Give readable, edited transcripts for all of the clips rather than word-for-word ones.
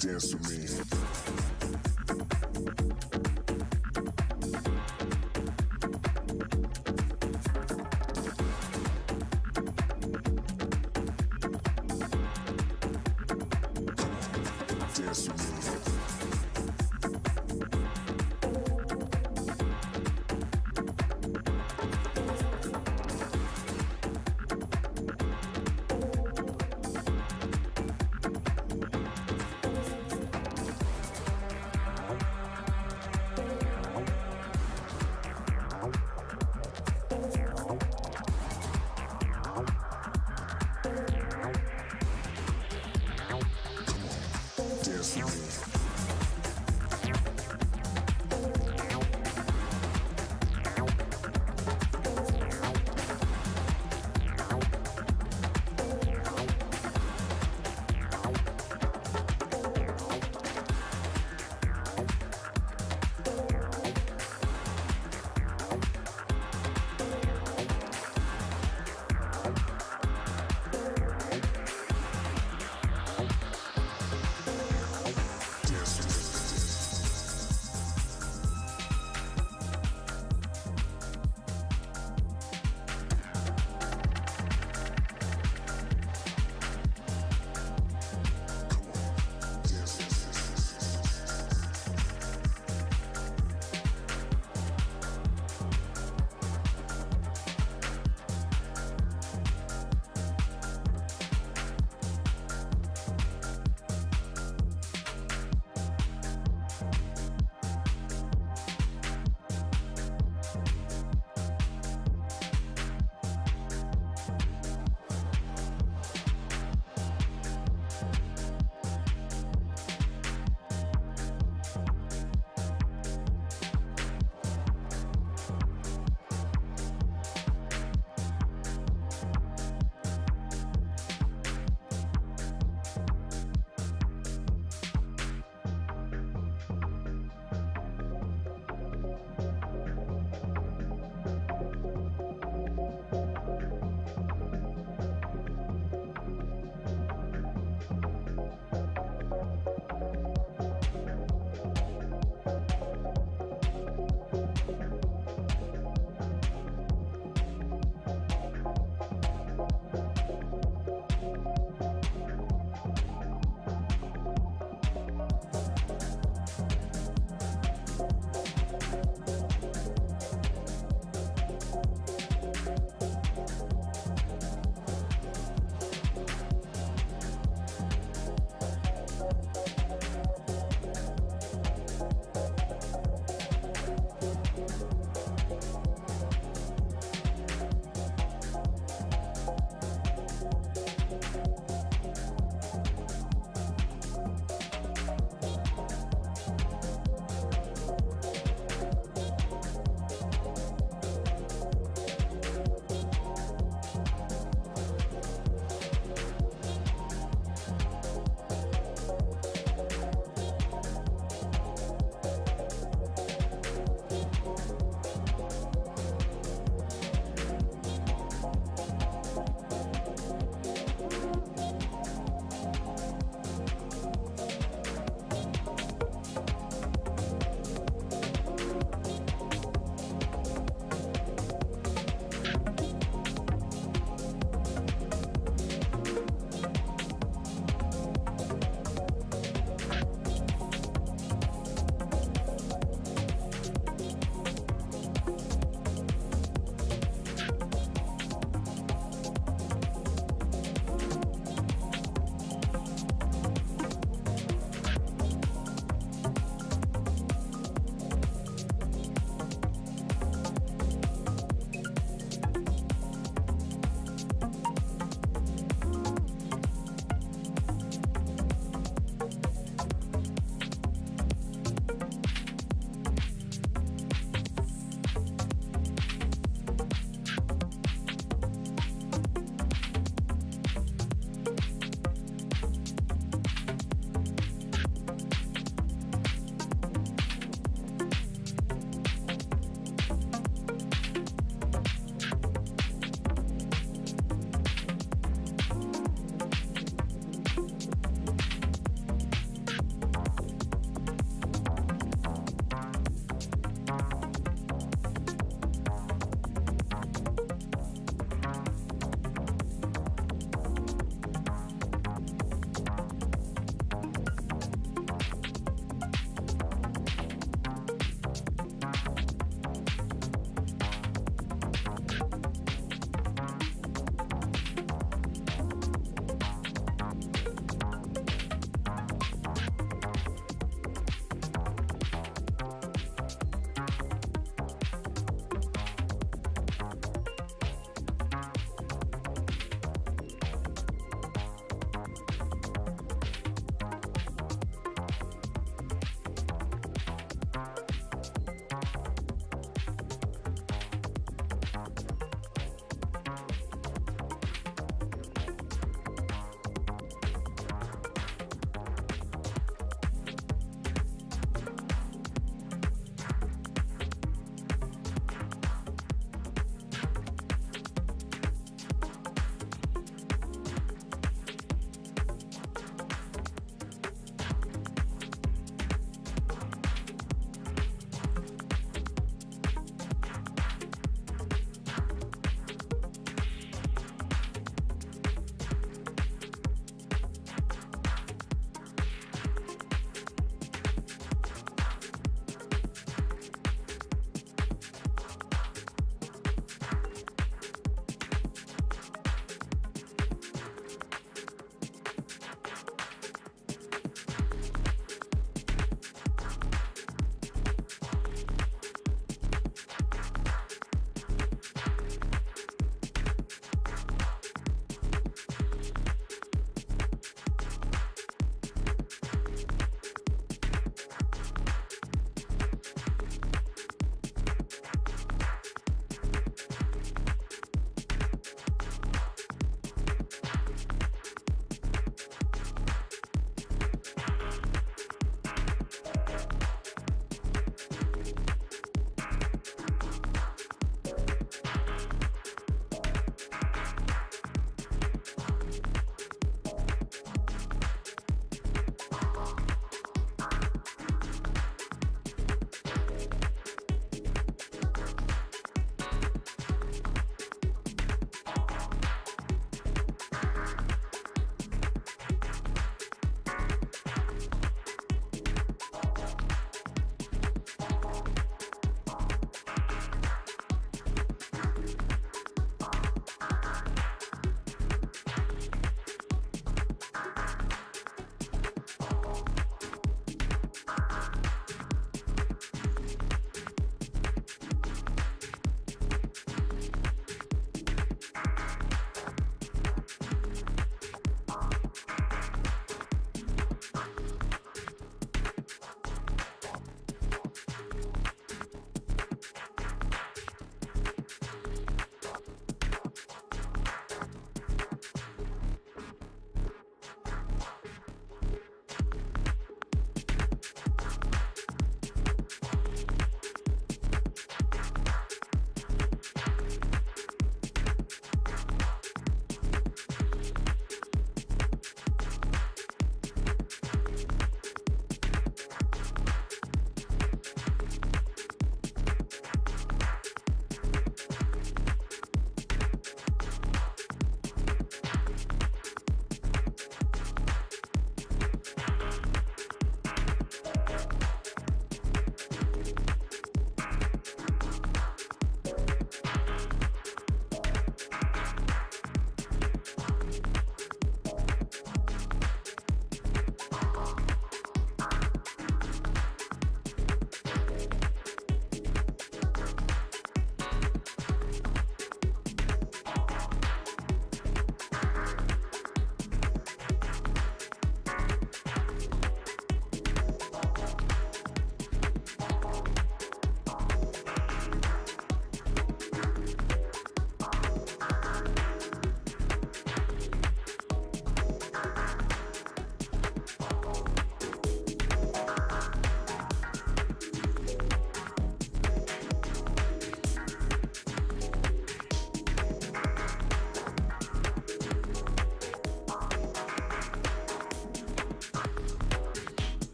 Dance with me. Dance with me.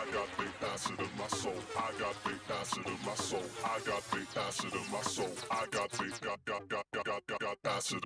I got big acid in my soul. I got big acid in my soul. I got big acid in my soul. I got big got acid.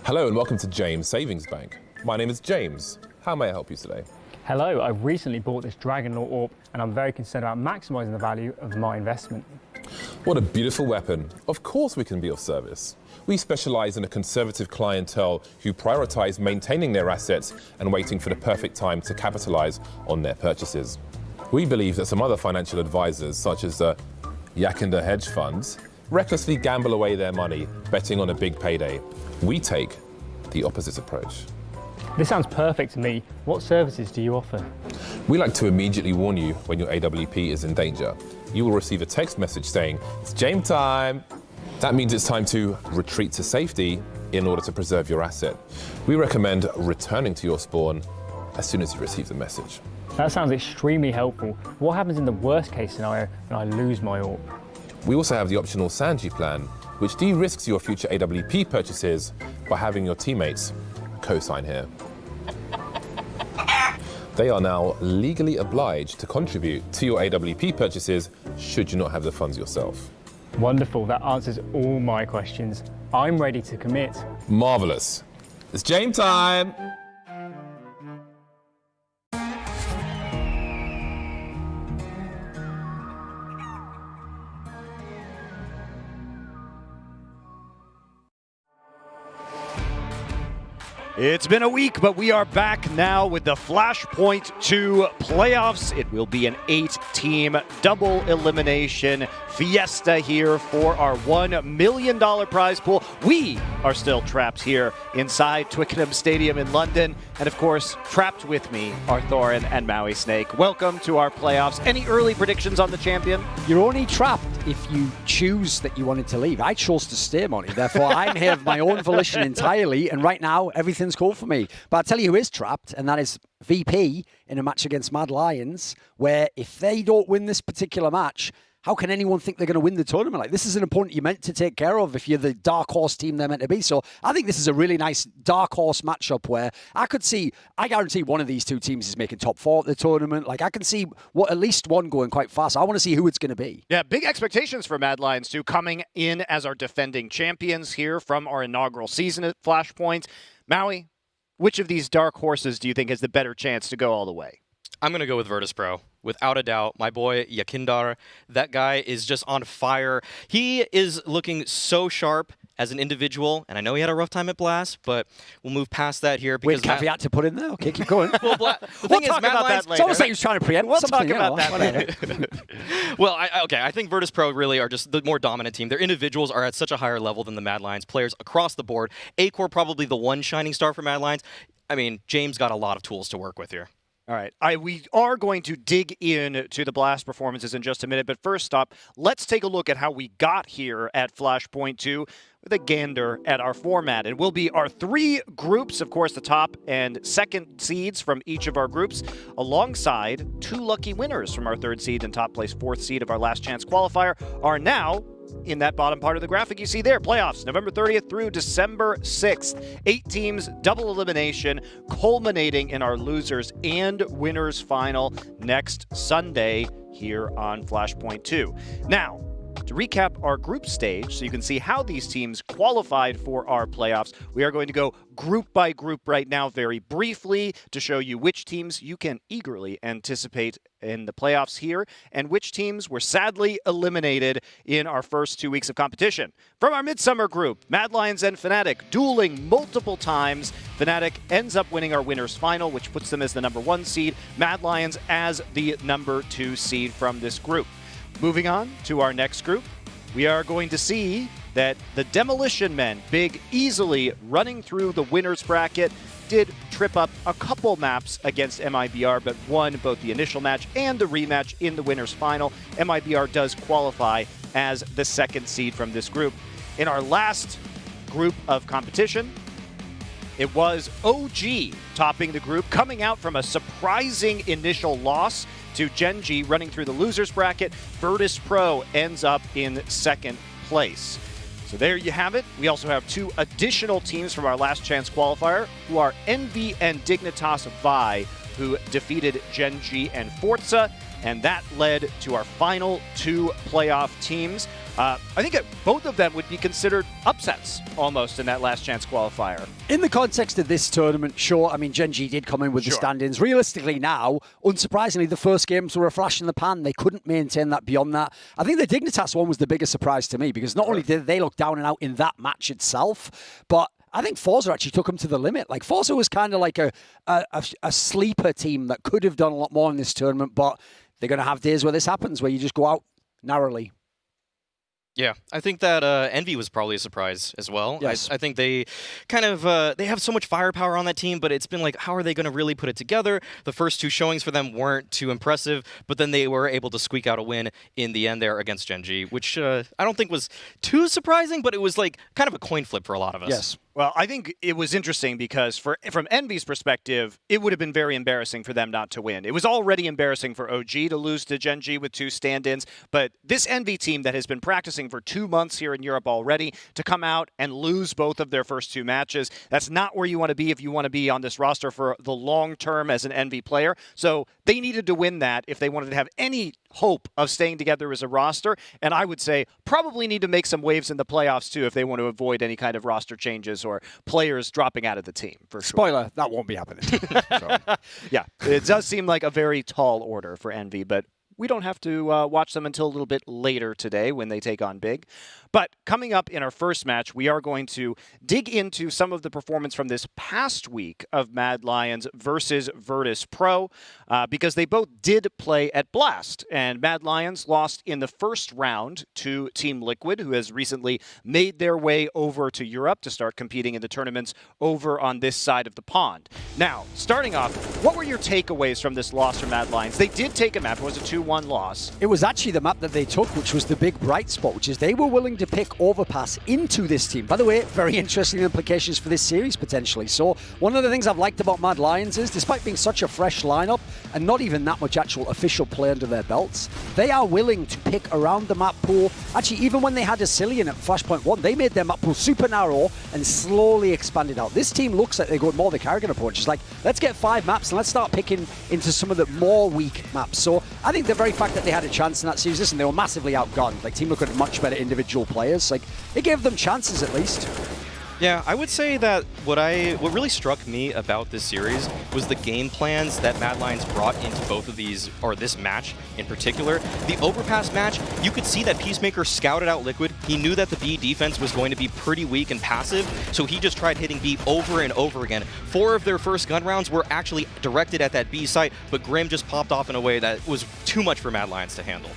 Hello and welcome to James Savings Bank. My name is James. How may I help you today? Hello, I've recently bought this Dragon Law AWP and I'm very concerned about maximising the value of my investment. What a beautiful weapon. Of course we can be of service. We specialise in a conservative clientele who prioritise maintaining their assets and waiting for the perfect time to capitalise on their purchases. We believe that some other financial advisors, such as the Yakinda hedge funds, recklessly gamble away their money betting on a big payday. We take the opposite approach. This sounds perfect to me. What services do you offer? We like to immediately warn you when your AWP is in danger. You will receive a text message saying, "It's James time." That means it's time to retreat to safety in order to preserve your asset. We recommend returning to your spawn as soon as you receive the message. That sounds extremely helpful. What happens in the worst case scenario when I lose my AWP? We also have the optional Sanji plan, which de-risks your future AWP purchases by having your teammates co-sign here. They are now legally obliged to contribute to your AWP purchases should you not have the funds yourself. Wonderful, that answers all my questions. I'm ready to commit. Marvellous. It's James time! It's been a week, but we are back now with the Flashpoint 2 playoffs. It will be an 8-team double elimination fiesta here for our $1 million prize pool. We are still trapped here inside Twickenham Stadium in London. And of course, trapped with me are Thorin and Maui Snake. Welcome to our playoffs. Any early predictions on the champion? You're only trapped if you choose that you wanted to leave. I chose to stay, Monty. Therefore, I'm here of my own volition entirely. And right now, everything's cool for me. But I'll tell you who is trapped, and that is VP in a match against Mad Lions, where if they don't win this particular match, how can anyone think they're going to win the tournament? Like, this is an opponent you're meant to take care of if you're the dark horse team they're meant to be. So I think this is a really nice dark horse matchup where I guarantee one of these two teams is making top 4 at the tournament. Like, I can see at least one going quite fast. I want to see who it's going to be. Yeah, big expectations for Mad Lions too, coming in as our defending champions here from our inaugural season at Flashpoint. Maui, which of these dark horses do you think has the better chance to go all the way? I'm going to go with Virtus.pro. Without a doubt, my boy Yakindar, that guy is just on fire. He is looking so sharp as an individual, and I know he had a rough time at Blast, but we'll move past that here. Because caveat to put in there? Okay, keep going. Well, the thing is, talk about that later. It's almost like he was trying to preempt We'll something. talk about that later. Well, I think Virtus.pro really are just the more dominant team. Their individuals are at such a higher level than the Mad Lions players across the board. Acor probably the one shining star for Mad Lions. I mean, James got a lot of tools to work with here. All right, we are going to dig in to the Blast performances in just a minute, but first up, let's take a look at how we got here at Flashpoint 2 with a gander at our format. It will be our 3 groups, of course, the top and second seeds from each of our groups, alongside 2 lucky winners from our 3rd seed and top place 4th seed of our last chance qualifier are now in that bottom part of the graphic you see there. Playoffs, November 30th through December 6th. 8 teams, double elimination, culminating in our losers and winners final next Sunday here on Flashpoint 2. Now, to recap our group stage, so you can see how these teams qualified for our playoffs, we are going to go group by group right now very briefly to show you which teams you can eagerly anticipate in the playoffs here and which teams were sadly eliminated in our first 2 weeks of competition. From our Midsummer group, Mad Lions and Fnatic dueling multiple times. Fnatic ends up winning our winners final, which puts them as the number 1 seed. Mad Lions as the number 2 seed from this group. Moving on to our next group, we are going to see that the Demolition Men, big, easily running through the winners bracket, did trip up a couple maps against MIBR, but won both the initial match and the rematch in the winners final. MIBR does qualify as the 2nd seed from this group. In our last group of competition, it was OG topping the group, coming out from a surprising initial loss to Genji running through the losers bracket. Virtus.pro ends up in 2nd place. So there you have it. We also have 2 additional teams from our last chance qualifier who are Envy and Dignitas Vi, who defeated Genji and Forza, and that led to our final 2 playoff teams. I think that both of them would be considered upsets almost in that last chance qualifier. In the context of this tournament, sure. I mean, Gen G did come in with the stand-ins. Realistically now, unsurprisingly, the first games were a flash in the pan. They couldn't maintain that beyond that. I think the Dignitas one was the biggest surprise to me because not only did they look down and out in that match itself, but I think Forza actually took them to the limit. Like, Forza was kind of like a sleeper team that could have done a lot more in this tournament, but they're going to have days where this happens, where you just go out narrowly. Yeah, I think that Envy was probably a surprise as well. Yes. I think they kind of they have so much firepower on that team, but it's been like, how are they going to really put it together? The first two showings for them weren't too impressive, but then they were able to squeak out a win in the end there against Gen G, which I don't think was too surprising, but it was like kind of a coin flip for a lot of us. Yes. Well, I think it was interesting because from Envy's perspective, it would have been very embarrassing for them not to win. It was already embarrassing for OG to lose to Gen G with 2 stand-ins, but this Envy team that has been practicing for 2 months here in Europe already, to come out and lose both of their first 2 matches, that's not where you want to be if you want to be on this roster for the long term as an Envy player. So they needed to win that if they wanted to have any hope of staying together as a roster, and I would say probably need to make some waves in the playoffs too if they want to avoid any kind of roster changes or players dropping out of the team, for sure. Spoiler, that won't be happening. Yeah, it does seem like a very tall order for Envy, but we don't have to watch them until a little bit later today when they take on Big. But coming up in our first match, we are going to dig into some of the performance from this past week of Mad Lions versus Virtus Pro, because they both did play at Blast. And Mad Lions lost in the first round to Team Liquid, who has recently made their way over to Europe to start competing in the tournaments over on this side of the pond. Now, starting off, what were your takeaways from this loss from Mad Lions? They did take a map. It was a 2-1 loss. It was actually the map that they took, which was the big bright spot, which is they were willing to pick Overpass into this team. By the way, very interesting implications for this series, potentially. So one of the things I've liked about Mad Lions is, despite being such a fresh lineup and not even that much actual official play under their belts, they are willing to pick around the map pool. Actually, even when they had Asilian at Flashpoint 1, they made their map pool super narrow and slowly expanded out. This team looks like they're going more the Karrigan approach. It's like, let's get 5 maps and let's start picking into some of the more weak maps. So I think the very fact that they had a chance in that series, listen, they were massively outgunned. Like, Team Liquid had much better individual players. Like, it gave them chances at least. Yeah, I would say that what really struck me about this series was the game plans that Mad Lions brought into both of these, or this match in particular. The Overpass match, you could see that Peacemaker scouted out Liquid. He knew that the B defense was going to be pretty weak and passive, so he just tried hitting B over and over again. 4 of their first gun rounds were actually directed at that B site, but Grim just popped off in a way that was too much for Mad Lions to handle.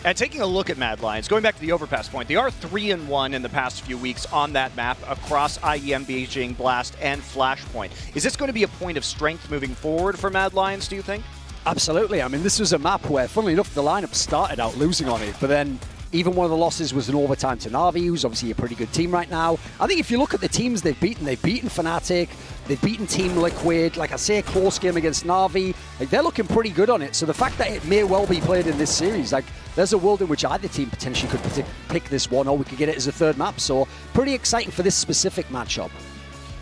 And taking a look at Mad Lions, going back to the Overpass point, they are 3-1 in the past few weeks on that map across IEM, Beijing, Blast, and Flashpoint. Is this going to be a point of strength moving forward for Mad Lions, do you think? Absolutely. I mean, this was a map where, funnily enough, the lineup started out losing on it, but then even one of the losses was an overtime to Na'Vi, who's obviously a pretty good team right now. I think if you look at the teams they've beaten Fnatic, they've beaten Team Liquid, like I say, a close game against Na'Vi. Like, they're looking pretty good on it. So the fact that it may well be played in this series, like, there's a world in which either team potentially could pick this one, or we could get it as a third map. So pretty exciting for this specific matchup.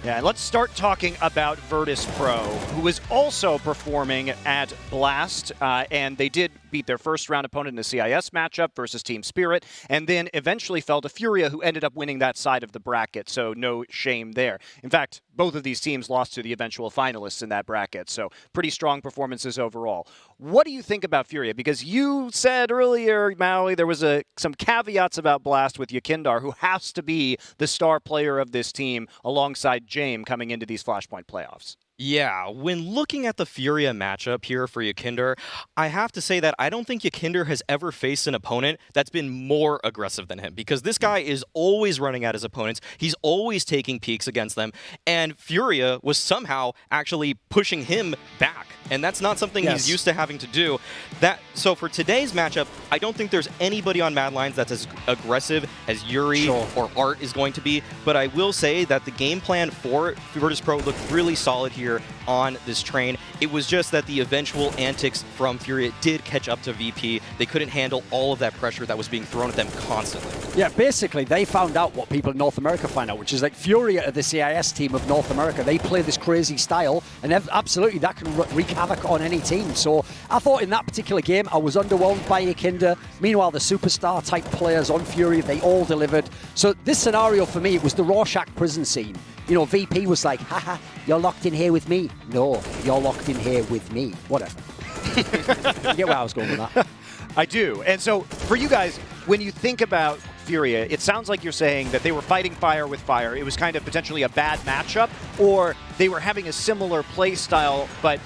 Yeah, and let's start talking about Virtus Pro, who is also performing at Blast, and they did beat their first round opponent in the CIS matchup versus Team Spirit, and then eventually fell to Furia, who ended up winning that side of the bracket, so no shame there. In fact, both of these teams lost to the eventual finalists in that bracket, so pretty strong performances overall. What do you think about Furia? Because you said earlier, Maui, there was some caveats about Blast with Yakindar, who has to be the star player of this team alongside Jame coming into these Flashpoint playoffs. Yeah, when looking at the Furia matchup here for Yakinder, I have to say that I don't think Yakinder has ever faced an opponent that's been more aggressive than him, because this guy is always running at his opponents. He's always taking peeks against them, and Furia was somehow actually pushing him back, and that's not something he's used to having to do. So for today's matchup, I don't think there's anybody on Mad Lions that's as aggressive as Yuri or Art is going to be, but I will say that the game plan for Virtus Pro looked really solid here here on this train. It was just that the eventual antics from Furia did catch up to VP. They couldn't handle all of that pressure that was being thrown at them constantly. Yeah, basically, they found out what people in North America find out, which is like Furia are the CIS team of North America. They play this crazy style, and absolutely that can wreak havoc on any team. So I thought in that particular game, I was underwhelmed by Yakinda. Meanwhile, the superstar-type players on Furia, they all delivered. So this scenario for me, it was the Rorschach prison scene. You know, VP was like, haha, you're locked in here with me. No, you're locked in here with me. Whatever. You get where I was going with that? I do. And so for you guys, when you think about Furia, it sounds like you're saying that they were fighting fire with fire. It was kind of potentially a bad matchup, or they were having a similar play style, but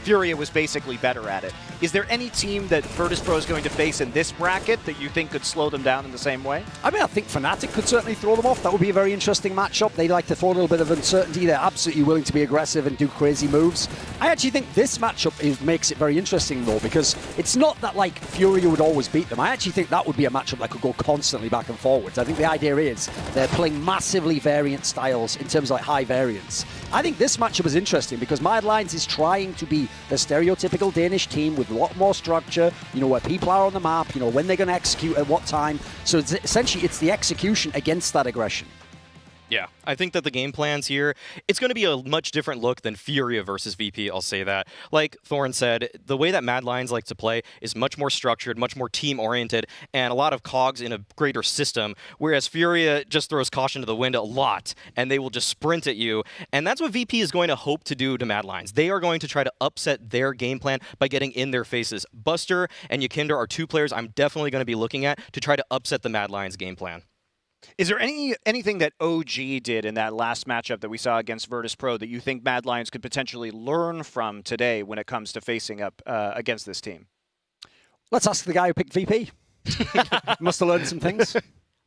Furia was basically better at it. Is there any team that Virtus.pro is going to face in this bracket that you think could slow them down in the same way? I mean, I think Fnatic could certainly throw them off. That would be a very interesting matchup. They like to throw a little bit of uncertainty. They're absolutely willing to be aggressive and do crazy moves. I actually think this matchup makes it very interesting, though, because it's not that, like, Furia would always beat them. I actually think that would be a matchup that could go constantly back and forwards. I think the idea is they're playing massively variant styles in terms of, like, high variance. I think this matchup is interesting because Mad Lions is trying to be the stereotypical Danish team with a lot more structure, you know, where people are on the map, you know, when they're going to execute at what time. So it's essentially, it's the execution against that aggression. Yeah, I think that the game plans here, it's going to be a much different look than Furia versus VP, I'll say that. Like Thorin said, the way that Mad Lions like to play is much more structured, much more team-oriented, and a lot of cogs in a greater system, whereas Furia just throws caution to the wind a lot, and they will just sprint at you, and that's what VP is going to hope to do to Mad Lions. They are going to try to upset their game plan by getting in their faces. Buster and Yakinda are two players I'm definitely going to be looking at to try to upset the Mad Lions game plan. Is there anything that OG did in that last matchup that we saw against Virtus.pro that you think Mad Lions could potentially learn from today when it comes to facing up against this team? Let's ask the guy who picked VP. Must have learned some things.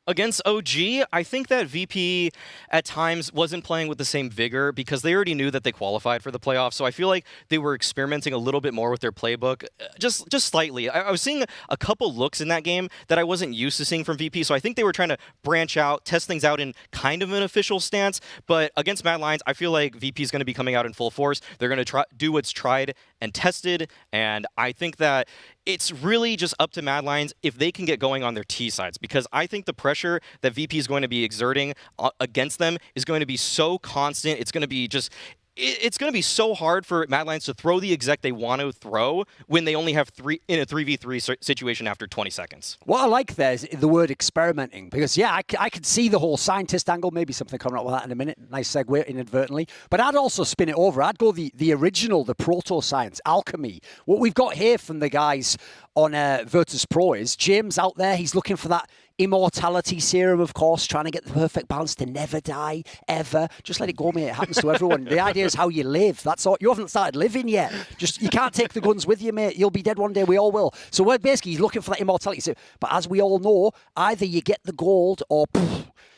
Against OG, I think that VP at times wasn't playing with the same vigor because they already knew that they qualified for the playoffs. So I feel like they were experimenting a little bit more with their playbook, just slightly. I was seeing a couple looks in that game that I wasn't used to seeing from VP. So I think they were trying to branch out, test things out in kind of an official stance. But against Mad Lions, I feel like VP is going to be coming out in full force. They're going to do what's tried and tested. And I think that it's really just up to Mad Lions if they can get going on their T sides, because I think the pressure that VP is going to be exerting against them is going to be so constant. It's going to be just it's going to be so hard for Mad Lions to throw the exec they want to throw when they only have three in a 3v3 situation after 20 seconds. What I like there is the word experimenting, because, yeah, I could see the whole scientist angle, maybe something coming up with that in a minute. Nice segue inadvertently. But I'd also spin it over. I'd go the original, the proto-science, alchemy. What we've got here from the guys on Virtus.pro is James out there. He's looking for that immortality serum, of course, trying to get the perfect balance to never die, ever. Just let it go, mate. It happens to everyone. The idea is how you live. That's all. You haven't started living yet. Just, you can't take the guns with you, mate. You'll be dead one day. We all will. So we're basically, he's looking for that immortality. But as we all know, either you get the gold or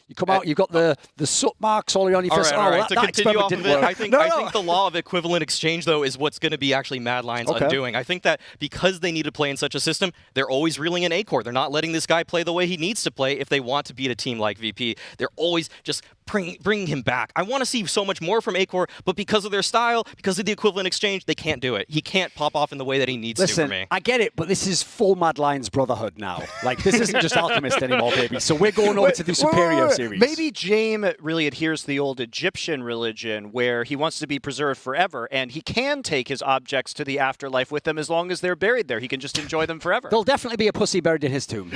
you come out, you've got the soot marks all on your face. All right. That To continue off of it, I think No. the law of equivalent exchange, though, is what's going to be actually Mad Lions undoing. I think that because they need to play in such a system, they're always reeling in A-Core. They're not letting this guy play the way he needs to play if they want to beat a team like VP. They're always just bringing him back. I want to see so much more from A-Core, but because of their style, because of the equivalent exchange, they can't do it. He can't pop off in the way that he needs to for me. I get it, but this is full Mad Lions Brotherhood now. Like, this isn't just Alchemist anymore, baby. So we're going over to the Superior series. Maybe James really adheres to the old Egyptian religion where he wants to be preserved forever, and he can take his objects to the afterlife with him as long as they're buried there. He can just enjoy them forever. There'll definitely be a pussy buried in his tomb.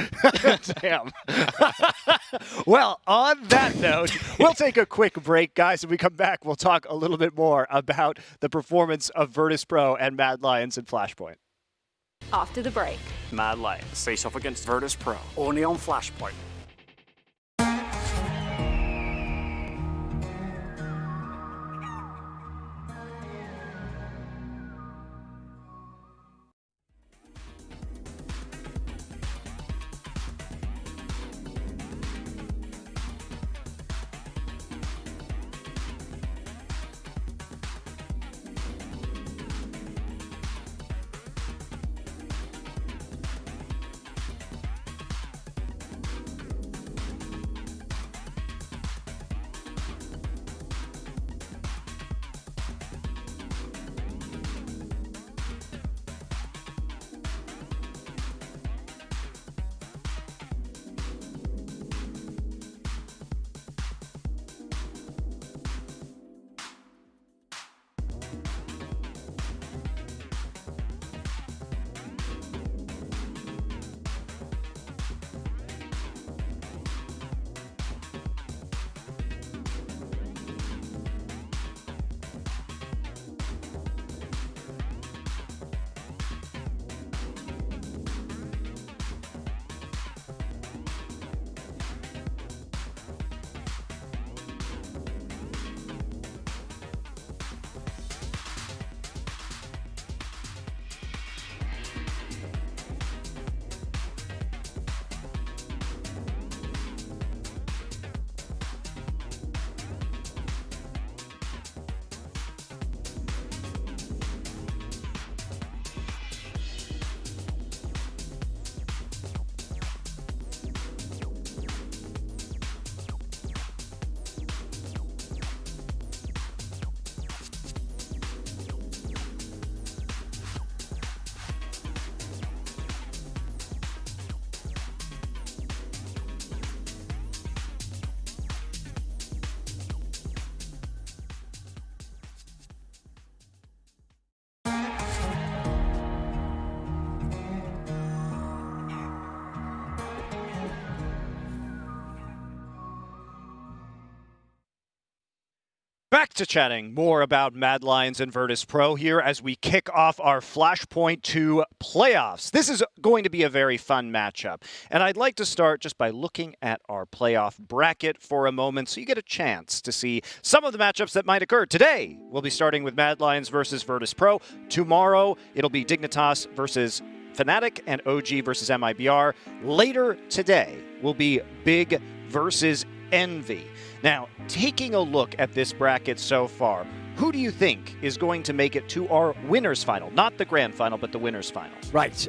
Damn. Well, on that note, we'll take a quick break, guys. When we come back, we'll talk a little bit more about the performance of Virtus.pro and Mad Lions in Flashpoint. After the break. Mad Lions face off against Virtus.pro. Only on Flashpoint. Back to chatting more about Mad Lions and Virtus Pro here as we kick off our Flashpoint 2 playoffs. This is going to be a very fun matchup, and I'd like to start just by looking at our playoff bracket for a moment so you get a chance to see some of the matchups that might occur. Today, we'll be starting with Mad Lions versus Virtus Pro. Tomorrow, it'll be Dignitas versus Fnatic and OG versus MIBR. Later today will be Big versus Envy. Now, taking a look at this bracket so far, who do you think is going to make it to our winners final? Not the grand final, but the winners final. Right.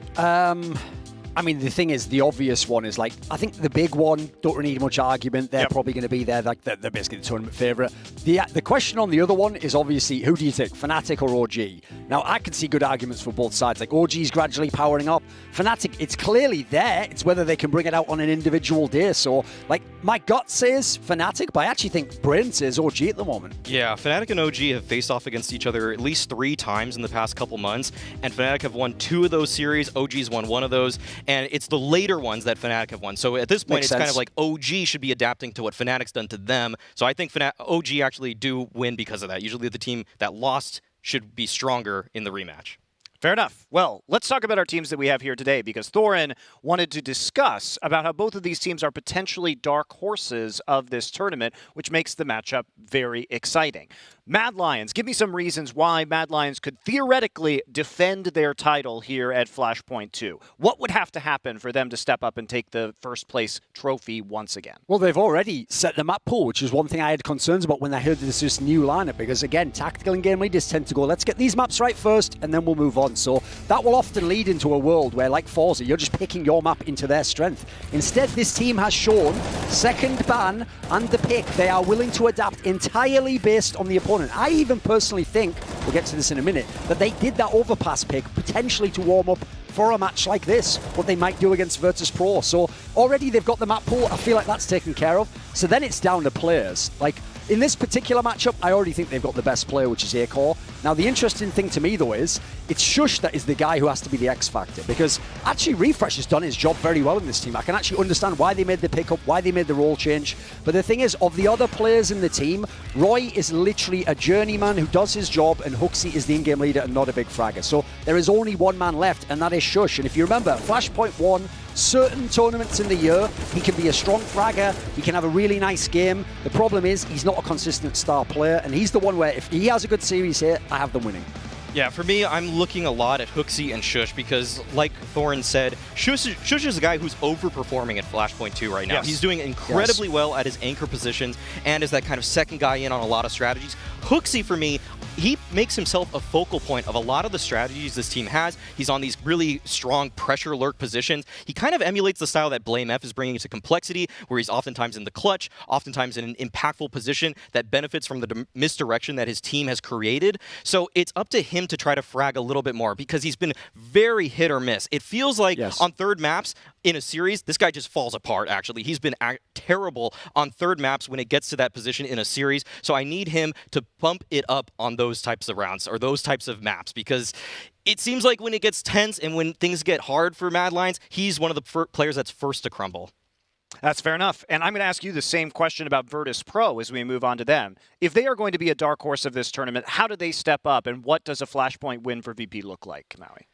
I mean, the thing is, the obvious one is like, I think the big one, don't really need much argument. They're probably going to be there. Like, they're basically the tournament favourite. The question on the other one is obviously, who do you take, Fnatic or OG? Now, I can see good arguments for both sides. Like, OG's gradually powering up. Fnatic, it's clearly there. It's whether they can bring it out on an individual day. So, like, my gut says Fnatic, but I actually think brain says OG at the moment. Yeah, Fnatic and OG have faced off against each other at least 3 times in the past couple months, and Fnatic have won 2 of those series. OG's won 1 of those. And it's the later ones that Fnatic have won. So at this point, it's kind of like OG should be adapting to what Fnatic's done to them. So I think OG actually do win because of that. Usually the team that lost should be stronger in the rematch. Fair enough. Well, let's talk about our teams that we have here today, because Thorin wanted to discuss about how both of these teams are potentially dark horses of this tournament, which makes the matchup very exciting. Mad Lions, give me some reasons why Mad Lions could theoretically defend their title here at Flashpoint 2. What would have to happen for them to step up and take the first place trophy once again? Well, they've already set the map pool, which is one thing I had concerns about when I heard this new lineup, because again, tactical and game leaders tend to go, let's get these maps right first, and then we'll move on. So that will often lead into a world where, like Forza, you're just picking your map into their strength. Instead, this team has shown, second ban and the pick, they are willing to adapt entirely based on the opponent. I even personally think, we'll get to this in a minute, that they did that overpass pick potentially to warm up for a match like this, what they might do against Virtus Pro. So already they've got the map pool. I feel like that's taken care of. So then it's down to players. Like, in this particular matchup, I already think they've got the best player, which is Acor. Now, the interesting thing to me, though, is it's Shush that is the guy who has to be the X factor, because actually Refresh has done his job very well in this team. I can actually understand why they made the pickup, why they made the role change. But the thing is, of the other players in the team, Roy is literally a journeyman who does his job, and Huxley is the in-game leader and not a big fragger. So there is only one man left, and that is Shush. And if you remember, Flashpoint 1, certain tournaments in the year, he can be a strong fragger, he can have a really nice game. The problem is, he's not a consistent star player, and he's the one where if he has a good series here, I have them winning. Yeah, for me, I'm looking a lot at Huxley and Shush because, like Thorin said, Shush is a guy who's overperforming at Flashpoint 2 right now. Yes. He's doing incredibly well at his anchor positions and is that kind of second guy in on a lot of strategies. Huxley, for me, he makes himself a focal point of a lot of the strategies this team has. He's on these really strong pressure lurk positions. He kind of emulates the style that Blame F is bringing to Complexity, where he's oftentimes in the clutch, oftentimes in an impactful position that benefits from the misdirection that his team has created. So it's up to him to try to frag a little bit more because he's been very hit or miss. It feels like on third maps in a series, this guy just falls apart, actually. He's been terrible on third maps when it gets to that position in a series. So I need him to bump it up on those types of rounds or those types of maps, because it seems like when it gets tense and when things get hard for Mad Lions, he's one of the players that's first to crumble. That's fair enough. And I'm going to ask you the same question about Virtus Pro as we move on to them. If they are going to be a dark horse of this tournament, how do they step up, and what does a Flashpoint win for VP look like, Maui?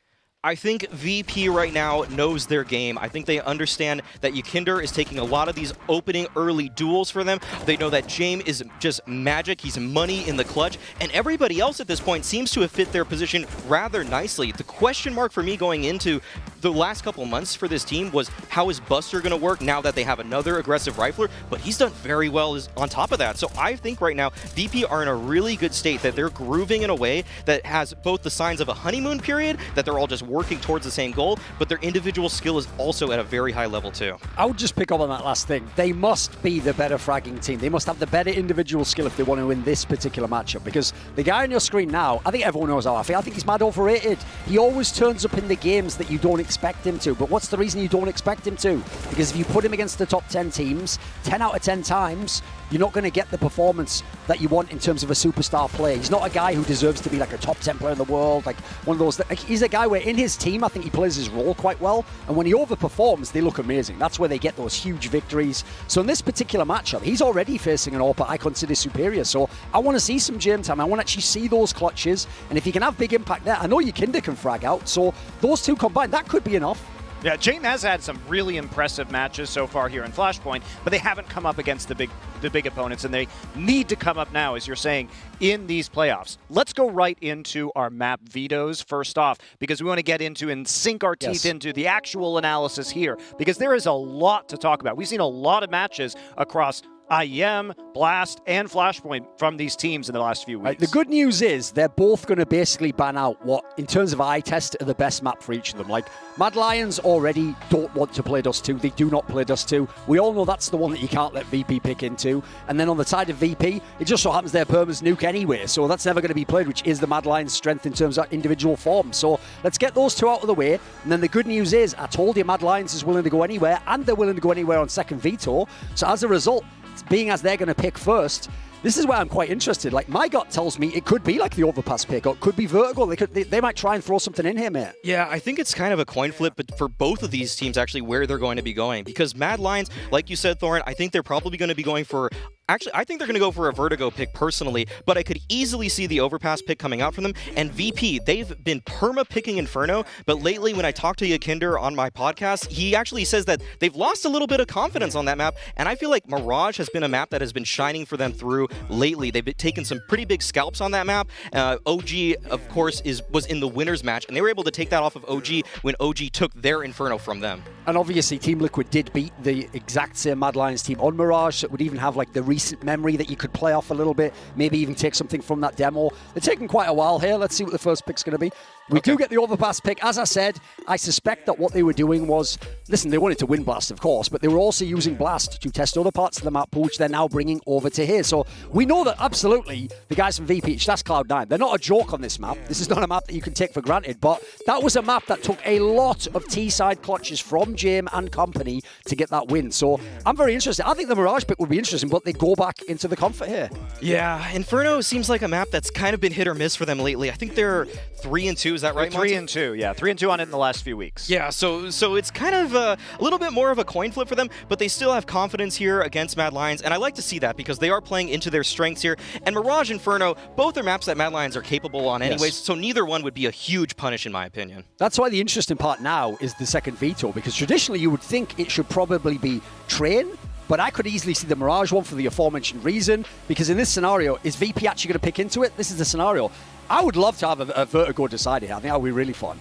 I think VP right now knows their game. I think they understand that Yakinder is taking a lot of these opening early duels for them. They know that James is just magic. He's money in the clutch. And everybody else at this point seems to have fit their position rather nicely. The question mark for me going into the last couple months for this team was, how is Buster going to work now that they have another aggressive rifler? But he's done very well on top of that. So I think right now VP are in a really good state, that they're grooving in a way that has both the signs of a honeymoon period, that they're all just working towards the same goal, but their individual skill is also at a very high level too. I would just pick up on that last thing. They must be the better fragging team. They must have the better individual skill if they want to win this particular matchup, because the guy on your screen now, I think everyone knows how I feel. I think he's mad overrated. He always turns up in the games that you don't expect him to, but what's the reason you don't expect him to? Because if you put him against the top 10 teams, 10 out of 10 times, you're not going to get the performance that you want in terms of a superstar player. He's not a guy who deserves to be like a top 10 player in the world, like one of those. Like, he's a guy where in his team, I think he plays his role quite well. And when he overperforms, they look amazing. That's where they get those huge victories. So in this particular matchup, he's already facing an AWP I consider superior. So I want to see some gym time. I want to actually see those clutches. And if he can have big impact there, I know Yakinda can frag out. So those two combined, that could be enough. Yeah, James has had some really impressive matches so far here in Flashpoint, but they haven't come up against the big opponents, and they need to come up now, as you're saying, in these playoffs. Let's go right into our map vetoes first off, because we want to get into and sink our teeth into the actual analysis here, because there is a lot to talk about. We've seen a lot of matches across IEM, Blast, and Flashpoint from these teams in the last few weeks. Right, the good news is they're both going to basically ban out what, in terms of eye test, are the best map for each of them. Like, Mad Lions already don't want to play Dust 2. They do not play Dust 2. We all know that's the one that you can't let VP pick into. And then on the side of VP, it just so happens they're Perma's nuke anyway. So that's never going to be played, which is the Mad Lions' strength in terms of individual form. So let's get those two out of the way. And then the good news is, I told you Mad Lions is willing to go anywhere, and they're willing to go anywhere on second veto. So as a result, being as they're going to pick first, this is where I'm quite interested. Like, my gut tells me it could be like the Overpass pick, or it could be Vertical. They might try and throw something in here, mate. Yeah, I think it's kind of a coin flip, but for both of these teams, actually, where they're going to be going. Because Mad Lions, like you said, Thorin, I think they're probably going to be going for... Actually, I think they're going to go for a Vertigo pick personally, but I could easily see the Overpass pick coming out from them. And VP, they've been perma-picking Inferno, but lately when I talked to Yakinder on my podcast, he actually says that they've lost a little bit of confidence on that map, and I feel like Mirage has been a map that has been shining for them through lately. They've been taking some pretty big scalps on that map. OG, of course, was in the winner's match, and they were able to take that off of OG when OG took their Inferno from them. And obviously, Team Liquid did beat the exact same Mad Lions team on Mirage, so it would even have like the recent memory that you could play off a little bit, maybe even take something from that demo. They're taking quite a while here. Let's see what the first pick's going to be. We do get the Overpass pick. As I said, I suspect that what they were doing was, listen, they wanted to win Blast, of course, but they were also using Blast to test other parts of the map, which they're now bringing over to here. So we know that absolutely the guys from VP, that's Cloud9. They're not a joke on this map. This is not a map that you can take for granted, but that was a map that took a lot of T-side clutches from Jame and company to get that win. So I'm very interested. I think the Mirage pick would be interesting, but they go back into the comfort here. Yeah, Inferno seems like a map that's kind of been hit or miss for them lately. I think they're 3-2, is that right, Monty? 3-2, yeah. 3-2 on it in the last few weeks. Yeah, so it's kind of a little bit more of a coin flip for them, but they still have confidence here against Mad Lions, and I like to see that because they are playing into their strengths here. And Mirage Inferno, both are maps that Mad Lions are capable on anyways, so neither one would be a huge punish in my opinion. That's why the interesting part now is the second veto, because traditionally you would think it should probably be Train, but I could easily see the Mirage one for the aforementioned reason, because in this scenario, is VP actually going to pick into it? This is the scenario. I would love to have a Vertigo decided. I think that would be really fun.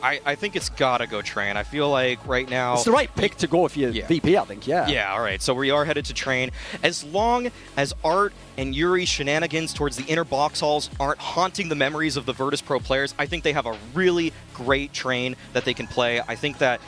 I think it's gotta go Train. I feel like right now... It's the right pick to go if you're VP, I think, yeah. Yeah, all right. So we are headed to Train. As long as Art and Yuri's shenanigans towards the inner box halls aren't haunting the memories of the Virtus Pro players, I think they have a really great Train that they can play. I think that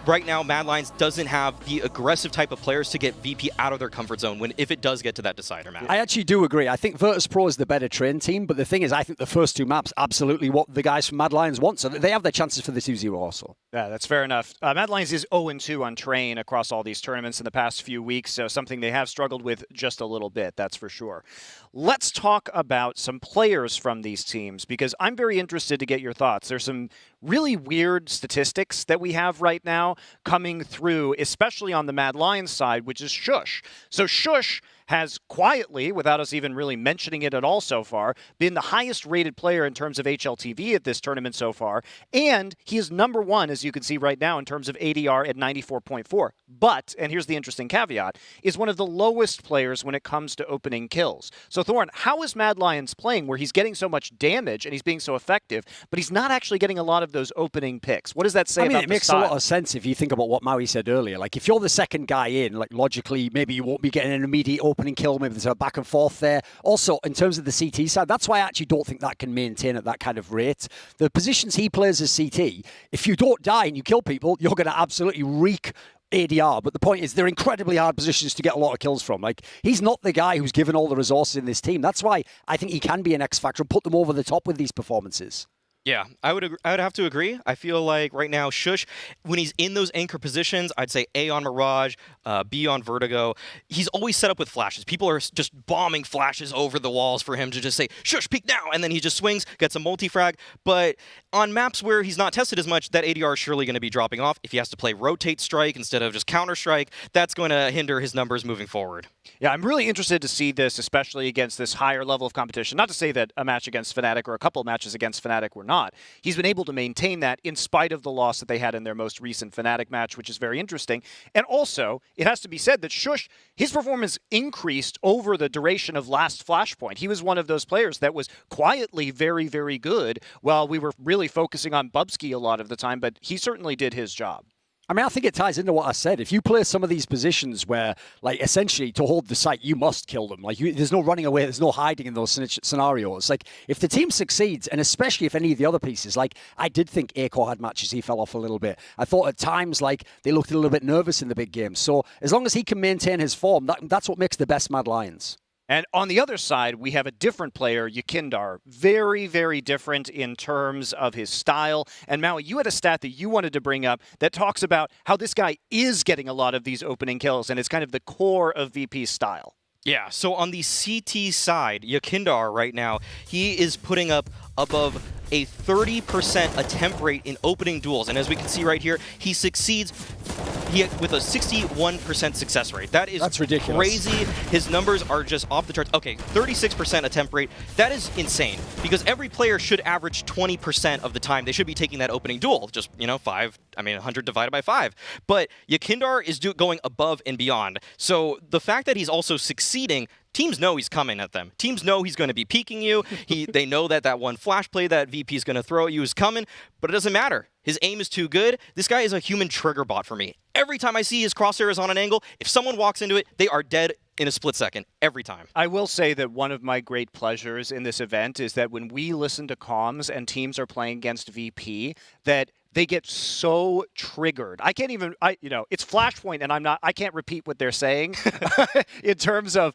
right now, Mad Lions doesn't have the aggressive type of players to get VP out of their comfort zone if it does get to that decider map. I actually do agree. I think Virtus Pro is the better Train team, but the thing is, I think the first two maps absolutely what the guys from Mad Lions want, so they have their chances for the 2-0 also. Yeah, that's fair enough. Mad Lions is 0-2 on Train across all these tournaments in the past few weeks, so something they have struggled with just a little bit, that's for sure. Let's talk about some players from these teams, because I'm very interested to get your thoughts. There's some really weird statistics that we have right now coming through, especially on the Mad Lions side, which is Shush. So Shush has quietly, without us even really mentioning it at all so far, been the highest rated player in terms of HLTV at this tournament so far. And he is number one, as you can see right now, in terms of ADR at 94.4. But, and here's the interesting caveat, is one of the lowest players when it comes to opening kills. So Thorn, how is Mad Lions playing where he's getting so much damage and he's being so effective, but he's not actually getting a lot of those opening picks? What does that say about the style? It makes a lot of sense if you think about what Maui said earlier. Like, if you're the second guy in, like, logically, maybe you won't be getting an immediate opening kill. Maybe there's a back and forth there. Also, in terms of the CT side, that's why I actually don't think that can maintain at that kind of rate. The positions he plays as CT, if you don't die and you kill people, you're going to absolutely wreak ADR. But the point is, they're incredibly hard positions to get a lot of kills from. Like, he's not the guy who's given all the resources in this team. That's why I think he can be an X factor and put them over the top with these performances. Yeah, I would have to agree. I feel like right now, Shush, when he's in those anchor positions, I'd say A on Mirage, B on Vertigo. He's always set up with flashes. People are just bombing flashes over the walls for him to just say, Shush, peek now, and then he just swings, gets a multi-frag. But on maps where he's not tested as much, that ADR is surely going to be dropping off. If he has to play Rotate Strike instead of just Counter Strike, that's going to hinder his numbers moving forward. Yeah, I'm really interested to see this, especially against this higher level of competition. Not to say that a match against Fnatic or a couple of matches against Fnatic were not. He's been able to maintain that in spite of the loss that they had in their most recent Fnatic match, which is very interesting. And also, it has to be said that Shush, his performance increased over the duration of last Flashpoint. He was one of those players that was quietly very, very good while we were really focusing on Bubsky a lot of the time, but he certainly did his job. I mean, I think it ties into what I said. If you play some of these positions where, like, essentially to hold the site, you must kill them. Like, there's no running away, there's no hiding in those scenarios. Like, if the team succeeds, and especially if any of the other pieces, like, I did think Aiko had matches he fell off a little bit. I thought at times, like, they looked a little bit nervous in the big games. So as long as he can maintain his form, that's what makes the best Mad Lions. And on the other side, we have a different player, Yakindar. Very, very different in terms of his style. And Maui, you had a stat that you wanted to bring up that talks about how this guy is getting a lot of these opening kills, and it's kind of the core of VP's style. Yeah, so on the CT side, Yakindar right now, he is putting up above a 30% attempt rate in opening duels. And as we can see right here, he succeeds with a 61% success rate. That's ridiculous. Crazy. His numbers are just off the charts. Okay, 36% attempt rate. That is insane because every player should average 20% of the time they should be taking that opening duel. Just, 100 divided by 5. But Yakindar is going above and beyond. So the fact that he's also succeeding, teams know he's coming at them. Teams know he's going to be peeking you. They know that one flash play that VP is going to throw at you is coming, but it doesn't matter. His aim is too good. This guy is a human trigger bot for me. Every time I see his crosshairs on an angle, if someone walks into it, they are dead in a split second, every time. I will say that one of my great pleasures in this event is that when we listen to comms and teams are playing against VP, that they get so triggered. I can't even, it's Flashpoint and I can't repeat what they're saying in terms of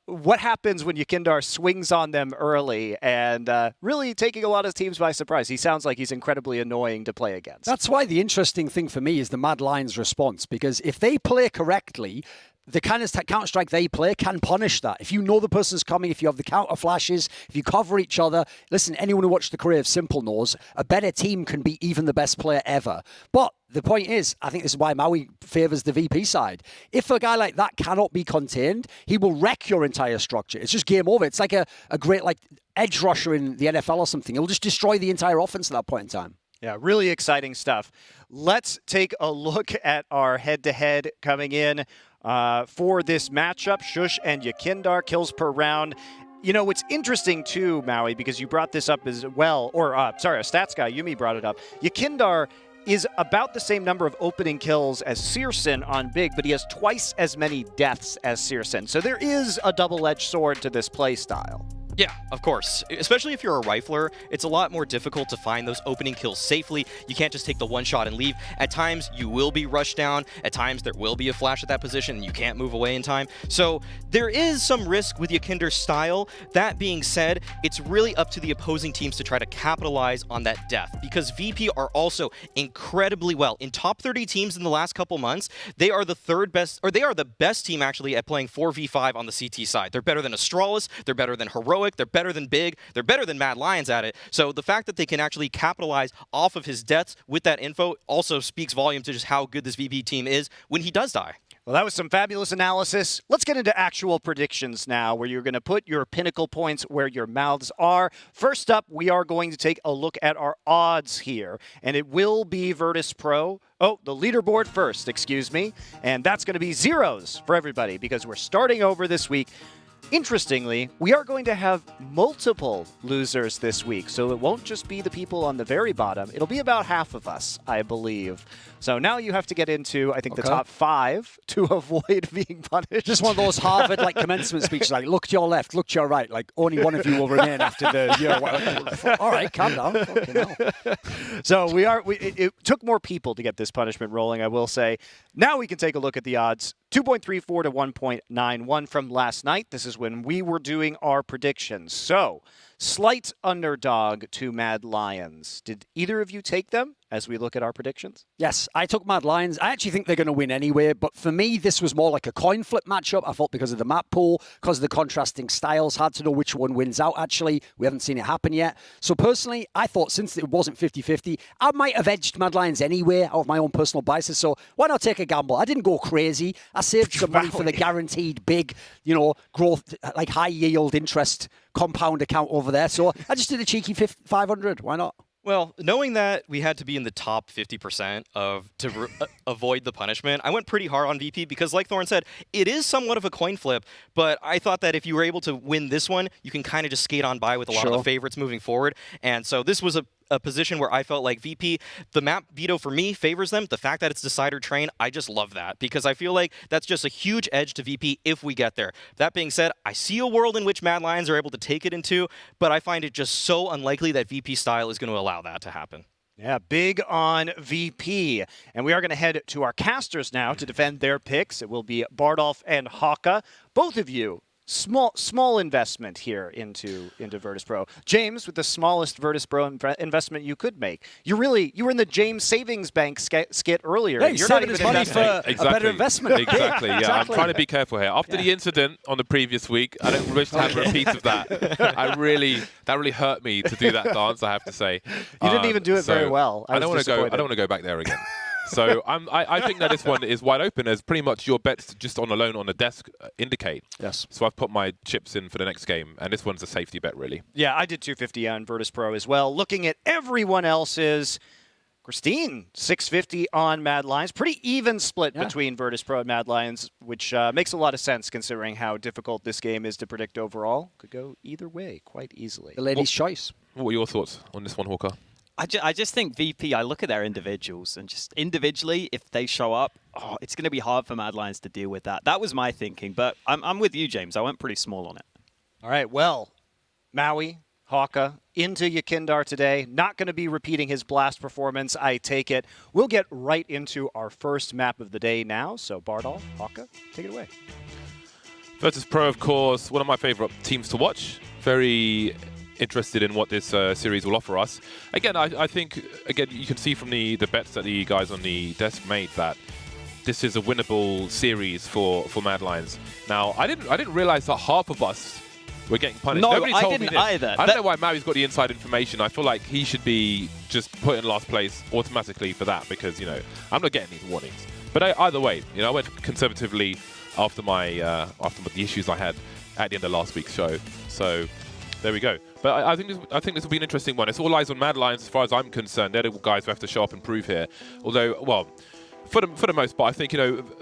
what happens when Yakindar swings on them early and really taking a lot of teams by surprise. He sounds like he's incredibly annoying to play against. That's why the interesting thing for me is the Mad Lions response, because if they play correctly, the kind of Counter-Strike they play can punish that. If you know the person's coming, if you have the counter flashes, if you cover each other, listen, anyone who watched the career of Simple knows a better team can beat even the best player ever. But the point is, I think this is why Maui favors the VP side. If a guy like that cannot be contained, he will wreck your entire structure. It's just game over. It's like a great edge rusher in the NFL or something. He'll just destroy the entire offense at that point in time. Yeah, really exciting stuff. Let's take a look at our head-to-head coming in for this matchup. Shush and Yakindar, kills per round. It's interesting too, Maui, because you brought this up as well, or a stats guy, Yumi brought it up. Yakindar is about the same number of opening kills as Searson on Big, but he has twice as many deaths as Searson. So there is a double-edged sword to this play style. Yeah, of course. Especially if you're a rifler, it's a lot more difficult to find those opening kills safely. You can't just take the one shot and leave. At times, you will be rushed down. At times, there will be a flash at that position, and you can't move away in time. So there is some risk with Yakindar's style. That being said, it's really up to the opposing teams to try to capitalize on that death, because VP are also incredibly well. In top 30 teams in the last couple months, they are the third best, or they are the best team actually at playing 4v5 on the CT side. They're better than Astralis. They're better than Heroic. They're better than Big. They're better than Mad Lions at it. So the fact that they can actually capitalize off of his deaths with that info also speaks volume to just how good this VP team is when he does die. Well, that was some fabulous analysis. Let's get into actual predictions now, where you're going to put your pinnacle points where your mouths are. First up, we are going to take a look at our odds here, and it will be Virtus Pro. Oh, the leaderboard first, excuse me. And that's going to be zeros for everybody because we're starting over this week. Interestingly, we are going to have multiple losers this week, so it won't just be the people on the very bottom. It'll be about half of us, I believe. So now you have to get into, I think, the top 5 to avoid being punished. Just one of those Harvard commencement speeches, look to your left, look to your right, only one of you will remain after the year. All right, calm down. So it took more people to get this punishment rolling, I will say. Now we can take a look at the odds. 2.34 to 1.91 from last night. This is when we were doing our predictions. So Slight underdog to Mad Lions. Did either of you take them as we look at our predictions? Yes, I took Mad Lions. I actually think they're going to win anyway, but for me, this was more like a coin flip matchup. I thought because of the map pool, because of the contrasting styles, hard to know which one wins out, actually. We haven't seen it happen yet. So personally, I thought since it wasn't 50-50, I might have edged Mad Lions anyway out of my own personal biases, so why not take a gamble? I didn't go crazy. I saved some money for the guaranteed big, growth, like high yield interest compound account over there. So I just did a cheeky 500. Why not? Well, knowing that we had to be in the top 50% to avoid the punishment, I went pretty hard on VP because, like Thorne said, it is somewhat of a coin flip, but I thought that if you were able to win this one, you can kind of just skate on by with a lot of the favorites moving forward. And so this was a position where I felt like VP, the map veto for me favors them. The fact that it's Decider Train, I just love that because I feel like that's just a huge edge to VP if we get there. That being said, I see a world in which Mad Lions are able to take it into, but I find it just so unlikely that VP style is going to allow that to happen. Yeah, big on VP. And we are going to head to our casters now to defend their picks. It will be Bardolph and Haka. Both of you, small investment here into Virtus Pro. James, with the smallest Virtus Pro investment you could make. You were in the James Savings Bank skit earlier. Hey, you're saving not his even money for a better investment. Exactly, yeah. Exactly. I'm trying to be careful here. After the incident on the previous week, I don't wish to have a repeat of that. That really hurt me to do that dance, I have to say. You didn't even do it very well. I don't want to go back there again. So I think that this one is wide open, as pretty much your bets just alone on the desk indicate. Yes. So I've put my chips in for the next game, and this one's a safety bet, really. Yeah, I did 250 on Virtus Pro as well. Looking at everyone else's, Christine, 650 on Mad Lions. Pretty even split between Virtus Pro and Mad Lions, which makes a lot of sense considering how difficult this game is to predict overall. Could go either way quite easily. The lady's choice. What were your thoughts on this one, Hawker? I just think VP, I look at their individuals, and just individually, if they show up, it's going to be hard for Mad Lions to deal with that. That was my thinking, but I'm with you, James. I went pretty small on it. All right, well, Maui, Haka, into Yakindar today. Not going to be repeating his Blast performance, I take it. We'll get right into our first map of the day now. So, Bardolph, Haka, take it away. Virtus Pro, of course, one of my favorite teams to watch. Very interested in what this series will offer us. Again, I think you can see from the bets that the guys on the desk made that this is a winnable series for Mad Lions. Now, I didn't realize that half of us were getting punished. No, Nobody told I didn't me this. either. I don't know why Maui's got the inside information. I feel like he should be just put in last place automatically for that because, I'm not getting these warnings. But either way, I went conservatively after the issues I had at the end of last week's show. So there we go. But I think this will be an interesting one. It's all eyes on Mad Lions as far as I'm concerned. They're the guys who have to show up and prove here. Although, well, for the most part, I think,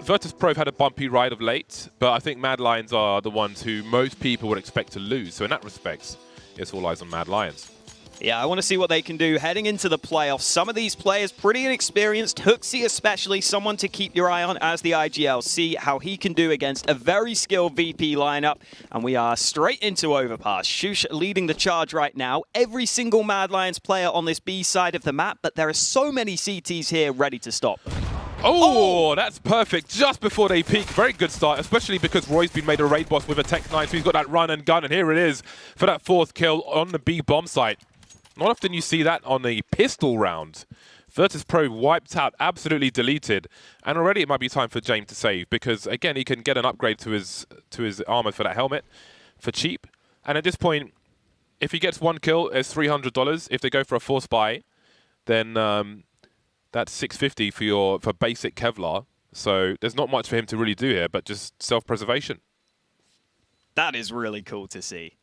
Virtus Pro have had a bumpy ride of late, but I think Mad Lions are the ones who most people would expect to lose. So in that respect, it's all eyes on Mad Lions. Yeah, I want to see what they can do heading into the playoffs. Some of these players pretty inexperienced. Hooksy especially, someone to keep your eye on as the IGL. See how he can do against a very skilled VP lineup. And we are straight into Overpass. Shush leading the charge right now. Every single Mad Lions player on this B side of the map, but there are so many CTs here ready to stop them. Oh, that's perfect. Just before they peak. Very good start, especially because Roy's been made a raid boss with a Tech 9, so he's got that run and gun, and here it is for that 4th kill on the B bomb site. Not often you see that on the pistol round. Virtus Pro wiped out, absolutely deleted, and already it might be time for James to save because, again, he can get an upgrade to his armor for that helmet for cheap. And at this point, if he gets 1 kill, it's $300. If they go for a force buy, then that's $650 for basic Kevlar. So there's not much for him to really do here, but just self-preservation. That is really cool to see.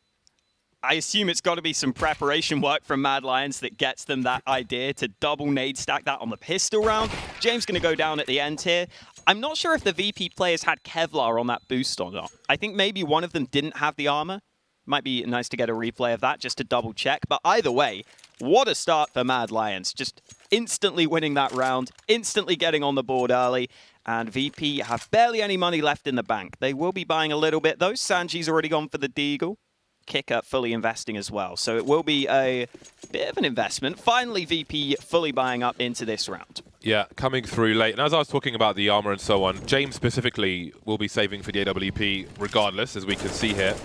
I assume it's got to be some preparation work from Mad Lions that gets them that idea to double nade stack that on the pistol round. James going to go down at the end here. I'm not sure if the VP players had Kevlar on that boost or not. I think maybe one of them didn't have the armor. Might be nice to get a replay of that just to double check. But either way, what a start for Mad Lions. Just instantly winning that round, instantly getting on the board early. And VP have barely any money left in the bank. They will be buying a little bit though. Sanji's already gone for the Deagle. Kicker fully investing as well. So it will be a bit of an investment. Finally, VP fully buying up into this round. Yeah, coming through late. And as I was talking about the armor and so on, James specifically will be saving for the AWP regardless, as we can see here.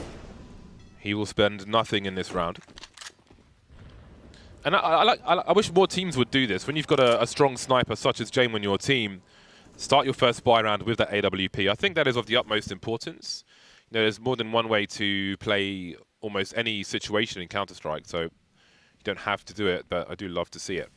He will spend nothing in this round. And I wish more teams would do this. When you've got a strong sniper such as Jame on your team, start your first buy round with that AWP. I think that is of the utmost importance. You know, there's more than one way to play almost any situation in Counter-Strike, so you don't have to do it, but I do love to see it.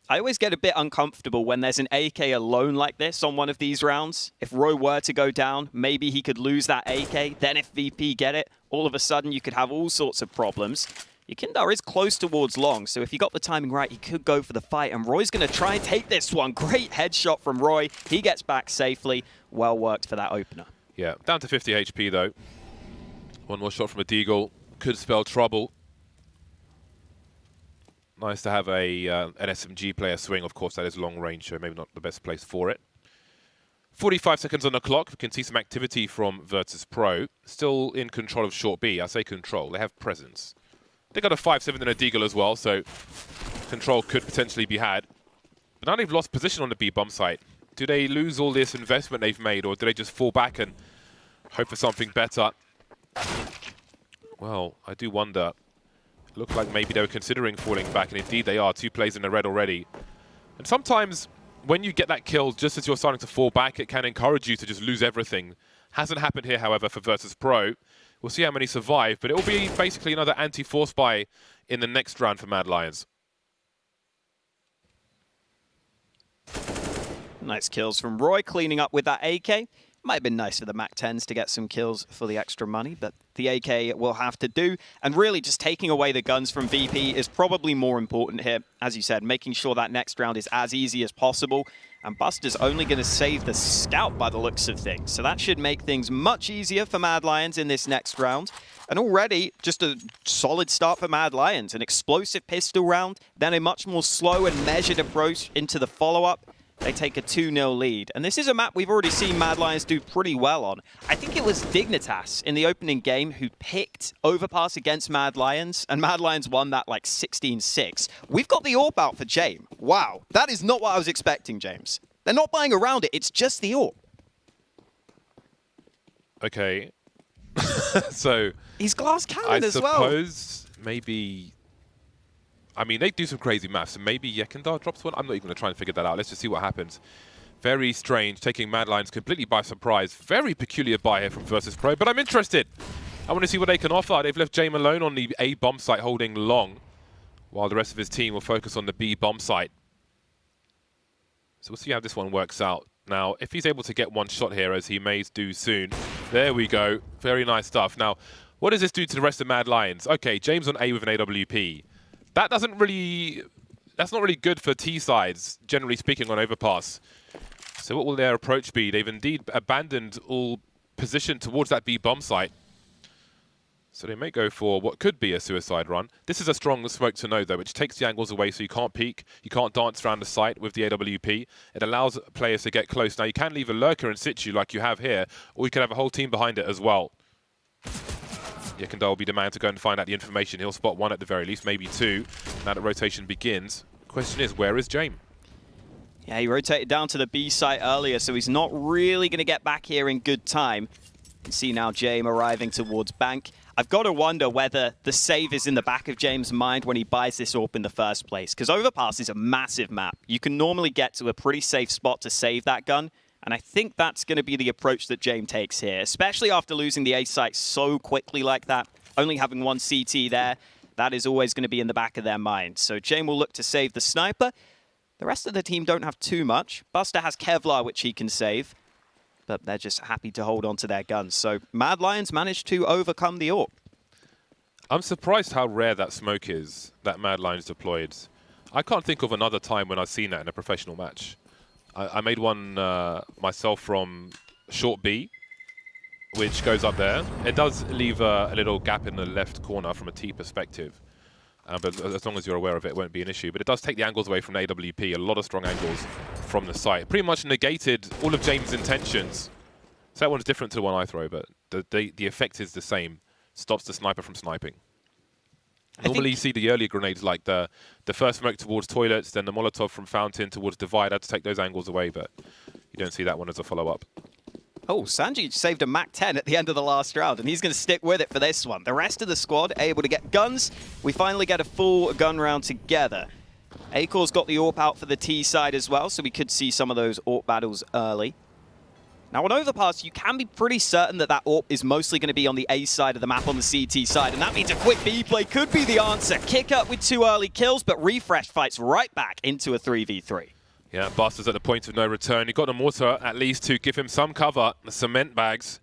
I always get a bit uncomfortable when there's an AK alone like this on one of these rounds. If Roy were to go down, maybe he could lose that AK. Then if VP get it, all of a sudden you could have all sorts of problems. Yakindar is close towards long, so if he got the timing right, he could go for the fight. And Roy's going to try and take this one. Great headshot from Roy. He gets back safely. Well worked for that opener. Yeah, down to 50 HP though. One more shot from a Deagle could spell trouble. Nice to have an SMG player swing. Of course, that is long range, so maybe not the best place for it. 45 seconds on the clock. We can see some activity from Virtus Pro. Still in control of short B. I say control. They have presence. They got a 5-7 and a Deagle as well, so control could potentially be had. But now they've lost position on the B bomb site. Do they lose all this investment they've made, or do they just fall back and hope for something better? Well, I do wonder. Looked like maybe they were considering falling back, and indeed they are. 2 plays in the red already. And sometimes when you get that kill just as you're starting to fall back, it can encourage you to just lose everything. Hasn't happened here, however, for Virtus Pro. We'll see how many survive, but it will be basically another anti-force buy in the next round for Mad Lions. Nice kills from Roy, cleaning up with that AK. Might have been nice for the MAC-10s to get some kills for the extra money, but the AK will have to do. And really, just taking away the guns from VP is probably more important here. As you said, making sure that next round is as easy as possible. And Buster's only going to save the scout by the looks of things. So that should make things much easier for Mad Lions in this next round. And already, just a solid start for Mad Lions. An explosive pistol round, then a much more slow and measured approach into the follow-up. They take a 2-0 lead. And this is a map we've already seen Mad Lions do pretty well on. I think it was Dignitas in the opening game who picked Overpass against Mad Lions, and Mad Lions won that like 16-6. We've got the AWP out for Jame. Wow, that is not what I was expecting, James. They're not buying around it, it's just the AWP. Okay. So... He's glass cannon as well. I suppose maybe... I mean, they do some crazy maths, and maybe Yakindar drops one. I'm not even going to try and figure that out. Let's just see what happens. Very strange, taking Mad Lions completely by surprise. Very peculiar buy here from Virtus Pro, but I'm interested. I want to see what they can offer. They've left Jame alone on the A bomb site holding long, while the rest of his team will focus on the B bomb site. So we'll see how this one works out. Now, if he's able to get one shot here, as he may do soon, there we go. Very nice stuff. Now, what does this do to the rest of Mad Lions? Okay, James on A with an AWP. That's not really good for T sides, generally speaking, on Overpass. So what will their approach be? They've indeed abandoned all position towards that B bomb site. So they may go for what could be a suicide run. This is a strong smoke to know, though, which takes the angles away, so you can't peek, you can't dance around the site with the AWP. It allows players to get close. Now, you can leave a lurker in situ like you have here, or you can have a whole team behind it as well. Yakindar will be the man to go and find out the information. He'll spot one at the very least, maybe 2. Now that rotation begins. Question is, where is Jame? Yeah, he rotated down to the B site earlier, so he's not really going to get back here in good time. You can see now Jame arriving towards Bank. I've got to wonder whether the save is in the back of James' mind when he buys this AWP in the first place, because Overpass is a massive map. You can normally get to a pretty safe spot to save that gun. And I think that's going to be the approach that Jame takes here, especially after losing the A site so quickly like that. Only having one CT there, that is always going to be in the back of their mind. So Jame will look to save the sniper. The rest of the team don't have too much. Buster has Kevlar, which he can save, but they're just happy to hold on to their guns. So Mad Lions managed to overcome the AWP. I'm surprised how rare that smoke is that Mad Lions deployed. I can't think of another time when I've seen that in a professional match. I made one myself from short B, which goes up there. It does leave a little gap in the left corner from a T perspective. But as long as you're aware of it, it won't be an issue. But it does take the angles away from the AWP, a lot of strong angles from the site. Pretty much negated all of James' intentions. So that one's different to the one I throw, but the effect is the same. Stops the sniper from sniping. Normally you see the earlier grenades like the first smoke towards toilets, then the Molotov from fountain towards divider to take those angles away, but you don't see that one as a follow-up. Oh, Sanji saved a MAC-10 at the end of the last round, and he's going to stick with it for this one. The rest of the squad able to get guns. We finally get a full gun round together. Akor's got the AWP out for the T side as well, so we could see some of those AWP battles early. Now on Overpass, you can be pretty certain that AWP is mostly going to be on the A side of the map on the CT side, and that means a quick B play could be the answer. Kick up with 2 early kills, but Refresh fights right back into a 3v3. Yeah, Buster's at the point of no return. He got a mortar at least to give him some cover. The cement bags.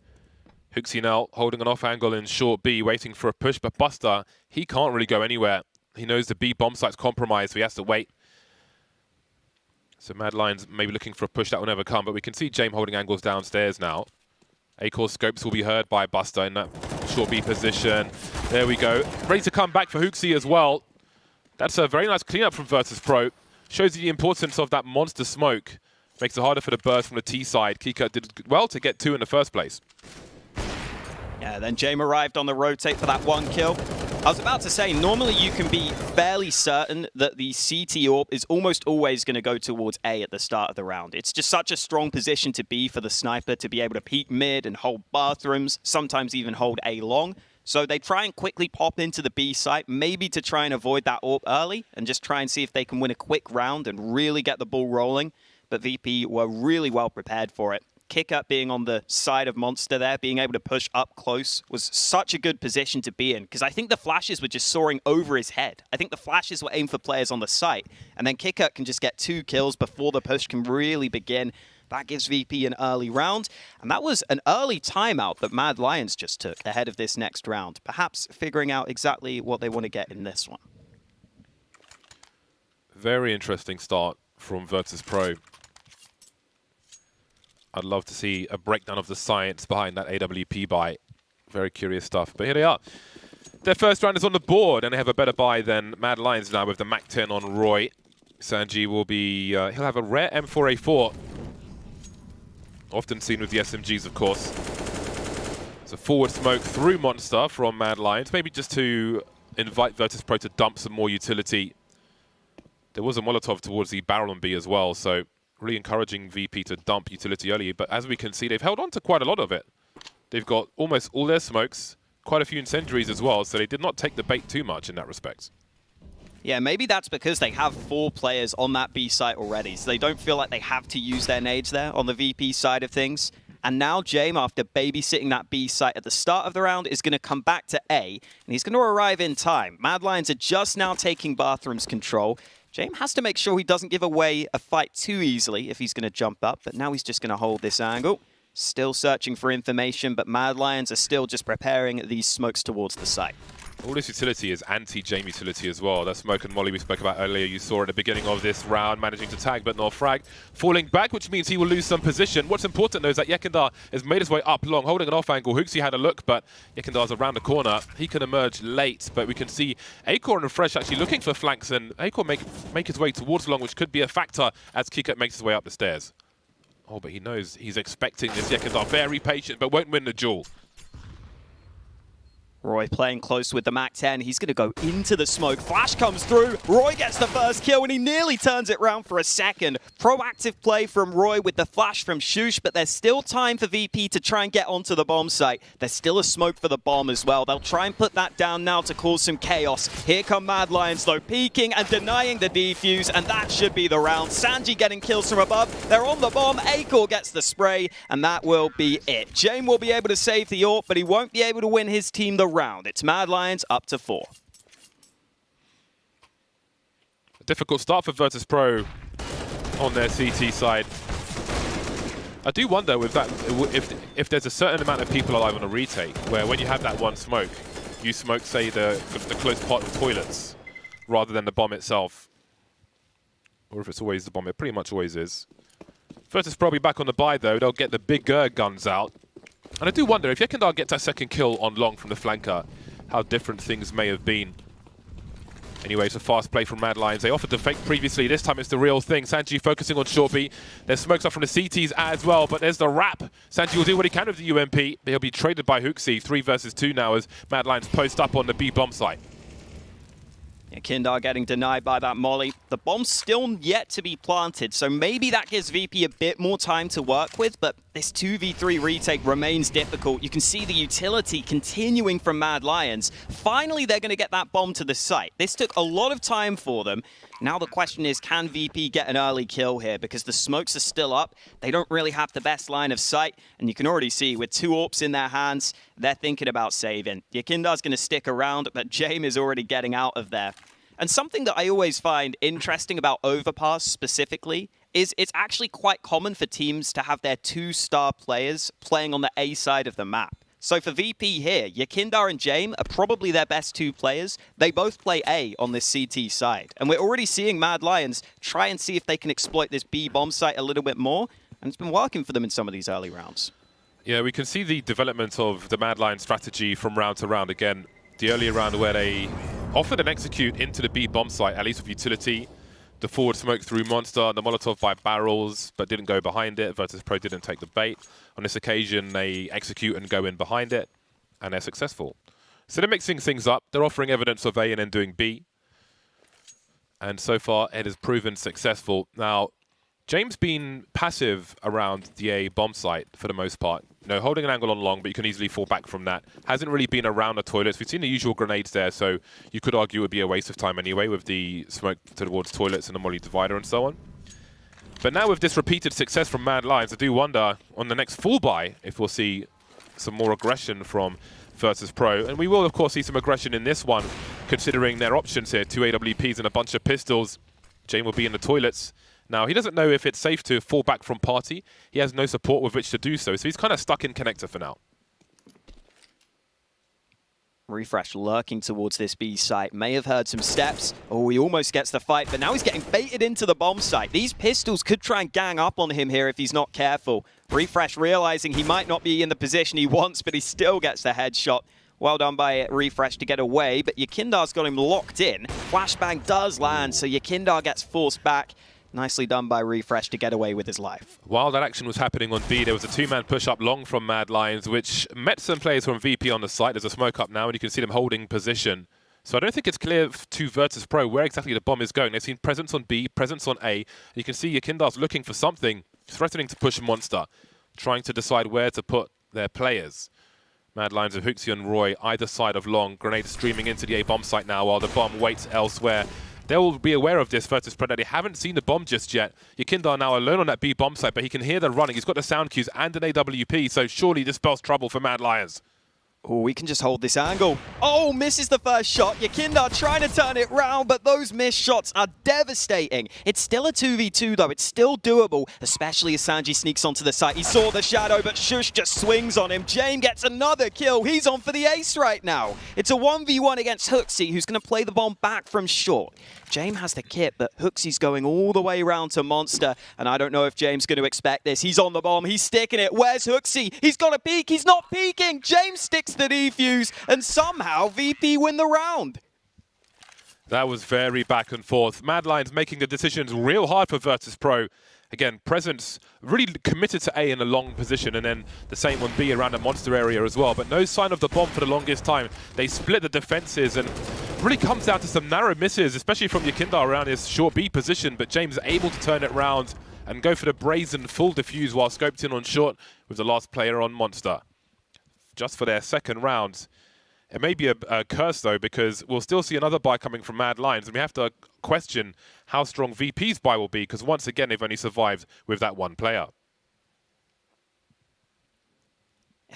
Hooksy now holding an off angle in short B, waiting for a push, but Buster, he can't really go anywhere. He knows the B bomb site's compromised, so he has to wait. So Mad Lions maybe looking for a push that will never come, but we can see James holding angles downstairs now. Akor's scopes will be heard by Buster in that short B position. There we go. Ready to come back for Hooksy as well. That's a very nice cleanup from Virtus Pro. Shows you the importance of that monster smoke. Makes it harder for the burst from the T side. Kika did well to get 2 in the first place. Yeah, then James arrived on the rotate for that 1 kill. I was about to say, normally you can be fairly certain that the CT AWP is almost always going to go towards A at the start of the round. It's just such a strong position to be for the sniper to be able to peek mid and hold bathrooms, sometimes even hold A long. So they try and quickly pop into the B site, maybe to try and avoid that AWP early and just try and see if they can win a quick round and really get the ball rolling. But VP were really well prepared for it. Kick up being on the side of Monster there, being able to push up close was such a good position to be in because I think the flashes were just soaring over his head. I think the flashes were aimed for players on the site, and then Kick Up can just get 2 kills before the push can really begin. That gives VP an early round, and that was an early timeout that Mad Lions just took ahead of this next round, perhaps figuring out exactly what they want to get in this one. Very interesting start from Virtus Pro. I'd love to see a breakdown of the science behind that AWP buy. Very curious stuff, but here they are. Their first round is on the board, and they have a better buy than Mad Lions now with the MAC-10 on Roy. Sanji will be, he'll have a rare M4A4. Often seen with the SMGs, of course. It's a forward smoke through Monster from Mad Lions, maybe just to invite Virtus Pro to dump some more utility. There was a Molotov towards the barrel on B as well, so really encouraging VP to dump utility early. But as we can see, they've held on to quite a lot of it. They've got almost all their smokes, quite a few incendiaries as well, so they did not take the bait too much in that respect. Yeah, maybe that's because they have 4 players on that B site already, so they don't feel like they have to use their nades there on the VP side of things. And now James, after babysitting that B site at the start of the round, is going to come back to A, and he's going to arrive in time. Mad Lions are just now taking Bathrooms control. James has to make sure he doesn't give away a fight too easily if he's going to jump up, but now he's just going to hold this angle. Still searching for information, but Mad Lions are still just preparing these smokes towards the site. All this utility is anti-Jaime utility as well. That smoke and molly we spoke about earlier, you saw at the beginning of this round, managing to tag but not frag. Falling back, which means he will lose some position. What's important though is that Yekindar has made his way up long, holding an off angle. Hooksy had a look, but Yekindar's around the corner. He can emerge late, but we can see Akor and Fresh actually looking for flanks, and Akor make his way towards long, which could be a factor as Kikut makes his way up the stairs. Oh, but he knows he's expecting this. Yekindar very patient, but won't win the duel. Roy playing close with the MAC-10. He's going to go into the smoke. Flash comes through. Roy gets the first kill, and he nearly turns it round for a second. Proactive play from Roy with the flash from Shush, but there's still time for VP to try and get onto the bomb site. There's still a smoke for the bomb as well. They'll try and put that down now to cause some chaos. Here come Mad Lions, though, peeking and denying the defuse, and that should be the round. Sanji getting kills from above. They're on the bomb. Akor gets the spray, and that will be it. James will be able to save the AWP, but he won't be able to win his team the round. It's Mad Lions up to 4. A difficult start for Virtus Pro on their CT side. I do wonder with that if there's a certain amount of people alive on a retake where when you have that one smoke, you smoke, say, the close part of toilets rather than the bomb itself. Or if it's always the bomb, it pretty much always is. Virtus Pro will be back on the buy though. They'll get the bigger guns out. And I do wonder if Yekindar gets that second kill on long from the flanker, how different things may have been. Anyway, it's a fast play from Mad Lions. They offered the fake previously. This time it's the real thing. Sanji focusing on short B. There's smokes up from the CTs as well, but there's the wrap. Sanji will do what he can with the UMP. He'll be traded by Hooksy. 3 versus 2 now as Mad Lions post up on the B bomb site. Yeah, Kindar getting denied by that molly. The bomb's still yet to be planted, so maybe that gives VP a bit more time to work with, but this 2v3 retake remains difficult. You can see the utility continuing from Mad Lions. Finally, they're going to get that bomb to the site. This took a lot of time for them. Now the question is, can VP get an early kill here? Because the smokes are still up. They don't really have the best line of sight. And you can already see with 2 AWPs in their hands, they're thinking about saving. Yakindar's going to stick around, but James is already getting out of there. And something that I always find interesting about Overpass specifically is it's actually quite common for teams to have their 2-star players playing on the A side of the map. So for VP here, Yakindar and James are probably their best 2 players. They both play A on this CT side. And we're already seeing Mad Lions try and see if they can exploit this B bomb site a little bit more. And it's been working for them in some of these early rounds. Yeah, we can see the development of the Mad Lions strategy from round to round. Again, the earlier round where they offered an execute into the B bomb site, at least with utility. The forward smoke through Monster, the Molotov by barrels, but didn't go behind it. Virtus Pro didn't take the bait. On this occasion, they execute and go in behind it, and they're successful. So they're mixing things up. They're offering evidence of A and then doing B. And so far, it has proven successful. Now, James been passive around the A bomb site for the most part. You know, holding an angle on long, but you can easily fall back from that. Hasn't really been around the toilets. We've seen the usual grenades there, so you could argue it would be a waste of time anyway with the smoke towards toilets and the molly divider and so on. But now with this repeated success from Mad Lions, I do wonder on the next full buy if we'll see some more aggression from Virtus Pro. And we will, of course, see some aggression in this one, considering their options here. 2 AWPs and a bunch of pistols. James will be in the toilets. Now, he doesn't know if it's safe to fall back from party. He has no support with which to do so, so he's kind of stuck in connector for now. Refresh lurking towards this B site. May have heard some steps. Oh, he almost gets the fight, but now he's getting baited into the bomb site. These pistols could try and gang up on him here if he's not careful. Refresh realizing he might not be in the position he wants, but he still gets the headshot. Well done by Refresh to get away, but Yakindar's got him locked in. Flashbang does land, so Yakindar gets forced back. Nicely done by Refresh to get away with his life. While that action was happening on B, there was a 2-man push-up long from Mad Lions, which met some players from VP on the site. There's a smoke up now, and you can see them holding position. So I don't think it's clear to Virtus Pro where exactly the bomb is going. They've seen presence on B, presence on A. You can see Yakindar's looking for something, threatening to push Monster, trying to decide where to put their players. Mad Lions of Huxi and Roy either side of long. Grenade streaming into the A bomb site now while the bomb waits elsewhere. They will be aware of this, Virtus Pro. They haven't seen the bomb just yet. Yakindar now alone on that B bomb site, but he can hear the running. He's got the sound cues and an AWP, so surely this spells trouble for Mad Lions. Oh, we can just hold this angle. Oh, misses the first shot. Yakindar trying to turn it round, but those missed shots are devastating. It's still a 2v2, though. It's still doable, especially as Sanji sneaks onto the site. He saw the shadow, but Shush just swings on him. James gets another kill. He's on for the ace right now. It's a 1v1 against Huxi, who's going to play the bomb back from short. James has the kit, but Huxi's going all the way around to Monster, and I don't know if James is going to expect this. He's on the bomb. He's sticking it. Where's Huxi? He's got a peek. He's not peeking. James sticks the defuse, and somehow VP win the round. That was very back and forth. Mad Lions making the decisions real hard for Virtus Pro. Again, Presence really committed to A in a long position, and then the same on B around the Monster area as well. But no sign of the bomb for the longest time. They split the defenses, and really comes down to some narrow misses, especially from Yakindar around his short B position. But James able to turn it round and go for the brazen full defuse while scoped in on short with the last player on Monster. Just for their second round. It may be a curse, though, because we'll still see another buy coming from Mad Lions, and we have to question how strong VP's buy will be, because once again, they've only survived with that one player.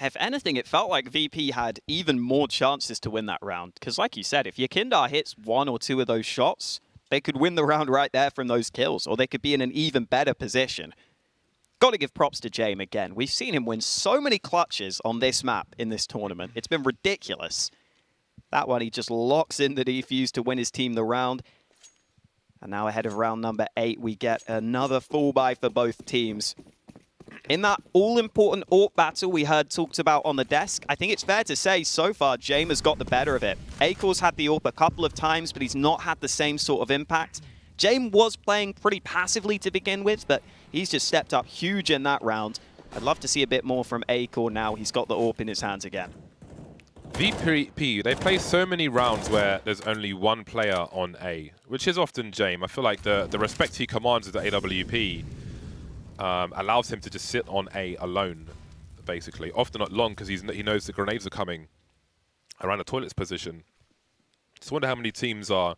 If anything, it felt like VP had even more chances to win that round, because like you said, if Yakindar hits 1 or 2 of those shots, they could win the round right there from those kills, or they could be in an even better position. Got to give props to James again. We've seen him win so many clutches on this map in this tournament. It's been ridiculous. That one, he just locks in the defuse to win his team the round. And now ahead of round number 8, we get another full buy for both teams. In that all-important AWP battle we heard talked about on the desk, I think it's fair to say so far James has got the better of it. Akor's had the AWP a couple of times, but he's not had the same sort of impact. James was playing pretty passively to begin with, but he's just stepped up huge in that round. I'd love to see a bit more from Akor now. He's got the AWP in his hands again. VP, they play so many rounds where there's only one player on A, which is often James. I feel like the respect he commands with the AWP allows him to just sit on A alone, basically. Often not long, because he knows the grenades are coming around the toilet's position. Just wonder how many teams are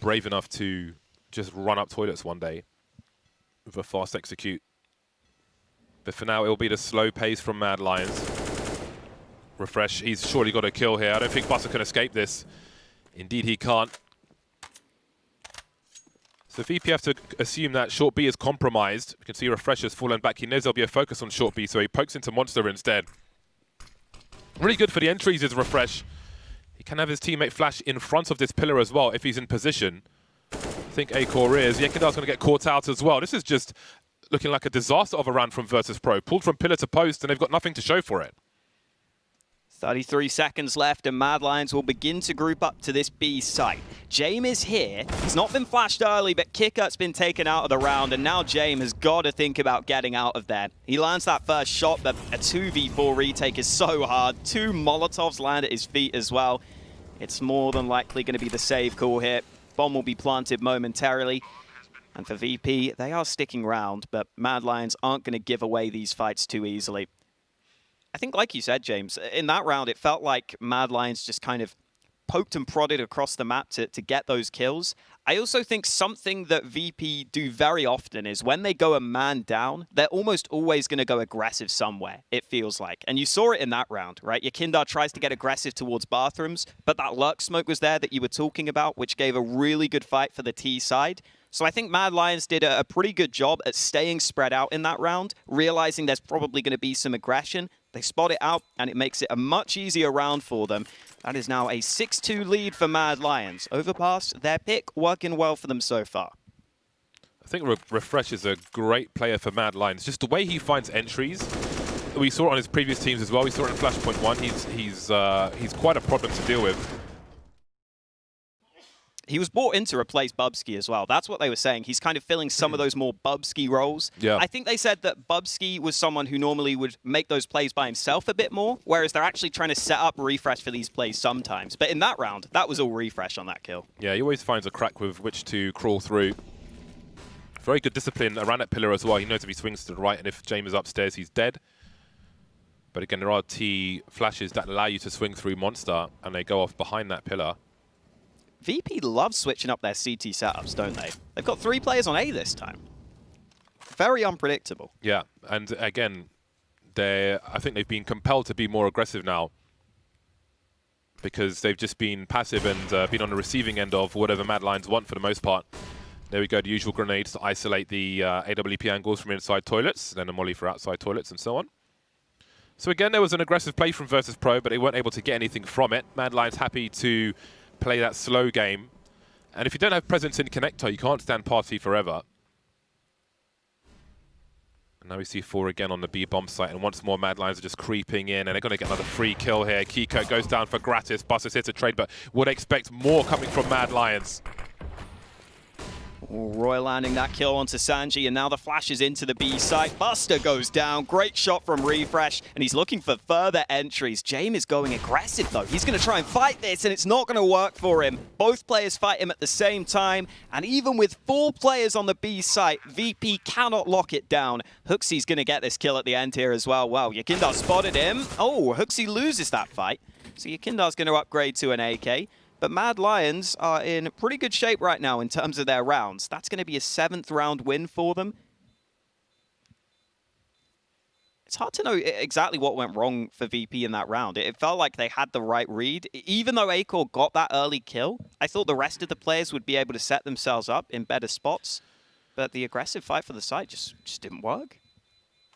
brave enough to just run up toilets one day with a fast execute. But for now, it will be the slow pace from Mad Lions. Refresh, he's surely got a kill here. I don't think Buster can escape this. Indeed, he can't. So VP have to assume that short B is compromised. You can see Refresh has fallen back. He knows there'll be a focus on short B, so he pokes into Monster instead. Really good for the entries is Refresh. He can have his teammate Flash in front of this pillar as well if he's in position. I think A-Core is. Yekindar's going to get caught out as well. This is just looking like a disaster of a round from Virtus Pro. Pulled from pillar to post, and they've got nothing to show for it. 33 seconds left, and Mad Lions will begin to group up to this B site. Jame is here. He's not been flashed early, but Kicker's been taken out of the round, and now Jame has got to think about getting out of there. He lands that first shot, but a 2v4 retake is so hard. 2 Molotovs land at his feet as well. It's more than likely going to be the save call here. Bomb will be planted momentarily. And for VP, they are sticking around, but Mad Lions aren't going to give away these fights too easily. I think, like you said, James, in that round, it felt like Mad Lions just kind of poked and prodded across the map to get those kills. I also think something that VP do very often is when they go a man down, they're almost always going to go aggressive somewhere, it feels like. And you saw it in that round, right? Yakindar tries to get aggressive towards bathrooms, but that lurk smoke was there that you were talking about, which gave a really good fight for the T side. So I think Mad Lions did a pretty good job at staying spread out in that round, realizing there's probably going to be some aggression. They spot it out, and it makes it a much easier round for them. That is now a 6-2 lead for Mad Lions. Overpass, their pick, working well for them so far. I think Refresh is a great player for Mad Lions. Just the way he finds entries. We saw it on his previous teams as well. We saw it in Flashpoint 1. He's quite a problem to deal with. He was brought in to replace Bubsky as well. That's what they were saying. He's kind of filling some of those more Bubsky roles. Yeah. I think they said that Bubsky was someone who normally would make those plays by himself a bit more, whereas they're actually trying to set up Refresh for these plays sometimes. But in that round, that was all Refresh on that kill. Yeah, he always finds a crack with which to crawl through. Very good discipline around that pillar as well. He knows if he swings to the right and if James is upstairs, he's dead. But again, there are T flashes that allow you to swing through Monster, and they go off behind that pillar. VP loves switching up their CT setups, don't they? They've got 3 players on A this time. Very unpredictable. Yeah, and again, I think they've been compelled to be more aggressive now because they've just been passive and been on the receiving end of whatever Mad Lions want for the most part. There we go, the usual grenades to isolate the AWP angles from inside toilets, then a molly for outside toilets and so on. So again, there was an aggressive play from Virtus Pro, but they weren't able to get anything from it. Mad Lions happy to play that slow game. And if you don't have presence in connector, you can't stand party forever. And now we see 4 again on the B bomb site, and once more Mad Lions are just creeping in, and they're going to get another free kill here. Kiko goes down for gratis. Buster's here to trade, but would expect more coming from Mad Lions. Roy landing that kill onto Sanji, and now the flash is into the B site. Buster goes down. Great shot from Refresh, and he's looking for further entries. Jame is going aggressive, though. He's going to try and fight this, and it's not going to work for him. Both players fight him at the same time, and even with 4 players on the B site, VP cannot lock it down. Hooksy's going to get this kill at the end here as well. Wow, Yakindar spotted him. Oh, Hooksy loses that fight. So Yakindar's going to upgrade to an AK. But Mad Lions are in pretty good shape right now in terms of their rounds. That's going to be a 7th round win for them. It's hard to know exactly what went wrong for VP in that round. It felt like they had the right read. Even though A-Core got that early kill, I thought the rest of the players would be able to set themselves up in better spots. But the aggressive fight for the site just didn't work.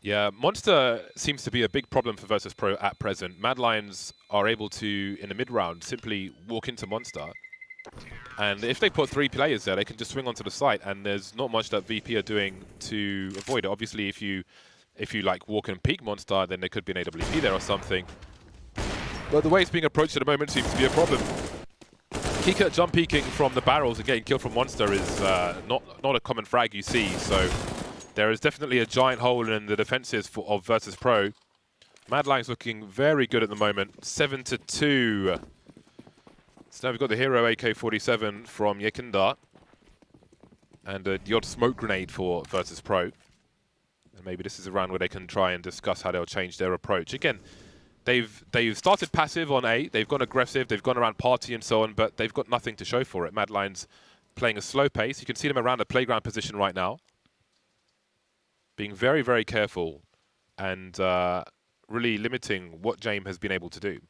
Yeah, Monster seems to be a big problem for Virtus Pro at present. Mad Lions are able to, in the mid-round, simply walk into Monster. And if they put 3 players there, they can just swing onto the site, and there's not much that VP are doing to avoid it. Obviously, if you like walk and peek Monster, then there could be an AWP there or something. But the way it's being approached at the moment seems to be a problem. Kika jump peeking from the barrels and getting killed from Monster is not a common frag you see, so there is definitely a giant hole in the defenses of Virtus Pro. Mad Lions looking very good at the moment. 7-2. So now we've got the hero AK-47 from Yakindar. And the odd smoke grenade for Virtus Pro. And maybe this is a round where they can try and discuss how they'll change their approach. Again, they've started passive on A, they've gone aggressive, they've gone around party and so on, but they've got nothing to show for it. Mad Lions playing a slow pace. You can see them around the playground position right now. Being very, very careful and really limiting what James has been able to do.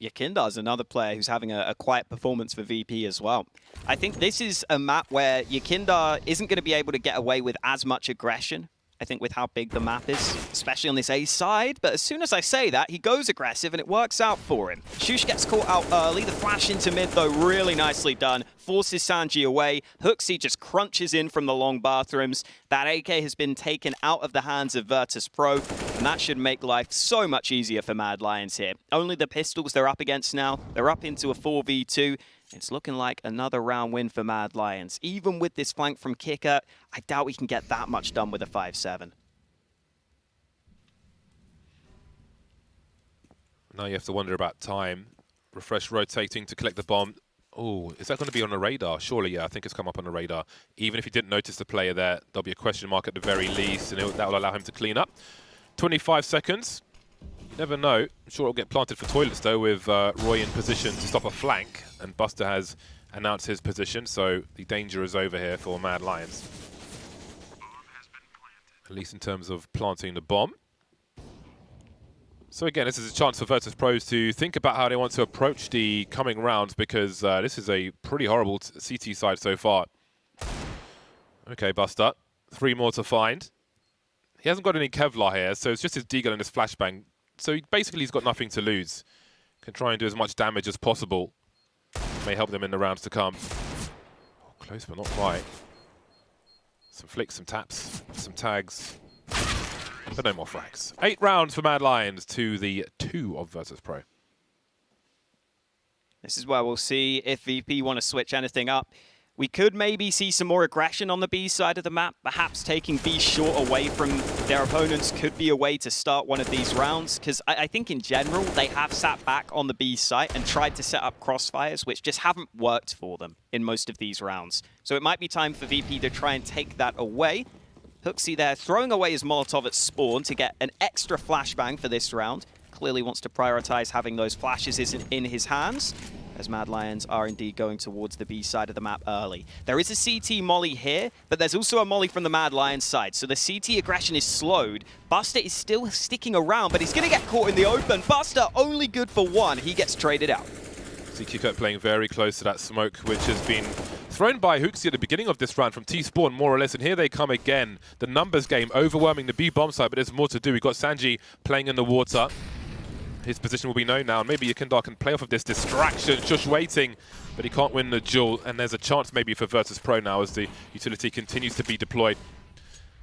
Yakindar's another player who's having a quiet performance for VP as well. I think this is a map where Yakindar isn't going to be able to get away with as much aggression. I think with how big the map is, especially on this A side. But as soon as I say that, he goes aggressive and it works out for him. Shush gets caught out early. The flash into mid, though, really nicely done. Forces Sanji away. Hooksy just crunches in from the long bathrooms. That AK has been taken out of the hands of Virtus Pro, and that should make life so much easier for Mad Lions here. Only the pistols they're up against now. They're up into a 4v2. It's looking like another round win for Mad Lions. Even with this flank from Kicker, I doubt we can get that much done with a 5-7. Now you have to wonder about time. Refresh rotating to collect the bomb. Oh, is that going to be on the radar? Surely, yeah, I think it's come up on the radar. Even if you didn't notice the player there, there'll be a question mark at the very least, and that will allow him to clean up. 25 seconds. Never know. I'm sure it'll get planted for toilets, though, with Roy in position to stop a flank. And Buster has announced his position, so the danger is over here for Mad Lions. At least in terms of planting the bomb. So again, this is a chance for Virtus Pros to think about how they want to approach the coming rounds, because this is a pretty horrible CT side so far. Okay, Buster. 3 more to find. He hasn't got any Kevlar here, so it's just his Deagle and his flashbang. So he's got nothing to lose. Can try and do as much damage as possible. May help them in the rounds to come. Oh, close, but not quite. Some flicks, some taps, some tags. But no more frags. 8 rounds for Mad Lions to the 2 of Virtus Pro. This is where we'll see if VP want to switch anything up. We could maybe see some more aggression on the B side of the map. Perhaps taking B short away from their opponents could be a way to start one of these rounds. Because I think in general, they have sat back on the B site and tried to set up crossfires, which just haven't worked for them in most of these rounds. So it might be time for VP to try and take that away. Hooksy there throwing away his Molotov at spawn to get an extra flashbang for this round. Clearly wants to prioritize having those flashes in his hands, as Mad Lions are indeed going towards the B side of the map early. There is a CT molly here, but there's also a molly from the Mad Lions side, so the CT aggression is slowed. Buster is still sticking around, but he's going to get caught in the open. Buster only good for 1. He gets traded out. See Kikut playing very close to that smoke, which has been thrown by Hooksy at the beginning of this round from T-Spawn, more or less, and here they come again. The numbers game overwhelming the B-bomb side, but there's more to do. We've got Sanji playing in the water. His position will be known now, and maybe Yakindar can play off of this distraction. Just waiting, but he can't win the duel, and there's a chance maybe for Virtus Pro now as the utility continues to be deployed.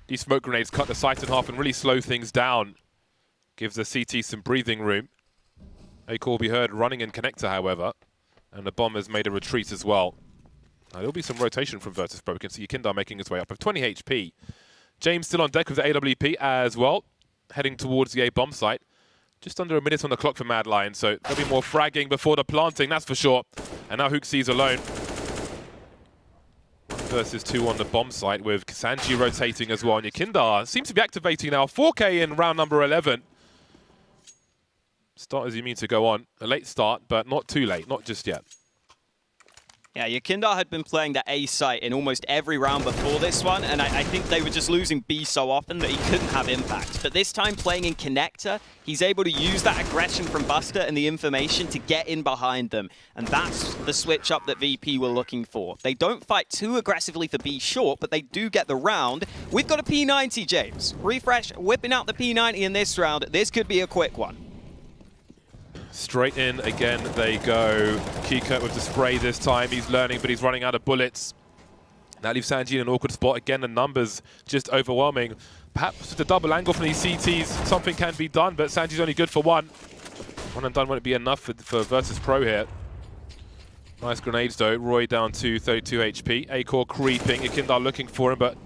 These smoke grenades cut the site in half and really slow things down. Gives the CT some breathing room. A-Core will be heard running in connector, however, and the bomb has made a retreat as well. Now, there'll be some rotation from Virtus Pro. We can see Yakindar making his way up with 20 HP. James still on deck with the AWP as well, heading towards the A-bomb site. Just under a minute on the clock for Mad Lions, so there'll be more fragging before the planting, that's for sure. And now Hooksy's alone. 1 versus 2 on the bomb site with Sanji rotating as well. And Yakindar seems to be activating now. 4K in round number 11. Start as you mean to go on. A late start, but not too late, not just yet. Yeah, Yakindar had been playing the A site in almost every round before this one, and I think they were just losing B so often that he couldn't have impact. But this time playing in connector, he's able to use that aggression from Buster and the information to get in behind them. And that's the switch up that VP were looking for. They don't fight too aggressively for B short, but they do get the round. We've got a P90, James. Refresh, whipping out the P90 in this round. This could be a quick one. Straight in again they go. Kikut with the spray this time. He's learning, but he's running out of bullets. That leaves Sanji in an awkward spot. Again, the numbers just overwhelming. Perhaps with the double angle from these CTs, something can be done, but Sanji's only good for 1. 1 and done won't be enough for Virtus Pro here. Nice grenades though. Roy down to 32 HP. A-Core creeping. Yakindar looking for him, but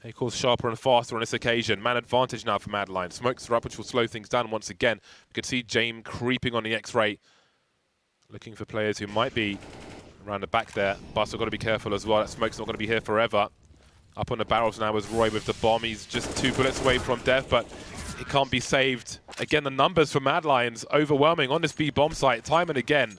A-Core's sharper and faster on this occasion. Man advantage now for Mad Lions. Smokes are up, which will slow things down once again. We can see James creeping on the X-ray. Looking for players who might be Around the back there. Buster got to be careful as well. That smoke's not going to be here forever. Up on the barrels now is Roy with the bomb. He's just 2 bullets away from death, but he can't be saved. Again, the numbers for Mad Lions overwhelming on this B bomb site time and again.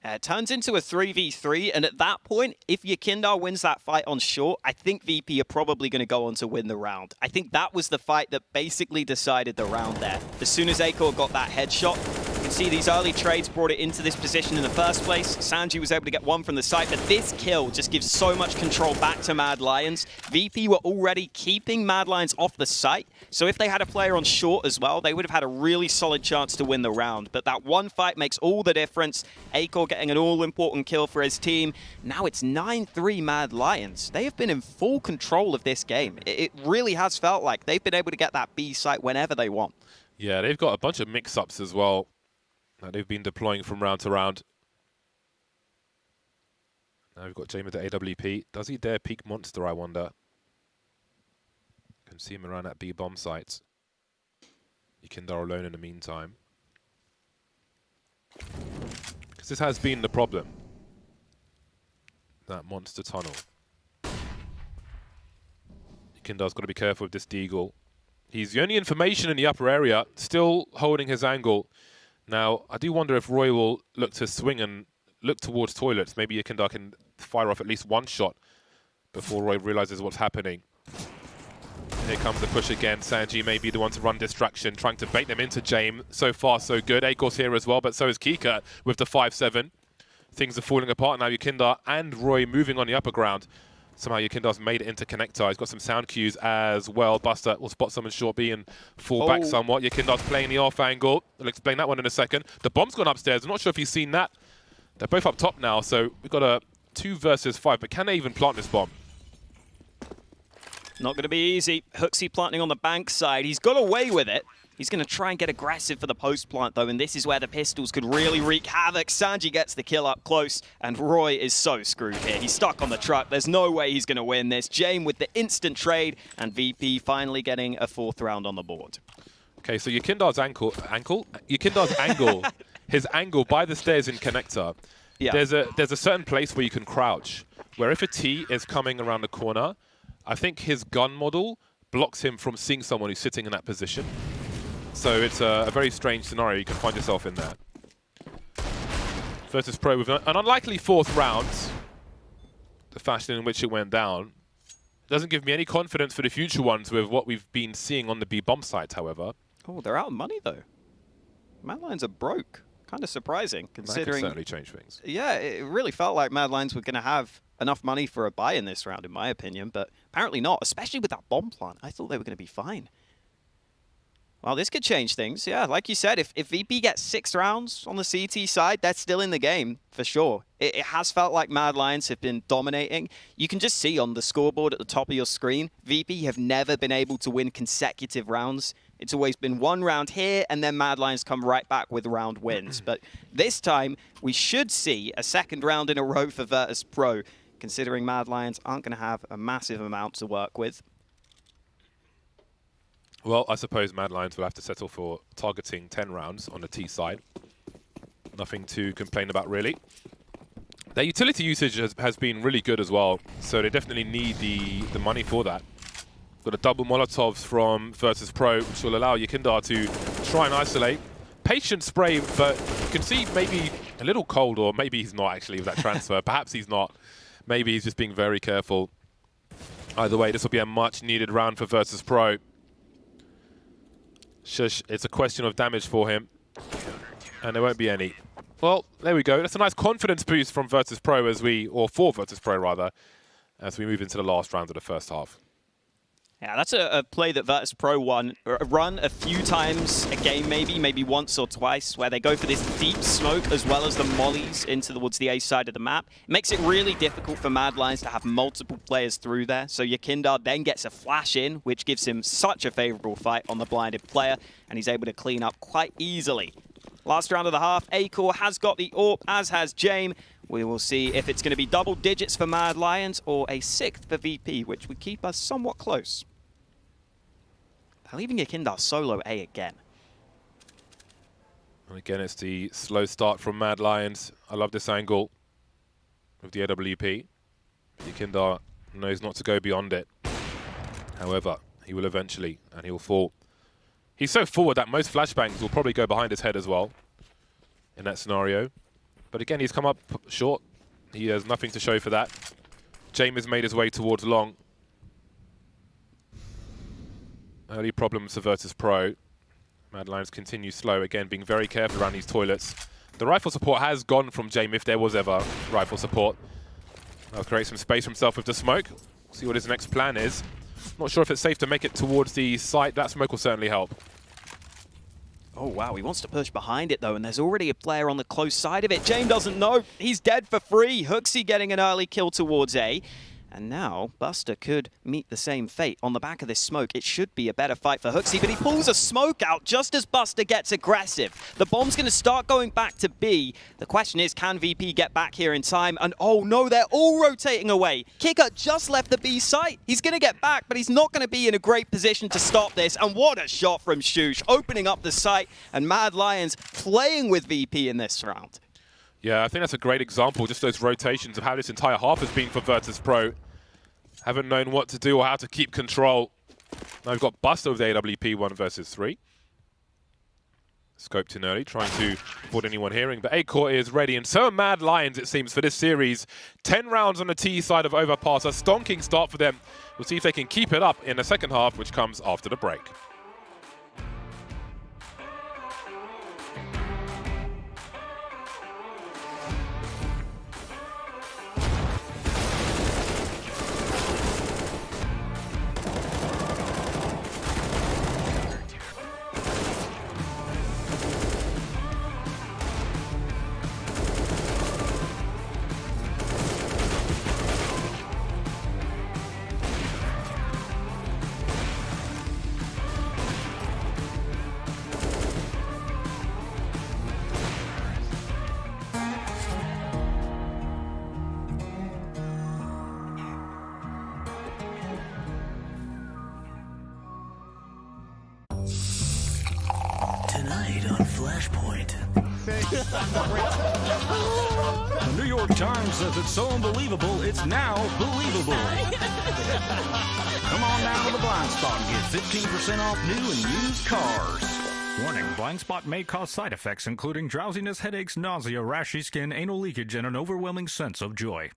It turns into a 3v3, and at that point, if Yakindar wins that fight on short, I think VP are probably going to go on to win the round. I think that was the fight that basically decided the round there. As soon as Acor got that headshot, you can see these early trades brought it into this position in the first place. Sanji was able to get one from the site, but this kill just gives so much control back to Mad Lions. VP were already keeping Mad Lions off the site, so if they had a player on short as well, they would have had a really solid chance to win the round. But that one fight makes all the difference. Acor getting an all-important kill for his team. Now it's 9-3 Mad Lions. They have been in full control of this game. It really has felt like they've been able to get that B site whenever they want. Yeah, they've got a bunch of mix-ups as well that they've been deploying from round to round. Now we've got James with the AWP. Does he dare peek Monster, I wonder? Can see him around that B bomb site. Yakindar alone in the meantime. Because this has been the problem. That Monster tunnel. Yakindar's got to be careful with this Deagle. He's the only information in the upper area, still holding his angle. Now, I do wonder if Roy will look to swing and look towards toilets. Maybe Yakindar can fire off at least one shot before Roy realizes what's happening. Here comes the push again. Sanji may be the one to run distraction, trying to bait them into James. So far, so good. Akor's here as well, but so is Kika with the 5-7. Things are falling apart now. Yakindar and Roy moving on the upper ground. Somehow Yakindar's made it into connector. He's got some sound cues as well. Buster will spot someone short B and fall back somewhat. Yakindar's playing the off angle. I'll explain that one in a second. The bomb's gone upstairs. I'm not sure if he's seen that. They're both up top now, so we've got a 2 versus 5. But can they even plant this bomb? Not going to be easy. Hooksy planting on the bank side. He's got away with it. He's going to try and get aggressive for the post plant, though, and this is where the pistols could really wreak havoc. Sanji gets the kill up close, and Roy is so screwed here. He's stuck on the truck. There's no way he's going to win this. James with the instant trade, and VP finally getting a 4th round on the board. Okay, so Yakindar's Yakindar's angle, his angle by the stairs in connector. Yeah. There's a certain place where you can crouch, where if a T is coming around the corner, I think his gun model blocks him from seeing someone who's sitting in that position. So it's a very strange scenario you can find yourself in there. Versus Pro with an unlikely 4th round. The fashion in which it went down doesn't give me any confidence for the future ones with what we've been seeing on the B bomb site, however. Oh, they're out of money, though. Mad Lions are broke. Kind of surprising, considering... That could certainly change things. Yeah, it really felt like Mad Lions were going to have enough money for a buy in this round, in my opinion, but apparently not, especially with that bomb plant. I thought they were going to be fine. Well, this could change things. Yeah, like you said, if VP gets 6 rounds on the CT side, that's still in the game, for sure. It has felt like Mad Lions have been dominating. You can just see on the scoreboard at the top of your screen, VP have never been able to win consecutive rounds. It's always been one round here, and then Mad Lions come right back with round wins. But this time, we should see a 2nd round in a row for Virtus Pro, considering Mad Lions aren't going to have a massive amount to work with. Well, I suppose Mad Lions will have to settle for targeting 10 rounds on the T side. Nothing to complain about, really. Their utility usage has been really good as well, so they definitely need the money for that. Got a double Molotovs from Virtus Pro, which will allow Yakindar to try and isolate. Patient spray, but you can see maybe a little cold, or maybe he's not actually with that transfer. Perhaps he's not. Maybe he's just being very careful. Either way, this will be a much-needed round for Virtus Pro. Shush, it's a question of damage for him. And there won't be any. Well, there we go. That's a nice confidence boost from Virtus Pro or for Virtus Pro rather, as we move into the last round of the first half. Yeah, that's a play that Virtus Pro run a few times a game, maybe once or twice, where they go for this deep smoke as well as the mollies towards the A side of the map. It makes it really difficult for Mad Lions to have multiple players through there. So Yakindar then gets a flash in, which gives him such a favorable fight on the blinded player, and he's able to clean up quite easily. Last round of the half, Acor has got the AWP, as has James. We will see if it's going to be double digits for Mad Lions or a 6th for VP, which would keep us somewhat close. They're leaving Yakindar solo A again. And again, it's the slow start from Mad Lions. I love this angle. with the AWP. Yakindar knows not to go beyond it. However, he will eventually, and he will fall. He's so forward that most flashbangs will probably go behind his head as well in that scenario. But again, he's come up short. He has nothing to show for that. James has made his way towards long. Early problems for Virtus Pro. Mad Lions continue slow, again, being very careful around these toilets. The rifle support has gone from James, if there was ever rifle support. I'll create some space for himself with the smoke. See what his next plan is. Not sure if it's safe to make it towards the site. That smoke will certainly help. Oh, wow, he wants to push behind it, though, and there's already a player on the close side of it. James doesn't know. He's dead for free. Hooksy getting an early kill towards A. And now Buster could meet the same fate on the back of this smoke. It should be a better fight for Hooksy, but he pulls a smoke out just as Buster gets aggressive. The bomb's going to start going back to B. The question is, can VP get back here in time? And oh no, they're all rotating away. Kicker just left the B site. He's going to get back, but he's not going to be in a great position to stop this. And what a shot from Shush, opening up the site, and Mad Lions playing with VP in this round. Yeah, I think that's a great example, just those rotations of how this entire half has been for Virtus Pro. Haven't known what to do or how to keep control. Now we've got Buster with the AWP 1 versus 3. Scoped in early, trying to avoid anyone hearing, but A-Core is ready, and so are Mad Lions, it seems, for this series. 10 rounds on the T side of Overpass, a stonking start for them. We'll see if they can keep it up in the second half, which comes after the break. Tonight on Flashpoint. The New York Times says it's so unbelievable, it's now believable. Come on down to the Blind Spot and get 15% off new and used cars. Warning, blind spot may cause side effects including drowsiness, headaches, nausea, rashy skin, anal leakage, and an overwhelming sense of joy.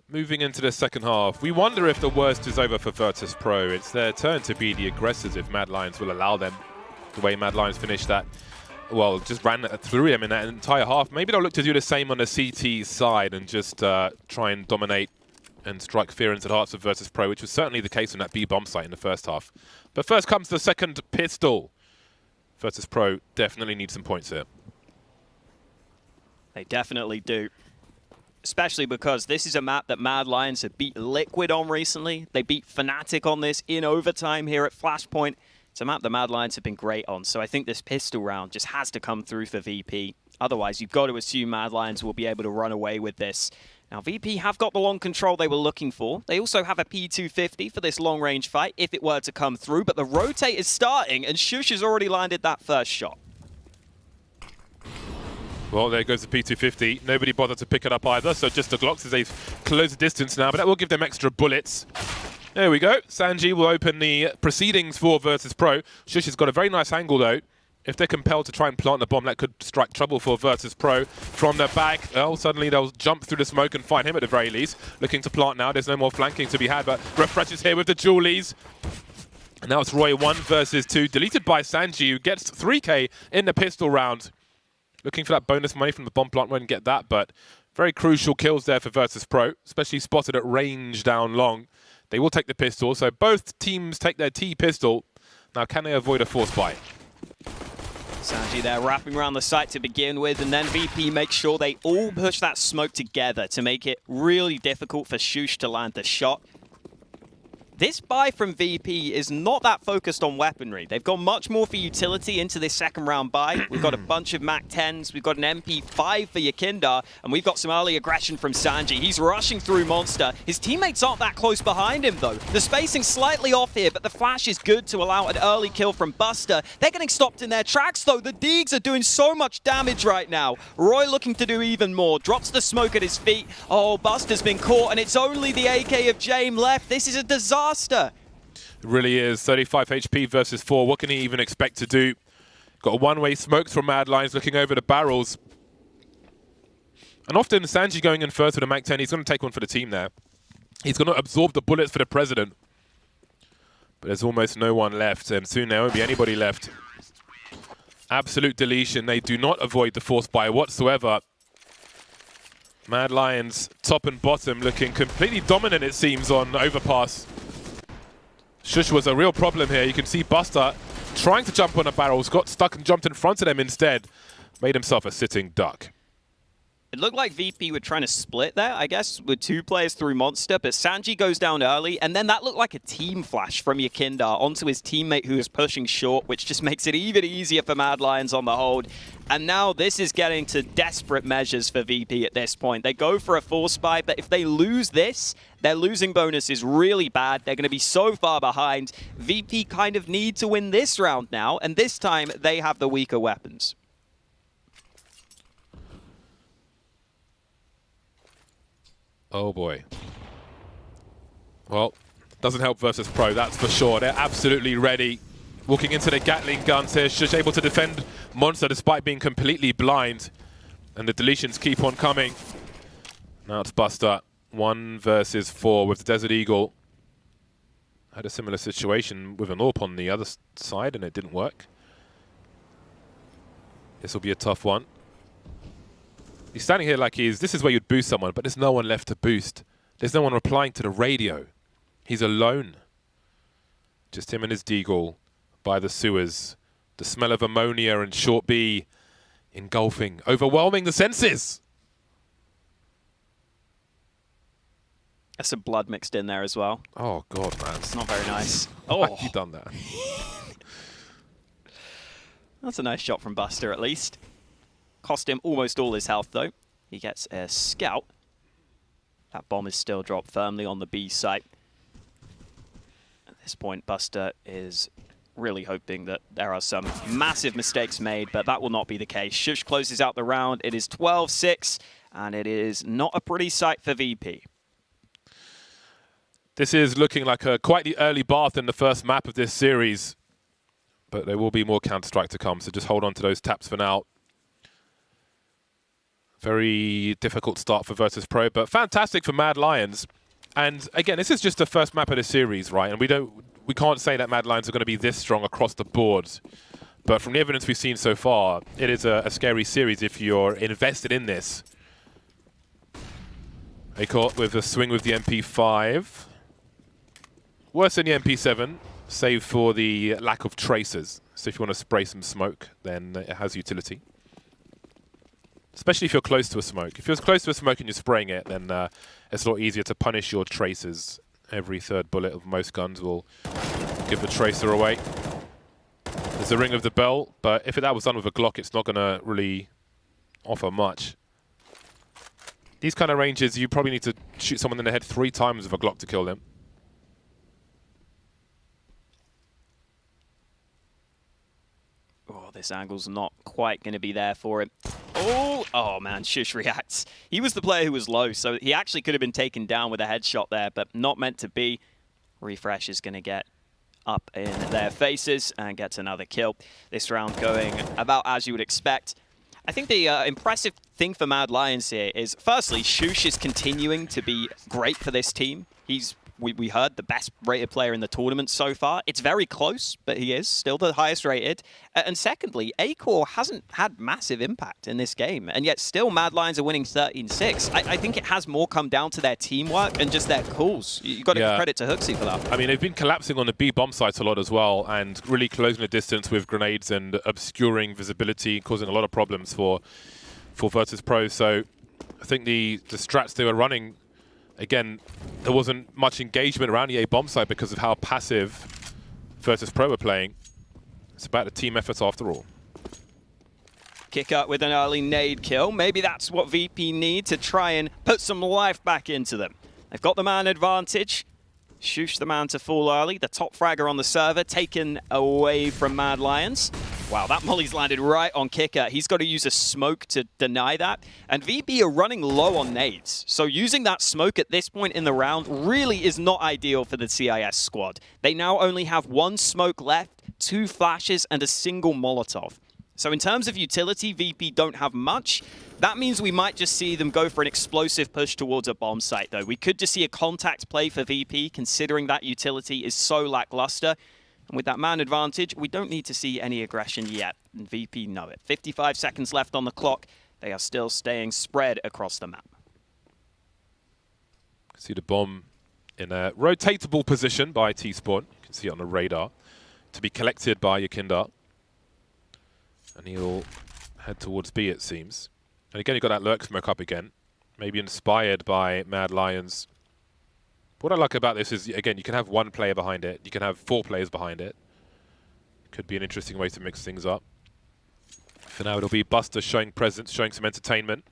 Moving into the second half, we wonder if the worst is over for Virtus Pro. It's their turn to be the aggressors if Mad Lions will allow them. The way Mad Lions finished that, well, just ran through him in that entire half. Maybe they'll look to do the same on the CT side and just try and dominate and strike fear into the hearts of Virtus Pro, which was certainly the case on that B bomb site in the first half. But first comes the second pistol. Virtus Pro definitely need some points here. They definitely do. especially because this is a map that Mad Lions have beat Liquid on recently. They beat Fnatic on this in overtime here at Flashpoint. It's a map that Mad Lions have been great on, so I think this pistol round just has to come through for VP. Otherwise, you've got to assume Mad Lions will be able to run away with this. Now, VP have got the long control they were looking for. They also have a P250 for this long-range fight if it were to come through, but the rotate is starting, and Shush has already landed that first shot. Well, there goes the P250. Nobody bothered to pick it up either, so just the Glocks as they've closed the distance now, but that will give them extra bullets. There we go. Sanji will open the proceedings for Virtus Pro. Shush has got a very nice angle, though. If they're compelled to try and plant the bomb, that could strike trouble for Virtus Pro. From the back, well, suddenly they'll jump through the smoke and find him at the very least. Looking to plant now. There's no more flanking to be had, but Refresh is here with the Julies. And now it's Roy 1 versus 2, deleted by Sanji, who gets 3k in the pistol round. Looking for that bonus money from the bomb plant, won't get that, but very crucial kills there for Virtus Pro, especially spotted at range down long. They will take the pistol, so both teams take their T pistol. Now, can they avoid a force buy? Sanji there wrapping around the site to begin with, and then VP makes sure they all push that smoke together to make it really difficult for Shush to land the shot. This buy from VP is not that focused on weaponry. They've gone much more for utility into this second round buy. We've got a bunch of MAC-10s, we've got an MP5 for Yakindar, and we've got some early aggression from Sanji. He's rushing through Monster. His teammates aren't that close behind him, though. The spacing's slightly off here, but the flash is good to allow an early kill from Buster. They're getting stopped in their tracks, though. The Deegs are doing so much damage right now. Roy looking to do even more. Drops the smoke at his feet. Oh, Buster's been caught, and it's only the AK of James left. This is a disaster. It really is. 35 HP versus 4. What can he even expect to do? Got a one-way smokes from Mad Lions looking over the barrels. And often Sanji going in first with a MAC-10, he's going to take one for the team there. He's going to absorb the bullets for the president. But there's almost no one left, and soon there won't be anybody left. Absolute deletion. They do not avoid the force buy whatsoever. Mad Lions, top and bottom, looking completely dominant, it seems, on overpass. Shush was a real problem here. You can see Buster trying to jump on the barrels, got stuck and jumped in front of them instead. Made himself a sitting duck. It looked like VP were trying to split there, I guess, with 2 players through Monster, but Sanji goes down early, and then that looked like a team flash from Yakindar onto his teammate who is pushing short, which just makes it even easier for Mad Lions on the hold. And now this is getting to desperate measures for VP at this point. They go for a force buy, but if they lose this, their losing bonus is really bad. They're going to be so far behind. VP kind of need to win this round now, and this time they have the weaker weapons. Oh boy. Well, doesn't help Virtus Pro, that's for sure. They're absolutely ready. Walking into the Gatling guns here, Shush able to defend Monster despite being completely blind. And the deletions keep on coming. Now it's Buster. 1 versus 4 with the Desert Eagle. Had a similar situation with an AWP on the other side and it didn't work. This will be a tough one. He's standing here like this is where you'd boost someone, but there's no one left to boost. There's no one replying to the radio. He's alone. Just him and his Deagle by the sewers. The smell of ammonia and short B engulfing, overwhelming the senses. There's some blood mixed in there as well. Oh, God, man. It's not very nice. Oh. Why have you done that? That's a nice shot from Buster, at least. Cost him almost all his health, though. He gets a scout. That bomb is still dropped firmly on the B site. At this point, Buster is really hoping that there are some massive mistakes made, but that will not be the case. Shush closes out the round. It is 12-6, and it is not a pretty sight for VP. This is looking like quite the early bath in the first map of this series, but there will be more Counter-Strike to come, so just hold on to those taps for now. Very difficult start for Virtus Pro, but fantastic for Mad Lions. And again, this is just the first map of the series, right? And we can't say that Mad Lions are going to be this strong across the board. But from the evidence we've seen so far, it is a scary series if you're invested in this. They caught with a swing with the MP5. Worse than the MP7, save for the lack of tracers. So if you want to spray some smoke, then it has utility. especially if you're close to a smoke. If you're close to a smoke and you're spraying it, then it's a lot easier to punish your tracers. Every third bullet of most guns will give the tracer away. There's a ring of the bell, but if that was done with a Glock, it's not going to really offer much. These kind of ranges, you probably need to shoot someone in the head 3 times with a Glock to kill them. Oh, this angle's not quite going to be there for him. Oh man, Shush reacts. He was the player who was low, so he actually could have been taken down with a headshot there, but not meant to be. Refresh is going to get up in their faces and gets another kill. This round going about as you would expect. I think the impressive thing for Mad Lions here is, firstly, Shush is continuing to be great for this team. He's, we heard, the best rated player in the tournament so far. It's very close, but he is still the highest rated. And secondly, Acor hasn't had massive impact in this game, and yet still Mad Lions are winning 13-6. I think it has more come down to their teamwork and just their calls. You've got to give credit to Hooksy for that. I mean, they've been collapsing on the B bomb sites a lot as well, and really closing the distance with grenades and obscuring visibility, causing a lot of problems for Virtus Pro. So I think the strats they were running, again, there wasn't much engagement around the A bomb site because of how passive Virtus Pro were playing. It's about a team effort after all. Kick up with an early nade kill. Maybe that's what VP need to try and put some life back into them. They've got the man advantage. Shush the man to fall early. The top fragger on the server taken away from Mad Lions. Wow, that molly's landed right on Kicker. He's got to use a smoke to deny that. And VP are running low on nades. So using that smoke at this point in the round really is not ideal for the CIS squad. They now only have 1 smoke left, 2 flashes, and a single Molotov. So in terms of utility, VP don't have much. That means we might just see them go for an explosive push towards a bomb site, though. We could just see a contact play for VP, considering that utility is so lackluster. And with that man advantage, we don't need to see any aggression yet. And VP know it. 55 seconds left on the clock. They are still staying spread across the map. See the bomb in a rotatable position by T-Spawn. You can see it on the radar. To be collected by Yakindar. And he'll head towards B, it seems. And again, you've got that lurk smoke up again. Maybe inspired by Mad Lions. What I like about this is, again, you can have 1 player behind it. You can have 4 players behind it. Could be an interesting way to mix things up. For now, it'll be Buster showing presence, showing some entertainment.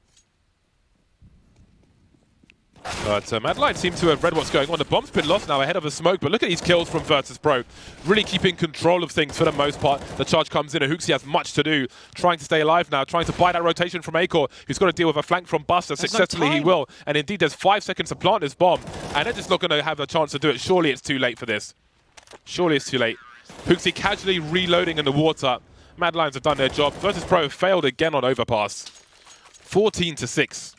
But Mad Lions seem to have read what's going on. The bomb's been lost now ahead of the smoke, but look at these kills from Virtus Pro. Really keeping control of things for the most part. The charge comes in, and Hooksy has much to do. Trying to stay alive now, trying to buy that rotation from Acor, who's got to deal with a flank from Buster. Successfully, he will. And indeed, there's 5 seconds to plant this bomb, and they're just not going to have a chance to do it. Surely it's too late for this. Surely it's too late. Hooksy casually reloading in the water. Mad Lions have done their job. Virtus Pro failed again on overpass. 14-6.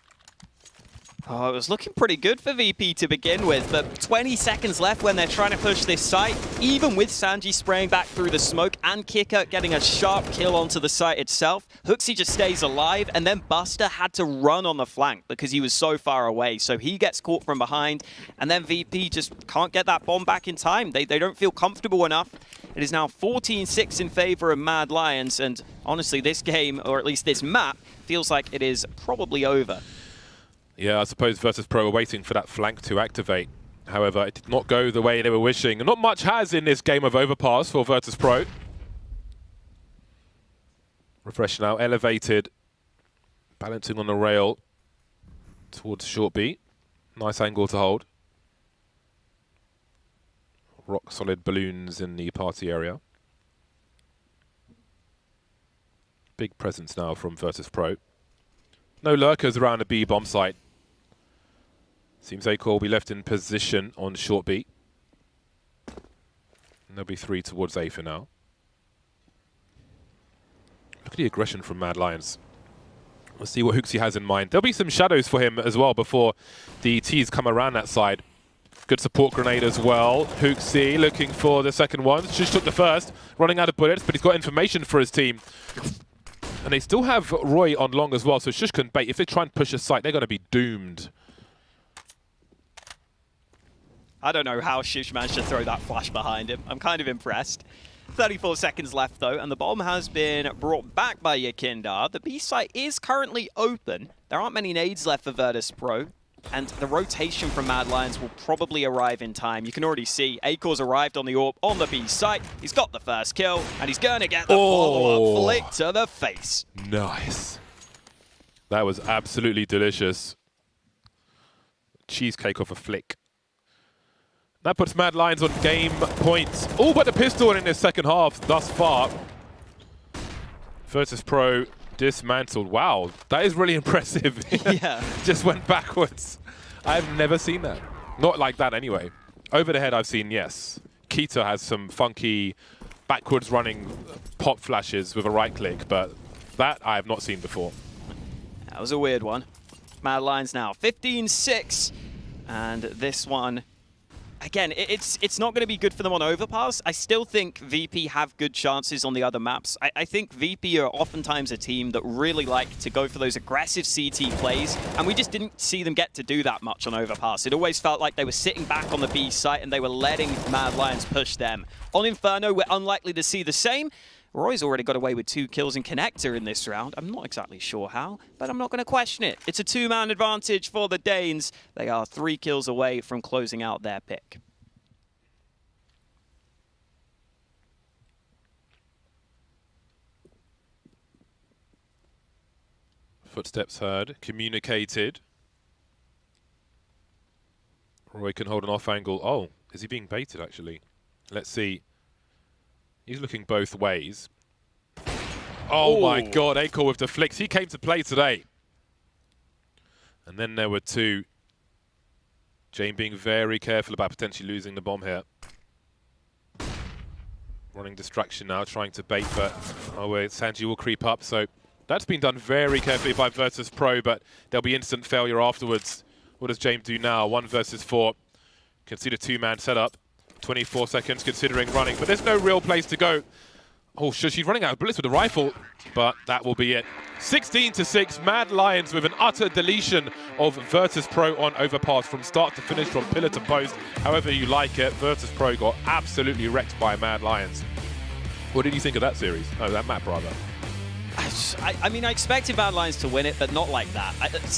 Oh, it was looking pretty good for VP to begin with, but 20 seconds left when they're trying to push this site, even with Sanji spraying back through the smoke and Kicker getting a sharp kill onto the site itself. Hooksy just stays alive, and then Buster had to run on the flank because he was so far away, so he gets caught from behind, and then VP just can't get that bomb back in time. They don't feel comfortable enough. It is now 14-6 in favor of Mad Lions, and honestly, this game, or at least this map, feels like it is probably over. Yeah, I suppose Virtus Pro were waiting for that flank to activate. However, it did not go the way they were wishing. And not much has in this game of overpass for Virtus Pro. Refresh now elevated, balancing on the rail towards short B. Nice angle to hold. Rock solid balloons in the party area. Big presence now from Virtus Pro. No lurkers around the B bomb site. Seems Acor will be left in position on short B. And there'll be 3 towards A for now. Look at the aggression from Mad Lions. We'll see what Hooksy has in mind. There'll be some shadows for him as well before the T's come around that side. Good support grenade as well. Hooksy looking for the second one. Just took the first, running out of bullets, but he's got information for his team. And they still have Roy on long as well, so Shush can bait. If they try and push a site, they're going to be doomed. I don't know how Shush managed to throw that flash behind him. I'm kind of impressed. 34 seconds left, though, and the bomb has been brought back by Yakindar. The B site is currently open. There aren't many nades left for Virtus Pro, and the rotation from Mad Lions will probably arrive in time. You can already see Akor's arrived on the AWP on the B site. He's got the first kill, and he's going to get the follow-up flick to the face. Nice. That was absolutely delicious. Cheesecake off a flick. That puts Mad Lions on game points. Oh, but the pistol in his second half thus far. Virtus Pro dismantled. Wow, that is really impressive. Yeah. Just went backwards. I've never seen that. Not like that anyway. Over the head I've seen, yes. Keita has some funky backwards running pop flashes with a right click, but that I have not seen before. That was a weird one. Mad Lions now 15-6, and this one, again, it's not going to be good for them on Overpass. I still think VP have good chances on the other maps. I think VP are oftentimes a team that really like to go for those aggressive CT plays, and we just didn't see them get to do that much on Overpass. It always felt like they were sitting back on the B site and they were letting Mad Lions push them. On Inferno, we're unlikely to see the same. Roy's already got away with 2 kills in Connector in this round. I'm not exactly sure how, but I'm not going to question it. It's a 2-man advantage for the Danes. They are 3 kills away from closing out their pick. Footsteps heard, communicated. Roy can hold an off angle. Oh, is he being baited actually? Let's see. He's looking both ways. Oh my god, Akor with the flicks. He came to play today. And then there were 2. Jane being very careful about potentially losing the bomb here. Running distraction now, trying to bait, but Sanji will creep up. So that's been done very carefully by Virtus Pro, but there'll be instant failure afterwards. What does James do now? 1 versus 4. Can see the 2-man setup. 24 seconds considering running, but there's no real place to go. Oh, she's running out of bullets with the rifle, but that will be it. 16-6, Mad Lions with an utter deletion of Virtus Pro on Overpass from start to finish, from pillar to post, however you like it. Virtus Pro got absolutely wrecked by Mad Lions. What did you think of that series? Oh, that map, rather. I mean, I expected Mad Lions to win it, but not like that.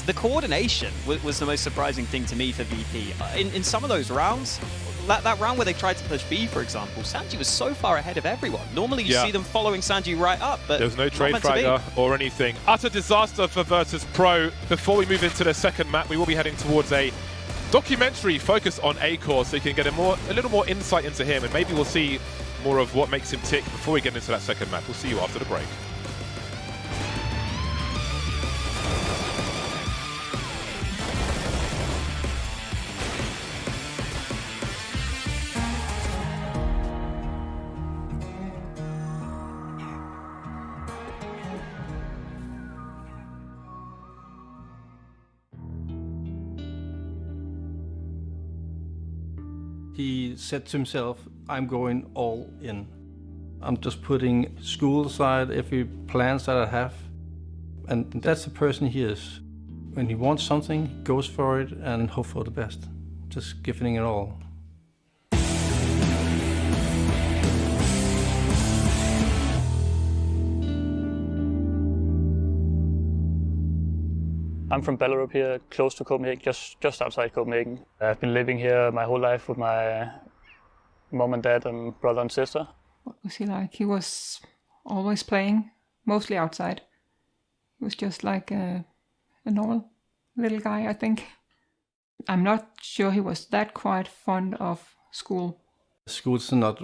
The coordination was the most surprising thing to me for VP. In some of those rounds, that round where they tried to push B, for example, Sanji was so far ahead of everyone. Normally you see them following Sanji right up, but there was no trade fragger or anything. Utter disaster for Virtus Pro. Before we move into the second map, we will be heading towards a documentary focused on Akor, so you can get a little more insight into him, and maybe we'll see more of what makes him tick before we get into that second map. We'll see you after the break. He said to himself, I'm going all in. I'm just putting school aside, every plans that I have. And that's the person he is. When he wants something, he goes for it and hope for the best. Just giving it all. I'm from Ballerup here, close to Copenhagen, just outside Copenhagen. I've been living here my whole life with my mom and dad and brother and sister. What was he like? He was always playing, mostly outside. He was just like a normal little guy, I think. I'm not sure he was that quite fond of school. School's not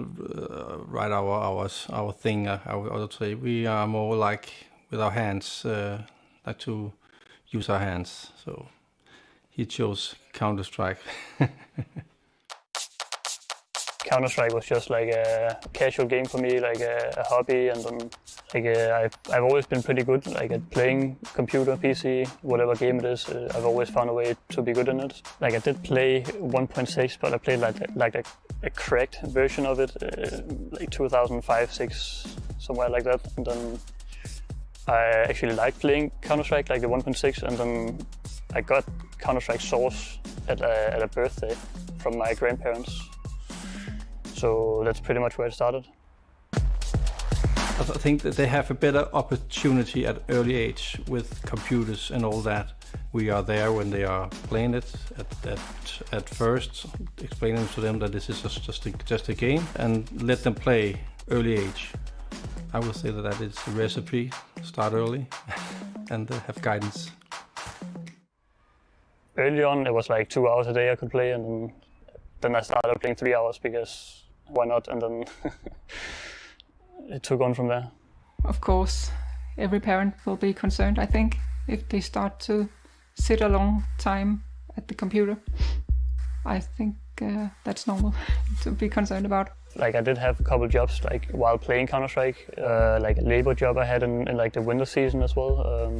right our thing, I would say. We are more like with our hands, like to use our hands. So he chose Counter-Strike. Counter-Strike was just like a casual game for me, like a hobby, and I've always been pretty good like at playing computer, PC, whatever game it is. I've always found a way to be good in it. Like I did play 1.6, but I played like a cracked version of it, like 2005, 6, somewhere like that. And then I actually liked playing Counter-Strike, like the 1.6, and then I got Counter-Strike Source at a birthday from my grandparents. So that's pretty much where it started. I think that they have a better opportunity at early age with computers and all that. We are there when they are playing it at first, explaining to them that this is just a game, and let them play early age. I would say that is the recipe. Start early and have guidance. Early on, it was like 2 hours a day I could play, and then I started playing 3 hours because why not? And then it took on from there. Of course, every parent will be concerned, I think, if they start to sit a long time at the computer. I think that's normal to be concerned about. Like I did have a couple jobs like while playing Counter-Strike, like a labor job I had in like the winter season as well.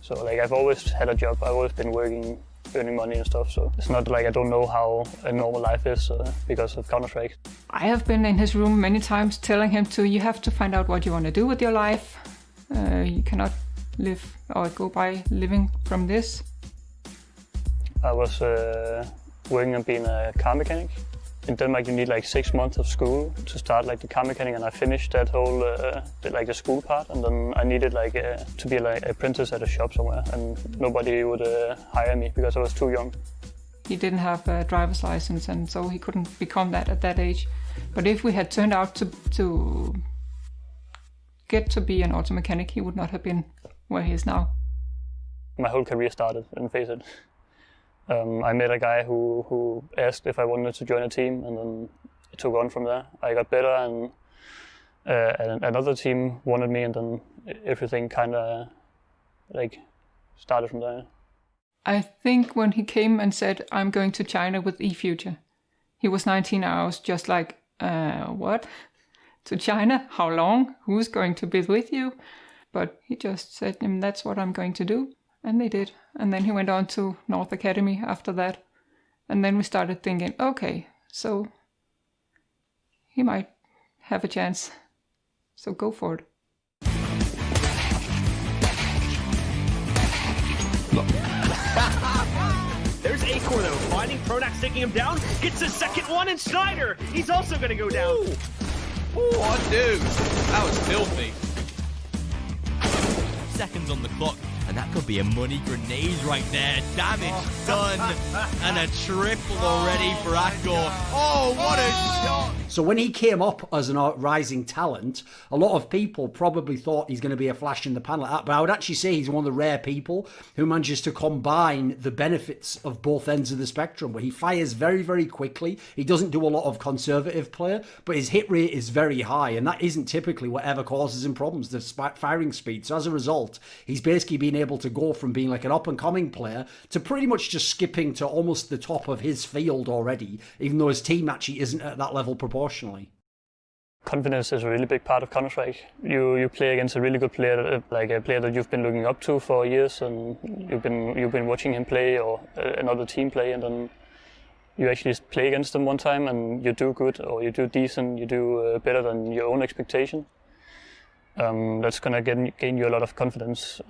So like I've always had a job. I've always been working, earning money and stuff. So it's not like I don't know how a normal life is because of Counter-Strike. I have been in his room many times telling him you have to find out what you want to do with your life. You cannot live or go by living from this. I was working on being a car mechanic. In Denmark, you need like 6 months of school to start like the car mechanic, and I finished that whole like the school part, and then I needed like to be like apprentice at a shop somewhere, and nobody would hire me because I was too young. He didn't have a driver's license, and so he couldn't become that at that age. But if we had turned out to get to be an auto mechanic, he would not have been where he is now. My whole career started in FACEIT. I met a guy who asked if I wanted to join a team, and then it took on from there. I got better, and another team wanted me, and then everything kind of like started from there. I think when he came and said, "I'm going to China with eFuture," he was 19 hours, just like, what? To China? How long? Who's going to be with you? But he just said, that's what I'm going to do. And they did. And then he went on to North Academy after that. And then we started thinking, okay, so he might have a chance. So go for it. There's Acor though, finding Pronax, taking him down, gets the second one, and Schneider, he's also gonna go down. Ooh, what dude? That was filthy. Seconds on the clock, and that could be a money grenade right there. Damage done, and a triple already for Acor. Oh, what a shot! So when he came up as an rising talent, a lot of people probably thought he's going to be a flash in the pan like that, but I would actually say he's one of the rare people who manages to combine the benefits of both ends of the spectrum, where he fires very, very quickly. He doesn't do a lot of conservative play, but his hit rate is very high, and that isn't typically whatever causes him problems, the firing speed. So as a result, he's basically been able to go from being like an up-and-coming player to pretty much just skipping to almost the top of his field already, even though his team actually isn't at that level proportionally. Confidence is a really big part of Counter-Strike. You play against a really good player, like a player that you've been looking up to for years, and you've been watching him play or another team play, and then you actually play against them one time and you do good or you do decent, you do better than your own expectation. That's gonna gain you a lot of confidence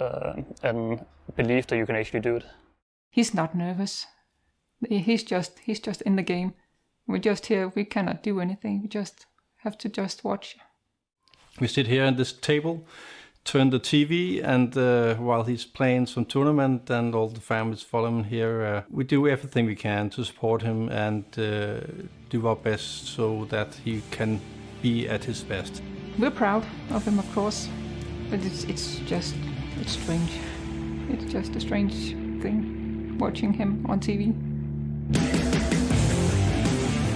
and belief that you can actually do it. He's not nervous. He's just in the game. We're just here. We cannot do anything. We just have to just watch. We sit here at this table, turn the TV, and while he's playing some tournament and all the families follow him here, we do everything we can to support him and do our best so that he can be at his best. We're proud of him, of course, but it's strange. It's just a strange thing watching him on TV.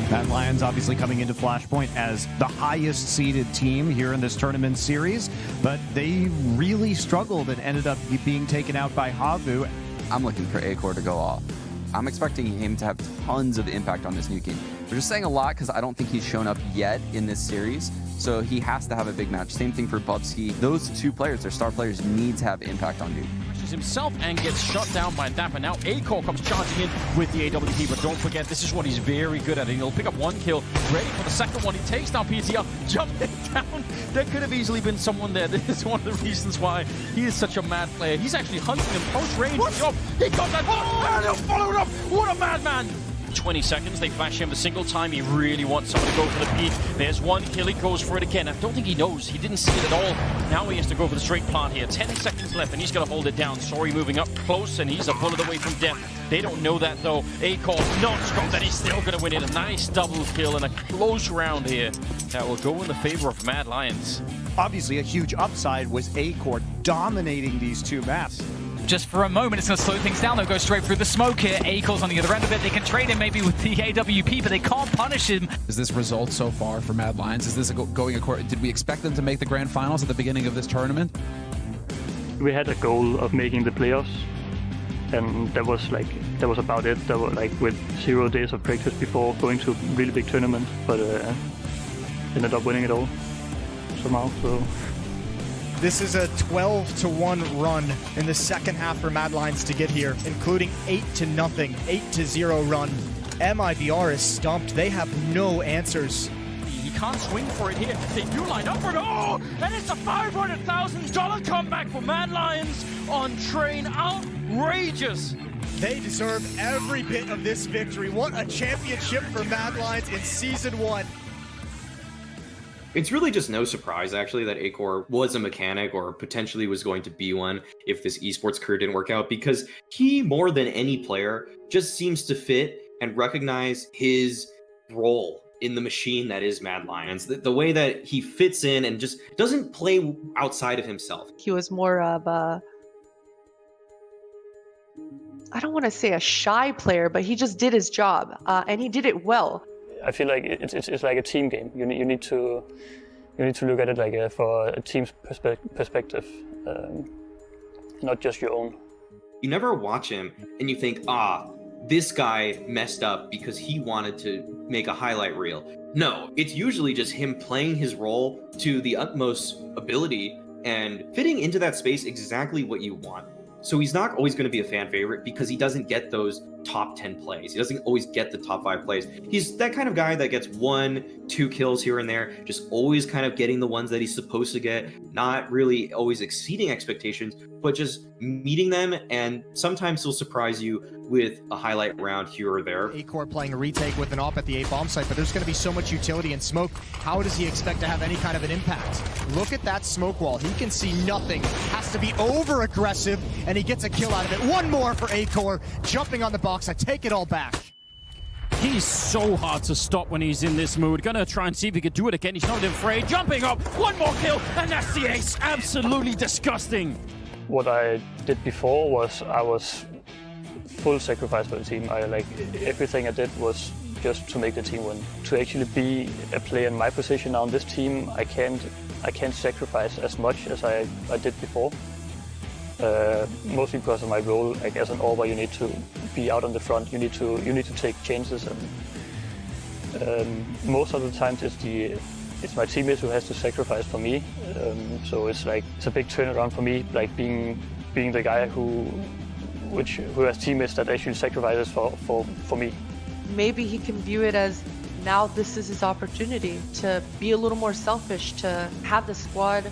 Mad Lions obviously coming into Flashpoint as the highest seeded team here in this tournament series, but they really struggled and ended up being taken out by Havu. I'm looking for Acor to go off. I'm expecting him to have tons of impact on this new game. We're just saying a lot because I don't think he's shown up yet in this series, so he has to have a big match. Same thing for Bubsky. Those two players, their star players, need to have impact on Duke. Himself and gets shut down by that, but now Acor comes charging in with the AWP, but don't forget, this is what he's very good at, and he'll pick up one kill, ready for the second one. He takes down PTR, jumping down. There could have easily been someone there. This is one of the reasons why he is such a mad player. He's actually hunting him post-range. He got that. Oh, and he'll follow it up. What a madman. 20 seconds. They flash him a single time. He really wants someone to go for the peak. There's one kill. He goes for it again. I don't think he knows. He didn't see it at all. Now he has to go for the straight plant here. 10 seconds left, and he's going to hold it down. Sorry moving up close, and he's a bullet away from death. They don't know that, though. Acor not scoped, that he's still going to win it. A nice double kill and a close round here that will go in the favor of Mad Lions. Obviously, a huge upside was Acor dominating these two maps. Just for a moment, it's going to slow things down. They'll go straight through the smoke here. Acor's on the other end of it. They can trade him maybe with the AWP, but they can't punish him. Is this result so far for Mad Lions? Is this going according? Did we expect them to make the grand finals at the beginning of this tournament? We had a goal of making the playoffs, and that was about it. That was like with 0 days of practice before going to a really big tournament, but ended up winning it all somehow. So. This is a 12-1 run in the second half for Mad Lions to get here, including 8-0, 8-0 run. MIBR is stumped. They have no answers. He can't swing for it here. They do line up for it. Oh, and it's a $500,000 comeback for Mad Lions on Train. Outrageous. They deserve every bit of this victory. What a championship for Mad Lions in Season 1. It's really just no surprise, actually, that Acor was a mechanic or potentially was going to be one if this esports career didn't work out, because he, more than any player, just seems to fit and recognize his role in the machine that is Mad Lions. The way that he fits in and just doesn't play outside of himself. He was more of a, I don't want to say a shy player, but he just did his job, and he did it well. I feel like it's like a team game. You need to look at it like for a team's perspective, not just your own. You never watch him and you think, this guy messed up because he wanted to make a highlight reel. No, it's usually just him playing his role to the utmost ability and fitting into that space exactly what you want. So he's not always going to be a fan favorite because he doesn't get those top 10 plays. He doesn't always get the top 5 plays. He's that kind of guy that gets 1-2 kills here and there, just always kind of getting the ones that he's supposed to get, not really always exceeding expectations, but just meeting them, and sometimes he'll surprise you with a highlight round here or there. Acor playing a retake with an op at the A bomb site, but there's going to be so much utility and smoke. How does he expect to have any kind of an impact? Look at that smoke wall. He can see nothing. Has to be over aggressive, and he gets a kill out of it. One more for Acor, jumping on the box. I take it all back. He's so hard to stop when he's in this mood. Gonna try and see if he can do it again. He's not afraid. Jumping up, one more kill, and that's the ace. Absolutely disgusting. What I did before was I was full sacrifice for the team. Everything I did was just to make the team win. To actually be a player in my position now on this team, I can't sacrifice as much as I did before. Mostly because of my role, like as an AWPer, you need to be out on the front. You need to take chances, and most of the times it's my teammates who has to sacrifice for me. So it's a big turnaround for me, like being the guy who has teammates that actually sacrifices for me. Maybe he can view it as now this is his opportunity to be a little more selfish, to have the squad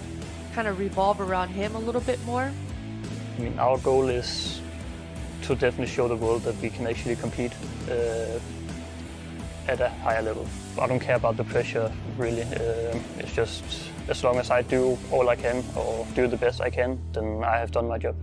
kind of revolve around him a little bit more. I mean, our goal is to definitely show the world that we can actually compete at a higher level. I don't care about the pressure, really. It's just as long as I do all I can or do the best I can, then I have done my job.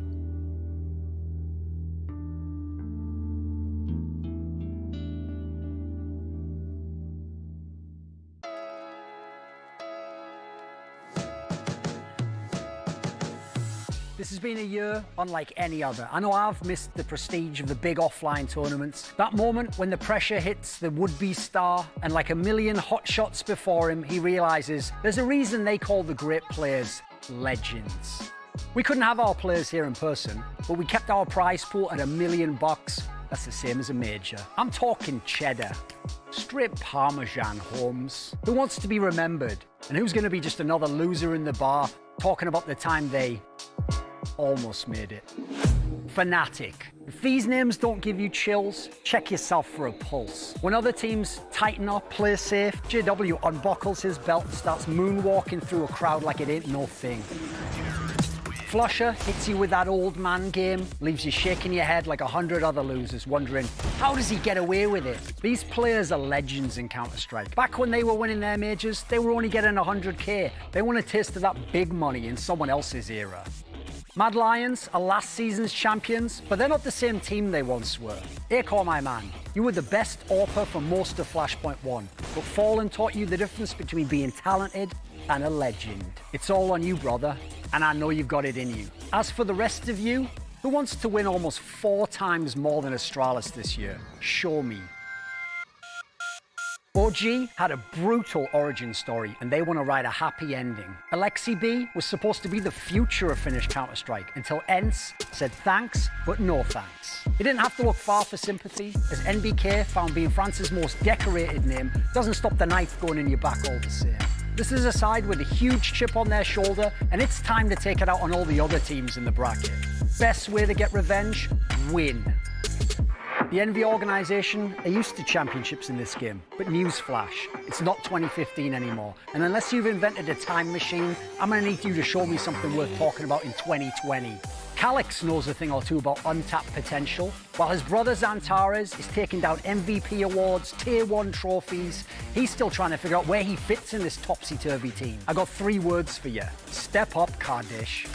This has been a year unlike any other. I know I've missed the prestige of the big offline tournaments. That moment when the pressure hits the would-be star and like a million hot shots before him, he realizes there's a reason they call the great players legends. We couldn't have our players here in person, but we kept our prize pool at $1 million. That's the same as a major. I'm talking cheddar. Straight Parmesan, Holmes. Who wants to be remembered? And who's going to be just another loser in the bar talking about the time they almost made it? Fnatic. If these names don't give you chills, check yourself for a pulse. When other teams tighten up, play safe, JW unbuckles his belt and starts moonwalking through a crowd like it ain't no thing. Flusher hits you with that old man game, leaves you shaking your head like 100 other losers, wondering, how does he get away with it? These players are legends in Counter-Strike. Back when they were winning their majors, they were only getting 100k. They want a taste of that big money in someone else's era. Mad Lions are last season's champions, but they're not the same team they once were. Acor, my man, you were the best AWPer for most of Flashpoint 1, but Fallen taught you the difference between being talented and a legend. It's all on you, brother, and I know you've got it in you. As for the rest of you, who wants to win almost 4 times more than Astralis this year? Show me. OG had a brutal origin story and they want to write a happy ending. Alexi B was supposed to be the future of Finnish Counter-Strike until ENCE said thanks, but no thanks. He didn't have to look far for sympathy, as NBK found being France's most decorated name doesn't stop the knife going in your back all the same. This is a side with a huge chip on their shoulder, and it's time to take it out on all the other teams in the bracket. Best way to get revenge? Win. The Envy organisation are used to championships in this game, but newsflash, it's not 2015 anymore. And unless you've invented a time machine, I'm going to need you to show me something worth talking about in 2020. Calix knows a thing or two about untapped potential, while his brother Xantares is taking down MVP awards, Tier 1 trophies. He's still trying to figure out where he fits in this topsy-turvy team. I got 3 words for you. Step up, Kardish.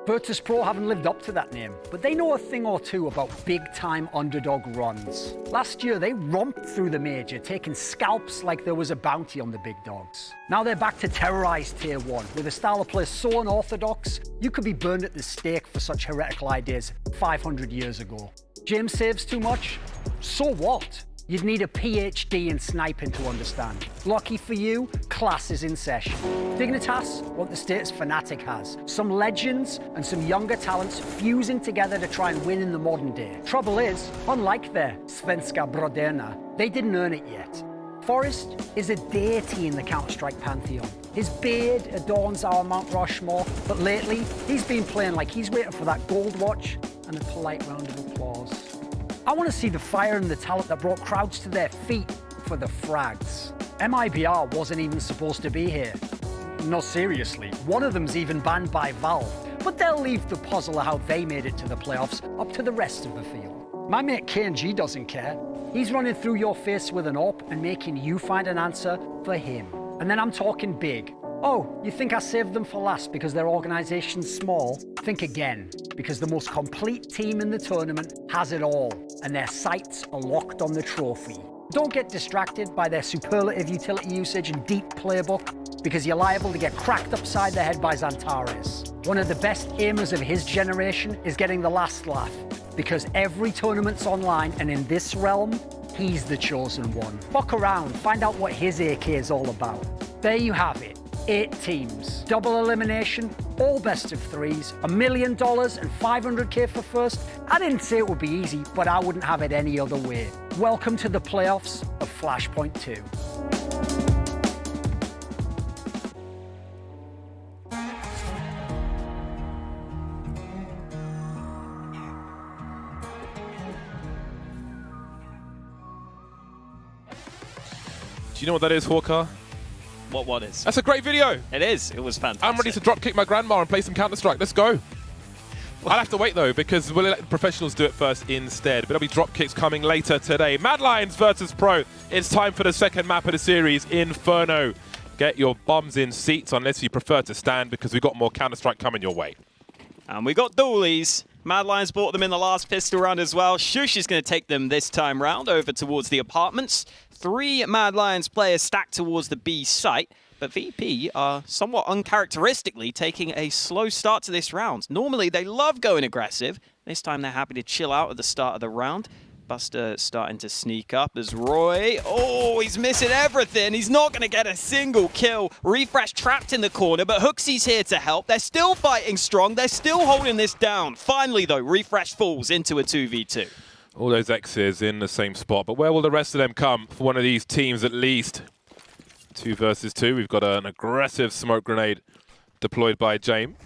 Virtus Pro haven't lived up to that name, but they know a thing or two about big-time underdog runs. Last year, they romped through the major, taking scalps like there was a bounty on the big dogs. Now they're back to terrorize Tier 1, with a style of play so unorthodox, you could be burned at the stake for such heretical ideas 500 years ago. James saves too much? So what? You'd need a PhD in sniping to understand. Lucky for you, class is in session. Dignitas want the status Fnatic has. Some legends and some younger talents fusing together to try and win in the modern day. Trouble is, unlike their Svenska Broderna, they didn't earn it yet. Forrest is a deity in the Counter-Strike pantheon. His beard adorns our Mount Rushmore, but lately, he's been playing like he's waiting for that gold watch and a polite round of applause. I want to see the fire and the talent that brought crowds to their feet for the frags. MIBR wasn't even supposed to be here. No, seriously, one of them's even banned by Valve, but they'll leave the puzzle of how they made it to the playoffs up to the rest of the field. My mate KNG doesn't care. He's running through your face with an AWP and making you find an answer for him. And then I'm talking big. Oh, you think I saved them for last because their organization's small? Think again, because the most complete team in the tournament has it all, and their sights are locked on the trophy. Don't get distracted by their superlative utility usage and deep playbook, because you're liable to get cracked upside the head by Xantares. One of the best aimers of his generation is getting the last laugh, because every tournament's online, and in this realm, he's the chosen one. Fuck around, find out what his AK is all about. There you have it. 8 teams, double elimination, all best of 3s, $1 million and 500k for first. I didn't say it would be easy, but I wouldn't have it any other way. Welcome to the playoffs of Flashpoint 2. Do you know what that is, Hawker? What is? That's a great video. It is. It was fantastic. I'm ready to drop kick my grandma and play some Counter-Strike. Let's go. I'll have to wait though, because we'll let the professionals do it first instead. But there'll be drop kicks coming later today. Mad Lions versus Pro. It's time for the second map of the series, Inferno. Get your bums in seats unless you prefer to stand, because we've got more Counter-Strike coming your way. And we got dualies. Mad Lions bought them in the last pistol round as well. Shush is going to take them this time round over towards the apartments. 3 Mad Lions players stacked towards the B site, but VP are somewhat uncharacteristically taking a slow start to this round. Normally, they love going aggressive. This time, they're happy to chill out at the start of the round. Buster starting to sneak up as Roy. Oh, he's missing everything. He's not going to get a single kill. Refresh trapped in the corner, but Hooksy's here to help. They're still fighting strong. They're still holding this down. Finally, though, Refresh falls into a 2v2. All those X's in the same spot, but where will the rest of them come for one of these teams at least? 2 versus 2. We've got an aggressive smoke grenade deployed by James.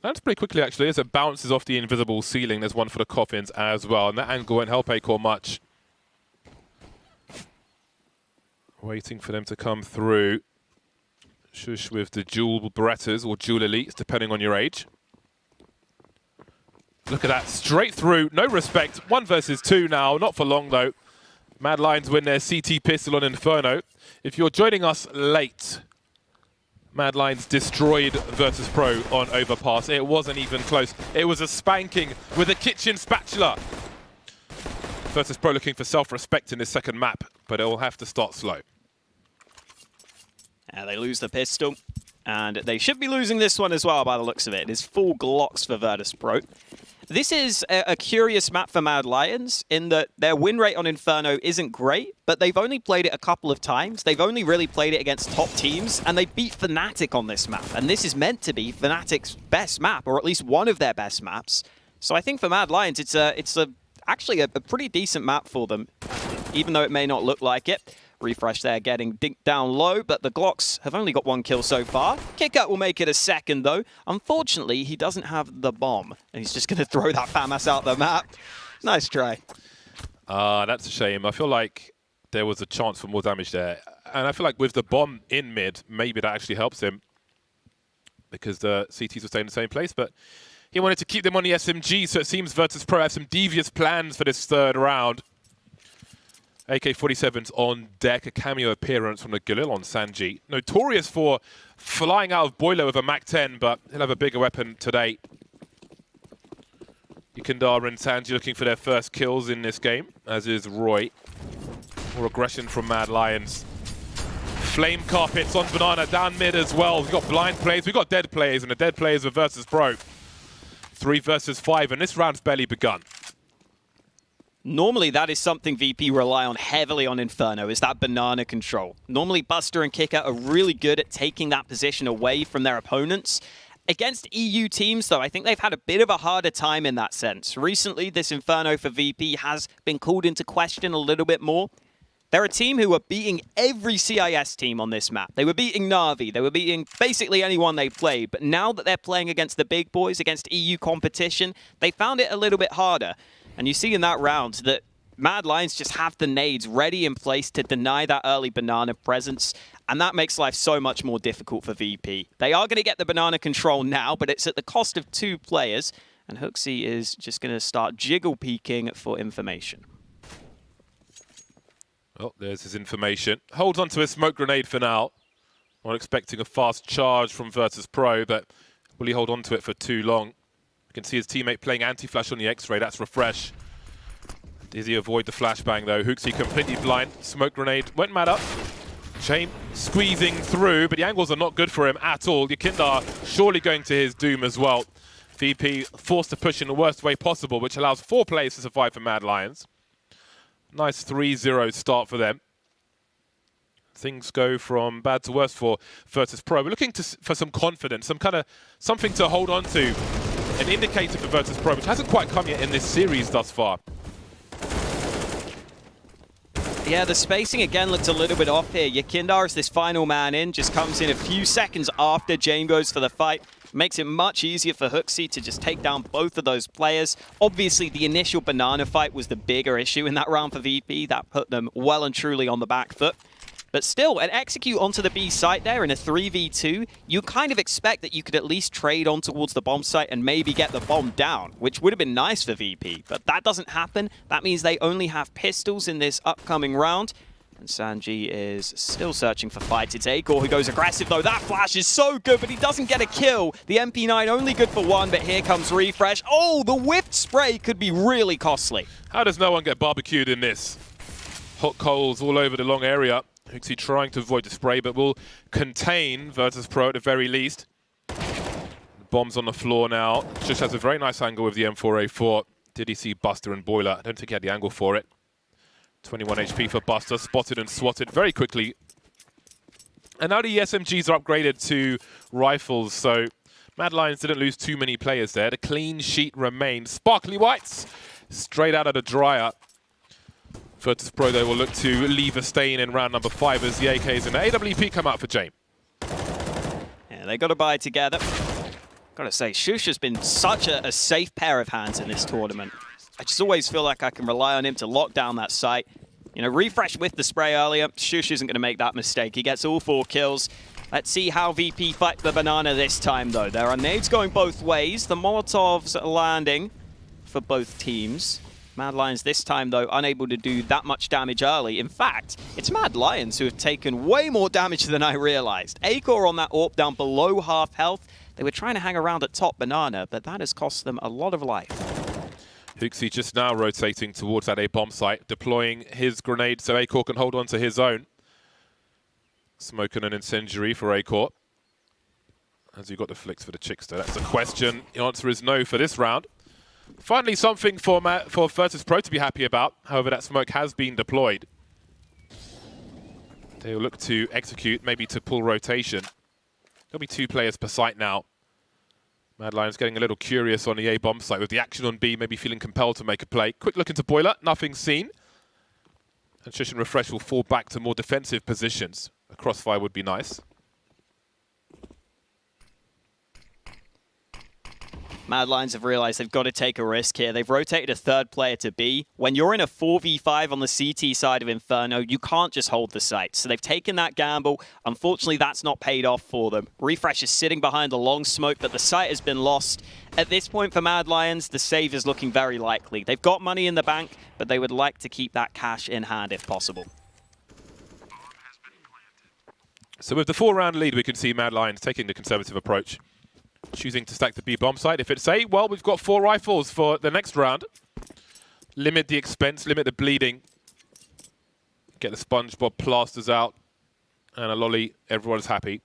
That's pretty quickly, actually, as it bounces off the invisible ceiling. There's one for the coffins as well, and that angle won't help Acor much. Waiting for them to come through. Shush with the dual Berettas or dual elites, depending on your age. Look at that, straight through, no respect. 1 versus 2 now, not for long though. Mad Lions win their CT pistol on Inferno. If you're joining us late, Mad Lions destroyed Virtus Pro on Overpass. It wasn't even close. It was a spanking with a kitchen spatula. Virtus Pro looking for self-respect in this second map, but it will have to start slow. They lose the pistol, and they should be losing this one as well by the looks of it. It is full Glocks for Virtus Pro. This is a curious map for Mad Lions in that their win rate on Inferno isn't great, but they've only played it a couple of times. They've only really played it against top teams, and they beat Fnatic on this map. And this is meant to be Fnatic's best map, or at least one of their best maps. So I think for Mad Lions, it's actually a pretty decent map for them, even though it may not look like it. Refresh there, getting dinked down low, but the Glocks have only got 1 kill so far. Kickout will make it a second, though. Unfortunately, he doesn't have the bomb, and he's just going to throw that FAMAS out the map. Nice try. That's a shame. I feel like there was a chance for more damage there. And I feel like with the bomb in mid, maybe that actually helps him, because the CTs will stay in the same place, but he wanted to keep them on the SMG, so it seems Virtus Pro have some devious plans for this third round. AK-47's on deck, a cameo appearance from the Galil on Sanji. Notorious for flying out of Boiler with a MAC-10, but he'll have a bigger weapon today. Yukindar and Sanji looking for their first kills in this game, as is Roy. More aggression from Mad Lions. Flame carpets on Banana, down mid as well. We've got blind plays, we've got dead plays, and the dead plays are Virtus Pro. 3 versus 5, and this round's barely begun. Normally, that is something VP rely on heavily on Inferno, is that banana control. Normally, Buster and Kicker are really good at taking that position away from their opponents. Against EU teams, though, I think they've had a bit of a harder time in that sense. Recently, this Inferno for VP has been called into question a little bit more. They're a team who are beating every CIS team on this map. They were beating Na'Vi, they were beating basically anyone they played, but now that they're playing against the big boys, against EU competition, they found it a little bit harder. And you see in that round that Mad Lions just have the nades ready in place to deny that early banana presence, and that makes life so much more difficult for VP. They are going to get the banana control now, but it's at the cost of 2 players, and Hooksy is just going to start jiggle peeking for information. Oh, there's his information. Holds on to a smoke grenade for now. Not expecting a fast charge from Virtus Pro, but will he hold on to it for too long? You can see his teammate playing anti-flash on the X-ray. That's refresh. Does he avoid the flashbang, though? Hooksy completely blind. Smoke grenade went mad up. Chain squeezing through, but the angles are not good for him at all. Yukindar surely going to his doom as well. VP forced to push in the worst way possible, which allows 4 players to survive for Mad Lions. Nice 3-0 start for them. Things go from bad to worse for Virtus Pro. We're looking for some confidence, something to hold on to. An indicator for Virtus Pro, which hasn't quite come yet in this series thus far. Yeah, the spacing again looked a little bit off here. Yukindar is this final man in, just comes in a few seconds after Jane goes for the fight. Makes it much easier for Hooksy to just take down both of those players. Obviously, the initial banana fight was the bigger issue in that round for VP. That put them well and truly on the back foot. But still, an execute onto the B site there in a 3v2, you kind of expect that you could at least trade on towards the bomb site and maybe get the bomb down, which would have been nice for VP. But that doesn't happen. That means they only have pistols in this upcoming round. And Sanji is still searching for fights. It's Acor who goes aggressive, though. That flash is so good, but he doesn't get a kill. The MP9 only good for 1, but here comes Refresh. Oh, the whipped spray could be really costly. How does no one get barbecued in this? Hot coals all over the long area. Hooksy trying to avoid the spray, but will contain Virtus Pro at the very least. Bombs on the floor now. Just has a very nice angle with the M4A4. Did he see Buster and Boiler? I don't think he had the angle for it. 21 HP for Buster, spotted and swatted very quickly. And now the SMGs are upgraded to rifles, so Mad Lions didn't lose too many players there. The clean sheet remained. Sparkly whites, straight out of the dryer. Virtus Pro, though, will look to leave a stain in round number 5 as the AKs and the AWP come out for Jame. Yeah, they got to buy together. Gotta say, Shush has been such a safe pair of hands in this tournament. I just always feel like I can rely on him to lock down that site. You know, Refresh with the spray earlier. Shush isn't going to make that mistake. He gets all 4 kills. Let's see how VP fight the banana this time, though. There are nades going both ways. The Molotovs are landing for both teams. Mad Lions this time, though, unable to do that much damage early. In fact, it's Mad Lions who have taken way more damage than I realized. Acor on that AWP down below half health. They were trying to hang around at top banana, but that has cost them a lot of life. Huxi just now rotating towards that A-bomb site, deploying his grenade so Acor can hold on to his own. Smoking an incendiary for Acor. Has he got the flicks for the Chickster? That's the question. The answer is no for this round. Finally, something for Virtus Pro to be happy about. However, that smoke has been deployed. They'll look to execute, maybe to pull rotation. There'll be 2 players per site now. Mad Lions getting a little curious on the A-bomb site with the action on B, maybe feeling compelled to make a play. Quick look into Boiler, nothing seen. And Shush and Refresh will fall back to more defensive positions. A crossfire would be nice. Mad Lions have realized they've got to take a risk here. They've rotated a 3rd player to B. When you're in a 4v5 on the CT side of Inferno, you can't just hold the site. So they've taken that gamble. Unfortunately, that's not paid off for them. Refresh is sitting behind a long smoke, but the site has been lost. At this point for Mad Lions, the save is looking very likely. They've got money in the bank, but they would like to keep that cash in hand if possible. So with the 4-round lead, we can see Mad Lions taking the conservative approach. Choosing to stack the B bomb site. If it's A, well, we've got 4 rifles for the next round. Limit the expense, limit the bleeding. Get the SpongeBob plasters out. And a lolly, everyone's happy.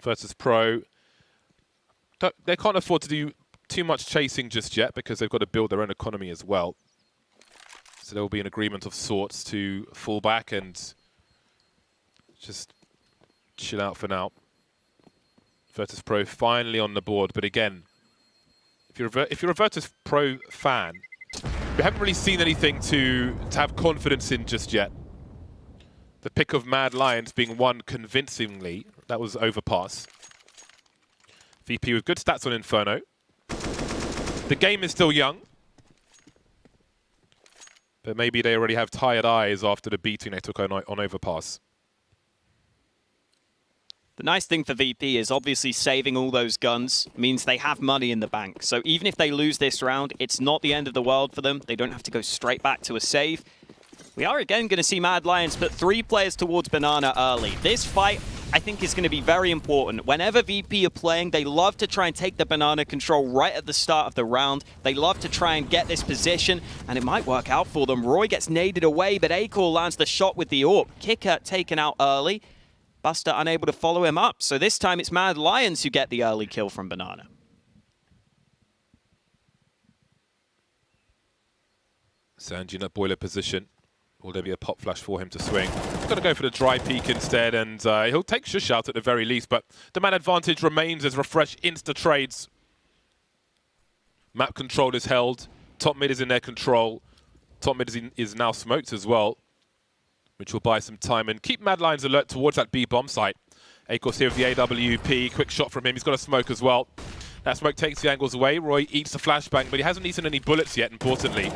Virtus Pro. They can't afford to do too much chasing just yet because they've got to build their own economy as well. So there will be an agreement of sorts to fall back and just chill out for now. Virtus Pro finally on the board, but again, if you're a Virtus Pro fan, we haven't really seen anything to have confidence in just yet. The pick of Mad Lions being won convincingly, that was overpass. VP with good stats on Inferno. The game is still young, but maybe they already have tired eyes after the beating they took on overpass. The nice thing for VP is obviously saving all those guns means they have money in the bank. So even if they lose this round, it's not the end of the world for them. They don't have to go straight back to a save. We are again going to see Mad Lions put 3 players towards Banana early. This fight, I think, is going to be very important. Whenever VP are playing, they love to try and take the Banana control right at the start of the round. They love to try and get this position, and it might work out for them. Roy gets naded away, but Acor lands the shot with the AWP. Kicker taken out early. Buster unable to follow him up. So this time it's Mad Lions who get the early kill from Banana. Sanji in a boiler position. Will there be a pop flash for him to swing? He's got to go for the dry peek instead, and he'll take Shush out at the very least, but the man advantage remains as Refresh insta-trades. Map control is held. Top mid is in their control. Top mid is now smoked as well, which will buy some time and keep Mad Lions alert towards that B bomb site. Acor's here with the AWP. Quick shot from him. He's got a smoke as well. That smoke takes the angles away. Roy eats the flashbang, but he hasn't eaten any bullets yet, importantly.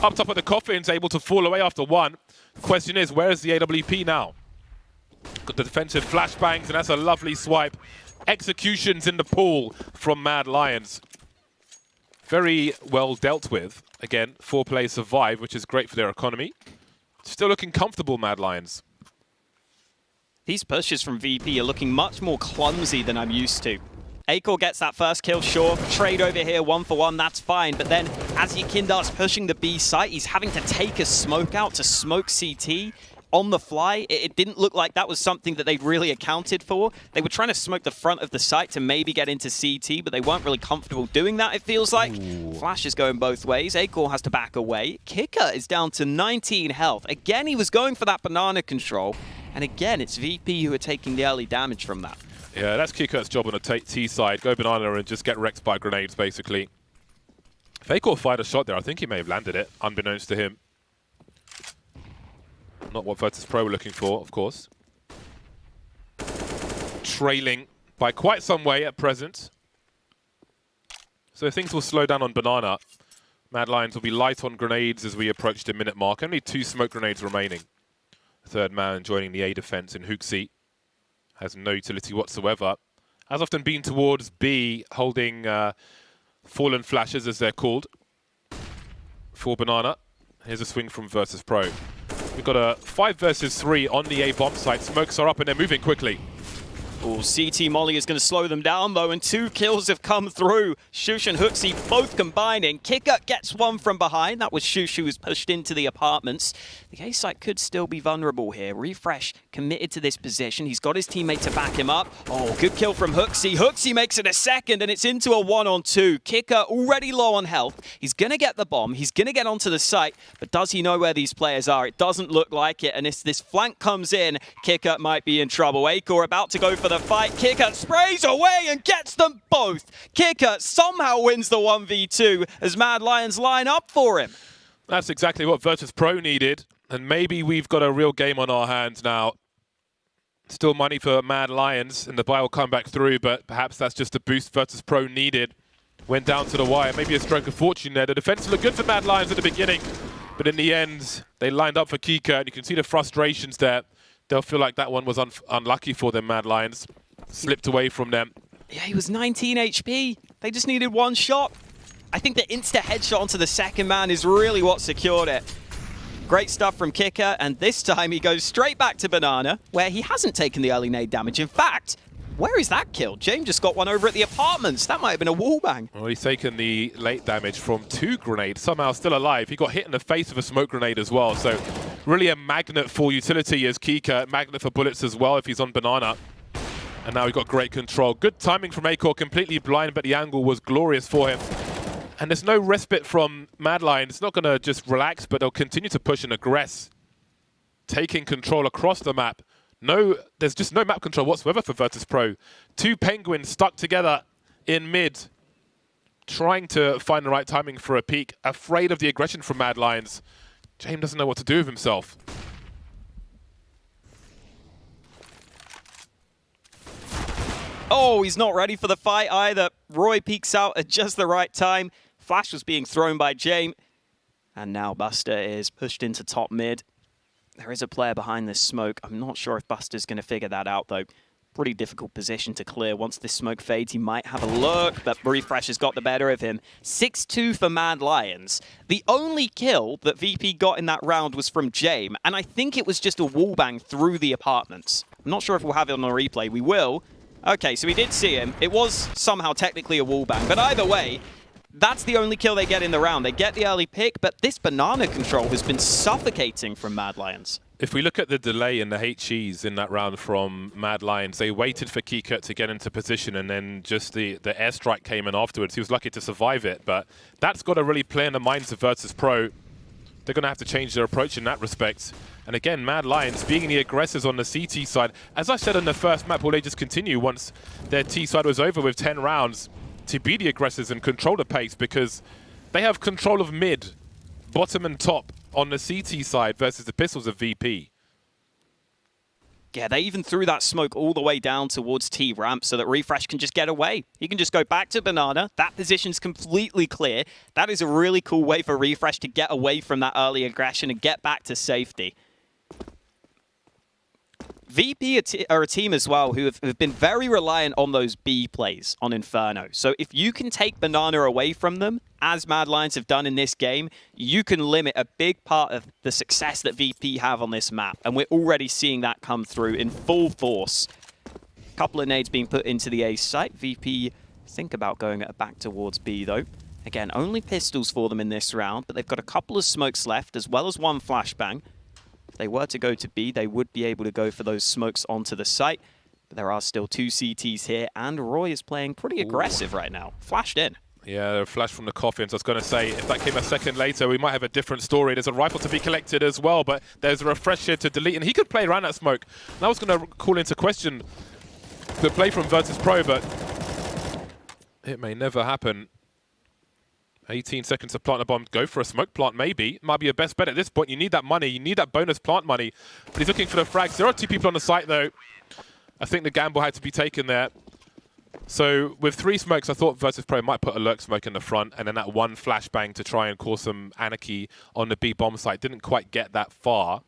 Up top of the coffins, able to fall away after 1. The question is, where is the AWP now? Got the defensive flashbangs, and that's a lovely swipe. Executions in the pool from Mad Lions. Very well dealt with. Again, 4 players survive, which is great for their economy. Still looking comfortable, Mad Lions. These pushes from VP are looking much more clumsy than I'm used to. Acor gets that first kill, sure. Trade over here, 1-for-1, that's fine. But then, as Yakindar's pushing the B site, he's having to take a smoke out to smoke CT on the fly. It didn't look like that was something that they'd really accounted for. They were trying to smoke the front of the site to maybe get into CT, but they weren't really comfortable doing that, it feels like. Ooh. Flash is going both ways. Acor has to back away. Kicker is down to 19 health. Again, he was going for that banana control. And again, it's VP who are taking the early damage from that. Yeah, that's Kiker's job on the T side. Go banana and just get wrecked by grenades, basically. If Acor fired a shot there, I think he may have landed it, unbeknownst to him. Not what Virtus Pro were looking for, of course. Trailing by quite some way at present. So things will slow down on Banana. Mad Lions will be light on grenades as we approach the minute mark. Only 2 smoke grenades remaining. Third man joining the A defense in Huxi. has no utility whatsoever. Has often been towards B, holding fallen flashes, as they're called, for Banana. Here's a swing from Virtus Pro. We've got a 5 versus 3 on the A bomb site. Smokes are up and they're moving quickly. Oh, CT Molly is going to slow them down, though, and 2 kills have come through. Shush and Hooksy both combining. Kicker gets one from behind. That was Shush who was pushed into the apartments. The A site could still be vulnerable here. Refresh committed to this position. He's got his teammate to back him up. Oh, good kill from Hooksy. Hooksy makes it a second, and it's into a 1-on-2. Kicker already low on health. He's going to get the bomb. He's going to get onto the site, but does he know where these players are? It doesn't look like it, and if this flank comes in, Kicker might be in trouble. Acor about to go for the fight. Kicker sprays away and gets them both. Kicker somehow wins the 1v2 as Mad Lions line up for him. That's exactly what Virtus Pro needed, and maybe we've got a real game on our hands now. Still money for Mad Lions, and the buy will come back through, but perhaps that's just the boost Virtus Pro needed. Went down to the wire, maybe a stroke of fortune there. The defense looked good for Mad Lions at the beginning, but in the end, they lined up for Kika, and you can see the frustrations there. They'll feel like that one was unlucky for them, Mad Lions. Slipped away from them. Yeah, he was 19 HP. They just needed one shot. I think the insta-headshot onto the second man is really what secured it. Great stuff from Kicker, and this time he goes straight back to Banana, where he hasn't taken the early nade damage. In fact, where is that kill? James just got one over at the apartments. That might have been a wallbang. Well, he's taken the late damage from 2 grenades, somehow still alive. He got hit in the face with a smoke grenade as well, so really a magnet for utility as Kika, magnet for bullets as well if he's on Banana. And now he's got great control. Good timing from Acor, completely blind, but the angle was glorious for him. And there's no respite from Mad Lions. It's not going to just relax, but they'll continue to push and aggress. Taking control across the map. No, there's just no map control whatsoever for Virtus Pro. 2 Penguins stuck together in mid, trying to find the right timing for a peek. Afraid of the aggression from Mad Lions. James doesn't know what to do with himself. Oh, he's not ready for the fight either. Roy peeks out at just the right time. Flash was being thrown by James. And now Buster is pushed into top mid. There is a player behind this smoke. I'm not sure if Buster's going to figure that out, though. Pretty difficult position to clear. Once this smoke fades, he might have a look, but Refresh has got the better of him. 6-2 for Mad Lions. The only kill that VP got in that round was from James, and I think it was just a wallbang through the apartments. I'm not sure if we'll have it on the replay. We will. Okay, so we did see him. It was somehow technically a wallbang, but either way, that's the only kill they get in the round. They get the early pick, but this banana control has been suffocating from Mad Lions. If we look at the delay in the HEs in that round from Mad Lions, they waited for Kika to get into position, and then just the airstrike came in afterwards. He was lucky to survive it, but that's got to really play in the minds of Virtus Pro. They're going to have to change their approach in that respect. And again, Mad Lions being the aggressors on the CT side. As I said on the first map, will they just continue once their T side was over with 10 rounds to be the aggressors and control the pace, because they have control of mid, bottom and top on the CT side versus the pistols of VP. Yeah, they even threw that smoke all the way down towards T-Ramp so that Refresh can just get away. He can just go back to Banana. That position's completely clear. That is a really cool way for Refresh to get away from that early aggression and get back to safety. VP are a team as well who have been very reliant on those B plays on Inferno. So if you can take Banana away from them, as Mad Lions have done in this game, you can limit a big part of the success that VP have on this map. And we're already seeing that come through in full force. A couple of nades being put into the A site. VP think about going back towards B though. Again, only pistols for them in this round, but they've got a couple of smokes left as well as one flashbang. If they were to go to B, they would be able to go for those smokes onto the site. But there are still 2 CTs here, and Roy is playing pretty aggressive right now. Flashed in. Yeah, a flash from the coffins. I was going to say, if that came a second later, we might have a different story. There's a rifle to be collected as well, but there's a refresh here to delete, and he could play around that smoke. And I was going to call into question the play from Virtus Pro, but it may never happen. 18 seconds to plant a bomb. Go for a smoke plant, maybe. Might be your best bet at this point. You need that money. You need that bonus plant money. But he's looking for the frags. There are 2 people on the site, though. I think the gamble had to be taken there. So with 3 smokes, I thought Virtus Pro might put a lurk smoke in the front, and then that one flashbang to try and cause some anarchy on the B bomb site. Didn't quite get that far.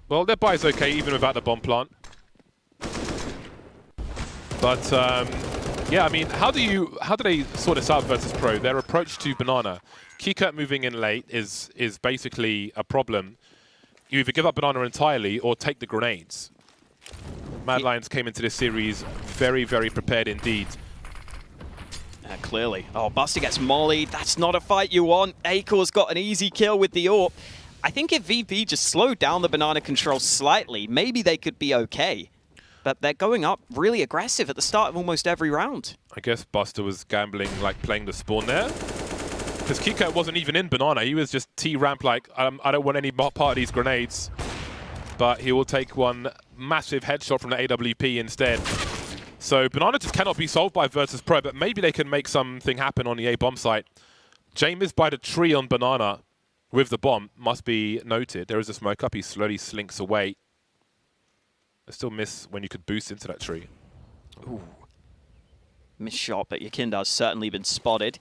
Well, their buy's okay even without the bomb plant. But yeah, I mean, how do they sort this out versus Pro? Their approach to Banana, Keycut moving in late is basically a problem. You either give up Banana entirely or take the grenades. Mad Lions came into this series very, very prepared indeed. Clearly. Oh, Buster gets mollied. That's not a fight you want. Akor's got an easy kill with the AWP. I think if VP just slowed down the Banana control slightly, maybe they could be okay. But they're going up really aggressive at the start of almost every round. I guess Buster was gambling, like playing the spawn there. Because Keycut wasn't even in Banana. He was just T-ramp like, I don't want any part of these grenades. But he will take one massive headshot from the AWP instead. So Banana just cannot be solved by Virtus Pro, but maybe they can make something happen on the A bomb site. James is by the tree on Banana with the bomb, must be noted. There is a smoke up, he slowly slinks away. I still miss when you could boost into that tree. Ooh. Missed shot, but Yakindar's certainly been spotted.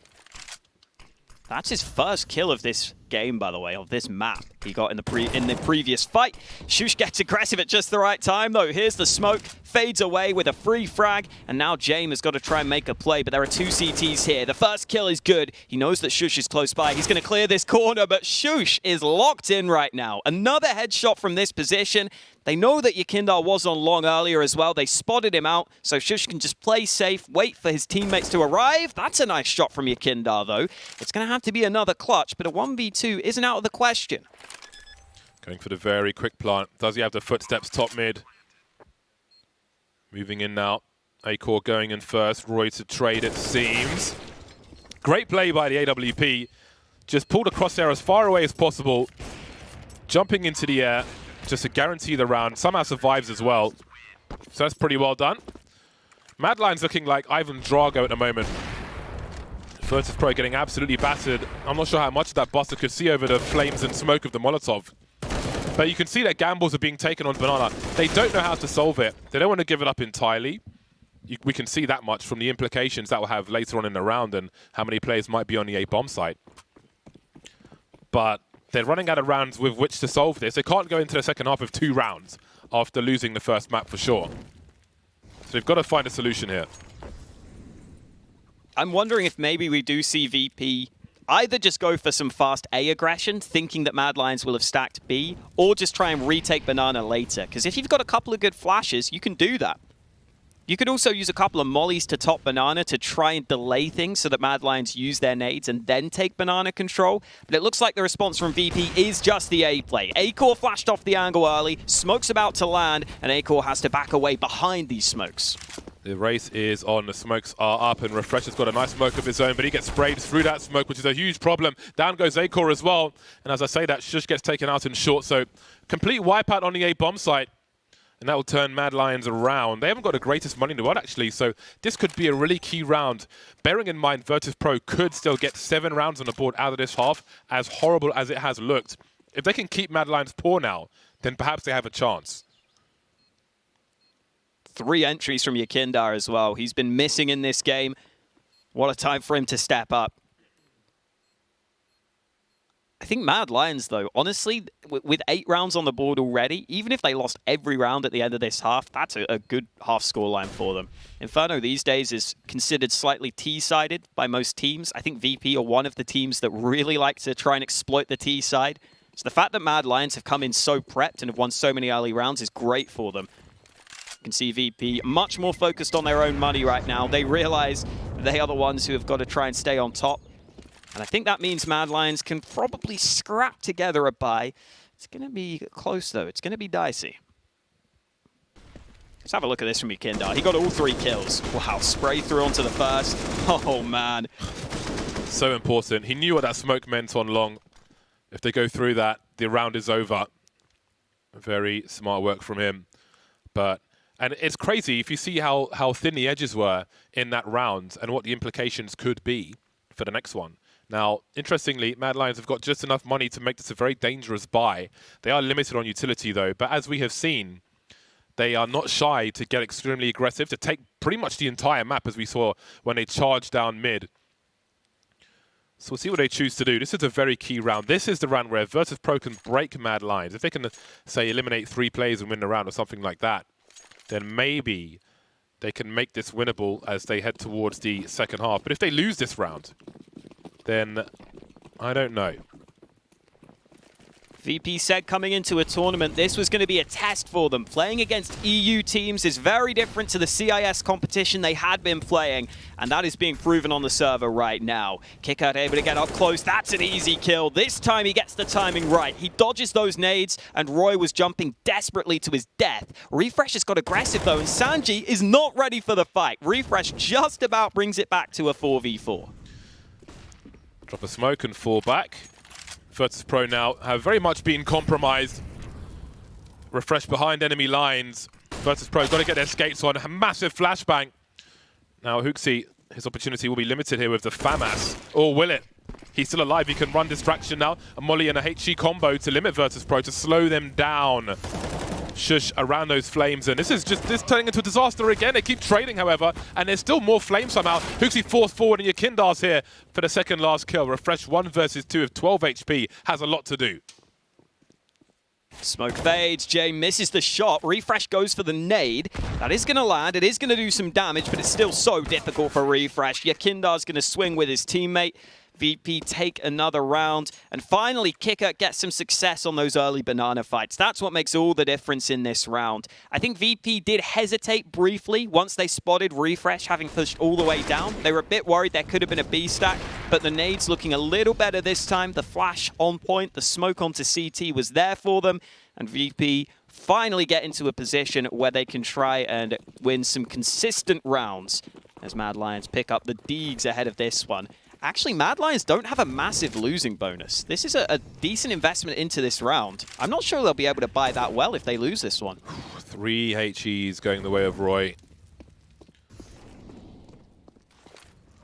That's his first kill of this game, by the way, of this map he got in the previous fight. Shush gets aggressive at just the right time, though. Here's the smoke, fades away with a free frag, and now James has got to try and make a play, but there are 2 CTs here. The first kill is good. He knows that Shush is close by. He's going to clear this corner, but Shush is locked in right now. Another headshot from this position. They know that Yakindar was on long earlier as well. They spotted him out, so Shush can just play safe, wait for his teammates to arrive. That's a nice shot from Yakindar, though. It's going to have to be another clutch, but a 1v2 isn't out of the question. Going for the very quick plant. Does he have the footsteps top mid? Moving in now. Akor going in first. Roy to trade, it seems. Great play by the AWP. Just pulled across there as far away as possible. Jumping into the air. Just to guarantee the round. Somehow survives as well. So that's pretty well done. Mad Lions looking like Ivan Drago at the moment. Virtus Pro getting absolutely battered. I'm not sure how much of that Buster could see over the flames and smoke of the Molotov. But you can see that gambles are being taken on Banana. They don't know how to solve it. They don't want to give it up entirely. We can see that much from the implications that will have later on in the round and how many players might be on the A bomb site. But they're running out of rounds with which to solve this. They can't go into the second half with 2 rounds after losing the first map for sure. So they've got to find a solution here. I'm wondering if maybe we do see VP either just go for some fast A aggression, thinking that Mad Lions will have stacked B, or just try and retake Banana later. Because if you've got a couple of good flashes, you can do that. You could also use a couple of mollies to top Banana to try and delay things so that Mad Lions use their nades and then take Banana control. But it looks like the response from VP is just the A play. Akor flashed off the angle early, smoke's about to land, and Akor has to back away behind these smokes. The race is on, the smokes are up, and Refresh has got a nice smoke of his own, but he gets sprayed through that smoke, which is a huge problem. Down goes Akor as well, and as I say that, Shush gets taken out in short, so complete wipeout on the A bomb site, and that will turn Mad Lions around. They haven't got the greatest money in the world, actually, so this could be a really key round. Bearing in mind, Virtus Pro could still get 7 rounds on the board out of this half, as horrible as it has looked. If they can keep Mad Lions poor now, then perhaps they have a chance. 3 entries from Yakindar as well. He's been missing in this game. What a time for him to step up. I think Mad Lions, though, honestly, with 8 rounds on the board already, even if they lost every round at the end of this half, that's a good half scoreline for them. Inferno these days is considered slightly T-sided by most teams. I think VP are one of the teams that really like to try and exploit the T side. So the fact that Mad Lions have come in so prepped and have won so many early rounds is great for them. You can see VP much more focused on their own money right now. They realize they are the ones who have got to try and stay on top. And I think that means Mad Lions can probably scrap together a buy. It's going to be close, though. It's going to be dicey. Let's have a look at this from Yakindar. He got all 3 kills. Wow, spray through onto the first. Oh, man. So important. He knew what that smoke meant on long. If they go through that, the round is over. Very smart work from him. And it's crazy if you see how thin the edges were in that round and what the implications could be for the next one. Now, interestingly, Mad Lions have got just enough money to make this a very dangerous buy. They are limited on utility, though. But as we have seen, they are not shy to get extremely aggressive, to take pretty much the entire map, as we saw when they charged down mid. So we'll see what they choose to do. This is a very key round. This is the round where Virtus Pro can break Mad Lions. If they can, say, eliminate 3 players and win the round or something like that, then maybe they can make this winnable as they head towards the second half. But if they lose this round, then I don't know. VP said coming into a tournament, this was going to be a test for them. Playing against EU teams is very different to the CIS competition they had been playing, and that is being proven on the server right now. Kickout able to get up close. That's an easy kill. This time he gets the timing right. He dodges those nades, and Roy was jumping desperately to his death. Refresh has got aggressive though, and Sanji is not ready for the fight. Refresh just about brings it back to a 4v4. Drop a smoke and fall back. Virtus Pro now have very much been compromised. Refresh behind enemy lines. Virtus Pro got to get their skates on. A massive flashbang. Now Hooksy, his opportunity will be limited here with the FAMAS. Or will it? He's still alive. He can run distraction now. A Molly and a HE combo to limit Virtus Pro, to slow them down. Shush around those flames, and this is turning into a disaster again. They keep trading, however, and there's still more flames somehow. Hooksy forced forward, and Yakindar's here for the second last kill. Refresh 1 versus 2 with 12 HP has a lot to do. Smoke fades, Jay misses the shot. Refresh goes for the nade. That is going to land. It is going to do some damage, but it's still so difficult for Refresh. Yakindar's going to swing with his teammate. VP take another round, and finally Kicker gets some success on those early banana fights. That's what makes all the difference in this round. I think VP did hesitate briefly once they spotted Refresh having pushed all the way down. They were a bit worried there could have been a B stack, but the nades looking a little better this time. The flash on point, the smoke onto CT was there for them, and VP finally get into a position where they can try and win some consistent rounds as Mad Lions pick up the Deegs ahead of this one. Actually, Mad Lions don't have a massive losing bonus. This is a decent investment into this round. I'm not sure they'll be able to buy that well if they lose this one. 3 HEs going the way of Roy.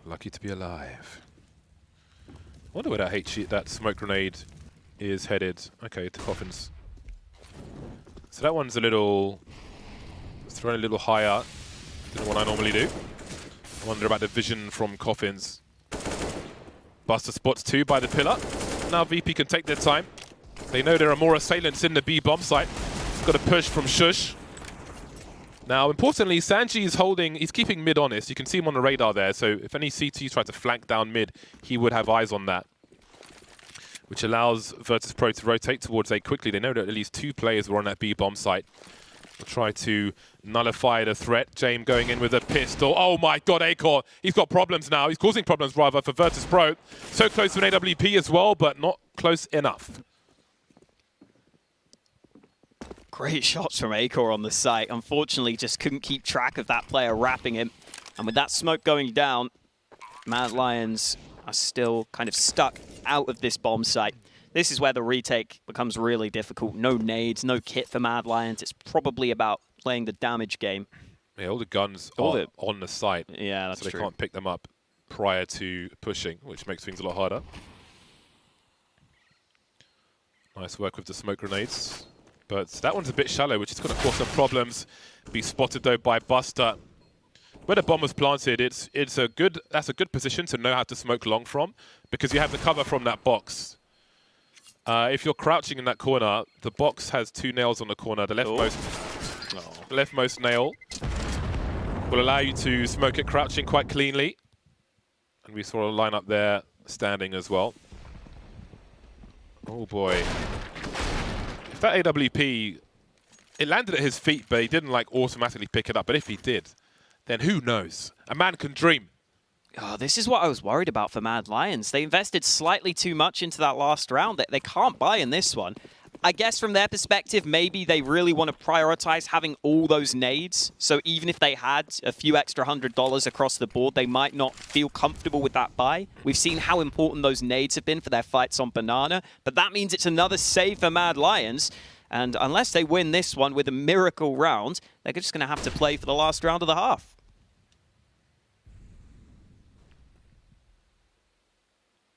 Lucky to be alive. I wonder where that HE, that smoke grenade is headed. Okay, to Coffins. So that one's a little... It's thrown a little higher than what I normally do. I wonder about the vision from Coffins. Buster spots 2 by the pillar. Now VP can take their time. They know there are more assailants in the B bomb site. Got a push from Shush. Now, importantly, Sanji is holding, he's keeping mid honest. You can see him on the radar there, so if any CTs try to flank down mid, he would have eyes on that, which allows Virtus Pro to rotate towards A quickly. They know that at least 2 players were on that B bomb site. We'll try to nullify the threat. James going in with a pistol. Oh my god, Acor. He's got problems now. He's causing problems, rather, for Virtus Pro. So close to an AWP as well, but not close enough. Great shots from Acor on the site. Unfortunately, just couldn't keep track of that player wrapping him. And with that smoke going down, Mad Lions are still kind of stuck out of this bomb site. This is where the retake becomes really difficult. No nades, no kit for Mad Lions. It's probably about playing the damage game. Yeah, all the guns are on the site. Yeah, that's true. So they true. can't pick them up prior to pushing, which makes things a lot harder. Nice work with the smoke grenades. But that one's a bit shallow, which is going to cause some problems. Be spotted, though, by Buster. Where the bomb was planted, that's a good position to know how to smoke long from, because you have the cover from that box. If you're crouching in that corner, the box has 2 nails on the corner. The leftmost nail will allow you to smoke it crouching quite cleanly. And we saw a lineup there standing as well. Oh boy. If that AWP, it landed at his feet, but he didn't like automatically pick it up. But if he did, then who knows? A man can dream. Oh, this is what I was worried about for Mad Lions. They invested slightly too much into that last round. They can't buy in this one. I guess from their perspective, maybe they really want to prioritize having all those nades. So even if they had a few extra $100 across the board, they might not feel comfortable with that buy. We've seen how important those nades have been for their fights on Banana, but that means it's another save for Mad Lions. And unless they win this one with a miracle round, they're just going to have to play for the last round of the half.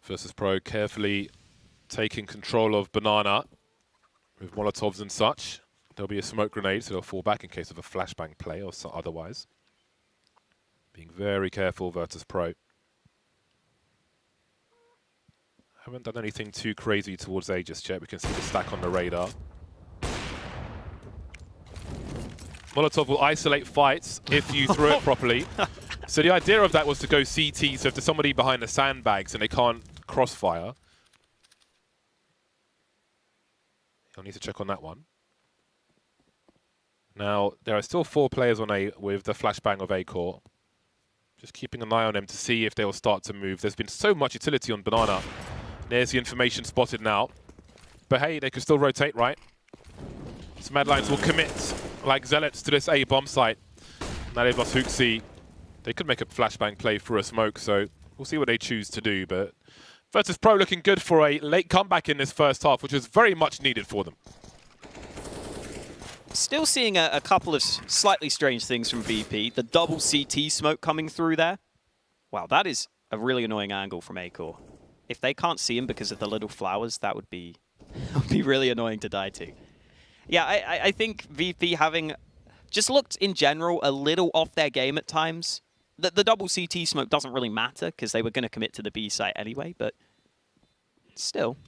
Virtus Pro carefully taking control of Banana with Molotovs and such. There'll be a smoke grenade, so they'll fall back in case of a flashbang play or so otherwise. Being very careful, Virtus Pro. Haven't done anything too crazy towards A just yet. We can see the stack on the radar. Molotov will isolate fights if you throw it properly. So the idea of that was to go CT, so if there's somebody behind the sandbags and they can't crossfire. You'll need to check on that one. Now, there are still 4 players on A with the flashbang of A-Core. Just keeping an eye on them to see if they'll start to move. There's been so much utility on Banana. There's the information spotted now. But hey, they could still rotate, right? So Mad Lions will commit like zealots to this A bomb site. Now they've lost Hooksy. They could make a flashbang play through a smoke, so we'll see what they choose to do. But Virtus Pro looking good for a late comeback in this first half, which was very much needed for them. Still seeing a couple of slightly strange things from VP. The double CT smoke coming through there. Wow, that is a really annoying angle from A-Core. If they can't see him because of the little flowers, that would be really annoying to die to. Yeah, I think VP having just looked in general a little off their game at times. The double CT smoke doesn't really matter because they were going to commit to the B site anyway, but still,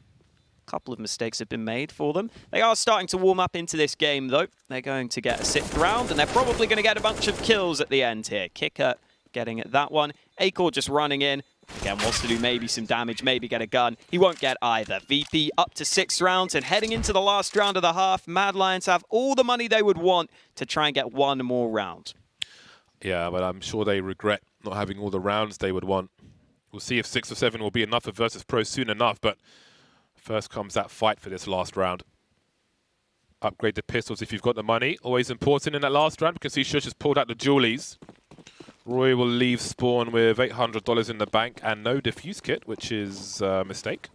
a couple of mistakes have been made for them. They are starting to warm up into this game, though. They're going to get a 6th round, and they're probably going to get a bunch of kills at the end here. Kicker getting at that one. A-Core just running in. Again, wants to do maybe some damage, maybe get a gun. He won't get either. VP up to 6 rounds, and heading into the last round of the half, Mad Lions have all the money they would want to try and get one more round. Yeah, but I'm sure they regret not having all the rounds they would want. We'll see if 6 or 7 will be enough for Virtus Pro soon enough, but first comes that fight for this last round. Upgrade the pistols if you've got the money. Always important in that last round. We can see Shush has pulled out the Julies. Roy will leave spawn with $800 in the bank and no defuse kit, which is a mistake.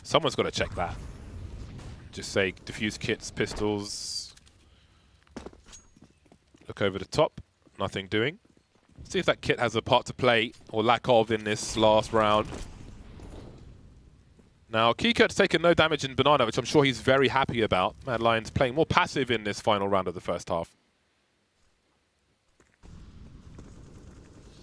Someone's got to check that. Just say defuse kits, pistols. Look over the top. Nothing doing. See if that kit has a part to play or lack of in this last round. Now, Keycut's taken no damage in Banana, which I'm sure he's very happy about. Mad Lions playing more passive in this final round of the first half.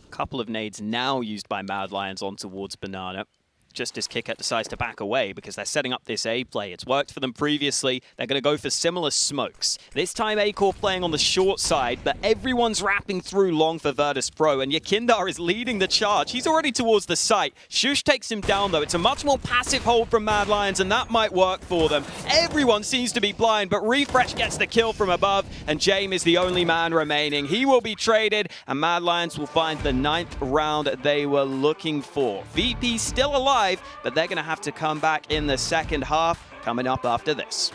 Couple of nades now used by Mad Lions on towards Banana. Just as Kicker decides to back away because they're setting up this A play. It's worked for them previously. They're going to go for similar smokes. This time A-Core playing on the short side, but everyone's wrapping through long for Virtus Pro, and Yakindar is leading the charge. He's already towards the site. Shush takes him down, though. It's a much more passive hold from Mad Lions, and that might work for them. Everyone seems to be blind, but Refresh gets the kill from above, and James is the only man remaining. He will be traded, and Mad Lions will find the 9th round they were looking for. VP still alive, but they're going to have to come back in the second half, coming up after this.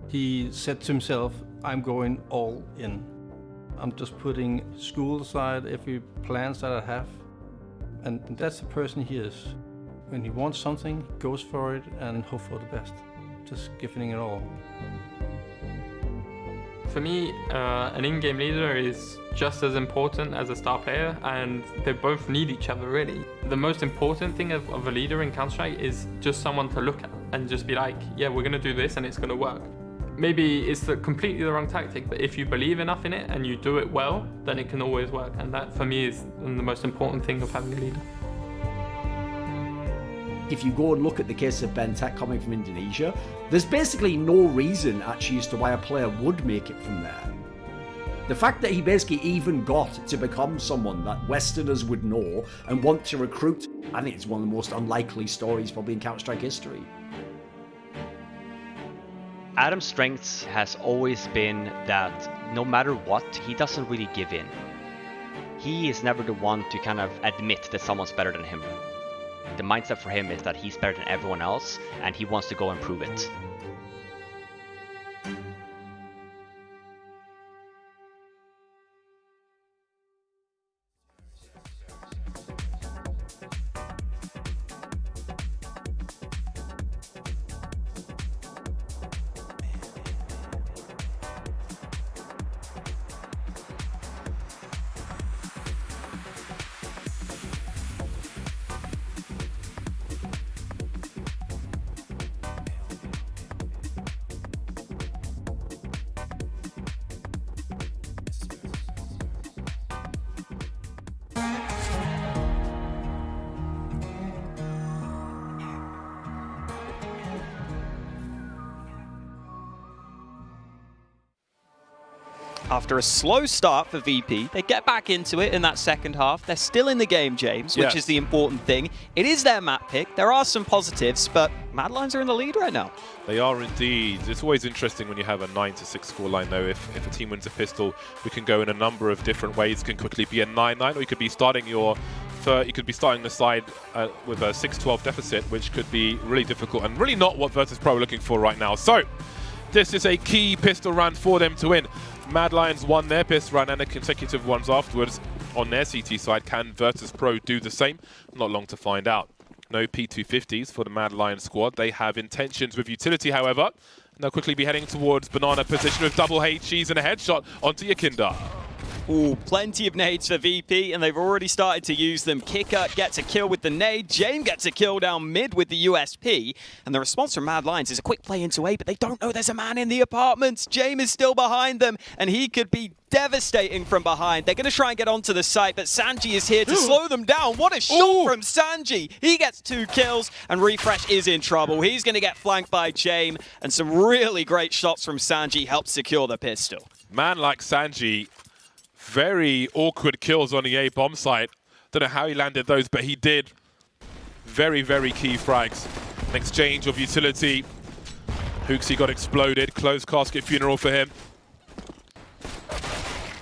He said to himself, I'm going all in. I'm just putting school aside, every plans that I have. And that's the person he is. When he wants something, he goes for it and hope for the best. Just giving it all. For me, an in-game leader is just as important as a star player, and they both need each other, really. The most important thing of a leader in Counter-Strike is just someone to look at and just be like, yeah, we're going to do this and it's going to work. Maybe it's completely the wrong tactic, but if you believe enough in it and you do it well, then it can always work. And that, for me, is the most important thing of having a leader. If you go and look at the case of Ben Tech coming from Indonesia, there's basically no reason actually as to why a player would make it from there. The fact that he basically even got to become someone that Westerners would know and want to recruit, I think it's one of the most unlikely stories probably in Counter-Strike history. Adam's strength has always been that no matter what, he doesn't really give in. He is never the one to kind of admit that someone's better than him. The mindset for him is that he's better than everyone else, and he wants to go and prove it. After a slow start for VP, they get back into it in that second half. They're still in the game, James, which is the important thing. It is their map pick. There are some positives, but Mad Lions are in the lead right now. They are indeed. It's always interesting when you have a 9-6 scoreline, though. If a team wins a pistol, we can go in a number of different ways. It can quickly be a 9-9, or you could be starting your third. You could be starting the side with a 6-12 deficit, which could be really difficult and really not what Virtus Pro are looking for right now. So this is a key pistol round for them to win. Mad Lions won their pistol round and the consecutive ones afterwards on their CT side. Can Virtus Pro do the same? Not long to find out. No P250s for the Mad Lions squad. They have intentions with utility, however. They'll quickly be heading towards banana position with double HEs and a headshot onto Yakinda. Ooh, plenty of nades for VP, and they've already started to use them. Kicker gets a kill with the nade. Jame gets a kill down mid with the USP. And the response from Mad Lions is a quick play into A, but they don't know there's a man in the apartments. Jame is still behind them, and he could be devastating from behind. They're going to try and get onto the site, but Sanji is here to slow them down. What a shot from Sanji. He gets 2 kills, and Refresh is in trouble. He's going to get flanked by Jame, and some really great shots from Sanji help secure the pistol. Man like Sanji, very awkward kills on the A bomb site. Don't know how he landed those, but he did. Very, very key frags. An exchange of utility. Hooksy got exploded. Closed casket funeral for him.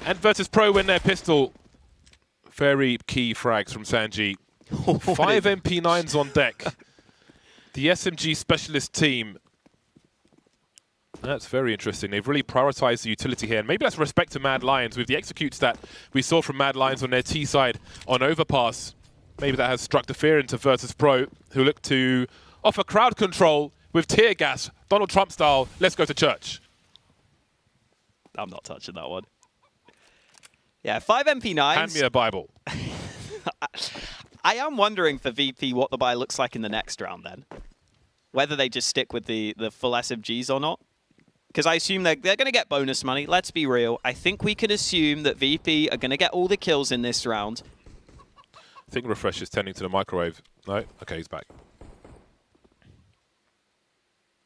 And Virtus Pro win their pistol. Very key frags from Sanji. 5 MP9s on deck. The SMG specialist team. That's very interesting. They've really prioritized the utility here. And maybe that's respect to Mad Lions with the executes that we saw from Mad Lions on their T side on Overpass. Maybe that has struck the fear into Virtus Pro, who look to offer crowd control with tear gas, Donald Trump style. Let's go to church. I'm not touching that one. Yeah, 5 MP9s. Hand me a Bible. I am wondering for VP what the buy looks like in the next round then. Whether they just stick with the full SMGs or not. Because I assume they're going to get bonus money. Let's be real. I think we can assume that VP are going to get all the kills in this round. I think Refresh is tending to the microwave. No? Okay, he's back.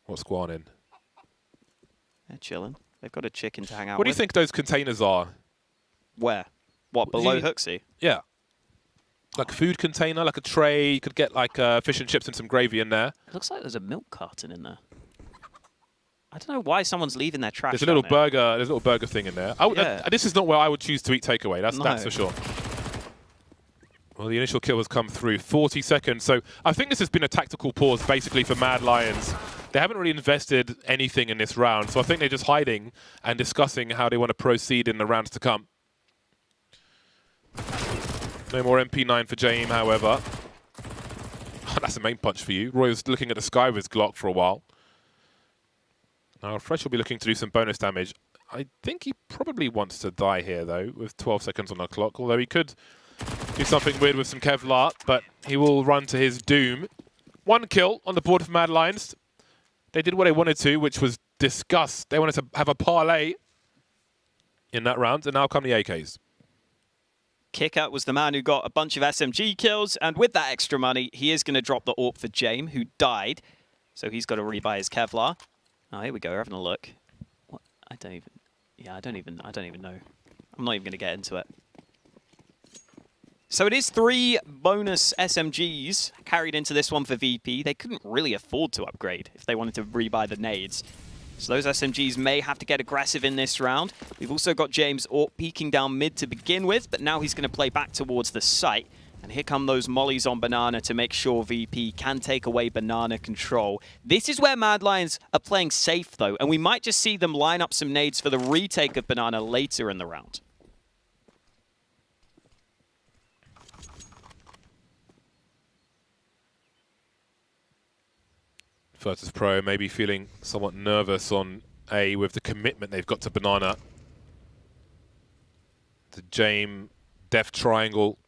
What's Guan in? They're chilling. They've got a chicken to hang out with. What do you think those containers are? Where? What, below Hooksy? Yeah. Like a food container, like a tray. You could get like fish and chips and some gravy in there. It looks like there's a milk carton in there. I don't know why someone's leaving their trash. There's a little burger. There's a little burger thing in there. This is not where I would choose to eat takeaway. That's for sure. Well, the initial kill has come through. 40 seconds. So I think this has been a tactical pause, basically, for Mad Lions. They haven't really invested anything in this round, so I think they're just hiding and discussing how they want to proceed in the rounds to come. No more MP9 for Jame, however. That's the main punch for you. Roy was looking at the sky with his Glock for a while. Now, Fresh will be looking to do some bonus damage. I think he probably wants to die here, though, with 12 seconds on the clock. Although he could do something weird with some Kevlar, but he will run to his doom. 1 kill on the board for Mad Lions. They did what they wanted to, which was discuss. They wanted to have a parlay in that round, and now come the AKs. Kicker was the man who got a bunch of SMG kills, and with that extra money, he is going to drop the AWP for Jame, who died. So he's got to rebuy his Kevlar. Oh, here we go. We're having a look. What? I don't even know. I'm not even going to get into it. So it is 3 bonus SMGs carried into this one for VP. They couldn't really afford to upgrade if they wanted to rebuy the nades. So those SMGs may have to get aggressive in this round. We've also got James peeking down mid to begin with, but now he's going to play back towards the site. And here come those mollies on Banana to make sure VP can take away Banana control. This is where Mad Lions are playing safe, though, and we might just see them line up some nades for the retake of Banana later in the round. Virtus Pro maybe feeling somewhat nervous on A with the commitment they've got to Banana. The James Death Triangle.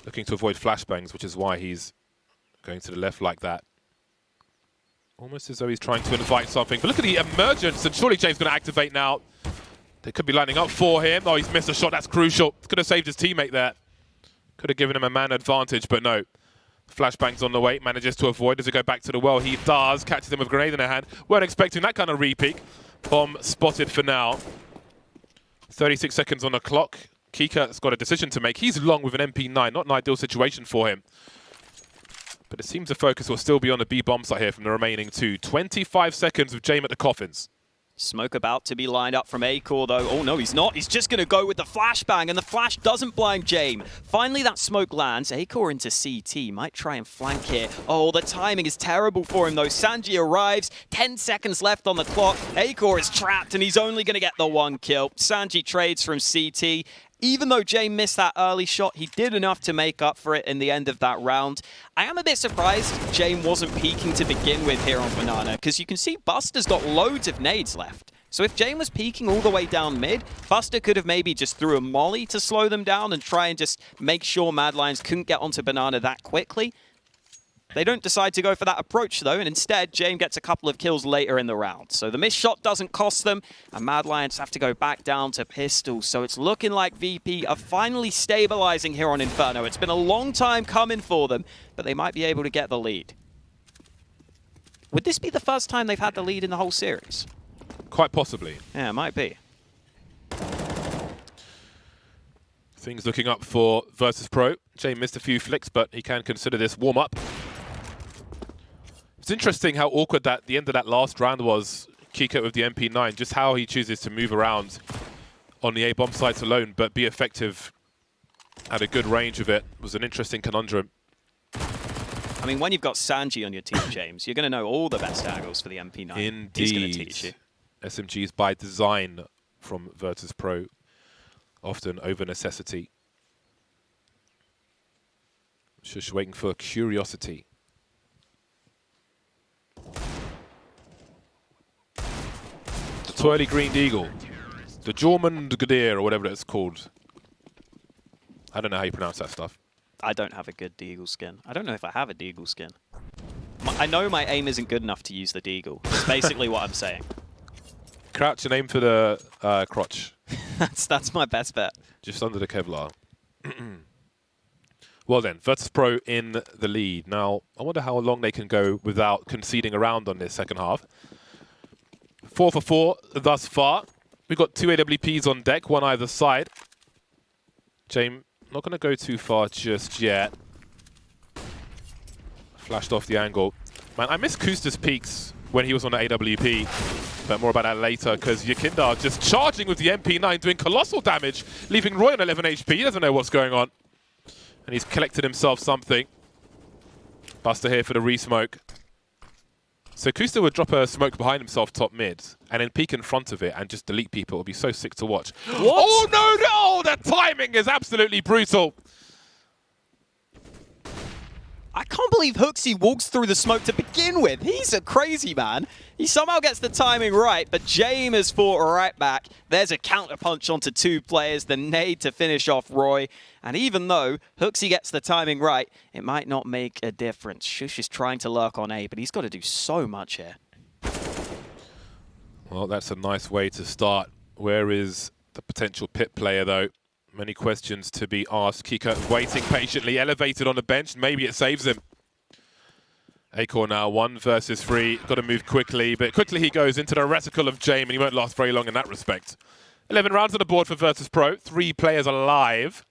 Looking to avoid flashbangs, which is why he's going to the left like that. Almost as though he's trying to invite something. But look at the emergence, and surely James going to activate now. They could be lining up for him. Oh, he's missed a shot. That's crucial. Could have saved his teammate there. Could have given him a man advantage, but no. Flashbangs on the way. Manages to avoid. Does he go back to the well? He does. Catches him with a grenade in their hand. Weren't expecting that kind of re-peek. Bomb spotted for now. 36 seconds on the clock. Kika's got a decision to make. He's long with an MP9, not an ideal situation for him. But it seems the focus will still be on the B bomb site here from the remaining two. 25 seconds with James at the coffins. Smoke about to be lined up from Acor, though. Oh, no, he's not. He's just going to go with the flashbang, and the flash doesn't blind James. Finally, that smoke lands. Acor into CT. Might try and flank here. Oh, the timing is terrible for him, though. Sanji arrives. 10 seconds left on the clock. Acor is trapped, and he's only going to get the one kill. Sanji trades from CT. Even though James missed that early shot, he did enough to make up for it in the end of that round. I am a bit surprised James wasn't peeking to begin with here on Banana, because you can see Buster's got loads of nades left. So if James was peeking all the way down mid, Buster could have maybe just threw a molly to slow them down and try and just make sure Mad Lions couldn't get onto Banana that quickly. They don't decide to go for that approach, though, and instead, James gets a couple of kills later in the round. So the missed shot doesn't cost them, and Mad Lions have to go back down to pistols. So it's looking like VP are finally stabilizing here on Inferno. It's been a long time coming for them, but they might be able to get the lead. Would this be the first time they've had the lead in the whole series? Quite possibly. Yeah, it might be. Things looking up for Virtus Pro. James missed a few flicks, but he can consider this warm-up. It's interesting how awkward that the end of that last round was, Kika with the MP9, just how he chooses to move around on the A-bomb sites alone, but be effective at a good range of it was an interesting conundrum. I mean, when you've got Sanji on your team, James, you're going to know all the best angles for the MP9. Indeed. He's going to teach you. SMGs by design from Virtus Pro, often over necessity. Just waiting for curiosity. The twirly green eagle. The Jormund Gadir, or whatever it's called. I don't know how you pronounce that stuff. I don't have a good Deagle skin. I don't know if I have a Deagle skin. I know my aim isn't good enough to use the Deagle. That's basically what I'm saying. Crouch and aim for the crotch. That's my best bet. Just under the Kevlar. Well then, Virtus Pro in the lead. Now, I wonder how long they can go without conceding a round on this second half. 4 for 4 thus far. We've got 2 AWPs on deck, one either side. James, not going to go too far just yet. Flashed off the angle. Man, I miss Kusta's peaks when he was on the AWP. But more about that later, because Yakindar just charging with the MP9, doing colossal damage, leaving Roy on 11 HP. He doesn't know what's going on. And he's collected himself something. Buster here for the re-smoke. So Kusta would drop a smoke behind himself top mid, and then peek in front of it and just delete people. It would be so sick to watch. What? Oh, no! The timing is absolutely brutal. I can't believe Hooksy walks through the smoke to begin with. He's a crazy man. He somehow gets the timing right, but James has fought right back. There's a counter punch onto 2 players, the nade to finish off Roy. And even though Hooksy gets the timing right, it might not make a difference. Shush is trying to lurk on A, but he's got to do so much here. Well, that's a nice way to start. Where is the potential pit player, though? Many questions to be asked. Kika waiting patiently, elevated on the bench. Maybe it saves him. Acor now 1 versus 3. Got to move quickly, but quickly he goes into the reticle of James, and he won't last very long in that respect. 11 rounds on the board for Virtus Pro. 3 players alive.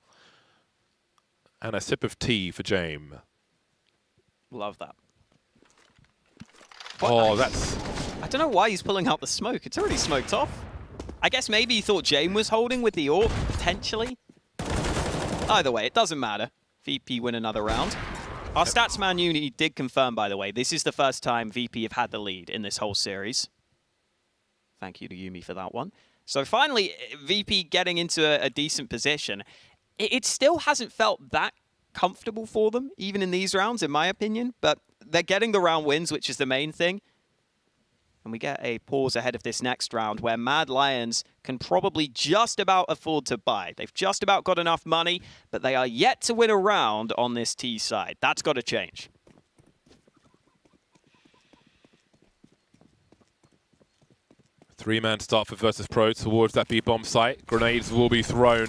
And a sip of tea for James. Love that. Oh, that's... I don't know why he's pulling out the smoke. It's already smoked off. I guess maybe he thought Jame was holding with the AWP, potentially. Either way, it doesn't matter. VP win another round. Our Statsman unit did confirm, by the way, this is the first time VP have had the lead in this whole series. Thank you to Yumi for that one. So finally, VP getting into a decent position. It still hasn't felt that comfortable for them, even in these rounds, in my opinion. But they're getting the round wins, which is the main thing. And we get a pause ahead of this next round where Mad Lions can probably just about afford to buy. They've just about got enough money, but they are yet to win a round on this T side. That's got to change. Three-man start for Virtus Pro towards that B-bomb site. Grenades will be thrown.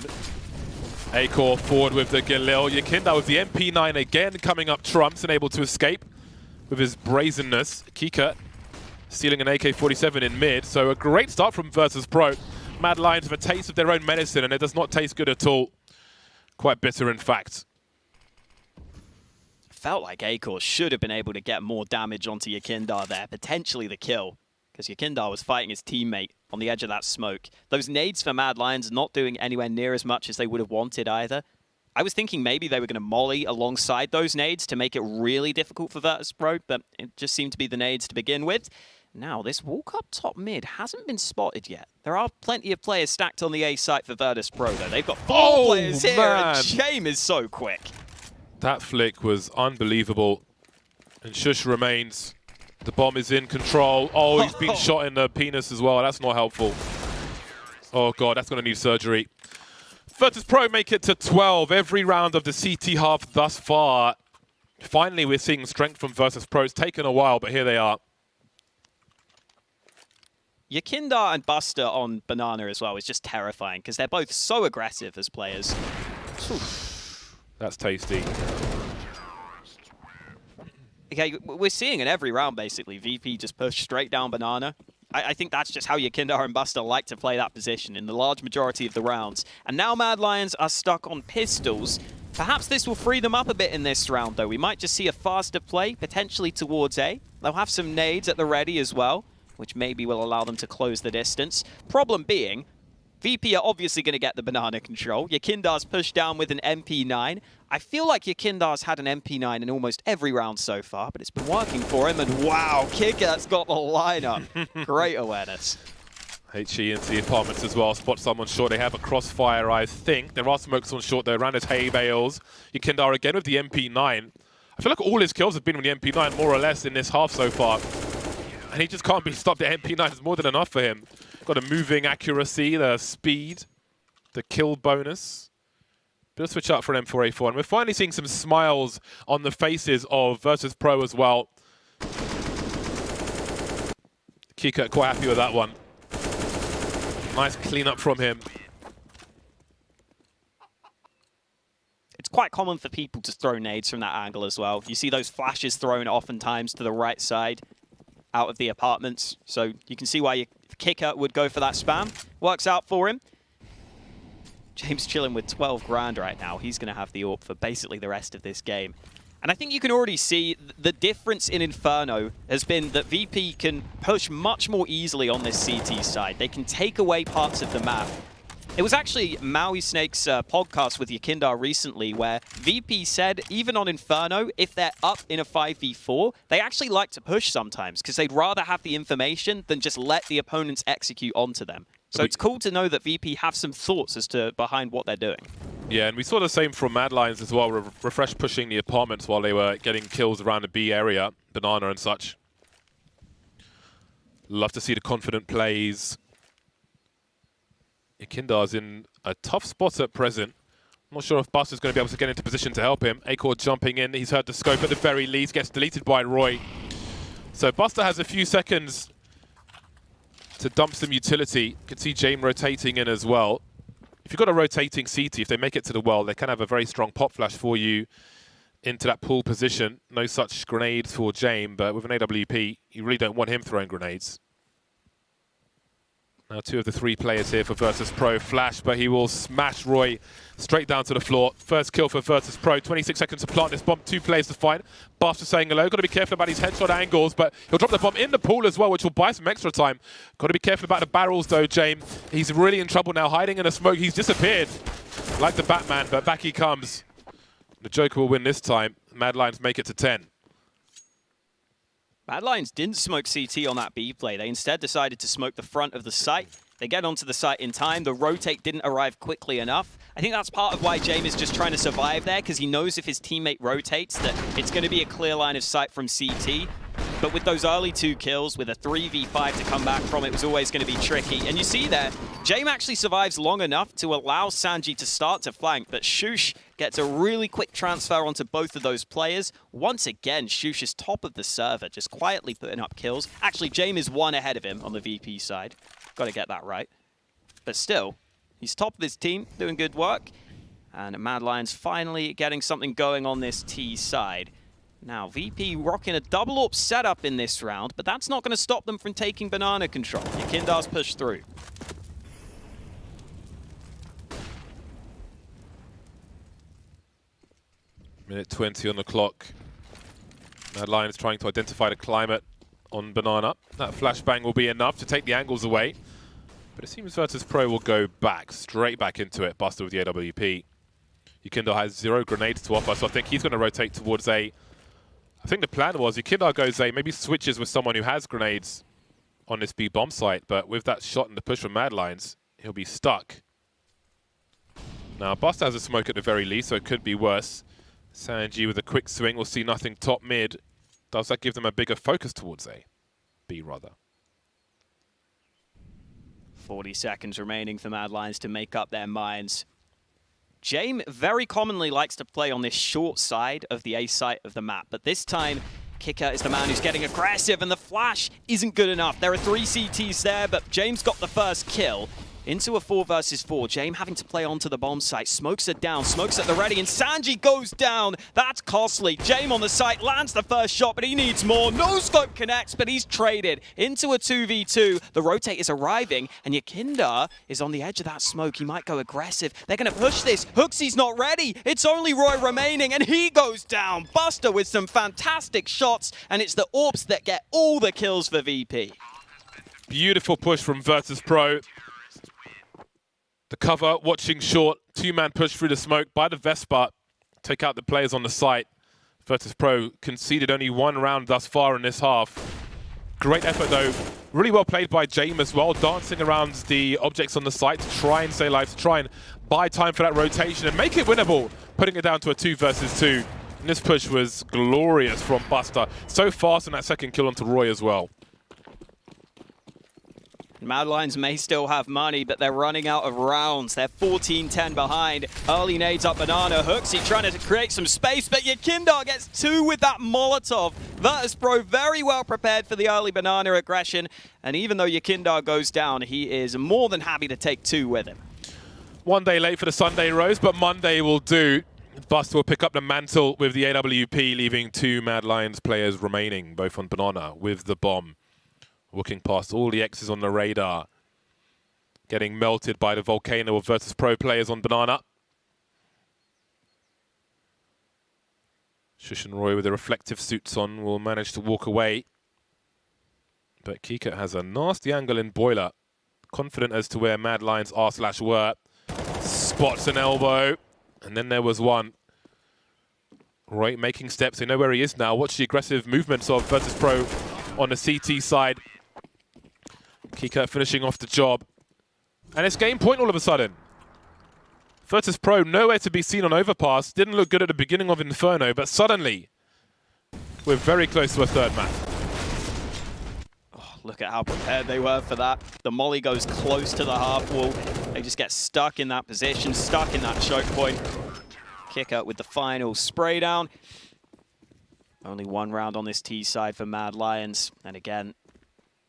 Acor forward with the Galil. Yakinda with the MP9 again coming up trumps and able to escape with his brazenness. Kika stealing an AK-47 in mid. So a great start from Virtus Pro. Mad Lions have a taste of their own medicine and it does not taste good at all. Quite bitter in fact. Felt like Acor should have been able to get more damage onto Yakindar there. Potentially the kill. Because Yakindar was fighting his teammate on the edge of that smoke. Those nades for Mad Lions not doing anywhere near as much as they would have wanted either. I was thinking maybe they were going to molly alongside those nades to make it really difficult for Virtus Pro, but it just seemed to be the nades to begin with. Now, this walk up top mid hasn't been spotted yet. There are plenty of players stacked on the A site for Virtus Pro, though. They've got 4 players here, and Jame is so quick. That flick was unbelievable. And Shush remains. The bomb is in control. Oh, he's been shot in the penis as well. That's not helpful. Oh, God, that's going to need surgery. Virtus Pro make it to 12 every round of the CT half thus far. Finally, we're seeing strength from Virtus Pro. It's taken a while, but here they are. Yakindar and Buster on Banana as well is just terrifying because they're both so aggressive as players. That's tasty. Okay, we're seeing in every round, basically, VP just push straight down Banana. I think that's just how Yakindar and Buster like to play that position in the large majority of the rounds. And now Mad Lions are stuck on pistols. Perhaps this will free them up a bit in this round, though. We might just see a faster play, potentially towards A. They'll have some nades at the ready as well, which maybe will allow them to close the distance. Problem being, VP are obviously going to get the banana control. Yakindar's pushed down with an MP9. I feel like Yakindar's had an MP9 in almost every round so far, but it's been working for him. And wow, Kicker's got the lineup. Great awareness. HE into the apartments as well. Spot someone short. They have a crossfire, I think. There are smokes on short there around his hay bales. Yakindar again with the MP9. I feel like all his kills have been with the MP9 more or less in this half so far. And he just can't be stopped. The MP9 is more than enough for him. Got a moving accuracy, the speed, the kill bonus. Bit of switch up for an M4A4. And we're finally seeing some smiles on the faces of Virtus Pro as well. Kika quite happy with that one. Nice cleanup from him. It's quite common for people to throw nades from that angle as well. You see those flashes thrown oftentimes to the right side out of the apartments. So you can see why your kicker would go for that spam. Works out for him. James chilling with 12 grand right now. He's going to have the AWP for basically the rest of this game. And I think you can already see the difference in Inferno has been that VP can push much more easily on this CT side. They can take away parts of the map. It was actually Maui Snake's podcast with Yakindar recently where VP said, even on Inferno, if they're up in a 5v4, they actually like to push sometimes because they'd rather have the information than just let the opponents execute onto them. So it's cool to know that VP have some thoughts as to behind what they're doing. Yeah, and we saw the same from Mad Lions as well. Refresh pushing the apartments while they were getting kills around the B area, Banana and such. Love to see the confident plays. Yakindar's in a tough spot at present. I'm not sure if Buster's going to be able to get into position to help him. Acor jumping in. He's heard the scope at the very least. Gets deleted by Roy. So Buster has a few seconds to dump some utility. You can see Jame rotating in as well. If you've got a rotating CT, if they make it to the well, they can have a very strong pop flash for you into that pool position. No such grenades for Jame, but with an AWP, you really don't want him throwing grenades. Now 2 of the 3 players here for Virtus Pro. Flash, but he will smash Roy straight down to the floor. First kill for Virtus Pro. 26 seconds to plant this bomb. 2 players to find. Buster saying hello. Got to be careful about his headshot angles, but he'll drop the bomb in the pool as well, which will buy some extra time. Got to be careful about the barrels though, James. He's really in trouble now, hiding in the smoke. He's disappeared like the Batman, but back he comes. The Joker will win this time. Mad Lions make it to 10. Mad Lions didn't smoke CT on that B play. They instead decided to smoke the front of the site. They get onto the site in time. The rotate didn't arrive quickly enough. I think that's part of why James is just trying to survive there, because he knows if his teammate rotates that it's going to be a clear line of sight from CT. But with those early 2 kills, with a 3v5 to come back from, it was always going to be tricky. And you see there, James actually survives long enough to allow Sanji to start to flank, but Shush gets a really quick transfer onto both of those players. Once again, Shush is top of the server, just quietly putting up kills. Actually, James is 1 ahead of him on the VP side. Got to get that right. But still, he's top of his team, doing good work. And Mad Lions finally getting something going on this T side. Now, VP rocking a double AWP setup in this round, but that's not going to stop them from taking banana control. Yakindar's pushed through. Minute 20 on the clock. Mad Lions trying to identify the climate on banana. That flashbang will be enough to take the angles away. But it seems Virtus Pro will go back, straight back into it. Buster with the AWP. Yukindar has 0 grenades to offer, so I think he's going to rotate towards A. I think the plan was Yukindar goes A, maybe switches with someone who has grenades on this B bomb site, but with that shot and the push from Mad Lions, he'll be stuck. Now, Buster has a smoke at the very least, so it could be worse. Sanji with a quick swing, will see nothing top mid. Does that give them a bigger focus towards A? B, rather. 40 seconds remaining for Mad Lions to make up their minds. James very commonly likes to play on this short side of the A site of the map, but this time, Kicker is the man who's getting aggressive, and the flash isn't good enough. There are 3 CTs there, but James got the first kill. Into a 4 versus 4. James having to play onto the bomb site. Smokes it down, smokes at the ready, and Sanji goes down. That's costly. James on the site lands the first shot, but he needs more. No scope connects, but he's traded into a 2v2. The rotate is arriving, and Yakindar is on the edge of that smoke. He might go aggressive. They're going to push this. Hooksy's not ready. It's only Roy remaining, and he goes down. Buster with some fantastic shots, and it's the AWPs that get all the kills for VP. Beautiful push from Virtus Pro. The cover, watching short, 2-man push through the smoke by the Vespa. Take out the players on the site. Virtus Pro conceded only 1 round thus far in this half. Great effort though. Really well played by James as well, dancing around the objects on the site to try and stay alive, to try and buy time for that rotation and make it winnable, putting it down to a 2 versus 2. And this push was glorious from Buster. So fast on that second kill onto Roy as well. Mad Lions may still have money, but they're running out of rounds. They're 14-10 behind. Early nades up banana. Hooksy trying to create some space, but Yakindar gets 2 with that Molotov. Virtus Pro very well prepared for the early banana aggression. And even though Yakindar goes down, he is more than happy to take 2 with him. 1 day late for the Sunday roast, but Monday will do. Buster will pick up the mantle with the AWP, leaving 2 Mad Lions players remaining, both on banana with the bomb. Walking past all the X's on the radar. Getting melted by the volcano of Virtus Pro players on banana. Shush and Roy with the reflective suits on will manage to walk away. But Kika has a nasty angle in boiler. Confident as to where Mad Lions are/were. Spots an elbow. And then there was one. Roy making steps. They know where he is now. Watch the aggressive movements of Virtus Pro on the CT side. Kika finishing off the job. And it's game point all of a sudden. Virtus Pro nowhere to be seen on overpass. Didn't look good at the beginning of Inferno, but suddenly we're very close to a 3rd map. Oh, look at how prepared they were for that. The molly goes close to the half wall. They just get stuck in that position, stuck in that choke point. Kick out with the final spray down. Only 1 round on this T side for Mad Lions. And again,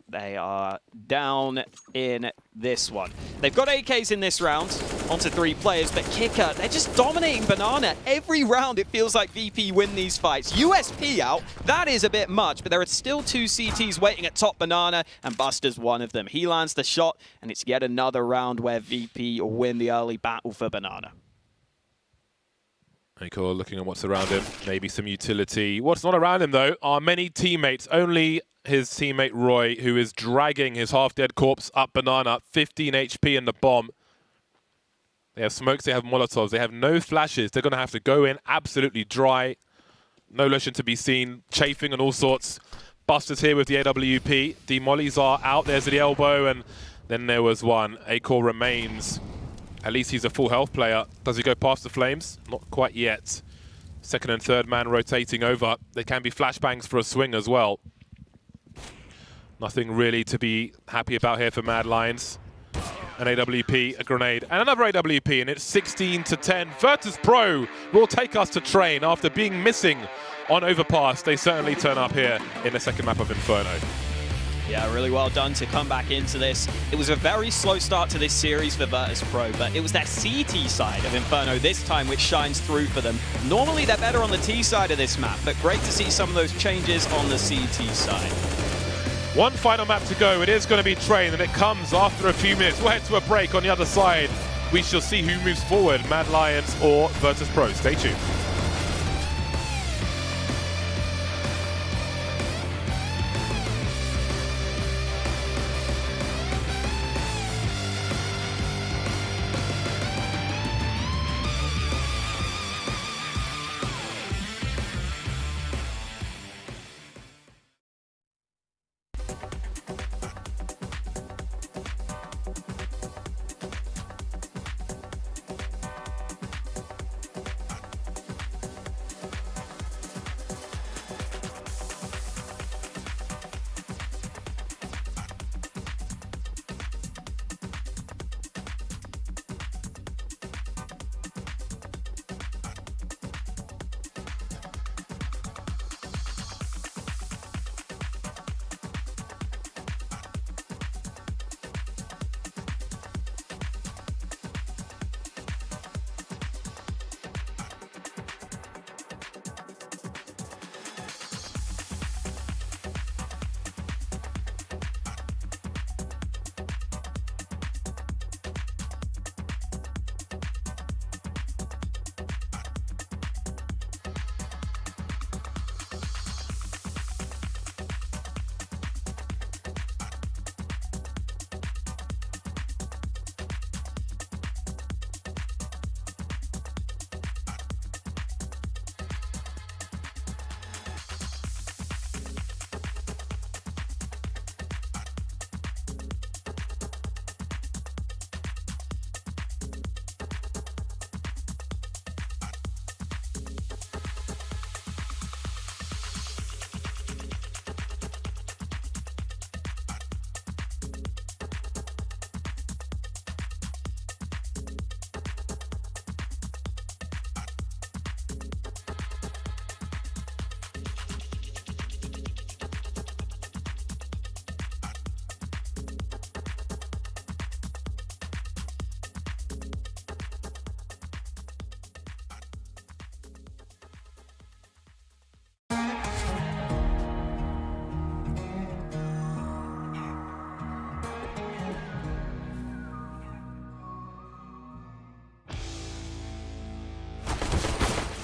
they are down in this one. They've got AKs in this round, onto 3 players, but Kicker, they're just dominating Banana. Every round it feels like VP win these fights. USP out, that is a bit much, but there are still 2 CTs waiting at top Banana, and Buster's one of them. He lands the shot, and it's yet another round where VP will win the early battle for Banana. Cool, looking at what's around him, maybe some utility. What's not around him, though, are many teammates. Only his teammate Roy, who is dragging his half-dead corpse up Banana, 15 HP in the bomb. They have smokes, they have molotovs, they have no flashes. They're going to have to go in absolutely dry. No lotion to be seen, chafing and all sorts. Buster's here with the AWP. D-mollies are out, there's the elbow, and then there was one. Acor remains. At least he's a full health player. Does he go past the flames? Not quite yet. Second and third man rotating over. There can be flashbangs for a swing as well. Nothing really to be happy about here for Mad Lions. An AWP, a grenade, and another AWP, and it's 16-10. Virtus Pro will take us to train after being missing on Overpass. They certainly turn up here in the second map of Inferno. Yeah, really well done to come back into this. It was a very slow start to this series for Virtus Pro, but it was their CT side of Inferno this time which shines through for them. Normally they're better on the T side of this map, but great to see some of those changes on the CT side. One final map to go. It is going to be Train, and it comes after a few minutes. We'll head to a break. On the other side, we shall see who moves forward, Mad Lions or Virtus Pro. Stay tuned.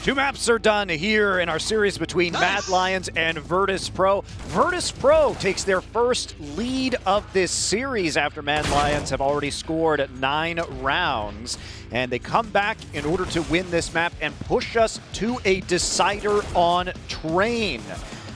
Two maps are done here in our series between Mad Lions and Virtus Pro. Virtus Pro takes their first lead of this series after Mad Lions have already scored 9 rounds. And they come back in order to win this map and push us to a decider on Train.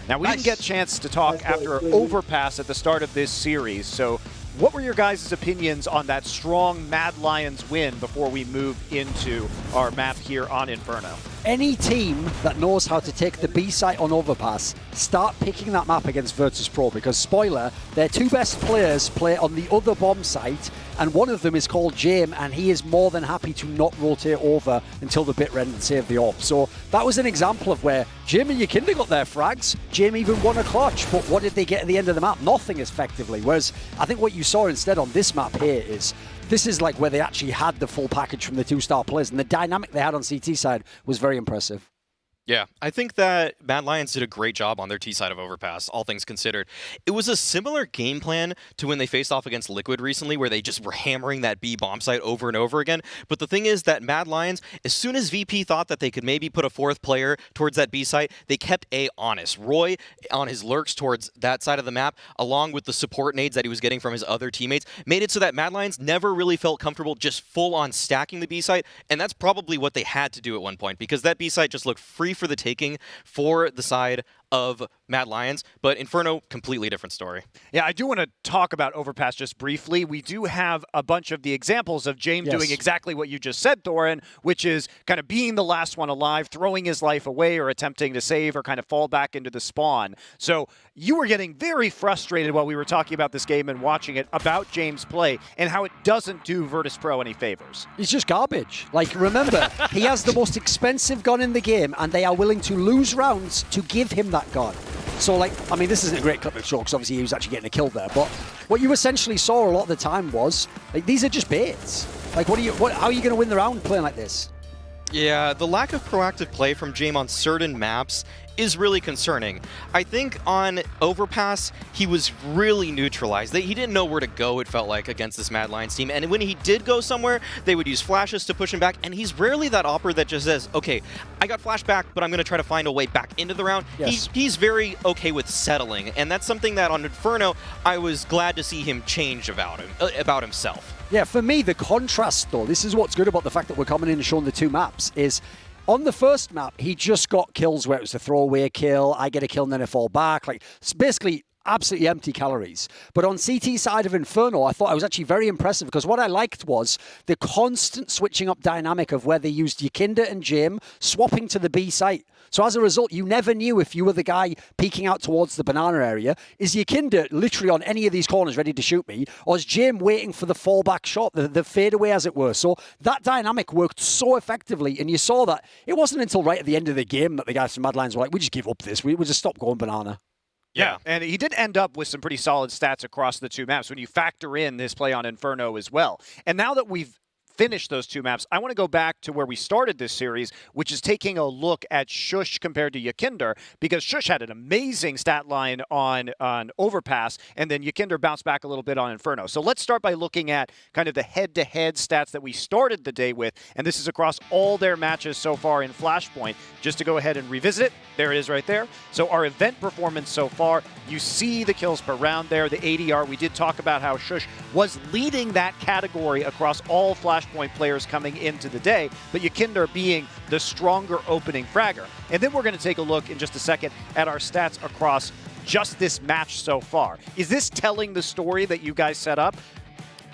Now, we didn't get a chance to talk after Overpass at the start of this series, so what were your guys' opinions on that strong Mad Lions win before we move into our map here on Inferno? any team that knows how to take the B site on overpass, start picking that map against Virtus Pro, because spoiler, their two best players play on the other bomb site, and one of them is called Jame, and he is more than happy to not rotate over until the bit rend and save the AWP. So that was an example of where Jame and Yakinda got their frags. Jame even won a clutch, but what did they get at the end of the map? Nothing, effectively. Whereas I think what you saw instead on this map here is this is like where they actually had the full package from the two-star players, and the dynamic they had on CT side was very impressive. Yeah, I think that Mad Lions did a great job on their T side of Overpass, all things considered. It was a similar game plan to when they faced off against Liquid recently, where they just were hammering that B bomb site over and over again. But the thing is that Mad Lions, as soon as VP thought that they could maybe put a fourth player towards that B site, they kept A honest. Roy, on his lurks towards that side of the map, along with the support nades that he was getting from his other teammates, made it so that Mad Lions never really felt comfortable just full on stacking the B site. And that's probably what they had to do at one point, because that B site just looked free for the taking for the side of Mad Lions, but Inferno, completely different story. Yeah, I do want to talk about Overpass just briefly. We do have a bunch of the examples of James doing exactly what you just said, Thorin, which is kind of being the last one alive, throwing his life away or attempting to save or kind of fall back into the spawn. So you were getting very frustrated while we were talking about this game and watching it about James' play and how it doesn't do Virtus Pro any favors. He's just garbage. Like, remember, he has the most expensive gun in the game, and they are willing to lose rounds to give him that gun. So, like, I mean, this isn't a great clip of show because obviously he was actually getting a kill there, but what you essentially saw a lot of the time was, like, these are just baits. Like, how are you going to win the round playing like this? Yeah, the lack of proactive play from Jame on certain maps is really concerning. I think on Overpass, he was really neutralized. He didn't know where to go, it felt like, against this Mad Lions team. And when he did go somewhere, they would use flashes to push him back. And he's rarely that opper that just says, okay, I got flash back, but I'm going to try to find a way back into the round. Yes. He's very okay with settling. And that's something that on Inferno, I was glad to see him change about himself. Yeah, for me, the contrast, though, this is what's good about the fact that we're coming in and showing the two maps, is on the first map, he just got kills where it was a throwaway kill, I get a kill and then I fall back. Like, it's basically absolutely empty calories. But on CT side of Inferno, I thought I was actually very impressive because what I liked was the constant switching up dynamic of where they used Yakinda and Jame swapping to the B site. So as a result, you never knew if you were the guy peeking out towards the banana area, is Yakinda literally on any of these corners ready to shoot me, or is Jame waiting for the fallback shot, the fadeaway as it were. So that dynamic worked so effectively, and you saw that it wasn't until right at the end of the game that the guys from Mad Lions were like, we just give up this, we just stop going banana. Yeah, and he did end up with some pretty solid stats across the two maps when you factor in this play on Inferno as well. And now that we've finished those two maps, I want to go back to where we started this series, which is taking a look at Shush compared to Yakinder, because Shush had an amazing stat line on Overpass, and then Yakinder bounced back a little bit on Inferno. So let's start by looking at kind of the head-to-head stats that we started the day with, and this is across all their matches so far in Flashpoint. Just to go ahead and revisit it, there it is right there. So our event performance so far, you see the kills per round there, the ADR. We did talk about how Shush was leading that category across all Flashpoint players coming into the day, but Yakinder being the stronger opening fragger. And then we're going to take a look in just a second at our stats across just this match so far. Is this telling the story that you guys set up?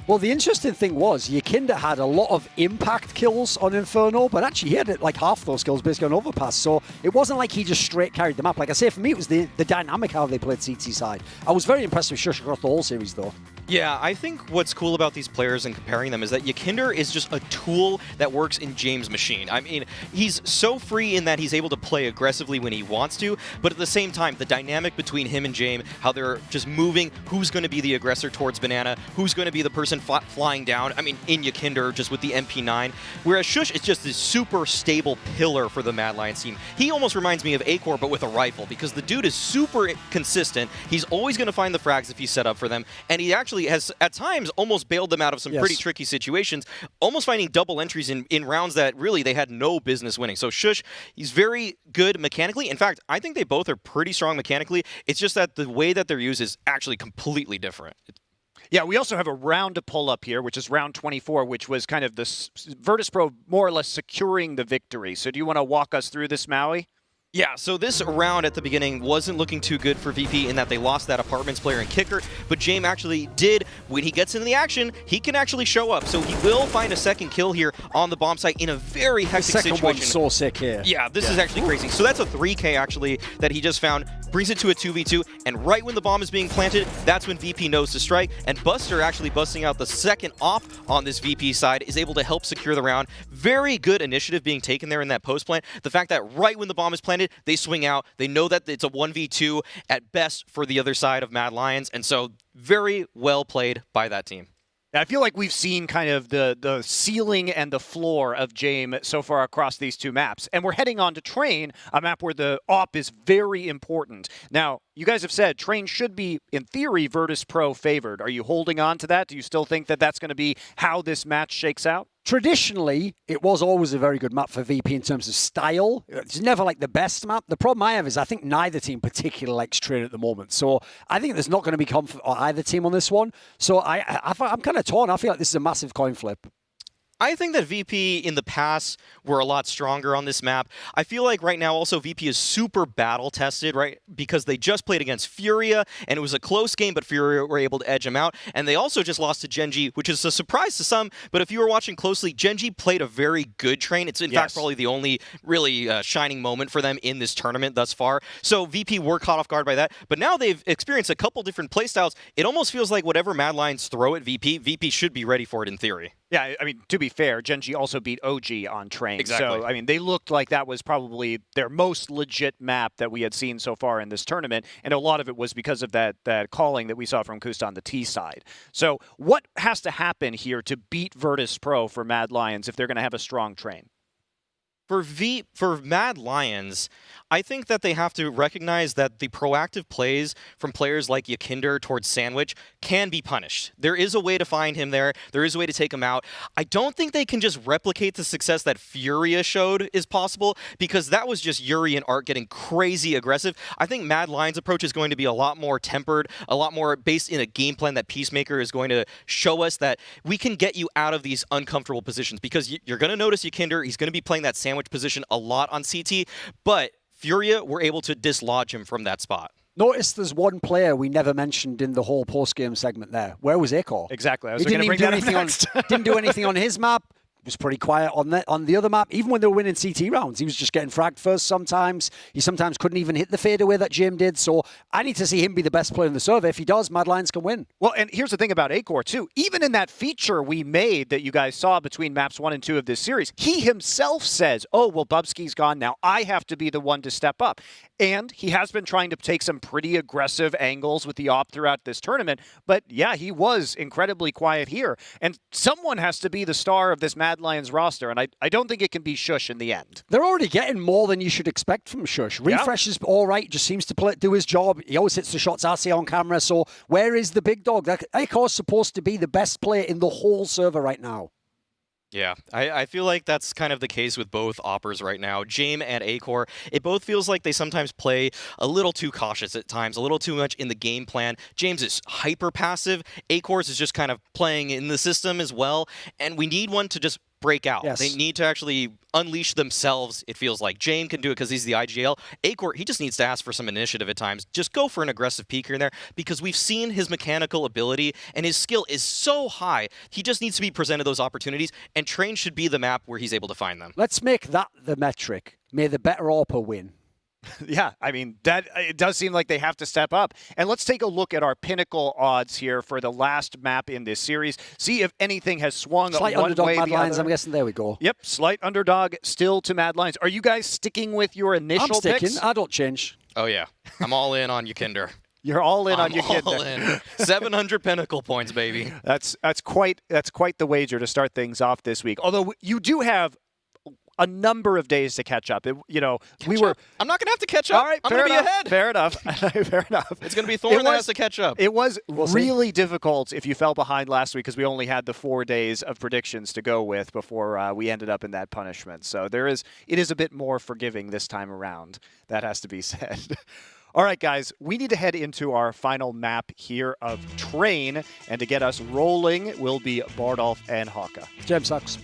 Well, the interesting thing was Yakinda had a lot of impact kills on Inferno, but actually he had like half those kills basically on Overpass, so it wasn't like he just straight carried the map. Like I say, for me, it was the dynamic how they played CT side. I was very impressed with Shush across the whole series, though. Yeah, I think what's cool about these players and comparing them is that Yakinder is just a tool that works in James' machine. I mean, he's so free in that he's able to play aggressively when he wants to, but at the same time, the dynamic between him and James, how they're just moving, who's going to be the aggressor towards Banana, who's going to be the person flying down, I mean, in Yakinder, just with the MP9, whereas Shush is just this super stable pillar for the Mad Lions team. He almost reminds me of Acor, but with a rifle, because the dude is super consistent. He's always going to find the frags if he's set up for them, and he actually has at times almost bailed them out of some pretty tricky situations, almost finding double entries in rounds that really they had no business winning. So Shush, he's very good mechanically. In fact, I think they both are pretty strong mechanically. It's just that the way that they're used is actually completely different. Yeah, we also have a round to pull up here, which is round 24, which was kind of the Virtus Pro more or less securing the victory. So do you want to walk us through this, Maui? Yeah, so this round at the beginning wasn't looking too good for VP in that they lost that apartments player and kicker, but James actually did. When he gets into the action, he can actually show up. So he will find a second kill here on the bomb site in a very hectic The second situation. one's so sick here. Yeah, this is actually crazy. So that's a 3K actually that he just found, brings it to a 2v2, and right when the bomb is being planted, that's when VP knows to strike, and Buster actually busting out the second op on this VP side is able to help secure the round. Very good initiative being taken there in that post plant. The fact that right when the bomb is planted, they swing out. They know that it's a 1v2 at best for the other side of Mad Lions, and so very well played by that team. I feel like we've seen kind of the ceiling and the floor of James so far across these two maps. And we're heading on to Train, a map where the AWP is very important. Now, you guys have said Train should be, in theory, Virtus Pro favored. Are you holding on to that? Do you still think that that's going to be how this match shakes out? Traditionally, it was always a very good map for VP in terms of style. It's never like the best map. The problem I have is I think neither team particularly likes Train at the moment. So I think there's not going to be comfort on either team on this one. So I'm kind of torn. I feel like this is a massive coin flip. I think that VP in the past were a lot stronger on this map. I feel like right now also VP is super battle tested, right? Because they just played against Furia and it was a close game, but Furia were able to edge them out. And they also just lost to Genji, which is a surprise to some. But if you were watching closely, Genji played a very good Train. It's in fact probably the only really shining moment for them in this tournament thus far. So VP were caught off guard by that. But now they've experienced a couple different playstyles. It almost feels like whatever Mad Lions throw at VP, VP should be ready for it in theory. Yeah, I mean, to be fair, Genji also beat OG on Train. Exactly. So, I mean, they looked like that was probably their most legit map that we had seen so far in this tournament, and a lot of it was because of that calling that we saw from Kusta on the T side. So what has to happen here to beat Virtus Pro for Mad Lions if they're going to have a strong Train? For Mad Lions, I think that they have to recognize that the proactive plays from players like Yakinder towards Sandwich can be punished. There is a way to find him there. There is a way to take him out. I don't think they can just replicate the success that Furia showed is possible, because that was just Yuri and Art getting crazy aggressive. I think Mad Lions' approach is going to be a lot more tempered, a lot more based in a game plan that Peacemaker is going to show us that we can get you out of these uncomfortable positions, because you're going to notice Yakinder, he's going to be playing that Sandwich position a lot on CT, but Furia were able to dislodge him from that spot. Notice there's one player we never mentioned in the whole post-game segment there. Where was Akor? Exactly. I was He going to bring that up next. Didn't do anything on his map. Was pretty quiet on the other map. Even when they were winning CT rounds, he was just getting fragged first sometimes. He sometimes couldn't even hit the fadeaway that James did. So I need to see him be the best player in the server. If he does, Mad Lions can win. Well, and here's the thing about Akor, too. Even in that feature we made that you guys saw between maps 1 and 2 of this series, he himself says, oh, well, Bubsky's gone now. I have to be the one to step up. And he has been trying to take some pretty aggressive angles with the op throughout this tournament. But yeah, he was incredibly quiet here. And someone has to be the star of this Mad Lions roster. And I don't think it can be Shush in the end. They're already getting more than you should expect from Shush. Refresh is all right, just seems to do his job. He always hits the shots I see on camera. So where is the big dog? Akor's supposed to be the best player in the whole server right now. Yeah, I feel like that's kind of the case with both Oppers right now. James and Akor, it both feels like they sometimes play a little too cautious at times, a little too much in the game plan. James is hyper passive. Akor's is just kind of playing in the system as well. And we need one to just break out. Yes. They need to actually unleash themselves, it feels like. James can do it because he's the IGL. Akor, he just needs to ask for some initiative at times. Just go for an aggressive peek here and there, because we've seen his mechanical ability and his skill is so high. He just needs to be presented those opportunities, and Train should be the map where he's able to find them. Let's make that the metric. May the better AWPer win. Yeah, I mean, it does seem like they have to step up. And let's take a look at our pinnacle odds here for the last map in this series. See if anything has swung Slight one underdog way Mad the Lions, other. I'm guessing. There we go. Yep, slight underdog still to Mad Lions. Are you guys sticking with your initial I'm sticking. picks? I don't change. Oh, yeah. I'm all in on Yakinder. You're all in on your kid. All in. 700 pinnacle points, baby. That's quite the wager to start things off this week. Although you do have a number of days to catch up. I'm not going to have to catch up. All right, I'm going to be enough, ahead. Fair enough. Fair enough. It's going to be Thorn that has to catch up. It was really difficult if you fell behind last week, because we only had the 4 days of predictions to go with before we ended up in that punishment. So it is a bit more forgiving this time around. That has to be said. All right, guys, we need to head into our final map here of Train, and to get us rolling will be Bardolph and Haka. Gem sucks.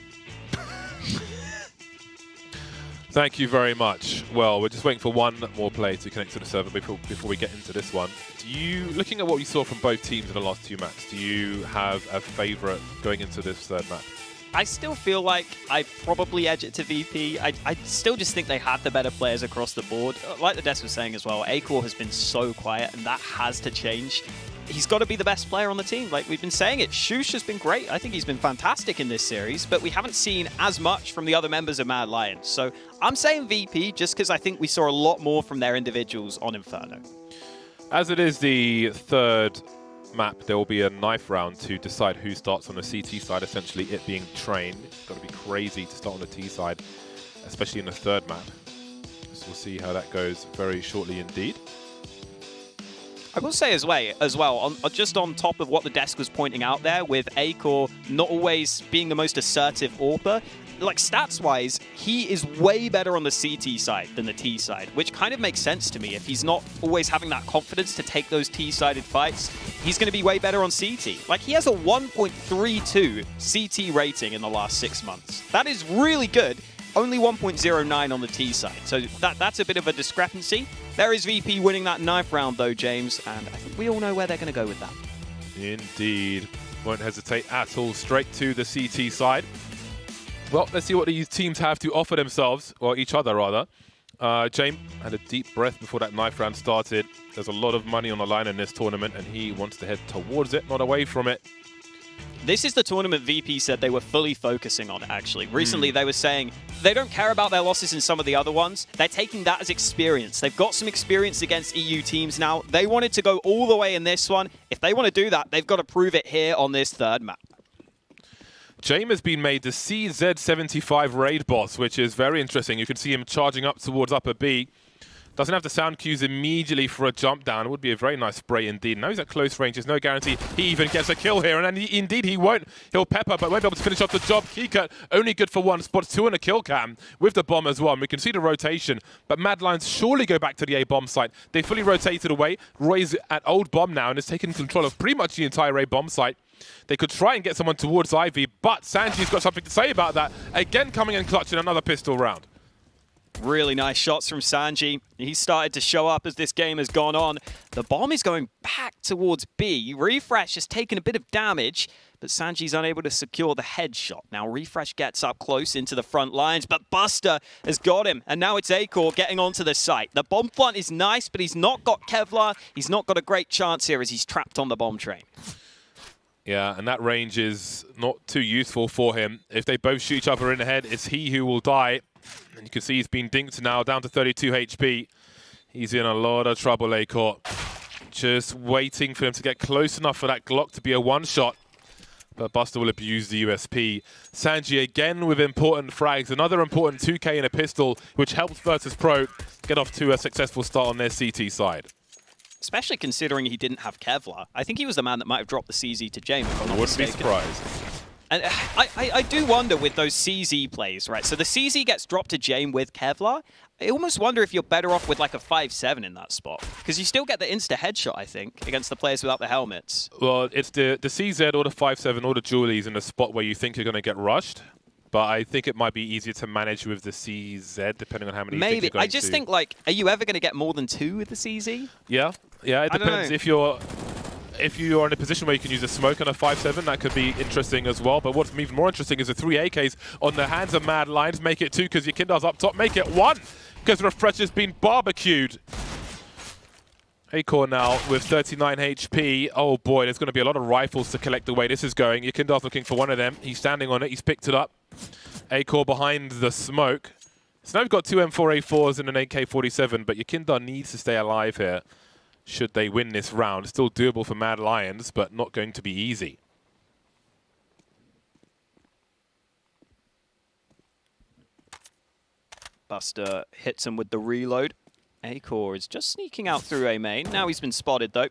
Thank you very much. Well, we're just waiting for one more player to connect to the server before we get into this one. Looking at what we saw from both teams in the last 2 maps, do you have a favourite going into this third map? I still feel like I probably edge it to VP. I still just think they had the better players across the board. Like the Des was saying as well, Acor has been so quiet, and that has to change. He's got to be the best player on the team. Like we've been saying it, Shush has been great. I think he's been fantastic in this series, but we haven't seen as much from the other members of Mad Lions. So I'm saying VP just because I think we saw a lot more from their individuals on Inferno. As it is the third map, there will be a knife round to decide who starts on the CT side, essentially it being trained. It's got to be crazy to start on the T side, especially in the third map. So we'll see how that goes very shortly indeed. I will say as well, just on top of what the desk was pointing out there, with Acor not always being the most assertive AWPer, like stats-wise, he is way better on the CT side than the T side, which kind of makes sense to me. If he's not always having that confidence to take those T-sided fights, he's going to be way better on CT. Like, he has a 1.32 CT rating in the last 6 months. That is really good. Only 1.09 on the T side, so that's a bit of a discrepancy. There is VP winning that knife round though, James, and I think we all know where they're going to go with that. Indeed. Won't hesitate at all. Straight to the CT side. Well, let's see what these teams have to offer themselves, or each other rather. James had a deep breath before that knife round started. There's a lot of money on the line in this tournament, and he wants to head towards it, not away from it. This is the tournament VP said they were fully focusing on, actually. Recently, they were saying they don't care about their losses in some of the other ones. They're taking that as experience. They've got some experience against EU teams now. They wanted to go all the way in this one. If they want to do that, they've got to prove it here on this third map. James has been made the CZ75 raid boss, which is very interesting. You can see him charging up towards upper B. Doesn't have the sound cues immediately for a jump down. It would be a very nice spray indeed. Now he's at close range. There's no guarantee he even gets a kill here. And indeed he won't. He'll pepper, but won't be able to finish off the job. Keycut only good for one. Spots 2 in a kill cam with the bomb as well. And we can see the rotation. But Mad Lions surely go back to the A bomb site. They fully rotated away. Roy's at old bomb now and is taking control of pretty much the entire A bomb site. They could try and get someone towards Ivy, but Sanji's got something to say about that. Again coming in clutch in another pistol round. Really nice shots from Sanji. He started to show up as this game has gone on. The bomb is going back towards B. Refresh has taken a bit of damage, but Sanji's unable to secure the headshot. Now Refresh gets up close into the front lines, but Buster has got him. And now it's Acor getting onto the site. The bomb plant is nice, but he's not got Kevlar. He's not got a great chance here as he's trapped on the bomb train. Yeah, and that range is not too useful for him. If they both shoot each other in the head, it's he who will die. And you can see he's been dinked now, down to 32 HP. He's in a lot of trouble, Acor. Just waiting for him to get close enough for that Glock to be a one-shot. But Buster will abuse the USP. Sanji again with important frags. Another important 2K in a pistol, which helps Virtus Pro get off to a successful start on their CT side. Especially considering he didn't have Kevlar. I think he was the man that might have dropped the CZ to James. I wouldn't be surprised. And I do wonder with those CZ plays, right? So the CZ gets dropped to Jame with Kevlar. I almost wonder if you're better off with like a 5-7 in that spot. Because you still get the insta-headshot, I think, against the players without the helmets. Well, it's the CZ or the 5-7 or the Julies in a spot where you think you're going to get rushed. But I think it might be easier to manage with the CZ, depending on how many you think you're going I just think, like, are you ever going to get more than 2 with the CZ? Yeah, it depends. If you are in a position where you can use a smoke on a 5-7, that could be interesting as well. But what's even more interesting is the 3 AKs on the hands of Mad Lions. Make it 2 because your Kindar's up top. Make it 1 because Refresh has been barbecued. Acor now with 39 HP. Oh boy, there's going to be a lot of rifles to collect the way this is going. Yakindar's looking for one of them. He's standing on it. He's picked it up. Acor behind the smoke. So now we've got 2 M4A4s and an AK-47, but Yakindar needs to stay alive here should they win this round. Still doable for Mad Lions, but not going to be easy. Buster hits him with the reload. Acor is just sneaking out through A main. Now he's been spotted, though.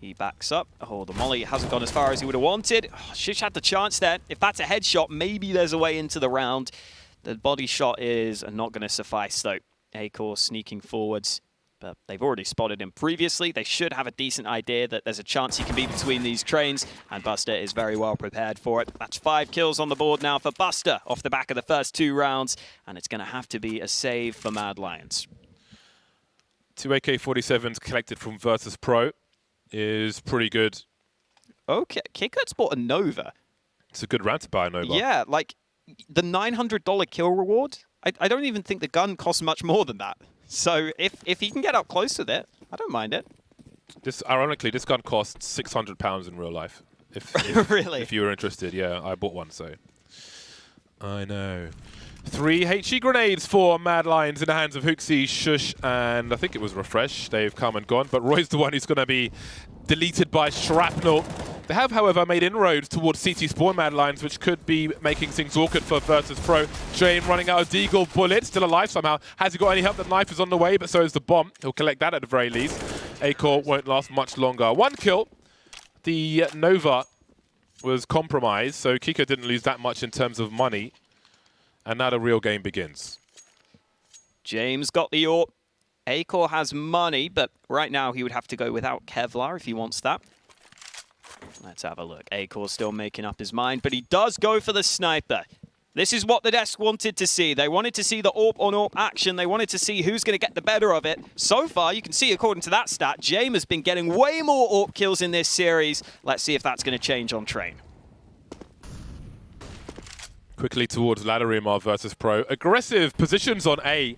He backs up. Oh, the molly hasn't gone as far as he would have wanted. Oh, Shish had the chance there. If that's a headshot, maybe there's a way into the round. The body shot is not going to suffice, though. Acor sneaking forwards. But they've already spotted him previously. They should have a decent idea that there's a chance he can be between these trains, and Buster is very well prepared for it. That's 5 kills on the board now for Buster off the back of the first 2 rounds, and it's going to have to be a save for Mad Lions. 2 AK-47s collected from Virtus Pro is pretty good. Okay, Kickert's bought a Nova. It's a good round to buy a Nova. Yeah, like the $900 kill reward, I don't even think the gun costs much more than that. So if he can get up close with it, I don't mind it. Ironically, this gun costs £600 in real life. If really? If you were interested, yeah, I bought one, so. I know. 3 HE grenades for Mad Lions in the hands of Hooksy, Shush, and I think it was Refresh. They've come and gone, but Roy's the one who's going to be deleted by Shrapnel. They have, however, made inroads towards CT Spawn Mad Lions, which could be making things awkward for Virtus Pro. Jane running out of Deagle bullets, still alive somehow. Has he got any help? The knife is on the way, but so is the bomb. He'll collect that at the very least. Acor won't last much longer. 1 kill. The Nova was compromised, so Kiko didn't lose that much in terms of money. And now the real game begins. James got the AWP. Acor has money, but right now he would have to go without Kevlar if he wants that. Let's have a look. Acor's still making up his mind, but he does go for the sniper. This is what the desk wanted to see. They wanted to see the AWP on AWP action. They wanted to see who's going to get the better of it. So far, you can see, according to that stat, James has been getting way more AWP kills in this series. Let's see if that's going to change on Train. Quickly towards Ladderimar versus Pro. Aggressive positions on A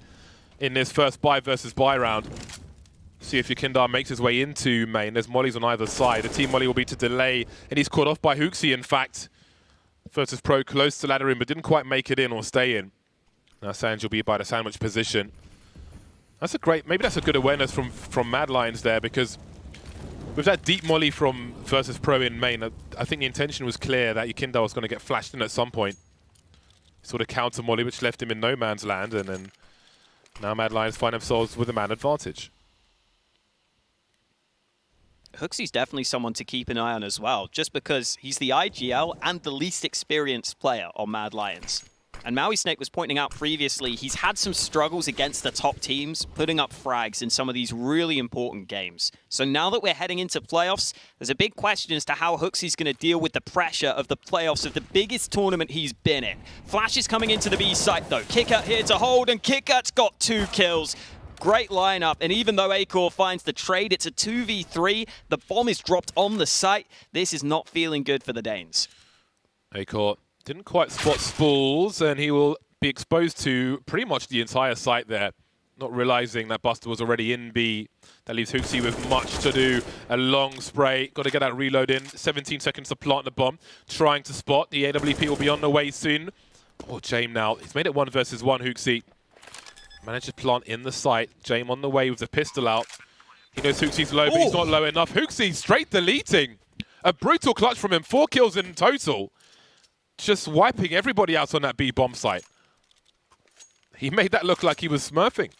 in this first buy versus buy round. See if Yakindar makes his way into main. There's mollies on either side. The team molly will be to delay, and he's caught off by Hooksy, in fact. Virtus Pro close to Ladderim, but didn't quite make it in or stay in. Now Sanj will be by the sandwich position. That's a great, maybe that's a good awareness from Mad Lions there, because with that deep molly from Virtus Pro in main, I think the intention was clear that Yakindar was going to get flashed in at some point. Sort of counter molly, which left him in no man's land, and then now Mad Lions find themselves with a man advantage. Hooksy's definitely someone to keep an eye on as well, just because he's the IGL and the least experienced player on Mad Lions. And Maui Snake was pointing out previously, he's had some struggles against the top teams, putting up frags in some of these really important games. So now that we're heading into playoffs, there's a big question as to how Hooksy's going to deal with the pressure of the playoffs of the biggest tournament he's been in. Flash is coming into the B site though. Kickert here to hold, and Kickert's got 2 kills. Great lineup, and even though Acor finds the trade, it's a 2v3. The bomb is dropped on the site. This is not feeling good for the Danes. Acor didn't quite spot Spools, and he will be exposed to pretty much the entire site there, not realizing that Buster was already in B. That leaves Hooksy with much to do. A long spray, got to get that reload in. 17 seconds to plant the bomb, trying to spot. The AWP will be on the way soon. Oh, James now, he's made it 1 versus 1, Hooksy. Managed to plant in the site. James on the way with the pistol out. He knows Hooksy's low, but he's not low enough. Hooksy straight deleting. A brutal clutch from him. 4 kills in total. Just wiping everybody out on that B bomb site. He made that look like he was smurfing.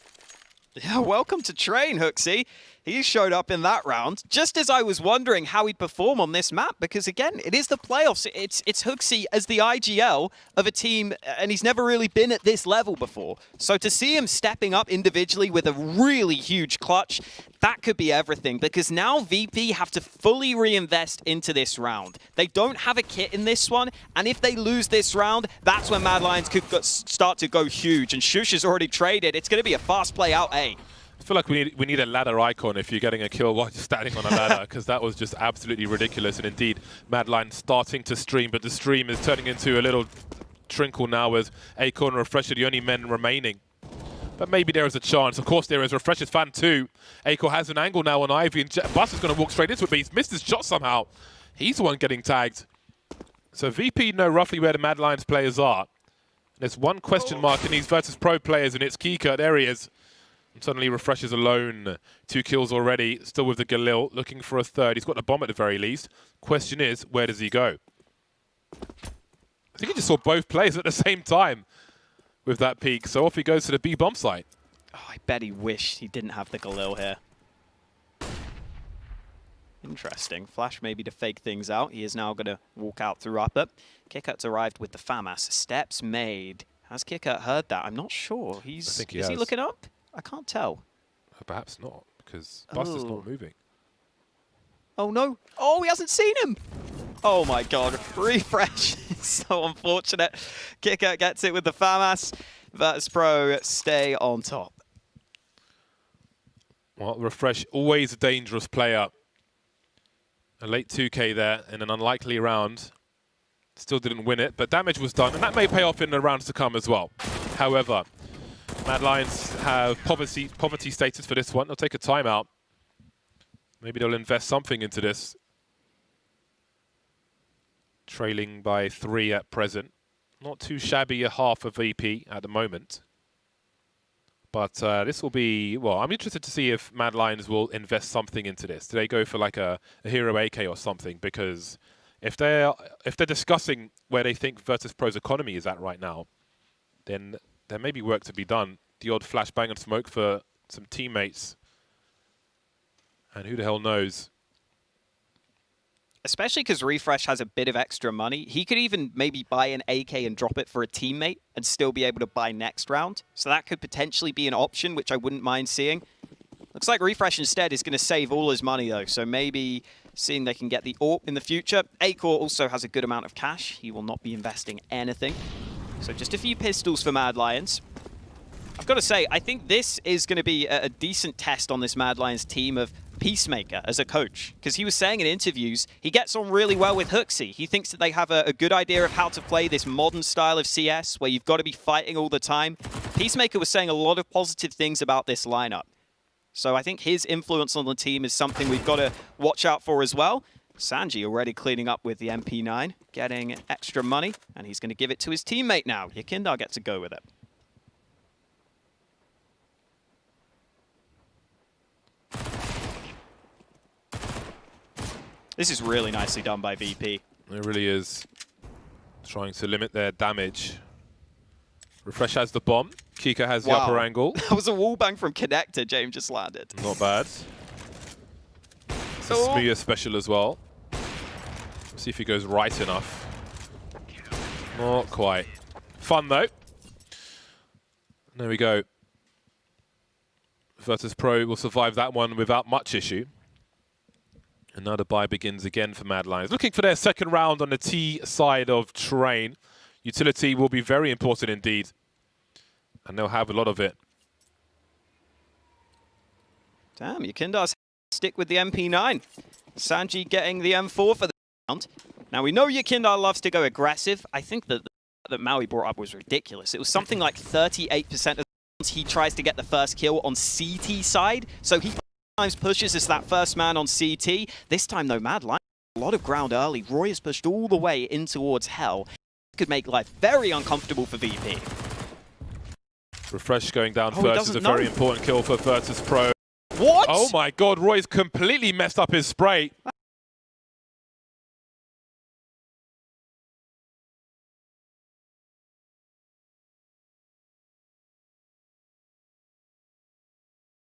Yeah, welcome to Train, Hooksy. He showed up in that round, just as I was wondering how he'd perform on this map, because again, it is the playoffs. It's Hooksy as the IGL of a team, and he's never really been at this level before. So to see him stepping up individually with a really huge clutch, that could be everything, because now VP have to fully reinvest into this round. They don't have a kit in this one, and if they lose this round, that's when Mad Lions could start to go huge, and Shush has already traded. It's going to be a fast play out A. I feel like we need a ladder icon if you're getting a kill while you're standing on a ladder, because that was just absolutely ridiculous. And indeed, Mad Lions starting to stream, but the stream is turning into a little trinkle now as Acor and Refresh are the only men remaining. But maybe there is a chance. Of course there is. Refresh's fan too. Acor has an angle now on Ivy, and Bus is going to walk straight into it, but he's missed his shot somehow. He's the one getting tagged. So VP know roughly where the Mad Lions players are. There's one question mark in these Virtus Pro players, and it's Kika. There he is. And suddenly Refreshes alone. 2 kills already, still with the Galil, looking for a third. He's got the bomb at the very least. Question is, where does he go? I think he just saw both players at the same time with that peek. So off he goes to the B bomb site. Oh, I bet he wished he didn't have the Galil here. Interesting. Flash maybe to fake things out. He is now going to walk out through upper. Kickert's arrived with the FAMAS. Steps made. Has Kickert heard that? I'm not sure. I think he is has. he looking up? I can't tell. Perhaps not, because Buster's not moving. Oh no. Oh, he hasn't seen him. Oh my god. Refresh. So unfortunate. Kicker gets it with the FAMAS. Virtus Pro stay on top. Well, Refresh, always a dangerous player. A late 2K there in an unlikely round. Still didn't win it, but damage was done, and that may pay off in the rounds to come as well. However, Mad Lions have poverty status for this one. They'll take a timeout. Maybe they'll invest something into this. Trailing by 3 at present. Not too shabby a half a VP at the moment. But this will be, well, I'm interested to see if Mad Lions will invest something into this. Do they go for like a hero AK or something? Because if they're discussing where they think Virtus Pro's economy is at right now, then there may be work to be done. The odd flashbang and smoke for some teammates. And who the hell knows? Especially because Refresh has a bit of extra money. He could even maybe buy an AK and drop it for a teammate and still be able to buy next round. So that could potentially be an option, which I wouldn't mind seeing. Looks like Refresh instead is going to save all his money, though. So maybe seeing they can get the AWP in the future. Acor also has a good amount of cash. He will not be investing anything. So just a few pistols for Mad Lions. I've got to say, I think this is going to be a decent test on this Mad Lions team of Peacemaker as a coach, because he was saying in interviews he gets on really well with Hooksy. He thinks that they have a good idea of how to play this modern style of CS where you've got to be fighting all the time. Peacemaker was saying a lot of positive things about this lineup. So I think his influence on the team is something we've got to watch out for as well. Sanji already cleaning up with the MP9, getting extra money, and he's going to give it to his teammate now. Yakindar gets to go with it. This is really nicely done by VP. It really is. Trying to limit their damage. Refresh has the bomb. Kika has the upper angle. That was a wallbang from Connector James just landed. Not bad. It's a Smear special as well. Let's see if he goes right enough. Not quite. Fun though. There we go. Virtus Pro will survive that one without much issue. Another buy begins again for Mad Lions. Looking for their second round on the T side of Train. Utility will be very important indeed. And they'll have a lot of it. Damn, Yakindar's stick with the MP9. Sanji getting the M4 for the round. Now we know Yakindar loves to go aggressive. I think that Maui brought up was ridiculous. It was something like 38% of the rounds he tries to get the first kill on CT side. So he sometimes pushes as that first man on CT. This time though, Mad Lions, a lot of ground early. Roy is pushed all the way in towards Hell. Could make life very uncomfortable for VP. Refresh going down first is a very important kill for Virtus Pro. What? Oh my god, Roy's completely messed up his spray.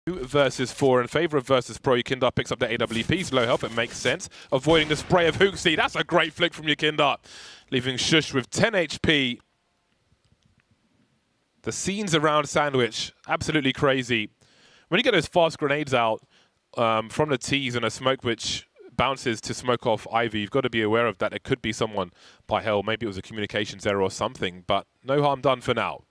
Versus 4 in favor of Virtus Pro. Yakindar picks up the AWP's low health. It makes sense. Avoiding the spray of Hooksy. That's a great flick from Yakindar. Leaving Shush with 10 HP. The scenes around Sandwich, absolutely crazy. When you get those fast grenades out from the T's and a smoke which bounces to smoke off Ivy, you've got to be aware of that. It could be someone by Hell. Maybe it was a communications error or something, but no harm done for now.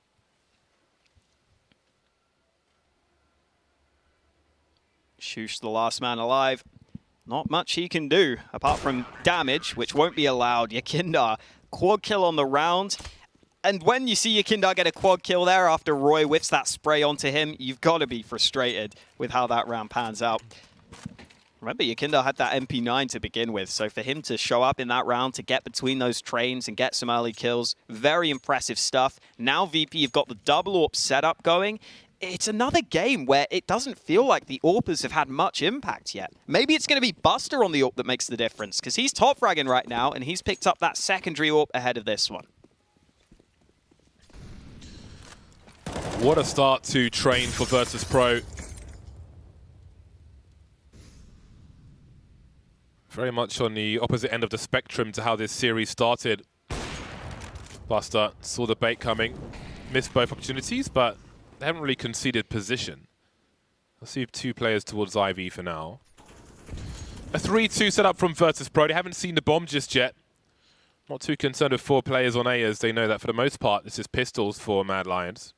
Shush, the last man alive. Not much he can do, apart from damage, which won't be allowed. Yakindar, quad kill on the round. And when you see Yakindar get a quad kill there after Roy whiffs that spray onto him, you've got to be frustrated with how that round pans out. Remember, Yakindar had that MP9 to begin with, so for him to show up in that round, to get between those trains and get some early kills, very impressive stuff. Now VP have got the double AWP setup going. It's another game where it doesn't feel like the AWPers have had much impact yet. Maybe it's going to be Buster on the AWP that makes the difference, because he's top fragging right now, and he's picked up that secondary AWP ahead of this one. What a start to Train for Virtus Pro. Very much on the opposite end of the spectrum to how this series started. Buster saw the bait coming, missed both opportunities, but they haven't really conceded position. Let's see 2 players towards Ivy for now. A 3-2 setup from Virtus Pro. They haven't seen the bomb just yet. Not too concerned with 4 players on A, as they know that for the most part this is pistols for Mad Lions.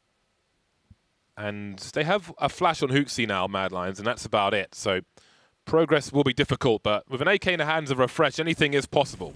And they have a flash on Hooksy now, Mad Lions, and that's about it. So progress will be difficult, but with an AK in the hands of Refresh, anything is possible.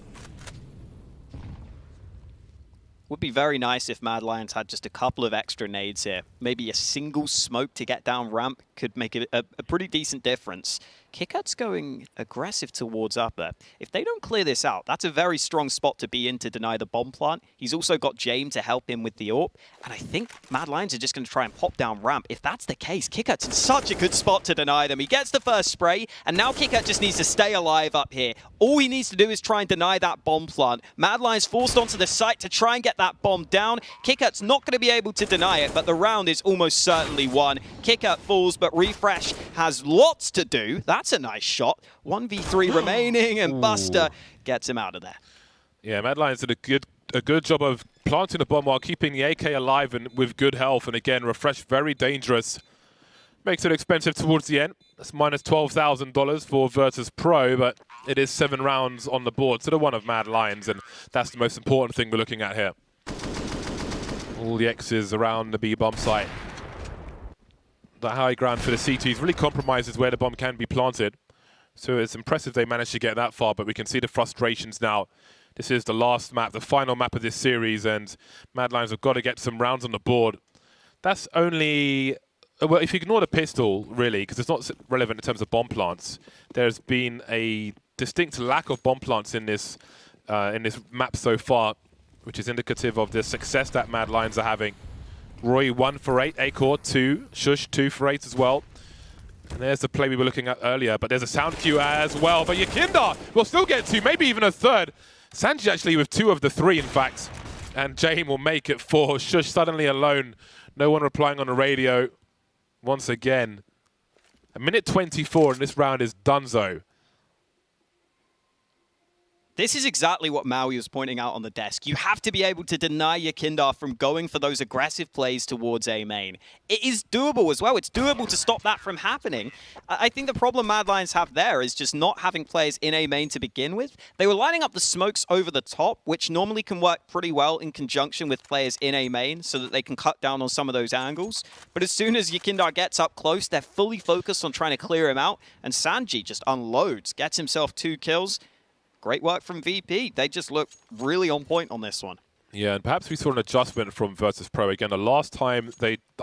Would be very nice if Mad Lions had just a couple of extra nades here. Maybe a single smoke to get down ramp could make it a pretty decent difference. Kickout's going aggressive towards upper. If they don't clear this out, that's a very strong spot to be in to deny the bomb plant. He's also got James to help him with the AWP. And I think Mad Lions are just going to try and pop down ramp. If that's the case, Kickout's in such a good spot to deny them. He gets the first spray, and now Kickout just needs to stay alive up here. All he needs to do is try and deny that bomb plant. Mad Lions forced onto the site to try and get that bomb down. Kickout's not going to be able to deny it, but the round is almost certainly won. Kickout falls, but Refresh has lots to do. That's a nice shot. 1v3 remaining, and Buster gets him out of there. Yeah, Mad Lions did a good job of planting the bomb while keeping the AK alive and with good health. And again, Refresh very dangerous. Makes it expensive towards the end. That's minus $12,000 for Virtus Pro, but it is 7 rounds on the board to the one of Mad Lions, and that's the most important thing we're looking at here. All the X's around the B bomb site. The high ground for the CTs really compromises where the bomb can be planted. So it's impressive they managed to get that far, but we can see the frustrations now. This is the last map, the final map of this series, and Mad Lions have got to get some rounds on the board. That's only... Well, if you ignore the pistol, really, because it's not relevant in terms of bomb plants, there's been a distinct lack of bomb plants in this map so far, which is indicative of the success that Mad Lions are having. Roy 1 for 8, Acor 2, Shush 2 for 8 as well. And there's the play we were looking at earlier, but there's a sound cue as well. But Yakinda will still get 2, maybe even a 3rd. Sanji actually with 2 of the 3, in fact. And Jame will make it 4. Shush suddenly alone. No one replying on the radio. Once again, a minute 24 and this round is donezo. This is exactly what Maui was pointing out on the desk. You have to be able to deny Yakindar from going for those aggressive plays towards A main. It is doable as well. It's doable to stop that from happening. I think the problem Mad Lions have there is just not having players in A main to begin with. They were lining up the smokes over the top, which normally can work pretty well in conjunction with players in A main so that they can cut down on some of those angles. But as soon as Yakindar gets up close, they're fully focused on trying to clear him out, and Sanji just unloads, gets himself 2 kills. Great work from VP. They just look really on point on this one. Yeah, and perhaps we saw an adjustment from Virtus Pro. Again, the last time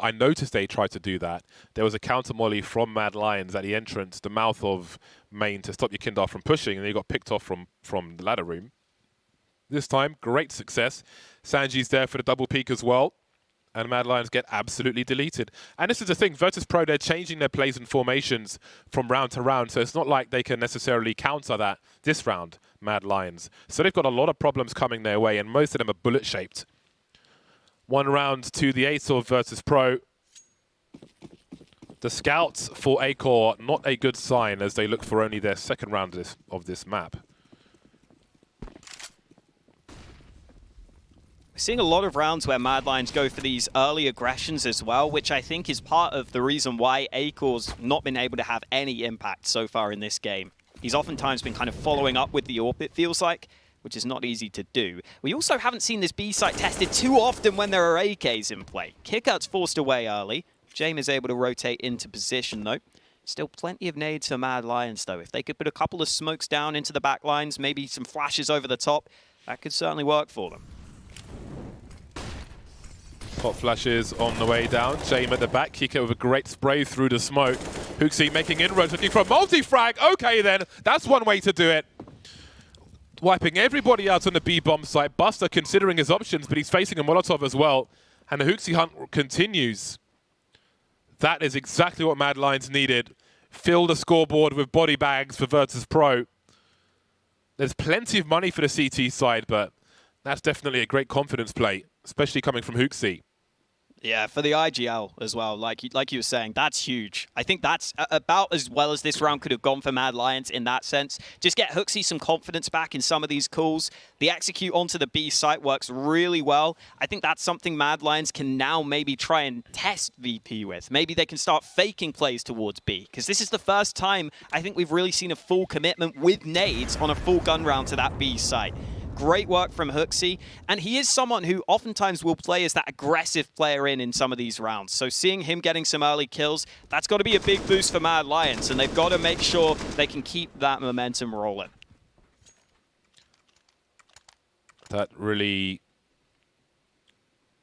I noticed they tried to do that, there was a counter molly from Mad Lions at the entrance, the mouth of main, to stop Yakindar from pushing, and he got picked off from the ladder room. This time, great success. Sanji's there for the double peek as well. And Mad Lions get absolutely deleted. And this is the thing, Virtus Pro, they're changing their plays and formations from round to round, so it's not like they can necessarily counter that this round, Mad Lions. So they've got a lot of problems coming their way, and most of them are bullet-shaped. 1 round to the 8 of Virtus Pro. The scouts for Acor, not a good sign as they look for only their 2nd round of this map. Seeing a lot of rounds where Mad Lions go for these early aggressions as well, which I think is part of the reason why Acor's not been able to have any impact so far in this game. He's oftentimes been kind of following up with the AWP, it feels like, which is not easy to do. We also haven't seen this B site tested too often when there are AKs in play. Kickout's forced away early. Jame is able to rotate into position though. Still plenty of nades for Mad Lions though. If they could put a couple of smokes down into the back lines, maybe some flashes over the top, that could certainly work for them. Pop flashes on the way down. Jame at the back. Kika with a great spray through the smoke. Hooksy making inroads, looking for a multi-frag. Okay then, that's one way to do it. Wiping everybody out on the B-bomb site. Buster considering his options, but he's facing a Molotov as well. And the Hooksy hunt continues. That is exactly what Mad Lions needed. Fill the scoreboard with body bags for Virtus Pro. There's plenty of money for the CT side, but that's definitely a great confidence play, especially coming from Hooksy. Yeah, for the IGL as well, like you were saying, that's huge. I think that's about as well as this round could have gone for Mad Lions in that sense. Just get HooXi some confidence back in some of these calls. The execute onto the B site works really well. I think that's something Mad Lions can now maybe try and test VP with. Maybe they can start faking plays towards B, because this is the first time I think we've really seen a full commitment with nades on a full gun round to that B site. Great work from HooXi, and he is someone who oftentimes will play as that aggressive player in some of these rounds. So seeing him getting some early kills, that's got to be a big boost for Mad Lions, and they've got to make sure they can keep that momentum rolling. That really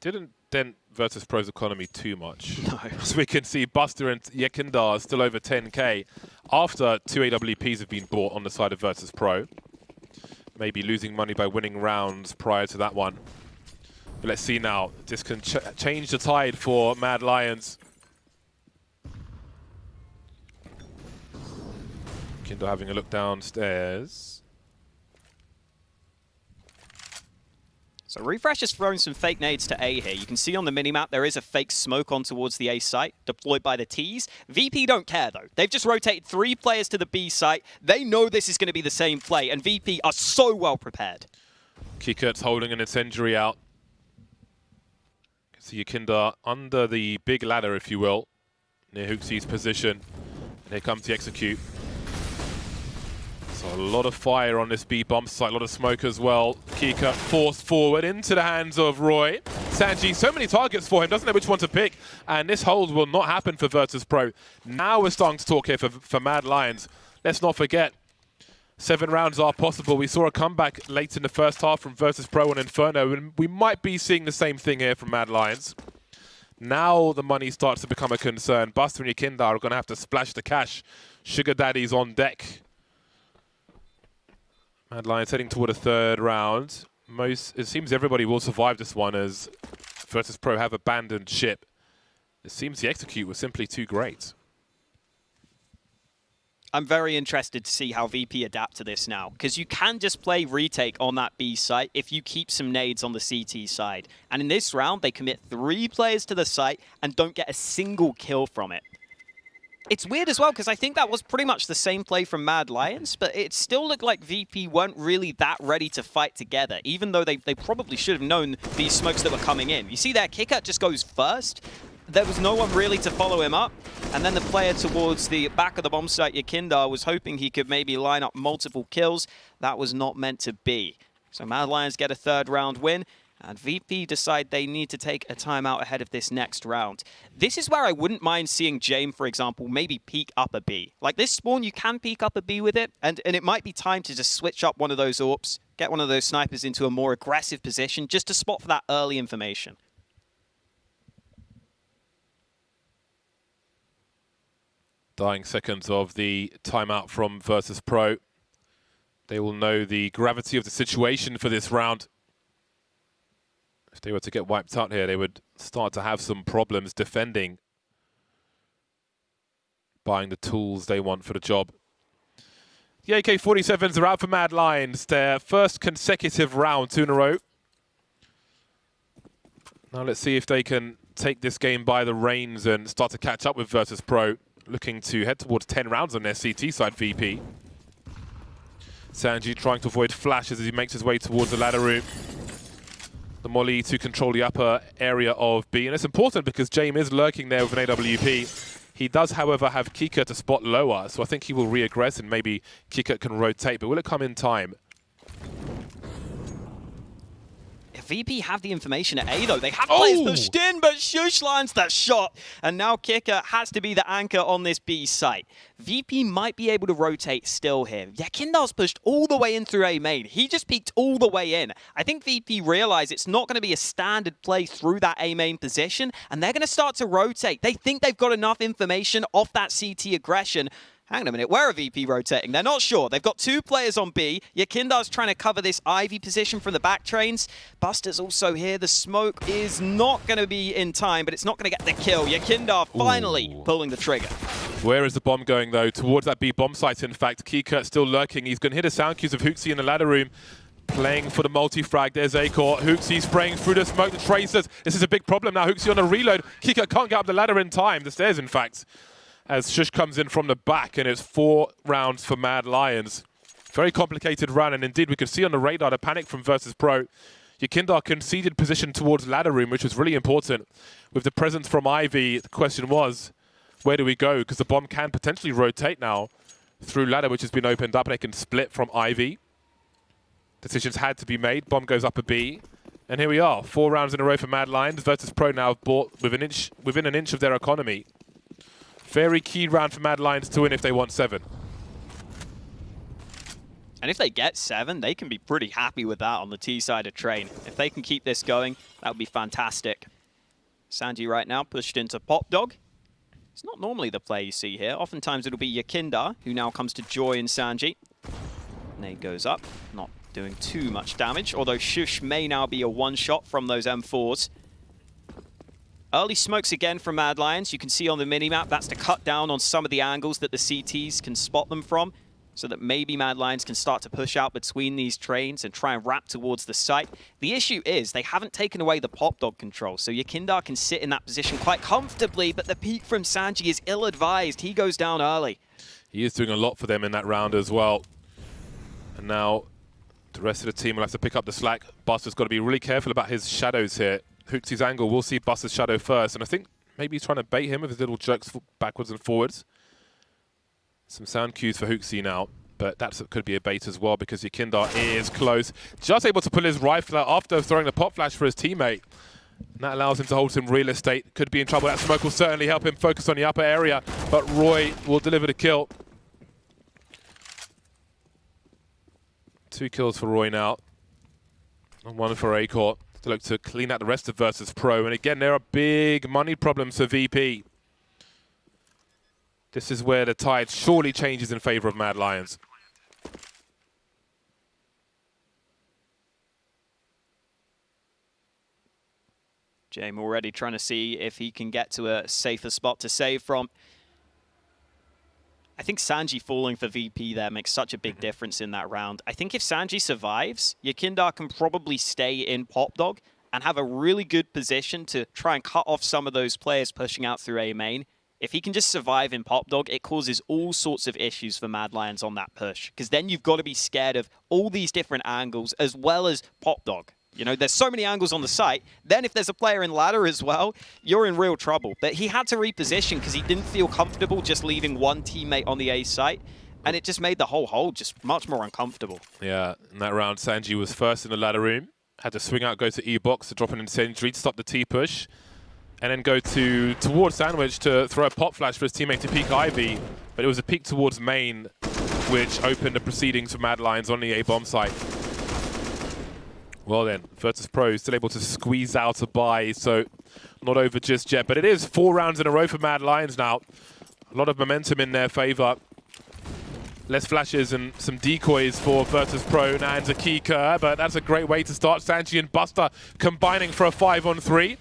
didn't dent Virtus.pro's economy too much. No. So we can see Buster and Yakindar still over 10k after 2 AWPs have been bought on the side of Virtus.pro. Maybe losing money by winning rounds prior to that one. But let's see now. This can change the tide for Mad Lions. Kindle having a look downstairs. So Refresh is throwing some fake nades to A here. You can see on the minimap there is a fake smoke on towards the A site, deployed by the Ts. VP don't care though. They've just rotated 3 players to the B site. They know this is going to be the same play, and VP are so well prepared. Kikert's holding an incendiary out. See Yakindar under the big ladder, if you will, near HooXi's position. And here comes the execute. So a lot of fire on this B bomb site, a lot of smoke as well. Kikert forced forward into the hands of Roy. Sanji, so many targets for him, doesn't know which one to pick. And this hold will not happen for Virtus.pro. Now we're starting to talk here for Mad Lions. Let's not forget, 7 rounds are possible. We saw a comeback late in the first half from Virtus.pro on Inferno, and we might be seeing the same thing here from Mad Lions. Now the money starts to become a concern. Buster and Yakindar are going to have to splash the cash. Sugar Daddy's on deck. Mad Lions heading toward a 3rd round. It seems everybody will survive this one as Virtus.pro have abandoned ship. It seems the execute was simply too great. I'm very interested to see how VP adapt to this now, because you can just play retake on that B site if you keep some nades on the CT side. And in this round, they commit 3 players to the site and don't get a single kill from it. It's weird as well, because I think that was pretty much the same play from Mad Lions, but it still looked like VP weren't really that ready to fight together, even though they probably should have known these smokes that were coming in. You see there, Kicker just goes first. There was no one really to follow him up, and then the player towards the back of the bomb site, Yakindar, was hoping he could maybe line up multiple kills. That was not meant to be. So Mad Lions get a 3rd round win, and VP decide they need to take a timeout ahead of this next round. This is where I wouldn't mind seeing Jame, for example, maybe peek up a B. Like this spawn, you can peek up a B with it, and it might be time to just switch up one of those AWPs, get one of those snipers into a more aggressive position, just to spot for that early information. Dying seconds of the timeout from Virtus.pro. They will know the gravity of the situation for this round. If they were to get wiped out here, they would start to have some problems defending, buying the tools they want for the job. The AK-47s are out for Mad Lions, their 1st consecutive round, 2 in a row. Now let's see if they can take this game by the reins and start to catch up with Virtus.pro, looking to head towards 10 rounds on their CT side, VP. Sanji trying to avoid flashes as he makes his way towards the ladder room. The molly to control the upper area of B. And it's important because Jame is lurking there with an AWP. He does, however, have Kikert to spot lower, so I think he will re-aggress and maybe Kikert can rotate. But will it come in time? VP have the information at A, though. They have players pushed in, but Shush lands that shot. And now Kicker has to be the anchor on this B site. VP might be able to rotate still here. Yakindar's pushed all the way in through A main. He just peeked all the way in. I think VP realize it's not going to be a standard play through that A main position, and they're going to start to rotate. They think they've got enough information off that CT aggression. Hang on a minute, where are VP rotating? They're not sure. They've got 2 players on B. Yakindar's trying to cover this Ivy position from the back trains. Buster's also here. The smoke is not going to be in time, but it's not going to get the kill. Yakindar finally pulling the trigger. Where is the bomb going, though? Towards that B bomb site, in fact. Kikert still lurking. He's going to hit a sound cues of HooXi in the ladder room. Playing for the multi-frag, there's Acor. Hooksy spraying through the smoke, the tracers. This is a big problem now. Hooksy on a reload. Kika can't get up the ladder in time, the stairs in fact, as Shush comes in from the back, and it's 4 rounds for Mad Lions. Very complicated run, and indeed we could see on the radar the panic from Virtus Pro. Yakindar conceded position towards ladder room, which was really important. With the presence from Ivy, the question was, where do we go? Because the bomb can potentially rotate now through ladder, which has been opened up, and it can split from Ivy. Decisions had to be made. Bomb goes up a B. And here we are, 4 rounds in a row for Mad Lions. Virtus Pro now bought within an inch of their economy. Very key round for Mad Lions to win if they want 7. And if they get 7, they can be pretty happy with that on the T side of Train. If they can keep this going, that would be fantastic. Sanji right now pushed into Pop Dog. It's not normally the play you see here. Oftentimes it'll be Yakindar, who now comes to join Sanji. Nade goes up, not doing too much damage, although Shush may now be a one-shot from those M4s. Early smokes again from Mad Lions. You can see on the minimap, that's to cut down on some of the angles that the CTs can spot them from, so that maybe Mad Lions can start to push out between these trains and try and wrap towards the site. The issue is they haven't taken away the Pop Dog control, so Yakindar can sit in that position quite comfortably, but the peek from Sanji is ill-advised. He goes down early. He is doing a lot for them in that round as well. And now the rest of the team will have to pick up the slack. Buster's got to be really careful about his shadows here. Hooksy's angle, we'll see Buster's shadow first, and I think maybe he's trying to bait him with his little jerks backwards and forwards. Some sound cues for Hooksy now, but that could be a bait as well because Yakindar is close. Just able to pull his rifle out after throwing the pop flash for his teammate. And that allows him to hold some real estate. Could be in trouble. That smoke will certainly help him focus on the upper area, but Roy will deliver the kill. 2 kills for Roy now, and 1 for Acor to look to clean out the rest of Virtus Pro. And again, there are big money problems for VP. This is where the tide surely changes in favor of Mad Lions. Jame already trying to see if he can get to a safer spot to save from. I think Sanji falling for VP there makes such a big difference in that round. I think if Sanji survives, Yakindar can probably stay in Pop Dog and have a really good position to try and cut off some of those players pushing out through A main. If he can just survive in Pop Dog, it causes all sorts of issues for Mad Lions on that push. Because then you've got to be scared of all these different angles as well as Pop Dog. You know, there's so many angles on the site. Then if there's a player in ladder as well, you're in real trouble. But he had to reposition because he didn't feel comfortable just leaving one teammate on the A site. And it just made the whole hole just much more uncomfortable. Yeah, in that round, Sanji was first in the ladder room. Had to swing out, go to E-box to drop an incendiary to stop the T-push. And then go towards Sandwich to throw a pop flash for his teammate to peek Ivy. But it was a peek towards main, which opened the proceedings for Mad Lions on the A-bomb site. Well then, Virtus Pro still able to squeeze out a buy, so not over just yet. But it is 4 rounds in a row for Mad Lions now. A lot of momentum in their favor. Less flashes and some decoys for Virtus Pro. Nan's a Kika, but that's a great way to start. Sanji and Buster combining for a 5-on-3.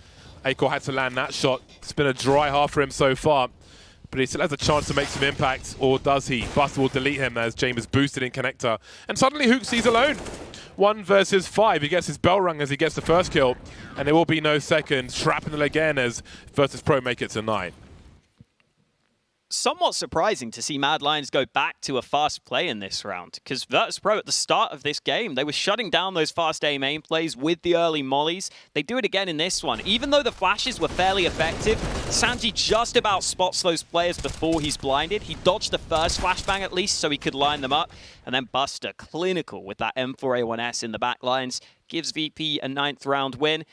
Acor had to land that shot. It's been a dry half for him so far, but he still has a chance to make some impact, or does he? Buster will delete him as James is boosted in connector. And suddenly Hooksy's alone. 1 versus 5. He gets his bell rung as he gets the first kill, and there will be no second. Shrapnel again as Virtus Pro make it to 9. Somewhat surprising to see Mad Lions go back to a fast play in this round, because Virtus Pro at the start of this game, they were shutting down those fast A main plays with the early mollies. They do it again in this one. Even though the flashes were fairly effective, Sanji just about spots those players before he's blinded. He dodged the first flashbang at least so he could line them up, and then Buster, clinical with that M4A1S in the back lines, gives VP a 9th round win.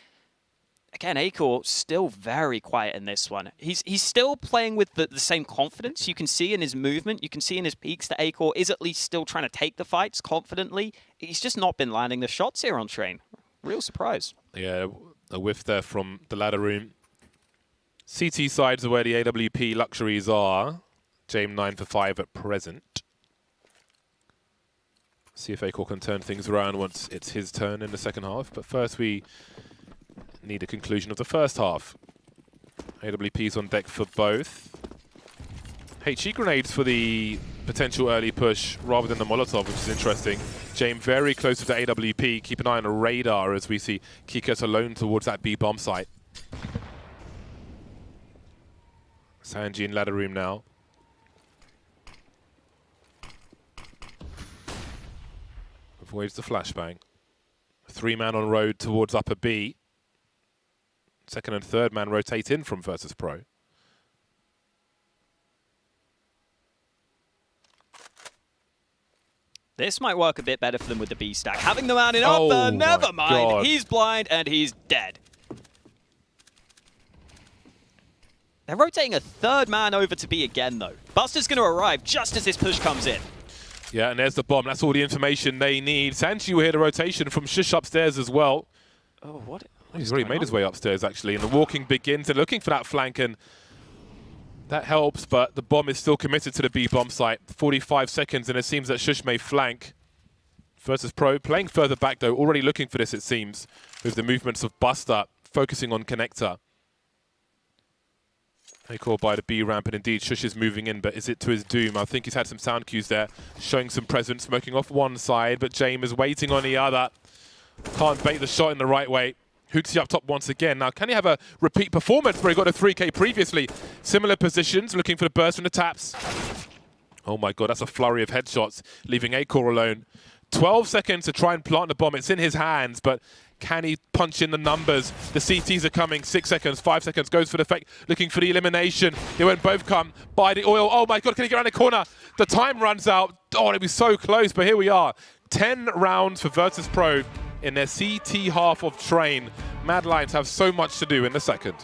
Again, Acor still very quiet in this one. He's still playing with the same confidence. You can see in his movement, you can see in his peaks that Acor is at least still trying to take the fights confidently. He's just not been landing the shots here on Train. Real surprise. Yeah, a whiff there from the ladder room. CT sides are where the AWP luxuries are. James 9 for 5 at present. See if Acor can turn things around once it's his turn in the second half. But first we need a conclusion of the first half. AWP's on deck for both. HE grenades for the potential early push rather than the Molotov, which is interesting. James very close to the AWP. Keep an eye on the radar as we see Kikos alone towards that B bomb site. Sanji in ladder room now. Avoids the flashbang. 3-man on road towards upper B. Second and third man rotate in from Virtus Pro. This might work a bit better for them with the B stack. Having the man in upper, never mind. God. He's blind and he's dead. They're rotating a third man over to B again, though. Buster's going to arrive just as this push comes in. Yeah, and there's the bomb. That's all the information they need. Sanchi will hear the rotation from Shush upstairs as well. Oh, what? He's already made his way upstairs, actually, and the walking begins. They're looking for that flank, and that helps, but the bomb is still committed to the B bomb site. 45 seconds, and it seems that Shush may flank. Virtus Pro playing further back, though, already looking for this, it seems, with the movements of Buster focusing on Connector. They call by the B ramp, and indeed Shush is moving in, but is it to his doom? I think he's had some sound cues there, showing some presence, smoking off one side, but James is waiting on the other. Can't bait the shot in the right way. Hootsy up top once again. Now, can he have a repeat performance where he got a 3K previously? Similar positions, looking for the burst from the taps. Oh my God, that's a flurry of headshots, leaving A-Core alone. 12 seconds to try and plant the bomb. It's in his hands, but can he punch in the numbers? The CTs are coming. 6 seconds, 5 seconds, goes for the fake, looking for the elimination. They won't both come. By the oil. Oh my God, can he get around the corner? The time runs out. Oh, it'd be so close, but here we are. 10 rounds for Virtus Pro in their CT half of train. Mad Lions have so much to do in the second.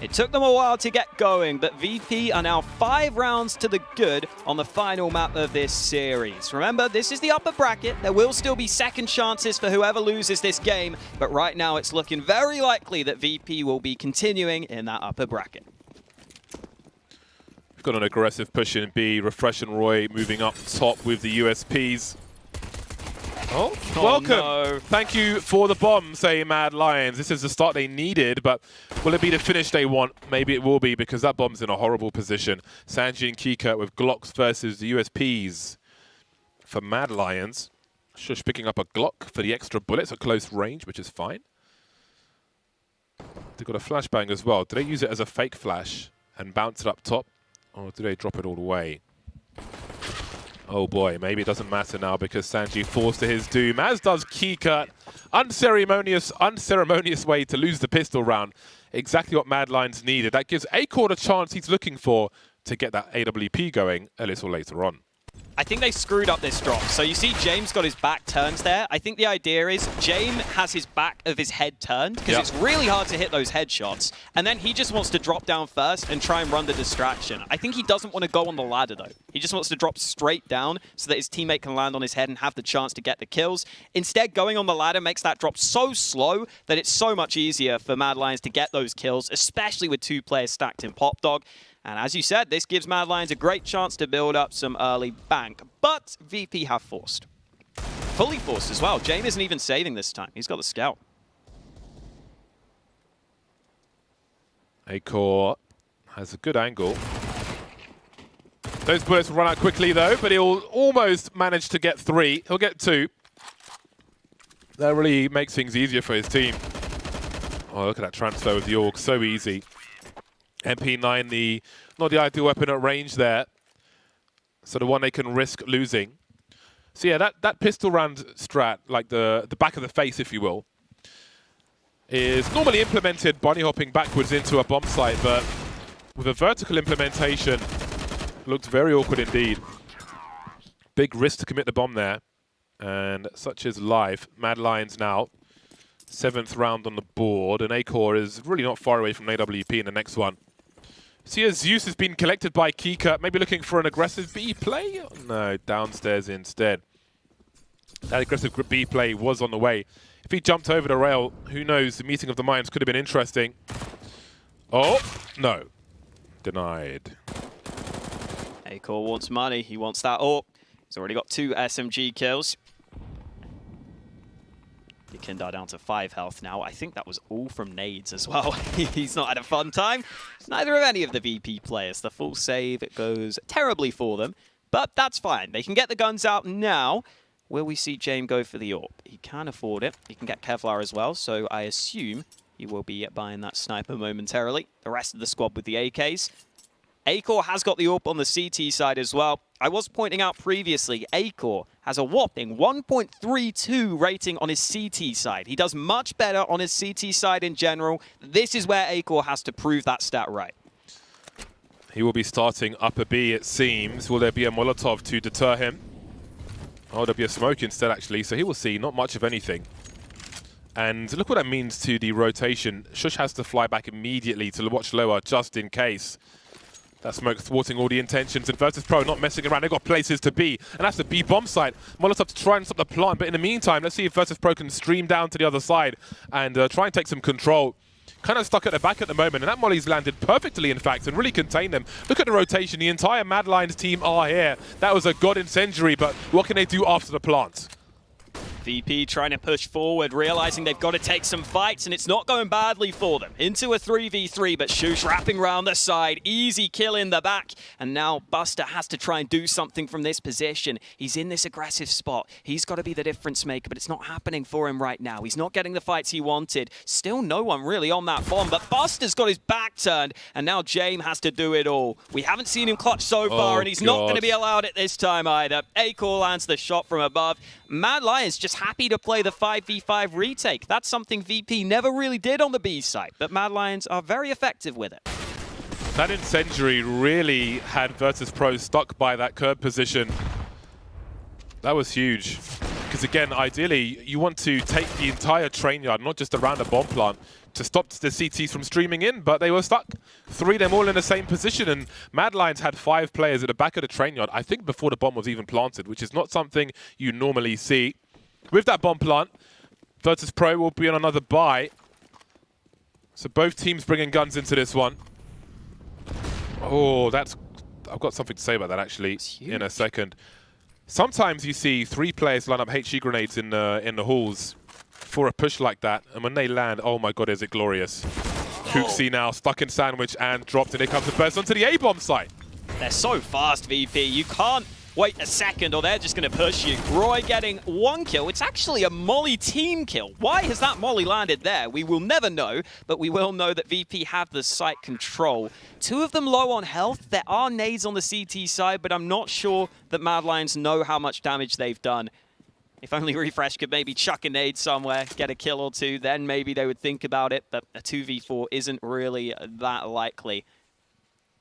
It took them a while to get going, but VP are now 5 rounds to the good on the final map of this series. Remember, this is the upper bracket. There will still be second chances for whoever loses this game, but right now it's looking very likely that VP will be continuing in that upper bracket. We've got an aggressive push in B. Refresh and Roy moving up top with the USPs. Oh, welcome. No. Thank you for the bomb, say Mad Lions. This is the start they needed, but will it be the finish they want? Maybe it will be, because that bomb's in a horrible position. Sanji and Kika with Glocks versus the USPs for Mad Lions. Shush picking up a Glock for the extra bullets at close range, which is fine. They've got a flashbang as well. Do they use it as a fake flash and bounce it up top? Or do they drop it all the way? Oh boy, maybe it doesn't matter now because Sanji falls to his doom, as does Kika. Unceremonious way to lose the pistol round. Exactly what Mad Lions needed. That gives Acord a chance he's looking for to get that AWP going a little later on. I think they screwed up this drop. So you see James got his back turned there. I think the idea is James has his back of his head turned because it's really hard to hit those headshots. And then he just wants to drop down first and try and run the distraction. I think he doesn't want to go on the ladder though. He just wants to drop straight down so that his teammate can land on his head and have the chance to get the kills. Instead, going on the ladder makes that drop so slow that it's so much easier for Mad Lions to get those kills, especially with 2 players stacked in Pop Dog. And as you said, this gives Mad Lions a great chance to build up some early bank. But VP have forced. Fully forced as well. James isn't even saving this time. He's got the scout. Acord has a good angle. Those bullets will run out quickly though, but he'll almost manage to get 3. He'll get 2. That really makes things easier for his team. Oh, look at that transfer with the AUG. So easy. MP9, not the ideal weapon at range there. So the one they can risk losing. So yeah, that pistol round strat, like the back of the face, if you will, is normally implemented bunny hopping backwards into a bomb site, but with a vertical implementation, looked very awkward indeed. Big risk to commit the bomb there. And such is life. Mad Lions now, 7th round on the board, and Acord is really not far away from AWP in the next one. See, as Zeus has been collected by Kika, maybe looking for an aggressive B play? No, downstairs instead. That aggressive B play was on the way. If he jumped over the rail, who knows, the meeting of the minds could have been interesting. Oh, no. Denied. Acord wants money. He wants that AWP. He's already got 2 SMG kills. Kindar down to 5 health now. I think that was all from nades as well. He's not had a fun time. Neither of any of the VP players. The full save goes terribly for them, but that's fine. They can get the guns out now. Will we see James go for the AWP? He can afford it. He can get Kevlar as well, so I assume he will be buying that sniper momentarily. The rest of the squad with the AKs. Acord has got the AWP on the CT side as well. I was pointing out previously, Acord has a whopping 1.32 rating on his CT side. He does much better on his CT side in general. This is where Acord has to prove that stat right. He will be starting upper B, it seems. Will there be a Molotov to deter him? Oh, there'll be a smoke instead, actually, so he will see not much of anything. And look what that means to the rotation. Shush has to fly back immediately to watch lower, just in case. That smoke thwarting all the intentions, and Virtus Pro not messing around. They've got places to be, and that's the B bomb site. Molotov to try and stop the plant, but in the meantime, let's see if Virtus Pro can stream down to the other side and try and take some control. Kind of stuck at the back at the moment, and that molly's landed perfectly, in fact, and really contained them. Look at the rotation. The entire Mad Lions team are here. That was a god incendiary, but what can they do after the plant? VP trying to push forward, realizing they've got to take some fights, and it's not going badly for them. Into a 3v3, but Shush wrapping around the side. Easy kill in the back. And now Buster has to try and do something from this position. He's in this aggressive spot. He's got to be the difference maker, but it's not happening for him right now. He's not getting the fights he wanted. Still no one really on that bomb, but Buster's got his back turned, and now James has to do it all. We haven't seen him clutch so far, and he's not going to be allowed it this time either. Acord lands the shot from above. Mad Lions just happy to play the 5v5 retake. That's something VP never really did on the B site, but Mad Lions are very effective with it. That incendiary really had Virtus Pro stuck by that curb position. That was huge. Because because again, ideally, you want to take the entire train yard, not just around a bomb plant, to stop the CTs from streaming in, but they were stuck. 3 of them all in the same position, and Mad Lions had 5 players at the back of the train yard, I think before the bomb was even planted, which is not something you normally see. With that bomb plant, Virtus Pro will be on another buy. So both teams bringing guns into this one. Oh, I've got something to say about that actually in a second. Sometimes you see 3 players line up HE grenades in the halls for a push like that, and when they land, oh my god, is it glorious. Hooksy now stuck in sandwich and dropped, and here comes the burst onto the A-bomb site. They're so fast, VP. You can't wait a second or they're just going to push you. Roy getting 1 kill. It's actually a Molly team kill. Why has that Molly landed there? We will never know, but we will know that VP have the site control. 2 of them low on health. There are nades on the CT side, but I'm not sure that Mad Lions know how much damage they've done. If only Refresh could maybe chuck a nade somewhere, get a kill or 2, then maybe they would think about it, but a 2v4 isn't really that likely.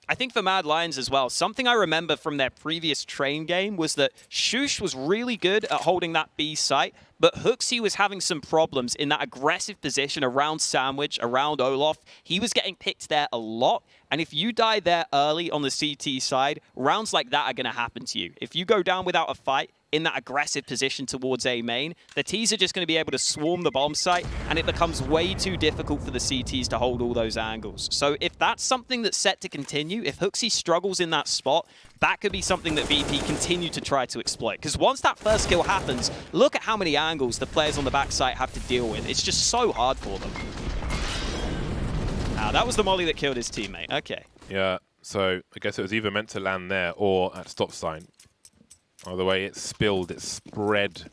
I think for Mad Lions as well, something I remember from their previous train game was that Shush was really good at holding that B site, but Hooksy was having some problems in that aggressive position around Sandwich, around Olaf. He was getting picked there a lot, and if you die there early on the CT side, rounds like that are going to happen to you. If you go down without a fight in that aggressive position towards A main, the Ts are just going to be able to swarm the bomb site, and it becomes way too difficult for the CTs to hold all those angles. So if that's something that's set to continue, if Hooksy struggles in that spot, that could be something that VP continue to try to exploit. Because once that first kill happens, look at how many angles the players on the back site have to deal with. It's just so hard for them. Ah, that was the Molly that killed his teammate. Okay. Yeah, so I guess it was either meant to land there or at stop sign. Either way, it spilled, it spread.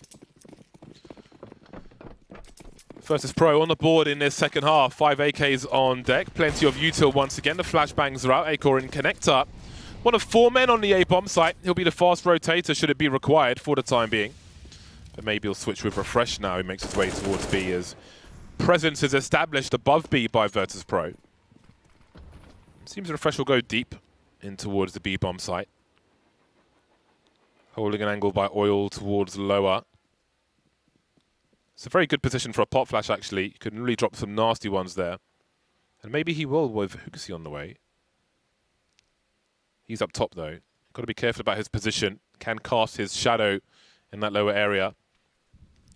Virtus Pro on the board in this second half. 5 AKs on deck. Plenty of util once again. The flashbangs are out. Acor in connector. One of 4 men on the A-bomb site. He'll be the fast rotator should it be required for the time being. But maybe he'll switch with Refresh now. He makes his way towards B as presence is established above B by Virtus Pro. Seems Refresh will go deep in towards the B-bomb site. Holding an angle by Oil towards lower. It's a very good position for a pop flash, actually. You can really drop some nasty ones there. And maybe he will with Hooksy on the way. He's up top, though. Got to be careful about his position. Can cast his shadow in that lower area.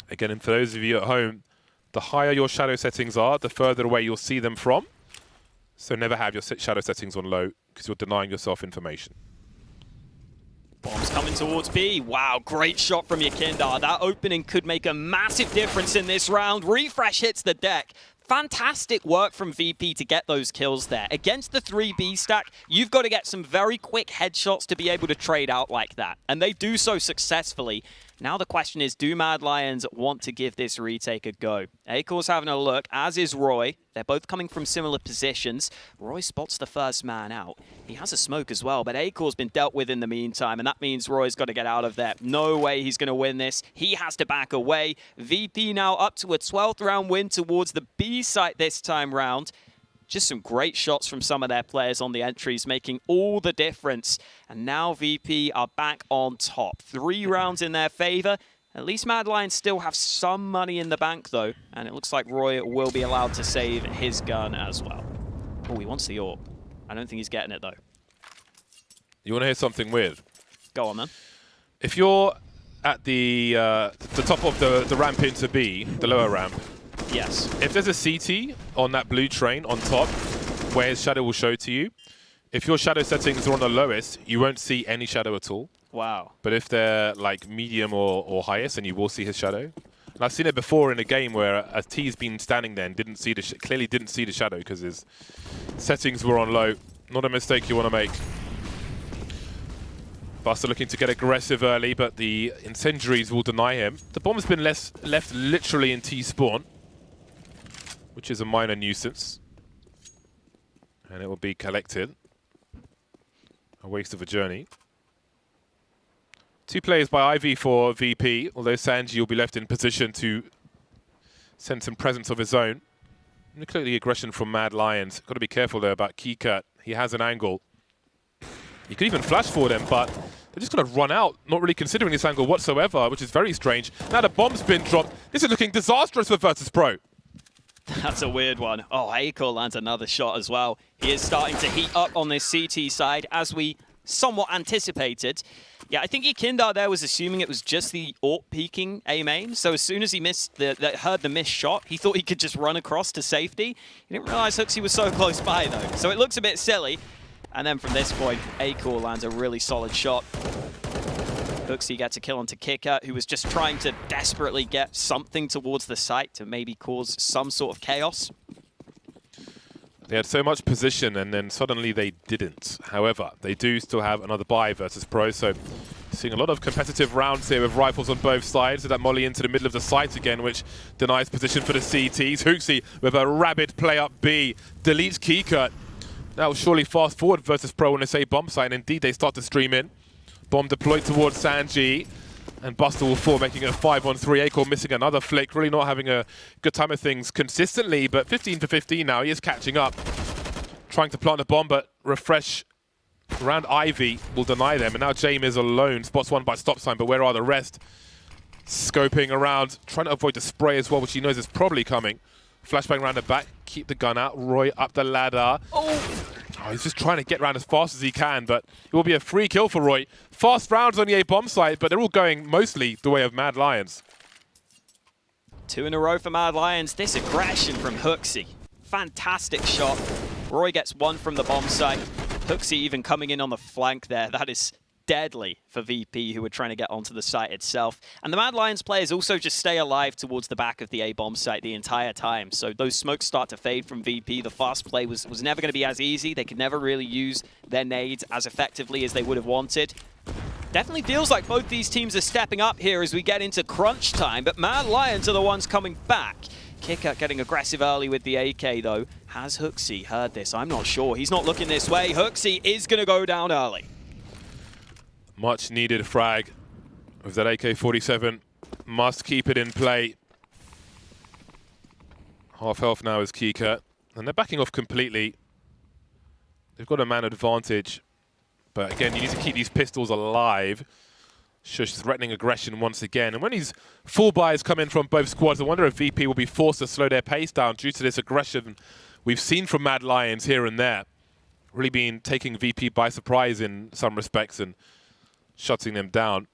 Again, and for those of you at home, the higher your shadow settings are, the further away you'll see them from. So never have your shadow settings on low, because you're denying yourself information. Bombs coming towards B. Wow, great shot from Yakindar. That opening could make a massive difference in this round. Refresh hits the deck. Fantastic work from VP to get those kills there. Against the 3B stack, you've got to get some very quick headshots to be able to trade out like that. And they do so successfully. Now the question is, do Mad Lions want to give this retake a go? Acor's having a look, as is Roy. They're both coming from similar positions. Roy spots the first man out. He has a smoke as well, but Acor's been dealt with in the meantime, and that means Roy's got to get out of there. No way he's going to win this. He has to back away. VP now up to a 12th round win towards the B site this time round. Just some great shots from some of their players on the entries, making all the difference. And now VP are back on top. 3 rounds in their favor. At least Mad Lions still have some money in the bank, though. And it looks like Roy will be allowed to save his gun as well. Oh, he wants the AWP. I don't think he's getting it, though. You want to hear something weird? Go on, then. If you're at the top of the ramp into B, the lower ramp, yes. If there's a CT on that blue train on top, where his shadow will show to you, if your shadow settings are on the lowest, you won't see any shadow at all. Wow. But if they're like medium or highest, then you will see his shadow. And I've seen it before in a game where a T's been standing there and didn't see clearly didn't see the shadow because his settings were on low. Not a mistake you want to make. Buster looking to get aggressive early, but the incendiaries will deny him. The bomb's been left literally in T spawn, which is a minor nuisance. And it will be collected. A waste of a journey. 2 players by Ivy for VP, although Sanji will be left in position to send some presence of his own. And clearly aggression from Mad Lions. Got to be careful there about Keycut. He has an angle. You could even flash for them, but They're just going to run out, not really considering this angle whatsoever, which is very strange. Now the bomb's been dropped. This is looking disastrous for Virtus.pro. That's a weird one. Oh, Aiko lands another shot as well. He is starting to heat up on this CT side, as we somewhat anticipated. Yeah, I think Ikinder there was assuming it was just the AWP peeking A main. So as soon as he heard the missed shot, he thought he could just run across to safety. He didn't realize HooXi was so close by though. So it looks a bit silly. And then from this point, Aiko lands a really solid shot. HooXi gets a kill onto Kicker, who was just trying to desperately get something towards the site to maybe cause some sort of chaos. They had so much position and then suddenly they didn't. However, they do still have another buy versus Pro, so seeing a lot of competitive rounds here with rifles on both sides. So that molly into the middle of the site again, which denies position for the CTs. HooXi with a rabid play up B, deletes Keycut. That will surely fast forward versus Pro on this A bomb site, and indeed they start to stream in. Bomb deployed towards Sanji, and Buster will fall, making it a 5-on-3. Aiko missing another flick, really not having a good time of things consistently, but 15 for 15 now. He is catching up, trying to plant a bomb, but refresh around Ivy will deny them. And now James is alone, spots one by stop sign, but where are the rest? Scoping around, trying to avoid the spray as well, which he knows is probably coming. Flashbang around the back, keep the gun out. Roy up the ladder. Oh, he's just trying to get around as fast as he can, but it will be a free kill for Roy. Fast rounds on the A bomb site, but they're all going mostly the way of Mad Lions. 2 in a row for Mad Lions. This aggression from HooXi. Fantastic shot. Roy gets 1 from the bomb site. HooXi even coming in on the flank there. That is deadly for VP, who were trying to get onto the site itself. And the Mad Lions players also just stay alive towards the back of the A bomb site the entire time. So those smokes start to fade from VP. The fast play was never going to be as easy. They could never really use their nades as effectively as they would have wanted. Definitely feels like both these teams are stepping up here as we get into crunch time, but Mad Lions are the ones coming back. Kicker getting aggressive early with the AK though. Has HooXi heard this? I'm not sure. He's not looking this way. HooXi is going to go down early. Much needed frag with that AK-47. Must keep it in play. Half health now is Keycut. And they're backing off completely. They've got a man advantage. But again, you need to keep these pistols alive. Shush threatening aggression once again. And when these full buys come in from both squads, I wonder if VP will be forced to slow their pace down due to this aggression we've seen from Mad Lions here and there. Really been taking VP by surprise in some respects and shutting them down.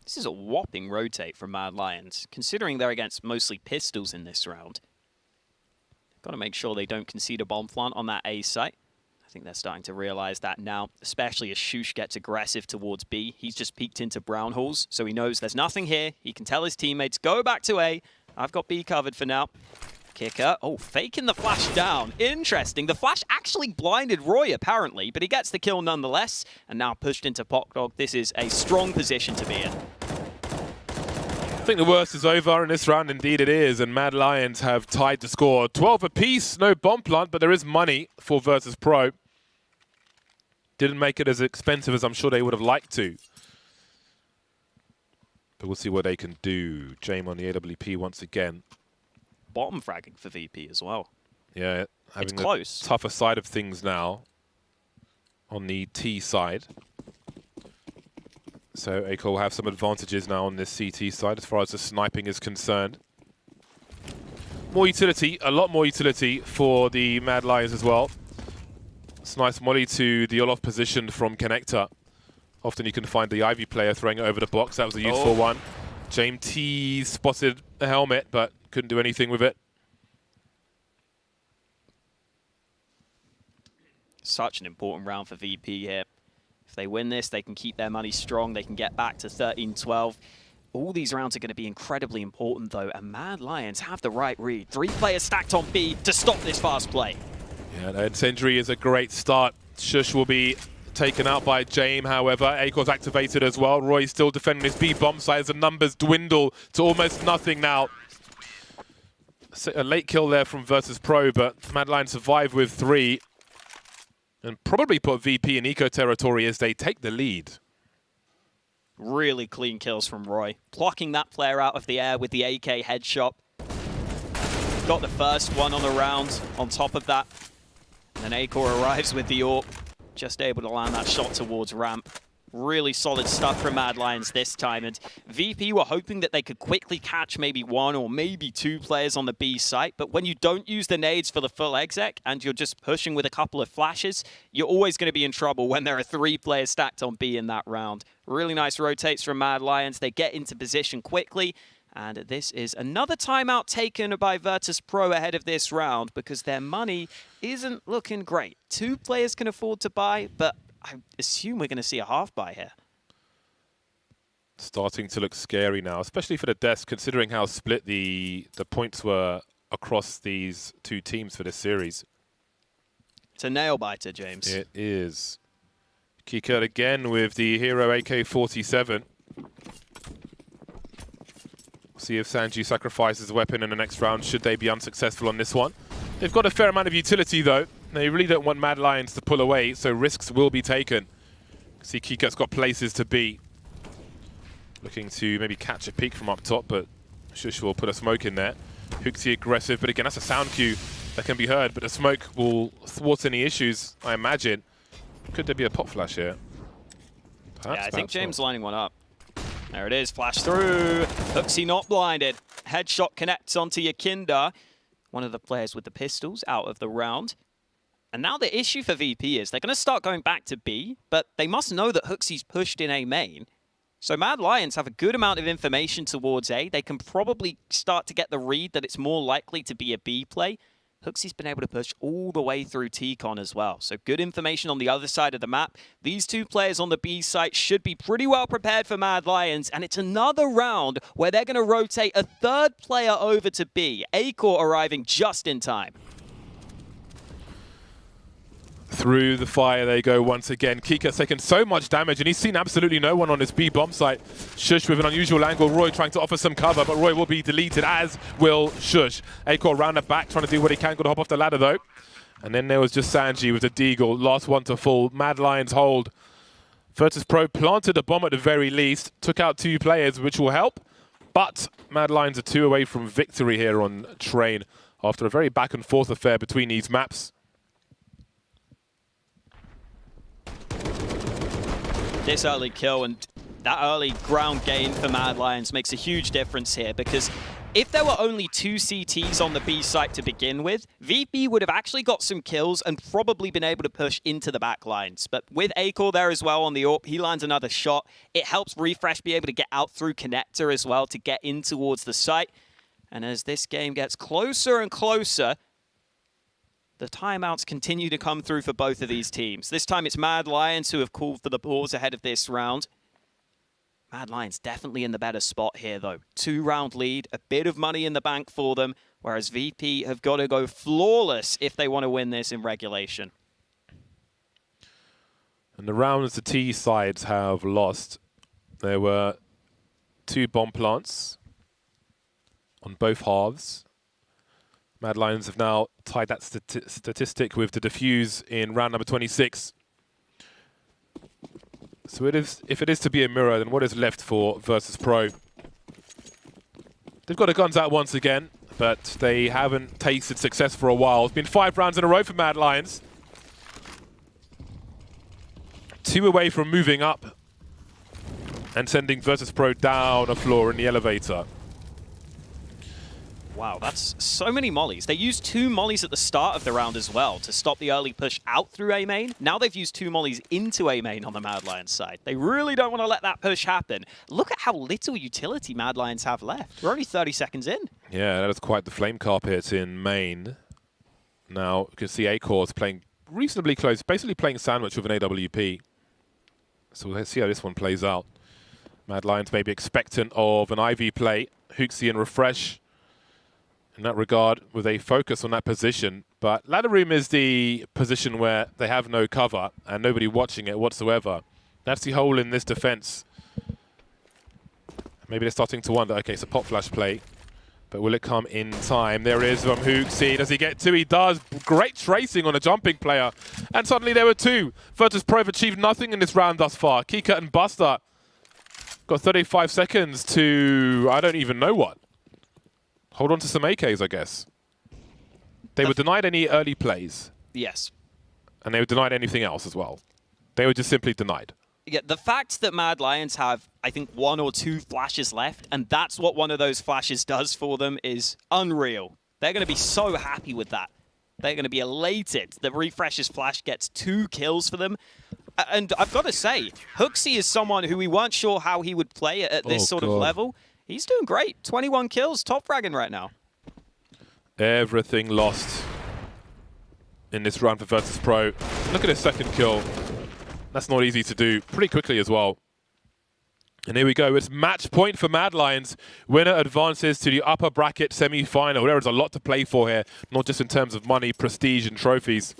This is a whopping rotate from Mad Lions, considering they're against mostly pistols in this round. Got to make sure they don't concede a bomb plant on that A site. I think they're starting to realize that now, especially as Shush gets aggressive towards B. He's just peeked into brown halls, so he knows there's nothing here. He can tell his teammates, go back to A. I've got B covered for now. Kicker. Oh, faking the flash down. Interesting. The flash actually blinded Roy, apparently, but he gets the kill nonetheless, and now pushed into Pokdog. This is a strong position to be in. I think the worst is over in this round. Indeed it is, and Mad Lions have tied the score. 12 apiece, no bomb plant, but there is money for Virtus Pro. Didn't make it as expensive as I'm sure they would have liked to. But we'll see what they can do. James on the AWP once again. Bottom fragging for VP as well. Yeah, having it's close. The tougher side of things now on the T side. So Aiko will have some advantages now on this CT side as far as the sniping is concerned. More utility, a lot more utility for the Mad Lions as well. It's nice molly to the Olof position from Connector. Often you can find the Ivy player throwing it over the box. That was a useful one. James T spotted the helmet, but couldn't do anything with it. Such an important round for VP here. If they win this, they can keep their money strong. They can get back to 13-12. All these rounds are going to be incredibly important, though, and Mad Lions have the right read. 3 players stacked on B to stop this fast play. Yeah, that Incendiary is a great start. Shush will be taken out by James, however. Aikor's activated as well. Roy's still defending his B bomb site as the numbers dwindle to almost nothing now. A late kill there from Virtus Pro, but Mad Lions survive with 3. And probably put VP in eco territory as they take the lead. Really clean kills from Roy. Plucking that player out of the air with the AK headshot. Got the first one on the round on top of that. And then Aiko arrives with the AWP. just able to land that shot towards ramp. Really solid stuff from Mad Lions this time, and VP were hoping that they could quickly catch maybe 1 or maybe 2 players on the B site, but when you don't use the nades for the full exec and you're just pushing with a couple of flashes, you're always going to be in trouble when there are 3 players stacked on B in that round. Really nice rotates from Mad Lions. They get into position quickly, and this is another timeout taken by Virtus Pro ahead of this round because their money isn't looking great. 2 players can afford to buy, but I assume we're going to see a half buy here. Starting to look scary now, especially for the desk, considering how split the points were across these 2 teams for this series. It's a nail-biter, James. It is. Kika again with the hero AK-47. See if Sanji sacrifices a weapon in the next round, should they be unsuccessful on this one. They've got a fair amount of utility, though. They really don't want Mad Lions to pull away, so risks will be taken. See, Kika's got places to be. Looking to maybe catch a peek from up top, but Shush will put a smoke in there. Hooksy aggressive, but again, that's a sound cue that can be heard, but the smoke will thwart any issues, I imagine. Could there be a pop flash here? Perhaps, yeah, I think James not. lining one up. There it is, flash through. Hooksy not blinded. Headshot connects onto Yakinda. One of the players with the pistols out of the round. And now the issue for VP is they're going to start going back to B, but they must know that Hooksy's pushed in A main. So Mad Lions have a good amount of information towards A. They can probably start to get the read that it's more likely to be a B play. Hooksy's been able to push all the way through T-Con as well. So good information on the other side of the map. These 2 players on the B site should be pretty well prepared for Mad Lions. And it's another round where they're going to rotate a 3rd player over to B. Acor arriving just in time. Through the fire they go once again. Kika's taken so much damage, and he's seen absolutely no one on his B bomb site. Shush with an unusual angle. Roy trying to offer some cover, but Roy will be deleted, as will Shush. Acor round the back, trying to do what he can. Got to hop off the ladder, though. And then there was just Sanji with the Deagle. Last one to fall. Mad Lions hold. Virtus Pro planted a bomb at the very least. Took out 2 players, which will help. But Mad Lions are 2 away from victory here on Train after a very back-and-forth affair between these maps. This early kill and that early ground gain for Mad Lions makes a huge difference here, because if there were only 2 CTs on the B site to begin with, VP would have actually got some kills and probably been able to push into the back lines. But with Acor there as well on the AWP, he lands another shot. It helps Refresh be able to get out through connector as well to get in towards the site. And as this game gets closer and closer, the timeouts continue to come through for both of these teams. This time it's Mad Lions who have called for the pause ahead of this round. Mad Lions definitely in the better spot here, though. 2-round lead, a bit of money in the bank for them, whereas VP have got to go flawless if they want to win this in regulation. And the rounds the T sides have lost, there were 2 bomb plants on both halves. Mad Lions have now tied that statistic with the defuse in round number 26. So if it is to be a mirror, then what is left for Virtus Pro? They've got the guns out once again, but they haven't tasted success for a while. It's been 5 rounds in a row for Mad Lions. 2 away from moving up and sending Virtus Pro down a floor in the elevator. Wow, that's so many mollies. They used 2 mollies at the start of the round as well to stop the early push out through A main. Now they've used 2 mollies into A main on the Mad Lions side. They really don't want to let that push happen. Look at how little utility Mad Lions have left. We're only 30 seconds in. Yeah, that is quite the flame carpet in main. Now, you can see Acor's playing reasonably close, basically playing sandwich with an AWP. So let's see how this one plays out. Mad Lions may be expectant of an IV play. Hooksy and Refresh in that regard with a focus on that position. But ladder room is the position where they have no cover and nobody watching it whatsoever. That's the hole in this defense. Maybe they're starting to wonder, okay, it's a pop flash play, but will it come in time? There is from Hooksy. Does he get 2? He does. Great tracing on a jumping player. And suddenly there were 2. Virtus Pro have achieved nothing in this round thus far. Kika and Buster got 35 seconds to, I don't even know what. Hold on to some AKs, I guess. They were denied any early plays. Yes. And they were denied anything else as well. They were just simply denied. Yeah, the fact that Mad Lions have, I think, 1 or 2 flashes left, and that's what one of those flashes does for them, is unreal. They're going to be so happy with that. They're going to be elated. The Refresh's flash gets 2 kills for them. And I've got to say, Hooksy is someone who we weren't sure how he would play at this sort of level. He's doing great. 21 kills, top fragging right now. Everything lost in this round for Virtus.pro. Look at his second kill. That's not easy to do pretty quickly as well. And here we go. It's match point for Mad Lions. Winner advances to the upper bracket semi-final. There is a lot to play for here, not just in terms of money, prestige, and trophies.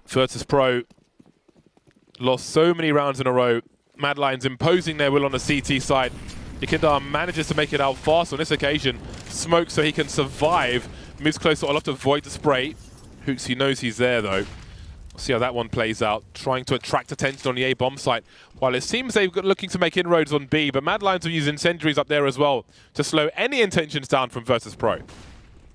Virtus.pro lost so many rounds in a row. Mad Lions imposing their will on the CT side. Yakindar manages to make it out fast on this occasion. Smoke so he can survive. Moves closer. I'll have to avoid the spray. Hooksy knows he's there though. We'll see how that one plays out. Trying to attract attention on the A bomb site. While it seems they've got looking to make inroads on B, but Mad Lions will use incendiaries up there as well to slow any intentions down from Virtus.pro.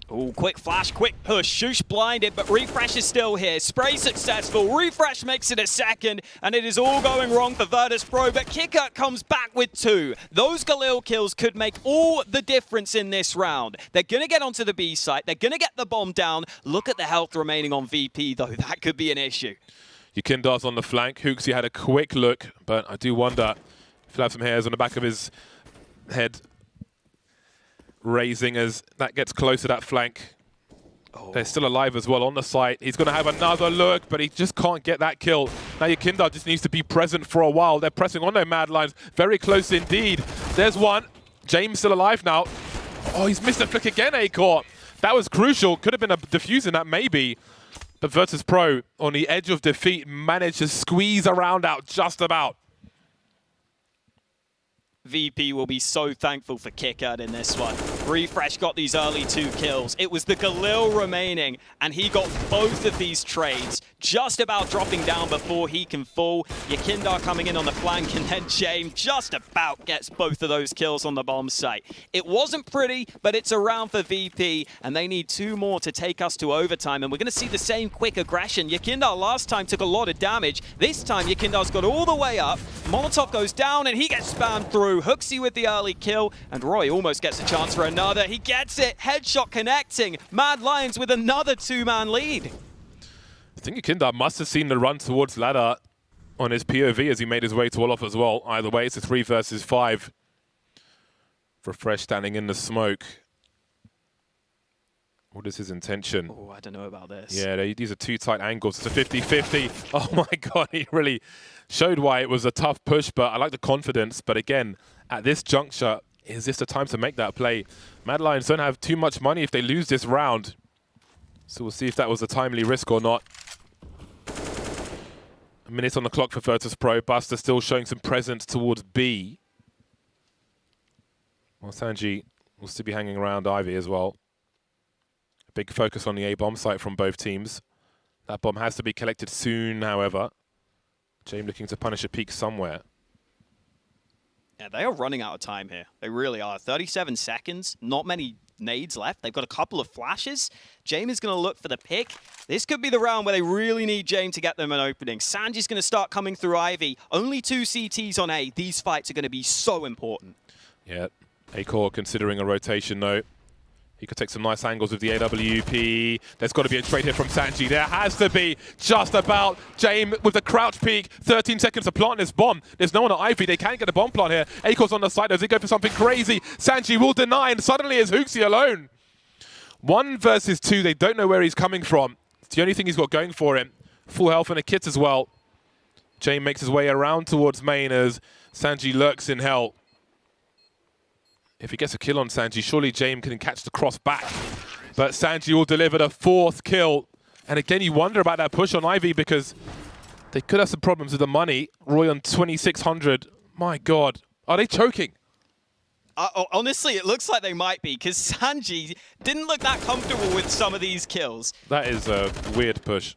Oh, quick flash, quick push. Shoosh blinded, but Refresh is still here. Spray successful. Refresh makes it a second, and it is all going wrong for Virtus.pro, but Kicker comes back with 2. Those Galil kills could make all the difference in this round. They're going to get onto the B site. They're going to get the bomb down. Look at the health remaining on VP, though. That could be an issue. Yakindar's on the flank. Hooksy had a quick look, but I do wonder if he'll have some hairs on the back of his head raising as that gets close to that flank. They're still alive as well on the site. He's going to have another look, but he just can't get that kill. Now Yakindar just needs to be present for a while. They're pressing on their Mad Lions. Very close indeed. There's one. James still alive now. Oh, he's missed a flick again, Acor. That was crucial. Could have been a defuse in that maybe. But Virtus.pro on the edge of defeat managed to squeeze a round out just about. VP will be so thankful for Kickard in this one. Refresh got these early 2 kills. It was the Galil remaining, and he got both of these trades just about dropping down before he can fall. Yakindar coming in on the flank, and then James just about gets both of those kills on the bomb site. It wasn't pretty, but it's a round for VP, and they need 2 more to take us to overtime, and we're going to see the same quick aggression. Yakindar last time took a lot of damage. This time, Yakindar's got all the way up. Molotov goes down, and he gets spammed through. Hooksy with the early kill, and Roy almost gets a chance for another. He gets it. Headshot connecting. Mad Lions with another 2-man lead. I think Yakindar must have seen the run towards ladder on his POV as he made his way to Olof as well. Either way, it's a 3 versus 5. Refresh standing in the smoke. What is his intention? Oh, I don't know about this. Yeah, these are 2 tight angles. It's a 50-50. Oh my God, he really showed why it was a tough push, but I like the confidence. But again, at this juncture, is this the time to make that play? Mad Lions don't have too much money if they lose this round. So we'll see if that was a timely risk or not. A minute on the clock for Virtus.pro. Buster still showing some presence towards B. Well, Sanji will still be hanging around Ivy as well. A big focus on the A bomb site from both teams. That bomb has to be collected soon, however. James looking to punish a peak somewhere. Yeah, they are running out of time here. They really are. 37 seconds, not many nades left. They've got a couple of flashes. James is going to look for the pick. This could be the round where they really need James to get them an opening. Sanji's going to start coming through Ivy. Only 2 CTs on A. These fights are going to be so important. Yeah, Acor considering a rotation though. He could take some nice angles with the AWP. There's got to be a trade here from Sanji. There has to be, just about. James with the crouch peek. 13 seconds to plant this bomb. There's no one at Ivy. They can't get a bomb plant here. Akor's on the side. Does he go for something crazy? Sanji will deny, and suddenly it's Hooksy alone. 1 versus 2. They don't know where he's coming from. It's the only thing he's got going for him. Full health and a kit as well. James makes his way around towards main as Sanji lurks in hell. If he gets a kill on Sanji, surely James can catch the cross back. But Sanji will deliver the 4th kill. And again, you wonder about that push on Ivy because they could have some problems with the money. Roy on 2,600. My God. Are they choking? Honestly, it looks like they might be because Sanji didn't look that comfortable with some of these kills. That is a weird push.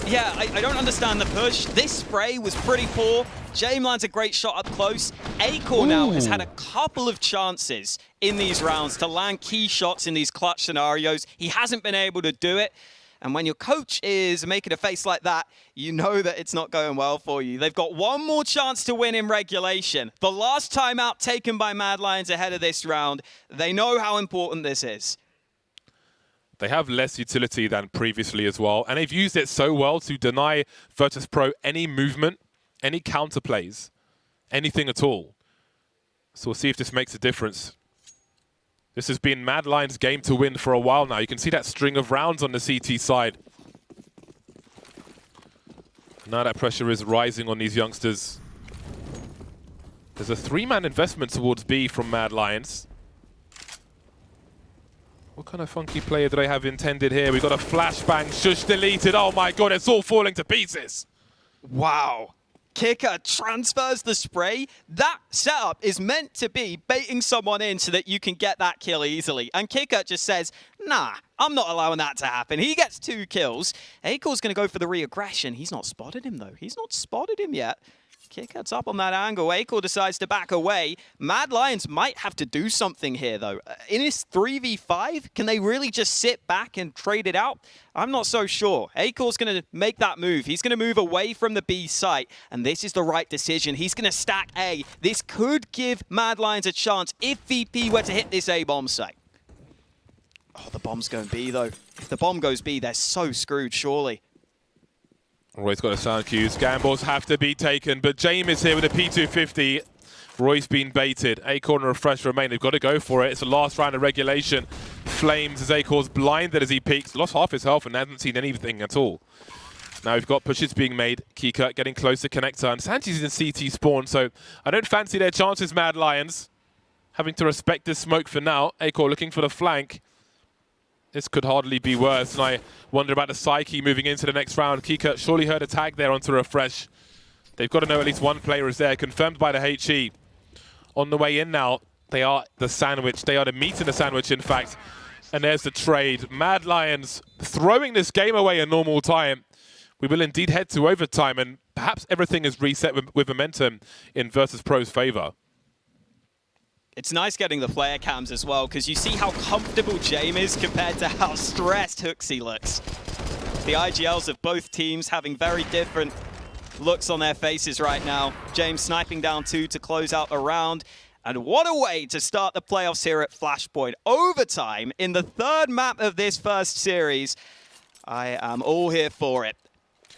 Yeah, I don't understand the push. This spray was pretty poor. James lands a great shot up close. Acor now has had a couple of chances in these rounds to land key shots in these clutch scenarios. He hasn't been able to do it. And when your coach is making a face like that, you know that it's not going well for you. They've got one more chance to win in regulation. The last timeout taken by Mad Lions ahead of this round. They know how important this is. They have less utility than previously as well, and they've used it so well to deny Virtus.pro any movement, any counterplays, anything at all. So we'll see if this makes a difference. This has been Mad Lions' game to win for a while now. You can see that string of rounds on the CT side. Now that pressure is rising on these youngsters. There's a 3-man investment towards B from Mad Lions. What kind of funky player do they have intended here? We've got a flashbang, shush deleted. Oh my god, it's all falling to pieces. Wow. Kicker transfers the spray. That setup is meant to be baiting someone in so that you can get that kill easily. And Kicker just says, nah, I'm not allowing that to happen. He gets 2 kills. Akor's going to go for the re-aggression. He's not spotted him, though. He's not spotted him yet. Kicker's up on that angle. Akor decides to back away. Mad Lions might have to do something here, though. In his 3v5, can they really just sit back and trade it out? I'm not so sure. Akor's going to make that move. He's going to move away from the B site, and this is the right decision. He's going to stack A. This could give Mad Lions a chance if VP were to hit this A bomb site. Oh, the bomb's going B, though. If the bomb goes B, they're so screwed, surely. Roy's got a sound cues. Gambles have to be taken, but James is here with a P250. Roy's been baited. Akor and Refresh remain. They've got to go for it. It's the last round of regulation. Flames as Akor's blinded as he peeks. Lost half his health and hasn't seen anything at all. Now we've got pushes being made. Kika getting close to Connector. And Sanji's in CT spawn, so I don't fancy their chances, Mad Lions. Having to respect this smoke for now. Akor looking for the flank. This could hardly be worse, and I wonder about the Psyche moving into the next round. Kika surely heard a tag there onto Refresh. They've got to know at least one player is there, confirmed by the HE. On the way in now, they are the sandwich. They are the meat in the sandwich, in fact. And there's the trade. Mad Lions throwing this game away in normal time. We will indeed head to overtime, and perhaps everything is reset with momentum in Virtus.pro's favor. It's nice getting the player cams as well, because you see how comfortable James is compared to how stressed Hooksy looks. The IGLs of both teams having very different looks on their faces right now. James sniping down 2 to close out the round. And what a way to start the playoffs here at Flashpoint. Overtime in the 3rd map of this first series. I am all here for it.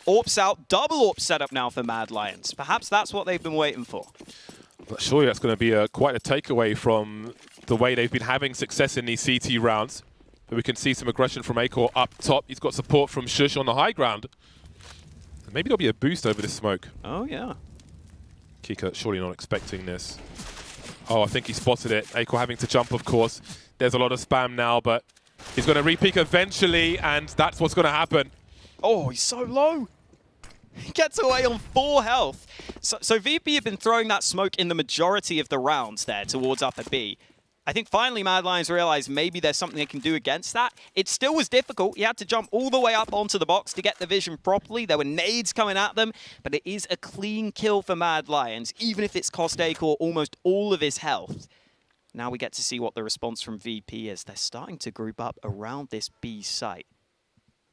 AWPs out, double AWP setup now for Mad Lions. Perhaps that's what they've been waiting for. Surely that's going to be quite a takeaway from the way they've been having success in these CT rounds. But we can see some aggression from Akor up top. He's got support from Shush on the high ground. Maybe there'll be a boost over this smoke. Oh, yeah. Kika surely not expecting this. Oh, I think he spotted it. Akor having to jump, of course. There's a lot of spam now, but he's going to re-peek eventually, and that's what's going to happen. Oh, he's so low. He gets away on 4 health. So VP have been throwing that smoke in the majority of the rounds there towards upper B. I think finally Mad Lions realized maybe there's something they can do against that. It still was difficult. He had to jump all the way up onto the box to get the vision properly. There were nades coming at them, but it is a clean kill for Mad Lions, even if it's cost Akor almost all of his health. Now we get to see what the response from VP is. They're starting to group up around this B site.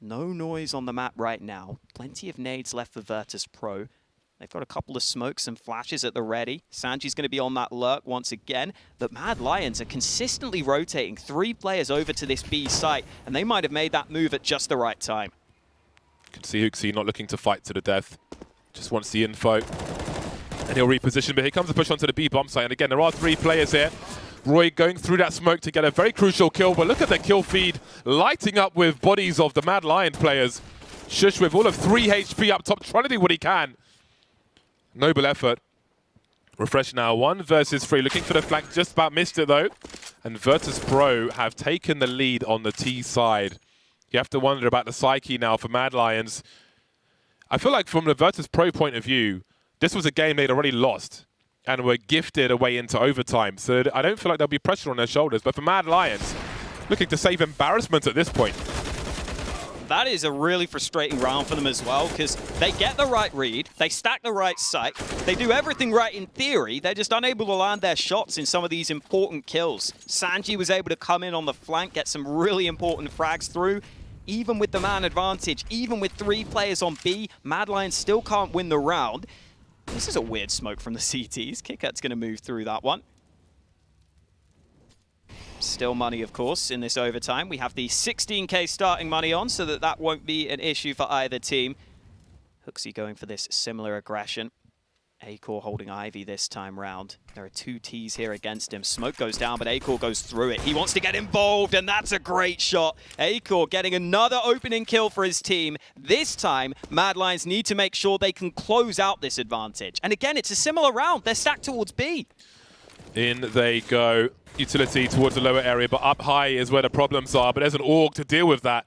No noise on the map right now. Plenty of nades left for Virtus.pro. They've got a couple of smokes and flashes at the ready. Sanji's going to be on that lurk once again. But Mad Lions are consistently rotating 3 players over to this B site, and they might have made that move at just the right time. You can see Hooksy not looking to fight to the death. Just wants the info. And he'll reposition, but here comes a push onto the B bomb site. And again, there are 3 players here. Roy going through that smoke to get a very crucial kill, but look at the kill feed lighting up with bodies of the Mad Lions players. Shush with all of 3 HP up top, trying to do what he can. Noble effort. Refresh now, 1 versus 3, looking for the flank, just about missed it though. And Virtus.pro have taken the lead on the T side. You have to wonder about the psyche now for Mad Lions. I feel like from the Virtus.pro point of view, this was a game they'd already lost and were gifted away into overtime. So I don't feel like there'll be pressure on their shoulders. But for Mad Lions, looking to save embarrassment at this point. That is a really frustrating round for them as well, because they get the right read, they stack the right site, they do everything right in theory, they're just unable to land their shots in some of these important kills. Sanji was able to come in on the flank, get some really important frags through. even with the man advantage, even with 3 players on B, Mad Lions still can't win the round. This is a weird smoke from the CTs. KitKat's going to move through that one. Still money, of course, in this overtime. We have the 16k starting money on, so that won't be an issue for either team. Hooksy going for this similar aggression. Acor holding Ivy this time round. There are 2 Ts here against him. Smoke goes down, but Acor goes through it. He wants to get involved, and that's a great shot. Acor getting another opening kill for his team. This time, Mad Lions need to make sure they can close out this advantage. And again, it's a similar round. They're stacked towards B. In they go. Utility towards the lower area, but up high is where the problems are. But there's an AUG to deal with that.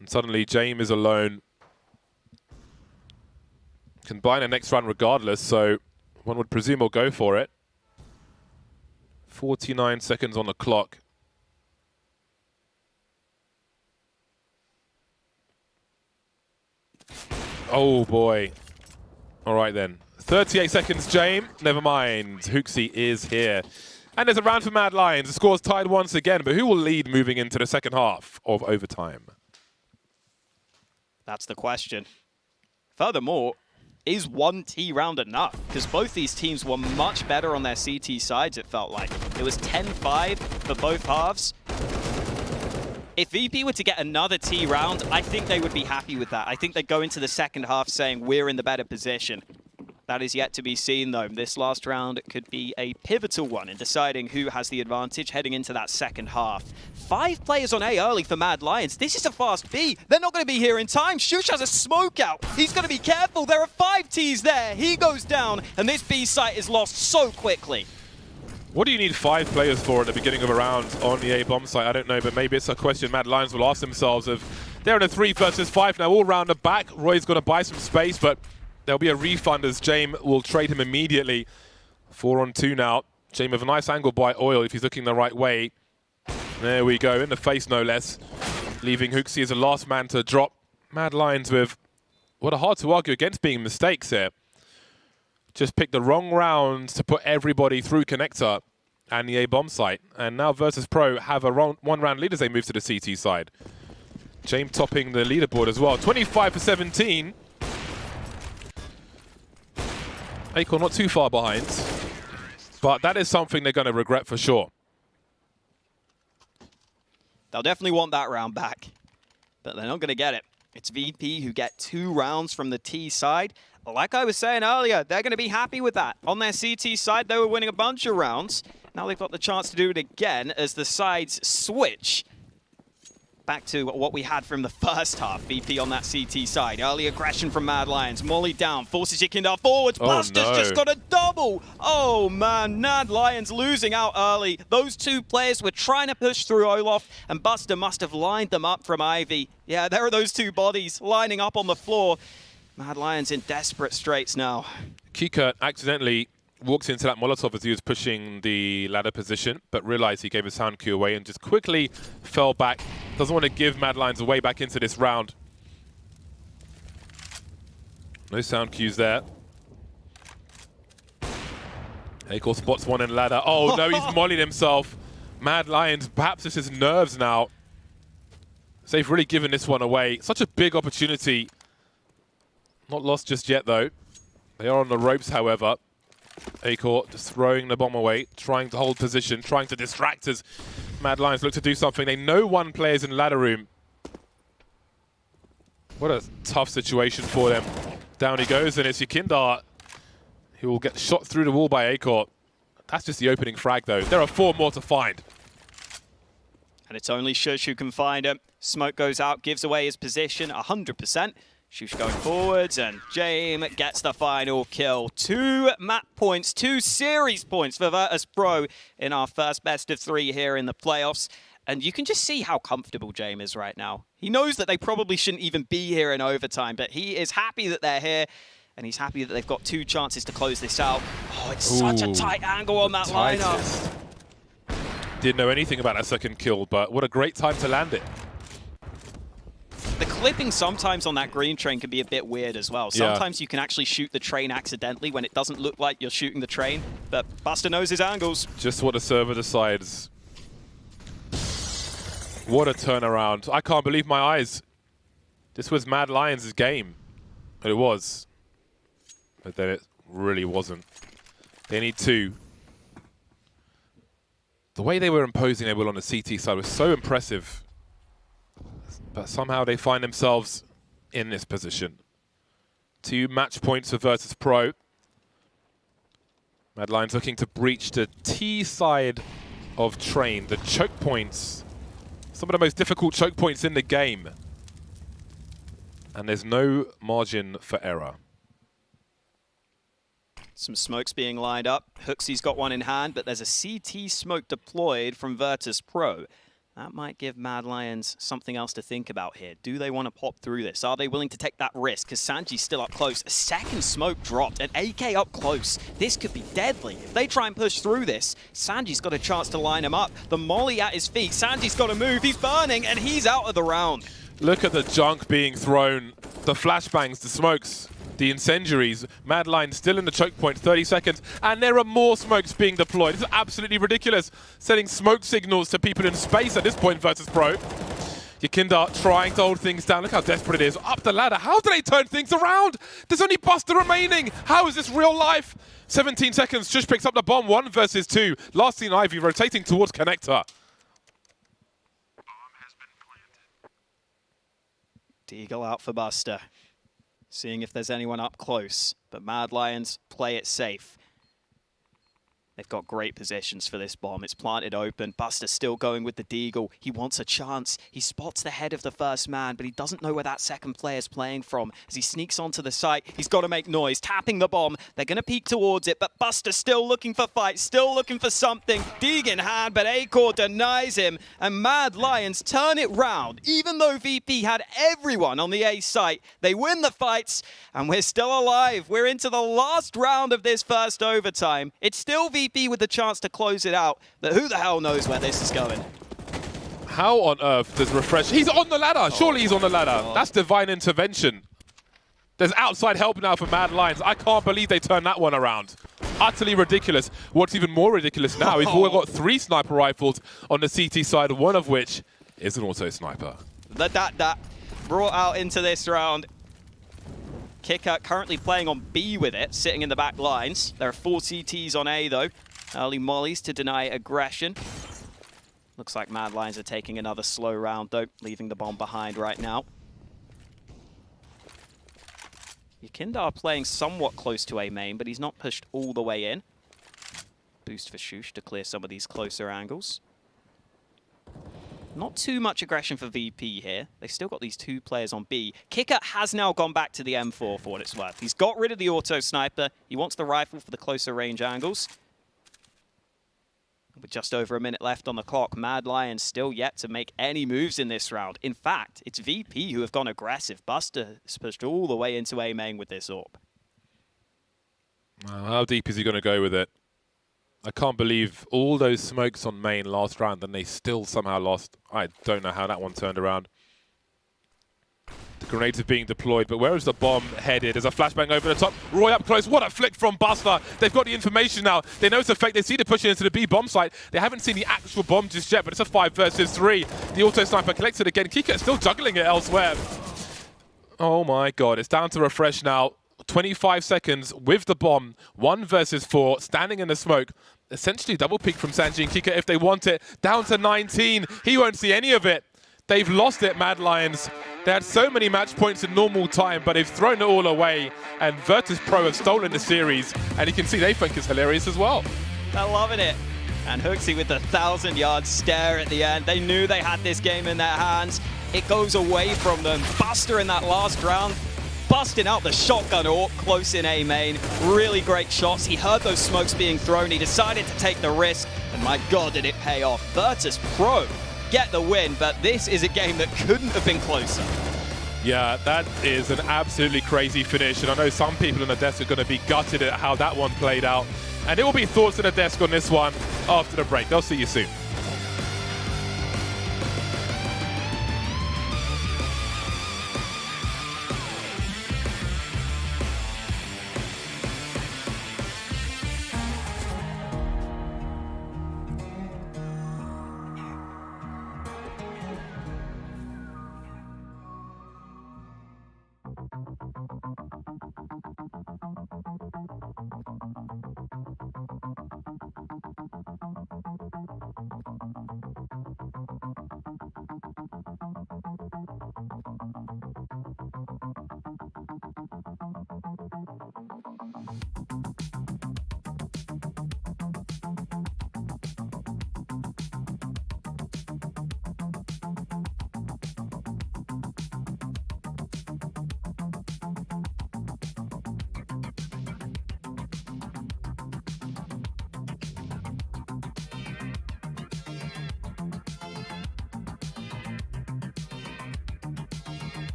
And suddenly, James is alone. Can buy the next round regardless, so one would presume he'll go for it. 49 seconds on the clock. Oh boy. All right then. 38 seconds, James. Never mind. Hooksy is here. And there's a round for Mad Lions. The score's tied once again, but who will lead moving into the second half of overtime? That's the question. Furthermore, is 1 T round enough? Because both these teams were much better on their CT sides, it felt like. It was 10-5 for both halves. If VP were to get another T round, I think they would be happy with that. I think they'd go into the second half saying, we're in the better position. That is yet to be seen, though. This last round could be a pivotal one in deciding who has the advantage heading into that second half. 5 players on A early for Mad Lions. This is a fast B. They're not going to be here in time. Shush has a smoke out. He's going to be careful. There are 5 Ts there. He goes down, and this B site is lost so quickly. What do you need 5 players for at the beginning of a round on the A bomb site? I don't know, but maybe it's a question Mad Lions will ask themselves of. They're in a 3 versus 5 now, all round the back. Roy's going to buy some space, but there'll be a refund as James will trade him immediately. 4 on 2 now. James with a nice angle by Oil if he's looking the right way. There we go, in the face no less. Leaving Hooksy as the last man to drop. Mad Lions with what are hard to argue against being mistakes here. Just picked the wrong round to put everybody through connector and the A bomb site. And now Versus Pro have a 1 round lead as they move to the CT side. James topping the leaderboard as well. 25 for 17. Acor not too far behind, but that is something they're going to regret for sure. They'll definitely want that round back, but they're not going to get it. It's VP who get 2 rounds from the T side. Like I was saying earlier, they're going to be happy with that. On their CT side, they were winning a bunch of rounds. Now they've got the chance to do it again as the sides switch. Back to what we had from the first half. VP on that CT side. Early aggression from Mad Lions. Molly down. Forces Yekindar forwards. Buster's just got a double. Oh, man. Mad Lions losing out early. Those 2 players were trying to push through Olaf, and Buster must have lined them up from Ivy. Yeah, there are those 2 bodies lining up on the floor. Mad Lions in desperate straits now. KitKat accidentally walked into that Molotov as he was pushing the ladder position, but realized he gave a sound cue away and just quickly fell back. Doesn't want to give Mad Lions a way back into this round. No sound cues there. Acor spots one in ladder. Oh no, he's mollied himself. Mad Lions, perhaps it's his nerves now. So they've really given this one away. Such a big opportunity. Not lost just yet though. They are on the ropes, however. Acor just throwing the bomb away, trying to hold position, trying to distract as Mad Lions look to do something. They know 1 player's in ladder room. What a tough situation for them. Down he goes, and it's Yekindar who will get shot through the wall by Acor. That's just the opening frag, though. There are 4 more to find. And it's only Shush who can find him. Smoke goes out, gives away his position 100%. Shush going forwards, and James gets the final kill. 2 map points, 2 series points for Virtus Pro in our first best of 3 here in the playoffs. And you can just see how comfortable James is right now. He knows that they probably shouldn't even be here in overtime, but he is happy that they're here, and he's happy that they've got 2 chances to close this out. Oh, it's such a tight angle on that lineup. Didn't know anything about that second kill, but what a great time to land it. The clipping sometimes on that green train can be a bit weird as well. Sometimes you can actually shoot the train accidentally when it doesn't look like you're shooting the train, but Buster knows his angles. Just what the server decides. What a turnaround. I can't believe my eyes. This was Mad Lions' game. It was. But then it really wasn't. They need two. The way they were imposing their will on the CT side was so impressive. But somehow they find themselves in this position. 2 match points for Virtus Pro. Mad Lions looking to breach the T side of Train. The choke points. Some of the most difficult choke points in the game. And there's no margin for error. Some smokes being lined up. Hooksy's got one in hand, but there's a CT smoke deployed from Virtus Pro. That might give Mad Lions something else to think about here. Do they want to pop through this? Are they willing to take that risk? Because Sanji's still up close. A second smoke dropped. An AK up close. This could be deadly. If they try and push through this, Sanji's got a chance to line him up. The molly at his feet. Sanji's got to move. He's burning, and he's out of the round. Look at the junk being thrown. The flashbangs, the smokes, the incendiaries. Mad Lions still in the choke point, 30 seconds. And there are more smokes being deployed. This is absolutely ridiculous. Sending smoke signals to people in space at this point, Virtus Pro. Yakinda trying to hold things down. Look how desperate it is. Up the ladder. How do they turn things around? There's only Buster remaining. How is this real life? 17 seconds. Just picks up the bomb. 1 versus 2. Last seen Ivy rotating towards Connector. Deagle out for Buster. Seeing if there's anyone up close. But Mad Lions play it safe. They've got great positions for this bomb. It's planted open. Buster still going with the Deagle. He wants a chance. He spots the head of the first man, but he doesn't know where that second player's playing from. As he sneaks onto the site, he's got to make noise, tapping the bomb. They're going to peek towards it, but Buster still looking for fight, still looking for something. Deag in hand, but Acor denies him, and Mad Lions turn it round. Even though VP had everyone on the A site, they win the fights, and we're still alive. We're into the last round of this first overtime. It's still VP with the chance to close it out, but who the hell knows where this is going? How on earth does Refresh... He's on the ladder! Surely he's on the ladder. That's divine intervention. There's outside help now for Mad Lions. I can't believe they turned that one around. Utterly ridiculous. What's even more ridiculous now is we've got 3 sniper rifles on the CT side, one of which is an auto sniper. That brought out into this round. Kicker currently playing on B with it, sitting in the back lines. There are 4 CTs on A though. Early mollies to deny aggression. Looks like Mad Lions are taking another slow round though, leaving the bomb behind right now. Yakinda playing somewhat close to A main, but he's not pushed all the way in. Boost for Shush to clear some of these closer angles. Not too much aggression for VP here. They've still got these 2 players on B. Kicker has now gone back to the M4 for what it's worth. He's got rid of the auto sniper. He wants the rifle for the closer range angles. With just over a minute left on the clock, Mad Lions still yet to make any moves in this round. In fact, it's VP who have gone aggressive. Buster is pushed all the way into A main with this AWP. How deep is he going to go with it? I can't believe all those smokes on main last round and they still somehow lost. I don't know how that one turned around. The grenades are being deployed, but where is the bomb headed? There's a flashbang over the top. Roy up close. What a flick from Buster. They've got the information now. They know it's a fake. They see the pushing into the B bomb site. They haven't seen the actual bomb just yet, but it's a 5 versus 3. The auto sniper collected again. Kika is still juggling it elsewhere. Oh my god. It's down to Refresh now. 25 seconds with the bomb, 1 versus 4, standing in the smoke. Essentially double peek from Sanji and Kika if they want it. Down to 19. He won't see any of it. They've lost it, Mad Lions. They had so many match points in normal time, but they've thrown it all away. And Virtus Pro have stolen the series. And you can see they think it's hilarious as well. They're loving it. And Hooksy with the 1,000-yard stare at the end. They knew they had this game in their hands. It goes away from them. Buster in that last round, busting out the shotgun AWP close in A main. Really great shots. He heard those smokes being thrown. He decided to take the risk. And my god, did it pay off. Virtus Pro get the win, but this is a game that couldn't have been closer. Yeah, that is an absolutely crazy finish. And I know some people on the desk are going to be gutted at how that one played out. And there will be thoughts on the desk on this one after the break. They'll see you soon.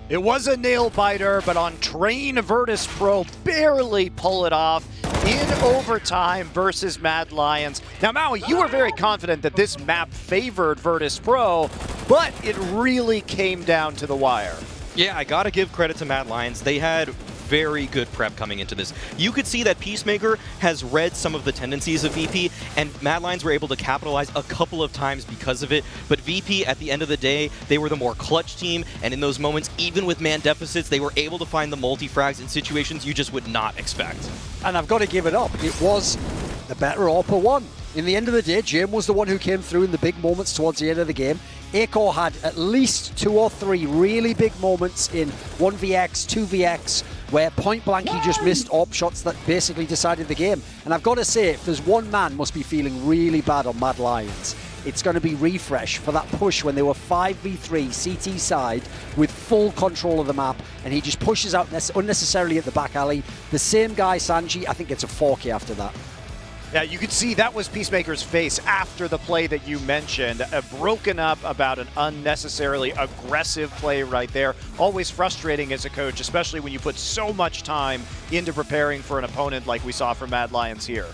It was a nail biter, but on Train, Virtus Pro barely pull it off in overtime versus Mad Lions. Now, Maui, you were very confident that this map favored Virtus Pro, but it really came down to the wire. Yeah, I gotta give credit to Mad Lions. They had very good prep coming into this. You could see that Peacemaker has read some of the tendencies of VP, and Mad Lions were able to capitalize a couple of times because of it. But VP, at the end of the day, they were the more clutch team, and in those moments, even with man deficits, they were able to find the multi-frags in situations you just would not expect. And I've got to give it up. It was the better AWPer one. In the end of the day, Jim was the one who came through in the big moments towards the end of the game. Acor had at least 2 or 3 really big moments in 1vx, 2vx, where point blank he just missed AWP shots that basically decided the game. And I've got to say, if there's one man must be feeling really bad on Mad Lions, it's going to be Refresh for that push when they were 5v3 CT side with full control of the map, and he just pushes out unnecessarily at the back alley. The same guy, Sanji, I think it's a 4K after that. Yeah, you could see that was Peacemaker's face after the play that you mentioned. Broken up about an unnecessarily aggressive play right there. Always frustrating as a coach, especially when you put so much time into preparing for an opponent like we saw from Mad Lions here.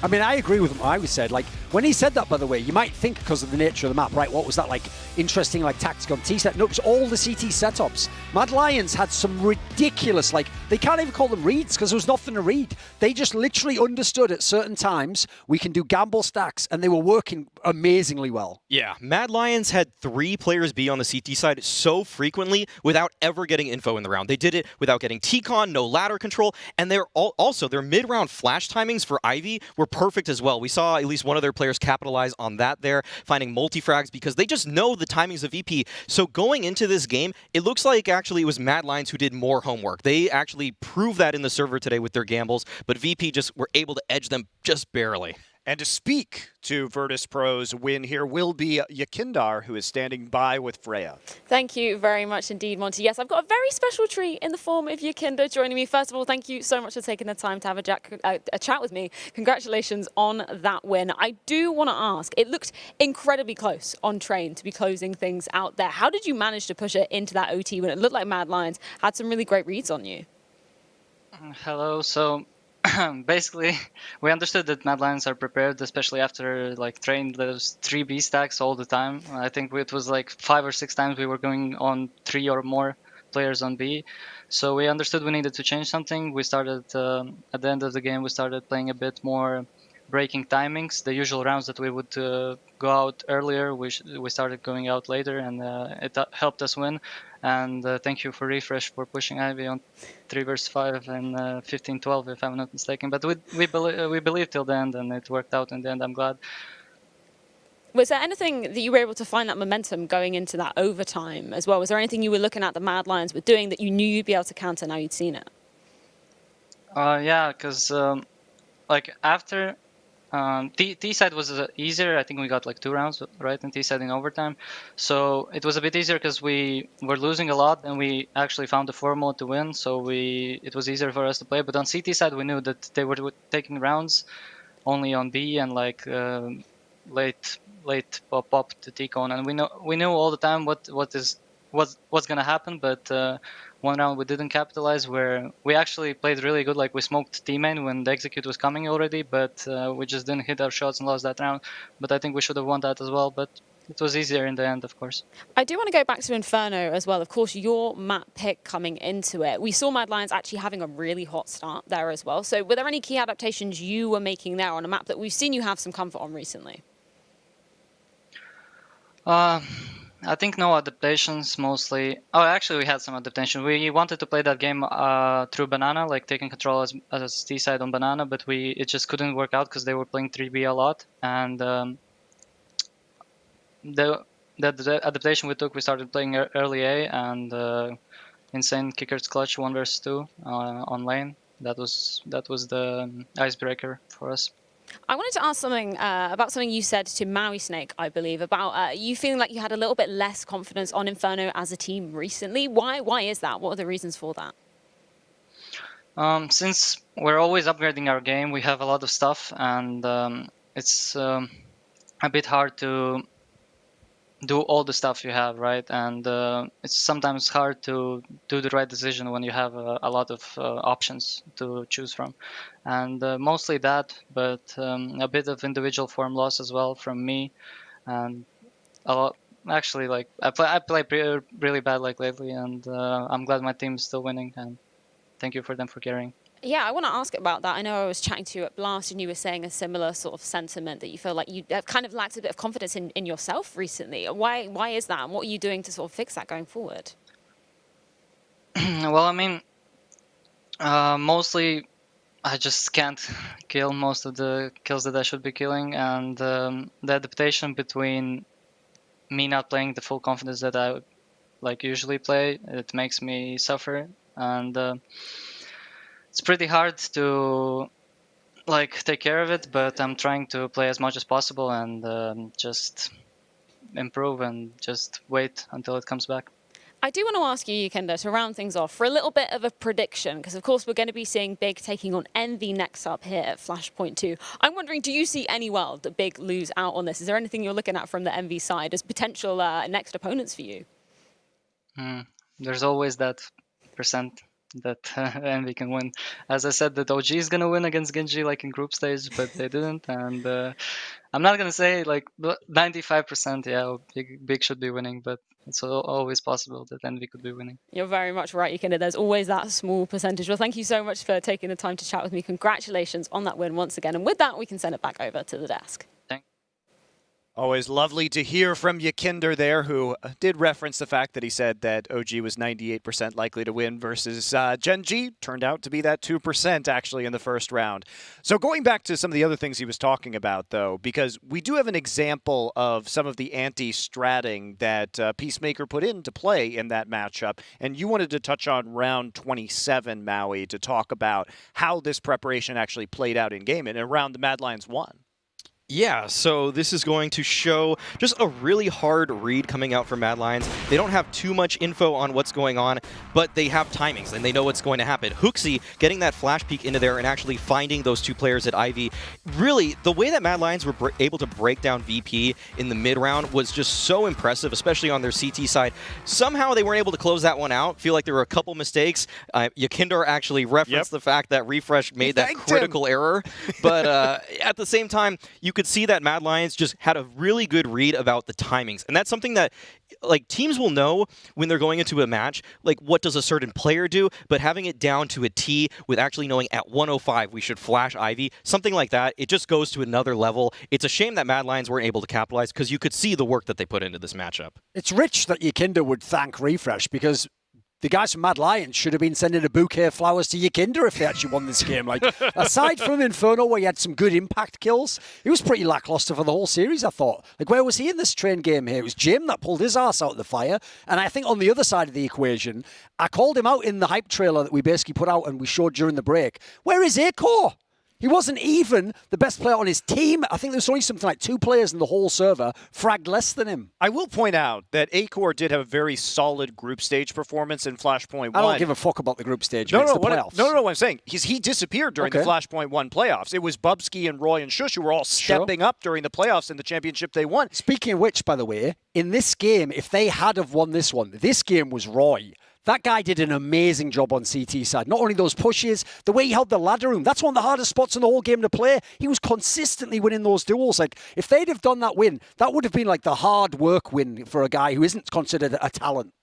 I mean, I agree with what I was said. Like, when he said that, by the way, you might think because of the nature of the map, right, what was that, like, interesting, like, tactic on T-set? No, it was all the CT setups. Mad Lions had some ridiculous, like, they can't even call them reads because there was nothing to read. They just literally understood at certain times we can do gamble stacks, and they were working amazingly well. Yeah, Mad Lions had 3 players be on the CT side so frequently without ever getting info in the round. They did it without getting T-Con, no ladder control, and they're also their mid-round flash timings for Ivy were perfect as well. We saw at least one of their players capitalize on that there, finding multi-frags because they just know the timings of VP. So going into this game, it looks like actually it was Mad Lions who did more homework. They actually proved that in the server today with their gambles, but VP just were able to edge them just barely. And to speak to Virtus Pro's win here will be Yakindar, who is standing by with Freya. Thank you very much indeed, Monty. Yes, I've got a very special treat in the form of Yakindar joining me. First of all, thank you so much for taking the time to have a chat with me. Congratulations on that win. I do want to ask, it looked incredibly close on Train to be closing things out there. How did you manage to push it into that OT when it looked like Mad Lions had some really great reads on you? Hello. So basically, we understood that Mad Lions are prepared, especially after like Train those 3 B stacks all the time. I think it was like 5 or 6 times we were going on 3 or more players on B. So we understood we needed to change something. We started at the end of the game. We started playing a bit more breaking timings. The usual rounds that we would go out earlier, we started going out later, and it helped us win. And thank you for Refresh for pushing Ivy on 3 vs 5 and 15-12, if I'm not mistaken. But we believe till the end, and it worked out in the end. I'm glad. Was there anything that you were able to find that momentum going into that overtime as well? Was there anything you were looking at the Mad Lions were doing that you knew you'd be able to counter now you'd seen it? Yeah, because like after T-side was easier. I think we got like 2 rounds, right, in T-side in overtime. So it was a bit easier because we were losing a lot and we actually found the formula to win. So it was easier for us to play. But on CT side, we knew that they were taking rounds only on B and like late pop to T-Con. And we knew all the time what is what's gonna happen, but one round we didn't capitalize where we actually played really good. Like we smoked T-main when the execute was coming already, but we just didn't hit our shots and lost that round. But I think we should have won that as well, but it was easier in the end, of course. I do want to go back to Inferno as well. Of course, your map pick coming into it. We saw Mad Lions actually having a really hot start there as well. So were there any key adaptations you were making there on a map that we've seen you have some comfort on recently? I think no adaptations mostly. Oh, actually we had some adaptation. We wanted to play that game through Banana, like taking control as T side on Banana, but it just couldn't work out because they were playing 3B a lot. And the adaptation we took, we started playing early A and insane kickers clutch 1 versus 2 on lane. That was the icebreaker for us. I wanted to ask something about something you said to Maui Snake, I believe, about you feeling like you had a little bit less confidence on Inferno as a team recently. Why is that? What are the reasons for that? Since we're always upgrading our game, we have a lot of stuff, and it's a bit hard to do all the stuff you have, right? And it's sometimes hard to do the right decision when you have a lot of options to choose from. And mostly that, but a bit of individual form loss as well from me. And a lot, actually, like I play really bad like lately, and I'm glad my team is still winning, and thank you for them for caring. Yeah, I want to ask about that. I know I was chatting to you at Blast and you were saying a similar sort of sentiment that you feel like you have kind of lacked a bit of confidence in yourself recently. Why is that? And what are you doing to sort of fix that going forward? Well, I mean, mostly I just can't kill most of the kills that I should be killing. And the adaptation between me not playing the full confidence that I like usually play, it makes me suffer. And it's pretty hard to like take care of it, but I'm trying to play as much as possible and just improve and just wait until it comes back. I do want to ask you, Yukendo, to round things off for a little bit of a prediction, because of course we're going to be seeing Big taking on Envy next up here at Flashpoint 2. I'm wondering, do you see any world that Big lose out on this? Is there anything you're looking at from the Envy side as potential next opponents for you? There's always that percent that Envy can win. As I said, that OG is gonna win against Genji like in group stage, but they didn't. And I'm not gonna say like 95%. Yeah, Big should be winning, but it's always possible that Envy could be winning. You're very much right, Yukendo. There's always that small percentage. Well, thank you so much for taking the time to chat with me. Congratulations on that win once again. And with that, we can send it back over to the desk. Always lovely to hear from Yukendo there, who did reference the fact that he said that OG was 98% likely to win versus Genji. Turned out to be that 2% actually in the first round. So going back to some of the other things he was talking about, though, because we do have an example of some of the anti-stratting that Peacemaker put into play in that matchup, and you wanted to touch on round 27, Maui, to talk about how this preparation actually played out in game and around the Mad Lions won. Yeah, so this is going to show just a really hard read coming out from Mad Lions. They don't have too much info on what's going on, but they have timings and they know what's going to happen. Hooksy getting that flash peek into there and actually finding those two players at Ivy. Really, the way that Mad Lions were able to break down VP in the mid-round was just so impressive, especially on their CT side. Somehow they weren't able to close that one out. Feel like there were a couple mistakes. Yukendo actually referenced the fact that Refresh made that critical error. But at the same time, you could see that Mad Lions just had a really good read about the timings. And that's something that like teams will know when they're going into a match, like what does a certain player do, but having it down to a T with actually knowing at 105 we should flash Ivy, something like that, it just goes to another level. It's a shame that Mad Lions weren't able to capitalize because you could see the work that they put into this matchup. It's rich that Yukendo would thank Refresh because the guys from Mad Lions should have been sending a bouquet of flowers to Yukendo if they actually won this game. Like, aside from Inferno, where he had some good impact kills, he was pretty lackluster for the whole series, I thought. Like, where was he in this train game here? It was Jim that pulled his ass out of the fire. And I think on the other side of the equation, I called him out in the hype trailer that we basically put out and we showed during the break. Where is Acor? He wasn't even the best player on his team. I think there's only something like 2 players in the whole server fragged less than him. I will point out that Acor did have a very solid group stage performance in Flashpoint 1. I don't give a fuck about the group stage. No, It's no, the playoffs. what I'm saying is he disappeared during the Flashpoint 1 playoffs. It was Bubsky and Roy and Shush who were all stepping up during the playoffs in the championship they won. Speaking of which, by the way, in this game, if they had have won this one, this game was Roy. That guy did an amazing job on CT side. Not only those pushes, the way he held the ladder room. That's one of the hardest spots in the whole game to play. He was consistently winning those duels. Like, if they'd have done that win, that would have been like the hard work win for a guy who isn't considered a talent.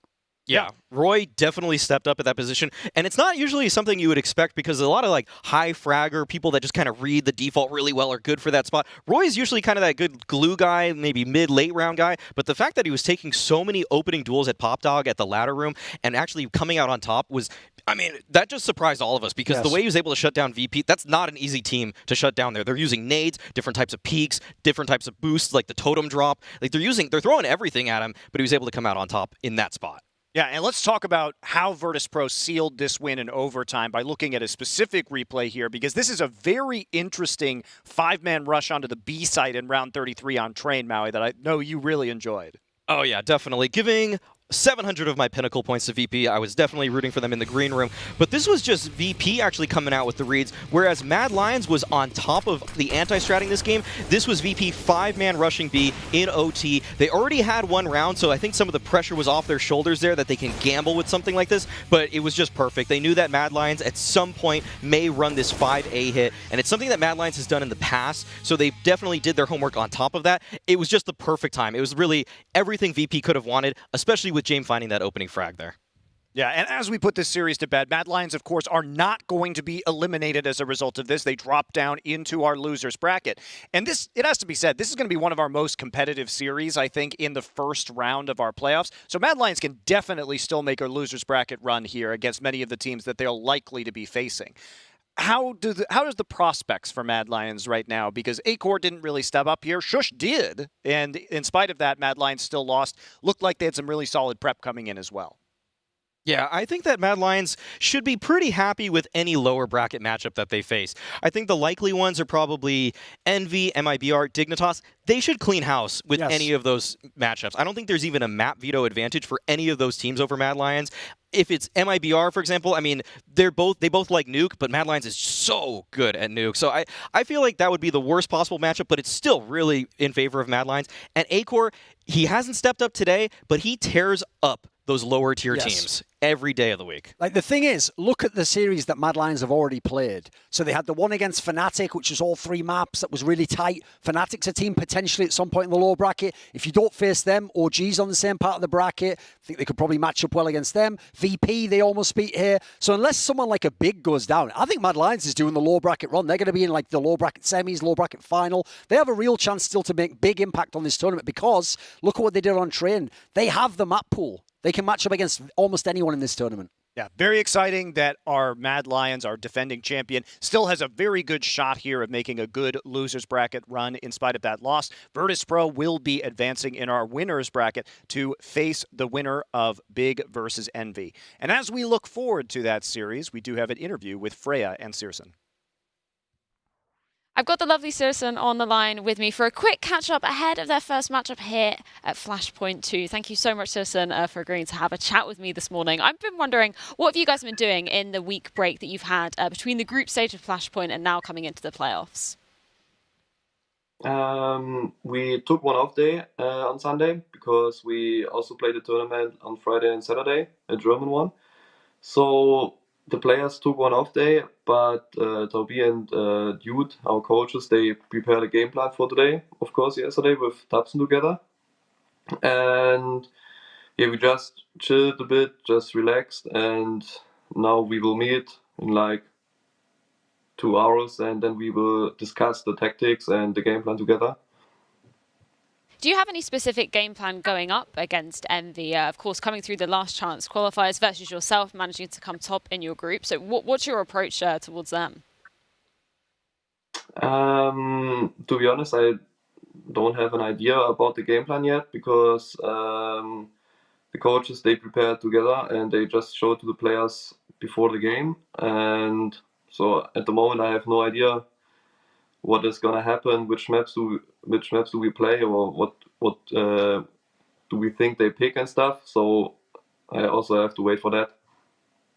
Yeah, Roy definitely stepped up at that position. And it's not usually something you would expect because a lot of like high fragger people that just kind of read the default really well are good for that spot. Roy's usually kind of that good glue guy, maybe mid-late round guy. But the fact that he was taking so many opening duels at Pop Dog at the ladder room and actually coming out on top was, I mean, that just surprised all of us because the way he was able to shut down VP, that's not an easy team to shut down there. They're using nades, different types of peaks, different types of boosts, like the totem drop. Like they're throwing everything at him, but he was able to come out on top in that spot. Yeah, and let's talk about how Virtus.pro sealed this win in overtime by looking at a specific replay here, because this is a very interesting 5-man rush onto the B site in round 33 on Train, Maui, that I know you really enjoyed. Oh, yeah, definitely. Giving 700 of my pinnacle points to VP. I was definitely rooting for them in the green room. But this was just VP actually coming out with the reads, whereas Mad Lions was on top of the anti-stratting this game. This was VP 5-man rushing B in OT. They already had one round, so I think some of the pressure was off their shoulders there that they can gamble with something like this, but it was just perfect. They knew that Mad Lions at some point may run this 5A hit, and it's something that Mad Lions has done in the past, so they definitely did their homework on top of that. It was just the perfect time. It was really everything VP could have wanted, especially with James finding that opening frag there. Yeah, and as we put this series to bed, Mad Lions, of course, are not going to be eliminated as a result of this. They drop down into our losers bracket. And this, it has to be said, this is going to be one of our most competitive series, I think, in the first round of our playoffs. So Mad Lions can definitely still make a losers bracket run here against many of the teams that they're likely to be facing. How does the prospects for Mad Lions right now? Because Acor didn't really step up here. Shush did. And in spite of that, Mad Lions still lost. Looked like they had some really solid prep coming in as well. Yeah, I think that Mad Lions should be pretty happy with any lower bracket matchup that they face. I think the likely ones are probably Envy, MIBR, Dignitas. They should clean house with any of those matchups. I don't think there's even a map veto advantage for any of those teams over Mad Lions. If it's MIBR, for example, I mean, they both like Nuke, but Mad Lions is so good at Nuke. So I feel like that would be the worst possible matchup, but it's still really in favor of Mad Lions. And Acor, he hasn't stepped up today, but he tears up those lower tier teams every day of the week. Like, the thing is, look at the series that Mad Lions have already played. So they had the one against Fnatic, which was all 3 maps. That was really tight. Fnatic's a team potentially at some point in the lower bracket. If you don't face them, OG's on the same part of the bracket. I think they could probably match up well against them. VP, they almost beat here. So unless someone like a Big goes down, I think Mad Lions is doing the lower bracket run. They're going to be in like the lower bracket semis, lower bracket final. They have a real chance still to make big impact on this tournament because look at what they did on Train. They have the map pool. They can match up against almost anyone in this tournament. Yeah, very exciting that our Mad Lions, our defending champion, still has a very good shot here of making a good losers bracket run in spite of that loss. Virtus.pro will be advancing in our winners bracket to face the winner of Big versus Envy. And as we look forward to that series, we do have an interview with Freya and Searson. I've got the lovely Searson on the line with me for a quick catch-up ahead of their first matchup here at Flashpoint 2. Thank you so much, Searson, for agreeing to have a chat with me this morning. I've been wondering, what have you guys been doing in the week break that you've had between the group stage of Flashpoint and now coming into the playoffs? We took one off day on Sunday because we also played a tournament on Friday and Saturday, a German one. So the players took one off day, but Toby and Dude, our coaches, they prepared a game plan for today, of course, yesterday with Tabson together. And yeah, we just chilled a bit, just relaxed, and now we will meet in like 2 hours, and then we will discuss the tactics and the game plan together. Do you have any specific game plan going up against Envy? Of course, coming through the last chance qualifiers versus yourself, managing to come top in your group. So what's your approach towards them? To be honest, I don't have an idea about the game plan yet because the coaches, they prepared together and they just showed to the players before the game. And so at the moment, I have no idea what is gonna happen, which maps do we play, or what do we think they pick and stuff. So I also have to wait for that.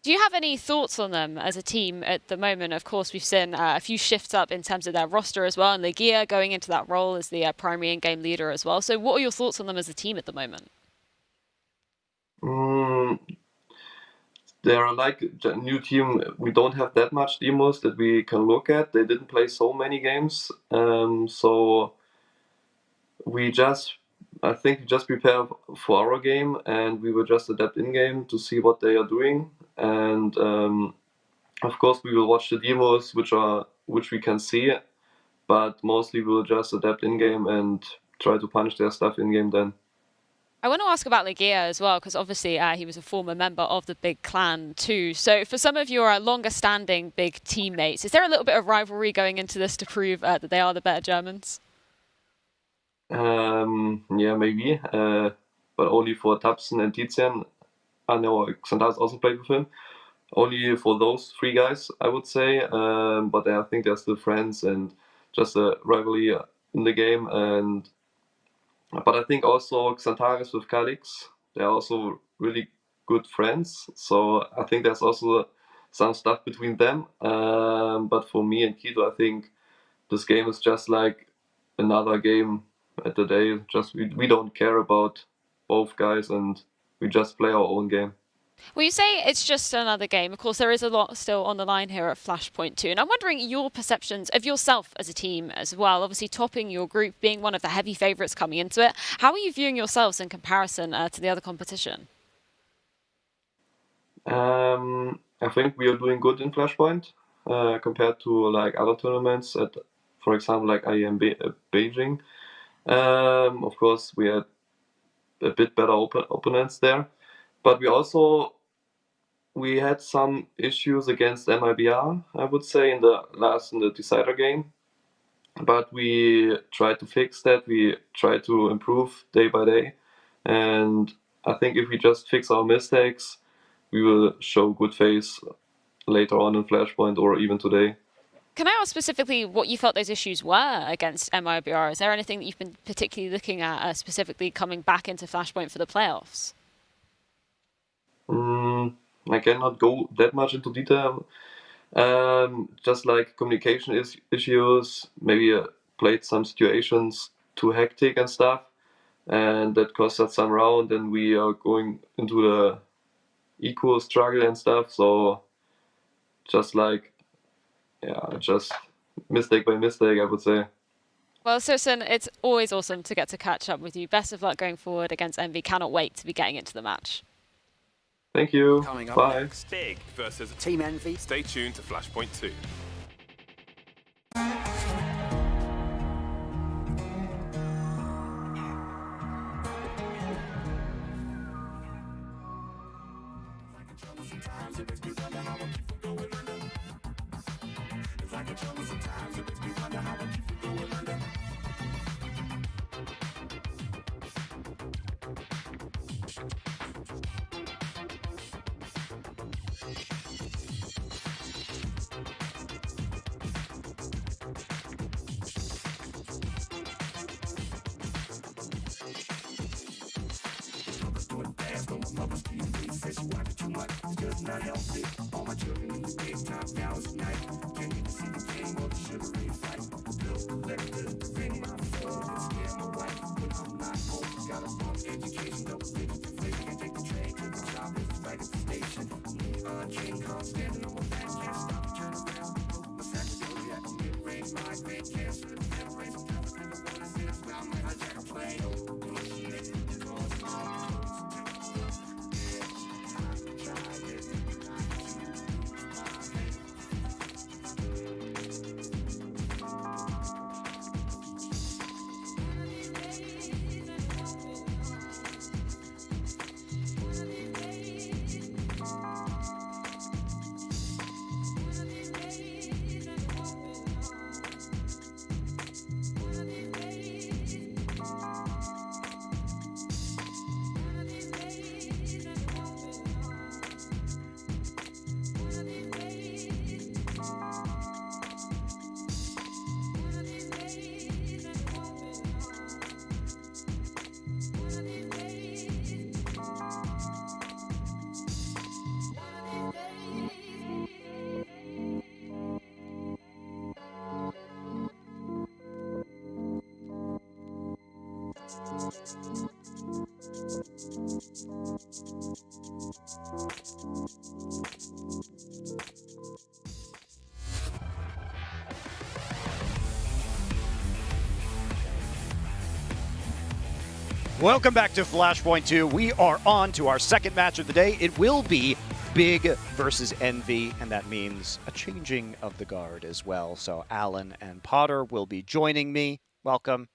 Do you have any thoughts on them as a team at the moment? Of course, we've seen a few shifts up in terms of their roster as well, and Legia going into that role as the primary in-game leader as well. So what are your thoughts on them as a team at the moment? They're like a new team. We don't have that much demos that we can look at. They didn't play so many games. So I think we just prepare for our game, and we will just adapt in-game to see what they are doing. And of course, we will watch the demos, which we can see, but mostly we'll just adapt in-game and try to punish their stuff in-game then. I want to ask about Legia as well, because obviously he was a former member of the big clan too. So for some of your longer-standing big teammates, is there a little bit of rivalry going into this to prove that they are the better Germans? Yeah, maybe, but only for Tapsen and Tizian. I know Xantares also played with him. Only for those three guys, I would say. But I think they're still friends and just a rivalry in the game. But I think also Xantares with Calix, they're also really good friends. So I think there's also some stuff between them. But for me and Kito, I think this game is just like another game at the day. Just we don't care about both guys, and we just play our own game. Well, you say it's just another game. Of course, there is a lot still on the line here at Flashpoint too. And I'm wondering your perceptions of yourself as a team as well. Obviously, topping your group, being one of the heavy favourites coming into it. How are you viewing yourselves in comparison to the other competition? I think we are doing good in Flashpoint compared to like other tournaments at, for example, like IEM Beijing. Of course, we had a bit better opponents there. But we had some issues against MIBR, I would say, in the decider game. But we tried to fix that. We tried to improve day by day. And I think if we just fix our mistakes, we will show good face later on in Flashpoint or even today. Can I ask specifically what you felt those issues were against MIBR? Is there anything that you've been particularly looking at specifically coming back into Flashpoint for the playoffs? I cannot go that much into detail. Just like communication issues, maybe played some situations too hectic and stuff, and that cost us some round, and we are going into the equal struggle and stuff. So just mistake by mistake, I would say. Well, Sirsen, it's always awesome to get to catch up with you. Best of luck going forward against Envy. Cannot wait to be getting into the match. Thank you. Coming up Bye. next, Big versus Team Envy. Stay tuned to Flashpoint 2. Welcome back to Flashpoint 2. We are on to our second match of the day. It will be Big versus Envy, and that means a changing of the guard as well. So Alan and Potter will be joining me. Welcome.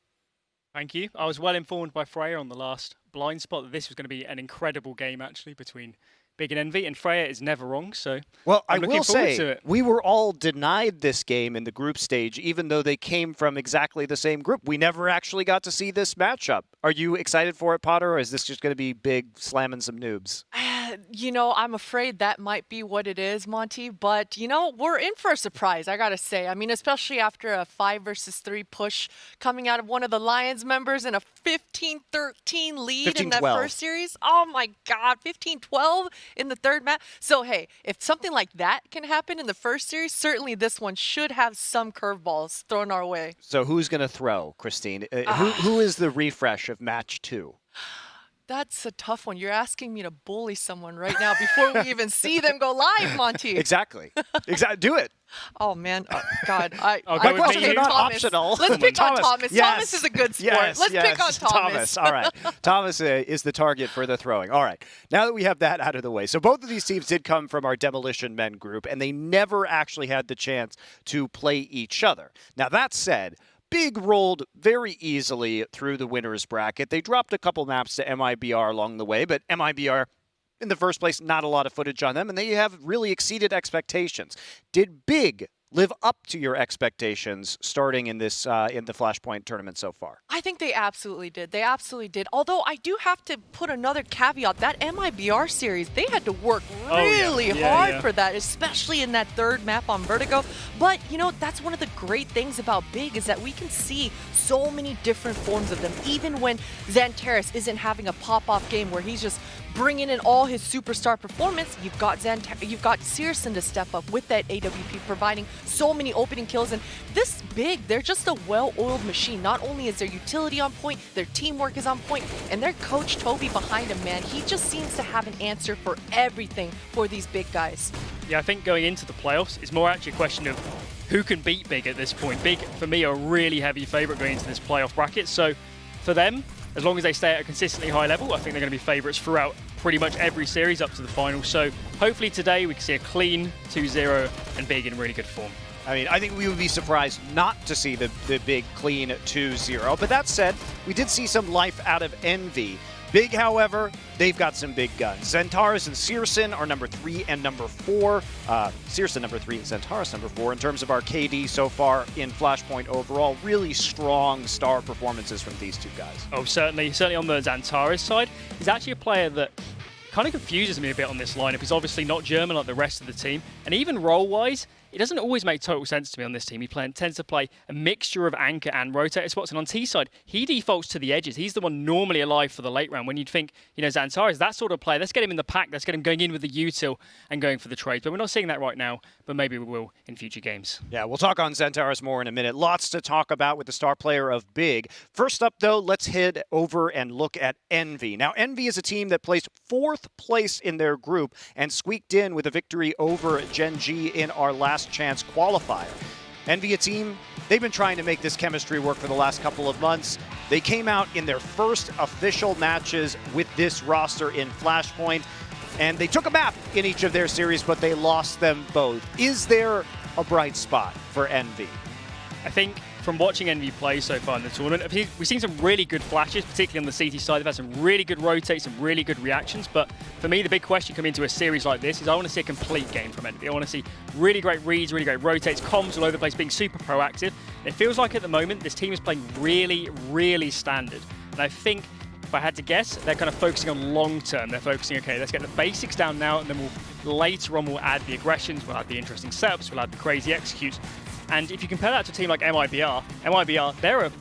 Thank you. I was well informed by Freya on the last blind spot that this was going to be an incredible game, actually, between Big and Envy, and Freya is never wrong, so well, I'm looking forward to it. We were all denied this game in the group stage, even though they came from exactly the same group. We never actually got to see this matchup. Are you excited for it, Potter, or is this just going to be Big slamming some noobs? You know, I'm afraid that might be what it is, Monty, but, you know, we're in for a surprise, I gotta say. I mean, especially after a 5 versus 3 push coming out of one of the Lions members and a 15-13 lead in that first series. Oh my God, 15-12 in the third match. So, hey, if something like that can happen in the first series, certainly this one should have some curveballs thrown our way. So who's going to throw, Christine? Who is the refresh of match 2? That's a tough one. You're asking me to bully someone right now before we even see them go live, Monty. Exactly. Do it. Oh, man. Oh, God. My questions are not optional. Let's pick on Thomas. Yes. Thomas is a good sport. Yes, Let's pick on Thomas. All right. Thomas is the target for the throwing. All right. Now that we have that out of the way. So both of these teams did come from our Demolition Men group, and they never actually had the chance to play each other. Now, that said, Big rolled very easily through the winner's bracket. They dropped a couple maps to MIBR along the way, but MIBR, in the first place, not a lot of footage on them, and they have really exceeded expectations. Did Big live up to your expectations starting in this in the Flashpoint tournament so far? I think they absolutely did. They absolutely did. Although I do have to put another caveat. That MIBR series, they had to work really hard for that, especially in that third map on Vertigo. But, you know, that's one of the great things about Big is that we can see so many different forms of them. Even when Xantares isn't having a pop-off game where he's just bringing in all his superstar performance, you've got Searson to step up with that AWP, providing so many opening kills. And this Big, they're just a well-oiled machine. Not only is their utility on point, their teamwork is on point, and their coach Toby behind him, man, he just seems to have an answer for everything for these Big guys. Yeah, I think going into the playoffs, it's more actually a question of who can beat Big at this point. Big, for me, are a really heavy favourite going into this playoff bracket. So for them, as long as they stay at a consistently high level, I think they're going to be favourites throughout pretty much every series up to the final. So hopefully today we can see a clean 2-0 and Big in really good form. I mean, I think we would be surprised not to see the Big clean 2-0. But that said, we did see some life out of Envy. Big, however, they've got some big guns. Xantares and Searson are number 3 and number 4. Searson number 3, Xantares number 4. In terms of our KD so far in Flashpoint overall, really strong star performances from these two guys. Oh, certainly. Certainly on the Xantares side. He's actually a player that kind of confuses me a bit on this lineup. He's obviously not German like the rest of the team. And even role-wise, it doesn't always make total sense to me on this team. He tends to play a mixture of anchor and rotator spots. And on T side, he defaults to the edges. He's the one normally alive for the late round. When you'd think, you know, Xantares, that sort of player, let's get him in the pack. Let's get him going in with the util and going for the trade. But we're not seeing that right now, but maybe we will in future games. Yeah, we'll talk on Xantares more in a minute. Lots to talk about with the star player of Big. First up, though, let's head over and look at Envy. Now, Envy is a team that placed 4th place in their group and squeaked in with a victory over Gen G in our last chance qualifier. Envy, a team, they've been trying to make this chemistry work for the last couple of months. They came out in their first official matches with this roster in Flashpoint, and they took a map in each of their series, but they lost them both. Is there a bright spot for Envy? I think from watching Envy play so far in the tournament, we've seen some really good flashes, particularly on the CT side. They've had some really good rotates, some really good reactions. But for me, the big question coming into a series like this is I want to see a complete game from Envy. I want to see really great reads, really great rotates, comms all over the place, being super proactive. It feels like at the moment, this team is playing really, really standard. And I think if I had to guess, they're kind of focusing on long term. They're focusing, okay, let's get the basics down now, and then later on we'll add the aggressions, we'll add the interesting setups, we'll add the crazy executes. And if you compare that to a team like MIBR, they're a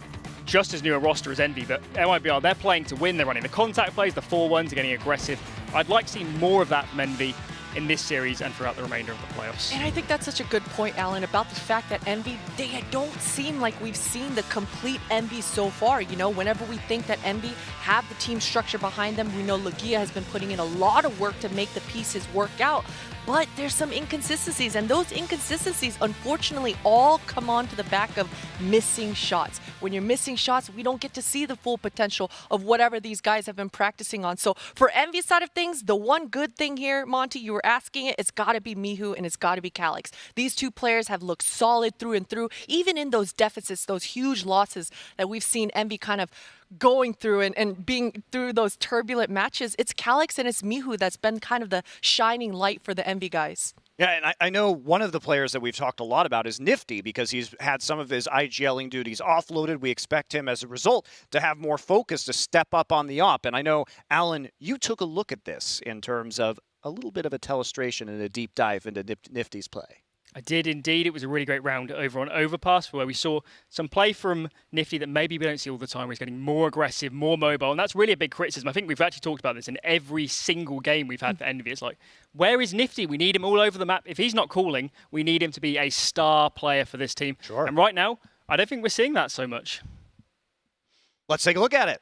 just as new a roster as Envy, but MIBR, they're playing to win. They're running the contact plays, the 4-1s, they're getting aggressive. I'd like to see more of that from Envy in this series and throughout the remainder of the playoffs. And I think that's such a good point, Alan, about the fact that Envy, they don't seem like we've seen the complete Envy so far. You know, whenever we think that Envy have the team structure behind them, we know Legia has been putting in a lot of work to make the pieces work out. But there's some inconsistencies, and those inconsistencies, unfortunately, all come on to the back of missing shots. When you're missing shots, we don't get to see the full potential of whatever these guys have been practicing on. So for Envy side of things, the one good thing here, Monty, you were asking it, it's got to be Mihu and it's got to be Calix. These two players have looked solid through and through, even in those deficits, those huge losses that we've seen Envy kind of going through and being through those turbulent matches. It's Calix and it's Mihu that's been kind of the shining light for the Envy guys. Yeah, and I know one of the players that we've talked a lot about is Nifty, because he's had some of his IGLing duties offloaded. We expect him, as a result, to have more focus, to step up on the op. And I know, Alan, you took a look at this in terms of a little bit of a telestration and a deep dive into Nifty's play. I did indeed. It was a really great round over on Overpass, where we saw some play from Nifty that maybe we don't see all the time, where he's getting more aggressive, more mobile, and that's really a big criticism. I think we've actually talked about this in every single game we've had for Envy. It's like, where is Nifty? We need him all over the map. If he's not calling, we need him to be a star player for this team. Sure. And right now, I don't think we're seeing that so much. Let's take a look at it.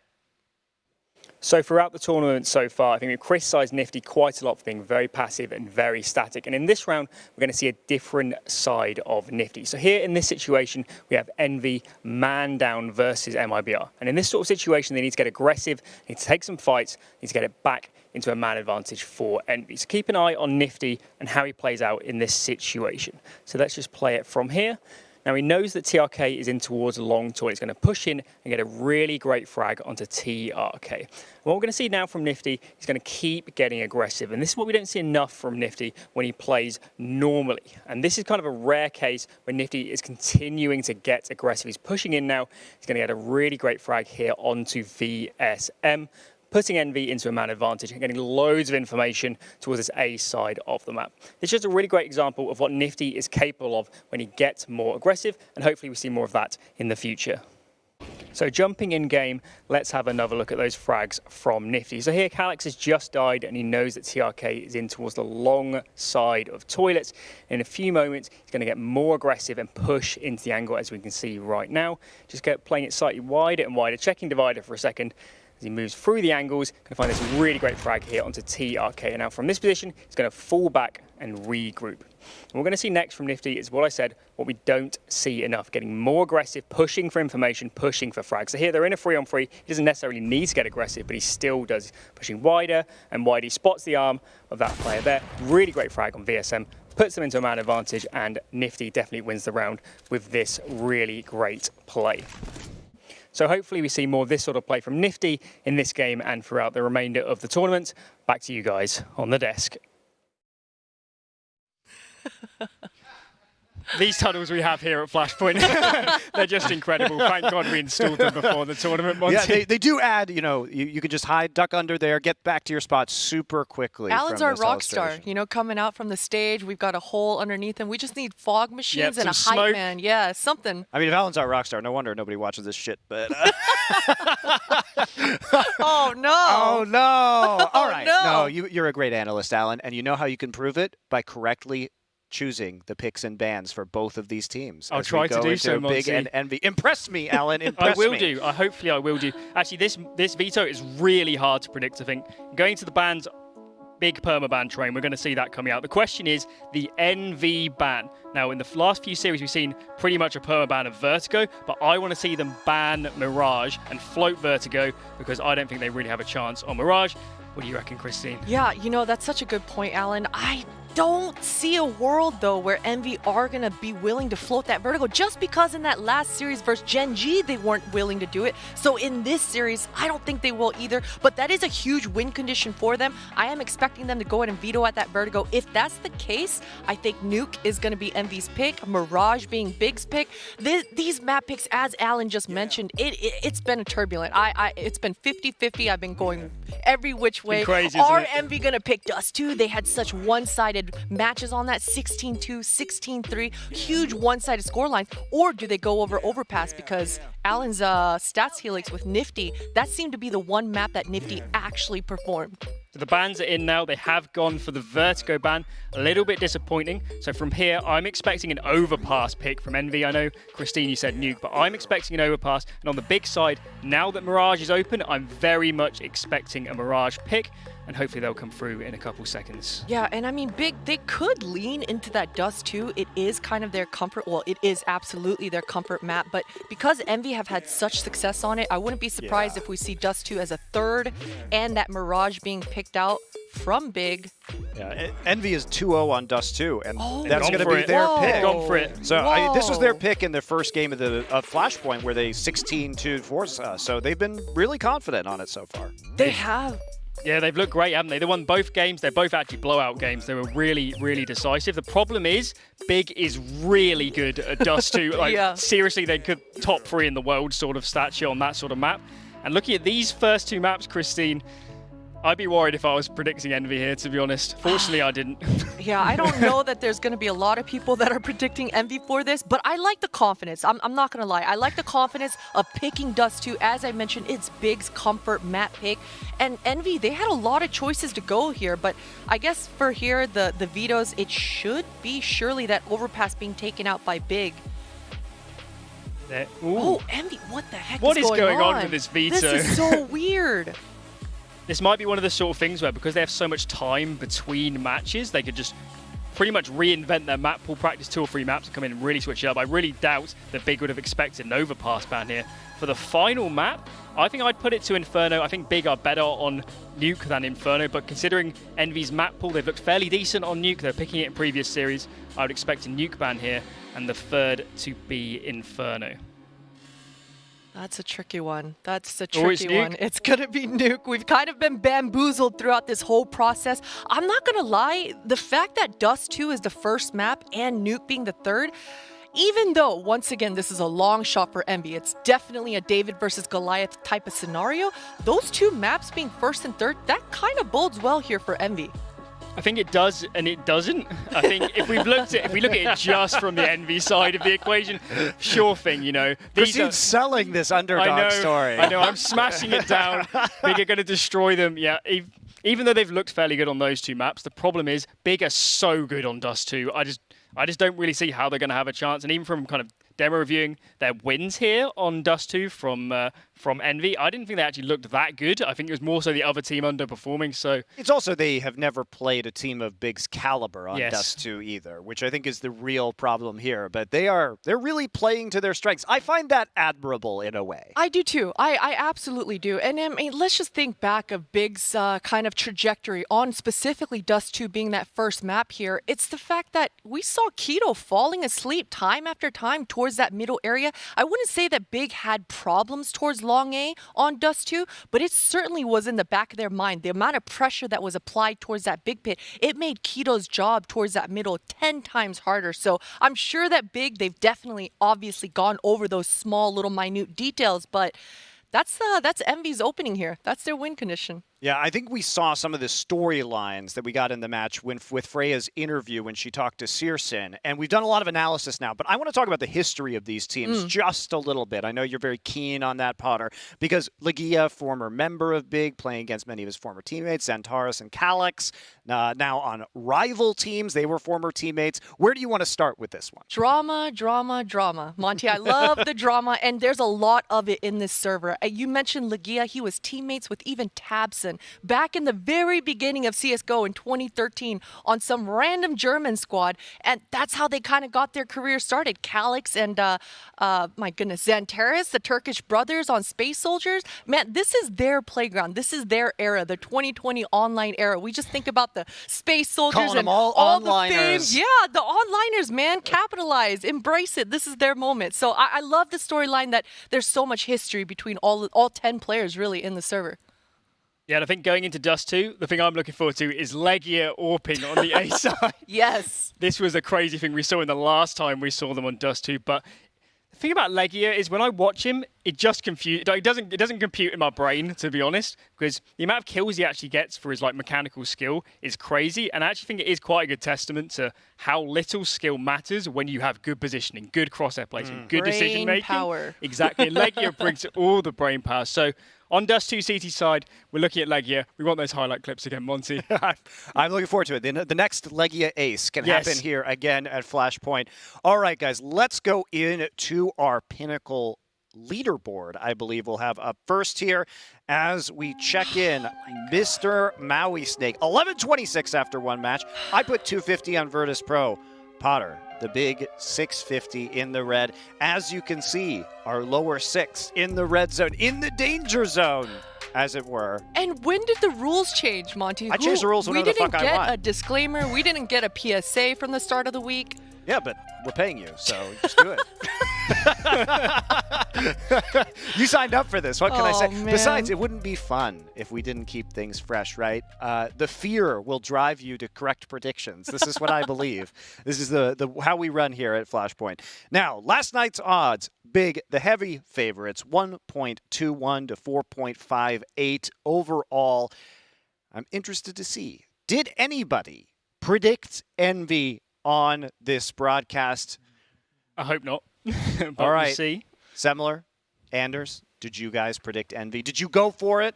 So throughout the tournament so far, I think we've criticised Nifty quite a lot for being very passive and very static. And in this round, we're going to see a different side of Nifty. So here in this situation, we have Envy man down versus MIBR. And in this sort of situation, they need to get aggressive, need to take some fights, need to get it back into a man advantage for Envy. So keep an eye on Nifty and how he plays out in this situation. So let's just play it from here. Now he knows that TRK is in towards long toilet. He's going to push in and get a really great frag onto TRK. And what we're going to see now from Nifty, he's going to keep getting aggressive. And this is what we don't see enough from Nifty when he plays normally. And this is kind of a rare case when Nifty is continuing to get aggressive. He's pushing in now. He's going to get a really great frag here onto VSM, putting Envy into a man advantage and getting loads of information towards this A side of the map. It's just a really great example of what Nifty is capable of when he gets more aggressive, and hopefully we see more of that in the future. So jumping in game, let's have another look at those frags from Nifty. So here Calix has just died and he knows that TRK is in towards the long side of toilets. In a few moments, he's going to get more aggressive and push into the angle, as we can see right now. Just playing it slightly wider and wider, checking divider for a second. As he moves through the angles, going to find this really great frag here onto TRK. And now from this position, he's going to fall back and regroup. And what we're going to see next from Nifty is what I said, what we don't see enough, getting more aggressive, pushing for information, pushing for frags. So here they're in a 3-on-3. He doesn't necessarily need to get aggressive, but he still does, pushing wider and wider. He spots the arm of that player there. Really great frag on VSM. Puts them into a man advantage, and Nifty definitely wins the round with this really great play. So hopefully we see more of this sort of play from Nifty in this game and throughout the remainder of the tournament. Back to you guys on the desk. These tunnels we have here at Flashpoint, they're just incredible. Thank God we installed them before the tournament, Monty. Yeah, they do add, you know, you can just hide, duck under there, get back to your spot super quickly. Alan's our rock star, you know, coming out from the stage. We've got a hole underneath him. We just need fog machines and a hype man. Yeah, something. I mean, if Alan's our rock star, no wonder nobody watches this shit, but... Oh, no. Oh, no. All right. No. You're a great analyst, Alan, and you know how you can prove it? By correctly choosing the picks and bans for both of these teams. I'll try to do so, Big Monty. Envy. Impress me, Alan. Impress I will me. do. Hopefully I will do. Actually, this veto is really hard to predict, I think. Going to the bans, big permaban train, we're going to see that coming out. The question is the NV ban. Now, in the last few series, we've seen pretty much a permaban of Vertigo, but I want to see them ban Mirage and float Vertigo, because I don't think they really have a chance on Mirage. What do you reckon, Christine? Yeah, you know, that's such a good point, Alan. I don't see a world, though, where Envy are going to be willing to float that Vertigo, just because in that last series versus Gen G, they weren't willing to do it. So in this series, I don't think they will either, but that is a huge win condition for them. I am expecting them to go ahead and veto at that Vertigo. If that's the case, I think Nuke is going to be Envy's pick, Mirage being Big's pick. These map picks, as Alan just mentioned, it's been a turbulent. It's been 50-50. I've been going every which way. Crazy, are Envy going to pick Dust 2? They had such one-sided matches on that, 16-2, 16-3, huge one-sided scorelines, or do they go over Overpass? Because Alan's stats helix with Nifty, that seemed to be the one map that Nifty actually performed. So the bans are in now. They have gone for the Vertigo ban. A little bit disappointing. So from here, I'm expecting an overpass pick from Envy. I know, Christine, you said Nuke, but I'm expecting an overpass. And on the big side, now that Mirage is open, I'm very much expecting a Mirage pick. And hopefully they'll come through in a couple seconds. Yeah, and I mean, Big, they could lean into that Dust 2. It is kind of their comfort. Well, it is absolutely their comfort map. But because Envy have had such success on it, I wouldn't be surprised if we see Dust 2 as a third and that Mirage being picked out from Big. Yeah, Envy is 2-0 on Dust 2, and Oh, that's going to be their pick. Gone for it. So this was their pick in the first game of the Flashpoint, where they 16-2 Forza. So they've been really confident on it so far. They have. Yeah, they've looked great, haven't they? They won both games. They're both actually blowout games. They were really, really decisive. The problem is, Big is really good at Dust 2. Like, seriously, they could top 3 in the world sort of stature on that sort of map. And looking at these first 2 maps, Christine, I'd be worried if I was predicting Envy here, to be honest. Fortunately, I didn't. Yeah, I don't know that there's going to be a lot of people that are predicting Envy for this, but I like the confidence. I'm not going to lie. I like the confidence of picking Dust 2. As I mentioned, it's Big's comfort map pick. And Envy, they had a lot of choices to go here, but I guess for here, the vetoes, it should be surely that overpass being taken out by Big. Oh, Envy, what the heck What is going on with this veto? This is so weird. This might be one of the sort of things where, because they have so much time between matches, they could just pretty much reinvent their map pool, practice 2 or 3 maps, and come in and really switch it up. I really doubt that Big would have expected an overpass ban here. For the final map, I think I'd put it to Inferno. I think Big are better on Nuke than Inferno, but considering Envy's map pool, they've looked fairly decent on Nuke. They're picking it in previous series. I would expect a Nuke ban here, and the third to be Inferno. That's a tricky one. That's a tricky one. It's going to be Nuke. We've kind of been bamboozled throughout this whole process. I'm not going to lie. The fact that Dust 2 is the first map and Nuke being the third, even though, once again, this is a long shot for Envy, it's definitely a David versus Goliath type of scenario, those 2 maps being first and third, that kind of bodes well here for Envy. I think it does and it doesn't. I think if we look at it just from the Envy side of the equation, sure thing, you know. Christine's selling this underdog story. I know, I'm smashing it down. Big are going to destroy them. Yeah, even though they've looked fairly good on those 2 maps, the problem is Big are so good on Dust 2. I just don't really see how they're going to have a chance. And even from kind of demo reviewing their wins here on Dust 2 from Envy, I didn't think they actually looked that good. I think it was more so the other team underperforming. So it's also they have never played a team of Big's caliber on Dust 2 either, which I think is the real problem here. But they're really playing to their strengths. I find that admirable in a way. I do too. I absolutely do. And I mean, let's just think back of Big's kind of trajectory on specifically Dust 2 being that first map here. It's the fact that we saw Keto falling asleep time after time towards that middle area. I wouldn't say that Big had problems towards Long A on Dust 2, but it certainly was in the back of their mind. The amount of pressure that was applied towards that big pit, it made Keto's job towards that middle 10 times harder. So I'm sure that Big, they've definitely obviously gone over those small little minute details, but that's Envy's opening here. That's their win condition. Yeah, I think we saw some of the storylines that we got in the match with Freya's interview when she talked to Searson. And we've done a lot of analysis now, but I want to talk about the history of these teams just a little bit. I know you're very keen on that, Potter, because Legia, former member of Big, playing against many of his former teammates, Xantares and Calyx, now on rival teams. They were former teammates. Where do you want to start with this one? Drama, drama, drama. Monty, I love the drama, and there's a lot of it in this server. You mentioned Legia. He was teammates with even Tabson back in the very beginning of CSGO in 2013 on some random German squad, and that's how they kind of got their career started. Calyx and, my goodness, Xantares, the Turkish brothers on Space Soldiers. Man, this is their playground. This is their era, the 2020 online era. We just think about the Space Soldiers calling and them all the fame. onliners. Yeah, the onliners, man. Capitalize, embrace it. This is their moment. So I love the storyline that there's so much history between all 10 players really in the server. Yeah, and I think going into Dust 2, the thing I'm looking forward to is Legia Orping on the A side. Yes. This was a crazy thing we saw in the last time we saw them on Dust 2, but the thing about Legia is when I watch him, it just it doesn't compute in my brain, to be honest, because the amount of kills he actually gets for his like mechanical skill is crazy, and I actually think it is quite a good testament to how little skill matters when you have good positioning, good crosshair placement, good decision making. Power. Exactly. And Legia brings all the brain power. So On Dust 2 CT side, we're looking at Legia. We want those highlight clips again, Monty. I'm looking forward to it. The next Legia ace can Yes. happen here again at Flashpoint. All right, guys, let's go into our Pinnacle leaderboard. I believe we'll have up first here as we check in. Mr. Maui Snake, 11:26 after one match. I put 250 on Virtus Pro. Potter, the big 650 in the red. As you can see, our lower six in the red zone, in the danger zone, as it were. And when did the rules change, Monty? I changed the rules whenever the fuck I want. We didn't get a disclaimer. We didn't get a PSA from the start of the week. Yeah, but we're paying you, so just do it. You signed up for this. What can I say? Man. Besides, it wouldn't be fun if we didn't keep things fresh, right? The fear will drive you to correct predictions. This is what I believe. This is the how we run here at Flashpoint. Now, last night's odds, big, the heavy favorites, 1.21 to 4.58 overall. I'm interested to see, did anybody predict Envy on this broadcast? I hope not. But all right. We'll see. Semler, Anders, did you guys predict Envy? Did you go for it?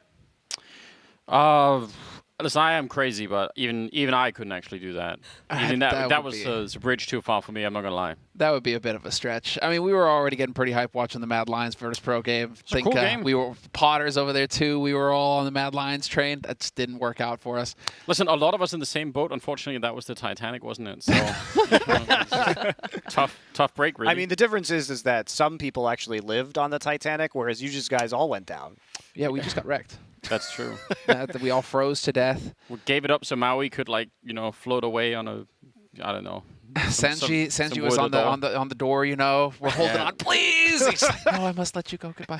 Listen, I am crazy, but even I couldn't actually do that. Even that was a bridge too far for me, I'm not going to lie. That would be a bit of a stretch. I mean, we were already getting pretty hyped watching the Mad Lions Virtus Pro game. It's a cool game. We were Potters over there too. We were all on the Mad Lions train. That just didn't work out for us. Listen, a lot of us in the same boat. Unfortunately, that was the Titanic, wasn't it? So tough break, really. I mean, the difference is that some people actually lived on the Titanic, whereas you just guys all went down. Yeah, we just got wrecked. That's true. We all froze to death. We gave it up so Maui could, float away on a, I don't know. Senji was on the door, you know. We're holding on, please. He's like, no, I must let you go. Goodbye.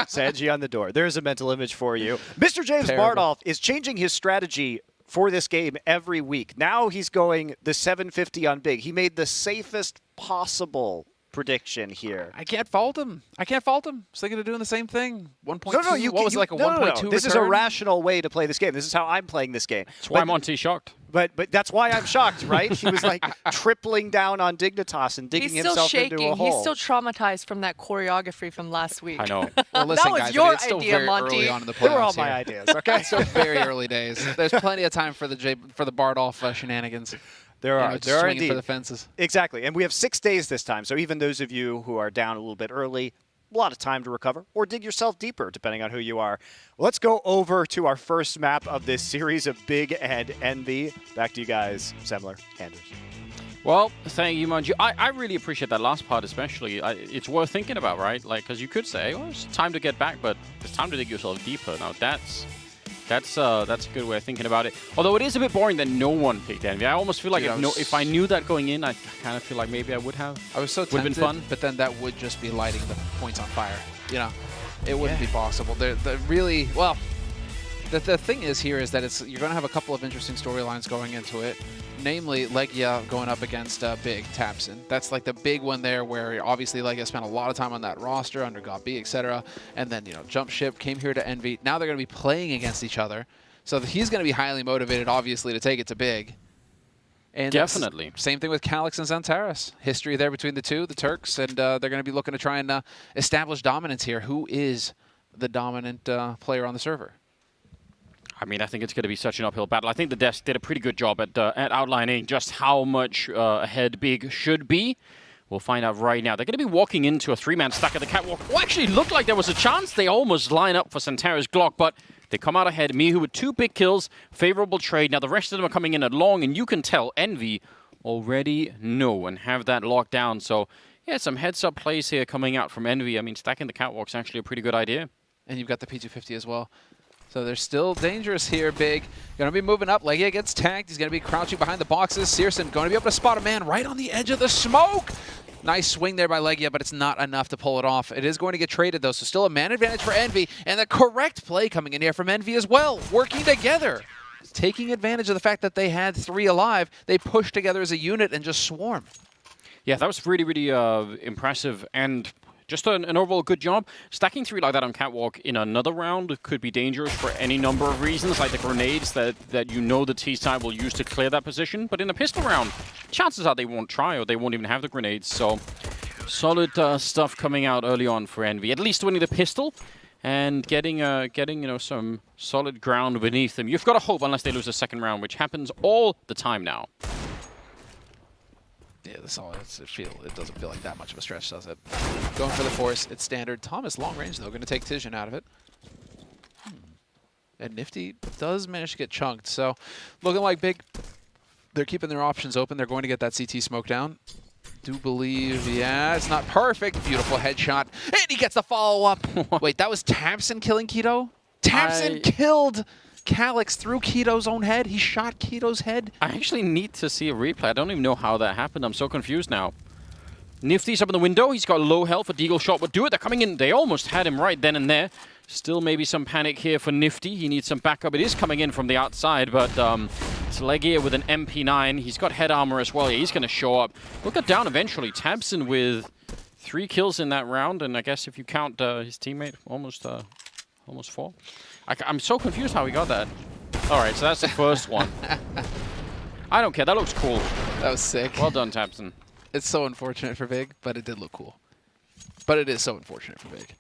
Senji on the door. There's a mental image for you. Mr. James Terrible. Bardolph is changing his strategy for this game every week. Now he's going the 750 on big. He made the safest possible prediction here. I can't fault him. I was thinking of doing the same thing. 1.2. No, you what was it, like a 1.2 This is a return? rational way to play this game. This is how I'm playing this game. That's why Monty's shocked. But that's why I'm shocked, right? He was like tripling down on Dignitas and digging He's still himself shaking. into a hole. He's still traumatized from that choreography from last week. I know. Well, listen, that was guys, your it's still idea, very Monty. early on in the playoffs. They were all my ideas, okay? Still very early days. There's plenty of time for the Bardolph shenanigans. There are swinging indeed for the fences. Exactly, and we have 6 days this time. So even those of you who are down a little bit early, a lot of time to recover or dig yourself deeper, depending on who you are. Let's go over to our first map of this series of Big and Envy. Back to you guys, Semler, Anders. Well, thank you, Manju. I really appreciate that last part, especially. It's worth thinking about, right? Because you could say, oh, it's time to get back, but it's time to dig yourself deeper. Now, that's a good way of thinking about it. Although it is a bit boring that no one picked Envy. I almost feel like if I knew that going in, I kind of feel like maybe I would have. I was so tempted, been fun. but then that would just be lighting the points on fire. You know, it wouldn't be possible. The thing is here is that you're going to have a couple of interesting storylines going into it. Namely, Legia going up against Big Tapson. That's like the big one there, where obviously Legia spent a lot of time on that roster under GOB, etc. And then Jump Ship came here to Envy. Now they're going to be playing against each other, so he's going to be highly motivated, obviously, to take it to Big. And definitely. Same thing with Calix and Xantares. History there between the two, the Turks, and they're going to be looking to try and establish dominance here. Who is the dominant player on the server? I mean, I think it's going to be such an uphill battle. I think the Desk did a pretty good job at outlining just how much ahead Big should be. We'll find out right now. They're going to be walking into a 3-man stack at the catwalk. Well, actually looked like there was a chance. They almost line up for Xantares' Glock, but they come out ahead. Mihu with 2 big kills, favorable trade. Now the rest of them are coming in at long, and you can tell Envy already know and have that locked down. So, yeah, some heads-up plays here coming out from Envy. I mean, stacking the catwalk's actually a pretty good idea. And you've got the P250 as well. So they're still dangerous here, Big. Going to be moving up. Legia gets tagged. He's going to be crouching behind the boxes. Searson going to be able to spot a man right on the edge of the smoke. Nice swing there by Legia, but it's not enough to pull it off. It is going to get traded, though, so still a man advantage for Envy. And the correct play coming in here from Envy as well, working together. Taking advantage of the fact that they had 3 alive, they pushed together as a unit and just swarmed. Yeah, that was really, really impressive and just an overall good job. Stacking 3 like that on catwalk in another round could be dangerous for any number of reasons, like the grenades that the T-side will use to clear that position. But in a pistol round, chances are they won't try or they won't even have the grenades. So Solid stuff coming out early on for Envy. At least winning the pistol and getting some solid ground beneath them. You've got to hope, unless they lose the second round, which happens all the time now. Yeah, it doesn't feel like that much of a stretch, does it? Going for the force, it's standard. Thomas long range though, going to take Tizian out of it. And Nifty does manage to get chunked, so looking like Big. They're keeping their options open. They're going to get that CT smoke down. Do believe, yeah, it's not perfect. Beautiful headshot, and he gets the follow-up. Wait, that was Tamsin killing Keto? Tamsin killed Calyx through Keto's own head. He shot Keto's head. I actually need to see a replay. I don't even know how that happened. I'm so confused now. Nifty's up in the window. He's got low health. A deagle shot would do it. They're coming in. They almost had him right then and there. Still maybe some panic here for Nifty. He needs some backup. It is coming in from the outside, but it's Legia with an MP9. He's got head armor as well. Yeah, he's going to show up. He'll get down eventually. Tabson with 3 kills in that round, and I guess if you count his teammate, almost 4. I'm so confused how he got that. All right, so that's the first one. I don't care. That looks cool. That was sick. Well done, Tabson. It's so unfortunate for Big, but it did look cool. But it is so unfortunate for Big.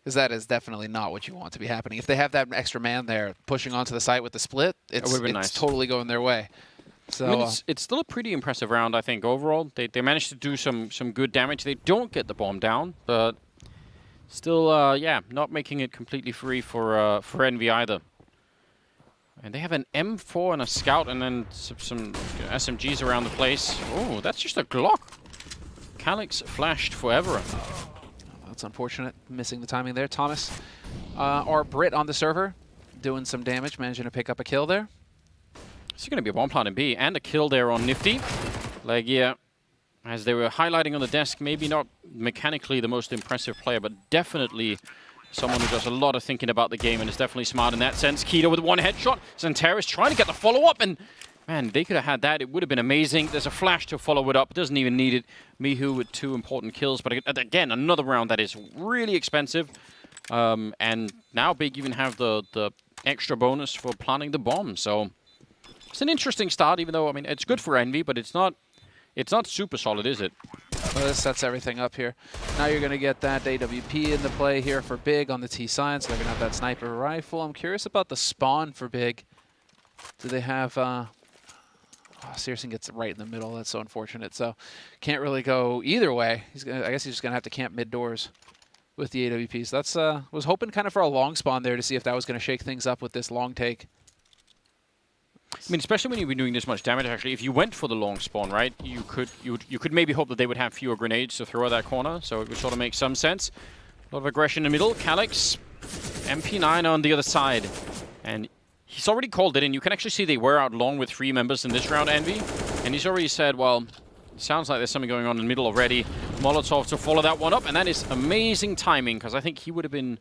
Because that is definitely not what you want to be happening. If they have that extra man there pushing onto the site with the split, it's nice. Totally going their way. So I mean, it's still a pretty impressive round, I think, overall. They managed to do some good damage. They don't get the bomb down, but still, yeah, not making it completely free for Envy either. And they have an M4 and a Scout and then some SMGs around the place. Oh, that's just a Glock. Calyx flashed forever. That's unfortunate, missing the timing there. Thomas, or Brit on the server, doing some damage, managing to pick up a kill there. It's going to be a bomb plant in B and a kill there on Nifty. Legia, as they were highlighting on the desk, maybe not mechanically the most impressive player, but definitely someone who does a lot of thinking about the game and is definitely smart in that sense. Keto with 1 headshot. Xanteris trying to get the follow-up, and man, they could have had that. It would have been amazing. There's a flash to follow it up. Doesn't even need it. Mihu with 2 important kills. But again, another round that is really expensive. And now Big even have the extra bonus for planting the bomb. So it's an interesting start, even though, I mean, it's good for Envy, but it's not super solid, is it? Well, this sets everything up here. Now you're going to get that AWP into play here for Big on the T side. So they're going to have that sniper rifle. I'm curious about the spawn for Big. Do they have... Searson gets right in the middle. That's so unfortunate. So can't really go either way. I guess he's just going to have to camp mid-doors with the AWPs. That's was hoping kind of for a long spawn there to see if that was going to shake things up with this long take. I mean, especially when you've been doing this much damage, actually, if you went for the long spawn, right, you could maybe hope that they would have fewer grenades to throw at that corner, so it would sort of make some sense. A lot of aggression in the middle. Calyx, MP9 on the other side. And he's already called it in. You can actually see they were out long with 3 members in this round, Envy. And he's already said, well, it sounds like there's something going on in the middle already. Molotov to follow that one up, and that is amazing timing, because I think he would have been,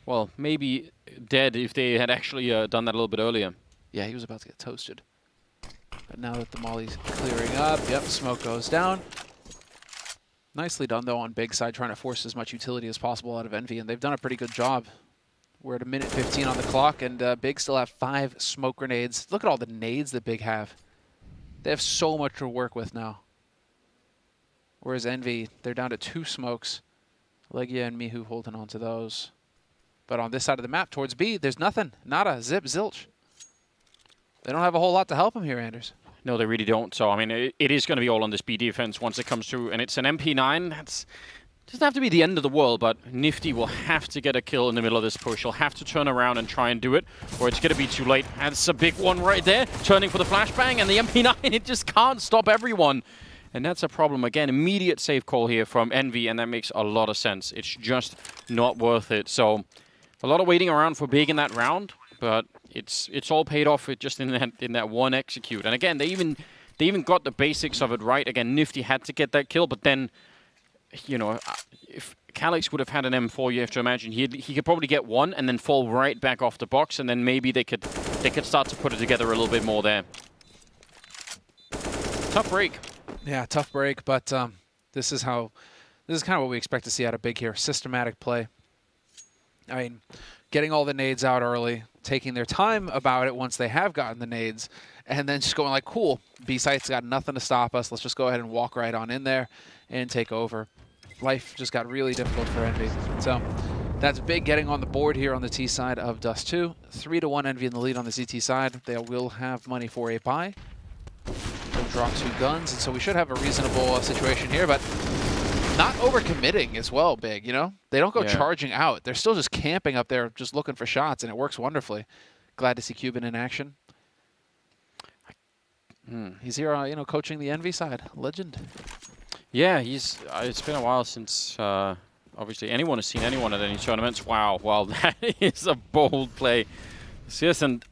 well, maybe dead if they had actually done that a little bit earlier. Yeah, he was about to get toasted. But now that the molly's clearing up, yep, smoke goes down. Nicely done, though, on Big side, trying to force as much utility as possible out of Envy, and they've done a pretty good job. We're at a minute 15 on the clock, and Big still have 5 smoke grenades. Look at all the nades that Big have. They have so much to work with now. Whereas Envy, they're down to 2 smokes. Legia and Mihu holding on to those. But on this side of the map, towards B, there's nothing. Nada, zip, zilch. They don't have a whole lot to help them here, Anders. No, they really don't. So, I mean, it is going to be all on this B defense once it comes through. And it's an MP9. That's doesn't have to be the end of the world, but Nifty will have to get a kill in the middle of this push. He'll have to turn around and try and do it, or it's going to be too late. That's a big one right there. Turning for the flashbang, and the MP9, it just can't stop everyone. And that's a problem. Again, immediate save call here from Envy, and that makes a lot of sense. It's just not worth it. So, a lot of waiting around for Big in that round, but it's all paid off just in that one execute. And again, they even got the basics of it right. Again, Nifty had to get that kill, but then, you know, if Calyx would have had an M4, you have to imagine he could probably get one and then fall right back off the box, and then maybe they could start to put it together a little bit more there. Tough break. Yeah, tough break, but this is kind of what we expect to see out of Big here. Systematic play. I mean, getting all the nades out early, taking their time about it once they have gotten the nades, and then just going like, cool, B-site's got nothing to stop us. Let's just go ahead and walk right on in there and take over. Life just got really difficult for Envy. So that's big getting on the board here on the T side of Dust 2. 3-1 Envy in the lead on the ZT side. They will have money for a buy. They'll draw 2 guns, and so we should have a reasonable situation here, but not overcommitting as well, Big, you know? They don't go charging out. They're still just camping up there, just looking for shots, and it works wonderfully. Glad to see Cuban in action. He's here, you know, coaching the Envy side. Legend. Yeah, he's. It's been a while since obviously anyone has seen anyone at any tournaments. Wow, well that is a bold play. Searson,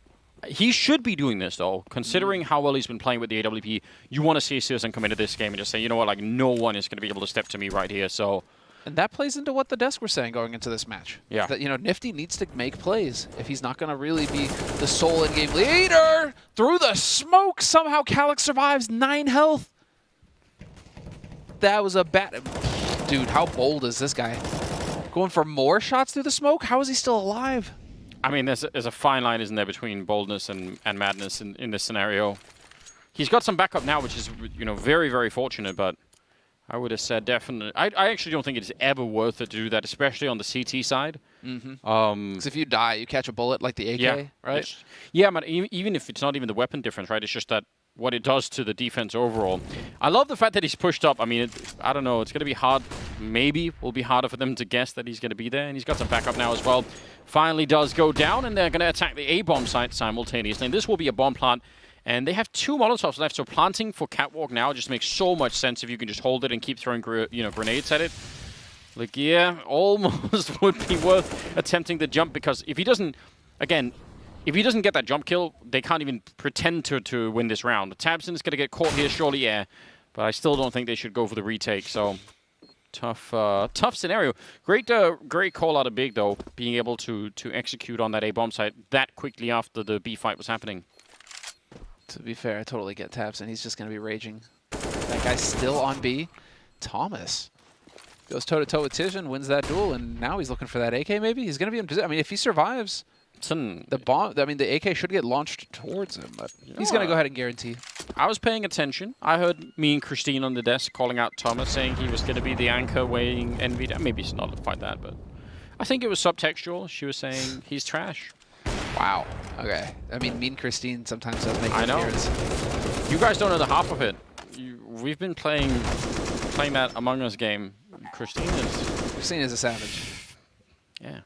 he should be doing this though, considering how well he's been playing with the AWP. You want to see Searson come into this game and just say, you know what, like no one is going to be able to step to me right here. So. And that plays into what the desk were saying going into this match. Yeah. That, you know, Nifty needs to make plays if he's not going to really be the sole in-game leader. Through the smoke, somehow Calyx survives. 9 health. That was a bad... Dude, how bold is this guy? Going for more shots through the smoke? How is he still alive? I mean, there's a fine line, isn't there, between boldness and madness in this scenario. He's got some backup now, which is, you know, very, very fortunate, but... I would have said definitely. I actually don't think it's ever worth it to do that, especially on the CT side. Because if you die, you catch a bullet like the AK, right? Yeah, but even if it's not even the weapon difference, right? It's just that what it does to the defense overall. I love the fact that he's pushed up. I mean, I don't know. It's going to be hard. Maybe will be harder for them to guess that he's going to be there. And he's got some backup now as well. Finally does go down, and they're going to attack the A-bomb site simultaneously. And this will be a bomb plant. And they have 2 Molotovs left, so planting for Catwalk now just makes so much sense if you can just hold it and keep throwing grenades at it. Like, yeah, almost would be worth attempting the jump, because if he doesn't, again, if he doesn't get that jump kill, they can't even pretend to win this round. Tabson's going to get caught here, surely, yeah, but I still don't think they should go for the retake, so tough scenario. Great call out of Big, though, being able to execute on that A-bomb site that quickly after the B fight was happening. To be fair, I totally get Tabson. He's just going to be raging. That guy's still on B. Thomas goes toe-to-toe with Tijan, wins that duel, and now he's looking for that AK maybe? He's going to be in position. I mean, if he survives, the bomb, I mean, the AK should get launched towards him, but he's going to go ahead and guarantee. I was paying attention. I heard me and Christine on the desk calling out Thomas, saying he was going to be the anchor weighing Envy down. Maybe it's not quite that, but I think it was subtextual. She was saying he's trash. Wow. Okay. I mean, Mean Christine sometimes does make an appearance. You guys don't know the half of it. We've been playing that Among Us game. Christine is a savage. Yeah.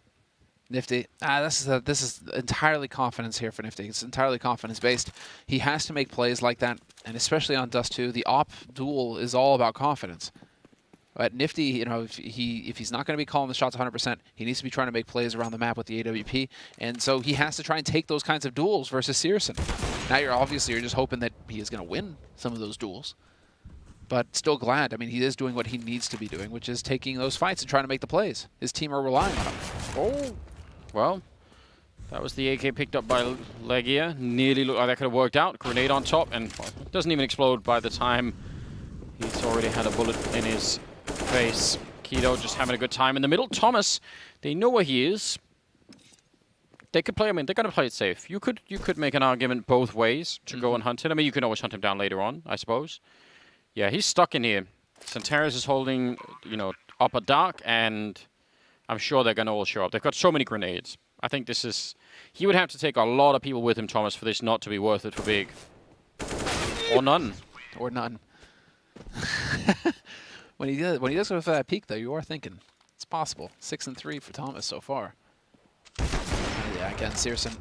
Nifty. This is entirely confidence here for Nifty. It's entirely confidence based. He has to make plays like that, and especially on Dust 2, the op duel is all about confidence. But Nifty, you know, if he's not going to be calling the shots 100%, he needs to be trying to make plays around the map with the AWP, and so he has to try and take those kinds of duels versus Searson. Now you're just hoping that he is going to win some of those duels, but still glad. I mean, he is doing what he needs to be doing, which is taking those fights and trying to make the plays. His team are relying on him. Oh, well, that was the AK picked up by Legia. Nearly looked like that could have worked out. Grenade on top, and it doesn't even explode by the time he's already had a bullet in his face. Kido just having a good time in the middle. Thomas, they know where he is. They could play. I mean, they're going to play it safe. You could make an argument both ways to go and hunt him. I mean, you can always hunt him down later on, I suppose. Yeah, he's stuck in here. Santaris is holding, you know, upper dark, and I'm sure they're going to all show up. They've got so many grenades. I think this is... He would have to take a lot of people with him, Thomas, for this not to be worth it for Big. Or none. Or none. When he does go for that peak, though, you are thinking it's possible. 6-3 for Thomas so far. Yeah, again, Searson.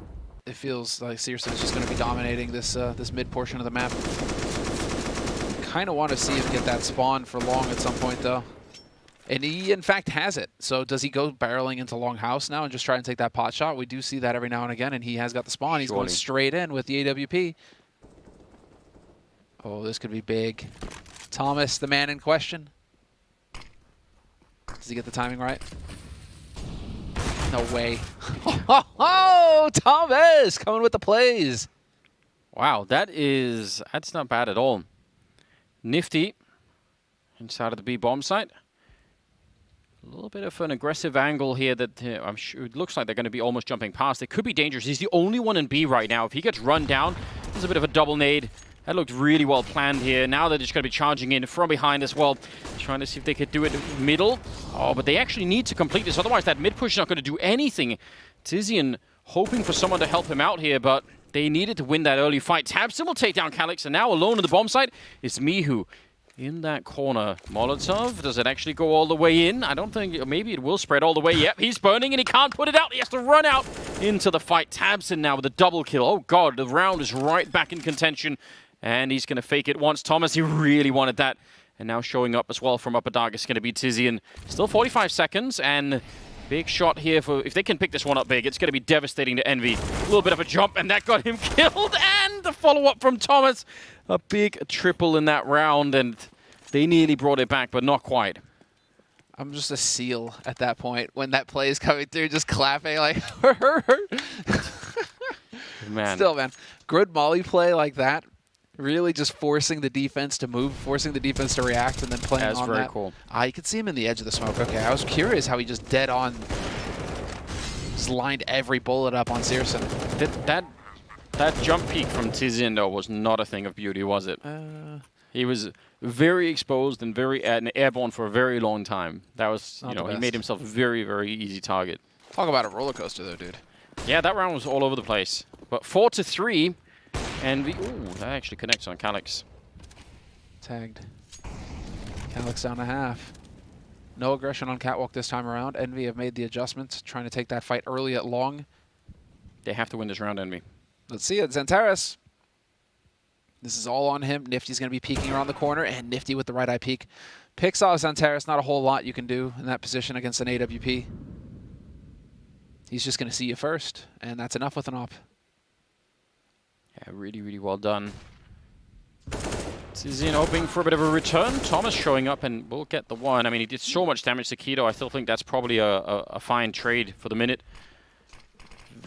It feels like Searson is just going to be dominating this this mid portion of the map. Kind of want to see him get that spawn for long at some point, though. And he, in fact, has it. So does he go barreling into long house now and just try and take that pot shot? We do see that every now and again, and he has got the spawn. He's going straight in with the AWP. Oh, this could be big. Thomas, the man in question. Does he get the timing right? No way. Oh, Thomas coming with the plays. Wow, that's not bad at all. Nifty inside of the B bomb site. A little bit of an aggressive angle here that I'm sure it looks like they're going to be almost jumping past. It could be dangerous. He's the only one in B right now. If he gets run down, there's a bit of a double nade. That looked really well planned here. Now they're just going to be charging in from behind as well, trying to see if they could do it middle. Oh, but they actually need to complete this. Otherwise, that mid push is not going to do anything. Tizian hoping for someone to help him out here, but they needed to win that early fight. tabseN will take down Calyx, and now alone in the bomb site is Mihu. In that corner, Molotov, does it actually go all the way in? I don't think, maybe it will spread all the way. Yep, he's burning and he can't put it out. He has to run out into the fight. tabseN now with a double kill. Oh God, the round is right back in contention. And he's going to fake it once. Thomas, he really wanted that. And now showing up as well from Upper Dark is going to be Tizian. Still 45 seconds and big shot here for, if they can pick this one up big, it's going to be devastating to Envy. A little bit of a jump and that got him killed. And the follow-up from Thomas. A big triple in that round and they nearly brought it back, but not quite. I'm just a seal at that point when that play is coming through, just clapping like, man. Still, man, good molly play like that. Really just forcing the defense to move, forcing the defense to react, and then playing on that. That's very cool. You could see him in the edge of the smoke. Okay, I was curious how he just dead on, just lined every bullet up on searson. That jump peek from Tizian, though, was not a thing of beauty, was it? He was very exposed and very airborne for a very long time. That was, you know, he made himself a very, very easy target. Talk about a roller coaster, though, dude. Yeah, that round was all over the place. But 4-3. And ooh, that actually connects on Calyx. Tagged. Calyx down a half. No aggression on Catwalk this time around. Envy have made the adjustments, trying to take that fight early at long. They have to win this round, Envy. Let's see it. Xantares. This is all on him. Nifty's going to be peeking around the corner, and Nifty with the right eye peek. Picks off Xantares. Not a whole lot you can do in that position against an AWP. He's just going to see you first, and that's enough with an op. Yeah, really, really well done. Tizian hoping for a bit of a return. Thomas showing up and will get the one. I mean, he did so much damage to Keto. I still think that's probably a fine trade for the minute.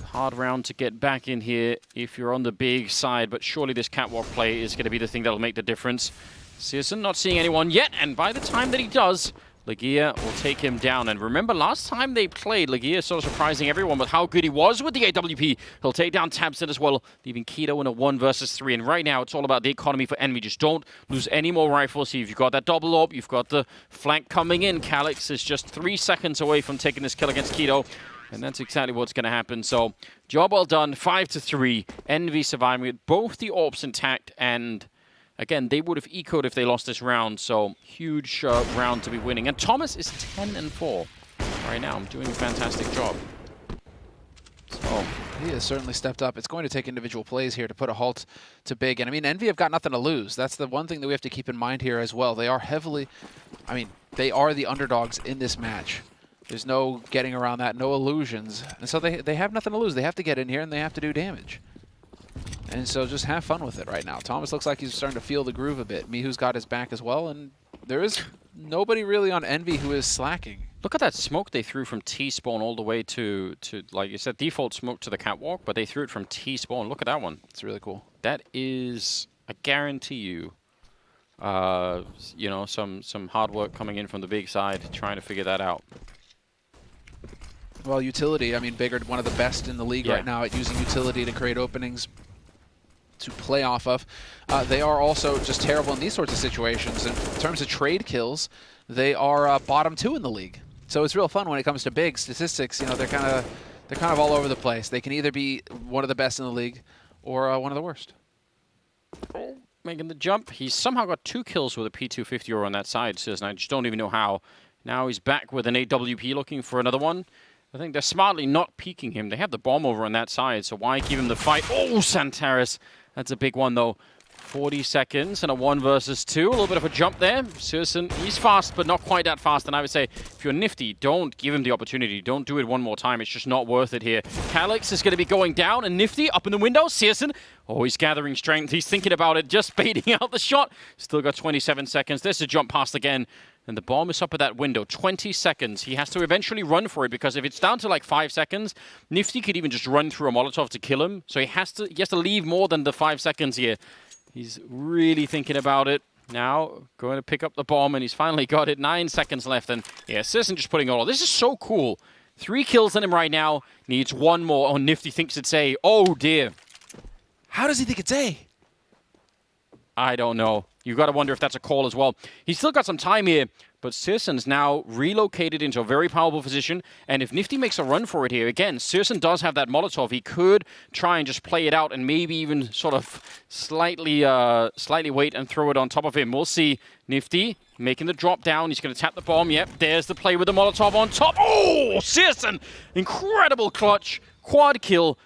Hard round to get back in here if you're on the big side, but surely this catwalk play is going to be the thing that'll make the difference. searson not seeing anyone yet, and by the time that he does, Legia will take him down. And remember, last time they played, Legia sort of surprising everyone with how good he was with the AWP. He'll take down tabseN as well, leaving Keto in a 1 versus 3. And right now, it's all about the economy for Envy. Just don't lose any more rifles. See, if you've got that double orb, you've got the flank coming in. Calyx is just 3 seconds away from taking this kill against Keto. And that's exactly what's going to happen. So, job well done, 5-3. Envy surviving with both the orbs intact, and again, they would have ecoed if they lost this round. So, huge round to be winning. And Thomas is 10-4 right now. I'm doing a fantastic job. So, he has certainly stepped up. It's going to take individual plays here to put a halt to Big. And I mean, Envy have got nothing to lose. That's the one thing that we have to keep in mind here as well. They are heavily, I mean, they are the underdogs in this match. There's no getting around that, no illusions. And so they have nothing to lose. They have to get in here and they have to do damage. And so just have fun with it right now. Thomas looks like he's starting to feel the groove a bit. Mihu's got his back as well, and there is nobody really on Envy who is slacking. Look at that smoke they threw from T-spawn all the way to, like you said, default smoke to the catwalk, but they threw it from T-spawn. Look at that one. It's really cool. That is, I guarantee you, you know, some hard work coming in from the big side, trying to figure that out. Well, utility, I mean, Big are one of the best in the league right now at using utility to create openings to play off of. They are also just terrible in these sorts of situations. In terms of trade kills, they are bottom 2 in the league. So it's real fun when it comes to Big statistics. You know, they're kind of all over the place. They can either be one of the best in the league or one of the worst. Making the jump. He's somehow got 2 kills with a P250 on that side, searson. I just don't even know how. Now he's back with an AWP looking for another one. I think they're smartly not peeking him. They have the bomb over on that side, so why give him the fight? Oh, Xantares. That's a big one, though. 40 seconds and a 1 versus 2. A little bit of a jump there. searson, he's fast, but not quite that fast. And I would say, if you're Nifty, don't give him the opportunity. Don't do it one more time. It's just not worth it here. Calyx is going to be going down, and Nifty up in the window. searson, oh, he's gathering strength. He's thinking about it, just baiting out the shot. Still got 27 seconds. There's a jump past again. And the bomb is up at that window. 20 seconds. He has to eventually run for it, because if it's down to like 5 seconds, Nifty could even just run through a Molotov to kill him. So he has to leave more than the 5 seconds here. He's really thinking about it. Now going to pick up the bomb, and he's finally got it. 9 seconds left, and yeah, Sisson just putting it all. This is so cool. 3 kills on him right now. Needs 1 more. Oh, Nifty thinks it's A. Oh dear. How does he think it's A? I don't know. You got to wonder if that's a call as well. He's still got some time here, but Searson's now relocated into a very powerful position. And if Nifty makes a run for it here, again, Searson does have that Molotov. He could try and just play it out and maybe even sort of slightly wait and throw it on top of him. We'll see. Nifty making the drop down. He's going to tap the bomb. Yep, there's the play with the Molotov on top. Oh, Searson! Incredible clutch. Quad kill.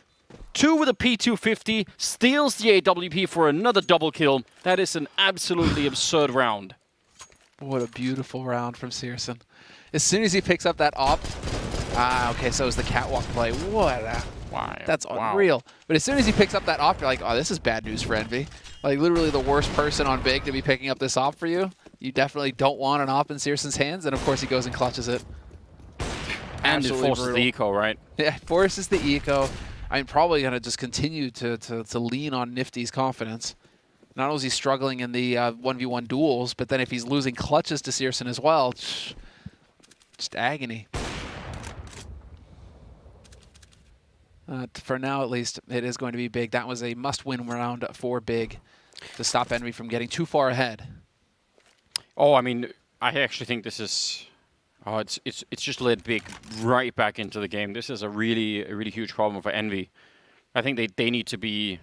2 with a P250, steals the AWP for another double kill. That is an absolutely absurd round. What a beautiful round from Searson. As soon as he picks up that op, okay, so it's the catwalk play. What a, wow. That's unreal. But as soon as he picks up that op, you're like, oh, this is bad news for Envy. Like, literally the worst person on Big to be picking up this op for you. You definitely don't want an op in Searson's hands, and of course he goes and clutches it. And it forces the eco, right? Yeah, forces the eco. I'm probably going to just continue to lean on Nifty's confidence. Not only is he struggling in the 1v1 duels, but then if he's losing clutches to Searson as well, just agony. For now, at least, it is going to be Big. That was a must-win round for Big to stop Envy from getting too far ahead. Oh, I mean, I actually think this is... Oh, it's just led Big right back into the game. This is a really huge problem for Envy. I think they need to be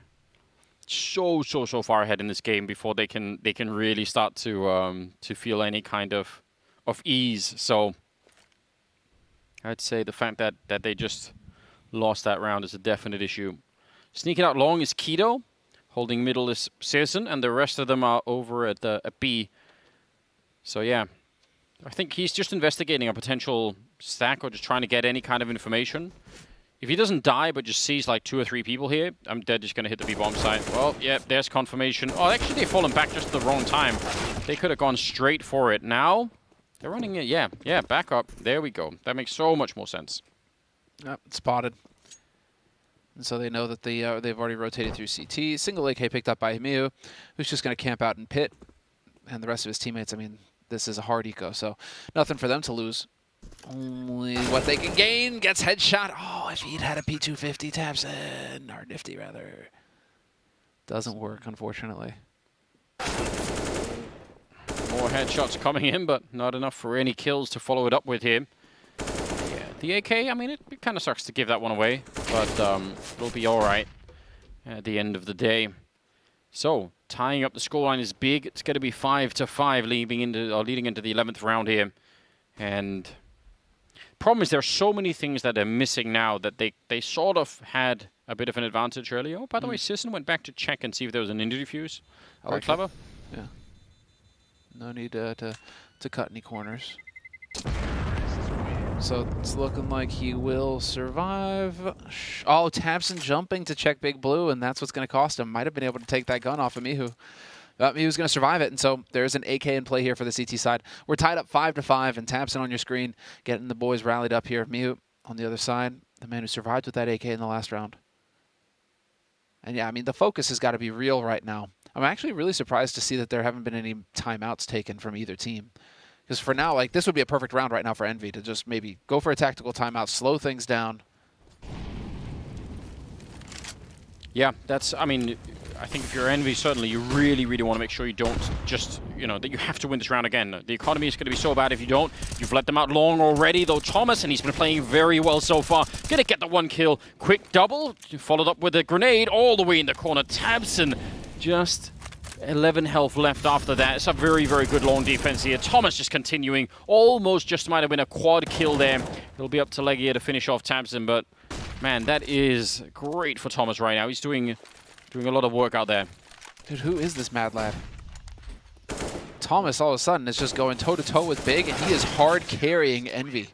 so far ahead in this game before they can really start to feel any kind of ease. So I'd say the fact that they just lost that round is a definite issue. Sneaking out long is Keto, holding middle is Searson, and the rest of them are over at B. So yeah. I think he's just investigating a potential stack or just trying to get any kind of information. If he doesn't die but just sees like 2 or 3 people here, they're just going to hit the B-bomb site. Well, yeah, there's confirmation. Oh, actually, they've fallen back just at the wrong time. They could have gone straight for it. Now, they're running it. Yeah, back up. There we go. That makes so much more sense. Yep, spotted. And so they know that they've already rotated through CT. Single AK picked up by Miu, who's just going to camp out in pit. And the rest of his teammates, I mean... This is a hard eco, so nothing for them to lose. Only what they can gain. Gets headshot. Oh, if he'd had a P250, taps in. Or Nifty, rather. Doesn't work, unfortunately. More headshots coming in, but not enough for any kills to follow it up with here. Yeah, the AK, I mean, it kind of sucks to give that one away, but it'll be all right at the end of the day. So, tying up the scoreline is Big. It's going to be 5-5 leading into the 11th round here. And problem is there are so many things that are missing now that they sort of had a bit of an advantage earlier. Oh, by the way, Sisson went back to check and see if there was an injury fuse. Very clever. Yeah. No need to cut any corners. So it's looking like he will survive. Oh, Tabson jumping to check Big Blue, and that's what's going to cost him. Might have been able to take that gun off of Mihu. Mihu's going to survive it, and so there's an AK in play here for the CT side. We're tied up 5-5, and Tabson on your screen, getting the boys rallied up here. Mihu on the other side, the man who survived with that AK in the last round. And yeah, I mean, the focus has got to be real right now. I'm actually really surprised to see that there haven't been any timeouts taken from either team. Because for now, like, this would be a perfect round right now for Envy to just maybe go for a tactical timeout, slow things down. Yeah, that's, I mean, I think if you're Envy, certainly you really want to make sure you don't just, that you have to win this round again. The economy is going to be so bad if you don't. You've let them out long already, though Thomas, and he's been playing very well so far. Going to get the 1 kill. Quick double, followed up with a grenade all the way in the corner. Tabson just 11 health left after that. It's a very good long defense here. Thomas just continuing. Almost just might have been a quad kill there. It'll be up to Legia to finish off Tabson, but man, that is great for Thomas right now. He's doing a lot of work out there. Dude, who is this mad lad? Thomas all of a sudden is just going toe-to-toe with Big, and he is hard carrying Envy.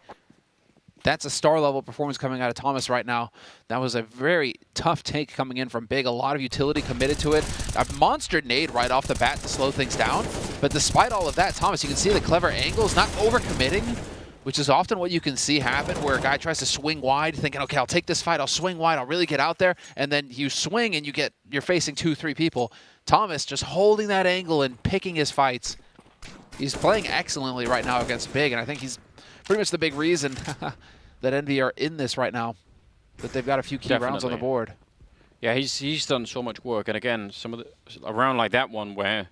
That's a star-level performance coming out of Thomas right now. That was a very tough take coming in from Big. A lot of utility committed to it. A monster nade right off the bat to slow things down. But despite all of that, Thomas, you can see the clever angles, not overcommitting, which is often what you can see happen, where a guy tries to swing wide, thinking, okay, I'll take this fight, I'll swing wide, I'll really get out there, and then you swing and you're facing 2-3 people. Thomas just holding that angle and picking his fights. He's playing excellently right now against Big, and I think he's pretty much the big reason that Envy are in this right now, that they've got a few key rounds on the board. Yeah, he's done so much work, and again, a round like that one where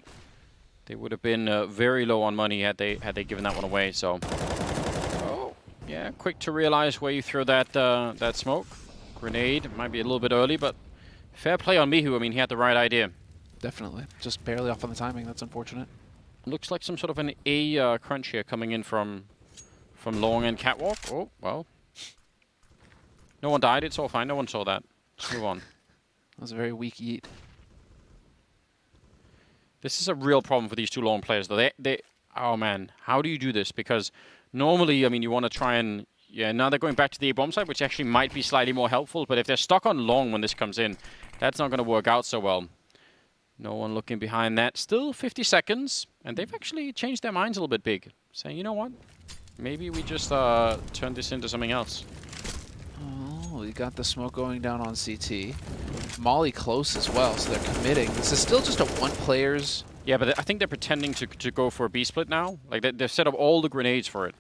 they would have been very low on money had they given that one away. So, oh yeah, quick to realize where you throw that that smoke grenade. Might be a little bit early, but fair play on Mihu. I mean, he had the right idea. Definitely, just barely off on the timing. That's unfortunate. Looks like some sort of an A crunch here coming in from long and catwalk. Oh well, no one died. It's all fine. No one saw that. Let's move on. That was a very weak yeet. This is a real problem for these two long players, though. Oh man, how do you do this? Because normally, I mean, you want to try and now they're going back to the A-bomb side, which actually might be slightly more helpful. But if they're stuck on long when this comes in, that's not going to work out so well. No one looking behind that. Still 50 seconds, and they've actually changed their minds a little bit big, saying, you know what? Maybe we just turn this into something else. Oh, we got the smoke going down on CT. Molly close as well, so they're committing. This is still just a one player's... Yeah, but I think they're pretending to go for a B split now. Like they've set up all the grenades for it.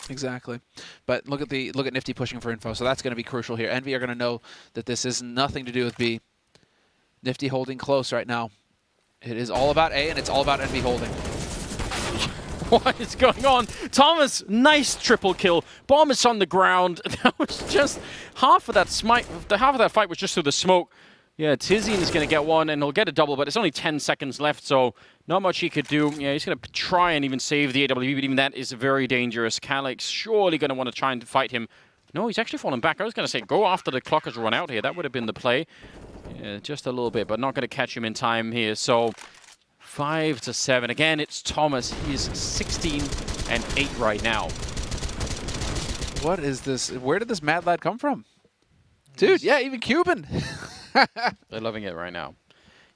Exactly. But look at Nifty pushing for info, so that's going to be crucial here. Envy are going to know that this is nothing to do with B. Nifty holding close right now. It is all about A, and it's all about Envy holding. What is going on? Thomas, nice triple kill. Bomb is on the ground. That was just half of that smite. Half of that fight was just through the smoke. Yeah, Tizian is going to get one, and he'll get a double, but it's only 10 seconds left, so not much he could do. Yeah, he's going to try and even save the AWP, but even that is very dangerous. Calyx surely going to want to try and fight him. No, he's actually fallen back. I was going to say, go after the clock has run out here. That would have been the play. Yeah, just a little bit, but not going to catch him in time here, so... 5-7. Again, it's Thomas. He's 16 and 8 right now. What is this? Where did this mad lad come from? Dude, yeah, even Cuban. They're loving it right now.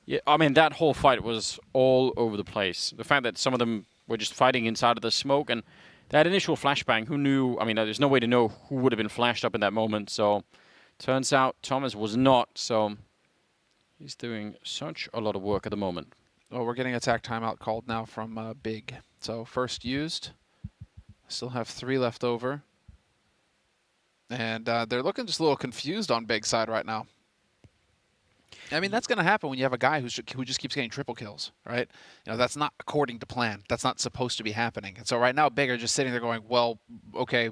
Yeah, I mean, that whole fight was all over the place. The fact that some of them were just fighting inside of the smoke, and that initial flashbang, who knew? I mean, there's no way to know who would have been flashed up in that moment, so turns out Thomas was not, so he's doing such a lot of work at the moment. Oh, we're getting attack timeout called now from Big. So first used. Still have 3 left over. And they're looking just a little confused on Big side right now. I mean, that's going to happen when you have a guy who just keeps getting triple kills, right? You know, that's not according to plan. That's not supposed to be happening. And so right now, Big are just sitting there going, well, okay,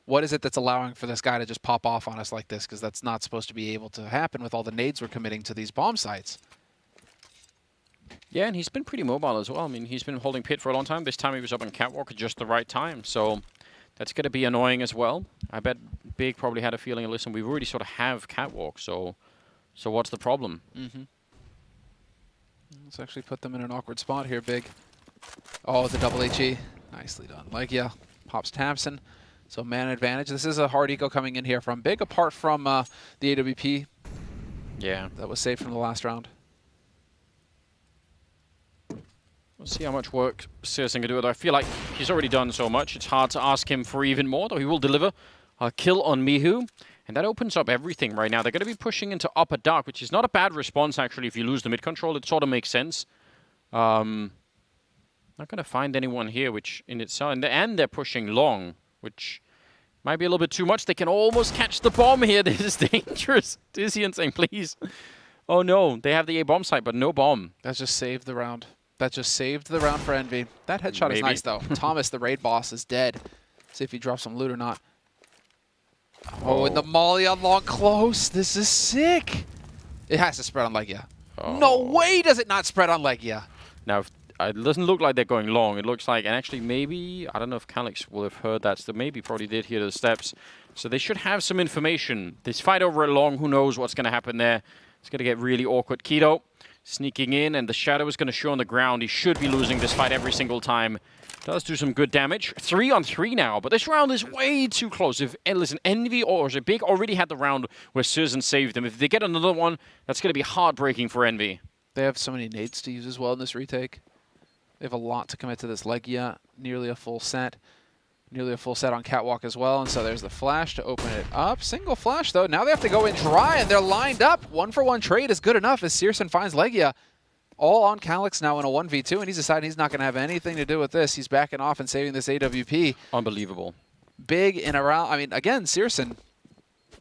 what is it that's allowing for this guy to just pop off on us like this? Because that's not supposed to be able to happen with all the nades we're committing to these bomb sites. Yeah, and he's been pretty mobile as well. I mean, he's been holding pit for a long time. This time he was up on catwalk at just the right time. So that's going to be annoying as well. I bet Big probably had a feeling, listen, we already sort of have catwalk, so what's the problem? Mm-hmm. Let's actually put them in an awkward spot here, Big. Oh, the double HE. Nicely done. Like, yeah, pops Tamsin. So man advantage. This is a hard eco coming in here from Big, apart from the AWP. Yeah. That was saved from the last round. We'll see how much work Searson can do with it. I feel like he's already done so much. It's hard to ask him for even more, though he will deliver a kill on Mihu. And that opens up everything right now. They're going to be pushing into upper dark, which is not a bad response, actually, if you lose the mid control. It sort of makes sense. Not going to find anyone here, which in itself... And they're pushing long, which might be a little bit too much. They can almost catch the bomb here. This is dangerous. Tizian saying, please. Oh, no. They have the A-bomb site, but no bomb. That just saved the round. That just saved the round for Envy. That headshot is nice, though. Thomas, the raid boss, is dead. See if he drops some loot or not. Oh, and the molly on long close. This is sick. It has to spread on Legia. Oh. No way does it not spread on Legia. Now, it doesn't look like they're going long. It looks like, and actually maybe, I don't know if Calyx will have heard that. So maybe probably did hear the steps. So they should have some information. This fight over at long, who knows what's going to happen there. It's going to get really awkward. Keto sneaking in, and the shadow is going to show on the ground. He should be losing this fight every single time. Does do some good damage. 3-on-3 now, but this round is way too close. If listen, Envy or Big already had the round where Susan saved them. If they get another one, that's going to be heartbreaking for Envy. They have so many nades to use as well in this retake. They have a lot to commit to this Legia, nearly a full set. Nearly a full set on Catwalk as well, and so there's the flash to open it up. Single flash, though. Now they have to go in dry, and they're lined up. 1-for-1 trade is good enough as Searson finds Legia. All on Calyx now in a 1v2, and he's decided he's not going to have anything to do with this. He's backing off and saving this AWP. Unbelievable. Big in around. I mean, again, Searson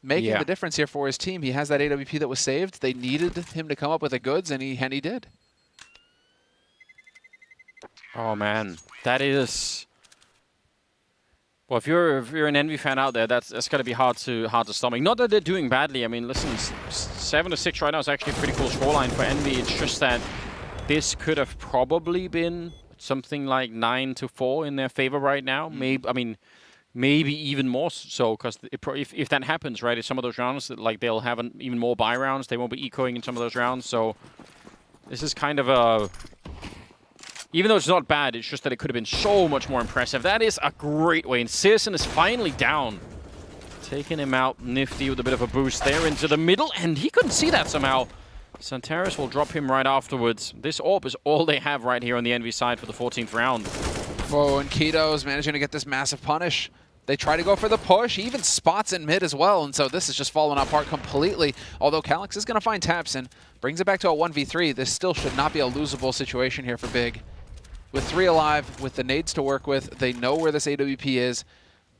making the difference here for his team. He has that AWP that was saved. They needed him to come up with the goods, and he did. Oh, man. That is... Well, if you're an Envy fan out there, that's going to be hard to stomach. Not that they're doing badly. I mean, listen, 7-6 right now is actually a pretty cool scoreline for Envy. It's just that this could have probably been something like 9-4 in their favor right now. Maybe even more so, because if that happens, right, in some of those rounds, like they'll have even more buy rounds. They won't be ecoing in some of those rounds. So this is kind of a... Even though it's not bad, it's just that it could have been so much more impressive. That is a great way. And Searson is finally down. Taking him out. Nifty with a bit of a boost there into the middle. And he couldn't see that somehow. Santaris will drop him right afterwards. This AWP is all they have right here on the Envy side for the 14th round. Oh, and Keto's managing to get this massive punish. They try to go for the push. He even spots in mid as well. And so this is just falling apart completely. Although Calyx is going to find Tapson. Brings it back to a 1v3. This still should not be a losable situation here for Big. With 3 alive, with the nades to work with, they know where this AWP is.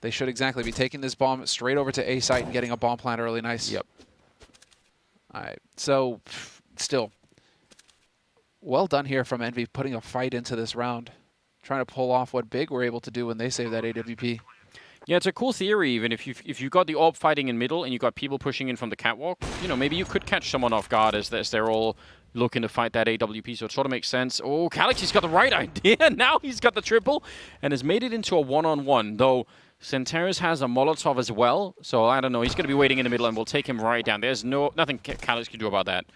They should exactly be taking this bomb straight over to A site and getting a bomb plant early. Nice. Yep. All right. So, still, well done here from Envy, putting a fight into this round. Trying to pull off what Big were able to do when they saved that AWP. Yeah, it's a cool theory. Even if you've got the AWP fighting in middle and you've got people pushing in from the catwalk, you know, maybe you could catch someone off guard as they're all looking to fight that AWP, so it sort of makes sense. Oh, Calyx, he's got the right idea. Now he's got the triple and has made it into a one-on-one, though Santaris has a Molotov as well, so I don't know. He's going to be waiting in the middle and we'll take him right down. There's nothing Calyx can do about that.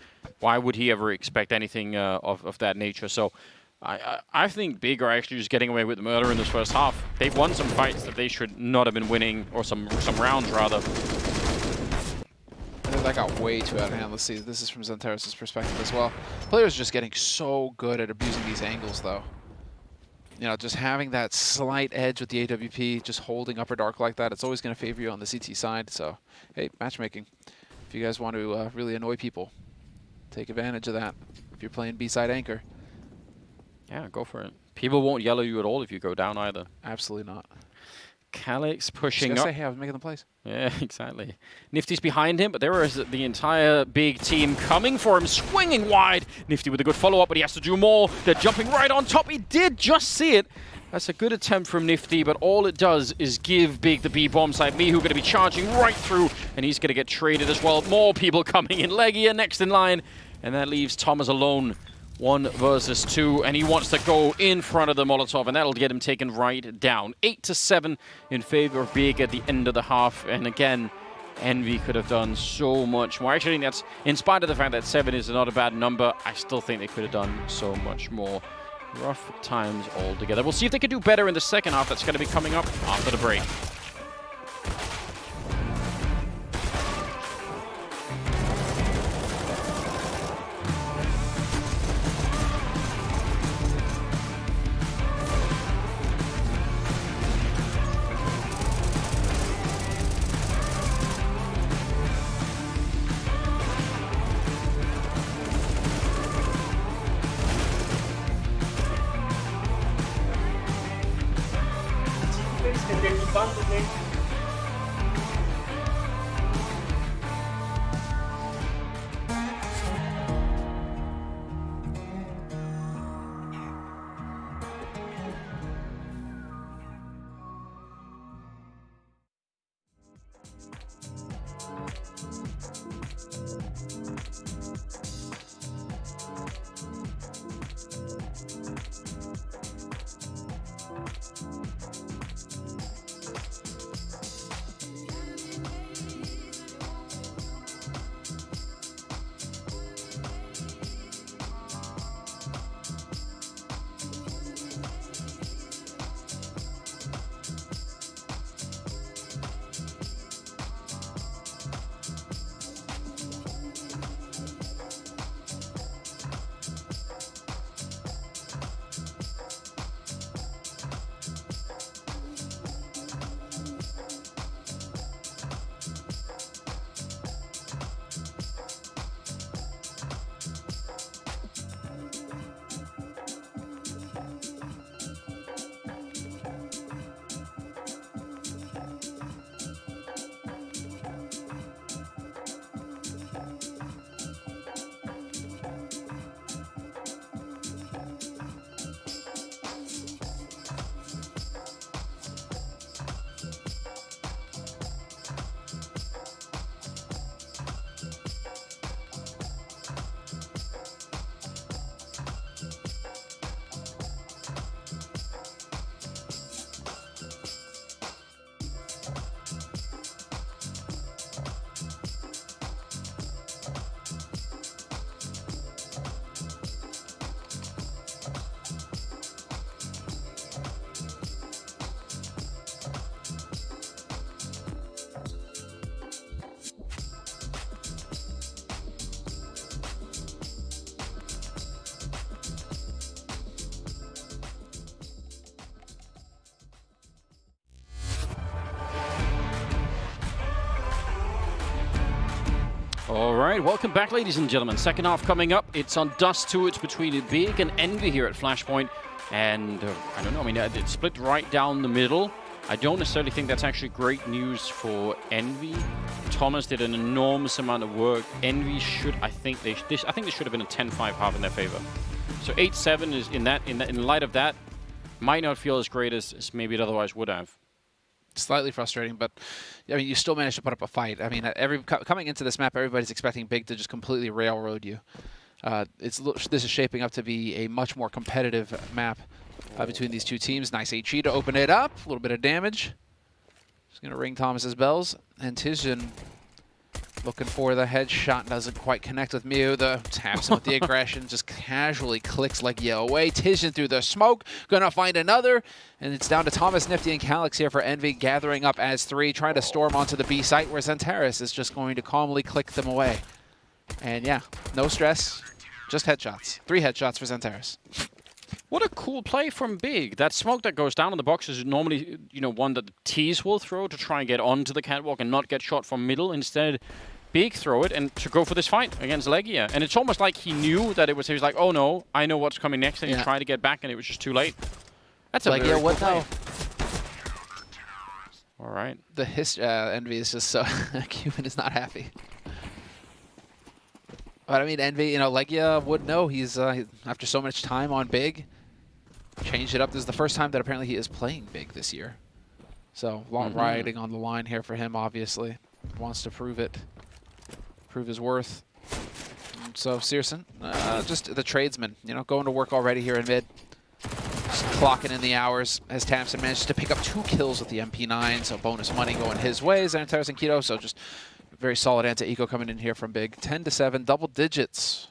Why would he ever expect anything of that nature? So I think Big are actually just getting away with the murder in this first half. They've won some fights that they should not have been winning, or some rounds, rather. That got way too out of hand. Let's see. This is from Santaris' perspective as well. Players just getting so good at abusing these angles, though. You know, just having that slight edge with the AWP, just holding upper dark like that, it's always going to favor you on the CT side. So, hey, matchmaking. If you guys want to really annoy people, take advantage of that. If you're playing B-side anchor. Yeah, go for it. People won't yell at you at all if you go down either. Absolutely not. Calyx pushing up. Say, hey, I was making the plays. Yeah, exactly. Nifty's behind him, but there is the entire Big team coming for him, swinging wide. Nifty with a good follow-up, but he has to do more. They're jumping right on top. He did just see it. That's a good attempt from Nifty, but all it does is give Big the B-bomb side. Mihu going to be charging right through, and he's going to get traded as well. More people coming in. Legia next in line, and that leaves Thomas alone. 1 versus 2, and he wants to go in front of the Molotov, and that'll get him taken right down. 8-7 in favor of Big at the end of the half, and again, Envy could have done so much more. Actually, that's in spite of the fact that 7 is not a bad number, I still think they could have done so much more. Rough times altogether. We'll see if they can do better in the second half. That's going to be coming up after the break. All right, welcome back, ladies and gentlemen. Second half coming up. It's on Dust 2. It's between Big and Envy here at Flashpoint. And I don't know, I mean, it's split right down the middle. I don't necessarily think that's actually great news for Envy. Thomas did an enormous amount of work. Envy should, I think this should have been a 10-5 half in their favor. So 8-7 is in light of that, might not feel as great as maybe it otherwise would have. Slightly frustrating, but I mean, you still managed to put up a fight. I mean, coming into this map, everybody's expecting Big to just completely railroad you. This is shaping up to be a much more competitive map between these two teams. Nice HE to open it up. A little bit of damage. Just going to ring Thomas's bells. And Tizhen looking for the headshot. Doesn't quite connect with Mew. The taps him with the aggression. Just casually clicks like yeah away. Tizhen through the smoke. Going to find another. And it's down to Thomas, Nifty, and Calyx here for Envy. Gathering up as 3. Trying to storm onto the B site where Xantares is just going to calmly click them away. And yeah, no stress. Just headshots. 3 headshots for Xantares. What a cool play from Big. That smoke that goes down on the box is normally, one that the T's will throw to try and get onto the catwalk and not get shot from middle. Instead, Big throw it and to go for this fight against Legia. And it's almost like he knew that he was like, oh no, I know what's coming next, and he tried to get back and it was just too late. That's a Legia, very what cool now? All right. The Envy is just so Cuban is not happy. But I mean, Envy, Legia would know. He's after so much time on Big, changed it up. This is the first time that apparently he is playing Big this year. So a lot riding on the line here for him, obviously. Wants to prove it, prove his worth. So Searson, just the tradesman, going to work already here in mid. Just clocking in the hours as Tamsin manages to pick up 2 kills with the MP9, so bonus money going his way. Xantares and Keto, so just very solid anti-eco coming in here from Big. 10-7, double digits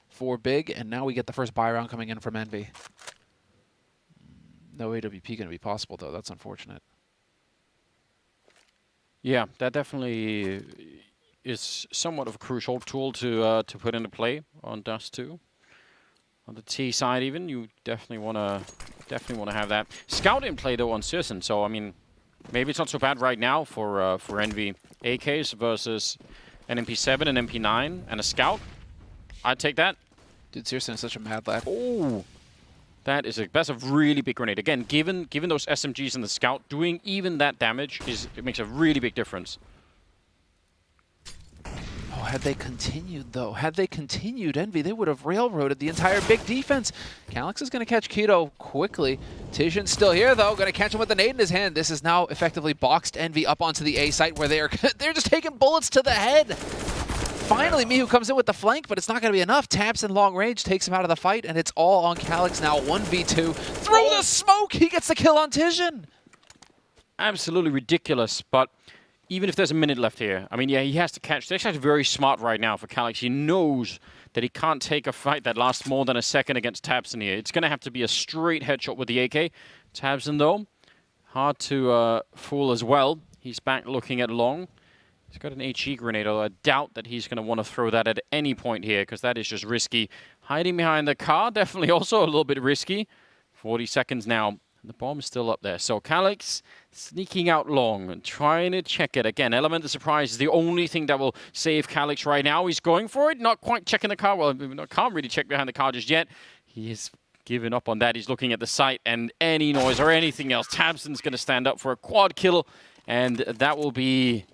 for Big, and now we get the first buy round coming in from Envy. No AWP going to be possible, though. That's unfortunate. Yeah, that definitely is somewhat of a crucial tool to put into play on Dust 2. On the T side, even you definitely want to have that. Scout in play though on Searson, so I mean, maybe it's not so bad right now for Envy. AKs versus an MP7, an MP9, and a Scout. I'd take that. Dude, Searson is such a mad lad. Oh, that's a really big grenade. Again, given those SMGs and the Scout, doing even that damage it makes a really big difference. Oh, had they continued, though, Envy, they would have railroaded the entire Big defense. Calyx is going to catch Keto quickly. Tizhen's still here, though, going to catch him with the nade in his hand. This is now effectively boxed Envy up onto the A site where they're just taking bullets to the head. Finally, Mihu comes in with the flank, but it's not going to be enough. Taps in long range, takes him out of the fight, and it's all on Calyx now. 1v2. Through the smoke! He gets the kill on Tizhen. Absolutely ridiculous, but even if there's a minute left here, I mean, yeah, he has to catch. This guy's very smart right now for Calyx. He knows that he can't take a fight that lasts more than a second against Tabson here. It's going to have to be a straight headshot with the AK. Tabson, though, hard to fool as well. He's back looking at long. He's got an HE grenade, although I doubt that he's going to want to throw that at any point here, because that is just risky. Hiding behind the car, definitely also a little bit risky. 40 seconds now. The bomb is still up there. So Calyx sneaking out long and trying to check it. Again, element of surprise is the only thing that will save Calyx right now. He's going for it, not quite checking the car. Well, can't really check behind the car just yet. He is giving up on that. He's looking at the site, and any noise or anything else, Tabson's going to stand up for a quad kill, and that will be,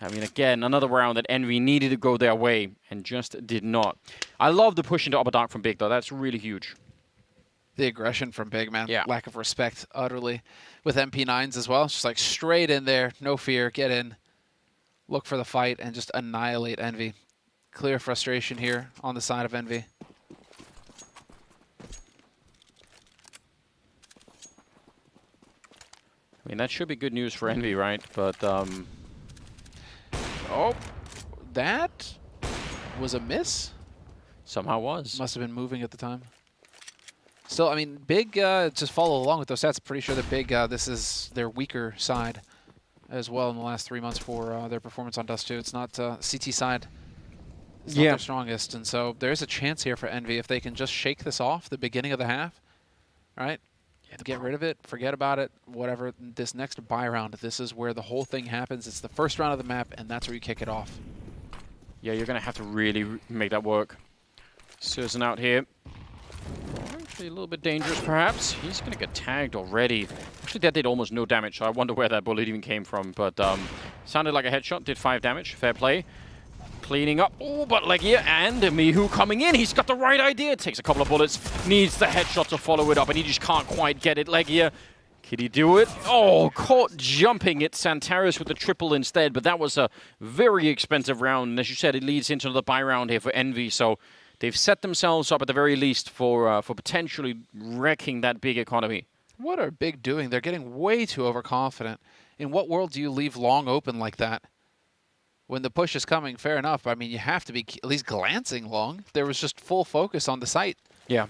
I mean, again, another round that Envy needed to go their way and just did not. I love the push into Upper Dark from Big, though. That's really huge. The aggression from Big, man. Yeah. Lack of respect, utterly. With MP9s as well. Just like straight in there, no fear, get in, look for the fight, and just annihilate Envy. Clear frustration here on the side of Envy. I mean, that should be good news for Envy, right? But, oh, that was a miss? Somehow was. Must have been moving at the time. Still, I mean, Big, just follow along with those stats. Pretty sure that Big, this is their weaker side as well in the last 3 months for their performance on Dust 2. It's not CT side. It's not their strongest. And so there is a chance here for Envy if they can just shake this off the beginning of the half, right? Get rid of it, forget about it, whatever. This next buy round, this is where the whole thing happens. It's the first round of the map, and that's where you kick it off. Yeah, you're going to have to really make that work. Susan out here. Actually, a little bit dangerous, perhaps. He's going to get tagged already. Actually, that did almost no damage, so I wonder where that bullet even came from. But sounded like a headshot, did 5 damage. Fair play. Cleaning up. Oh, but Legia and Mihu coming in. He's got the right idea. Takes a couple of bullets. Needs the headshot to follow it up, and he just can't quite get it. Legia, can he do it? Oh, caught jumping at Santaris with the triple instead, but that was a very expensive round. And as you said, it leads into the buy round here for Envy, so they've set themselves up at the very least for potentially wrecking that big economy. What are Big doing? They're getting way too overconfident. In what world do you leave long open like that? When the push is coming, fair enough. I mean, you have to be at least glancing long. There was just full focus on the site. Yeah.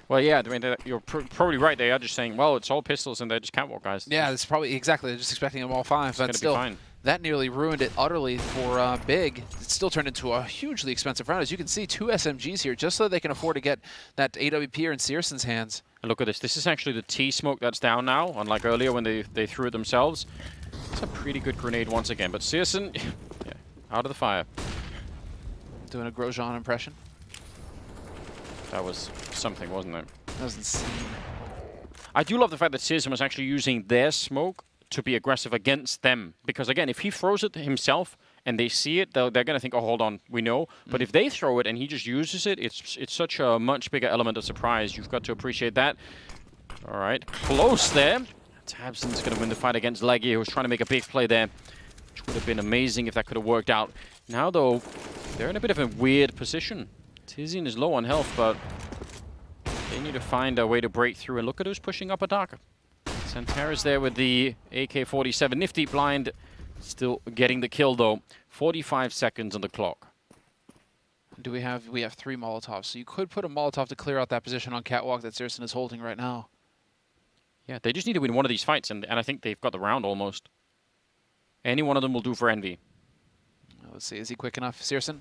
Well, yeah, I mean, you're probably right. They are just saying, well, it's all pistols and they're just catwalk guys. Yeah, that's probably exactly. They're just expecting them all 5. But still, that nearly ruined it utterly for Big. It still turned into a hugely expensive round. As you can see, 2 SMGs here just so they can afford to get that AWP in Searson's hands. And look at this. This is actually the T-smoke that's down now, unlike earlier when they threw it themselves. It's a pretty good grenade once again. But Searson, yeah, out of the fire. Doing a Grosjean impression. That was something, wasn't it? That was insane. I do love the fact that Searson was actually using their smoke to be aggressive against them. Because, again, if he throws it himself and they see it, they're going to think, oh, hold on, we know. But if they throw it and he just uses it, it's such a much bigger element of surprise. You've got to appreciate that. All right, close there. Tabson's going to win the fight against Legia, who was trying to make a big play there, which would have been amazing if that could have worked out. Now, though, they're in a bit of a weird position. Tizian is low on health, but they need to find a way to break through. And look at who's pushing up a dark. Santara's there with the AK-47. Nifty blind, still getting the kill, though. 45 seconds on the clock. We have 3 Molotovs, so you could put a Molotov to clear out that position on Catwalk that Searson is holding right now. Yeah, they just need to win one of these fights, and I think they've got the round almost. Any one of them will do for Envy. Let's see, is he quick enough? Searson?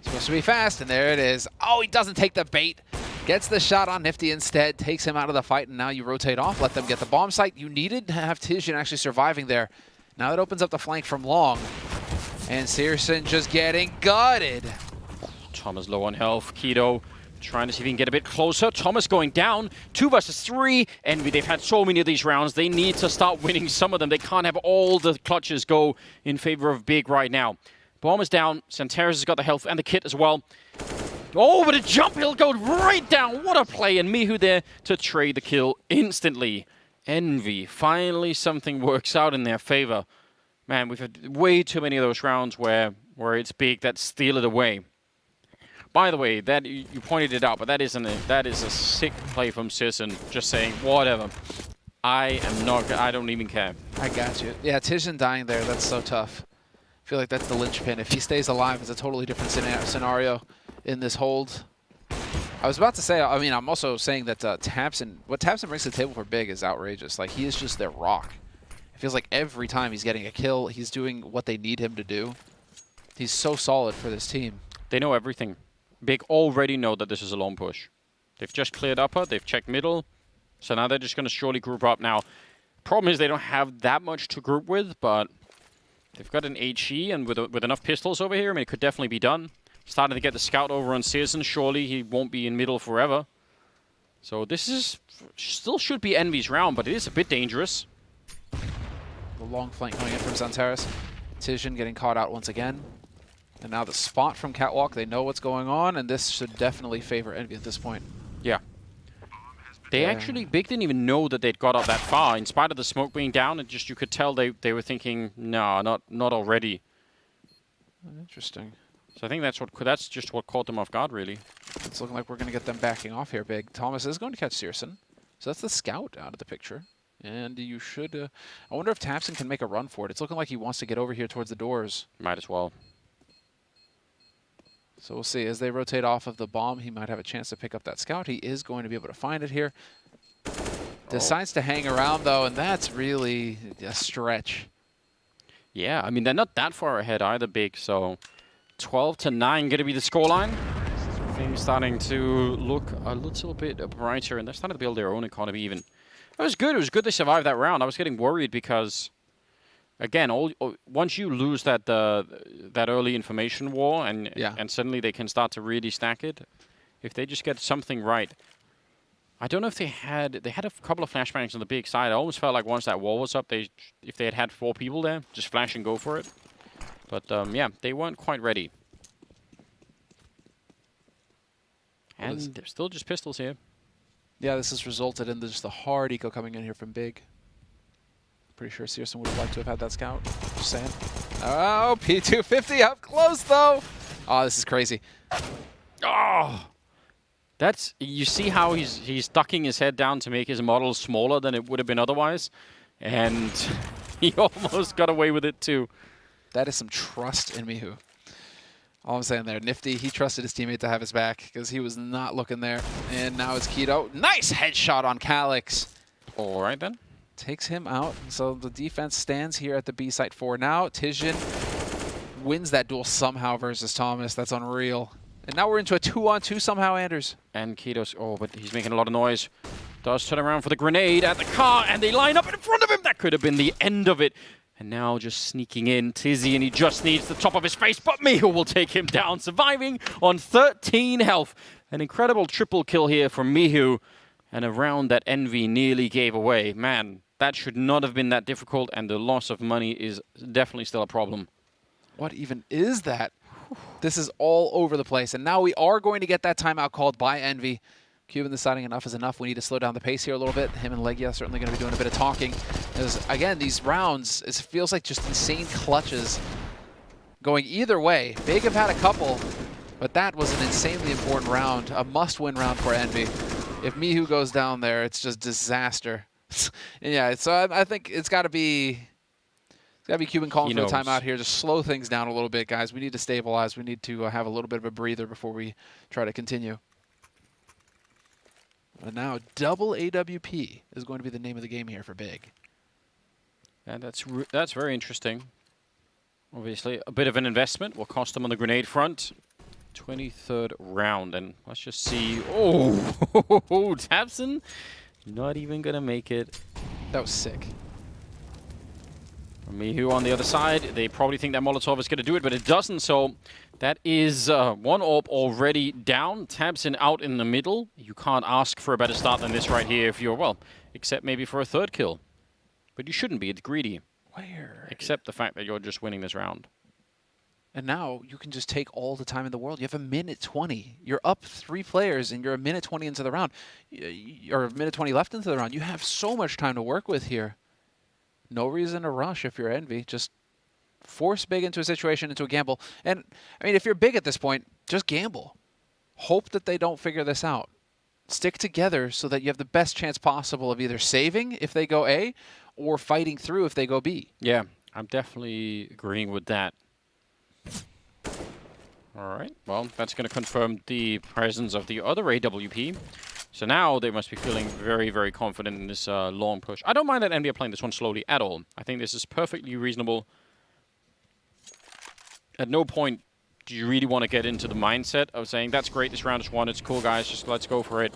Supposed to be fast, and there it is. Oh, he doesn't take the bait. Gets the shot on Nifty instead, takes him out of the fight, and now you rotate off, let them get the bomb site. You needed to have Tizian actually surviving there. Now that opens up the flank from long. And Searson just getting gutted. Thomas low on health. Keto trying to see if he can get a bit closer. Thomas going down. 2 versus 3. Envy, they've had so many of these rounds. They need to start winning some of them. They can't have all the clutches go in favor of Big right now. Bomb is down. Santaris has got the health and the kit as well. Oh, but a jump, he'll go right down. What a play. And Mihu there to trade the kill instantly. Envy, finally something works out in their favor. Man, we've had way too many of those rounds where it's Big that steal it away. By the way, that you pointed it out, but that is a sick play from Searson. Just saying, whatever. I don't even care. I got you. Yeah, Tizian dying there, that's so tough. I feel like that's the linchpin. If he stays alive, it's a totally different scenario in this hold. I was about to say, I mean, I'm also saying that what Tabson brings to the table for Big is outrageous. Like, he is just their rock. It feels like every time he's getting a kill, he's doing what they need him to do. He's so solid for this team. They know everything. Big already know that this is a lone push. They've just cleared upper, they've checked middle, so now they're just going to surely group up. Now, problem is they don't have that much to group with, but they've got an HE, and with enough pistols over here, I mean, it could definitely be done. Starting to get the scout over on Searson, surely he won't be in middle forever. So this is still should be Envy's round, but it is a bit dangerous. The long flank coming in from Santaris. Tizian getting caught out once again. And now the spot from Catwalk, they know what's going on, and this should definitely favor Envy at this point. Yeah. They actually, Big didn't even know that they'd got up that far. In spite of the smoke being down, and just you could tell they were thinking, no, not already. Interesting. So I think that's just what caught them off guard, really. It's looking like we're going to get them backing off here, Big. Thomas is going to catch Searson. So that's the scout out of the picture. And you should... I wonder if Tabson can make a run for it. It's looking like he wants to get over here towards the doors. Might as well. So we'll see. As they rotate off of the bomb, he might have a chance to pick up that scout. He is going to be able to find it here. Decides to hang around, though, and that's really a stretch. Yeah, I mean, they're not that far ahead either, Big, so 12-9 going to be the scoreline. Things starting to look a little bit brighter, and they're starting to build their own economy even. It was good. It was good they survived that round. I was getting worried because again, once you lose that that early information war, and suddenly they can start to really stack it, if they just get something right. I don't know if they had a couple of flashbangs on the big side. I almost felt like once that wall was up, if they had 4 people there, just flash and go for it. But yeah, they weren't quite ready. And there's still just pistols here. Yeah, this has resulted in just the hard eco coming in here from Big. Pretty sure Searson would have liked to have had that scout. Just saying. Oh, P250 up close, though. Oh, this is crazy. Oh! That's, you see how he's ducking his head down to make his model smaller than it would have been otherwise? And he almost got away with it, too. That is some trust in Mihu. All I'm saying there, Nifty, he trusted his teammate to have his back because he was not looking there. And now it's Keto. Nice headshot on Calyx. All right, then. Takes him out. So the defense stands here at the B site for now. Tizhin wins that duel somehow versus Thomas. That's unreal. And now we're into a 2-on-2 somehow, Anders. And Keto's, but he's making a lot of noise. Does turn around for the grenade at the car, and they line up in front of him. That could have been the end of it. And now just sneaking in, Tizzy, and he just needs the top of his face, but Mihu will take him down, surviving on 13 health. An incredible triple kill here from Mihu, and a round that Envy nearly gave away. Man, that should not have been that difficult, and the loss of money is definitely still a problem. What even is that? This is all over the place, and now we are going to get that timeout called by Envy. Cuban deciding enough is enough. We need to slow down the pace here a little bit. Him and Legia certainly going to be doing a bit of talking. Because, again, these rounds, it feels like just insane clutches going either way. Big have had a couple, but that was an insanely important round, a must-win round for Envy. If Mihu goes down there, it's just disaster. Yeah, so I think it's got to be Cuban calling for the timeout here. Just slow things down a little bit, guys. We need to stabilize. We need to have a little bit of a breather before we try to continue. But now, double AWP is going to be the name of the game here for Big. And that's very interesting. Obviously, a bit of an investment will cost them on the grenade front. 23rd round, and let's just see. Oh, Tabson, not even going to make it. That was sick. Mihu on the other side, they probably think that Molotov is going to do it, but it doesn't, so that is one AWP already down. Tabson out in the middle. You can't ask for a better start than this right here if you're, well, except maybe for a 3rd kill. But you shouldn't be, it's greedy. Where? Except the fact that you're just winning this round. And now you can just take all the time in the world. You have a minute 20. You're up 3 players, and you're a minute 20 into the round. Or a minute 20 left into the round. You have so much time to work with here. No reason to rush if you're Envy. Just force Big into a situation, into a gamble. And, I mean, if you're Big at this point, just gamble. Hope that they don't figure this out. Stick together so that you have the best chance possible of either saving if they go A or fighting through if they go B. Yeah, I'm definitely agreeing with that. All right, well, that's going to confirm the presence of the other AWP. So now they must be feeling very, very confident in this long push. I don't mind that Envy are playing this one slowly at all. I think this is perfectly reasonable. At no point do you really want to get into the mindset of saying, that's great, this round is won, it's cool, guys, just let's go for it.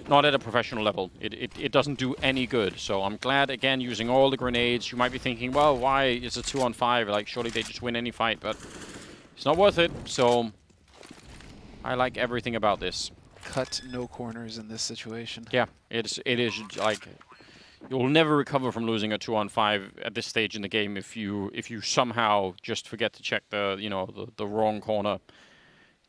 Not at a professional level. It doesn't do any good. So I'm glad, again, using all the grenades. You might be thinking, well, why is it 2-on-5? Like, surely they just win any fight, but it's not worth it. So I like everything about this. Cut no corners in this situation. Yeah, it is like you'll never recover from losing a 2-on-5 at this stage in the game if you somehow just forget to check the wrong corner.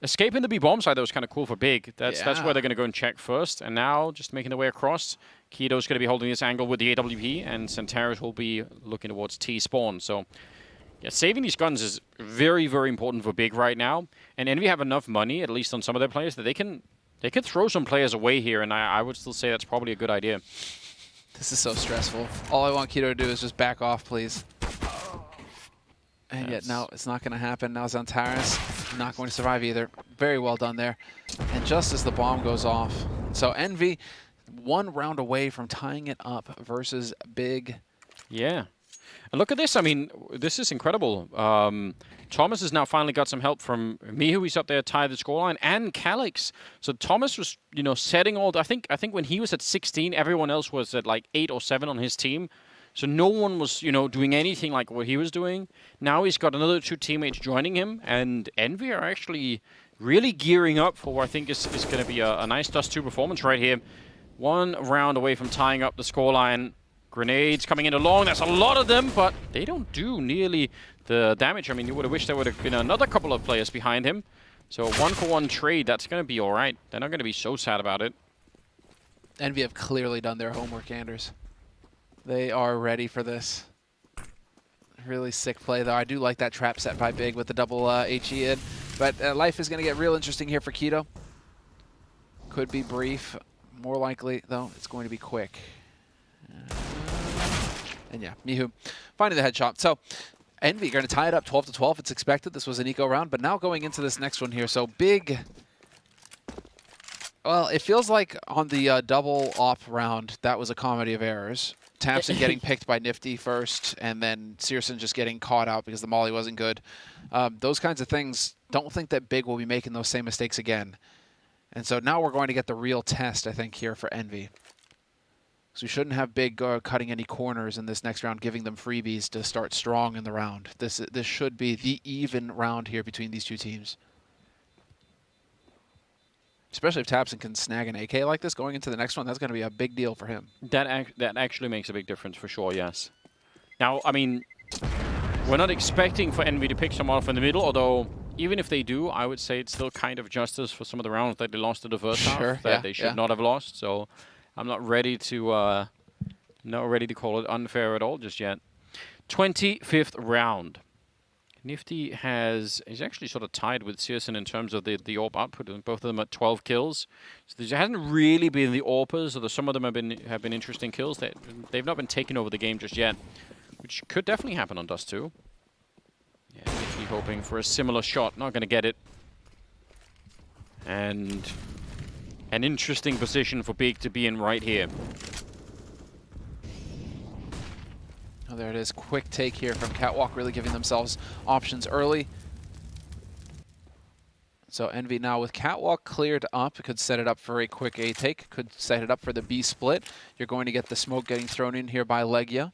Escaping the B bomb side, that was kind of cool for Big. That's where they're going to go and check first. And now just making their way across. Keto's going to be holding this angle with the AWP, and Centaurus will be looking towards T spawn. So yeah, saving these guns is very, very important for Big right now. And Envy have enough money, at least on some of their players, that they can throw some players away here, and I would still say that's probably a good idea. This is so stressful. All I want Keto to do is just back off, please. And yet now it's not going to happen. Now Zantaris not going to survive either. Very well done there. And just as the bomb goes off. So Envy, 1 round away from tying it up versus Big. Yeah. And look at this. I mean, this is incredible. Thomas has now finally got some help from Mihu. He's up there, tied the scoreline, and Calyx. So Thomas was, setting all. I think when he was at 16, everyone else was at like 8 or 7 on his team. So no one was, doing anything like what he was doing. Now he's got another 2 teammates joining him, and Envy are actually really gearing up for what I think is going to be a nice Dust 2 performance right here. 1 round away from tying up the scoreline. Grenades coming in along. There's a lot of them, but they don't do nearly the damage. I mean, you would have wished there would have been another couple of players behind him. So a 1-for-1 trade, that's going to be all right. They're not going to be so sad about it. Envy have clearly done their homework, Anders. They are ready for this. Really sick play, though. I do like that trap set by Big with the double HE in. But life is going to get real interesting here for Keto. Could be brief. More likely, though, it's going to be quick. And yeah, Mihu finding the headshot. So Envy going to tie it up 12-12. It's expected. This was an eco round. But now going into this next one here. So Big... Well, it feels like on the double op round, that was a comedy of errors. Tamsin getting picked by Nifty first, and then Searson just getting caught out because the molly wasn't good. Those kinds of things, don't think that Big will be making those same mistakes again. And so now we're going to get the real test, I think, here for Envy. So we shouldn't have Big cutting any corners in this next round, giving them freebies to start strong in the round. This should be the even round here between these 2 teams. Especially if Tapson can snag an AK like this going into the next one, that's going to be a big deal for him. That actually makes a big difference for sure, yes. Now, I mean, we're not expecting for Envy to pick someone off in the middle, although even if they do, I would say it's still kind of justice for some of the rounds that they lost to the first half that they should not have lost. So I'm not ready to call it unfair at all just yet. 25th round. Nifty is actually sort of tied with Searson in terms of the AWP output, both of them at 12 kills. So there hasn't really been the AWPers, although some of them have been interesting kills. They've not been taking over the game just yet, which could definitely happen on Dust 2. Yeah, Nifty hoping for a similar shot, not going to get it. And an interesting position for Big to be in right here. Oh, there it is. Quick take here from Catwalk, really giving themselves options early. So Envy now with Catwalk cleared up, could set it up for a quick A take, could set it up for the B split. You're going to get the smoke getting thrown in here by Legia.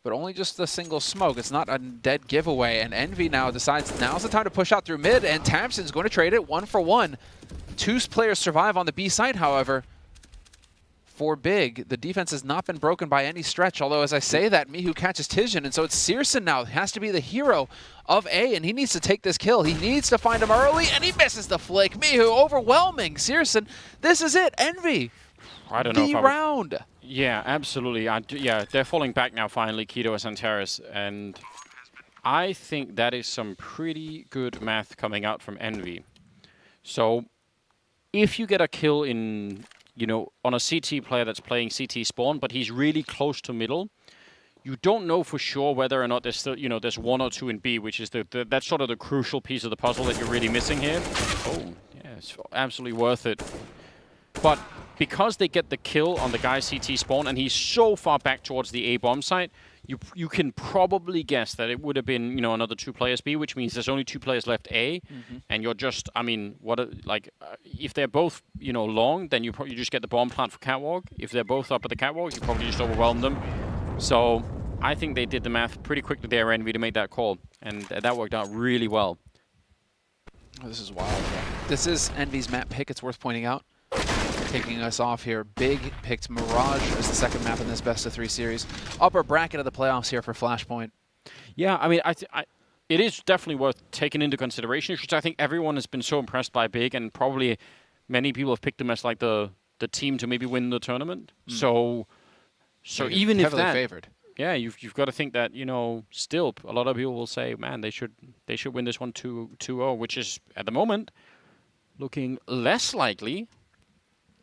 But only just the single smoke. It's not a dead giveaway. And Envy now decides now's the time to push out through mid, and Tamsin's going to trade it 1-for-1. 2 players survive on the B side, however. For Big, the defense has not been broken by any stretch, although as I say that, Mihu catches Tizian, and so it's Searson now. Has to be the hero of A, and he needs to take this kill. He needs to find him early, and he misses the flick. Mihu overwhelming Searson. This is it, Envy. I don't know if round. Yeah, absolutely. Yeah, they're falling back now finally, Keto and Santaris, and I think that is some pretty good math coming out from Envy. So if you get a kill in... on a CT player that's playing CT spawn, but he's really close to middle, you don't know for sure whether or not there's still, there's 1 or 2 in B, which is that's sort of the crucial piece of the puzzle that you're really missing here. Oh, yeah, it's absolutely worth it. But because they get the kill on the guy CT spawn, and he's so far back towards the A bomb site, you can probably guess that it would have been, another 2 players B, which means there's only 2 players left A, and you're just, if they're both, long, then you just get the bomb plant for Catwalk. If they're both up at the Catwalk, you probably just overwhelm them. So I think they did the math pretty quickly there, Envy, to make that call, and that worked out really well. Oh, this is wild. This is Envy's map pick, it's worth pointing out. Kicking us off here, Big picked Mirage as the second map in this best-of-3 series. Upper bracket of the playoffs here for Flashpoint. Yeah, I mean, it is definitely worth taking into consideration, because I think everyone has been so impressed by Big, and probably many people have picked them as like the team to maybe win the tournament. So even if that, favored. Yeah, you've got to think that still a lot of people will say, man, they should win this one 2-0, which is at the moment looking less likely.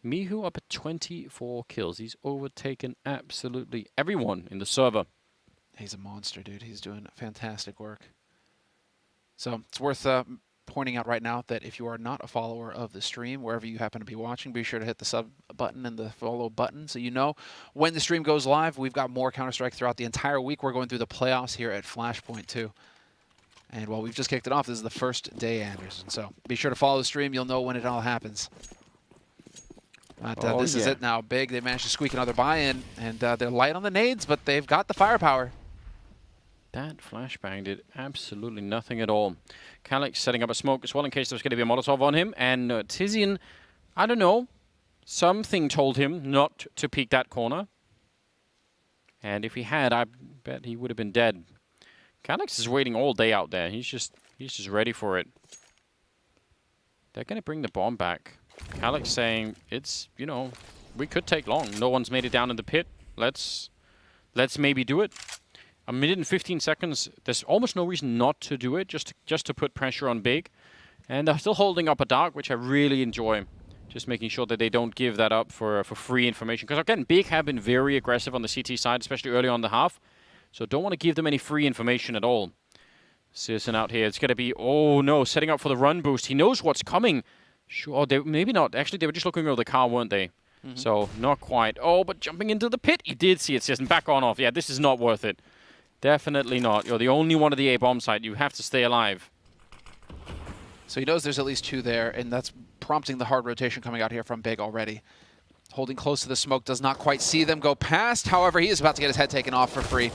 Mihu up at 24 kills. He's overtaken absolutely everyone in the server. He's a monster, dude. He's doing fantastic work. So it's worth pointing out right now that if you are not a follower of the stream, wherever you happen to be watching, be sure to hit the sub button and the follow button so you know when the stream goes live. We've got more Counter-Strike throughout the entire week. We're going through the playoffs here at Flashpoint too. And while we've just kicked it off, this is the first day, Anderson. So be sure to follow the stream. You'll know when it all happens. But this is yeah. it now. Big, they managed to squeak another buy-in, and they're light on the nades, but they've got the firepower. That flashbang did absolutely nothing at all. Calyx setting up a smoke as well in case there's going to be a Molotov on him. And Tizian, I don't know, something told him not to peek that corner. And if he had, I bet he would have been dead. Calyx is waiting all day out there. He's just ready for it. They're going to bring the bomb back. Calyx saying, it's, you know, we could take long. No one's made it down in the pit. Let's maybe do it. A minute and 15 seconds. There's almost no reason not to do it, just to put pressure on Big. And they're still holding up a dark, which I really enjoy. Just making sure that they don't give that up for free information. Because again, Big have been very aggressive on the CT side, especially early on in the half. So don't want to give them any free information at all. Searson out here. It's going to be, oh no, setting up for the run boost. He knows what's coming. Sure, maybe not. Actually, they were just looking over the car, weren't they? Mm-hmm. So not quite. Oh, but jumping into the pit. He did see it, Searson. Back on off. Yeah, this is not worth it. Definitely not. You're the only one of the A-bomb site. You have to stay alive. So he knows there's at least 2 there, and that's prompting the hard rotation coming out here from Big already. Holding close to the smoke, does not quite see them go past. However, he is about to get his head taken off for free.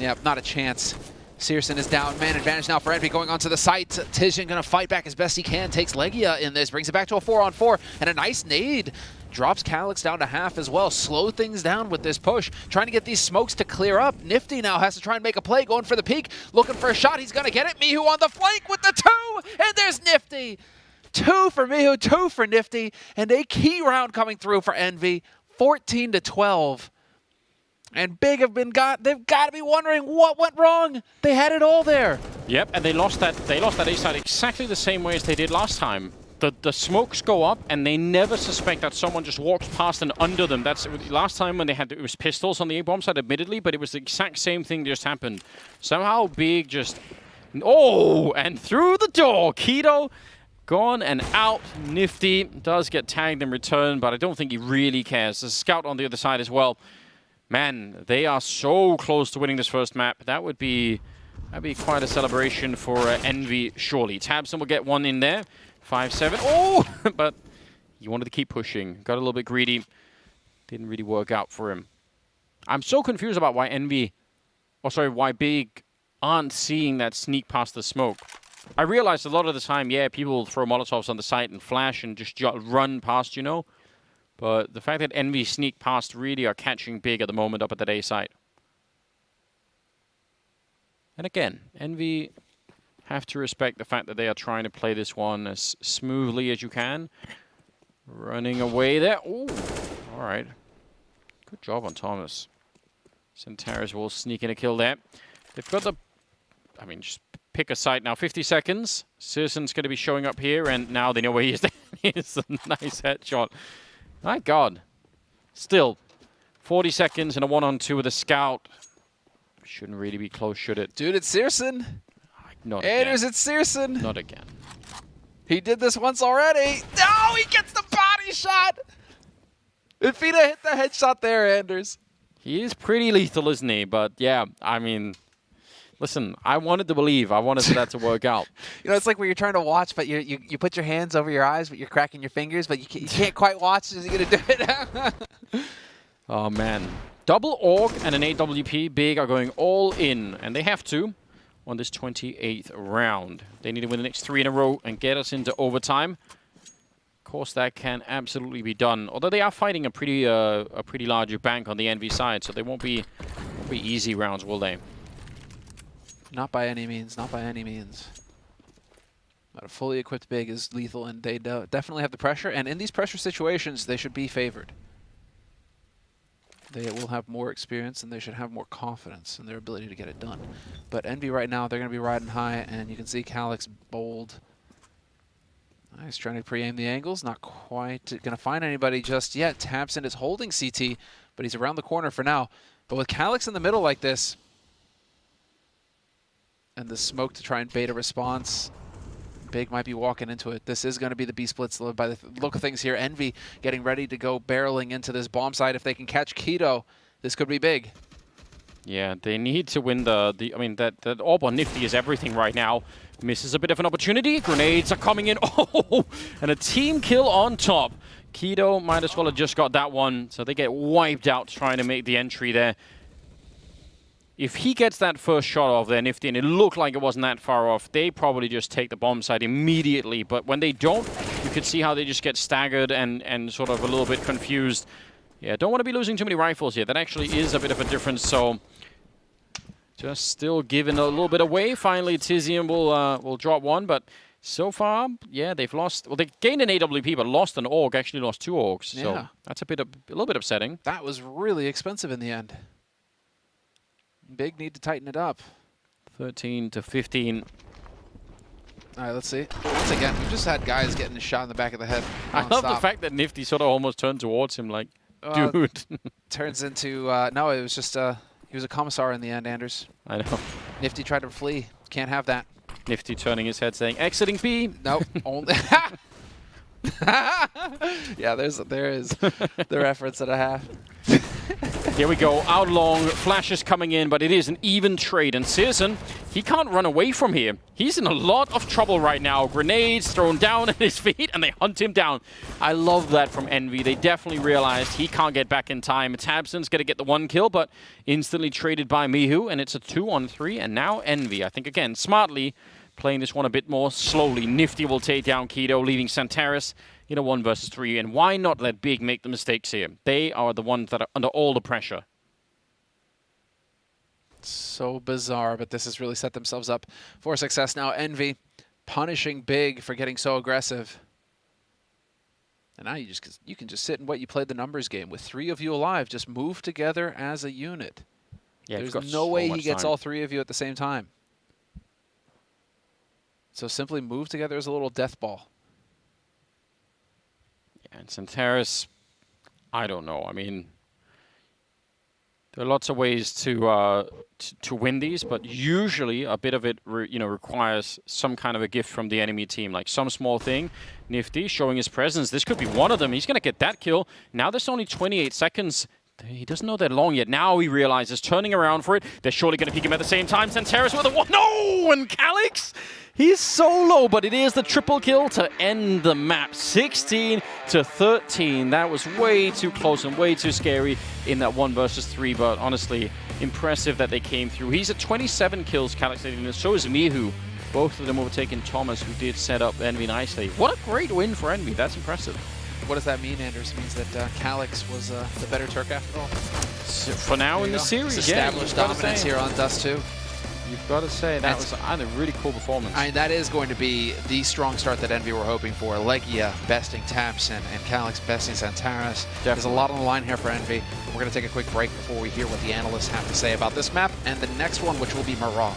Yep, not a chance. Searson is down. Man advantage now for Envy going onto the site. Tizian going to fight back as best he can. Takes Legia in this. Brings it back to a 4-on-4. And a nice nade. Drops Calyx down to half as well. Slow things down with this push. Trying to get these smokes to clear up. Nifty now has to try and make a play. Going for the peak. Looking for a shot. He's going to get it. Mihu on the flank with the 2. And there's Nifty. 2 for Mihu. 2 for Nifty. And a key round coming through for Envy. 14-12. And Big have been they've got to be wondering what went wrong. They had it all there. Yep, and they lost that A side exactly the same way as they did last time. The smokes go up and they never suspect that someone just walks past and under them. That's last time when they had it was pistols on the A-bomb side, admittedly, but it was the exact same thing just happened. Somehow Big just and through the door. Keto gone and out. Nifty does get tagged in return, but I don't think he really cares. There's a scout on the other side as well. Man, they are so close to winning this first map. That'd be quite a celebration for Envy, surely. Tabson will get one in there. 5-7. Oh, but he wanted to keep pushing. Got a little bit greedy. Didn't really work out for him. I'm so confused about why why Big aren't seeing that sneak past the smoke. I realized a lot of the time, yeah, people throw Molotovs on the site and flash and just run past, you know. But the fact that Envy sneak past really are catching Big at the moment up at that A site. And again, Envy have to respect the fact that they are trying to play this one as smoothly as you can. Running away there. Ooh, all right. Good job on Thomas. Centaurus will sneak in a kill there. They've got just pick a site now. 50 seconds. Searson's going to be showing up here, and now they know where he is. It's a nice headshot. My God. Still, 40 seconds and a 1-on-2 with a scout. Shouldn't really be close, should it? Dude, it's Searson. Not Anders, again. it's Searson. Not again. He did this once already. No, he gets the body shot. If he'd have hit the headshot there, Anders. He is pretty lethal, isn't he? But yeah, I mean, listen, I wanted to believe. I wanted that to work out. You know, it's like when you're trying to watch, but you put your hands over your eyes, but you're cracking your fingers, but you can't quite watch. Is he going to do it? Oh, man. Double AUG and an AWP. Big are going all in, and they have to on this 28th round. They need to win the next 3 in a row and get us into overtime. Of course, that can absolutely be done. Although they are fighting a pretty large bank on the Envy side, so they won't be easy rounds, will they? Not by any means. Not by any means. But a fully equipped Big is lethal, and they definitely have the pressure. And in these pressure situations, they should be favored. They will have more experience, and they should have more confidence in their ability to get it done. But Envy right now, they're going to be riding high, and you can see Calyx bold. Nice, trying to pre-aim the angles. Not quite going to find anybody just yet. Tabson is holding CT, but he's around the corner for now. But with Calyx in the middle like this, and the smoke to try and bait a response, Big might be walking into it. This is going to be the B-splits by the look of things here. Envy getting ready to go barreling into this bomb site. If they can catch Keto, this could be big. Yeah, they need to win that AWP on Nifty is everything right now. Misses a bit of an opportunity. Grenades are coming in. Oh, and a team kill on top. Kido might as well have just got that one, so they get wiped out trying to make the entry there. If he gets that first shot off there, Nifty, and it looked like it wasn't that far off, they probably just take the bomb site immediately. But when they don't, you can see how they just get staggered and sort of a little bit confused. Yeah, don't want to be losing too many rifles here. That actually is a bit of a difference, so just still giving a little bit away. Finally, Tizium will drop one, but so far, yeah, they've lost. Well, they gained an AWP, but lost an AUG. Actually, lost 2 AUGs. So Yeah. that's a little bit upsetting. That was really expensive in the end. Big need to tighten it up. 13 to 15. All right, let's see. Once again, we've just had guys getting a shot in the back of the head. I love the nonstop. fact that Nifty sort of almost turned towards him like, dude. Turns into, no, it was just, he was a commissar in the end, Anders. I know. Nifty tried to flee. Can't have that. Nifty turning his head saying, exiting B. Nope. Only. Yeah, there is the reference that I have. Here we go. Out long. Flash is coming in, but it is an even trade. And Searson, he can't run away from here. He's in a lot of trouble right now. Grenades thrown down at his feet, and they hunt him down. I love that from Envy. They definitely realized he can't get back in time. Tabson's going to get the 1 kill, but instantly traded by Mihu, and it's a 2-on-3. And now Envy, I think, again, smartly playing this one a bit more slowly. Nifty will take down Kido, leaving Santaris in a 1 versus 3. And why not let Big make the mistakes here? They are the ones that are under all the pressure. So bizarre, but this has really set themselves up for success now. Envy punishing Big for getting so aggressive. And now you can just sit and wait. You played the numbers game with 3 of you alive. Just move together as a unit. Yeah, there's no way he gets all 3 of you at the same time. So simply move together as a little death ball. Yeah, and Santaris, I don't know. I mean, there are lots of ways to win these, but usually a bit of it requires some kind of a gift from the enemy team, like some small thing. Nifty showing his presence. This could be one of them. He's going to get that kill. Now there's only 28 seconds. He doesn't know that long yet. Now he realizes, turning around for it. They're surely going to peek him at the same time. Santaris with a 1. No! And Calix, he's so low, but it is the triple kill to end the map. 16 to 13. That was way too close and way too scary in that 1 versus 3, but honestly, impressive that they came through. He's at 27 kills, Calix, and so is Mihu. Both of them overtaking Thomas, who did set up Envy nicely. What a great win for Envy. That's impressive. What does that mean, Anders? It means that Calix was the better Turk after all? So for now in the series, established dominance here on Dust 2. You've got to say, that was a really cool performance. I mean, that is going to be the strong start that Envy were hoping for. Legia besting Tapson and Calix besting Santaris. There's a lot on the line here for Envy. We're going to take a quick break before we hear what the analysts have to say about this map and the next one, which will be Mirage.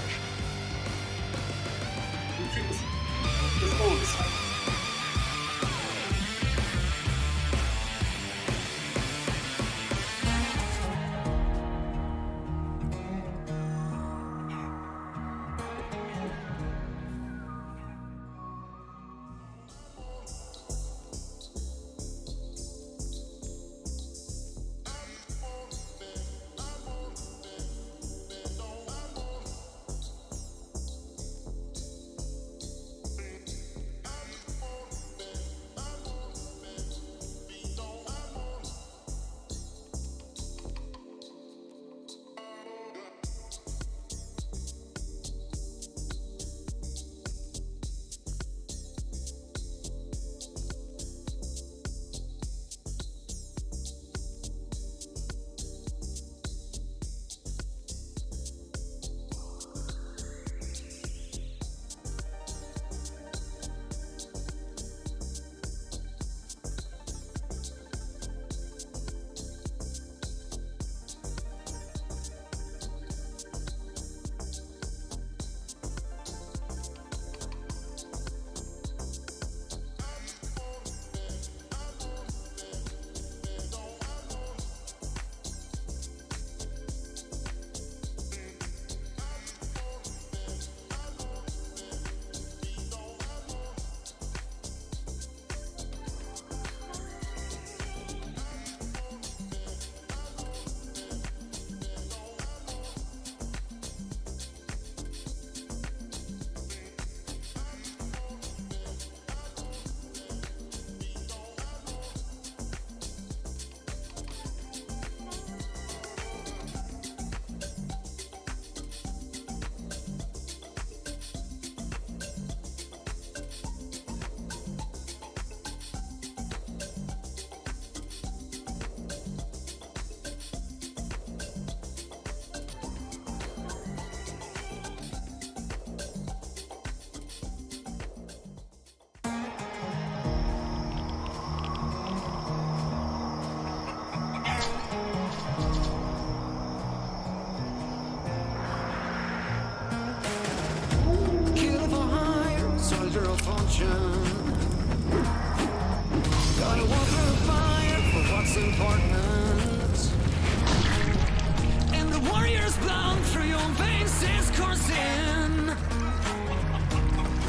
This course in.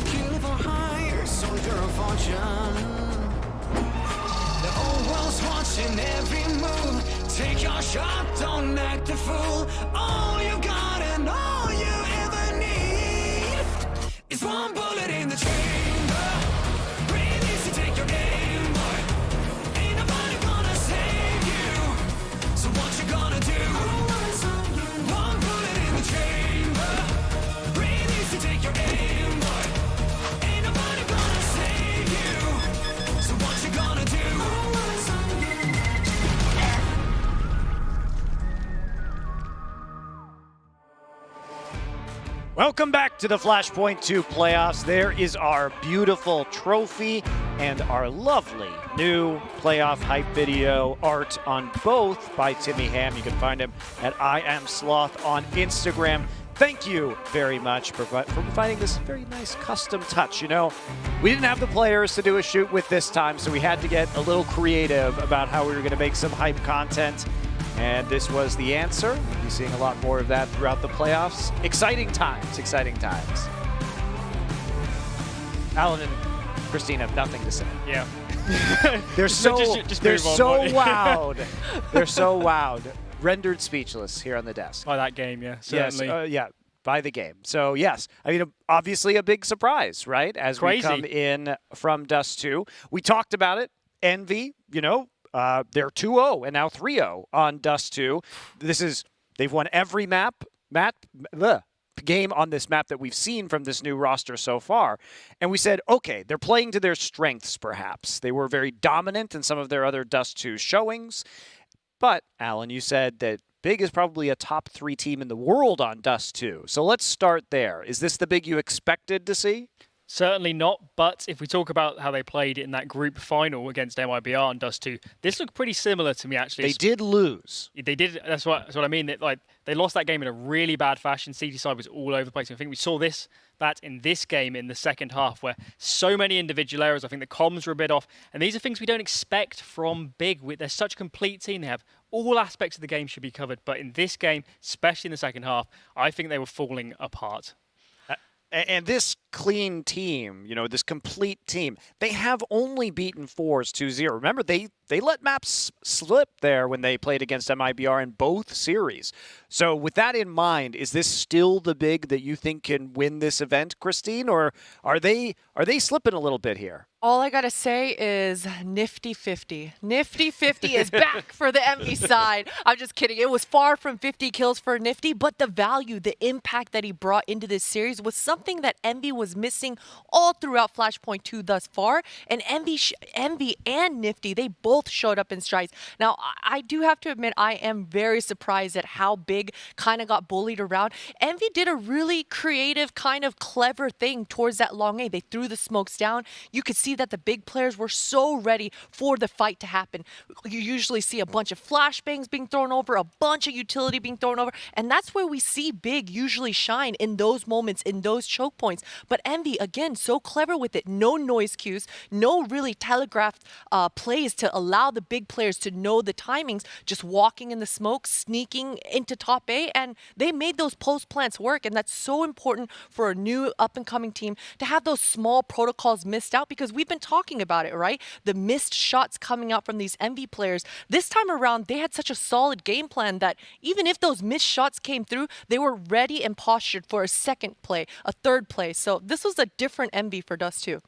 Kill for hire, soldier of fortune. The whole world's watching every move. Take your shot, don't act a fool. All you got and all you ever need is one bullet in the chamber. Breathe easy, take your game, boy. Ain't nobody gonna save you. So what you gonna do? One bullet in the chamber. Breathe easy, take your aim, boy. Ain't nobody gonna save you. So what you gonna do? Welcome back to the Flashpoint 2 playoffs. There is our beautiful trophy and our lovely new playoff hype video art on both by Timmy Ham. You can find him at IamSloth on Instagram. Thank you very much for providing this very nice custom touch. You know, we didn't have the players to do a shoot with this time, so we had to get a little creative about how we were going to make some hype content. And this was the answer. We'll be seeing a lot more of that throughout the playoffs. Exciting times, exciting times. Alan and Christine have nothing to say. Yeah. They're so they're so wowed. They're so wowed. Rendered speechless here on the desk. By that game, yeah, certainly. Yes, yeah, by the game. So yes, I mean, obviously a big surprise, right? As we come in from Dust 2. We talked about it. Envy, you know, they're 2-0 and now 3-0 on Dust 2. They've won every game on this map that we've seen from this new roster so far. And we said, okay, they're playing to their strengths, perhaps. They were very dominant in some of their other Dust 2 showings. But, Alan, you said that Big is probably a top 3 team in the world on Dust 2. So let's start there. Is this the Big you expected to see? Certainly not, but if we talk about how they played in that group final against MIBR and Dust 2, this looked pretty similar to me, actually. They did lose. They did. That's what I mean. They lost that game in a really bad fashion. CT side was all over the place. I think we saw that in this game in the second half, where so many individual errors. I think the comms were a bit off, and these are things we don't expect from Big. They're such a complete team. They have all aspects of the game should be covered, but in this game, especially in the second half, I think they were falling apart. And this clean team, you know, this complete team, they have only beaten 4s 2-0. Remember, they let maps slip there when they played against MIBR in both series. So with that in mind, is this still the Big that you think can win this event, Christine, or are they slipping a little bit here? All I gotta say is nifty 50. Nifty 50 is back for the Envy side. I'm just kidding. It was far from 50 kills for Nifty, but the value, the impact that he brought into this series was something that Envy was missing all throughout Flashpoint 2 thus far. And Envy and Nifty, they both showed up in strides. Now, I do have to admit, I am very surprised at how Big kind of got bullied around. Envy did a really creative, kind of clever thing towards that long A. They threw the smokes down. You could see that the Big players were so ready for the fight to happen. You usually see a bunch of flashbangs being thrown over, a bunch of utility being thrown over, and that's where we see Big usually shine in those moments, in those choke points. But Envy, again, so clever with it. No noise cues, no really telegraphed plays to allow the Big players to know the timings, just walking in the smoke, sneaking into top A, and they made those post plants work, and that's so important for a new up-and-coming team to have those small protocols missed out, because we've been talking about it, right? The missed shots coming out from these Envy players. This time around, they had such a solid game plan that even if those missed shots came through, they were ready and postured for a second play, a third play. So this was a different Envy for Dust 2.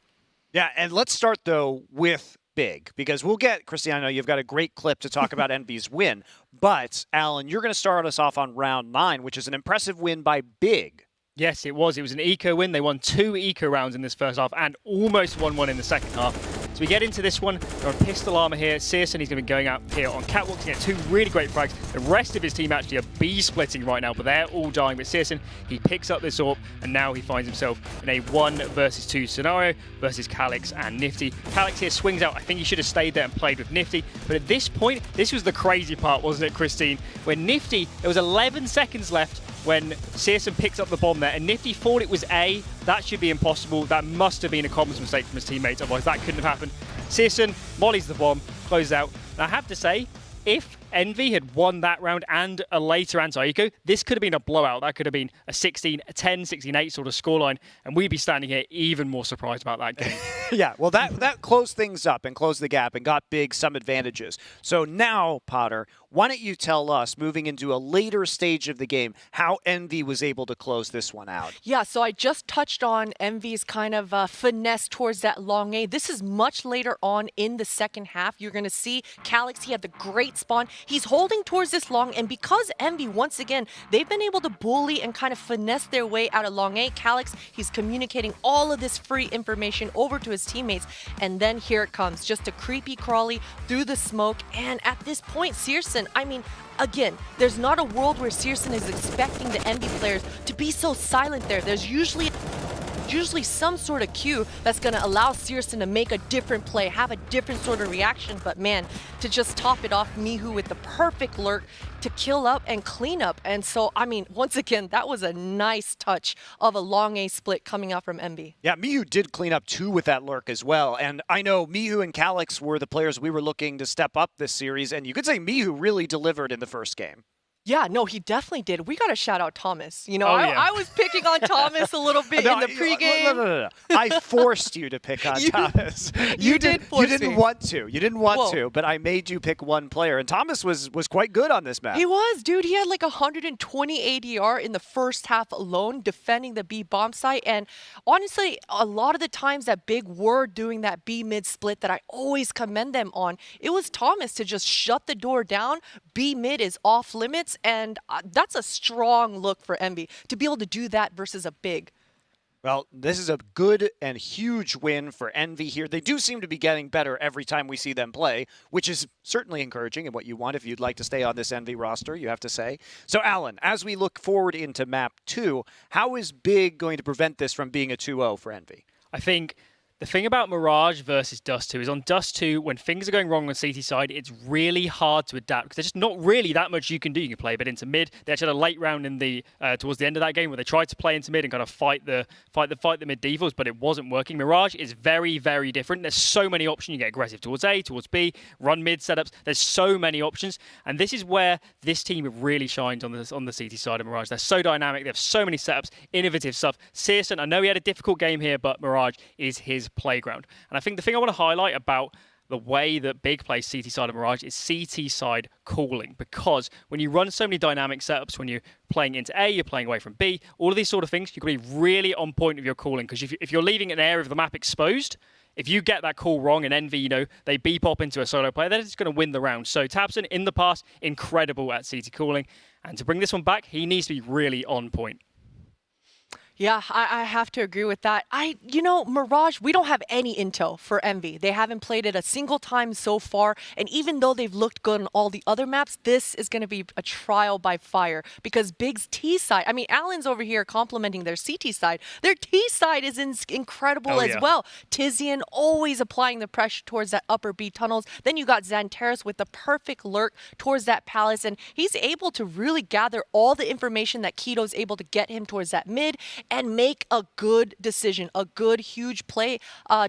Yeah, and let's start, though, with Big, because we'll get, Christian, I know you've got a great clip to talk about Envy's win, but, Alan, you're going to start us off on round 9, which is an impressive win by Big. Yes, it was. It was an eco win. They won 2 eco rounds in this first half and almost won one in the second half. So we get into this one. They're on pistol armor here. Searson, he's going to be going out here on catwalk to get 2 really great frags. The rest of his team actually are B-splitting right now, but they're all dying. But Searson, he picks up this AWP, and now he finds himself in a 1 versus 2 scenario versus Calyx and Nifty. Calyx here swings out. I think he should have stayed there and played with Nifty. But at this point, this was the crazy part, wasn't it, Christine? When Nifty, there was 11 seconds left when Searson picked up the bomb there, and Nifty thought it was A. That should be impossible. That must have been a comms mistake from his teammates, otherwise that couldn't have happened. Searson mollies the bomb, closes out. And I have to say, if Envy had won that round and a later anti-eco, this could have been a blowout. That could have been a 16-10, 16-8 sort of scoreline, and we'd be standing here even more surprised about that game. Yeah, well, that closed things up and closed the gap and got Big some advantages. So now, Potter, why don't you tell us, moving into a later stage of the game, how Envy was able to close this one out? Yeah, so I just touched on Envy's kind of finesse towards that long A. This is much later on in the second half. You're going to see Calyx, he had the great spawn. He's holding towards this long, and because Envy, once again, they've been able to bully and kind of finesse their way out of long A. Calyx, he's communicating all of this free information over to his teammates, and then here it comes, just a creepy crawly through the smoke, and at this point, Searson, I mean, again, there's not a world where Searson is expecting the Envy players to be so silent there. There's usually some sort of cue that's going to allow Searson to make a different play, have a different sort of reaction. But man, to just top it off, Mihu with the perfect lurk to kill up and clean up. And so, I mean, once again, that was a nice touch of a long A split coming out from Envy. Yeah, Mihu did clean up too with that lurk as well. And I know Mihu and Calyx were the players we were looking to step up this series. And you could say Mihu really delivered in the first game. Yeah, no, he definitely did. We got to shout out Thomas. You know, I was picking on Thomas a little bit in the pregame. No. I forced you to pick on Thomas. You did force You didn't me. want to. You didn't want to, but I made you pick one player. And Thomas was quite good on this map. He was, dude. He had like 120 ADR in the first half alone, defending the B bomb site. And honestly, a lot of the times that Big were doing that B mid split that I always commend them on, it was Thomas to just shut the door down. B mid is off limits. And that's a strong look for Envy to be able to do that versus a Big. Well, this is a good and huge win for Envy here. They do seem to be getting better every time we see them play, which is certainly encouraging and what you want if you'd like to stay on this Envy roster, you have to say. So, Alan, as we look forward into map 2, how is Big going to prevent this from being a 2-0 for Envy? I think the thing about Mirage versus Dust 2 is on Dust 2, when things are going wrong on CT side, it's really hard to adapt because there's just not really that much you can do. You can play a bit into mid. They actually had a late round in the towards the end of that game where they tried to play into mid and kind of fight the mid devils, but it wasn't working. Mirage is very, very different. There's so many options. You get aggressive towards A, towards B, run mid setups. There's so many options, and this is where this team really shines on the CT side of Mirage. They're so dynamic. They have so many setups, innovative stuff. Searson, I know he had a difficult game here, but Mirage is his playground. And I think the thing I want to highlight about the way that Big plays CT side of Mirage is CT side calling, because when you run so many dynamic setups, when you're playing into A, you're playing away from B, all of these sort of things, you've got to be really on point with your calling, because if you're leaving an area of the map exposed, if you get that call wrong and Envy, you know, they beep up into a solo player, they're just going to win the round. So tabseN, in the past, incredible at CT calling. And to bring this one back, he needs to be really on point. Yeah, I have to agree with that. Mirage, we don't have any intel for Envy. They haven't played it a single time so far. And even though they've looked good on all the other maps, this is going to be a trial by fire because Big's T side, I mean, Alan's over here complimenting their CT side. Their T side is incredible as well. Tizian always applying the pressure towards that upper B tunnels. Then you got Xantares with the perfect lurk towards that palace. And he's able to really gather all the information that Keto's able to get him towards that mid and make a good decision, a good, huge play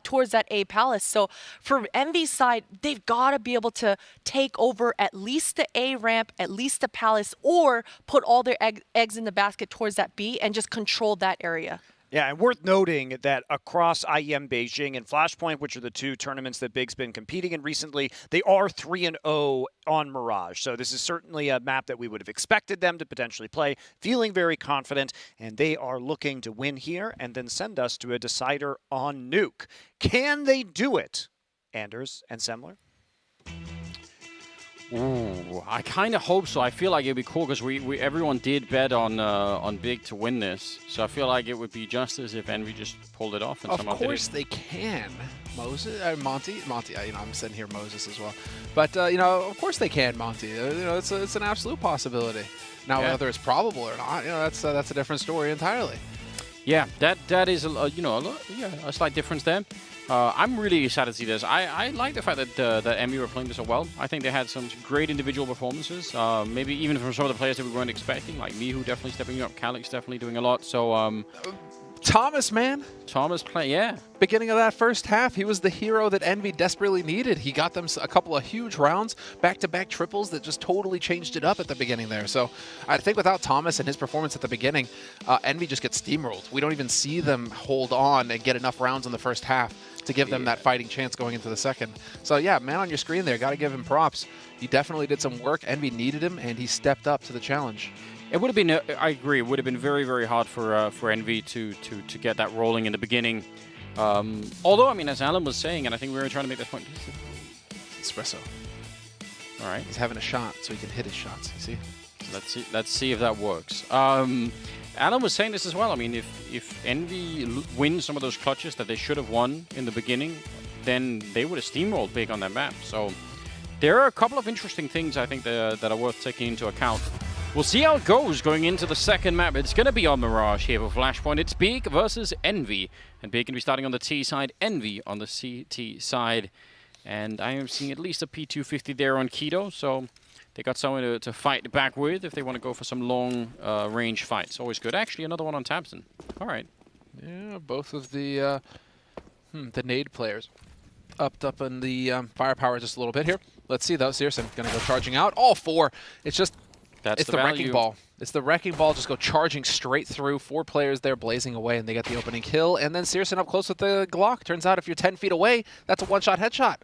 towards that A palace. So for Envy's side, they've got to be able to take over at least the A ramp, at least the palace, or put all their eggs in the basket towards that B and just control that area. Yeah, and worth noting that across IEM Beijing and Flashpoint, which are the two tournaments that Big's been competing in recently, they are 3-0 on Mirage. So this is certainly a map that we would have expected them to potentially play, feeling very confident, and they are looking to win here and then send us to a decider on Nuke. Can they do it, Anders and Semler? Ooh, I kind of hope so. I feel like it'd be cool because everyone did bet on Big to win this, so I feel like it would be justice if Envy just pulled it off. And of course they can. Moses, Monty. I'm sitting here Moses as well, but of course they can, Monty. It's an absolute possibility. Now whether it's probable or not, that's a different story entirely. Yeah, that is a slight difference there. I'm really excited to see this. I like the fact that Envy were playing this so well. I think they had some great individual performances, maybe even from some of the players that we weren't expecting, like Mihu definitely stepping up, Calyx definitely doing a lot. So Thomas, man. Thomas play, yeah. Beginning of that first half, he was the hero that Envy desperately needed. He got them a couple of huge rounds, back-to-back triples that just totally changed it up at the beginning there. So I think without Thomas and his performance at the beginning, Envy just gets steamrolled. We don't even see them hold on and get enough rounds in the first half to give them that fighting chance going into the second. So yeah, man on your screen there, got to give him props. He definitely did some work. Envy needed him, and he stepped up to the challenge. It would have been, I agree, it would have been very, very hard for Envy to get that rolling in the beginning. Although, I mean, as Alan was saying, and I think we were trying to make this point. Espresso. All right. He's having a shot, so he can hit his shots, you see? Let's see if that works. Alan was saying this as well. I mean, if Envy wins some of those clutches that they should have won in the beginning, then they would have steamrolled big on that map. So there are a couple of interesting things, I think, that are worth taking into account. We'll see how it goes going into the second map. It's going to be on Mirage here for Flashpoint. It's Big versus Envy. And Big going to be starting on the T side, Envy on the CT side. And I am seeing at least a P250 there on Keto. So they got someone to fight back with if they want to go for some long range fights. Always good. Actually, another one on Tabson. All right. Yeah, both of the nade players upped up in the firepower just a little bit here. Let's see, though. Searson going to go charging out. All four. It's just... It's the wrecking ball. It's the wrecking ball. Just go charging straight through. 4 players there blazing away, and they get the opening kill. And then Searson up close with the Glock. Turns out if you're 10 feet away, that's a one-shot headshot.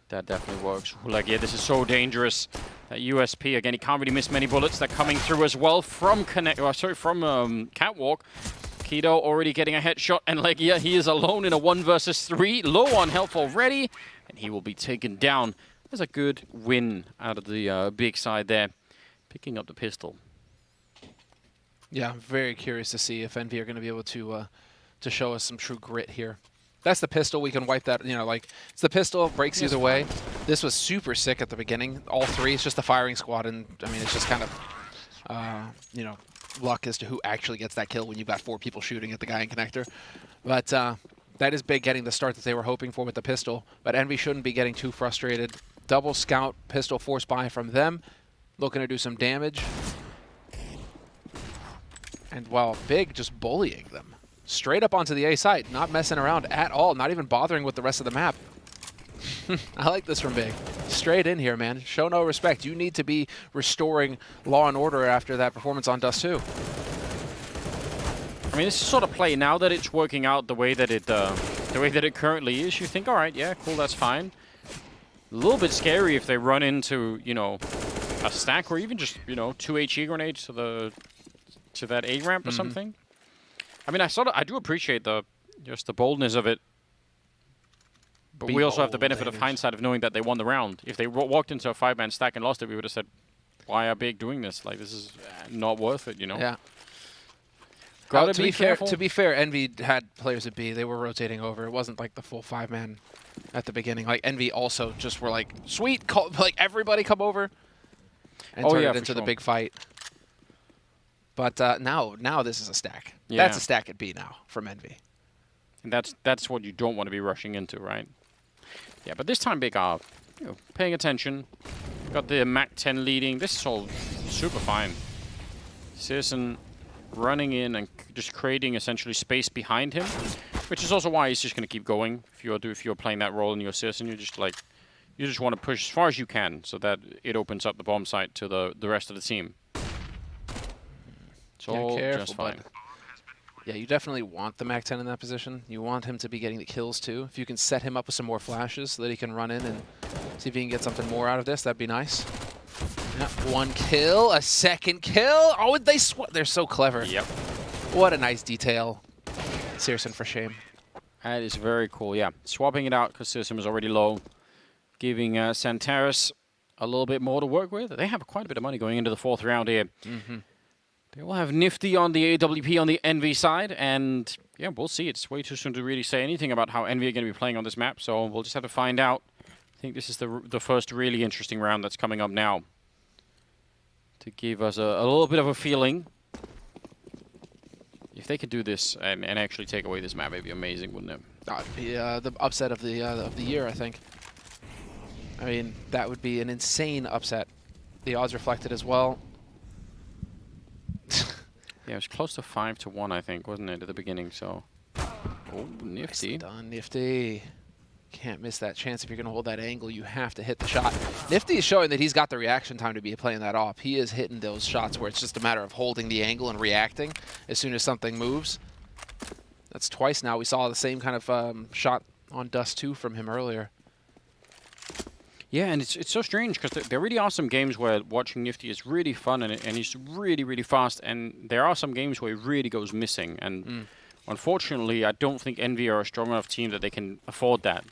That definitely works. Like, yeah, this is so dangerous. That USP, again, he can't really miss many bullets. They're coming through as well from Catwalk. Keto already getting a headshot, and like, yeah, he is alone in a 1 versus 3. Low on health already, and he will be taken down. There's a good win out of the Big side there. Picking up the pistol. Yeah, I'm very curious to see if Envy are going to be able to show us some true grit here. That's the pistol. We can wipe that, you know, like, it's the pistol, breaks either way. This was super sick at the beginning. All 3, it's just a firing squad, and, I mean, it's just kind of, you know, luck as to who actually gets that kill when you've got 4 people shooting at the guy in connector. But that is Big getting the start that they were hoping for with the pistol. But Envy shouldn't be getting too frustrated. Double scout, pistol force buy from them. Looking to do some damage. And while Big just bullying them. Straight up onto the A site, not messing around at all, not even bothering with the rest of the map. I like this from Big. Straight in here, man. Show no respect. You need to be restoring law and order after that performance on Dust 2. I mean, this is sort of play now that it's working out the way that it currently is. You think, all right, yeah, cool, that's fine. A little bit scary if they run into, you know, a stack or even just, you know, 2 HE grenades to that A ramp or something. I mean, I do appreciate just the boldness of it. But we also have the benefit of hindsight of knowing that they won the round. If they walked into a 5-man stack and lost it, we would have said, why are Big doing this? Like, this is not worth it, you know? Yeah. Gotta to be careful. To be fair, Envy had players at B. They were rotating over. It wasn't like the full 5-man at the beginning. Like, Envy also just were like, sweet, like, everybody come over. And turn it into the big fight. But now this is a stack. Yeah. That's a stack at B now from Envy. And that's what you don't want to be rushing into, right? Yeah, but this time Big are, you know, paying attention. Got the Mac 10 leading. This is all super fine. Searson running in and just creating essentially space behind him, which is also why he's just going to keep going. If you're playing that role in your Searson, you just want to push as far as you can so that it opens up the bomb site to the rest of the team. It's all just fine. Yeah, you definitely want the Mac 10 in that position. You want him to be getting the kills too. If you can set him up with some more flashes so that he can run in and see if he can get something more out of this, that'd be nice. Yeah, 1 kill, a 2nd kill. Oh, they're so clever. Yep. What a nice detail. Searson for shame. That is very cool, yeah. Swapping it out because Searson was already low. Giving Santaris a little bit more to work with. They have quite a bit of money going into the 4th round here. They will have Nifty on the AWP on the Envy side, and yeah, we'll see. It's way too soon to really say anything about how Envy are going to be playing on this map, so we'll just have to find out. I think this is the first really interesting round that's coming up now to give us a little bit of a feeling. If they could do this and actually take away this map, it'd be amazing, wouldn't it? That'd be the upset of the year, I think. I mean, that would be an insane upset. The odds reflected as well. Yeah, it was close to 5-1, I think, wasn't it, at the beginning? So, oh, nifty. Nicely done, Nifty. Can't miss that chance. If you're going to hold that angle, you have to hit the shot. Nifty is showing that he's got the reaction time to be playing that off. He is hitting those shots where it's just a matter of holding the angle and reacting as soon as something moves. That's twice now. We saw the same kind of shot on Dust 2 from him earlier. Yeah, and it's so strange because there really are some games where watching Nifty is really fun and he's really, really fast. And there are some games where he really goes missing. And unfortunately, I don't think Envy are a strong enough team that they can afford that.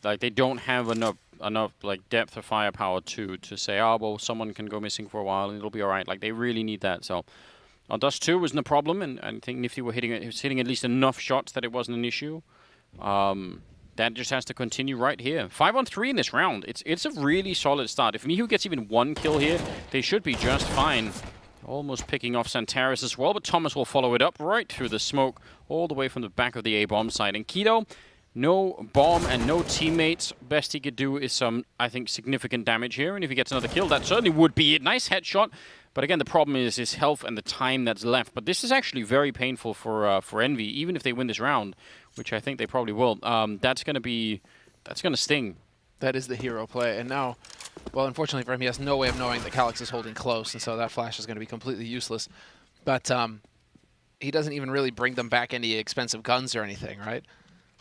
Like they don't have enough like depth or firepower to say, oh well, someone can go missing for a while and it'll be all right. Like they really need that. So on Dust 2 wasn't a problem, and I think Nifty was hitting at least enough shots that it wasn't an issue. That just has to continue right here. 5-on-3 in this round. It's a really solid start. If Mihu gets even one kill here, they should be just fine. Almost picking off Santaris as well, but Thomas will follow it up right through the smoke, all the way from the back of the A-bomb side. And Keto, no bomb and no teammates. Best he could do is some, I think, significant damage here. And if he gets another kill, that certainly would be a nice headshot. But again, the problem is his health and the time that's left. But this is actually very painful for Envy, even if they win this round, which I think they probably will. That's going to sting. That is the hero play. And now, well, unfortunately for him, he has no way of knowing that Calyx is holding close, and so that flash is going to be completely useless. But he doesn't even really bring them back any expensive guns or anything, right?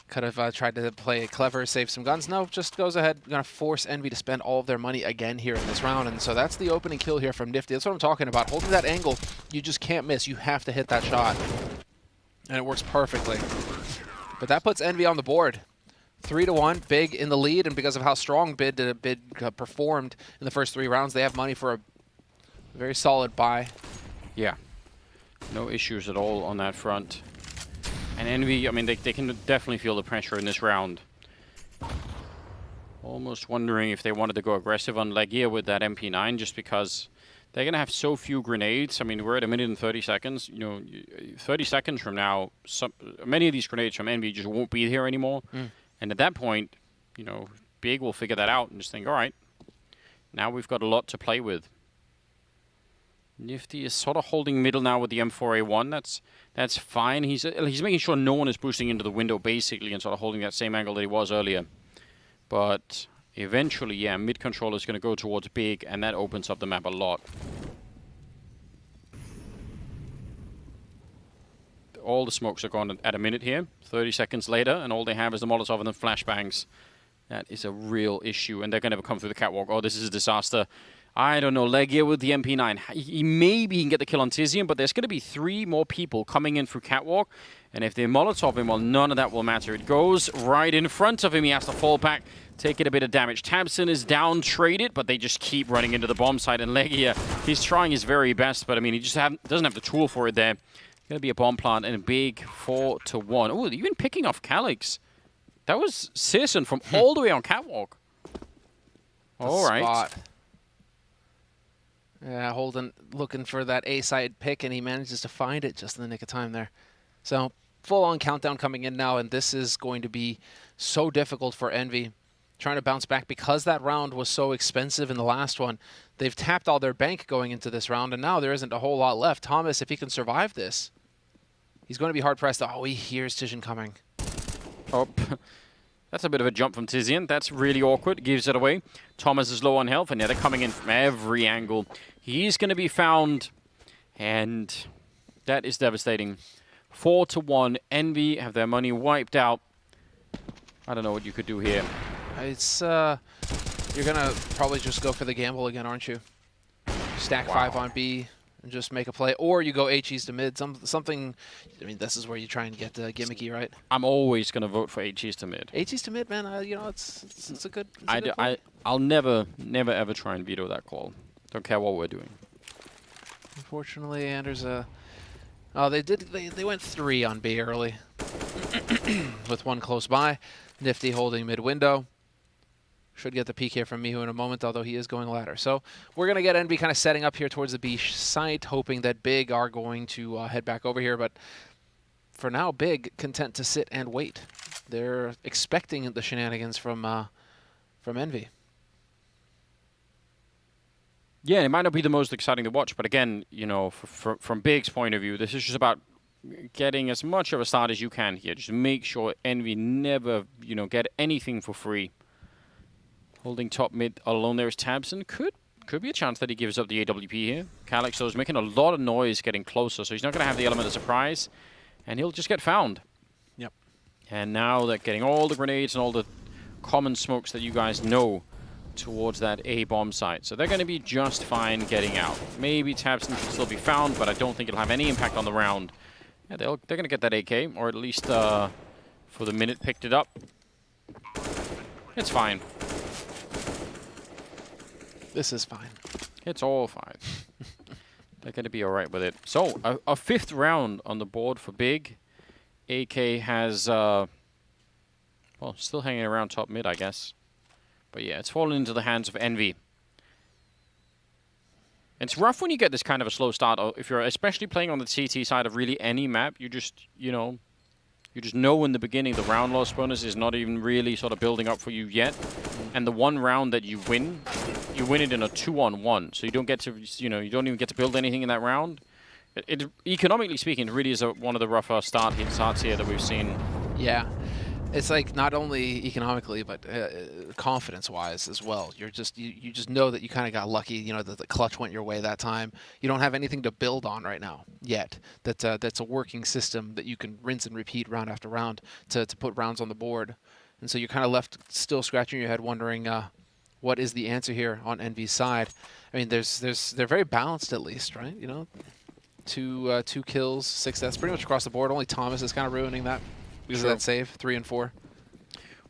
Could have tried to play it clever, save some guns. No, just goes ahead. Going to force Envy to spend all of their money again here in this round. And so that's the opening kill here from Nifty. That's what I'm talking about. Holding that angle, you just can't miss. You have to hit that shot. And it works perfectly. But that puts Envy on the board. 3-1, Big in the lead. And because of how strong Bid performed in the first 3 rounds, they have money for a very solid buy. Yeah. No issues at all on that front. And Envy, I mean, they can definitely feel the pressure in this round. Almost wondering if they wanted to go aggressive on Legia with that MP9, just because they're going to have so few grenades. I mean, we're at 1 minute and 30 seconds. You know, 30 seconds from now, many of these grenades from Envy just won't be here anymore. And at that point, you know, Big will figure that out and just think, all right, now we've got a lot to play with. Nifty is sort of holding middle now with the M4A1. That's fine. He's making sure no one is boosting into the window, basically, and sort of holding that same angle that he was earlier. But eventually, yeah, mid controller is going to go towards Big, and that opens up the map a lot. All the smokes are gone at a minute here. 30 seconds later, and all they have is the Molotov and the flashbangs. That is a real issue, and they're going to come through the catwalk. Oh, this is a disaster. I don't know, Legia with the MP9. Maybe he can get the kill on Tizian, but there's going to be 3 more people coming in through catwalk. And if they Molotov him, well, none of that will matter. It goes right in front of him. He has to fall back, taking a bit of damage. Tabson is down traded, but they just keep running into the bomb site. And Legia, he's trying his very best, but I mean, he just doesn't have the tool for it there. Going to be a bomb plant and a big 4-1. Oh, even picking off Calyx. That was Searson from all the way on catwalk. All right. Spot. Yeah, Holden looking for that A-side pick, and he manages to find it just in the nick of time there. So, full-on countdown coming in now, and this is going to be so difficult for Envy. Trying to bounce back because that round was so expensive in the last one. They've tapped all their bank going into this round, and now there isn't a whole lot left. Thomas, if he can survive this, he's going to be hard-pressed. Oh, he hears Tizian coming. Oh, that's a bit of a jump from Tizian. That's really awkward. Gives it away. Thomas is low on health, and yeah, they're coming in from every angle. He's going to be found, and that is devastating. 4-1. Envy have their money wiped out. I don't know what you could do here. It's, you're going to probably just go for the gamble again, aren't you? Stack 5 on B and just make a play. Or you go HEs to mid. Something, I mean, this is where you try and get gimmicky, right? I'm always going to vote for HEs to mid. HEs to mid, man, you know, it's a good I'll never, ever try and veto that call. Don't care what we're doing. Unfortunately, Anders, oh, they went 3 on B early. With 1 close by. Nifty holding mid window. Should get the peek here from Mihu in a moment, although he is going ladder. So we're going to get Envy kind of setting up here towards the B site, hoping that Big are going to head back over here. But for now, Big content to sit and wait. They're expecting the shenanigans from Envy. Yeah, it might not be the most exciting to watch, but again, you know, from Big's point of view, this is just about getting as much of a start as you can here. Just make sure Envy never, you know, get anything for free. Holding top mid alone there is Tabson. Could be a chance that he gives up the AWP here. Calyx, though, is making a lot of noise getting closer, so he's not going to have the element of surprise, and he'll just get found. Yep. And now they're getting all the grenades and all the common smokes that you guys know towards that A bomb site. So they're going to be just fine getting out. Maybe Tabson can still be found, but I don't think it'll have any impact on the round. Yeah, they're going to get that AK, or at least for the minute picked it up. It's fine. This is fine. It's all fine. They're going to be all right with it. So, a 5th round on the board for Big. AK has, well, still hanging around top mid, I guess. But yeah, it's fallen into the hands of Envy. It's rough when you get this kind of a slow start. If you're especially playing on the CT side of really any map, you just, you just know in the beginning the round loss bonus is not even really sort of building up for you yet. And the one round that you win it in a 2-on-1. So you don't get to, you don't even get to build anything in that round. It economically speaking, it really is one of the rougher starts here that we've seen. Yeah. It's like not only economically, but confidence-wise as well. You just know that you kind of got lucky. You know that the clutch went your way that time. You don't have anything to build on right now yet. That's a working system that you can rinse and repeat round after round to put rounds on the board. And so you're kind of left still scratching your head, wondering what is the answer here on Envy's side. I mean, they're very balanced at least, right? You know, two kills, 6 deaths, pretty much across the board. Only Thomas is kind of ruining that. Because of that save, 3 and 4.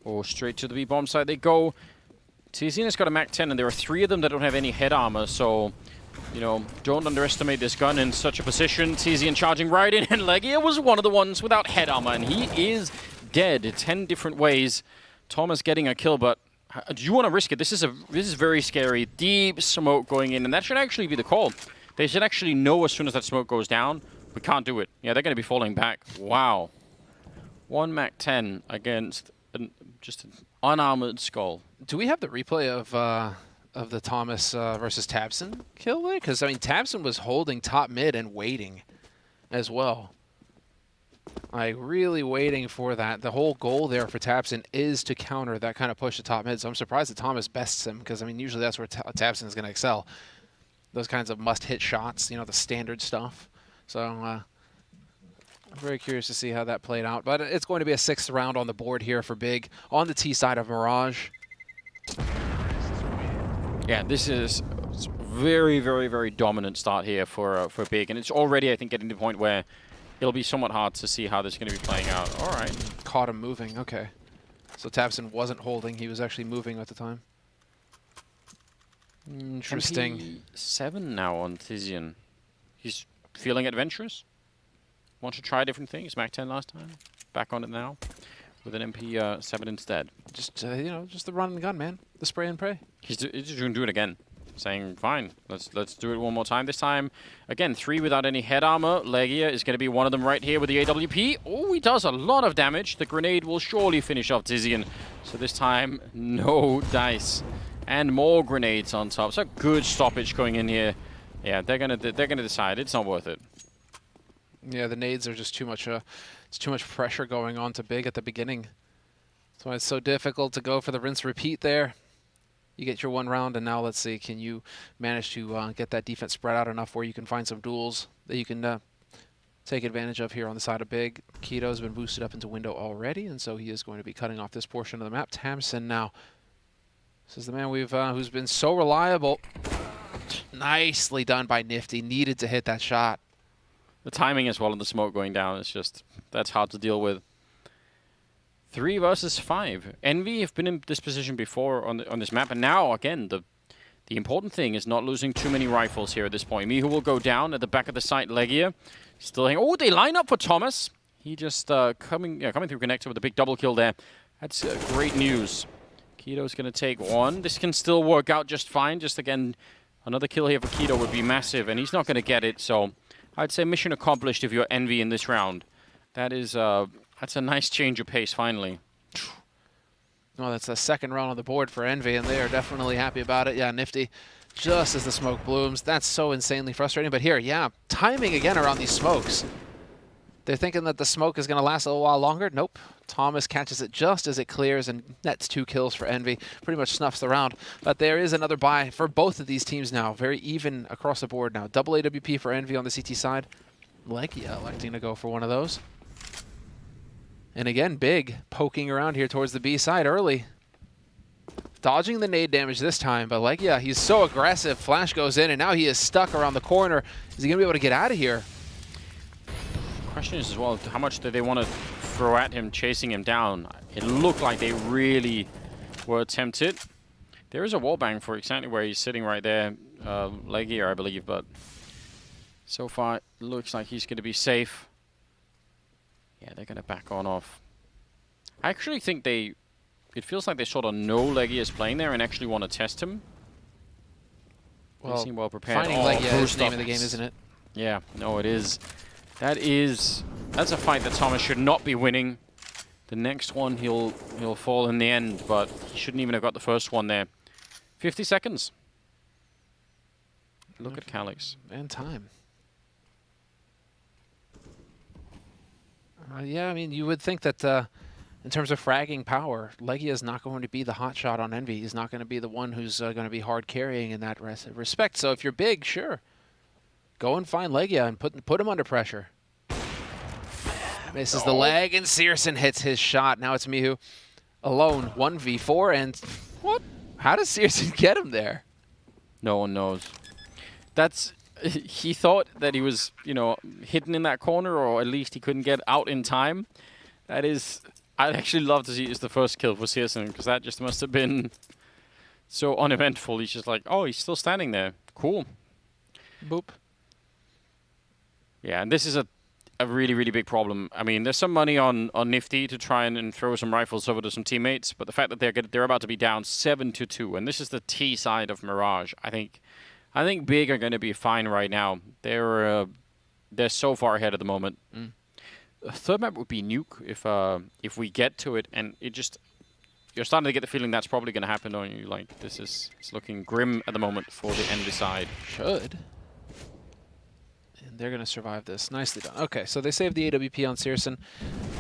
Oh, straight to the B-bomb side they go. Tiziana's got a Mac 10, and there are 3 of them that don't have any head armor, so, don't underestimate this gun in such a position. Tizian charging right in, and Legia was one of the ones without head armor, and he is dead 10 different ways. Thomas getting a kill, but do you want to risk it? This is very scary. Deep smoke going in, and that should actually be the call. They should actually know as soon as that smoke goes down, we can't do it. Yeah, they're going to be falling back. Wow. 1 Mac 10 against just an unarmored Skull. Do we have the replay of the Thomas versus Tabson kill there? Because, I mean, Tabson was holding top mid and waiting as well. Like, really waiting for that. The whole goal there for Tabson is to counter that kind of push to top mid. So I'm surprised that Thomas bests him because, I mean, usually that's where Tabson is going to excel. Those kinds of must-hit shots, the standard stuff. So, I'm very curious to see how that played out. But it's going to be a 6th round on the board here for Big on the T side of Mirage. Yeah, this is very, very, very dominant start here for Big. And it's already, I think, getting to the point where it'll be somewhat hard to see how this is going to be playing out. All right. Caught him moving. Okay. So Tabson wasn't holding. He was actually moving at the time. Interesting. MP7 now on Tizian. He's feeling adventurous. Want to try different things. Mac 10 last time. Back on it now with an MP7 instead. Just just the run and gun, man. The spray and pray. He's going to do it again. Saying, fine, let's do it one more time. This time, again, 3 without any head armor. Legia is going to be one of them right here with the AWP. Oh, he does a lot of damage. The grenade will surely finish off Tizian. So this time, no dice. And more grenades on top. So good stoppage going in here. Yeah, they're gonna decide it's not worth it. Yeah, the nades are just too much. It's too much pressure going on to Big at the beginning. That's why it's so difficult to go for the rinse repeat there. You get your 1 round, and now let's see, can you manage to get that defense spread out enough where you can find some duels that you can take advantage of here on the side of Big. Keto's been boosted up into window already, and so he is going to be cutting off this portion of the map. Tamsin now. This is the man who's been so reliable. Nicely done by Nifty. Needed to hit that shot. The timing as well and the smoke going down is just, that's hard to deal with. 3 versus 5. Envy have been in this position before on this map, and now, again, the important thing is not losing too many rifles here at this point. Mihu will go down at the back of the site. Legia still hanging. Oh, they line up for Thomas. He just coming through connector with a big double kill there. That's great news. Keto's going to take 1. This can still work out just fine. Just, again, another kill here for Keto would be massive, and he's not going to get it. So I'd say mission accomplished if you're Envy in this round. That is, that's a nice change of pace, finally. Well, that's the 2nd round on the board for Envy, and they are definitely happy about it. Yeah, Nifty just as the smoke blooms. That's so insanely frustrating. But here, yeah, timing again around these smokes. They're thinking that the smoke is going to last a little while longer. Nope. Thomas catches it just as it clears and nets 2 kills for Envy. Pretty much snuffs the round. But there is another buy for both of these teams now. Very even across the board now. Double AWP for Envy on the CT side. Legia electing to go for one of those. And again, Big poking around here towards the B side early. Dodging the nade damage this time, but Legia, he's so aggressive. Flash goes in, and now he is stuck around the corner. Is he going to be able to get out of here? Question is as well, how much do they want to throw at him, chasing him down? It looked like they really were tempted. There is a wallbang for exactly where he's sitting right there, Legia, I believe, but so far it looks like he's going to be safe. Yeah, they're going to back on off. I actually think it feels like they sort of know Legia is playing there and actually want to test him. Well, they seem well prepared. Finding Legia is the name of the game, isn't it? Yeah, no, it is. That's a fight that Thomas should not be winning. The next one he'll fall in the end, but he shouldn't even have got the first one there. 50 seconds. Look at Calix. And time. Yeah, I mean, you would think that in terms of fragging power, Legia is not going to be the hot shot on Envy. He's not going to be the one who's going to be hard carrying in that respect. So if you're big, sure. Go and find Legia and put him under pressure. Misses the leg, and Searson hits his shot. Now it's Mihu alone, 1v4, and what? How does Searson get him there? No one knows. He thought that he was, hidden in that corner, or at least he couldn't get out in time. I'd actually love to see it's the first kill for Searson, because that just must have been so uneventful. He's just like, oh, he's still standing there. Cool. Boop. Yeah, and this is a really, really big problem. I mean, there's some money on Nifty to try and throw some rifles over to some teammates, but the fact that they're about to be down 7-2, and this is the T side of Mirage, I think Big are going to be fine right now. They're so far ahead at the moment. The third map would be Nuke if we get to it, and you're starting to get the feeling that's probably going to happen, don't you? Like, it's looking grim at the moment for the Envy side. Should. And they're going to survive this. Nicely done. Okay, so they saved the AWP on Searson.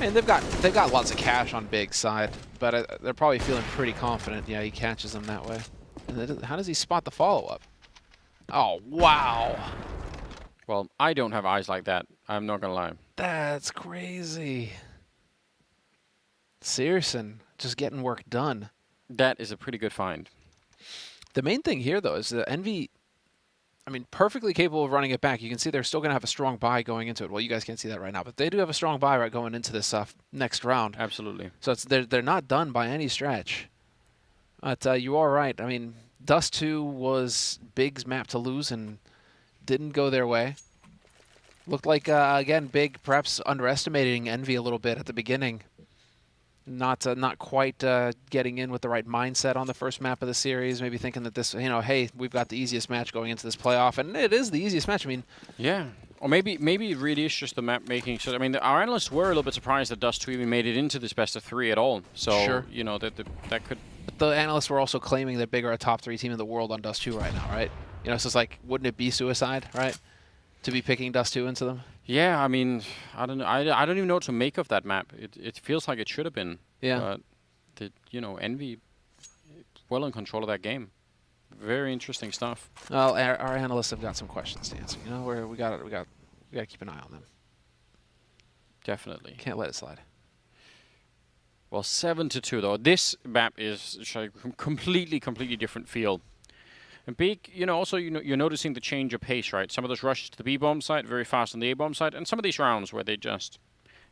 And they've got lots of cash on Big's side, but they're probably feeling pretty confident. Yeah, he catches them that way. And how does he spot the follow-up? Oh, wow. Well, I don't have eyes like that. I'm not going to lie. That's crazy. Searson just getting work done. That is a pretty good find. The main thing here, though, is that Envy, I mean, perfectly capable of running it back. You can see they're still going to have a strong buy going into it. Well, you guys can't see that right now, but they do have a strong buy right going into this next round. Absolutely. So they're not done by any stretch. But you are right. I mean, Dust 2 was Big's map to lose and didn't go their way. Looked like, again, Big perhaps underestimating Envy a little bit at the beginning. Not quite getting in with the right mindset on the first map of the series. Maybe thinking that this, hey, we've got the easiest match going into this playoff, and it is the easiest match. I mean, yeah. Or maybe it really is just the map making. So I mean, our analysts were a little bit surprised that Dust 2 even made it into this best of 3 at all. So sure. That could. But the analysts were also claiming that Big are a top 3 team in the world on Dust 2 right now, right? So it's like, wouldn't it be suicide, right, to be picking Dust 2 into them? Yeah, I mean, I don't know. I don't even know what to make of that map. It feels like it should have been. Yeah. But Envy well in control of that game. Very interesting stuff. Well, our analysts have got some questions to answer. We got to keep an eye on them. Definitely. Can't let it slide. Well, 7-2 though. This map is a completely different feel. And Big, also you're noticing the change of pace, right? Some of those rushes to the B bomb site very fast on the A bomb site, and some of these rounds where they just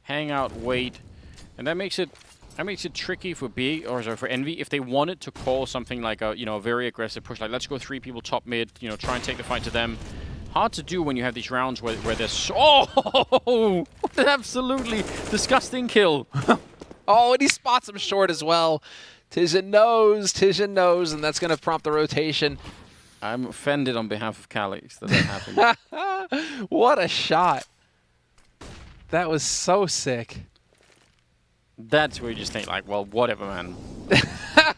hang out, wait, and that makes it tricky for for Envy if they wanted to call something like a very aggressive push, like let's go 3 people top mid, try and take the fight to them. Hard to do when you have these rounds where there's what an absolutely disgusting kill. Oh, and he spots him short as well. Tijan knows, and that's going to prompt the rotation. I'm offended on behalf of Calix that happened. What a shot. That was so sick. That's where you just think, like, well, whatever, man.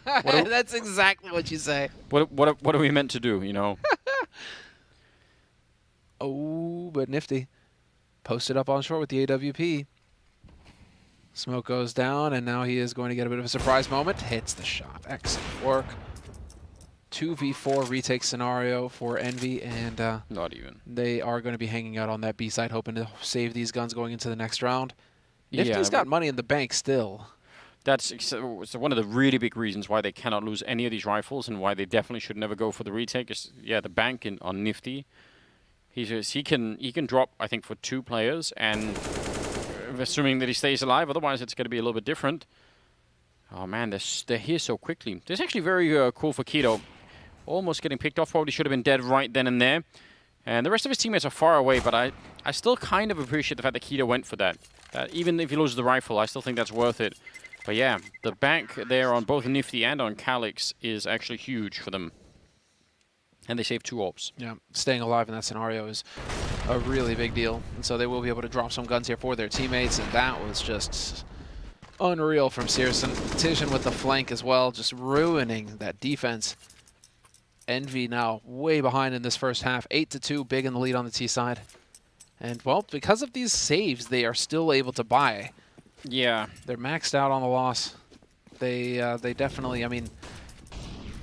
That's exactly what you say. What are we meant to do, you know? Oh, but nifty. Posted up on short with the AWP. Smoke goes down, and now he is going to get a bit of a surprise moment. Hits the shot. Excellent work. 2v4 retake scenario for Envy, and not even. They are going to be hanging out on that B side, hoping to save these guns going into the next round. Nifty's got money in the bank still. That's one of the really big reasons why they cannot lose any of these rifles, and why they definitely should never go for the retake. Is the bank on Nifty. He can drop, I think, for 2 players, and assuming that he stays alive. Otherwise, it's going to be a little bit different. Oh man, they're here so quickly. This is actually very cool for Keto. Almost getting picked off. Probably should have been dead right then and there. And the rest of his teammates are far away, but I still kind of appreciate the fact that Keto went for that. Even if he loses the rifle, I still think that's worth it. But yeah, the bank there on both Nifty and on Calyx is actually huge for them. And they save 2 orbs. Yeah, staying alive in that scenario is a really big deal. And so they will be able to drop some guns here for their teammates, and that was just unreal from Searson. Tijan with the flank as well, just ruining that defense. Envy now way behind in this first half. 8-2, big in the lead on the T side. And, well, because of these saves, they are still able to buy. Yeah. They're maxed out on the loss. They definitely, I mean,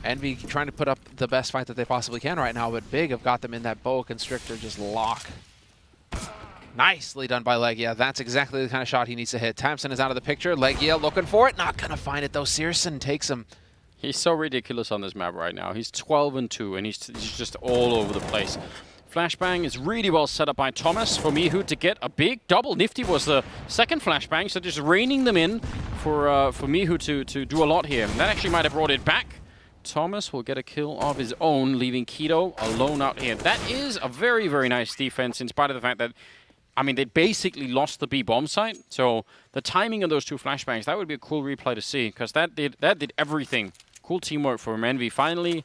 Envy trying to put up the best fight that they possibly can right now, but Big have got them in that boa constrictor just lock. Nicely done by Legia. That's exactly the kind of shot he needs to hit. Tamsin is out of the picture. Legia looking for it. Not going to find it, though. Searson takes him. He's so ridiculous on this map right now. He's 12-2, and he's just all over the place. Flashbang is really well set up by Thomas for Mihu to get a big double. Nifty was the second flashbang, so just reining them in for Mihu to do a lot here. And that actually might have brought it back. Thomas will get a kill of his own, leaving Keto alone out here. That is a very, very nice defense, in spite of the fact that, I mean, they basically lost the B bomb site. So the timing of those 2 flashbangs, that would be a cool replay to see, because that did everything. Cool teamwork from Envy. Finally,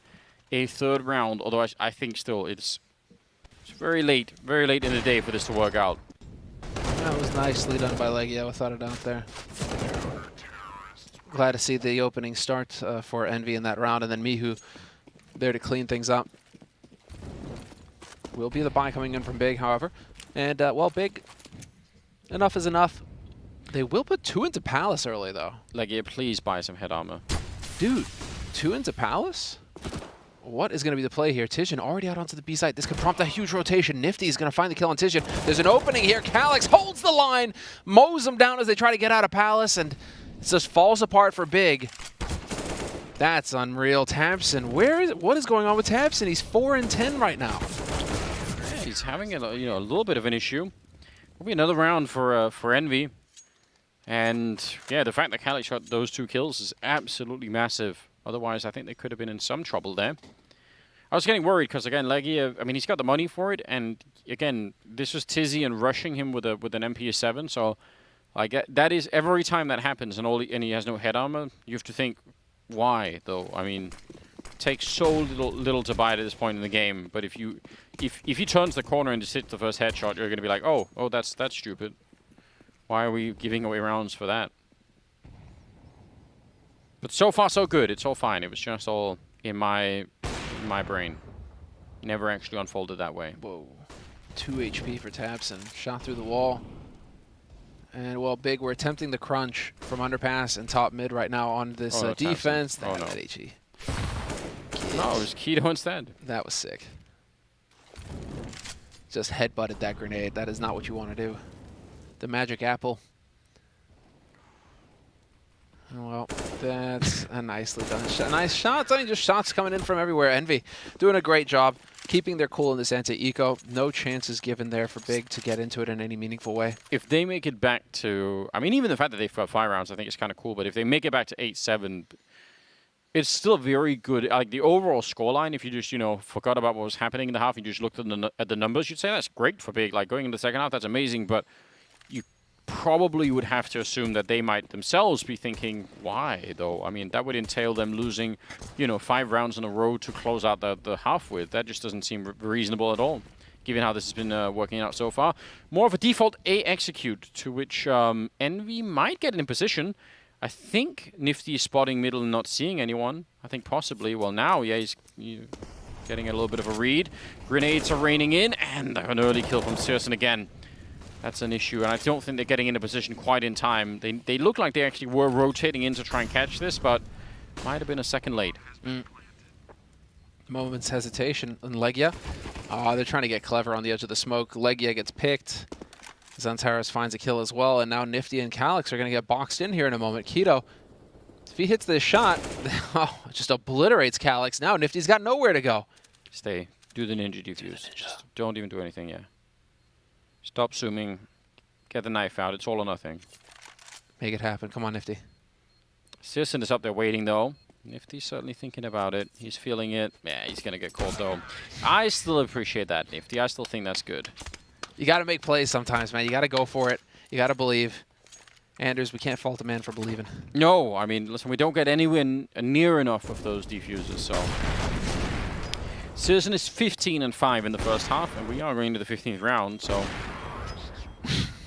a 3rd round, although I think still it's very late in the day for this to work out. That was nicely done by Legia, without a doubt there. Glad to see the opening start for Envy in that round, and then Mihu there to clean things up. Will be the buy coming in from Big, however. And, well, Big, enough is enough. They will put 2 into Palace early, though. Legia, please buy some head armor. Dude, 2 into Palace? What is going to be the play here? Tijan already out onto the B side. This could prompt a huge rotation. Nifty is going to find the kill on Tijan. There's an opening here. Calyx holds the line, mows them down as they try to get out of Palace, and it just falls apart for Big. That's unreal. Tamsin, what is going on with Tamsin? He's 4-10 right now. Yeah, he's having a little bit of an issue. Will be another round for Envy. And yeah, the fact that Calyx shot those 2 kills is absolutely massive. Otherwise, I think they could have been in some trouble there. I was getting worried because, again, Legia, I mean, he's got the money for it. And, again, this was Tizzy and rushing him with an MP7. So, that is every time that happens and he has no head armor, you have to think, why, though? I mean, it takes so little to buy it at this point in the game. But if he turns the corner and just hits the first headshot, you're going to be like, oh, that's stupid. Why are we giving away rounds for that? But so far, so good. It's all fine. It was just all in my brain. Never actually unfolded that way. Whoa. 2 HP for Tamsin. Shot through the wall. And, well, Big, we're attempting the crunch from underpass and top mid right now on this defense. Oh, no. That HE. No, it was Keto instead. That was sick. Just headbutted that grenade. That is not what you want to do. The magic apple. Well, that's a nicely done shot. Nice shots. I mean, just shots coming in from everywhere. Envy doing a great job keeping their cool in this anti-eco. No chances given there for Big to get into it in any meaningful way. If they make it back to, I mean, even the fact that they've got 5 rounds, I think is kind of cool. But if they make it back to 8-7, it's still very good. Like the overall scoreline, if you just, forgot about what was happening in the half, and you just looked at the numbers, you'd say that's great for Big. Like going into the second half, that's amazing. But you probably would have to assume that they might themselves be thinking, why, though? I mean, that would entail them losing, 5 rounds in a row to close out the half with. That just doesn't seem reasonable at all, given how this has been working out so far. More of a default A execute, to which Envy might get in position. I think Nifty is spotting middle and not seeing anyone. I think possibly. Well, now, yeah, he's getting a little bit of a read. Grenades are raining in, and an early kill from Searson again. That's an issue, and I don't think they're getting into position quite in time. They look like they actually were rotating in to try and catch this, but might have been a second late. Moment's hesitation. And Legia, they're trying to get clever on the edge of the smoke. Legia gets picked. Xantares finds a kill as well, and now Nifty and Calyx are going to get boxed in here in a moment. Keto, if he hits this shot, just obliterates Calyx. Now Nifty's got nowhere to go. Stay. Do the ninja defuse. Just don't even do anything, yeah. Stop zooming. Get the knife out. It's all or nothing. Make it happen. Come on, Nifty. Searson is up there waiting, though. Nifty's certainly thinking about it. He's feeling it. Yeah, he's going to get caught, though. I still appreciate that, Nifty. I still think that's good. You got to make plays sometimes, man. You got to go for it. You got to believe. Anders, we can't fault a man for believing. No, I mean, listen, we don't get anywhere near enough of those defusers, so... Searson is 15-5 in the first half, and we are going to the 15th round, so...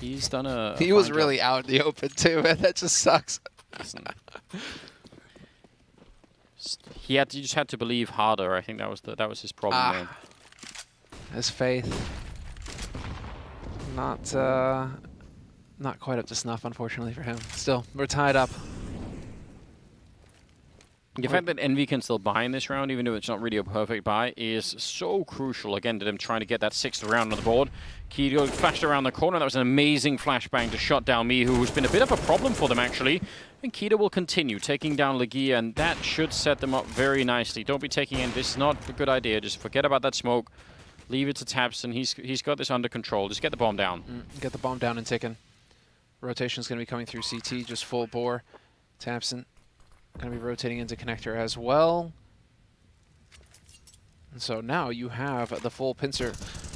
He's done a He was really out in the open, too, man. That just sucks. Listen. He just had to believe harder. I think that was his problem there. His faith. Not quite up to snuff, unfortunately, for him. Still, we're tied up. The fact that Envy can still buy in this round, even though it's not really a perfect buy, is so crucial, again, to them trying to get that 6th round on the board. Keto flashed around the corner. That was an amazing flashbang to shut down Me, who's been a bit of a problem for them, actually. And Keto will continue taking down Legia, and that should set them up very nicely. Don't be taking in. This is not a good idea. Just forget about that smoke. Leave it to Tapson. He's got this under control. Just get the bomb down. Get the bomb down and taken. Rotation's going to be coming through CT, just full bore. Tapson going to be rotating into connector as well. And so now you have the full pincer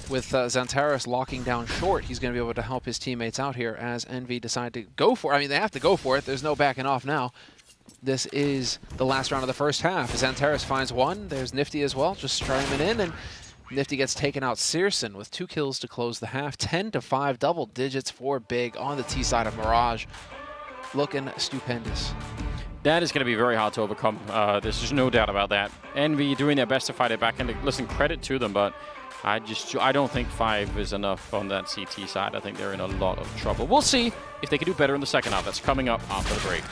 with Xantares locking down short. He's going to be able to help his teammates out here as Envy decide to go for it. I mean, they have to go for it. There's no backing off now. This is the last round of the first half. Xantares finds one. There's Nifty as well, just streaming in, and Nifty gets taken out. Searson with 2 kills to close the half. 10-5, double digits for Big on the T side of Mirage. Looking stupendous. That is going to be very hard to overcome. There's just no doubt about that. Envy doing their best to fight it back, and listen, credit to them, but I don't think 5 is enough on that CT side. I think they're in a lot of trouble. We'll see if they can do better in the second half. That's coming up after the break.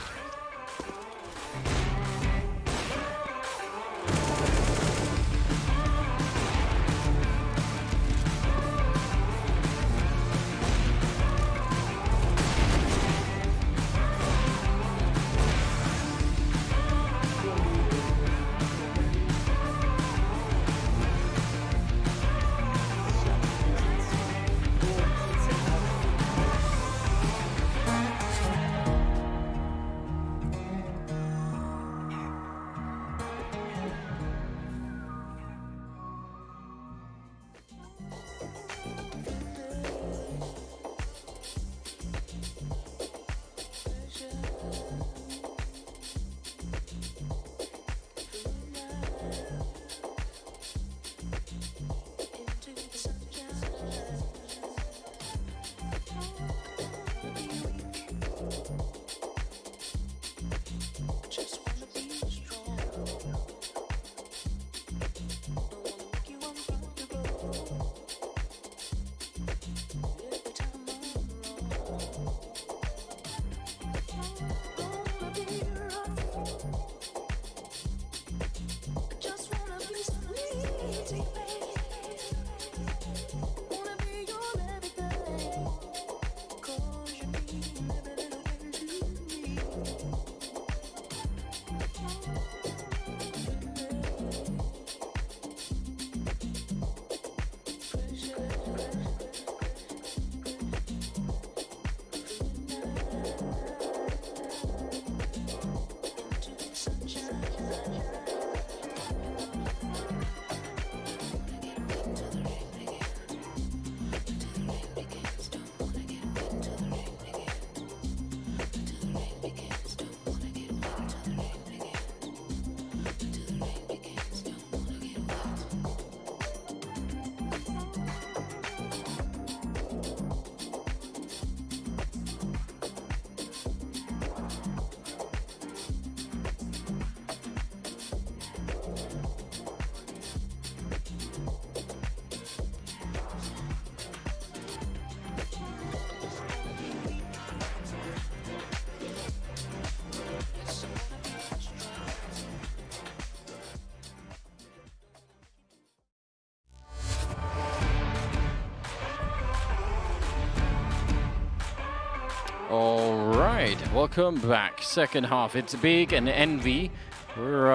right, welcome back. Second half. It's Big and Envy. We're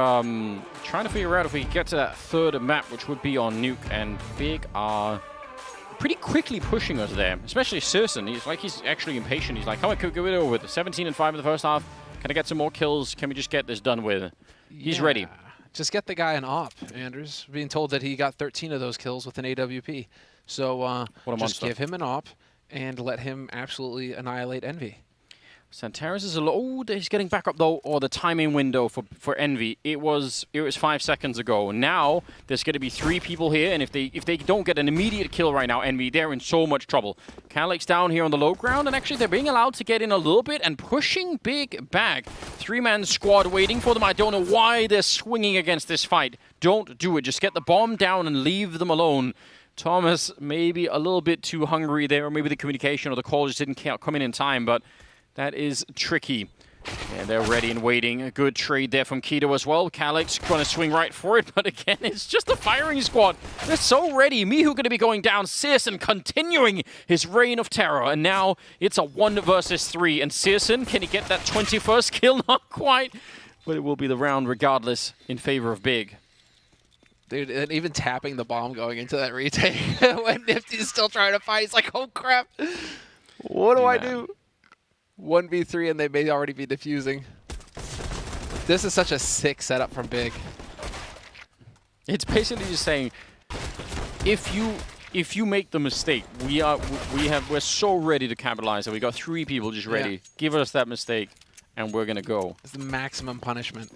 trying to figure out if we can get to that third map, which would be on Nuke, and Big are pretty quickly pushing us there, especially Sirson. He's actually impatient. He's like, come on, can we get it over with? 17 and 5 in the first half. Can I get some more kills? Can we just get this done with? He's ready. Just get the guy an op, Anders. Being told that he got 13 of those kills with an AWP. So just give him an op and let him absolutely annihilate Envy. Santaris is he's getting back up though. Or the timing window for Envy. It was 5 seconds ago. Now there's going to be 3 people here, and if they don't get an immediate kill right now, Envy, they're in so much trouble. Calyx down here on the low ground, and actually they're being allowed to get in a little bit and pushing Big back. 3-man squad waiting for them. I don't know why they're swinging against this fight. Don't do it. Just get the bomb down and leave them alone. Thomas maybe a little bit too hungry there, or maybe the communication or the call just didn't come in time, but that is tricky. And they're ready and waiting. A good trade there from Keto as well. Calyx going to swing right for it, but again, it's just a firing squad. They're so ready. Mihu going to be going down. Sirson continuing his reign of terror, and now it's a 1 versus 3. And Sirson, can he get that 21st kill? Not quite, but it will be the round regardless in favor of Big. Dude, and even tapping the bomb going into that retake when Nifty's still trying to fight, he's like, oh crap, what do I do? 1v3 and they may already be defusing. This is such a sick setup from Big. It's basically just saying, if you make the mistake, we're so ready to capitalize that we got 3 people just ready. Yeah. Give us that mistake, and we're gonna go. It's the maximum punishment.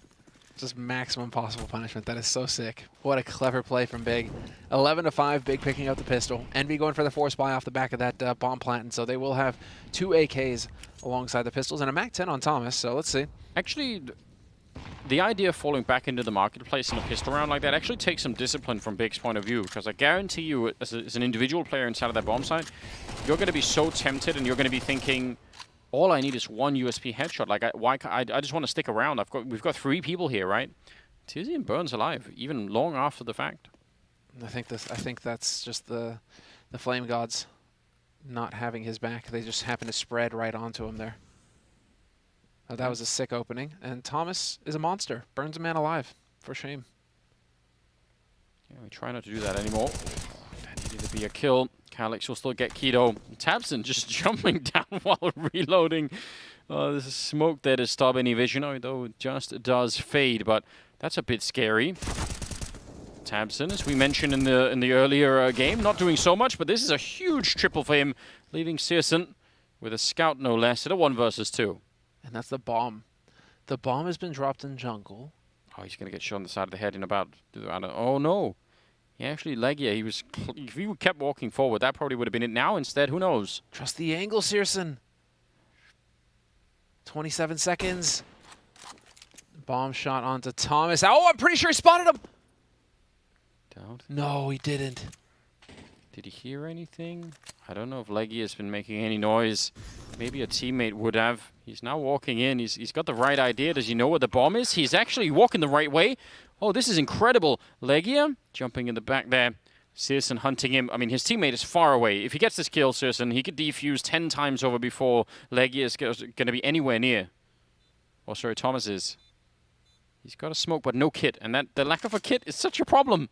Just maximum possible punishment. That is so sick. What a clever play from Big. 11-5, Big picking up the pistol. Envy going for the force buy off the back of that bomb plant, and so they will have 2 AKs alongside the pistols and a MAC-10 on Thomas, so let's see. Actually, the idea of falling back into the marketplace in a pistol round like that actually takes some discipline from Big's point of view, because I guarantee you, as an individual player inside of that bomb site, you're going to be so tempted and you're going to be thinking, all I need is 1 USP headshot. Like, I just want to stick around. We've got 3 people here, right? Tizian burns alive, even long after the fact. I think that's just the Flame Gods not having his back. They just happen to spread right onto him there. That was a sick opening, and Thomas is a monster. Burns a man alive, for shame. Yeah, we try not to do that anymore. That needed to be a kill. Calyx will still get Keto. Tabson just jumping down while reloading. This is smoke there to stop any vision, although it just does fade, but that's a bit scary. Tabson, as we mentioned in the earlier game, not doing so much, but this is a huge triple for him, leaving Sirson with a scout no less at a 1 versus 2. And that's the bomb. The bomb has been dropped in jungle. Oh, he's going to get shot on the side of the head in about... Oh, no. Yeah, actually, Legia, if he kept walking forward, that probably would have been it. Now, instead, who knows? Trust the angle, Sirson. 27 seconds. Bomb shot onto Thomas. Oh, I'm pretty sure he spotted him. Don't. No, he didn't. Did he hear anything? I don't know if Legia has been making any noise. Maybe a teammate would have. He's now walking in. He's got the right idea. Does he know where the bomb is? He's actually walking the right way. Oh, this is incredible. Legia jumping in the back there. Sirson hunting him. I mean, his teammate is far away. If he gets this kill, Sirson, he could defuse 10 times over before Legia is going to be anywhere near. Oh, sorry, Thomas is. He's got a smoke, but no kit. And the lack of a kit is such a problem.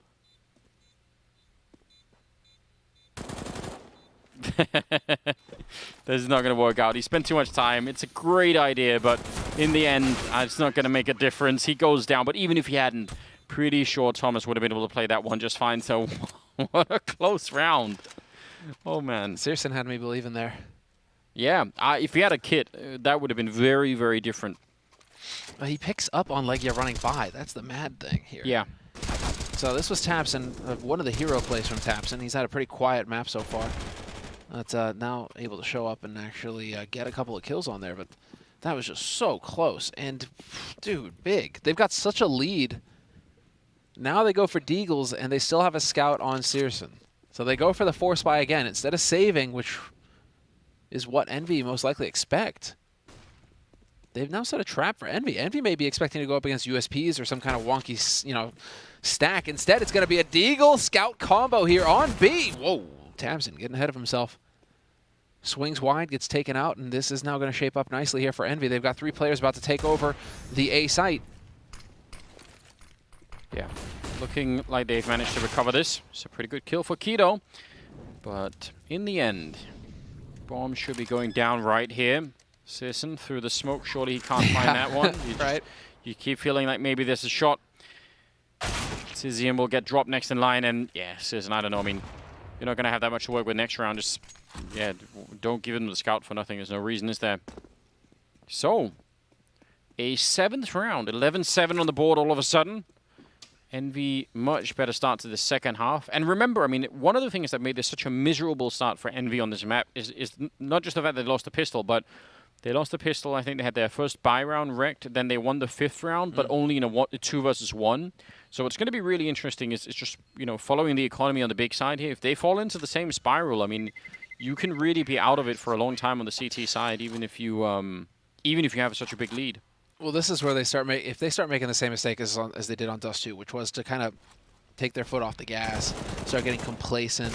This is not going to work out. He spent too much time. It's a great idea, but in the end, it's not going to make a difference. He goes down, but even if he hadn't, pretty sure Thomas would have been able to play that one just fine. So what a close round. Oh, man. Sirson had me believing there. Yeah, if he had a kit, that would have been very, very different. But he picks up on Legia running by. That's the mad thing here. Yeah. So this was Tabson, one of the hero plays from Tabson. He's had a pretty quiet map so far. That's now able to show up and actually get a couple of kills on there, but that was just so close. And, dude, Big. They've got such a lead. Now they go for Deagles, and they still have a scout on Sirson. So they go for the force buy again instead of saving, which is what Envy most likely expect. They've now set a trap for Envy. Envy may be expecting to go up against USPs or some kind of wonky, stack. Instead, it's going to be a Deagle scout combo here on B. Whoa. Tabson getting ahead of himself. Swings wide, gets taken out, and this is now going to shape up nicely here for Envy. They've got 3 players about to take over the A site. Yeah, looking like they've managed to recover this. It's a pretty good kill for Keto. But in the end, bomb should be going down right here. Searson through the smoke. Surely he can't find that one. You keep feeling like maybe there's a shot. Tizian will get dropped next in line. And yeah, Searson, I don't know. I mean, you're not going to have that much to work with next round. Just, yeah, don't give him the scout for nothing. There's no reason, is there? So, a 7th round. 11-7 on the board all of a sudden. Envy, much better start to the second half. And remember, I mean, one of the things that made this such a miserable start for Envy on this map is not just the fact that they lost the pistol, but they lost the pistol. I think they had their first buy round wrecked. Then they won the 5th round, but only in a 2 versus 1. So what's going to be really interesting is just, you know, following the economy on the big side here. If they fall into the same spiral, I mean, you can really be out of it for a long time on the CT side, even if you have such a big lead. Well, this is where they start if they start making the same mistake as they did on Dust 2, which was to kind of take their foot off the gas, start getting complacent,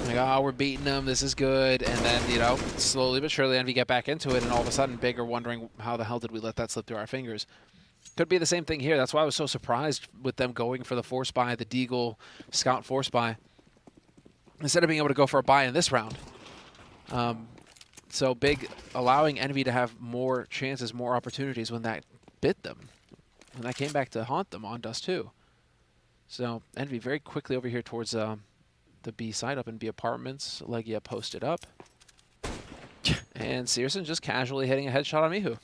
like, oh, we're beating them, this is good, and then, you know, slowly but surely Envy get back into it, and all of a sudden Big are wondering how the hell did we let that slip through our fingers. Could be the same thing here. That's why I was so surprised with them going for the force buy, the Deagle Scout force buy, instead of being able to go for a buy in this round. So Big allowing Envy to have more chances, more opportunities when that bit them, when that came back to haunt them on Dust 2. So Envy very quickly over here towards the B side, up in B apartments. Legia posted up. And Searson just casually hitting a headshot on Mihu.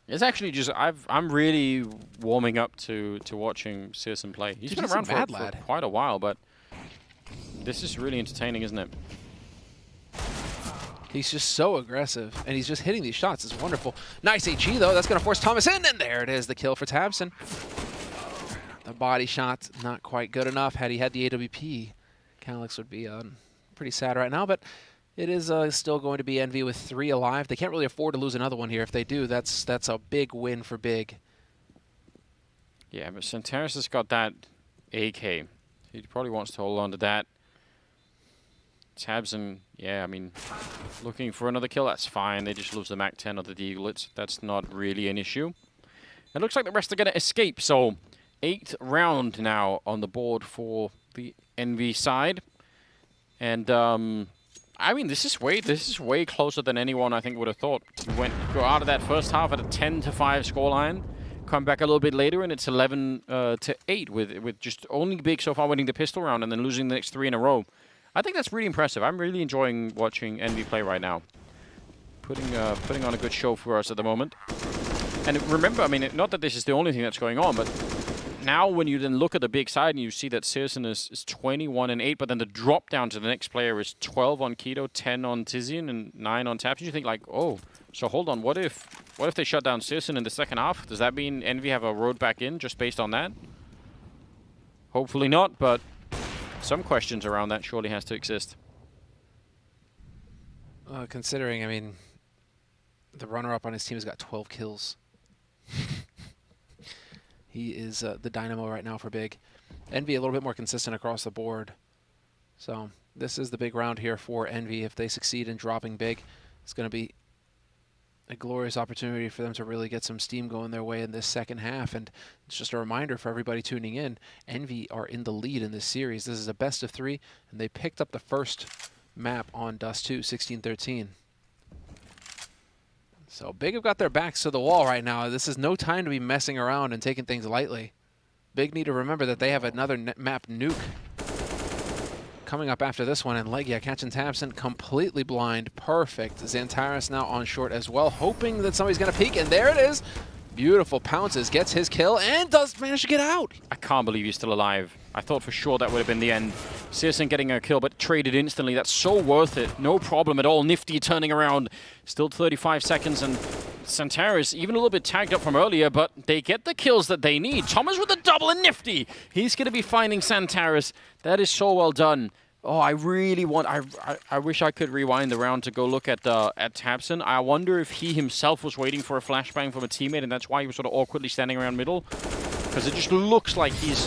It's actually just, I'm really warming up to watching Searson play. He's been around for quite a while, but this is really entertaining, isn't it? He's just so aggressive, and he's just hitting these shots. It's wonderful. Nice HE, though. That's going to force Thomas in, and there it is, the kill for Tabson. The body shot, not quite good enough. Had he had the AWP, Calyx would be pretty sad right now, but it is still going to be Envy with 3 alive. They can't really afford to lose another one here. If they do, that's a big win for Big. Yeah, but Santaris has got that AK. He probably wants to hold on to that. Tabson, yeah, I mean, looking for another kill, that's fine. They just lose the MAC-10 or the Deagle. That's not really an issue. It looks like the rest are going to escape, so 8th round now on the board for the Envy side. And, I mean, this is way closer than anyone I think would have thought. You go out of that first half at a 10-5 scoreline, come back a little bit later, and it's 11-8 with just only Big so far winning the pistol round and then losing the next 3 in a row. I think that's really impressive. I'm really enjoying watching Envy play right now. Putting on a good show for us at the moment. And remember, I mean, not that this is the only thing that's going on, but now when you then look at the Big side and you see that Searson is 21-8, but then the drop down to the next player is 12 on Keto, 10 on Tizian, and 9 on Taps. You think like, oh, so hold on, what if they shut down Searson in the second half? Does that mean Envy have a road back in just based on that? Hopefully not, but some questions around that surely has to exist. Considering, I mean, the runner-up on his team has got 12 kills. He is the dynamo right now for Big. Envy a little bit more consistent across the board. So this is the big round here for Envy. If they succeed in dropping Big, it's going to be a glorious opportunity for them to really get some steam going their way in this second half. And it's just a reminder for everybody tuning in, Envy are in the lead in this series. This is a best of 3, and they picked up the first map on Dust 2, 16-13. So Big have got their backs to the wall right now. This is no time to be messing around and taking things lightly. Big need to remember that they have another map nuke coming up after this one, and Legia catching Tabson completely blind. Perfect. Xantaris now on short as well, hoping that somebody's going to peek, and there it is. Beautiful pounces, gets his kill, and does manage to get out. I can't believe he's still alive. I thought for sure that would have been the end. Searson getting a kill, but traded instantly. That's so worth it. No problem at all. Nifty turning around. Still 35 seconds, and Santaris even a little bit tagged up from earlier, but they get the kills that they need. Thomas with a double, and Nifty. He's going to be finding Santaris. That is so well done. Oh, I really want... I wish I could rewind the round to go look at Tabson. I wonder if he himself was waiting for a flashbang from a teammate, and that's why he was sort of awkwardly standing around middle. Because it just looks like he's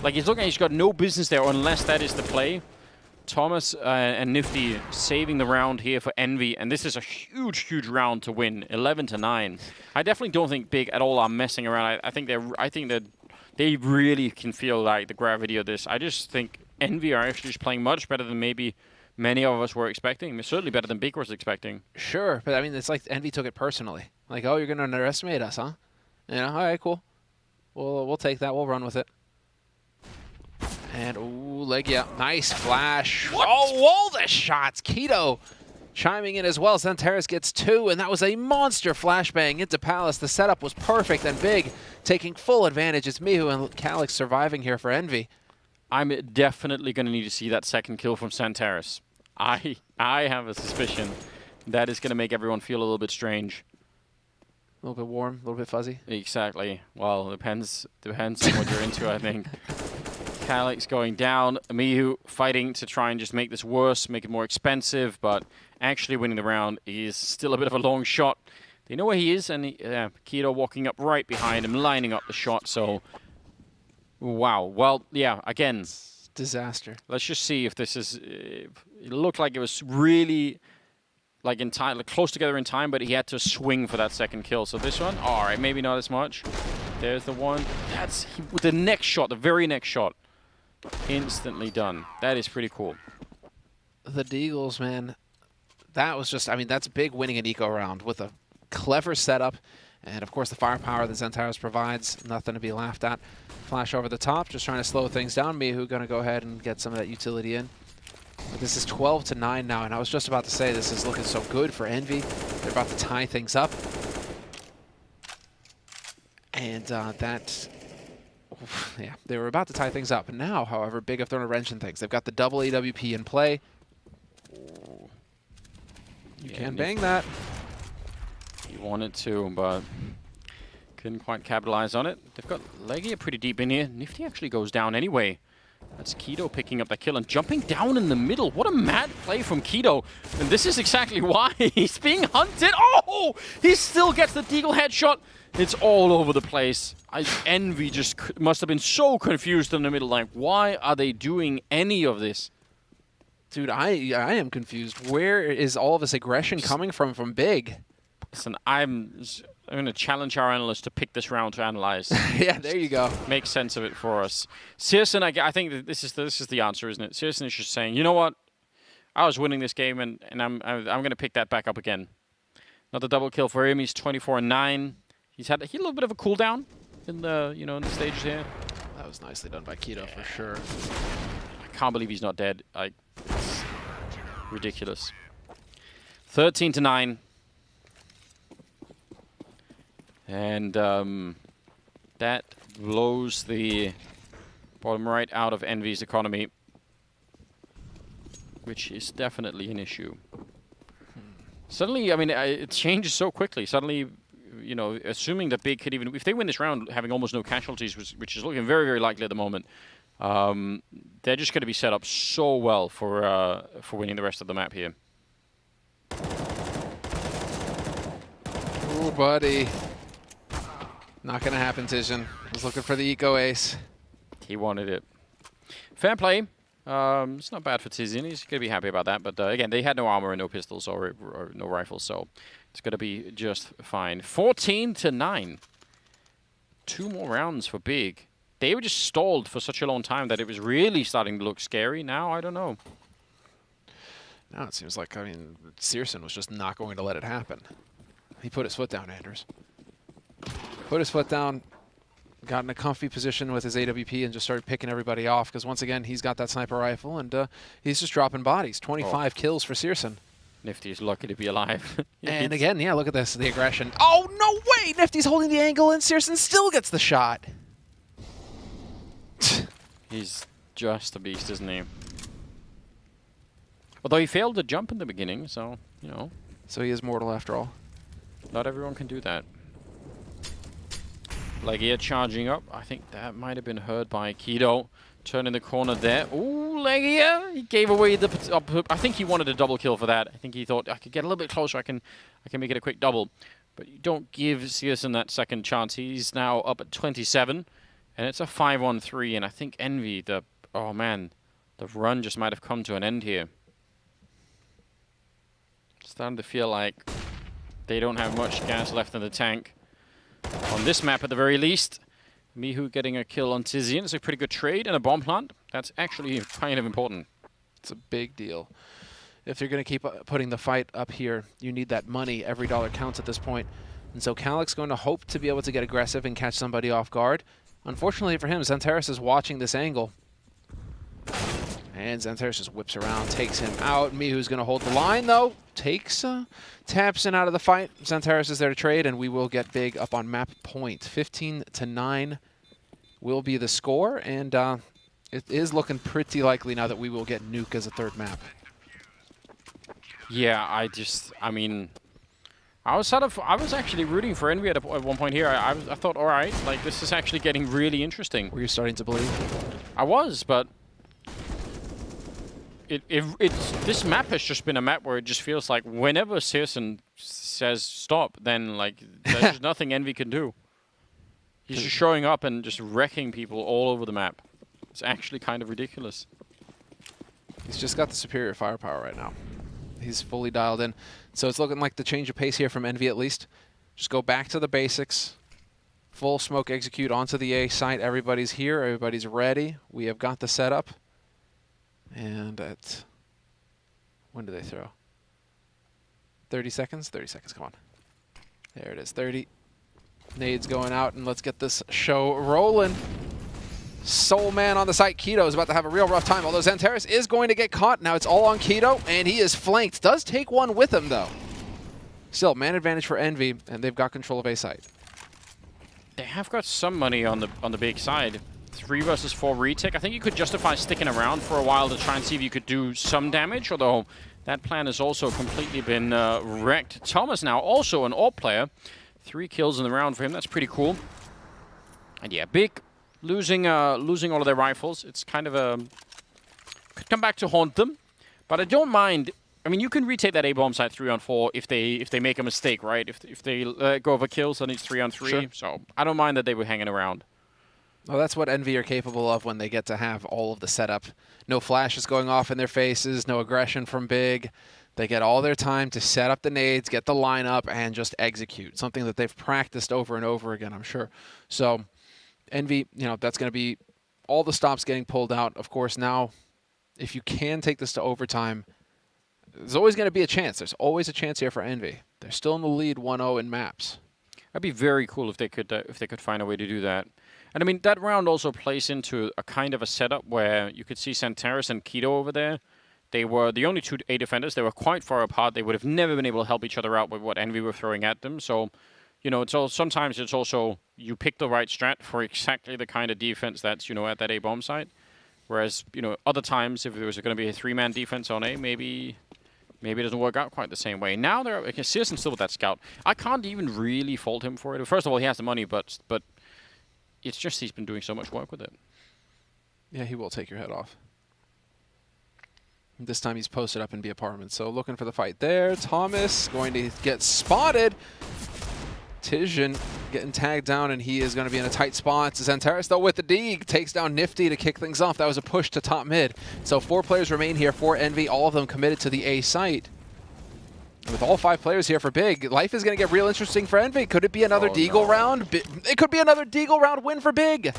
looking like he's got no business there unless that is the play. Thomas and Nifty saving the round here for Envy, and this is a huge, huge round to win, 11-9. I definitely don't think Big at all are messing around. I think that they really can feel like the gravity of this. I just think Envy are actually just playing much better than maybe many of us were expecting. Certainly better than Big was expecting. Sure, but I mean, it's like Envy took it personally. Like, oh, you're going to underestimate us, huh? You know, all right, cool. We'll take that. We'll run with it. And, ooh, Legia. Nice flash. What? Oh, all the shots. Keto chiming in as well. Xantares gets 2, and that was a monster flashbang into Palace. The setup was perfect, and Big taking full advantage. It's Mihu and Calyx surviving here for Envy. I'm definitely going to need to see that second kill from Xantares. I have a suspicion that is going to make everyone feel a little bit strange. A little bit warm, a little bit fuzzy. Exactly. Well, depends on what you're into, I think. Calyx going down. Mihu fighting to try and just make this worse, make it more expensive, but actually winning the round is still a bit of a long shot. They know where he is, and Keto walking up right behind him, lining up the shot, so... Wow. Well, yeah, again... Disaster. Let's just see if this is... It looked like it was really... like in time, like close together in time, but he had to swing for that second kill. So this one, all right, maybe not as much. There's the one. That's the next shot, the very next shot. Instantly done. That is pretty cool. The Deagles, man, that was just, I mean, that's Big winning an eco round with a clever setup. And, of course, the firepower that Xantares provides, nothing to be laughed at. Flash over the top, just trying to slow things down. Mihu going to go ahead and get some of that utility in. But this is 12-9 now, and I was just about to say this is looking so good for Envy. They're about to tie things up. And yeah, they were about to tie things up. Now, however, Big have thrown a wrench in things. They've got the double AWP in play. You can bang that. He wanted to, but couldn't quite capitalize on it. They've got Legia pretty deep in here. Nifty actually goes down anyway. That's Keto picking up that kill and jumping down in the middle. What a mad play from Keto. And this is exactly why he's being hunted. Oh! He still gets the Deagle headshot. It's all over the place. Envy just must have been so confused in the middle. Like, why are they doing any of this? Dude, I am confused. Where is all of this aggression coming from Big? Listen, I'm going to challenge our analysts to pick this round to analyze. Yeah, there you go. Make sense of it for us. Searson, I think that this is the answer, isn't it? Searson is just saying, you know what? I was winning this game, and I'm going to pick that back up again. Another double kill for him. He's 24-9. He's had a little bit of a cooldown in the in the stages here. That was nicely done by Keto for sure. I can't believe he's not dead. It's ridiculous. 13-9. And that blows the bottom right out of Envy's economy, which is definitely an issue. Suddenly, I mean, it changes so quickly. Suddenly, you know, assuming that Big could even, if they win this round having almost no casualties, which is looking very, very likely at the moment, they're just going to be set up so well for winning the rest of the map here. Oh, buddy. Not going to happen, Tizian. Was looking for the eco ace. He wanted it. Fair play. It's not bad for Tizian. He's going to be happy about that. But again, they had no armor and no pistols or no rifles, so it's going to be just fine. 14-9. 2 more rounds for Big. They were just stalled for such a long time that it was really starting to look scary. Now, I don't know. Now it seems like, I mean, Searson was just not going to let it happen. He put his foot down, Anders. Put his foot down, got in a comfy position with his AWP and just started picking everybody off because once again, he's got that sniper rifle and he's just dropping bodies. 25 kills for Searson. Nifty's lucky to be alive. And again, yeah, look at this, the aggression. Oh, no way! Nifty's holding the angle and Searson still gets the shot. He's just a beast, isn't he? Although he failed to jump in the beginning, so, you know. So he is mortal after all. Not everyone can do that. Legia charging up. I think that might have been heard by Keto. Turning the corner there. Ooh, Legia! He gave away the... I think he wanted a double kill for that. I think he thought, I could get a little bit closer. I can make it a quick double. But you don't give Searson that second chance. He's now up at 27. And it's a 5-on-3. And I think Envy, oh man, The run just might have come to an end here. Starting to feel like they don't have much gas left in the tank. On this map, at the very least. Mihu getting a kill on Tizian. It's a pretty good trade and a bomb plant. That's actually kind of important. It's a big deal. If you're going to keep putting the fight up here, you need that money. Every dollar counts at this point. And so Calyx going to hope to be able to get aggressive and catch somebody off guard. Unfortunately for him, Xantares is watching this angle. And Xantares just whips around, takes him out. Mihu's going to hold the line, though. Takes Tapson out of the fight. Xantares is there to trade, and we will get big up on map point. 15-9 will be the score, and it is looking pretty likely now that we will get Nuke as a third map. Yeah, I mean, I was actually rooting for Envy at one point here. I thought, all right, like this is actually getting really interesting. Were you starting to believe? I was, but this map has just been a map where it just feels like whenever Searson says stop, then like there's just nothing Envy can do. He's just showing up and just wrecking people all over the map. It's actually kind of ridiculous. He's just got the superior firepower right now. He's fully dialed in. So it's looking like the change of pace here from Envy at least. Just go back to the basics. Full smoke execute onto the A site. Everybody's here. Everybody's ready. We have got the setup. And at... when do they throw? 30 seconds? 30 seconds, come on. There it is, 30. Nades going out, and let's get this show rolling. Soul Man on the site. Keto is about to have a real rough time, although Xantares is going to get caught. Now it's all on Keto, and he is flanked. Does take one with him, though. Still, man advantage for Envy, and they've got control of A site. They have got some money on the big side. 3 versus 4 retake. I think you could justify sticking around for a while to try and see if you could do some damage, although that plan has also completely been wrecked. Thomas now also an AWP player. 3 kills in the round for him. That's pretty cool. And yeah, Big losing all of their rifles. It's kind of a... could come back to haunt them. But I don't mind... I mean, you can retake that A-bomb site 3-on-4 if they make a mistake, right? If they let go of a kill, so it's 3-on-3. Sure. So I don't mind that they were hanging around. Well, that's what Envy are capable of when they get to have all of the setup. No flashes going off in their faces, no aggression from Big. They get all their time to set up the nades, get the lineup, and just execute. Something that they've practiced over and over again, I'm sure. So Envy, you know, that's going to be all the stops getting pulled out. Of course, now, if you can take this to overtime, there's always going to be a chance. There's always a chance here for Envy. They're still in the lead 1-0 in maps. That'd be very cool if they could find a way to do that. And I mean, that round also plays into a kind of a setup where you could see Xantares and Keto over there. They were the only 2 A defenders. They were quite far apart. They would have never been able to help each other out with what Envy were throwing at them. So, you know, sometimes it's also you pick the right strat for exactly the kind of defense that's, you know, at that A-bomb site. Whereas, you know, other times if there was going to be a 3-man defense on A, maybe it doesn't work out quite the same way. Now they're Searson still with that scout. I can't even really fault him for it. First of all, he has the money, but it's just he's been doing so much work with it. Yeah, he will take your head off. This time he's posted up in B apartment, so looking for the fight there. Thomas going to get spotted. Tizian getting tagged down, and he is going to be in a tight spot. Xantares, though, with the D, takes down Nifty to kick things off. That was a push to top mid. So 4 players remain here for Envy, all of them committed to the A site. With all 5 players here for Big, life is going to get real interesting for Envy. Could it be another Deagle round? It could be another Deagle round win for Big.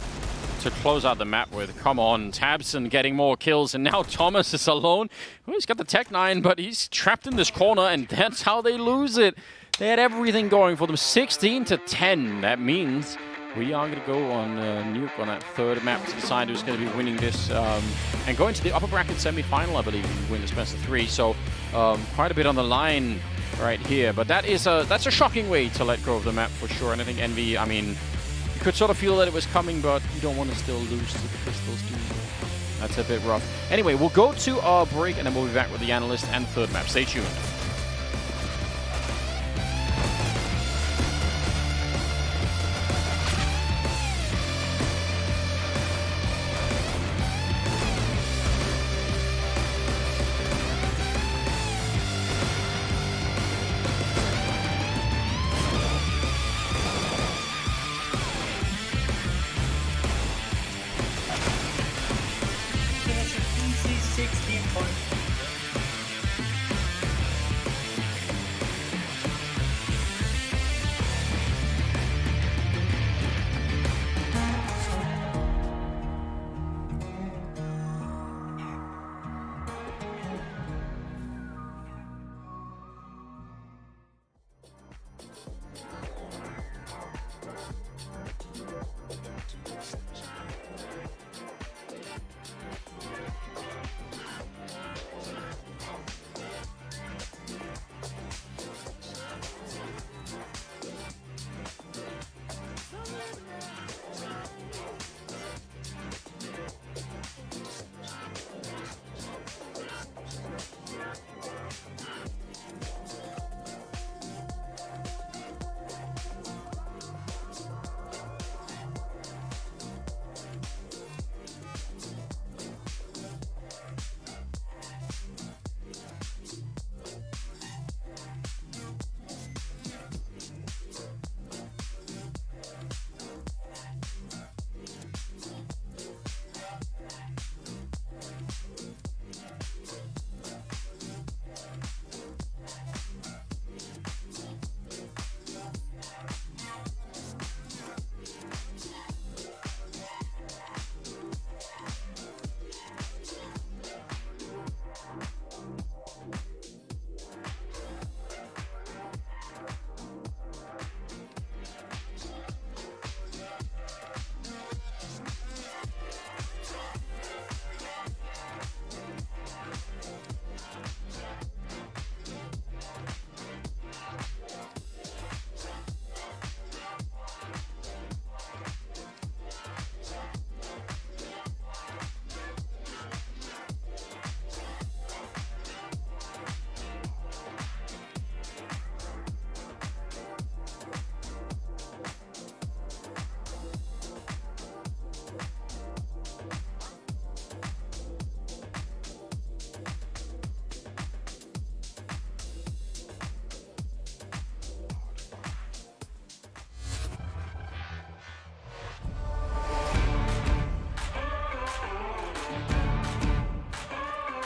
To close out the map with, come on, Tabson getting more kills, and now Thomas is alone. Well, he's got the Tech 9, but he's trapped in this corner, and that's how they lose it. They had everything going for them, 16-10. That means we are going to go on Nuke on that 3rd map to decide who's going to be winning this and going to the upper bracket semi-final, I believe, if we win this best of 3. So quite a bit on the line right here, but that's a shocking way to let go of the map for sure. And I think Envy, I mean, you could sort of feel that it was coming, but you don't want to still lose to the Pistols, do you? That's a bit rough. Anyway, we'll go to our break, and then we'll be back with the analyst and 3rd map. Stay tuned.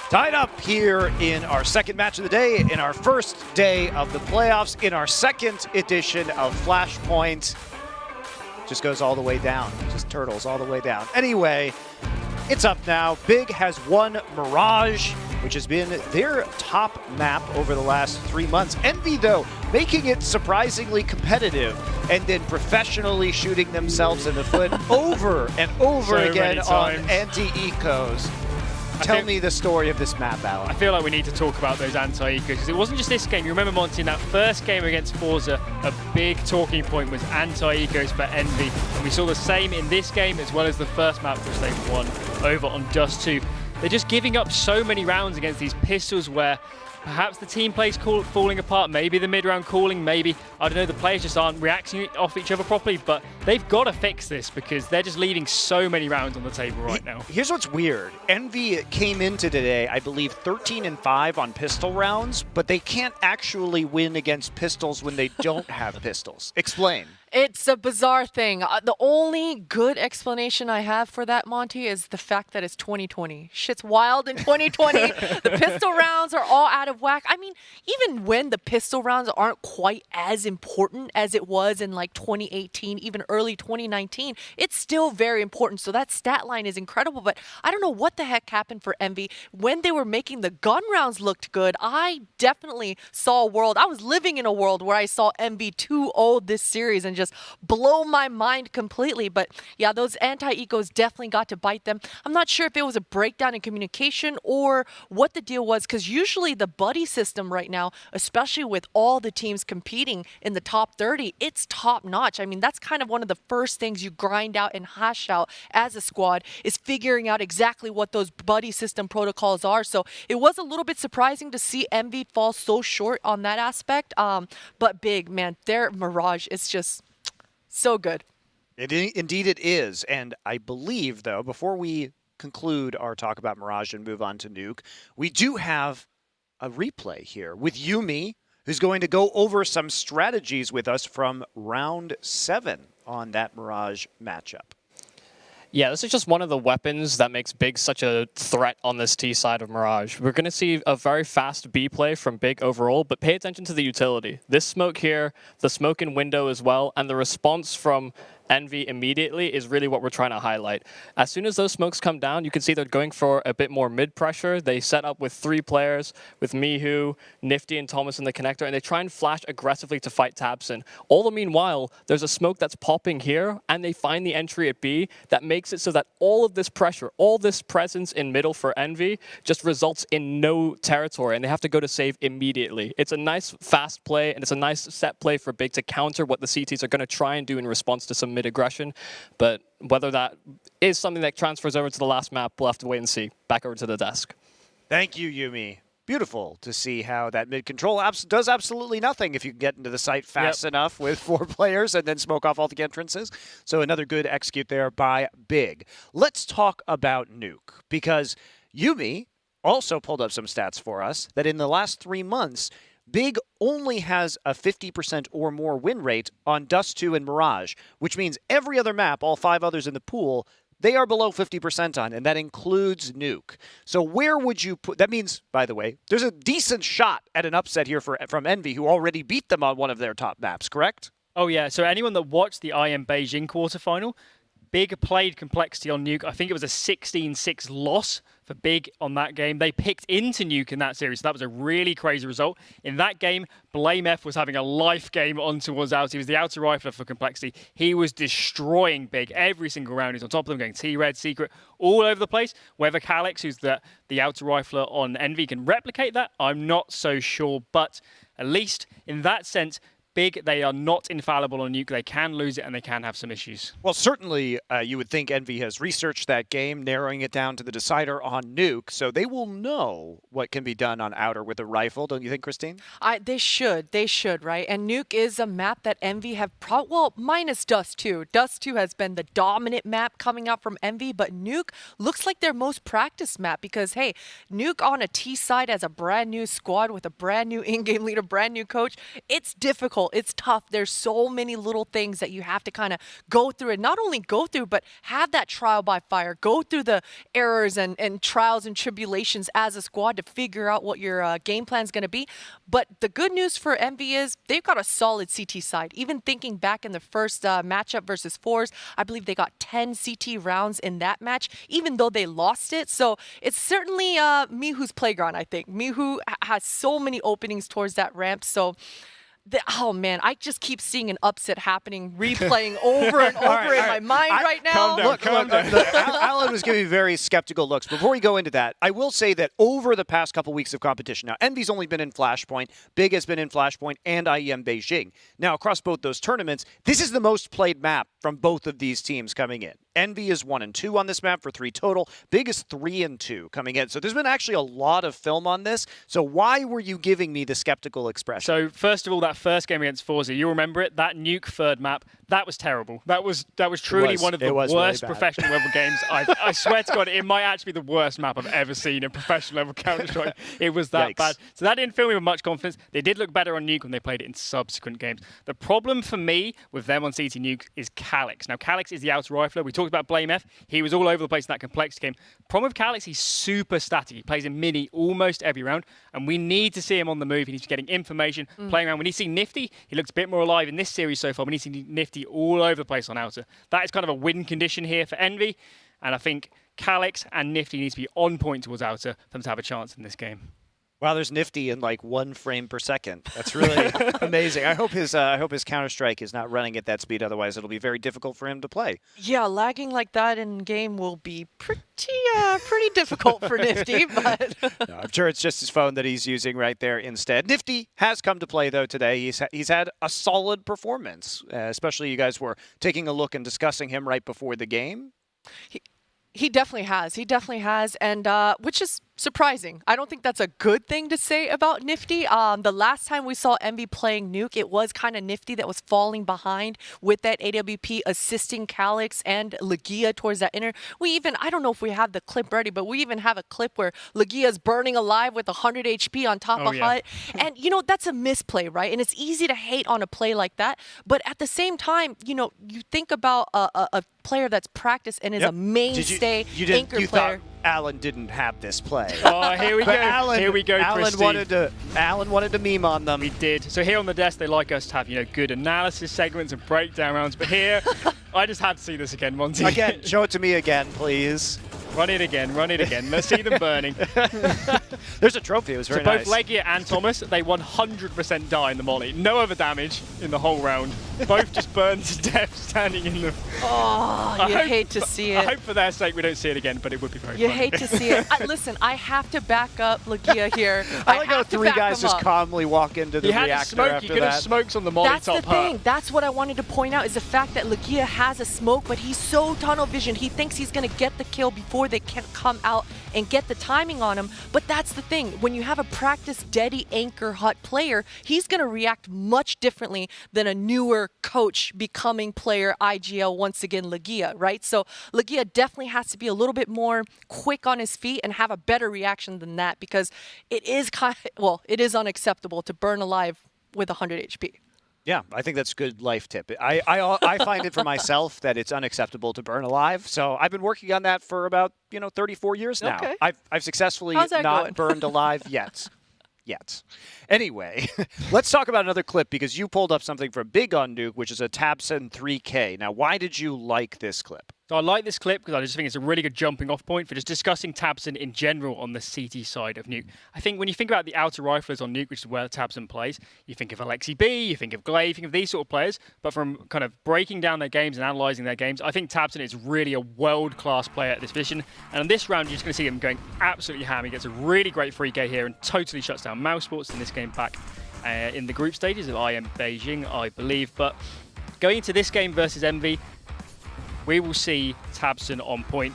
Tied up here in our second match of the day, in our first day of the playoffs, in our second edition of Flashpoint. Just goes all the way down. Just turtles all the way down. Anyway, it's up now. Big has won Mirage, which has been their top map over the last 3 months. Envy, though, making it surprisingly competitive and then professionally shooting themselves in the foot over and over again on anti-ecos. Tell me the story of this map, Alan. I feel like we need to talk about those anti-ecos, because it wasn't just this game. You remember, Monty, in that first game against Forza, a big talking point was anti-ecos for Envy. And we saw the same in this game, as well as the first map, which they won over on Dust 2. They're just giving up so many rounds against these pistols where perhaps the team play's falling apart, maybe the mid-round calling, maybe, I don't know, the players just aren't reacting off each other properly, but they've got to fix this because they're just leaving so many rounds on the table right now. Here's what's weird. Envy came into today, I believe, 13-5 on pistol rounds, but they can't actually win against pistols when they don't have pistols. Explain. It's a bizarre thing. The only good explanation I have for that, Monty, is the fact that it's 2020. Shit's wild in 2020. The pistol rounds are all out of whack. I mean, even when the pistol rounds aren't quite as important as it was in like 2018, even early 2019, it's still very important. So that stat line is incredible. But I don't know what the heck happened for Envy. When they were making the gun rounds looked good, I definitely saw a world. I was living in a world where I saw Envy 2-0 this series and just blow my mind completely. But yeah, those anti-ecos definitely got to bite them. I'm not sure if it was a breakdown in communication or what the deal was, because usually the buddy system right now, especially with all the teams competing in the top 30, it's top notch. I mean, that's kind of one of the first things you grind out and hash out as a squad, is figuring out exactly what those buddy system protocols are. So it was a little bit surprising to see Envy fall so short on that aspect. But Big, man, their Mirage is just so good. Indeed it is. And I believe, though, before we conclude our talk about Mirage and move on to Nuke, we do have a replay here with Yumi, who's going to go over some strategies with us from round 7 on that Mirage matchup. Yeah, this is just one of the weapons that makes Big such a threat on this T side of Mirage. We're going to see a very fast B play from Big overall, but pay attention to the utility. This smoke here, the smoke in window as well, and the response from Envy immediately is really what we're trying to highlight. As soon as those smokes come down, you can see they're going for a bit more mid-pressure. They set up with 3 players, with Mihu, Nifty, and Thomas in the connector, and they try and flash aggressively to fight Tabson. All the meanwhile, there's a smoke that's popping here, and they find the entry at B that makes it so that all of this pressure, all this presence in middle for Envy just results in no territory, and they have to go to save immediately. It's a nice fast play, and it's a nice set play for Big to counter what the CTs are going to try and do in response to some mid-aggression, but whether that is something that transfers over to the last map, we'll have to wait and see. Back over to the desk. Thank you, Yumi. Beautiful to see how that mid-control does absolutely nothing if you can get into the site fast enough with 4 players and then smoke off all the entrances. So another good execute there by Big. Let's talk about Nuke, because Yumi also pulled up some stats for us that in the last 3 months, Big only has a 50% or more win rate on Dust 2 and Mirage, which means every other map, all 5 others in the pool, they are below 50% on, and that includes Nuke. So where would you put... That means, by the way, there's a decent shot at an upset here from Envy, who already beat them on one of their top maps, correct? Oh, yeah. So anyone that watched the IM Beijing quarterfinal, Big played Complexity on Nuke. I think it was a 16-6 loss for Big on that game. They picked into Nuke in that series, so that was a really crazy result. In that game, Blame F was having a life game on towards Out. He was the outer rifler for Complexity. He was destroying Big every single round. He's on top of them, going T-Red, Secret, all over the place. Whether Calix, who's the outer rifler on Envy, can replicate that, I'm not so sure. But at least in that sense, Big, they are not infallible on Nuke. They can lose it and they can have some issues. Well, certainly you would think Envy has researched that game, narrowing it down to the decider on Nuke, so they will know what can be done on Outer with a rifle, don't you think, Christine? They should, right? And Nuke is a map that Envy have, well, minus Dust 2. Dust 2 has been the dominant map coming out from Envy, but Nuke looks like their most practiced map because, hey, Nuke on a T side as a brand new squad with a brand new in-game leader, brand new coach, it's difficult. it's tough. There's so many little things that you have to kind of go through, and not only go through, but have that trial by fire, go through the errors and trials and tribulations as a squad to figure out what your game plan is going to be. But the good news for Envy is they've got a solid CT side. Even thinking back in the first matchup versus Fours, I believe they got 10 CT rounds in that match, even though they lost it. So it's certainly Mihu's playground, I think. Mihu has so many openings towards that ramp. So oh man, I just keep seeing an upset happening, replaying over and over in my mind right now. Look, Alan was giving very skeptical looks. Before we go into that, I will say that over the past couple weeks of competition, now Envy's only been in Flashpoint, Big has been in Flashpoint, and IEM Beijing. Now, across both those tournaments, this is the most played map from both of these teams coming in. Envy is 1-2 on this map for 3 total. Big is 3-2 coming in. So there's been actually a lot of film on this. So why were you giving me the skeptical expression? So first of all, that first game against Forza, you remember it? That nuke third map, that was terrible. That was truly one of the worst professional level games. I swear to God, it might actually be the worst map I've ever seen in professional level Counter-Strike. It was that bad. So that didn't fill me with much confidence. They did look better on nuke when they played it in subsequent games. The problem for me with them on CT nuke is Calyx. Now, Calyx is the outer rifler. We talked about Blame F. He was all over the place in that complexity game. Problem with Calyx, he's super static. He plays in mini almost every round, and we need to see him on the move. He needs to be getting information, playing around. When you see Nifty, he looks a bit more alive in this series so far. We need to see Nifty all over the place on outer. That is kind of a win condition here for Envy, and I think Calyx and Nifty need to be on point towards outer for them to have a chance in this game. Wow, there's Nifty in like 1 frame per second. That's really amazing. I hope his Counter-Strike is not running at that speed. Otherwise, it'll be very difficult for him to play. Yeah, lagging like that in game will be pretty difficult for Nifty. But no, I'm sure it's just his phone that he's using right there instead. Nifty has come to play though today. He's had a solid performance. Especially you guys were taking a look and discussing him right before the game. He definitely has. He definitely has, and which is surprising. I don't think that's a good thing to say about Nifty. The last time we saw Envy playing Nuke, it was kind of Nifty that was falling behind with that AWP, assisting Calyx and Legia towards that inner. I don't know if we have the clip ready, but we even have a clip where Legia's burning alive with 100 HP on top of Hut. And, that's a misplay, right? And it's easy to hate on a play like that. But at the same time, you think about a player that's practiced and is a mainstay anchor player. Thought Alan didn't have this play. Oh, here we go. Here we go, Christy. Alan wanted to meme on them. We did. So here on the desk, they like us to have, good analysis segments and breakdown rounds. But here, I just had to see this again, Monty. Again, show it to me again, please. Run it again. Let's see them burning. There's a trophy. It was very nice. So both Legia and Thomas, they 100% die in the molly. No other damage in the whole round. Both just burned to death standing in the... Oh, you hate to see it. I hope for their sake we don't see it again, but it would be very funny. You hate to see it. Listen, I have to back up Legia here. I like how 3 guys just calmly walk into the reactor after that. He could have smokes on the molly top. That's the thing. That's what I wanted to point out is the fact that Legia has a smoke, but he's so tunnel vision. He thinks he's going to get the kill before they can come out and get the timing on him. But that's the thing. When you have a practiced, steady anchor Hut player, he's going to react much differently than a newer coach becoming player IGL, once again, Legia, right? So Legia definitely has to be a little bit more quick on his feet and have a better reaction than that, because it is it is unacceptable to burn alive with 100 HP. Yeah, I think that's a good life tip. I find it for myself that it's unacceptable to burn alive. So I've been working on that for about 34 years now. Okay. I've successfully not burned alive yet. Anyway, let's talk about another clip, because you pulled up something from Big on Nuke, which is a Tabson 3K. Now, why did you like this clip? So I like this clip because I just think it's a really good jumping off point for just discussing Tabson in general on the CT side of Nuke. I think when you think about the outer riflers on Nuke, which is where Tabson plays, you think of Alexi B, you think of Glaive, you think of these sort of players, but from kind of breaking down their games and analysing their games, I think Tabson is really a world-class player at this position. And in this round, you're just going to see him going absolutely ham. He gets a really great 3K here and totally shuts down Mouse Sports in this game back in the group stages of IEM Beijing, I believe. But going into this game versus Envy, we will see Tabson on point.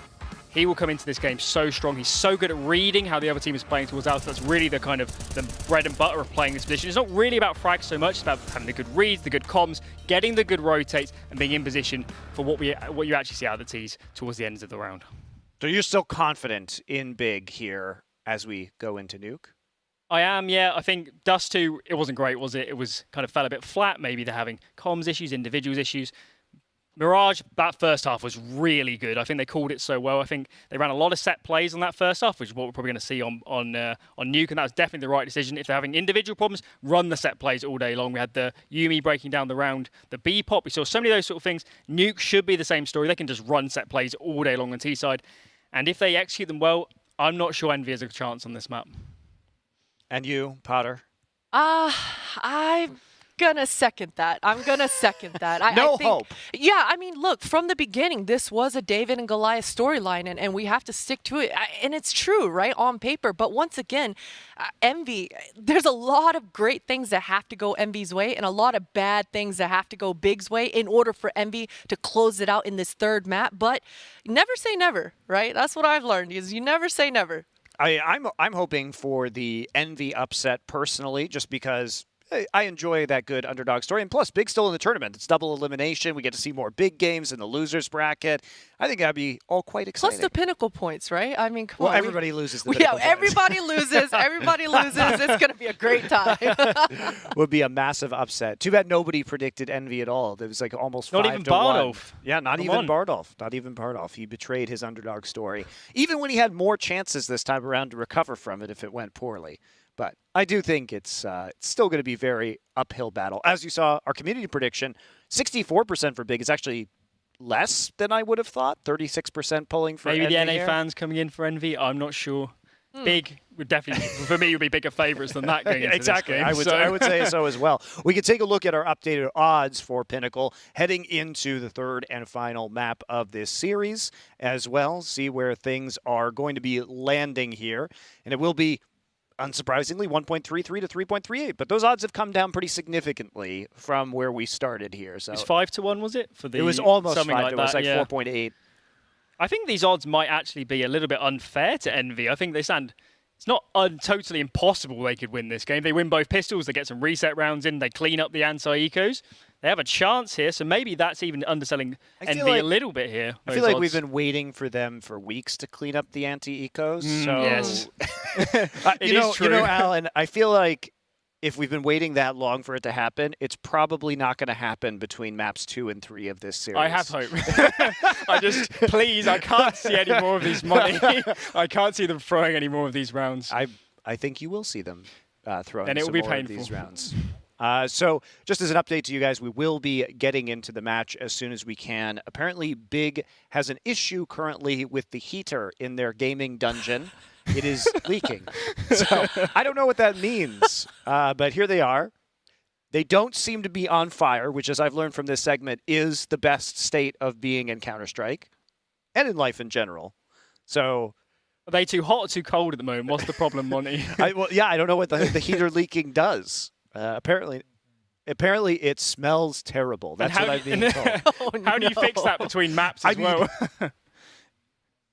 He will come into this game so strong. He's so good at reading how the other team is playing towards us. That's really the kind of the bread and butter of playing this position. It's not really about frags so much. It's about having the good reads, the good comms, getting the good rotates, and being in position for what you actually see out of the tees towards the ends of the round. So you're still confident in Big here as we go into Nuke? I am, yeah. I think Dust 2, it wasn't great, was it? It was kind of fell a bit flat. Maybe they're having comms issues, individuals issues. Mirage, that first half was really good. I think they called it so well. I think they ran a lot of set plays on that first half, which is what we're probably going to see on Nuke, and that was definitely the right decision. If they're having individual problems, run the set plays all day long. We had the Yuumi breaking down the round, the B-pop. We saw so many of those sort of things. Nuke should be the same story. They can just run set plays all day long on T-side. And if they execute them well, I'm not sure Envy has a chance on this map. And you, Potter? I'm gonna second that. I'm gonna second that. I think, hope. Yeah, I mean, look, from the beginning, this was a David and Goliath storyline, and we have to stick to it. And it's true, right, on paper. But once again, Envy, there's a lot of great things that have to go Envy's way and a lot of bad things that have to go Big's way in order for Envy to close it out in this third map. But never say never, right? That's what I've learned, is you never say never. I'm hoping for the Envy upset personally, just because I enjoy that good underdog story. And plus, Big's still in the tournament. It's double elimination. We get to see more big games in the losers bracket. I think that'd be all quite exciting. Plus the pinnacle points, right? I mean, come on. Everybody loses the pinnacle points. Everybody loses. Everybody loses. It's going to be a great time. Would be a massive upset. Too bad nobody predicted Envy at all. It was like almost 5-1. Not even Bardolph. Yeah, not even Bardolph. Not even Bardolph. He betrayed his underdog story. Even when he had more chances this time around to recover from it if it went poorly. But I do think it's still going to be very uphill battle. As you saw, our community prediction, 64% for Big is actually less than I would have thought. 36% pulling for Maybe Envy the NA here. fans coming in for Envy. I'm not sure. Big would definitely, for me, would be bigger favourites than that going into Exactly. this game. I would say so as well. We could take a look at our updated odds for Pinnacle heading into the third and final map of this series as well. See where things are going to be landing here. And it will be, unsurprisingly, 1.33 to 3.38. But those odds have come down pretty significantly from where we started here. So It's 5-1, was it? For the it was almost 5 something to 1. It was like yeah. 4.8. I think these odds might actually be a little bit unfair to Envy. I think they stand. It's not totally impossible they could win this game. They win both pistols. They get some reset rounds in. They clean up the anti-ecos. They have a chance here, so maybe that's even underselling Envy a little bit here. I feel like we've been waiting for them for weeks to clean up the anti-ecos. So yes. you know, Alan, I feel like if we've been waiting that long for it to happen, it's probably not going to happen between maps 2 and 3 of this series. I have hope. I can't see any more of these money. I can't see them throwing any more of these rounds. I think you will see them throwing and it will some be more painful. of these rounds. So just as an update to you guys, we will be getting into the match as soon as we can. Apparently, Big has an issue currently with the heater in their gaming dungeon. It is leaking. So I don't know what that means, but here they are. They don't seem to be on fire, which, as I've learned from this segment, is the best state of being in Counter-Strike and in life in general. So are they too hot or too cold at the moment? What's the problem, Monty? I don't know what the heater leaking does. Apparently it smells terrible. That's what I've been told. How do you fix that between maps as well?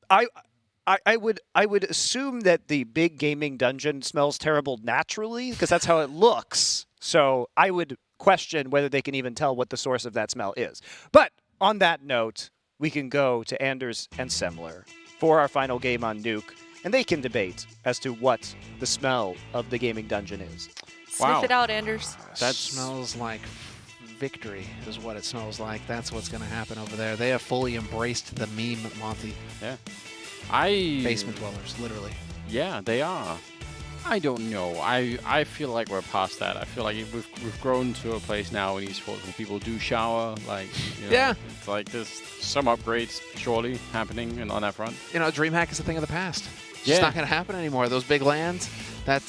I would assume that the Big gaming dungeon smells terrible naturally because that's how it looks. So I would question whether they can even tell what the source of that smell is. But on that note, we can go to Anders and Semler for our final game on Nuke, and they can debate as to what the smell of the gaming dungeon is. Sniff it out, Anders. That smells like victory is what it smells like. That's what's going to happen over there. They have fully embraced the meme, Monty. Yeah. Basement dwellers, literally. Yeah, they are. I don't know. I feel like we're past that. I feel like we've grown to a place now in esports where people do shower. Like, you know, yeah, it's like there's some upgrades surely happening on that front. You know, DreamHack is a thing of the past. It's Yeah. just not going to happen anymore. Those big lands, that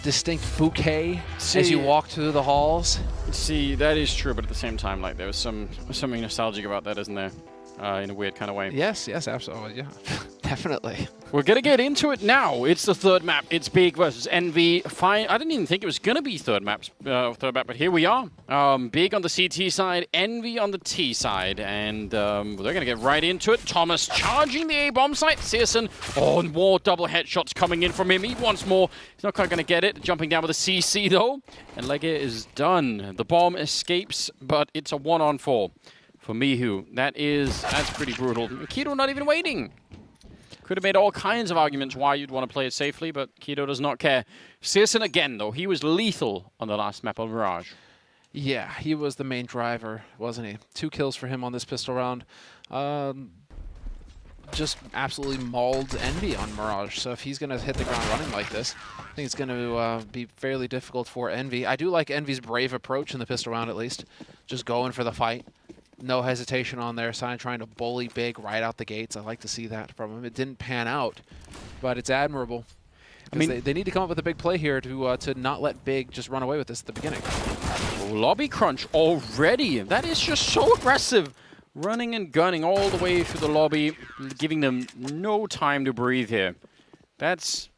distinct bouquet as you walk through the halls. See, that is true, but at the same time, like there's something nostalgic about that, isn't there? In a weird kind of way. Yes, absolutely, yeah. Definitely. We're going to get into it now. It's the third map. It's Big versus Envy. Fine. I didn't even think it was going to be third map, but here we are. Big on the CT side, Envy on the T side, and they're going to get right into it. Thomas charging the A-bomb site. Searson, more double headshots coming in from him. He wants more. He's not quite going to get it. Jumping down with a CC, though. And Legge is done. The bomb escapes, but it's a 1-on-4. For Mihu, that's pretty brutal. Kido not even waiting. Could have made all kinds of arguments why you'd want to play it safely, but Keto does not care. Searson again, though. He was lethal on the last map on Mirage. Yeah, he was the main driver, wasn't he? 2 kills for him on this pistol round. Just absolutely mauled Envy on Mirage. So if he's going to hit the ground running like this, I think it's going to be fairly difficult for Envy. I do like Envy's brave approach in the pistol round, at least. Just going for the fight. No hesitation on their side, trying to bully Big right out the gates. I like to see that from him. It didn't pan out, but it's admirable. I mean, they need to come up with a big play here to not let Big just run away with this at the beginning. Lobby crunch already. That is just so aggressive. Running and gunning all the way through the lobby, giving them no time to breathe here. That's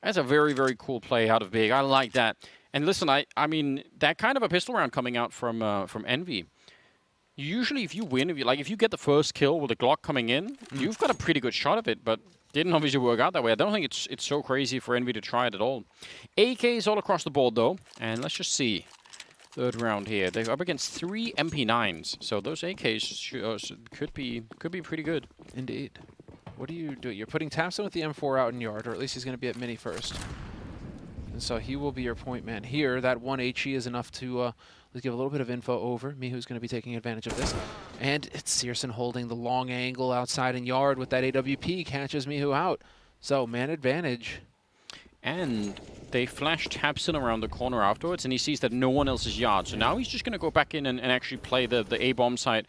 a very, very cool play out of Big. I like that. And listen, I mean, that kind of a pistol round coming out from Envy. Usually, if you win, if you get the first kill with a Glock coming in, you've got a pretty good shot of it. But didn't obviously work out that way. I don't think it's so crazy for Envy to try it at all. AKs all across the board though, and let's just see. Third round here. They're up against 3 MP9s, so those AKs could be pretty good. Indeed. What do? You're putting Tapson with the M4 out in yard, or at least he's going to be at mini first. And so he will be your point man here. That 1 HE is enough to let's give a little bit of info over. Mihu's going to be taking advantage of this. And it's Searson holding the long angle outside in yard with that AWP, catches Mihu out. So man advantage. And they flash Tapson around the corner afterwards, and he sees that no one else is yard. So now he's just going to go back in and actually play the A-bomb site,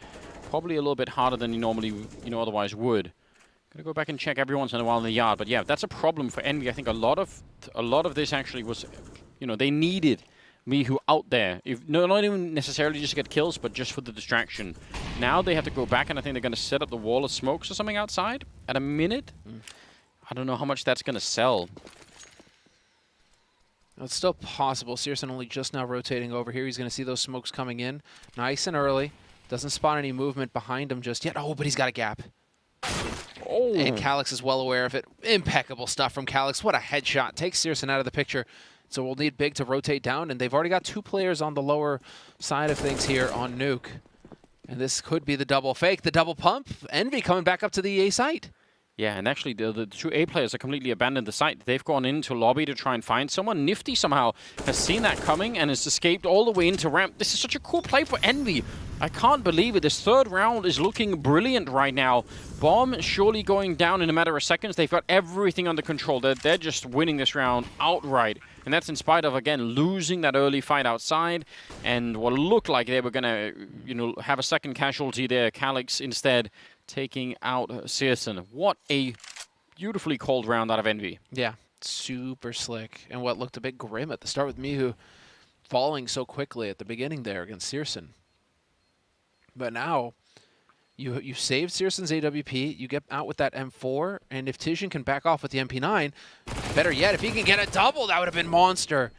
probably a little bit harder than he normally, otherwise would. Going to go back and check every once in a while in the yard. But yeah, that's a problem for Envy. I think a lot of this actually was, they needed Mihu out there. Not even necessarily just to get kills, but just for the distraction. Now they have to go back, and I think they're going to set up the wall of smokes or something outside at a minute. I don't know how much that's going to sell. It's still possible. Searson only just now rotating over here. He's going to see those smokes coming in nice and early. Doesn't spot any movement behind him just yet. Oh, but he's got a gap. Oh. And Calyx is well aware of it. Impeccable stuff from Calyx. What a headshot. Takes Searson out of the picture. So we'll need Big to rotate down, and they've already got 2 players on the lower side of things here on Nuke. And this could be the double fake, the double pump. Envy coming back up to the A site. Yeah, and actually the 2 A players have completely abandoned the site. They've gone into lobby to try and find someone. Nifty somehow has seen that coming and has escaped all the way into ramp. This is such a cool play for Envy. I can't believe it. This third round is looking brilliant right now. Bomb surely going down in a matter of seconds. They've got everything under control. They're just winning this round outright. And that's in spite of, again, losing that early fight outside. And what looked like they were going to, have a second casualty there. Calyx instead taking out Searson. What a beautifully called round out of Envy. Yeah, super slick. And what looked a bit grim at the start with Mihu falling so quickly at the beginning there against Searson. But now, you saved Searson's AWP, you get out with that M4, and if Tijin can back off with the MP9, better yet, if he can get a double, that would have been monster.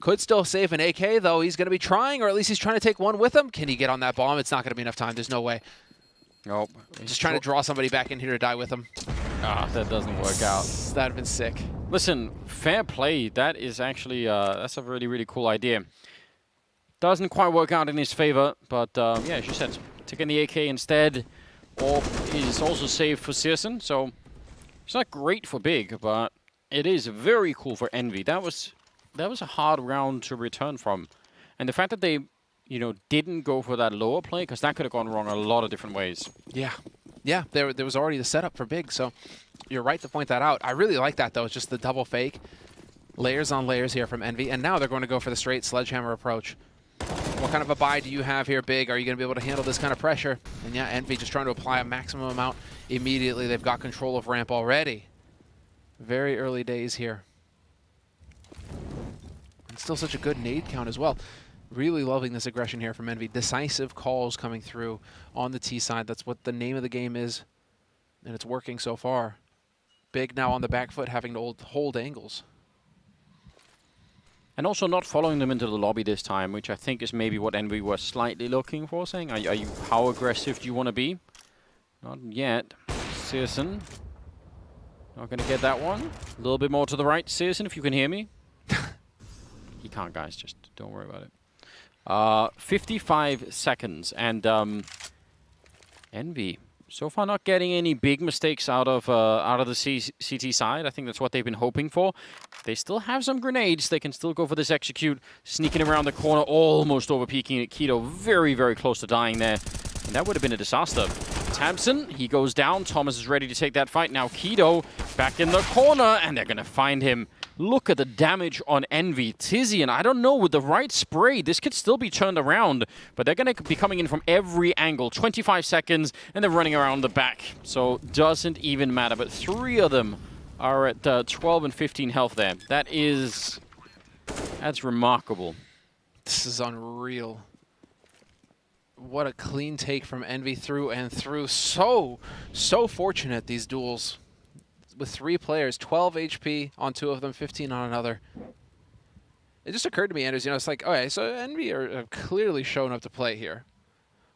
Could still save an AK, though. He's going to be trying, or at least he's trying to take one with him. Can he get on that bomb? It's not going to be enough time. There's no way. Nope. Just trying to draw somebody back in here to die with him. Ah, that doesn't work out. That would have been sick. Listen, fair play. That is actually, that's a really, really cool idea. Doesn't quite work out in his favor, but yeah, as you said, taking the AK instead is also saved for Searson. So it's not great for Big, but it is very cool for Envy. That was a hard round to return from. And the fact that they didn't go for that lower play, because that could have gone wrong a lot of different ways. Yeah. Yeah, there was already the setup for Big, so you're right to point that out. I really like that, though. It's just the double fake. Layers on layers here from Envy, and now they're going to go for the straight sledgehammer approach. What kind of a buy do you have here, Big? Are you going to be able to handle this kind of pressure? And yeah, Envy just trying to apply a maximum amount immediately. They've got control of ramp already. Very early days here. And still such a good nade count as well. Really loving this aggression here from Envy. Decisive calls coming through on the T side. That's what the name of the game is. And it's working so far. Big now on the back foot, having to hold angles. And also not following them into the lobby this time, which I think is maybe what Envy was slightly looking for, saying, how aggressive do you want to be? Not yet. Searson. Not going to get that one. A little bit more to the right. Searson, if you can hear me. He can't, guys. Just don't worry about it. 55 seconds, and Envy So far, not getting any big mistakes out of the CT side. I think that's what they've been hoping for. They still have some grenades. They can still go for this execute, sneaking around the corner, almost over-peeking at Keto. Very, very close to dying there. And that would have been a disaster. Tabson, he goes down. Thomas is ready to take that fight. Now Keto back in the corner, and they're going to find him. Look at the damage on Envy. Tizian, I don't know, with the right spray, this could still be turned around, but they're going to be coming in from every angle. 25 seconds, and they're running around the back. So doesn't even matter, but 3 of them are at 12 and 15 health there. That's remarkable. This is unreal. What a clean take from Envy through and through. So fortunate, these duels. With 3 players, 12 HP on 2 of them, 15 on another. It just occurred to me, Anders, it's like, okay, so Envy are clearly showing up to play here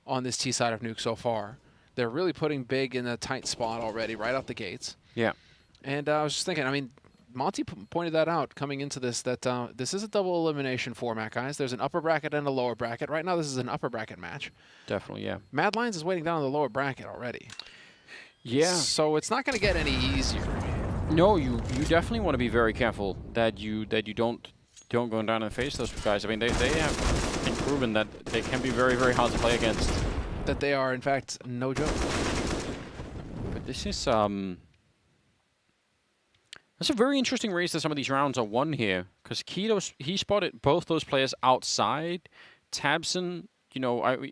on this T side of Nuke so far. They're really putting Big in a tight spot already, right out the gates. Yeah. And I was just thinking, I mean, Monty pointed that out coming into this, that this is a double elimination format, guys. There's an upper bracket and a lower bracket. Right now, this is an upper bracket match. Definitely, yeah. Mad Lions is waiting down in the lower bracket already. Yeah. So it's not going to get any easier. No, you definitely want to be very careful that you don't go down and face those guys. I mean, they have been proven that they can be very, very hard to play against. That they are, in fact, no joke. But this is that's a very interesting race that some of these rounds are won here, because Keto, he spotted both those players outside. Tabson,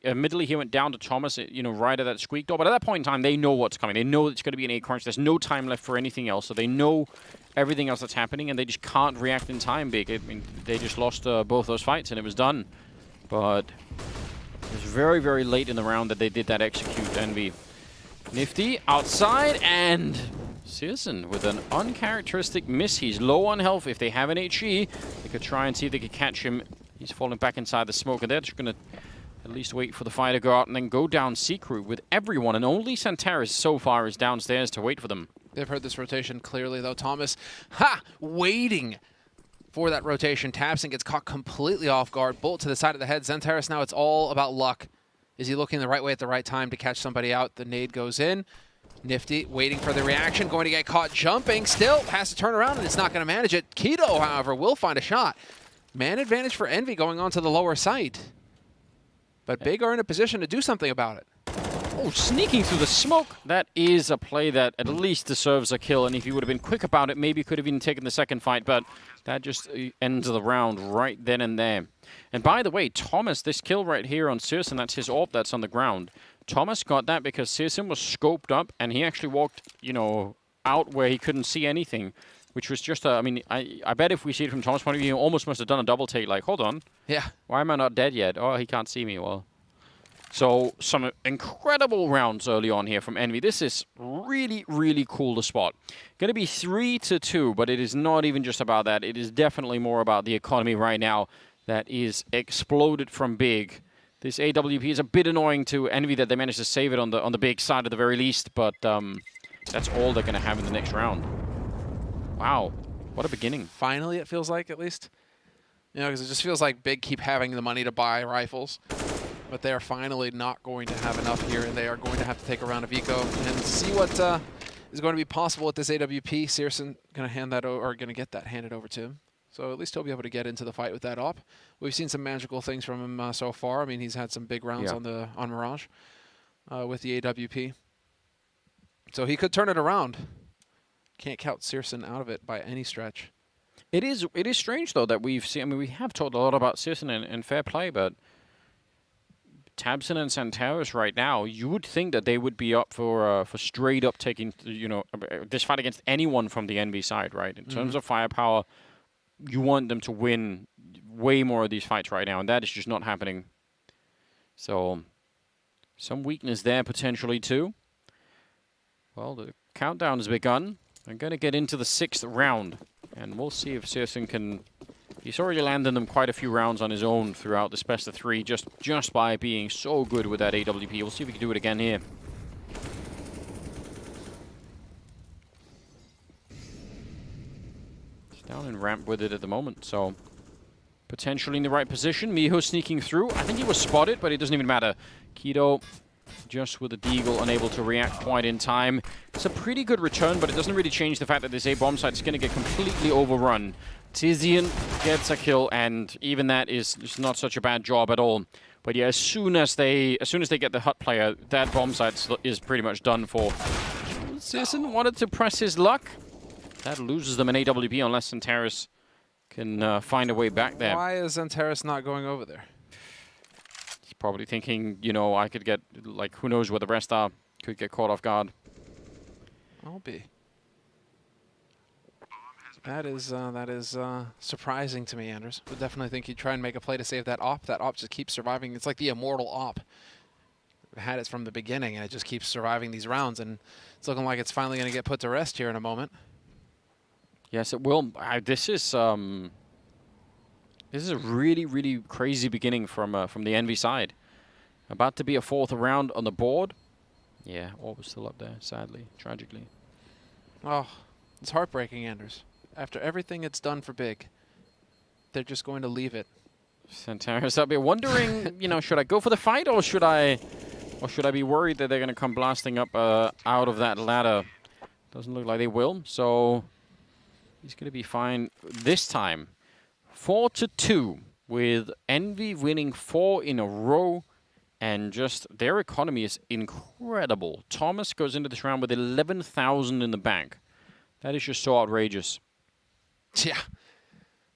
admittedly he went down to Thomas, right at that squeak door. But at that point in time, they know what's coming. They know it's going to be an 8 crunch. There's no time left for anything else. So they know everything else that's happening, and they just can't react in time, Big. I mean, they just lost both those fights, and it was done. But it was very, very late in the round that they did that execute. Envy. Nifty outside, and Searson with an uncharacteristic miss. He's low on health. If they have an HE, they could try and see if they could catch him. He's falling back inside the smoke, and they're just going to at least wait for the fire to go out and then go down Secret with everyone. And only Santaris so far is downstairs to wait for them. They've heard this rotation clearly, though. Thomas, waiting for that rotation. Tabson gets caught completely off guard. Bullet to the side of the head. Santaris, now it's all about luck. Is he looking the right way at the right time to catch somebody out? The nade goes in. Nifty waiting for the reaction. Going to get caught jumping. Still has to turn around, and it's not going to manage it. Keto, however, will find a shot. Man advantage for Envy going on to the lower site. But Big are in a position to do something about it. Oh, sneaking through the smoke. That is a play that at least deserves a kill. And if he would have been quick about it, maybe could have even taken the second fight. But that just ends the round right then and there. And by the way, Thomas, this kill right here on Searson, that's his AWP that's on the ground. Thomas got that because Searson was scoped up, and he actually walked, out where he couldn't see anything. Which was just I bet if we see it from Thomas' point of view, he almost must have done a double take, like, hold on. Yeah. Why am I not dead yet? Oh, he can't see me. Well, so some incredible rounds early on here from Envy. This is really, really cool to spot. Going to be 3-2, but it is not even just about that. It is definitely more about the economy right now that is exploded from Big. This AWP is a bit annoying to Envy that they managed to save it on the Big side at the very least, but that's all they're going to have in the next round. Wow, what a beginning. Finally, it feels like, at least. Because it just feels like Big keep having the money to buy rifles. But they are finally not going to have enough here, and they are going to have to take a round of eco and see what is going to be possible with this AWP. Searson going to hand that over, or going to get that handed over to him. So at least he'll be able to get into the fight with that AWP. We've seen some magical things from him so far. I mean, he's had some big rounds on Mirage with the AWP. So he could turn it around. Can't count Searson out of it by any stretch. It is strange, though, that we've seen... I mean, we have talked a lot about Searson and fair play, but Tabson and Santaris right now, you would think that they would be up for straight up taking, this fight against anyone from the Envy side, right? In terms of firepower, you want them to win way more of these fights right now, and that is just not happening. So, some weakness there potentially, too. Well, the countdown has begun. I'm going to get into the 6th round, and we'll see if Searson can... He's already landed them quite a few rounds on his own throughout this best of 3, just by being so good with that AWP. We'll see if we can do it again here. He's down in ramp with it at the moment, so potentially in the right position. Miho sneaking through. I think he was spotted, but it doesn't even matter. Keto just with the Deagle unable to react quite in time. It's a pretty good return, but it doesn't really change the fact that this A bomb site is going to get completely overrun. Tizian gets a kill, and even that is just not such a bad job at all. But yeah, as soon as they get the Hut player, that bomb site is pretty much done for. Searson wanted to press his luck. That loses them an AWP unless Xantares can find a way back there. Why is Xantares not going over there? He's probably thinking, you know, I could get, like, who knows where the rest are. Could get caught off guard. I'll be. That is surprising to me, Anders. Would definitely think he'd try and make a play to save that op. That op just keeps surviving. It's like the immortal op. It had it from the beginning, and it just keeps surviving these rounds. And it's looking like it's finally going to get put to rest here in a moment. Yes, it will. This is a really, really crazy beginning from the Envy side. About to be a 4th round on the board. Yeah, Orb is still up there, sadly, tragically. Oh, it's heartbreaking, Anders. After everything it's done for Big, they're just going to leave it. Xantares up here wondering, you know, should I go for the fight or should I be worried that they're going to come blasting up out of that ladder? Doesn't look like they will, so he's going to be fine this time. 4-2 with Envy winning 4 in a row, and just their economy is incredible. Thomas goes into this round with 11,000 in the bank. That is just so outrageous. Yeah.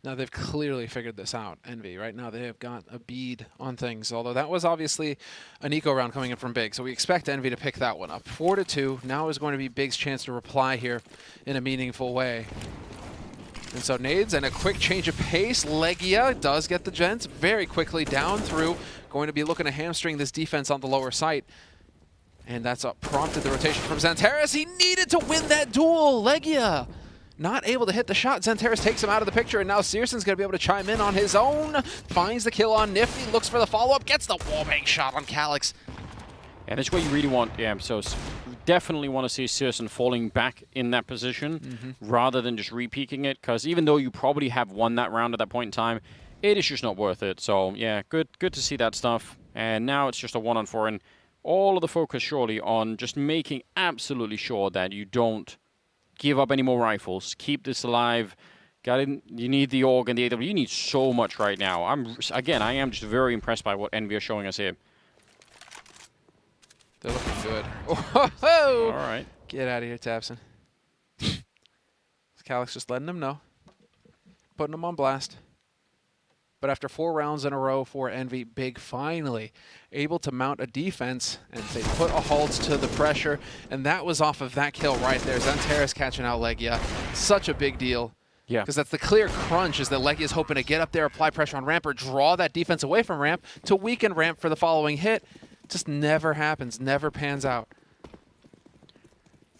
Now they've clearly figured this out, Envy. Right now they have got a bead on things, although that was obviously an eco round coming in from Big, so we expect Envy to pick that one up. 4-2. Now is going to be Big's chance to reply here in a meaningful way. And so nades and a quick change of pace. Legia does get the gents very quickly down through. Going to be looking to hamstring this defense on the lower site. And that's prompted the rotation from Xantares. He needed to win that duel. Legia not able to hit the shot. Xantares takes him out of the picture, and now Searson's going to be able to chime in on his own. Finds the kill on Nifty, looks for the follow-up, gets the wallbang shot on Calyx. And that's what you really want, yeah, so definitely want to see Searson falling back in that position rather than just re-peeking it, because even though you probably have won that round at that point in time, it is just not worth it. So yeah, good to see that stuff. And now it's just a 1-on-4, and all of the focus surely on just making absolutely sure that you don't give up any more rifles. Keep this alive. You need the AUG and the AW. You need so much right now. I am just very impressed by what Envy are showing us here. They're looking good. Oh, all right. Get out of here, Tapson. Calyx just letting them know. Putting them on blast. But after 4 rounds in a row for Envy, Big finally able to mount a defense, and they put a halt to the pressure, and that was off of that kill right there. Xantares catching out Legia. Such a big deal. Yeah. Because that's the clear crunch, is that Legia's hoping to get up there, apply pressure on Ramp, or draw that defense away from Ramp to weaken Ramp for the following hit. Just never happens, never pans out.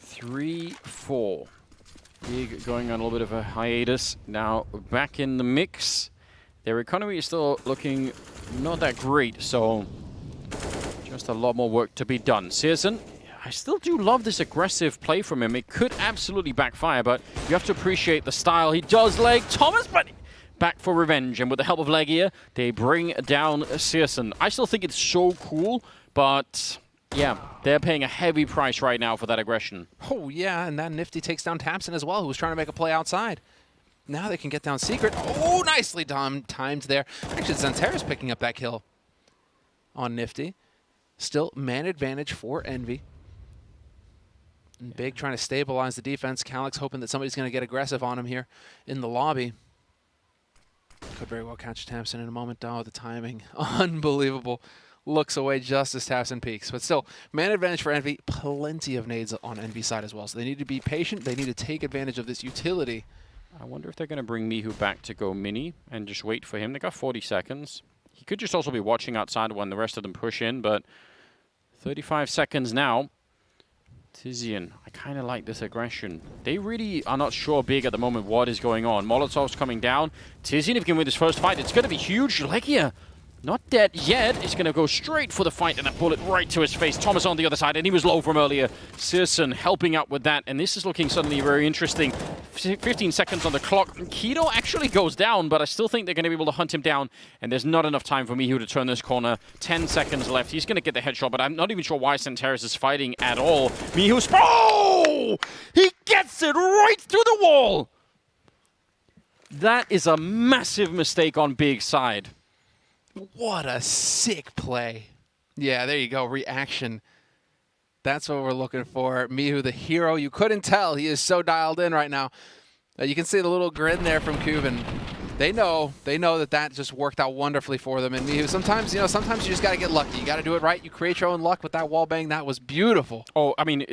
3-4. Big going on a little bit of a hiatus. Now back in the mix. Their economy is still looking not that great, so just a lot more work to be done. Searson, I still do love this aggressive play from him. It could absolutely backfire, but you have to appreciate the style. He does leg Thomas, but back for revenge. And with the help of Legia, they bring down Searson. I still think it's so cool, but yeah, they're paying a heavy price right now for that aggression. Oh, yeah, and that Nifty takes down Tapson as well, who was trying to make a play outside. Now they can get down Secret. Oh, nicely timed there. Actually, Xantares picking up that kill on Nifty. Still man advantage for Envy. And Big trying to stabilize the defense. Calyx hoping that somebody's going to get aggressive on him here in the lobby. Could very well catch Tapson in a moment. Oh, the timing. Unbelievable. Looks away just as Tapson peaks. But still, man advantage for Envy. Plenty of nades on Envy's side as well. So they need to be patient. They need to take advantage of this utility. I wonder if they're going to bring Mihu back to go mini and just wait for him. They got 40 seconds. He could just also be watching outside when the rest of them push in, but 35 seconds now. Tizian, I kind of like this aggression. They really are not sure Big at the moment what is going on. Molotov's coming down. Tizian, if he can win this first fight, it's going to be huge. Legia, not dead yet. He's going to go straight for the fight, and a bullet right to his face. Thomas on the other side, and he was low from earlier. Searson helping out with that, and this is looking suddenly very interesting. 15 seconds on the clock. Keto actually goes down, but I still think they're going to be able to hunt him down. And there's not enough time for Mihu to turn this corner. 10 seconds left. He's going to get the headshot, but I'm not even sure why Santaris is fighting at all. Mihu's... Oh! He gets it right through the wall! That is a massive mistake on Big's side. What a sick play. Yeah, there you go. Reaction. That's what we're looking for. Mihu, the hero. You couldn't tell. He is so dialed in right now. You can see the little grin there from Cuban. They know that just worked out wonderfully for them. And Mihu, sometimes you just got to get lucky. You got to do it right. You create your own luck with that wall bang. That was beautiful. Oh, I mean,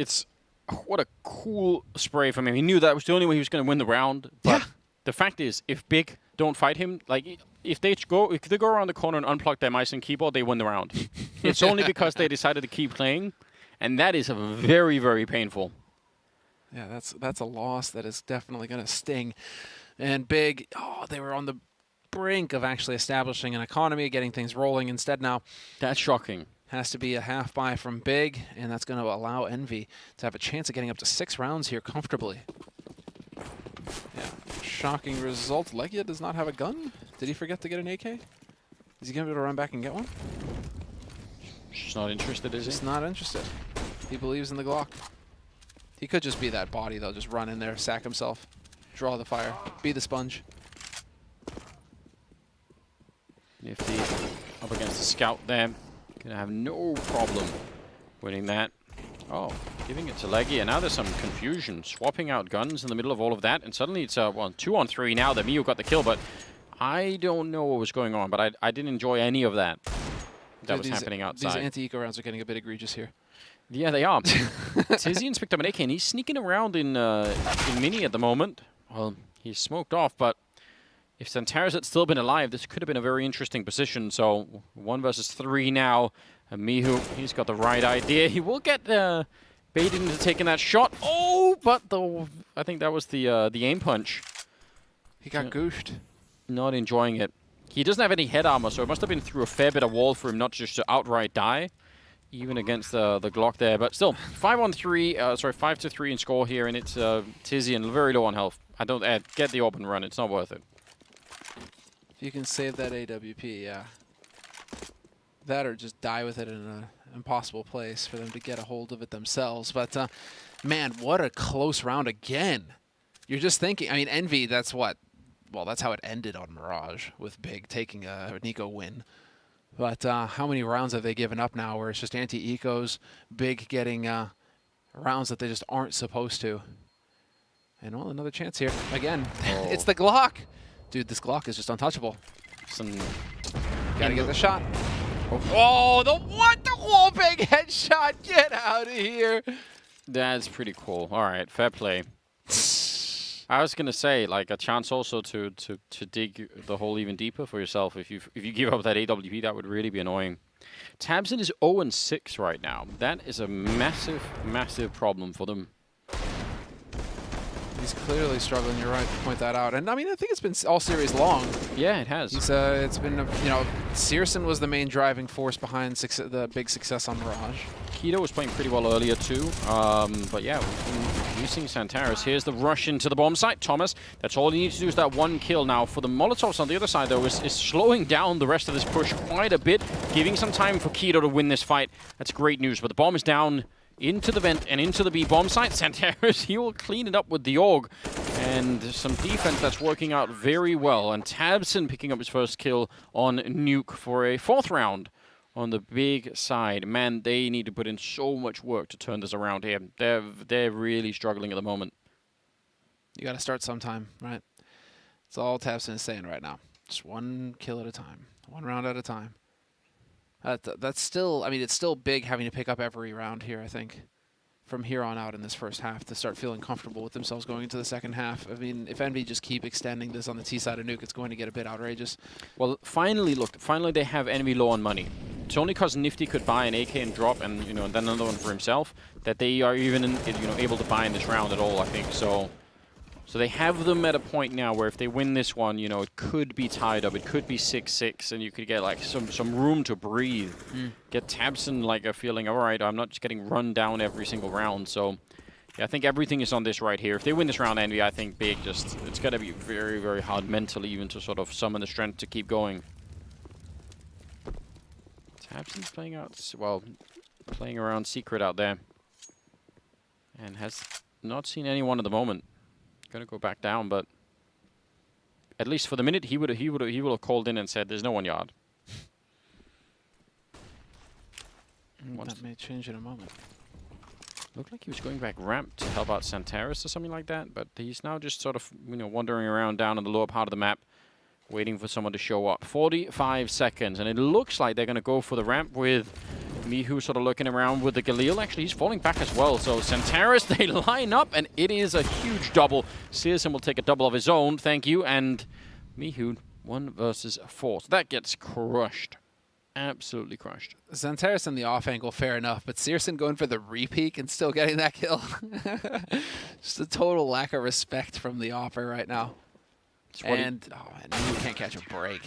what a cool spray from him. He knew that was the only way he was going to win the round. But the fact is, if Big don't fight him, like if they go around the corner and unplug their mice and keyboard, they win the round. It's only because they decided to keep playing. And that is very, very painful. Yeah, that's a loss that is definitely going to sting. And Big, they were on the brink of actually establishing an economy, getting things rolling. Instead now, that's shocking. Has to be a half buy from Big, and that's going to allow Envy to have a chance of getting up to 6 rounds here comfortably. Yeah, shocking result. Legia does not have a gun. Did he forget to get an AK? Is he going to be able to run back and get one? Just not interested, is he? Just not interested. He believes in the Glock. He could just be that body, though. Just run in there, sack himself, draw the fire, be the sponge. Nifty up against the scout there. Gonna have no problem winning that. Oh, giving it to Leggy, and now there's some confusion. Swapping out guns in the middle of all of that, and suddenly it's 2-on-3 now that Miu got the kill, but I don't know what was going on, but I didn't enjoy any of that. That was happening outside. These anti-eco rounds are getting a bit egregious here. Yeah, they are. Tizian's picked up an AK, and he's sneaking around in mini at the moment. Well, he's smoked off, but if Santaris had still been alive, this could have been a very interesting position. So 1 versus 3 now. And Mihu, he's got the right idea. He will get baited into taking that shot. Oh, but I think that was the aim punch. He got gooshed. Not enjoying it. He doesn't have any head armor, so it must have been through a fair bit of wall for him not just to outright die, even against the Glock there. But still, 5-3 in score here, and it's Tizian very low on health. I don't get the open run. It's not worth it. If you can save that AWP, yeah. That or just die with it in an impossible place for them to get a hold of it themselves. But man, what a close round again. You're just thinking, I mean, Envy, that's what? Well, that's how it ended on Mirage, with Big taking a Nico win. But how many rounds have they given up now where it's just anti-ecos, Big getting rounds that they just aren't supposed to? And, well, another chance here. Again, it's the Glock. Dude, this Glock is just untouchable. Gotta get the shot. Oh, the wall bang headshot. Get out of here. That's pretty cool. All right, fair play. I was gonna say, like, a chance also to dig the hole even deeper for yourself. If you give up that AWP, that would really be annoying. Tabson is 0-6 right now. That is a massive, massive problem for them. He's clearly struggling. You're right to point that out. And I mean, I think it's been all series long. Yeah, it has. It's been, Searson was the main driving force behind the big success on Mirage. Keto was playing pretty well earlier too. But yeah, we've been using Santaris. Here's the rush into the bomb site. Thomas, that's all he needs to do is that 1 kill. Now for the Molotovs on the other side though is slowing down the rest of this push quite a bit, giving some time for Keto to win this fight. That's great news, but the bomb is down into the vent and into the B bomb site. Santaris, he will clean it up with the AUG. And some defense that's working out very well. And Tabson picking up his first kill on Nuke for a 4th round on the Big side. Man, they need to put in so much work to turn this around here. They're really struggling at the moment. You got to start sometime, right? That's all Tabson is saying right now. Just 1 kill at a time, 1 round at a time. That's still, I mean, it's still Big having to pick up every round here, I think, from here on out in this first half to start feeling comfortable with themselves going into the second half. I mean, if Envy just keep extending this on the T side of Nuke, it's going to get a bit outrageous. Well, finally they have Envy low on money. It's only because Nifty could buy an AK and drop, and and then another one for himself, that they are even able to buy in this round at all, I think. So they have them at a point now where if they win this one, it could be tied up. It could be 6-6, and you could get like some room to breathe. Get Tabson like a feeling, all right, I'm not just getting run down every single round. So Yeah, I think everything is on this right here. If they win this round, Envy, I think Big just... It's going to be very, very hard mentally even to sort of summon the strength to keep going. tabseN's playing out... Well, playing around Secret out there. And has not seen anyone at the moment. Going to go back down, but... At least for the minute, he would have called in and said, "There's no 1 yard." That may change in a moment. Looked like he was going back ramp to help out Santaris or something like that, but he's now just sort of, you know, wandering around down in the lower part of the map, waiting for someone to show up. 45 seconds, and it looks like they're going to go for the ramp with Mihu sort of looking around with the Galil. Actually, he's falling back as well. So Santaris, they line up, and it is a huge double. syrsoN will take a double of his own, thank you, and Mihu 1 versus 4. So that gets crushed. Absolutely crushed. Santaris in the off angle, fair enough, but syrsoN going for the repeak and still getting that kill. Just a total lack of respect from the offer right now. And, oh man, you can't catch a break.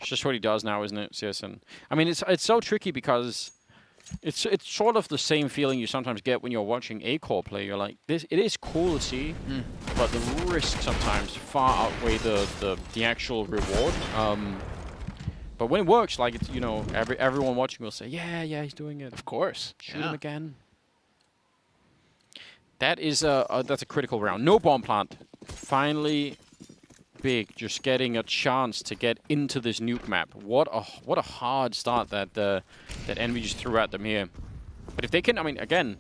It's just what he does now, isn't it, syrsoN? I mean, it's so tricky because it's sort of the same feeling you sometimes get when you're watching A-Core play. You're like, it is cool to see, but the risk sometimes far outweigh the actual reward. But when it works, like, it's, you know, everyone watching will say, yeah, he's doing it. Of course. Shoot him again. That is that's a critical round. No bomb plant. Finally, Big just getting a chance to get into this nuke map. What a hard start that Envy just threw at them here. But if they can, I mean, again,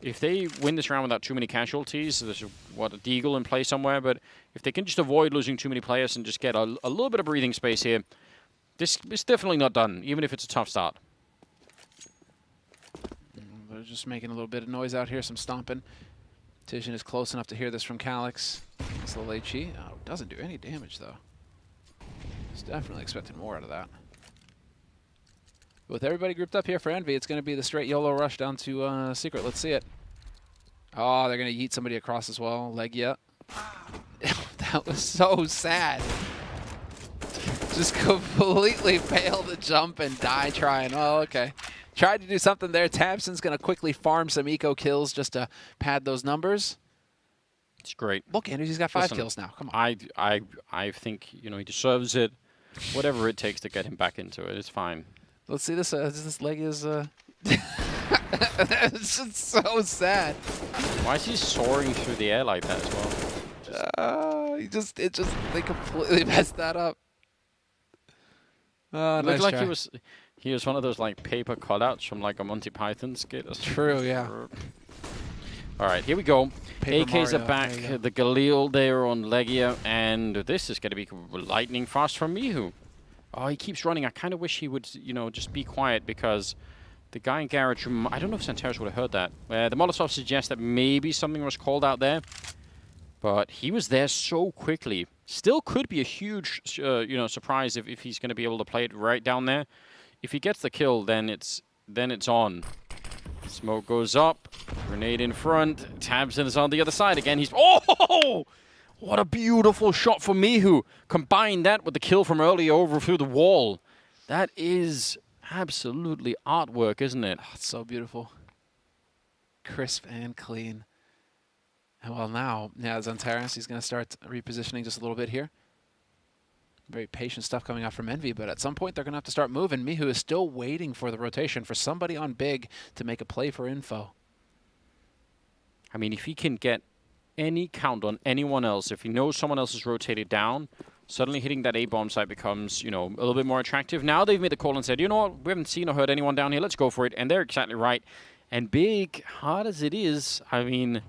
if they win this round without too many casualties, there's a Deagle in play somewhere. But if they can just avoid losing too many players and just get a little bit of breathing space here, this is definitely not done, even if it's a tough start. They're just making a little bit of noise out here, some stomping. Tishin is close enough to hear this from Calyx. It's a little HE. Oh, doesn't do any damage, though. He's definitely expecting more out of that. With everybody grouped up here for Envy, it's going to be the straight YOLO rush down to Secret. Let's see it. Oh, they're going to yeet somebody across as well. Legia. That was so sad. Just completely fail the jump and die trying. Oh, okay. Tried to do something there. tabseN's going to quickly farm some eco kills just to pad those numbers. It's great. Look, Andrews, he's got 5 kills now. Come on. I think, you know, he deserves it. Whatever it takes to get him back into it, it's fine. Let's see this. This leg is. It's just so sad. Why is he soaring through the air like that as well? They completely messed that up. Oh, Looked like he was one of those like paper cutouts from like a Monty Python skit. True, yeah. All right, here we go. Paper AKs Mario. are back. The Galil there on Legia, and this is going to be lightning fast from Mihu. Oh, he keeps running. I kind of wish he would, you know, just be quiet because the guy in Garage, I don't know if Santaris would have heard that. The Molotov suggests that maybe something was called out there, but he was there so quickly. Still could be a huge, you know, surprise if he's going to be able to play it right down there. If he gets the kill, then it's on. Smoke goes up. Grenade in front. tabseN is on the other side again. He's... Oh! What a beautiful shot for Mihu. Combine that with the kill from earlier over through the wall. That is absolutely artwork, isn't it? Oh, it's so beautiful. Crisp and clean. And well, now, yeah, Santaris, he's going to start repositioning just a little bit here. Very patient stuff coming out from Envy, but at some point they're going to have to start moving. Mihu is still waiting for the rotation for somebody on Big to make a play for info. I mean, if he can get any count on anyone else, if he knows someone else is rotated down, suddenly hitting that A-bomb site becomes, you know, a little bit more attractive. Now they've made the call and said, you know what, we haven't seen or heard anyone down here, let's go for it. And they're exactly right. And Big, hard as it is, I mean,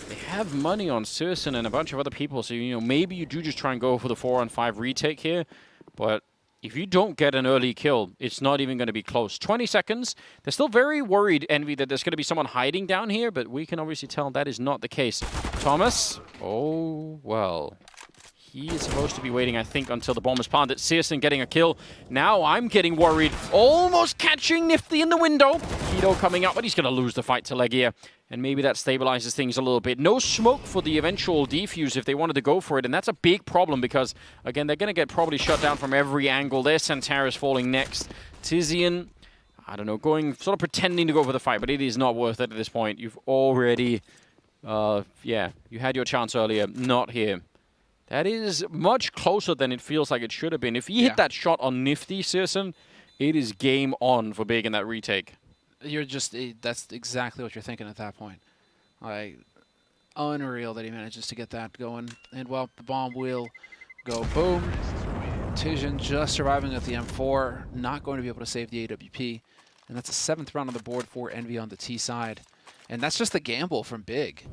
they have money on syrsoN and a bunch of other people, so, you know, maybe you do just try and go for the 4-on-5 retake here, but if you don't get an early kill, it's not even going to be close. 20 seconds. They're still very worried, Envy, that there's going to be someone hiding down here, but we can obviously tell that is not the case. Thomas, oh, well. He is supposed to be waiting, I think, until the bomb is planted. syrsoN getting a kill. Now I'm getting worried. Almost catching Nifty in the window. Keto coming up, but he's going to lose the fight to Legia. And maybe that stabilizes things a little bit. No smoke for the eventual defuse if they wanted to go for it. And that's a big problem because, again, they're going to get probably shut down from every angle. There's Santaris falling next. tzian, I don't know, sort of pretending to go for the fight, but it is not worth it at this point. You've already Yeah, you had your chance earlier, not here. That is much closer than it feels like it should have been. If you hit that shot on Nifty, Searson, it is game on for Big in that retake. You're just, that's exactly what you're thinking at that point. Like, unreal that he manages to get that going. And, well, the bomb will go boom. Tijan just surviving with the M4, not going to be able to save the AWP. And that's a 7th round on the board for Envy on the T side. And that's just the gamble from Big.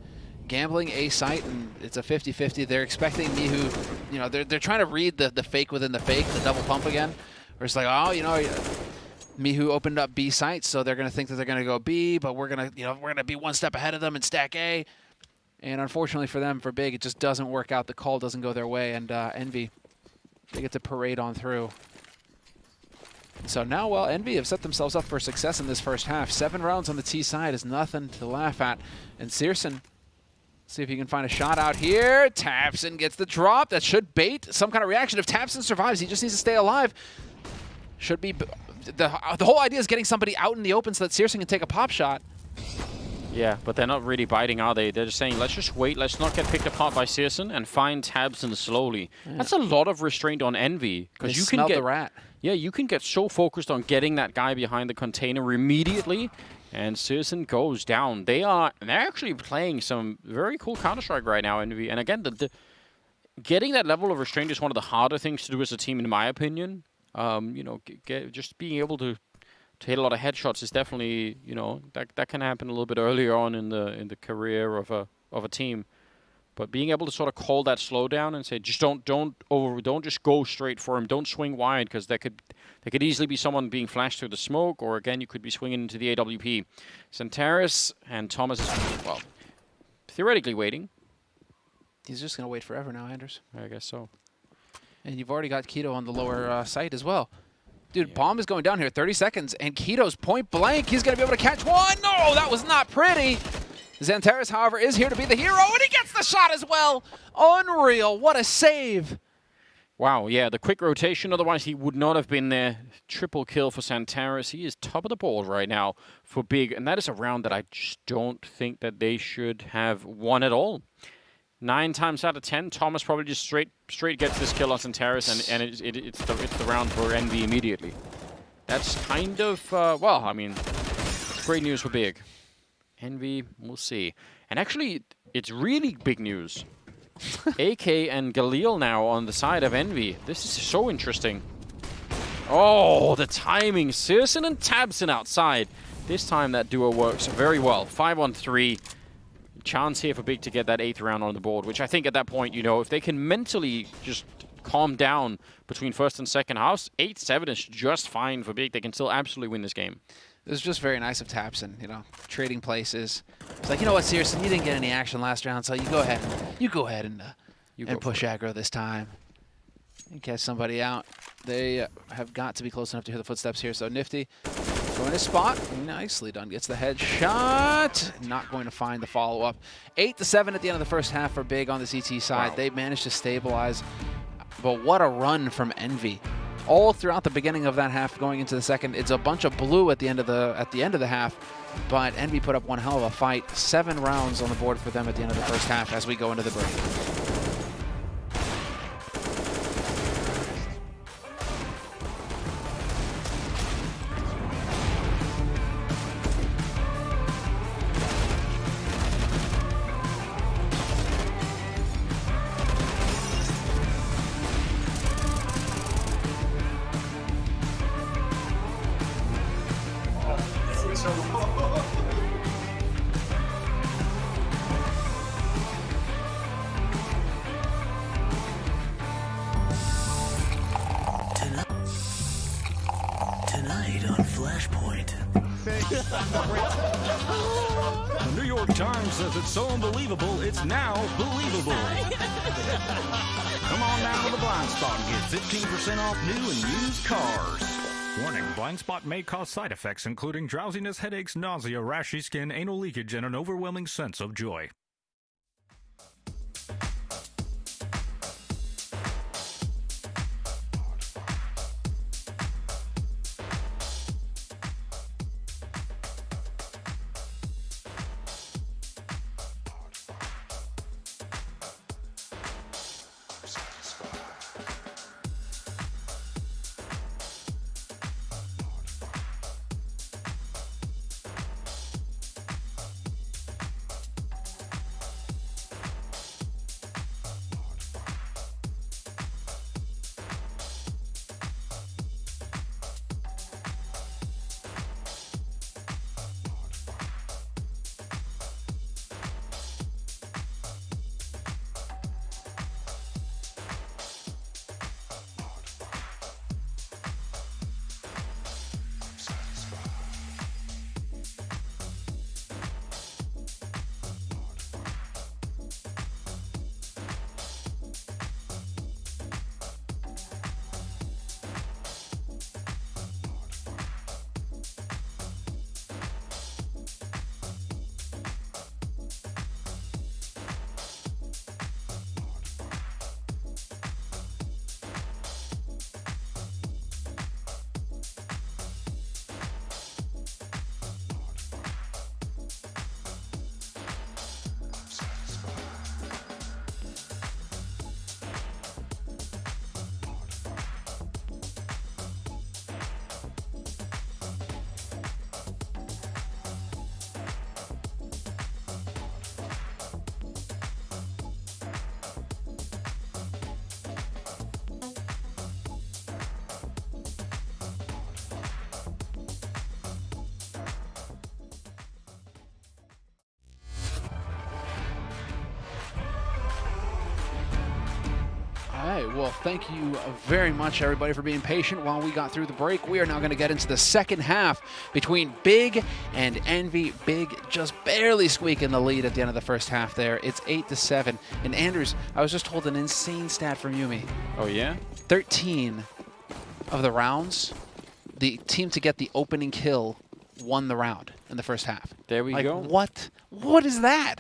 Gambling a site, and it's a 50-50. They're expecting Mihu, you know, they're trying to read the fake within the fake, the double pump again. Where it's like, oh, you know, Mihu opened up B site, so they're going to think that they're going to go B, but we're going to be one step ahead of them and stack A. And unfortunately for them, for Big, it just doesn't work out. The call doesn't go their way, and Envy, they get to parade on through. So now, well, Envy have set themselves up for success in this first half. 7 rounds on the T side is nothing to laugh at. And Searson, see if he can find a shot out here. Tapson gets the drop. That should bait some kind of reaction. If Tapson survives, he just needs to stay alive. Should be... The whole idea is getting somebody out in the open so that Searson can take a pop shot. Yeah, but they're not really biting, are they? They're just saying, let's just wait. Let's not get picked apart by Searson and find Tabson slowly. Yeah. That's a lot of restraint on Envy. Because you can get the rat. Yeah, you can get so focused on getting that guy behind the container immediately, and Searson goes down. They're actually playing some very cool Counter-Strike right now, Envy. And again, getting that level of restraint is one of the harder things to do as a team, in my opinion. You know, just being able to hit a lot of headshots is definitely, you know, that can happen a little bit earlier on in the career of a team. But being able to sort of call that slowdown and say, just don't just go straight for him, don't swing wide, because there could easily be someone being flashed through the smoke, or again you could be swinging into the AWP. Santaris and Thomas is, well, theoretically waiting. He's just gonna wait forever now, Anders. I guess so. And you've already got Keto on the lower site as well. Dude, bomb is going down here, 30 seconds, and Keto's point blank. He's gonna be able to catch one. No, that was not pretty. Xantares, however, is here to be the hero, and he gets the shot as well. Unreal, what a save. Wow, yeah, the quick rotation, otherwise he would not have been there. Triple kill for Santaris. He is top of the board right now for Big, and that is a round that I just don't think that they should have won at all. 9 times out of 10, Thomas probably just straight gets this kill on Santaris, and it's the round for Envy immediately. That's kind of, well, I mean, great news for Big. Envy, we'll see. And actually, it's really big news. AK and Galil now on the side of Envy. This is so interesting. Oh, the timing. Searson and Tabson outside. This time that duo works very well. 5-on-3. Chance here for Big to get that 8th round on the board, which I think at that point, you know, if they can mentally just calm down between first and second halves, 8-7 is just fine for Big. They can still absolutely win this game. It was just very nice of Tapson, you know, trading places. It's like, you know what, Searson, you didn't get any action last round, so you go ahead and push aggro this time and catch somebody out. They have got to be close enough to hear the footsteps here. So Nifty going to spot, nicely done. Gets the headshot, not going to find the follow-up. 8-7 at the end of the first half for Big on the CT side. Wow. They managed to stabilize, but what a run from Envy. All throughout the beginning of that half going into the second. It's a bunch of blue at the end of the half, but Envy put up one hell of a fight. 7 rounds on the board for them at the end of the first half as we go into the break. Tonight on Flashpoint. The New York Times says it's so unbelievable, it's now believable. Come on down to the Blind Spot and get 15% off new and used cars. Warning, blind spot may cause side effects including drowsiness, headaches, nausea, rashy skin, anal leakage, and an overwhelming sense of joy. right, well, thank you very much, everybody, for being patient while we got through the break. We are now going to get into the second half between Big and Envy. Big just barely squeaking the lead at the end of the first half there. It's 8-7. And Anders, I was just told an insane stat from Yumi. Oh, yeah? 13 of the rounds, the team to get the opening kill won the round in the first half. There we go. What? What is that?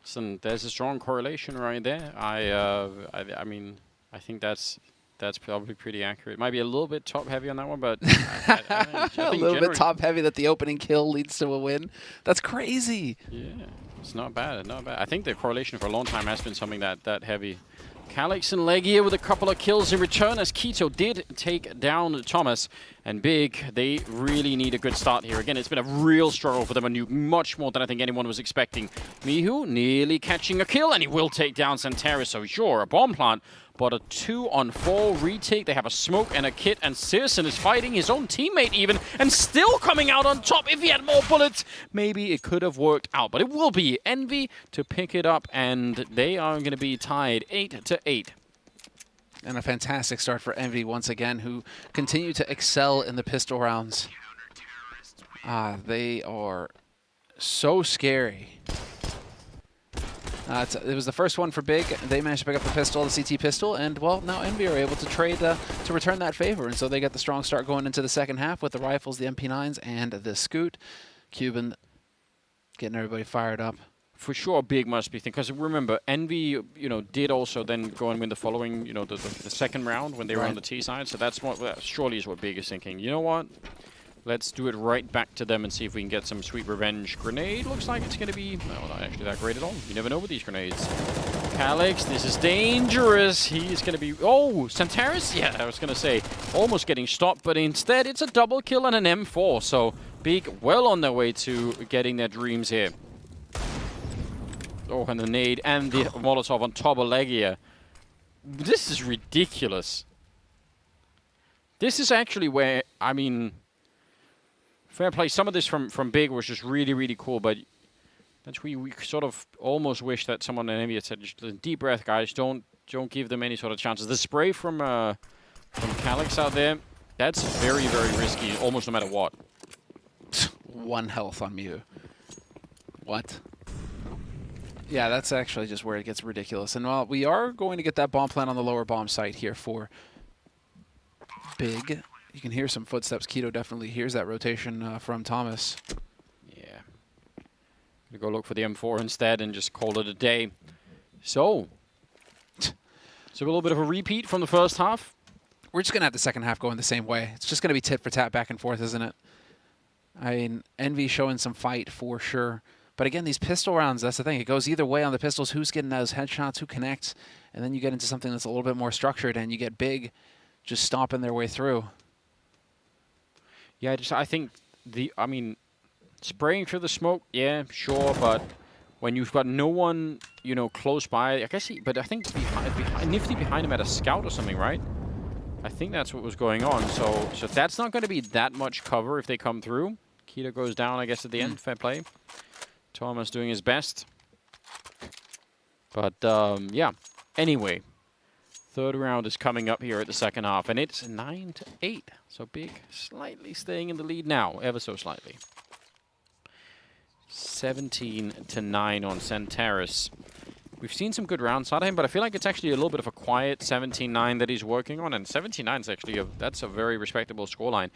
Listen, there's a strong correlation right there. I mean, I think that's probably pretty accurate. Might be a little bit top heavy on that one, but I think a little bit top heavy that the opening kill leads to a win. That's crazy. Yeah, it's not bad, not bad. I think the correlation for a long time has been something that heavy. Calix and Legia with a couple of kills in return as Keto did take down Thomas. And Big, they really need a good start here. Again, it's been a real struggle for them, and much more than I think anyone was expecting. Mihu nearly catching a kill, and he will take down Santaris. So sure, a bomb plant, but a 2-on-4 retake. They have a smoke and a kit, and Searson is fighting his own teammate even, and still coming out on top. If he had more bullets, maybe it could have worked out. But it will be Envy to pick it up, and they are going to be tied 8-8. And a fantastic start for Envy once again, who continue to excel in the pistol rounds. They are so scary. It was the first one for Big. They managed to pick up the pistol, the CT pistol, and, well, now Envy are able to trade to return that favor. And so they get the strong start going into the second half with the rifles, the MP9s, and the Scoot. Cuban getting everybody fired up. For sure, Big must be thinking, because remember, Envy, did also then go and win the following, the second round when they were on the T side. So that's what, surely is what Big is thinking. You know what? Let's do it right back to them and see if we can get some sweet revenge. Grenade looks like it's going to be, no, not actually that great at all. You never know with these grenades. Calix, this is dangerous. He's going to be, oh, Santaris? Yeah, I was going to say, almost getting stopped, but instead it's a double kill and an M4. So Big well on their way to getting their dreams here. Oh, and the nade and the Molotov on top of Legia. This is ridiculous. This is actually where, I mean, fair play. Some of this from Big was just really, really cool, but that's we sort of almost wish that someone in Envy had said, just deep breath, guys. Don't give them any sort of chances. The spray from Calix out there, that's very, very risky, almost no matter what. 1 health on Mew. What? Yeah, that's actually just where it gets ridiculous. And while we are going to get that bomb plant on the lower bomb site here for Big, you can hear some footsteps. Keto definitely hears that rotation from Thomas. Yeah. Gonna go look for the M4 instead and just call it a day. So a little bit of a repeat from the first half. We're just going to have the second half going the same way. It's just going to be tit for tat back and forth, isn't it? I mean, Envy showing some fight for sure. But again, these pistol rounds, that's the thing. It goes either way on the pistols. Who's getting those headshots, who connects, and then you get into something that's a little bit more structured, and you get Big just stomping their way through. Yeah, I think spraying through the smoke, yeah, sure, but when you've got no one, close by, I guess but I think Nifty behind him at a scout or something, right? I think that's what was going on. So that's not going to be that much cover if they come through. Keto goes down, I guess, at the end. Fair play. Thomas doing his best. But, yeah. Anyway, third round is coming up here at the second half, and it's 9-8. So Big slightly staying in the lead now, ever so slightly. 17-9 on Santaris. We've seen some good rounds out of him, but I feel like it's actually a little bit of a quiet 17-9 that he's working on, and 17-9 is actually that's a very respectable scoreline.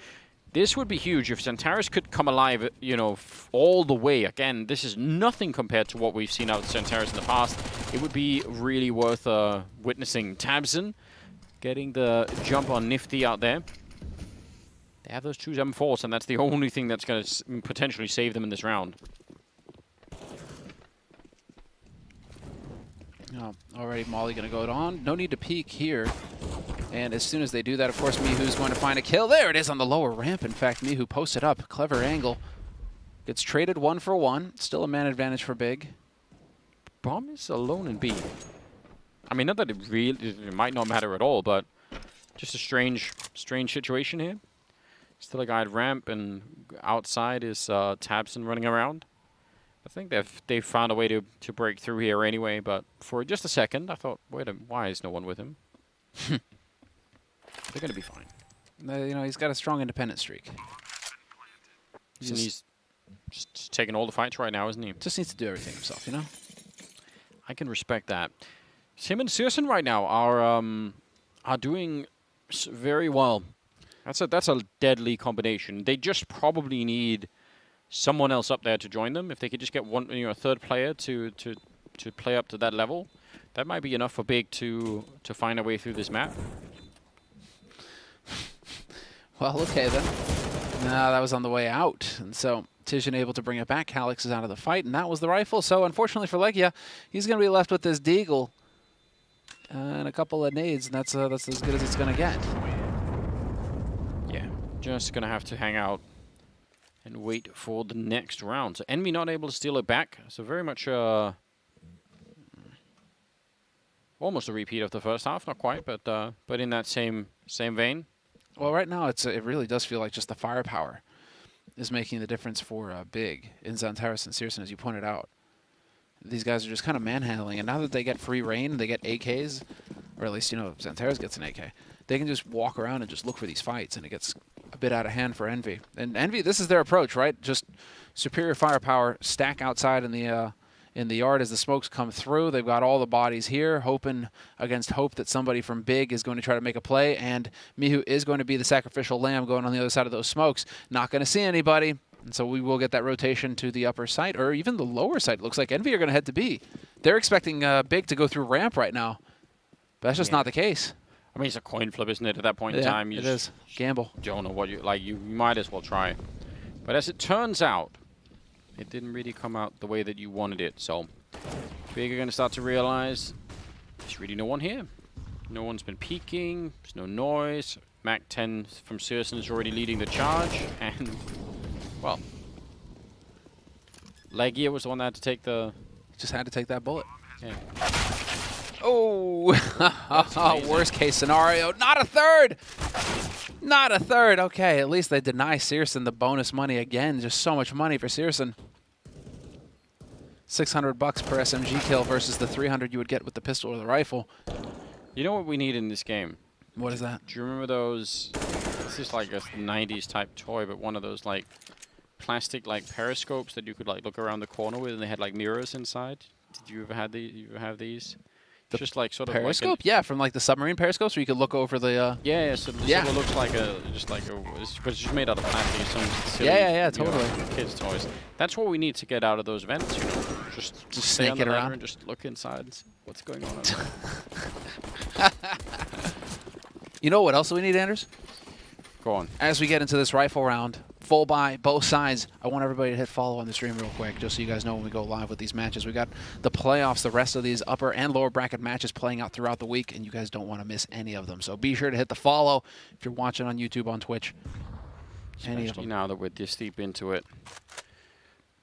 This would be huge if Santaris could come alive, all the way. Again, this is nothing compared to what we've seen out of Santaris in the past. It would be really worth witnessing. Tabson getting the jump on Nifty out there. They have those 2 M4s, and that's the only thing that's going to potentially save them in this round. Oh, already Molly going to go on. No need to peek here. And as soon as they do that, of course, Mihu's going to find a kill. There it is on the lower ramp. In fact, Mihu posted up. Clever angle. Gets traded 1 for 1. Still a man advantage for Big. Bomb is alone in B. I mean, not that it might not matter at all, but just a strange situation here. Still a guy at ramp, and outside is Tabson running around. I think they've found a way to break through here anyway, but for just a second, I thought, why is no one with him? They're going to be fine. You know, he's got a strong independent streak. He's just taking all the fights right now, isn't he? Just needs to do everything himself, you know? I can respect that. Him and Searson right now are doing very well. That's a deadly combination. They just probably need someone else up there to join them. If they could just get one, a third player to play up to that level, that might be enough for Big to find a way through this map. Well, okay then. No, that was on the way out, and so Tizian able to bring it back. Calix is out of the fight, and that was the rifle. So unfortunately for Legia, he's going to be left with this deagle and a couple of nades, and that's as good as it's going to get. Yeah, just going to have to hang out and wait for the next round. So Envy not able to steal it back, so very much almost a repeat of the first half, not quite, but in that same vein. Well, right now it really does feel like just the firepower is making the difference for Big in Xantares and Searson, as you pointed out. These guys are just kind of manhandling, and now that they get free reign, they get AKs, or at least, Xantares gets an AK, they can just walk around and just look for these fights, and it gets a bit out of hand for Envy. And Envy, this is their approach, right? Just superior firepower, stack outside in the yard as the smokes come through. They've got all the bodies here, hoping against hope that somebody from Big is going to try to make a play, and Mihu is going to be the sacrificial lamb going on the other side of those smokes. Not going to see anybody, and so we will get that rotation to the upper side, or even the lower side. It looks like Envy are going to head to B. They're expecting Big to go through ramp right now, but that's just not the case. I mean, it's a coin flip, isn't it, at that point in time? It is. Gamble. Don't know what you might as well try. But as it turns out, it didn't really come out the way that you wanted it, so Big are going to start to realize there's really no one here. No one's been peeking, there's no noise. Mac 10 from Searson is already leading the charge, and, well, Legia was the one that had to take the... Just had to take that bullet. Yeah. Oh, worst case scenario. Not a third! Not a third. Okay, at least they deny Searson the bonus money again. Just so much money for Searson. $600 per SMG kill versus the 300 you would get with the pistol or the rifle. You know what we need in this game? What is that? Do you remember those? This is like a 90s type toy, but one of those like plastic like periscopes that you could like look around the corner with, and they had like mirrors inside. Did you ever have these? You ever have these? The just like sort of periscope? like Yeah, from like the submarine periscopes where you could look over the... Yeah, so it sort of looks like but it's just made out of plastic. Some silly, yeah, totally. Kids' toys. That's what we need to get out of those vents, Just stay on snake the it ladder around. and just look inside and see what's going on. You know what else we need, Anders? Go on. As we get into this rifle round, full buy, both sides, I want everybody to hit follow on the stream real quick, just so you guys know when we go live with these matches. We got the playoffs, the rest of these upper and lower bracket matches playing out throughout the week, and you guys don't want to miss any of them. So be sure to hit the follow if you're watching on YouTube, on Twitch. Especially now that we're this deep into it.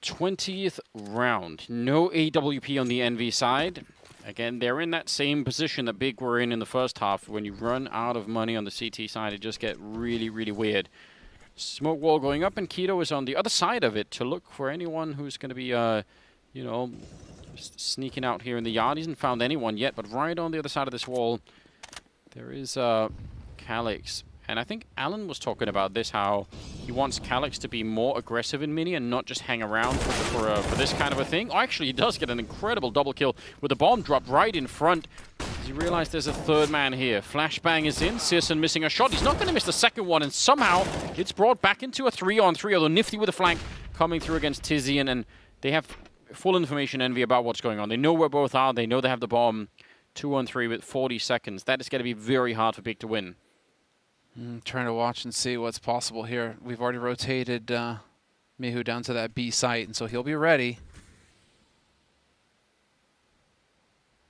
20th round. No AWP on the NV side. Again, they're in that same position that Big were in the first half. When you run out of money on the CT side, it just gets really, really weird. Smoke wall going up, and Keto is on the other side of it to look for anyone who's going to be, sneaking out here in the yard. He hasn't found anyone yet, but right on the other side of this wall, there is Calix. And I think Alan was talking about this, how he wants Calix to be more aggressive in mini and not just hang around for this kind of a thing. Oh, actually, he does get an incredible double kill with the bomb dropped right in front. As you realize there's a third man here. Flashbang is in. Searson missing a shot. He's not going to miss the second one, and somehow it's brought back into a 3-on-3, although Nifty with a flank coming through against Tizian, and they have full information, Envy, about what's going on. They know where both are. They know they have the bomb. 2-on-3 with 40 seconds. That is going to be very hard for Big to win. Trying to watch and see what's possible here. We've already rotated Mihu down to that B site, and so he'll be ready.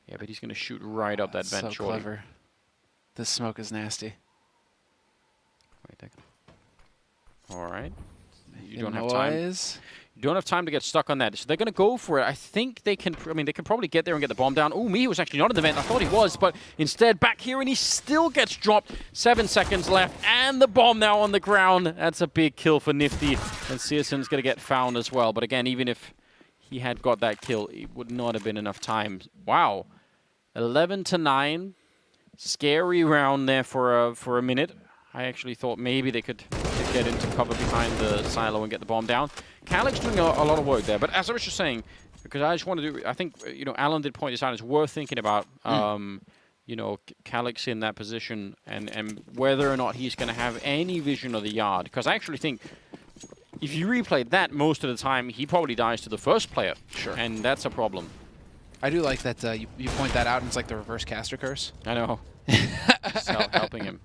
Yeah, but he's going to shoot right up that vent. So clever. This smoke is nasty. Wait a second. All right. You Making don't have time. You don't have time to get stuck on that. So they're going to go for it. I think they can. I mean, they can probably get there and get the bomb down. Oh, Mihu was actually not in the vent. I thought he was, but instead back here, and he still gets dropped. 7 seconds left, and the bomb now on the ground. That's a big kill for Nifty, and Searson's going to get found as well. But again, even if he had got that kill, it would not have been enough time. Wow. 11-9. scary round there for a minute. I actually thought maybe they could get into cover behind the silo and get the bomb down. Calyx doing a lot of work there, but as I was just saying, because I just want to do, I think, you know, Alan did point this out, it's worth thinking about, you know, Calyx in that position and whether or not he's going to have any vision of the yard. Because I actually think if you replay that most of the time, he probably dies to the first player. Sure. And that's a problem. I do like that you point that out, and it's like the reverse caster curse. I know. Helping him.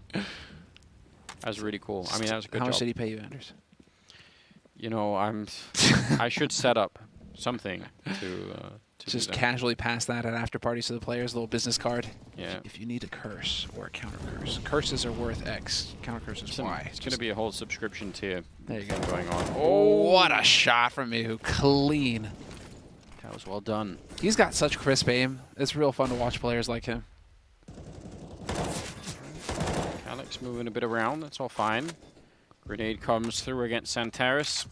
That's really cool. I mean, that was a good job. How much did he pay you, Anders? You know, I should set up something to just casually pass that at after parties to the players, a little business card. Yeah. If you need a curse or a counter curse, curses are worth X, counter curses Y. It's going to be a whole subscription tier. There you go. Going on. Oh, what a shot from Mihu. Clean. That was well done. He's got such crisp aim. It's real fun to watch players like him. Calyx moving a bit around. That's all fine. Grenade comes through against Santaris.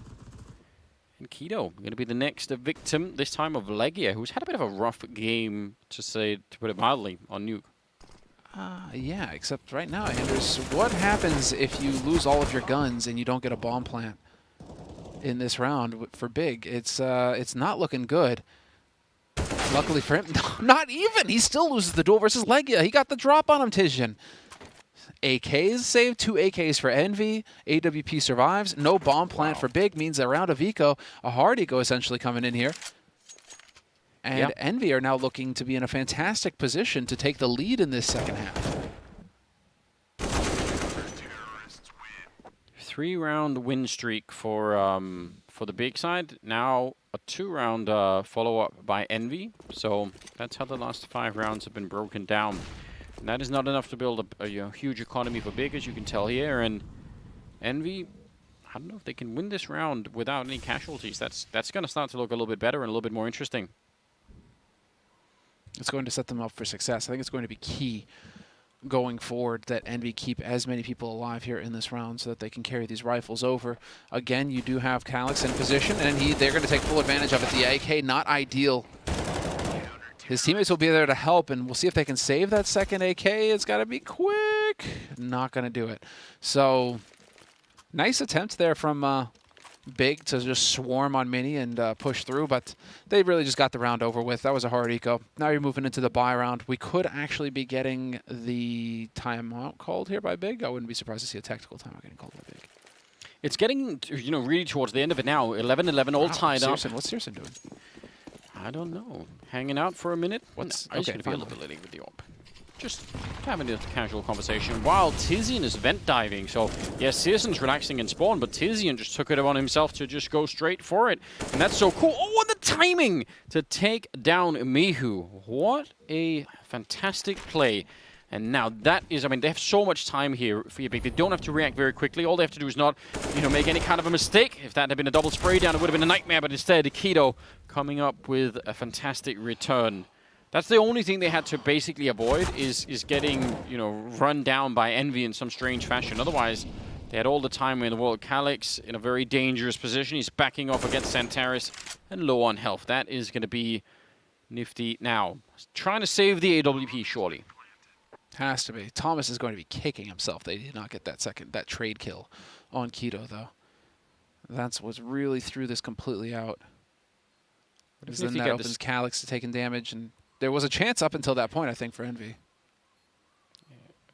And Kido going to be the next victim, this time of Legia, who's had a bit of a rough game, to put it mildly, on Nuke. Yeah, except right now, Anders, what happens if you lose all of your guns and you don't get a bomb plant in this round for Big? It's not looking good. Luckily for him, not even. He still loses the duel versus Legia. He got the drop on him, Tizian. AKs saved, 2 AKs for Envy. AWP survives. No bomb plant for Big means a round of eco, a hard eco essentially coming in here. And Envy are now looking to be in a fantastic position to take the lead in this second half. 3-round win streak for the Big side. Now a 2-round follow-up by Envy. So that's how the last 5 rounds have been broken down. And that is not enough to build a huge economy for Big, as you can tell here. And Envy, I don't know if they can win this round without any casualties. That's going to start to look a little bit better and a little bit more interesting. It's going to set them up for success. I think it's going to be key going forward that Envy keep as many people alive here in this round so that they can carry these rifles over. Again, you do have Calyx in position, and they're going to take full advantage of it. The AK, not ideal. His teammates will be there to help, and we'll see if they can save that second AK. It's got to be quick. Not going to do it. So, nice attempt there from Big to just swarm on Mini and push through, but they really just got the round over with. That was a hard eco. Now you're moving into the buy round. We could actually be getting the timeout called here by Big. I wouldn't be surprised to see a tactical timeout getting called by Big. It's getting, really towards the end of it now. 11-11, all tied up. What's Searson doing? I don't know. Hanging out for a minute? What's I'm just going to be a little bit late with the AWP. Just having a casual conversation while Tizian is vent diving. So, yes, Searson's relaxing in spawn, but Tizian just took it upon himself to just go straight for it. And that's so cool. Oh, and the timing to take down Mihu. What a fantastic play. And now that is, I mean, they have so much time here for Big. They don't have to react very quickly. All they have to do is not, make any kind of a mistake. If that had been a double spray down, it would have been a nightmare. But instead, Kido coming up with a fantastic return. That's the only thing they had to basically avoid is getting, run down by Envy in some strange fashion. Otherwise, they had all the time in the world. Calyx in a very dangerous position. He's backing off against Santaris and low on health. That is going to be nifty now. Trying to save the AWP, surely. Has to be. Thomas is going to be kicking himself. They did not get that trade kill on Kido, though. That's what really threw this completely out. Because then that opens Calyx to taking damage, and there was a chance up until that point, I think, for Envy.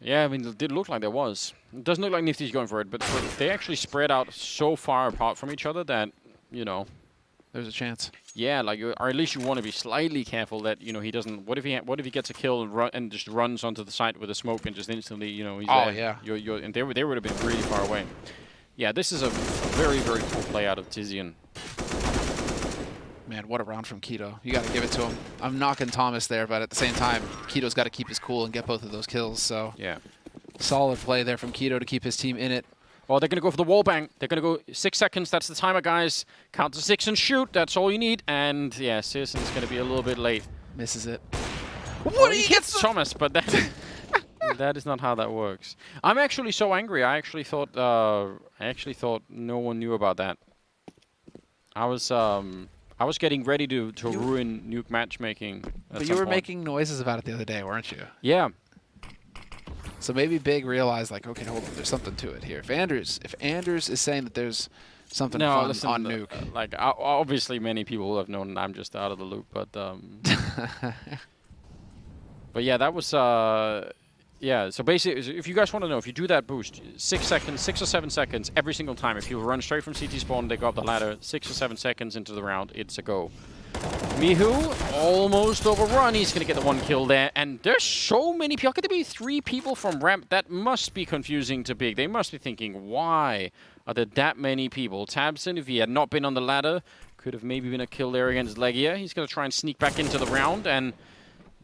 Yeah, I mean, it did look like there was. It doesn't look like Nifty's going for it, but they actually spread out so far apart from each other that, there's a chance. Yeah, or at least you want to be slightly careful that he doesn't. What if he gets a kill and just runs onto the site with a smoke and just instantly he's there. Yeah. And they would have been really far away. Yeah, this is a very, very cool play out of Tizian. Man, what a round from Kido. You got to give it to him. I'm knocking Thomas there, but at the same time, Kido's got to keep his cool and get both of those kills. So yeah, solid play there from Kido to keep his team in it. Oh, they're going to go for the wall bang. They're going to go 6 seconds. That's the timer, guys. Count to 6 and shoot. That's all you need. And, yeah, Searson's going to be a little bit late. Misses it. What? He hits Thomas, but that is not how that works. I'm actually so angry. I actually thought no one knew about that. I was getting ready to ruin Nuke matchmaking. But you were making noises about it the other day, weren't you? Yeah. So maybe Big realized, like, okay, hold on, there's something to it here. If Anders is saying that there's something fun listen, on Nuke. Like, obviously many people have known I'm just out of the loop, but but yeah, that was yeah. So basically, if you guys want to know, if you do that boost, 6 or 7 seconds every single time. If you run straight from CT spawn, they go up the ladder, 6 or 7 seconds into the round, it's a go. Mihu almost overrun. He's going to get the 1 kill there. And there's so many people. How could there be 3 people from ramp? That must be confusing to Big. They must be thinking, why are there that many people? Tabson, if he had not been on the ladder, could have maybe been a kill there against Legia. He's going to try and sneak back into the round. And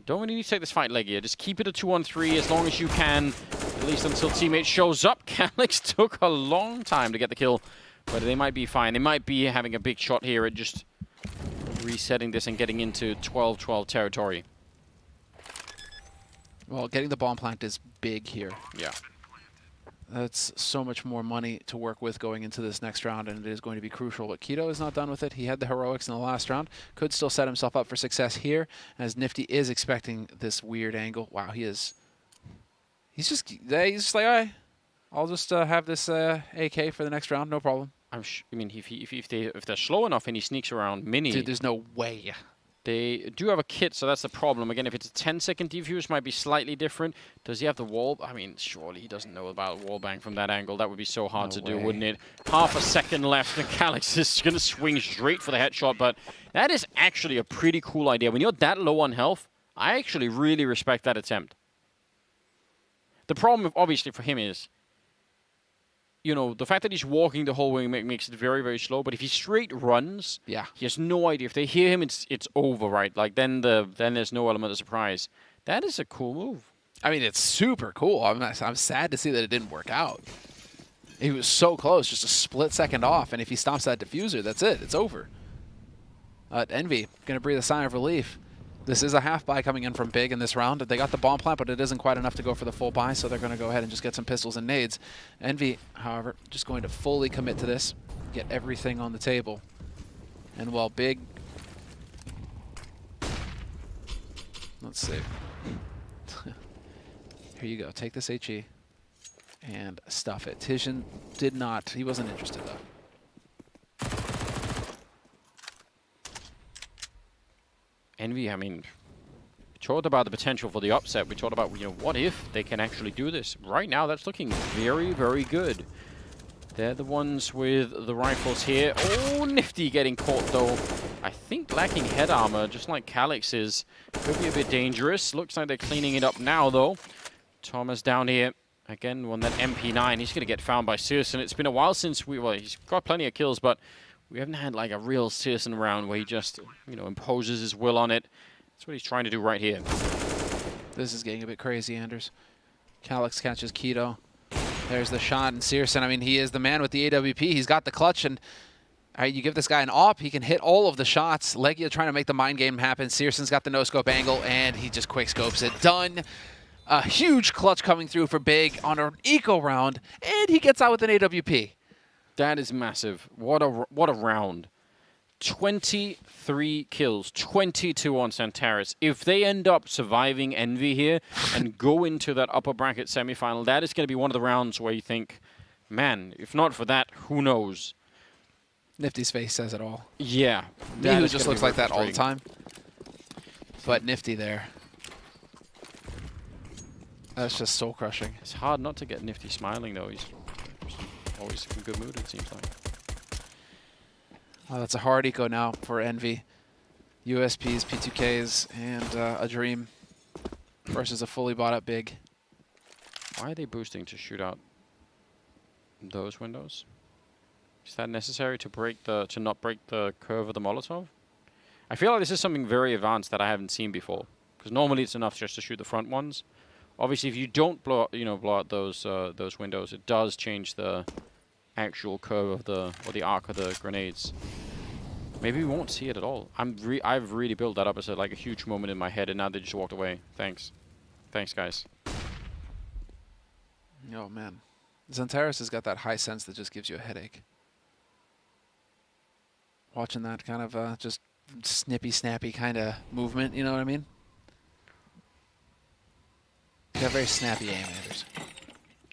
don't really need to take this fight, Legia. Just keep it a 2-on-3 as long as you can, at least until teammate shows up. Calyx took a long time to get the kill, but they might be fine. They might be having a big shot here at just resetting this and getting into 12-12 territory. Well, getting the bomb plant is big here. Yeah. That's so much more money to work with going into this next round, and it is going to be crucial. But Keto is not done with it. He had the heroics in the last round. Could still set himself up for success here, as Nifty is expecting this weird angle. Wow, he is. He's just like, all right, I'll just have this AK for the next round, no problem. I mean, if they're slow enough and he sneaks around mini... Dude, there's no way. They do have a kit, so that's the problem. Again, if it's a 10-second defuse, might be slightly different. Does he have the wall? I mean, surely he doesn't know about wallbang from that angle. That would be so hard to do, wouldn't it? Half a second left, and Calyx is going to swing straight for the headshot, but that is actually a pretty cool idea. When you're that low on health, I actually really respect that attempt. The problem, obviously, for him is, you know, the fact that he's walking the whole way makes it very, very slow. But if he straight runs, yeah, he has no idea. If they hear him, it's over, right? Like then there's no element of surprise. That is a cool move. I mean, it's super cool. I'm sad to see that it didn't work out. He was so close, just a split second off, and if he stops that diffuser, that's it. It's over. Envy gonna breathe a sigh of relief. This is a half buy coming in from Big in this round. They got the bomb plant, but it isn't quite enough to go for the full buy, so they're going to go ahead and just get some pistols and nades. Envy, however, just going to fully commit to this, get everything on the table. And while Big... Let's see. Here you go. Take this HE and stuff it. Tishan did not. He wasn't interested, though. Envy, I mean, we talked about the potential for the upset. We talked about, you know, what if they can actually do this? Right now, that's looking very, very good. They're the ones with the rifles here. Oh, Nifty getting caught, though. I think lacking head armor, just like Calyx is. Could be a bit dangerous. Looks like they're cleaning it up now, though. Thomas down here. Again, on that MP9, he's going to get found by Searson. It's been a while since well, he's got plenty of kills, but we haven't had like a real Searson round where he just, you know, imposes his will on it. That's what he's trying to do right here. This is getting a bit crazy, Anders. Calyx catches Keto. There's the shot, and Searson, I mean, he is the man with the AWP. He's got the clutch, and you give this guy an AWP, he can hit all of the shots. Legia trying to make the mind game happen. Searson's got the no-scope angle, and he just quick-scopes it. Done. A huge clutch coming through for Big on an eco round, and he gets out with an AWP. That is massive. What a round. 23 kills, 22 on Santaris. If they end up surviving Envy here and go into that upper bracket semifinal, that is going to be one of the rounds where you think, man, if not for that, who knows? Nifty's face says it all. Yeah. Mihu just looks like that all the time. But Nifty there. That's just soul crushing. It's hard not to get Nifty smiling, though. He's always in a good mood, it seems like. Oh, that's a hard eco now for Envy. USPs, P2Ks, and a Dream versus a fully bought up Big. Why are they boosting to shoot out those windows? Is that necessary to not break the curve of the Molotov? I feel like this is something very advanced that I haven't seen before. Because normally it's enough just to shoot the front ones. Obviously, if you don't blow out those windows, it does change the actual curve of the arc of the grenades. Maybe we won't see it at all. I've really built that up as like a huge moment in my head, and now they just walked away. Thanks, guys. Oh man, Xantaris has got that high sense that just gives you a headache. Watching that kind of just snippy, snappy kind of movement, you know what I mean? You got very snappy aim, Anders.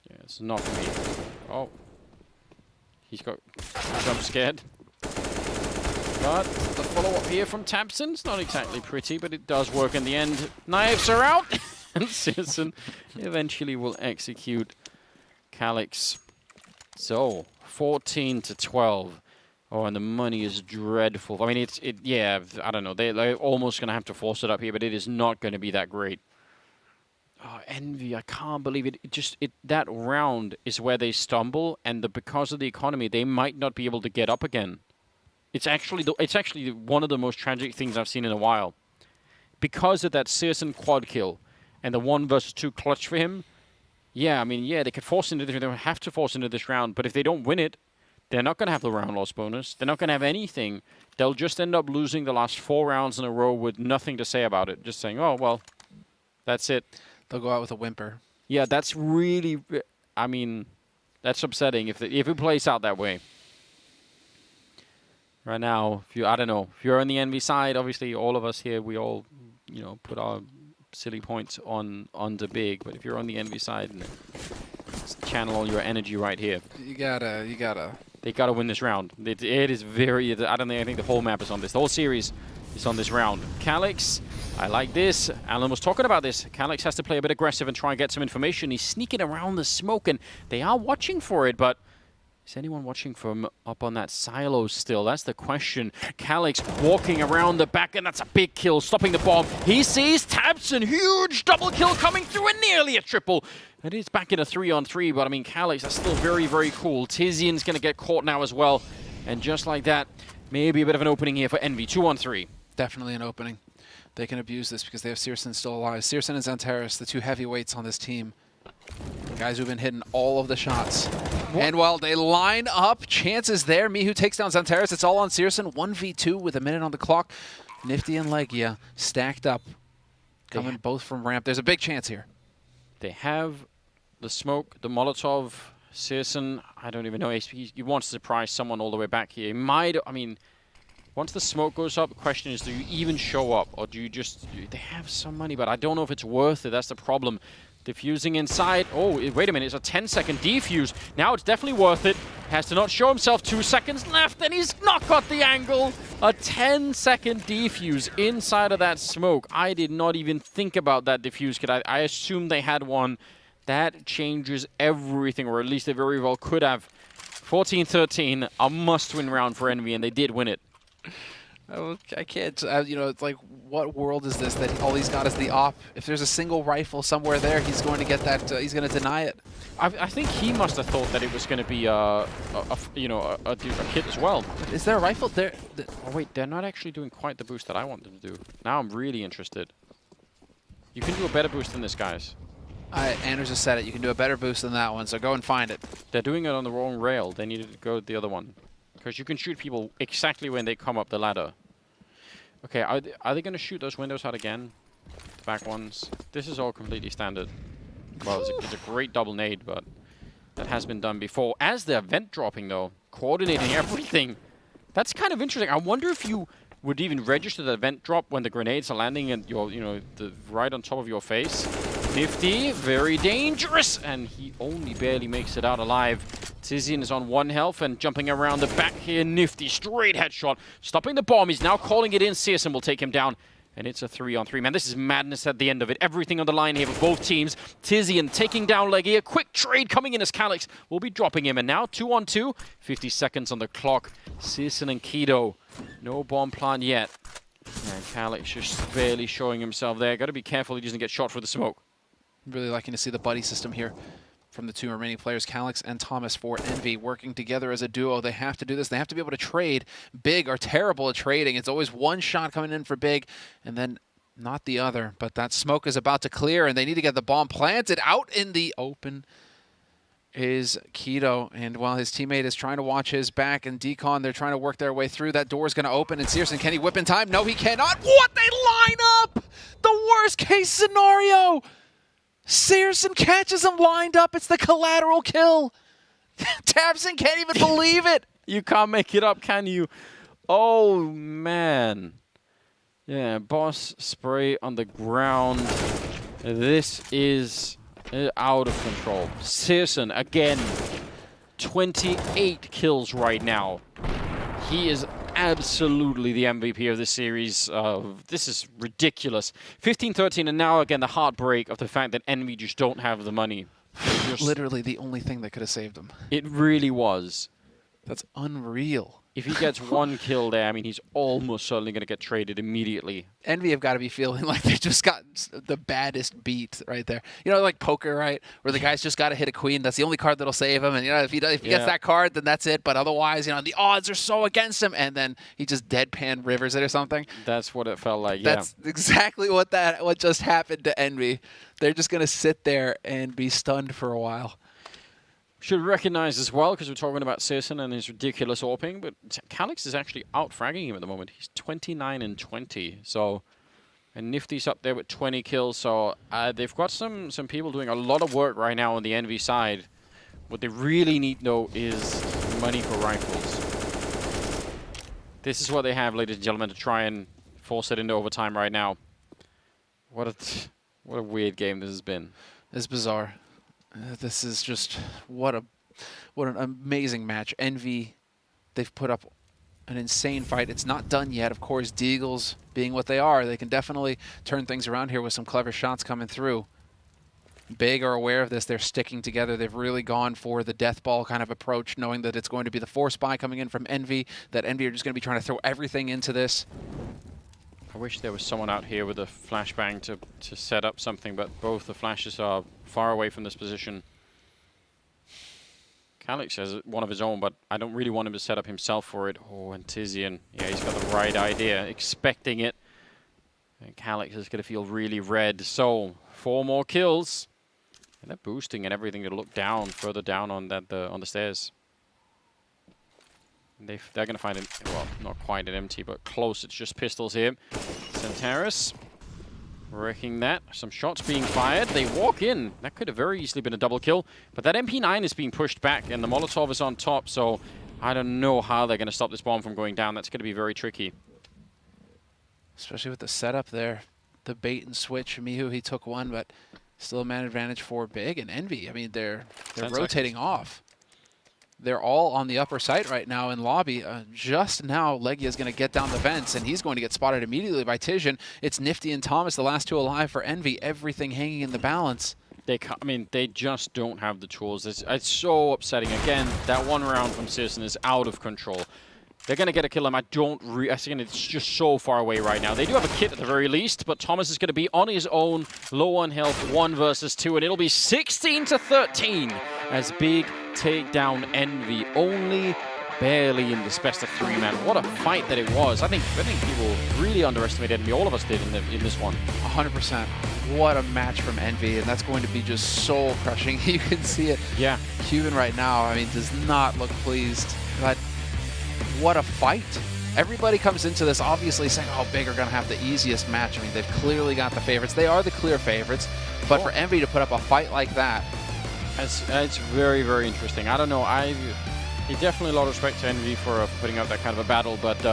Yeah, it's not for me. Oh. He's got jump scared. But the follow-up here from Tabson's not exactly pretty, but it does work in the end. Knives are out, and Searson eventually will execute Calyx. So, 14-12. Oh, and the money is dreadful. I mean, yeah, I don't know. They're almost going to have to force it up here, but it is not going to be that great. Oh, Envy, I can't believe it. That round is where they stumble, and because of the economy, they might not be able to get up again. It's actually one of the most tragic things I've seen in a while. Because of that Searson quad kill and the 1 versus 2 clutch for him, yeah, I mean, yeah, they could force into this, they don't have to force into this round, but if they don't win it, they're not going to have the round loss bonus. They're not going to have anything. They'll just end up losing the last 4 rounds in a row with nothing to say about it. Just saying, oh, well, that's it. They'll go out with a whimper. Yeah, that's really, I mean, that's upsetting if it plays out that way. Right now, I don't know, if you're on the Envy side, obviously all of us here, we all, put our silly points on the big. But if you're on the Envy side, channel all your energy right here. You gotta. They gotta win this round. It is very. I think the whole map is on this. The whole series is on this round. Calyx, I like this. Alan was talking about this. Calyx has to play a bit aggressive and try and get some information. He's sneaking around the smoke, and they are watching for it, but. Is anyone watching from up on that silo still? That's the question. Calyx walking around the back, and that's a big kill, stopping the bomb. He sees Tabson, huge double kill coming through, and nearly a triple. It is back in a 3-on-3, but I mean, Calyx, that's still very, very cool. Tizian's going to get caught now as well. And just like that, maybe a bit of an opening here for Envy. 2-on-3. Definitely an opening. They can abuse this because they have Searson still alive. Searson and Xantares, the 2 heavyweights on this team. Guys who've been hitting all of the shots. What? And while they line up, chances there. Mihu takes down Xantares. It's all on Searson. 1v2 with a minute on the clock. Nifty and Legia stacked up. Coming both from ramp. There's a big chance here. They have the smoke, the Molotov. Searson, I don't even know. He wants to surprise someone all the way back here. He might, I mean, once the smoke goes up, the question is, do you even show up? Or do you just, they have some money, but I don't know if it's worth it. That's the problem. Diffusing inside. Oh, wait a minute. It's a 10-second defuse. Now it's definitely worth it. Has to not show himself. 2 seconds left, and he's not got the angle. A 10-second defuse inside of that smoke. I did not even think about that defuse, because I assumed they had one. That changes everything, or at least they very well could have. 14-13, a must-win round for Envy, and they did win it. I can't, it's like, what world is this that all he's got is the op? If there's a single rifle somewhere there, he's going to get that, he's going to deny it. I think he must have thought that it was going to be a kit as well. But is there a rifle there? Oh wait, they're not actually doing quite the boost that I want them to do. Now I'm really interested. You can do a better boost than this, guys. Anders just said it. You can do a better boost than that one, so go and find it. They're doing it on the wrong rail. They needed to go the other one. Because you can shoot people exactly when they come up the ladder. Okay, are they going to shoot those windows out again? The back ones? This is all completely standard. Well, it's a great double nade, but that has been done before. As they're vent dropping, though, coordinating everything. That's kind of interesting. I wonder if you would even register the vent drop when the grenades are landing at your, right on top of your face. Nifty, very dangerous, and he only barely makes it out alive. Tizian is on 1 health and jumping around the back here. Nifty, straight headshot, stopping the bomb. He's now calling it in. Searson will take him down, and it's a 3-on-3. Man, this is madness at the end of it. Everything on the line here for both teams. Tizian taking down Legia. Quick trade coming in as Calyx will be dropping him, and now 2-on-2. 50 seconds on the clock. Searson and Kido, no bomb plant yet. And Calyx just barely showing himself there. Got to be careful he doesn't get shot through the smoke. Really liking to see the buddy system here from the 2 remaining players, Calyx and Thomas for Envy, working together as a duo. They have to do this. They have to be able to trade. Big are terrible at trading. It's always one shot coming in for Big, and then not the other. But that smoke is about to clear, and they need to get the bomb planted. Out in the open is Kido, and while his teammate is trying to watch his back, and Decon, they're trying to work their way through. That door is going to open, and Searson, can he whip in time? No, he cannot. What? They line up! The worst case scenario! Searson catches him lined up. It's the collateral kill. Tabson can't even believe it. You can't make it up, can you? Oh, man. Yeah, boss spray on the ground. This is out of control. Searson, again, 28 kills right now. He is absolutely the MVP of this series. This is ridiculous. 15-13, and now again the heartbreak of the fact that Envy just don't have the money. Literally the only thing that could have saved him. It really was. That's unreal. If he gets one kill there, I mean, he's almost certainly going to get traded immediately. Envy have got to be feeling like they just got the baddest beat right there. You know, like poker, right? Where the guy's just got to hit a queen. That's the only card that'll save him. And, you know, if he gets that card, then that's it. But otherwise, you know, the odds are so against him. And then he just deadpan rivers it or something. That's what it felt like, yeah. That's exactly what just happened to Envy. They're just going to sit there and be stunned for a while. Should recognize as well, because we're talking about Searson and his ridiculous AWPing, but Calix is actually out-fragging him at the moment. He's 29-20, so... And Nifty's up there with 20 kills, so they've got some people doing a lot of work right now on the Envy side. What they really need, though, is money for rifles. This is what they have, ladies and gentlemen, to try and force it into overtime right now. What a weird game this has been. It's bizarre. This is just what an amazing match. Envy, they've put up an insane fight. It's not done yet. Of course, Deagles being what they are, they can definitely turn things around here with some clever shots coming through. Big are aware of this. They're sticking together. They've really gone for the death ball kind of approach, knowing that it's going to be the force buy coming in from Envy, that Envy are just going to be trying to throw everything into this. I wish there was someone out here with a flashbang to set up something, but both the flashes are far away from this position. Calix has one of his own, but I don't really want him to set up himself for it. Oh, and Tizian, yeah, he's got the right idea, expecting it. And Calix is going to feel really red. So, 4 more kills. And they're boosting and everything to look down, further down on on the stairs. They're going to find it, well, not quite an empty, but close. It's just pistols here. Centaurus wrecking that. Some shots being fired. They walk in. That could have very easily been a double kill. But that MP9 is being pushed back, and the Molotov is on top, so I don't know how they're going to stop this bomb from going down. That's going to be very tricky. Especially with the setup there. The bait and switch. Mihu, he took one, but still a man advantage for Big and Envy. I mean, they're rotating off. They're all on the upper site right now in lobby. Just now, Legia is going to get down the vents, and he's going to get spotted immediately by Tizian. It's Nifty and Thomas, the last two alive for Envy. Everything hanging in the balance. They just don't have the tools. It's so upsetting. Again, that one round from Searson is out of control. They're going to get a kill him. I think it's just so far away right now. They do have a kit at the very least, but Thomas is going to be on his own, low on health, 1 versus 2, and it'll be 16-13 as Big take down Envy. Only barely in this best of 3, man. What a fight that it was. I think people really underestimated Envy. All of us did in this one. 100%. What a match from Envy, and that's going to be just soul crushing. You can see it. Yeah. Cuban right now, I mean, does not look pleased. But what a fight. Everybody comes into this obviously saying, oh, Big are going to have the easiest match. I mean, they've clearly got the favorites. They are the clear favorites. But for Envy to put up a fight like that, it's very, very interesting. I don't know. Definitely a lot of respect to Envy for putting out that kind of a battle, but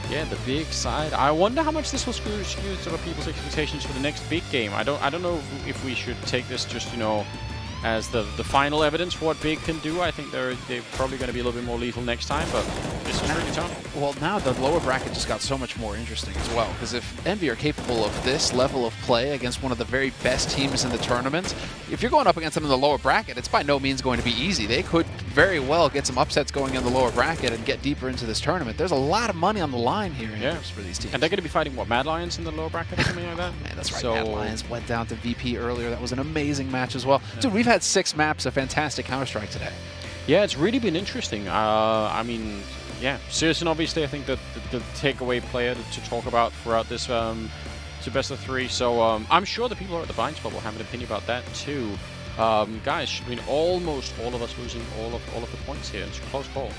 yeah, the Big side. I wonder how much this will skew sort of people's expectations for the next Big game. I don't know if we should take this just, you know, as the final evidence for what Big can do. I think they're probably going to be a little bit more lethal next time, but this is really tough. Well, now the lower bracket just got so much more interesting as well, because if Envy are capable of this level of play against one of the very best teams in the tournament, if you're going up against them in the lower bracket, it's by no means going to be easy. They could very well get some upsets going in the lower bracket and get deeper into this tournament. There's a lot of money on the line here for these teams. And they're going to be fighting, what, Mad Lions in the lower bracket or something like that? Man, that's right. So Mad Lions went down to VP earlier. That was an amazing match as well. Yeah. Dude, we've had 6 maps of fantastic Counter-Strike today. Yeah, it's really been interesting. I mean, yeah, Searson obviously I think the takeaway player to talk about throughout this best of 3. So I'm sure the people who are at the blind spot will have an opinion about that too. Guys, I mean, almost all of us losing all of the points here. It's a close call.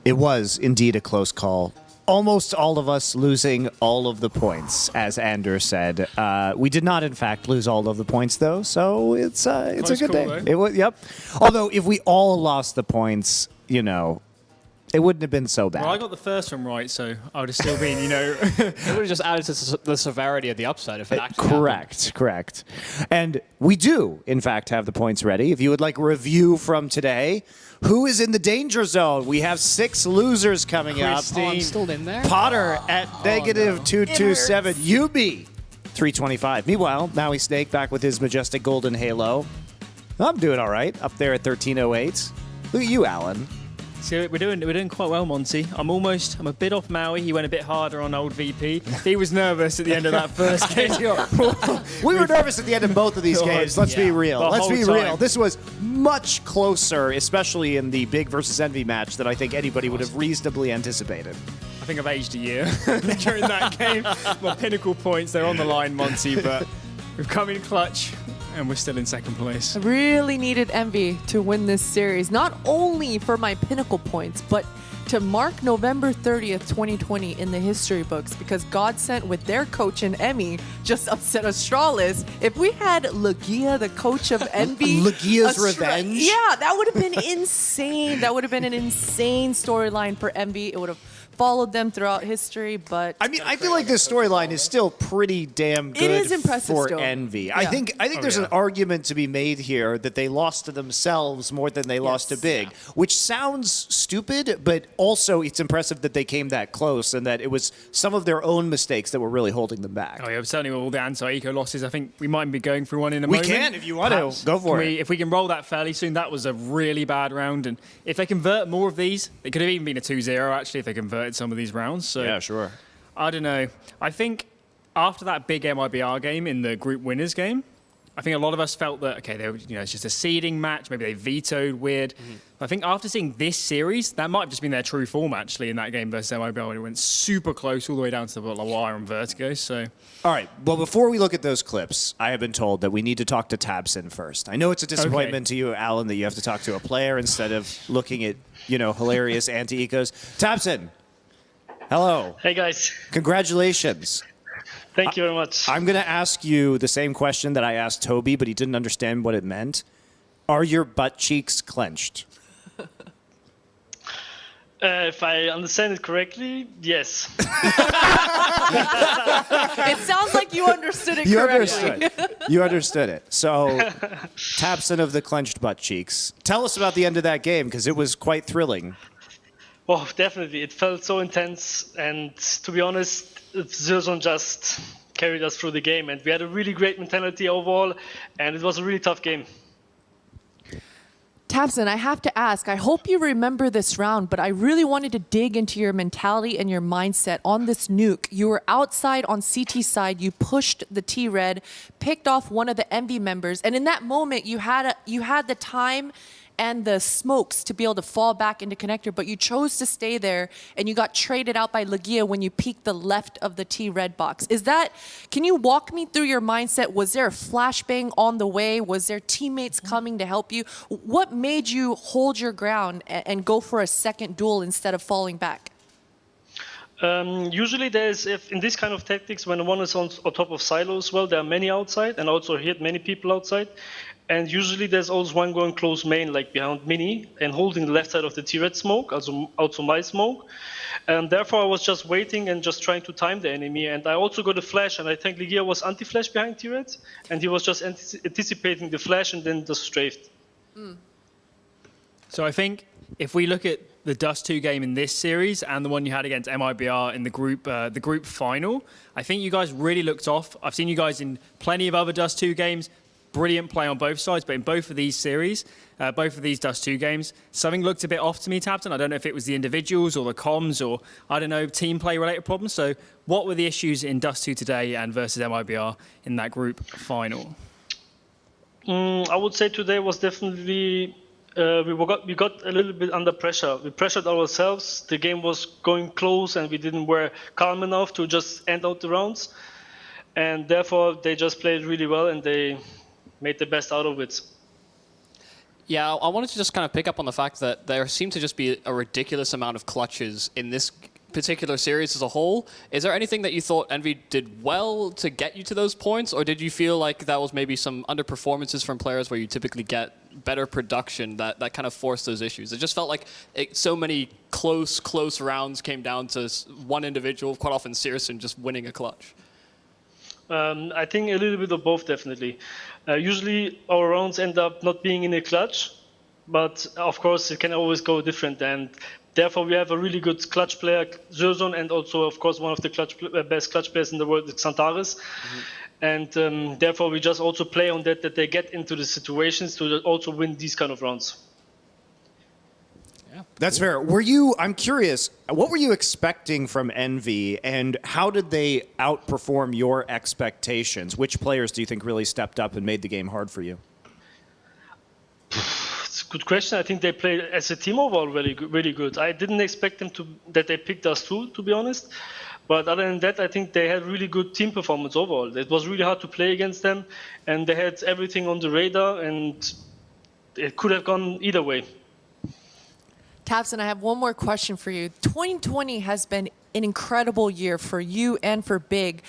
It was indeed a close call. almost all of us losing all of the points, as Anders said. We did not, in fact, lose all of the points, though, so it's a good day. Though. It was, yep. Although, if we all lost the points, you know, it wouldn't have been so bad. Well, I got the first one right, so I would have still been, you know... It would have just added to the severity of the upset if it actually happened. Correct. And we do, in fact, have the points ready. If you would like a review from today, who is in the danger zone? We have 6 losers coming up. Oh, I'm still in there? Potter at negative 227. Yubi, 325. Meanwhile, Maui Snake back with his majestic golden halo. I'm doing all right, up there at 1308. Look at you, Alan. So we're doing quite well, Monty. I'm a bit off Maui. He went a bit harder on old VP. He was nervous at the end of that first game. We were nervous at the end of both of these games. Let's be real. Let's be real. This was much closer, especially in the Big versus Envy match, than I think anybody would have reasonably anticipated. I think I've aged a year during that game. My pinnacle points, they're on the line, Monty, but we've come in clutch. And we're still in second place. I really needed Envy to win this series, not only for my pinnacle points, but to mark November 30th, 2020 in the history books, because Godsent with their coach and Emmy just upset Astralis. If we had Legia, the coach of Envy... Legia's revenge? Yeah, that would have been insane. That would have been an insane storyline for Envy. It would have followed them throughout history, but... I mean, I feel like this storyline is still pretty damn good It is impressive for still. Envy. Yeah. I think there's an argument to be made here that they lost to themselves more than they lost to Big, which sounds stupid, but also it's impressive that they came that close and that it was some of their own mistakes that were really holding them back. Oh yeah, certainly with all the anti-eco losses, I think we might be going through one in a moment. We can, if you want to. Go for it. If we can roll that fairly soon, that was a really bad round, and if they convert more of these, it could have even been a 2-0 actually if they converted some of these rounds. So yeah, sure. I don't know. I think after that big MIBR game in the group winners game, I think a lot of us felt that, okay, they were, it's just a seeding match. Maybe they vetoed weird. I think after seeing this series, that might have just been their true form, actually, in that game versus MIBR. It went super close all the way down to the wire and Vertigo. So, all right. Well, before we look at those clips, I have been told that we need to talk to Tabson first. I know it's a disappointment to you, Alan, that you have to talk to a player instead of looking at, hilarious anti-ecos. Tabson. Hello. Hey, guys. Congratulations. Thank you very much. I'm going to ask you the same question that I asked Toby, but he didn't understand what it meant. Are your butt cheeks clenched? If I understand it correctly, yes. It sounds like you understood it correctly. You understood it. So, Tabson of the clenched butt cheeks. Tell us about the end of that game, because it was quite thrilling. Oh, definitely. It felt so intense. And to be honest, Zerzon just carried us through the game. And we had a really great mentality overall. And it was a really tough game. Tabson, I have to ask, I hope you remember this round, but I really wanted to dig into your mentality and your mindset on this nuke. You were outside on CT side, you pushed the T-Red, picked off one of the Envy members, and in that moment you had the time and the smokes to be able to fall back into connector, but you chose to stay there and you got traded out by Legia when you peeked the left of the T-Red box. Can you walk me through your mindset? Was there a flashbang on the way? Was there teammates coming to help you? What made you hold your ground and go for a second duel instead of falling back? Usually in this kind of tactics, when one is on top of silos, well, there are many outside and also hit many people outside. And usually there's always one going close main, like behind Mini, and holding the left side of the T-Red smoke, also my smoke. And therefore I was just waiting and just trying to time the enemy. And I also got a flash, and I think Legia was anti-flash behind T-Red, and he was just anticipating the flash and then just strafed. So I think if we look at the Dust 2 game in this series and the one you had against MIBR in the group final, I think you guys really looked off. I've seen you guys in plenty of other Dust 2 games. Brilliant play on both sides, but in both of these series, both of these Dust 2 games, something looked a bit off to me, Tabson. I don't know if it was the individuals or the comms or, I don't know, team play related problems. So what were the issues in Dust 2 today and versus MIBR in that group final? I would say today was definitely, we got a little bit under pressure. We pressured ourselves. The game was going close and we didn't were calm enough to just end out the rounds. And therefore, they just played really well and they made the best out of it. Yeah, I wanted to just kind of pick up on the fact that there seemed to just be a ridiculous amount of clutches in this particular series as a whole, is there anything that you thought Envy did well to get you to those points, or did you feel like that was maybe some underperformances from players where you typically get better production that kind of forced those issues? It just felt like so many close rounds came down to one individual, quite often Searson, just winning a clutch. I think a little bit of both, definitely. Usually our rounds end up not being in a clutch, but of course it can always go different, and therefore we have a really good clutch player, Zerzon, and also of course one of the best clutch players in the world, Xantares. And therefore we just also play on that they get into the situations to also win these kind of rounds. That's fair. I'm curious, what were you expecting from Envy, and how did they outperform your expectations? Which players do you think really stepped up and made the game hard for you? It's a good question. I think they played as a team overall really good. I didn't expect them that they picked us too, to be honest. But other than that, I think they had really good team performance overall. It was really hard to play against them, and they had everything on the radar, and it could have gone either way. tabseN, I have one more question for you. 2020 has been an incredible year for you and for Big.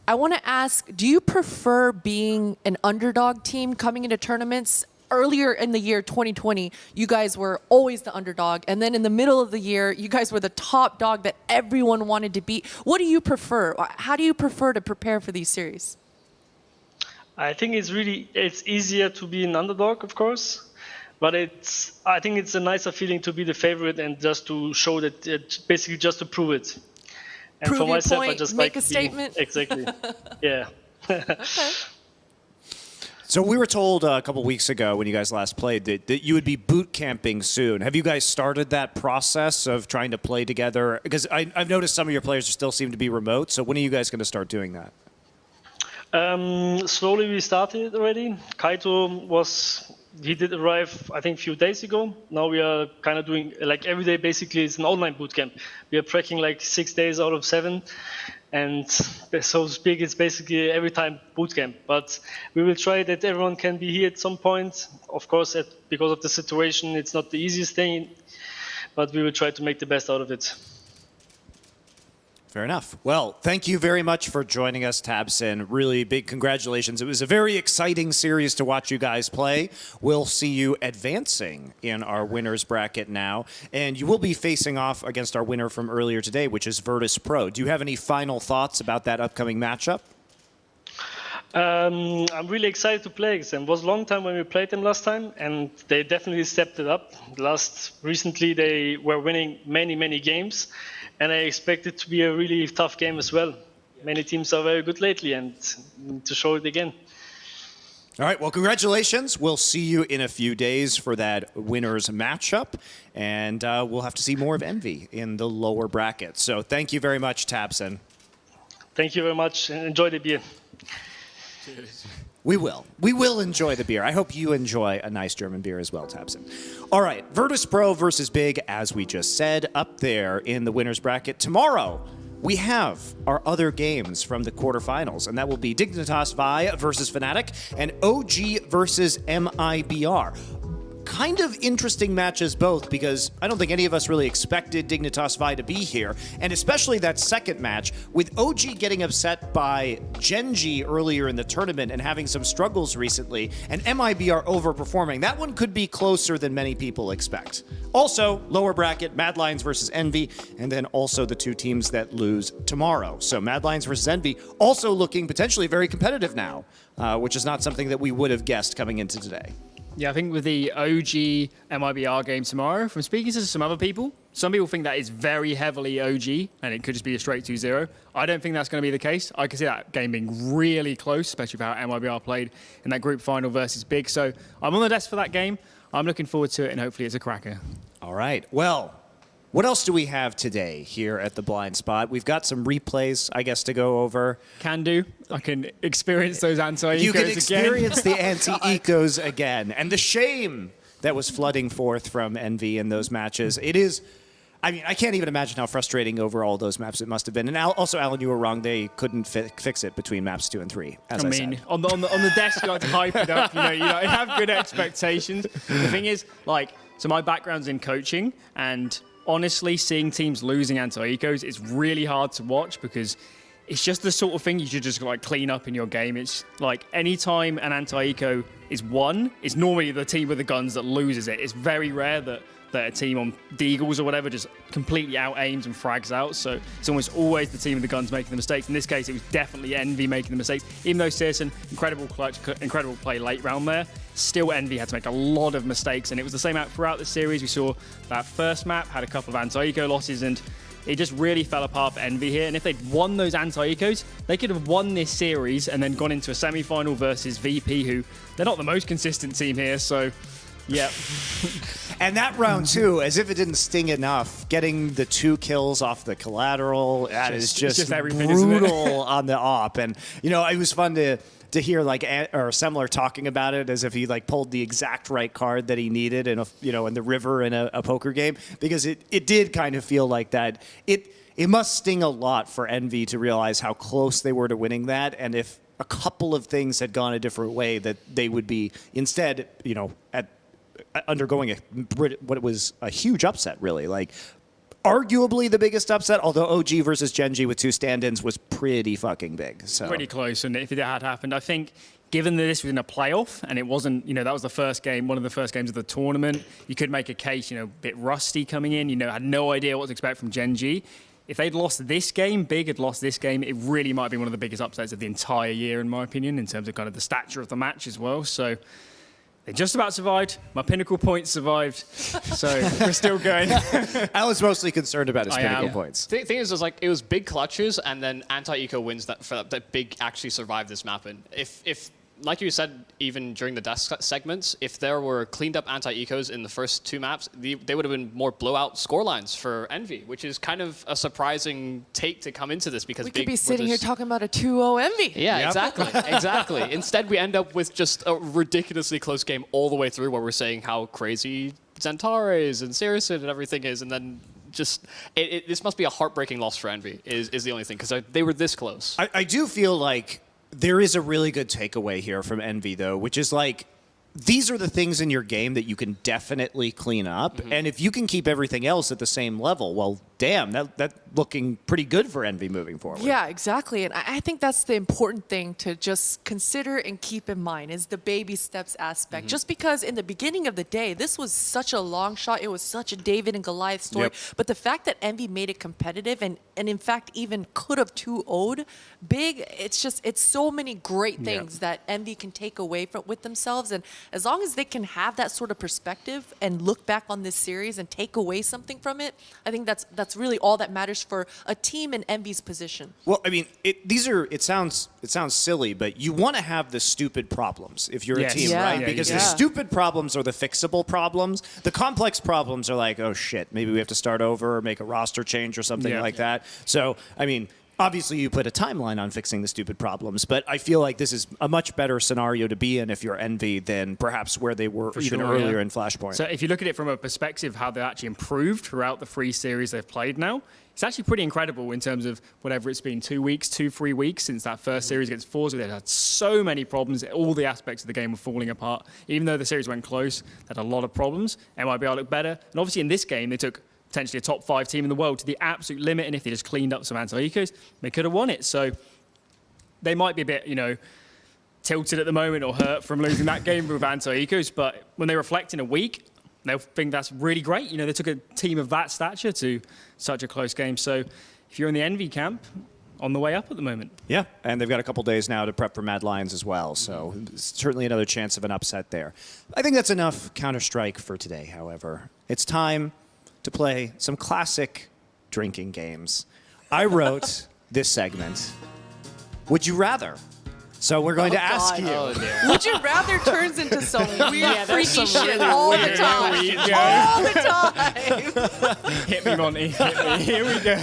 I want to ask, do you prefer being an underdog team coming into tournaments? Earlier in the year 2020, you guys were always the underdog, and then in the middle of the year, you guys were the top dog that everyone wanted to beat. What do you prefer? How do you prefer to prepare for these series? I think it's easier to be an underdog, of course. But I think it's a nicer feeling to be the favorite and just to show that, basically just to prove it. And Prove for your myself, point, I just make like a statement. Exactly. Yeah. Okay. So we were told a couple weeks ago when you guys last played that you would be boot camping soon. Have you guys started that process of trying to play together? Because I've noticed some of your players still seem to be remote. So when are you guys going to start doing that? Slowly we started already. Kaito he did arrive, I think, a few days ago. Now we are kind of doing, like every day basically it's an online bootcamp. We are tracking like 6 days out of 7. And so to speak, it's basically every time bootcamp. But we will try that everyone can be here at some point. Of course, because of the situation, it's not the easiest thing. But we will try to make the best out of it. Fair enough. Well, thank you very much for joining us, tabseN. Really big congratulations. It was a very exciting series to watch you guys play. We'll see you advancing in our winners bracket now. And you will be facing off against our winner from earlier today, which is Virtus.pro. Do you have any final thoughts about that upcoming matchup? I'm really excited to play against them. It was a long time when we played them last time, and they definitely stepped it up. Recently, they were winning many games. And I expect it to be a really tough game as well. Many teams are very good lately, and need to show it again. All right, well, congratulations. We'll see you in a few days for that winners matchup, and we'll have to see more of Envy in the lower bracket. So thank you very much, tabseN. Thank you very much, and enjoy the beer. Cheers. We will. We will enjoy the beer. I hope you enjoy a nice German beer as well, tabseN. All right, Virtus.pro versus Big, as we just said, up there in the winners bracket. Tomorrow, we have our other games from the quarterfinals, and that will be Dignitas Vi versus Fnatic and OG versus MIBR. Kind of interesting matches both, because I don't think any of us really expected Dignitas Vi to be here, and especially that second match with OG getting upset by Genji earlier in the tournament and having some struggles recently, and MIBR overperforming. That one could be closer than many people expect. Also, lower bracket, Mad Lions versus Envy, and then also the two teams that lose tomorrow. So Mad Lions versus Envy also looking potentially very competitive now, which is not something that we would have guessed coming into today. Yeah, I think with the OG MIBR game tomorrow, from speaking to some other people, some people think that is very heavily OG, and it could just be a straight 2-0. I don't think that's going to be the case. I can see that game being really close, especially for how MIBR played in that group final versus Big. So I'm on the desk for that game. I'm looking forward to it, and hopefully it's a cracker. All right. Well, what else do we have today here at the Blind Spot? We've got some replays, I guess, to go over. Can do. I can experience those anti-ecos again. You can experience the anti-ecos again. And the shame that was flooding forth from Envy in those matches. It is, I mean, I can't even imagine how frustrating over all those maps it must have been. And also, Alan, you were wrong. They couldn't fix it between maps 2 and 3, as I said. On the desk, you like to hype it up. You have good expectations. The thing is, so my background's in coaching, and honestly, seeing teams losing anti-ecos, it's really hard to watch because it's just the sort of thing you should just like clean up in your game. It's like anytime an anti-eco is won, it's normally the team with the guns that loses it. It's very rare that a team on Deagles or whatever just completely out-aims and frags out. So it's almost always the team with the guns making the mistakes. In this case, it was definitely Envy making the mistakes. Even though Searson, incredible clutch, incredible play late round there, still Envy had to make a lot of mistakes. And it was the same out throughout the series. We saw that first map had a couple of anti-eco losses, and it just really fell apart for Envy here. And if they'd won those anti-ecos, they could have won this series and then gone into a semi-final versus VP, who they're not the most consistent team here. So, yeah. And that round too, as if it didn't sting enough, getting the 2 kills off the collateral, that is just brutal on the op. And, you know, it was fun to hear like or Semler talking about it as if he like pulled the exact right card that he needed in in the river in a poker game, because it did kind of feel like that. It must sting a lot for Envy to realize how close they were to winning that, and if a couple of things had gone a different way, that they would be instead, undergoing what was a huge upset, really. Like, arguably the biggest upset, although OG versus Gen.G with 2 stand-ins was pretty fucking big. So pretty close, and if it had happened, I think, given that this was in a playoff and it wasn't, that was the first game, one of the first games of the tournament, you could make a case, a bit rusty coming in, had no idea what to expect from Gen.G. If they'd lost this game, Big had lost this game, it really might be one of the biggest upsets of the entire year, in my opinion, in terms of kind of the stature of the match as well. So they just about survived. My pinnacle points survived. So we're still going. I was mostly concerned about his pinnacle points. The thing is, it was big clutches, and then anti-eco wins that Big actually survived this map. And if like you said, even during the desk segments, if there were cleaned up anti-ecos in the first 2 maps, they would have been more blowout scorelines for Envy, which is kind of a surprising take to come into this, because we could be sitting here talking about a 2-0 Envy. Yeah, exactly. Instead, we end up with just a ridiculously close game all the way through, where we're saying how crazy Zentares and Saracen and everything is, and then just this must be a heartbreaking loss for Envy. Is the only thing, because they were this close. I do feel like there is a really good takeaway here from Envy, though, which is like, these are the things in your game that you can definitely clean up. Mm-hmm. And if you can keep everything else at the same level, well, damn, that's looking pretty good for Envy moving forward. Yeah, exactly. And I think that's the important thing to just consider and keep in mind, is the baby steps aspect. Mm-hmm. Just because in the beginning of the day, this was such a long shot. It was such a David and Goliath story. Yep. But the fact that Envy made it competitive and in fact even could have 2-0'd Big, it's so many great things that Envy can take away with themselves. And as long as they can have that sort of perspective and look back on this series and take away something from it, I think that's really all that matters for a team in Envy's position. Well, I mean, it sounds silly, but you want to have the stupid problems if you're a team, right? Because the stupid problems are the fixable problems. The complex problems are like, oh shit, maybe we have to start over or make a roster change or something like that. So, I mean, obviously, you put a timeline on fixing the stupid problems, but I feel like this is a much better scenario to be in if you're Envy than perhaps where they were earlier in Flashpoint. So if you look at it from a perspective how they actually improved throughout the 3 series they've played now, it's actually pretty incredible in terms of whatever it's been, 3 weeks since that first series against Forza. They had so many problems. All the aspects of the game were falling apart. Even though the series went close, they had a lot of problems. MIBR looked better. And obviously in this game, they took potentially a top 5 team in the world to the absolute limit, and if they just cleaned up some anti-ecos, they could have won it. So they might be a bit, tilted at the moment or hurt from losing that game with anti-ecos, but when they reflect in a week, they'll think that's really great. They took a team of that stature to such a close game. So if you're in the Envy camp, on the way up at the moment. Yeah, and they've got a couple days now to prep for Mad Lions as well, so certainly another chance of an upset there. I think that's enough Counter-Strike for today, however. It's time to play some classic drinking games. I wrote this segment, Would You Rather? So we're going to ask you. Would you rather turns into some weird, freaky shit all the time. All the time. Hit me, Monty. Hit me. Here we go.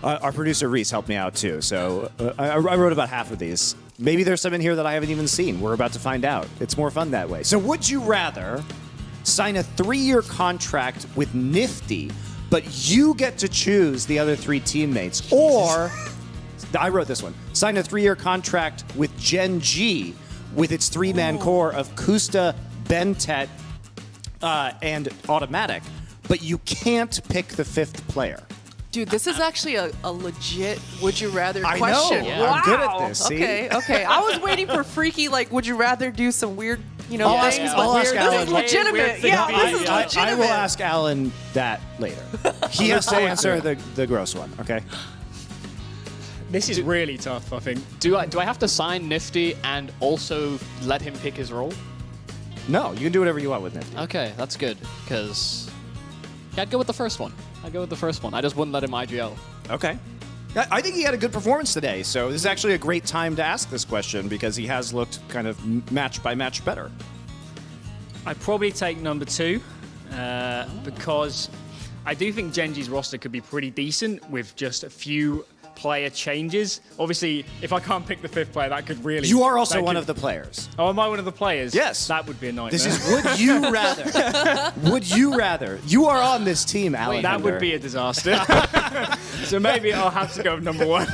Our producer, Reese, helped me out, too. So I wrote about half of these. Maybe there's some in here that I haven't even seen. We're about to find out. It's more fun that way. So would you rather sign a 3-year contract with Nifty, but you get to choose the other 3 teammates, or... I wrote this one. Sign a 3-year contract with Gen.G with its 3-man core of Kusta, Bentet, and Automatic. but you can't pick the 5th player. Dude, this is actually a legit would you rather I know. question. Yeah. Wow. I'm good at this, see? Okay. I was waiting for freaky, like, would you rather do some weird, things, I'll but ask this Alan. is legitimate. Yeah, this is legitimate. I will ask Alan that later. He has to answer the gross one, okay? This is really tough, I think. Do I have to sign Nifty and also let him pick his role? No, you can do whatever you want with Nifty. Okay, that's good, because I'd go with the first one. I just wouldn't let him IGL. Okay. I think he had a good performance today, so this is actually a great time to ask this question because he has looked kind of match by match better. I'd probably take number 2 because I do think Genji's roster could be pretty decent with just a few player changes. Obviously, if I can't pick the 5th player, that could really... You are also one of the players. Oh, am I one of the players? Yes. That would be a nightmare. This is would you rather. Would you rather. You are on this team, Alan. That would be a disaster. So maybe I'll have to go with number 1.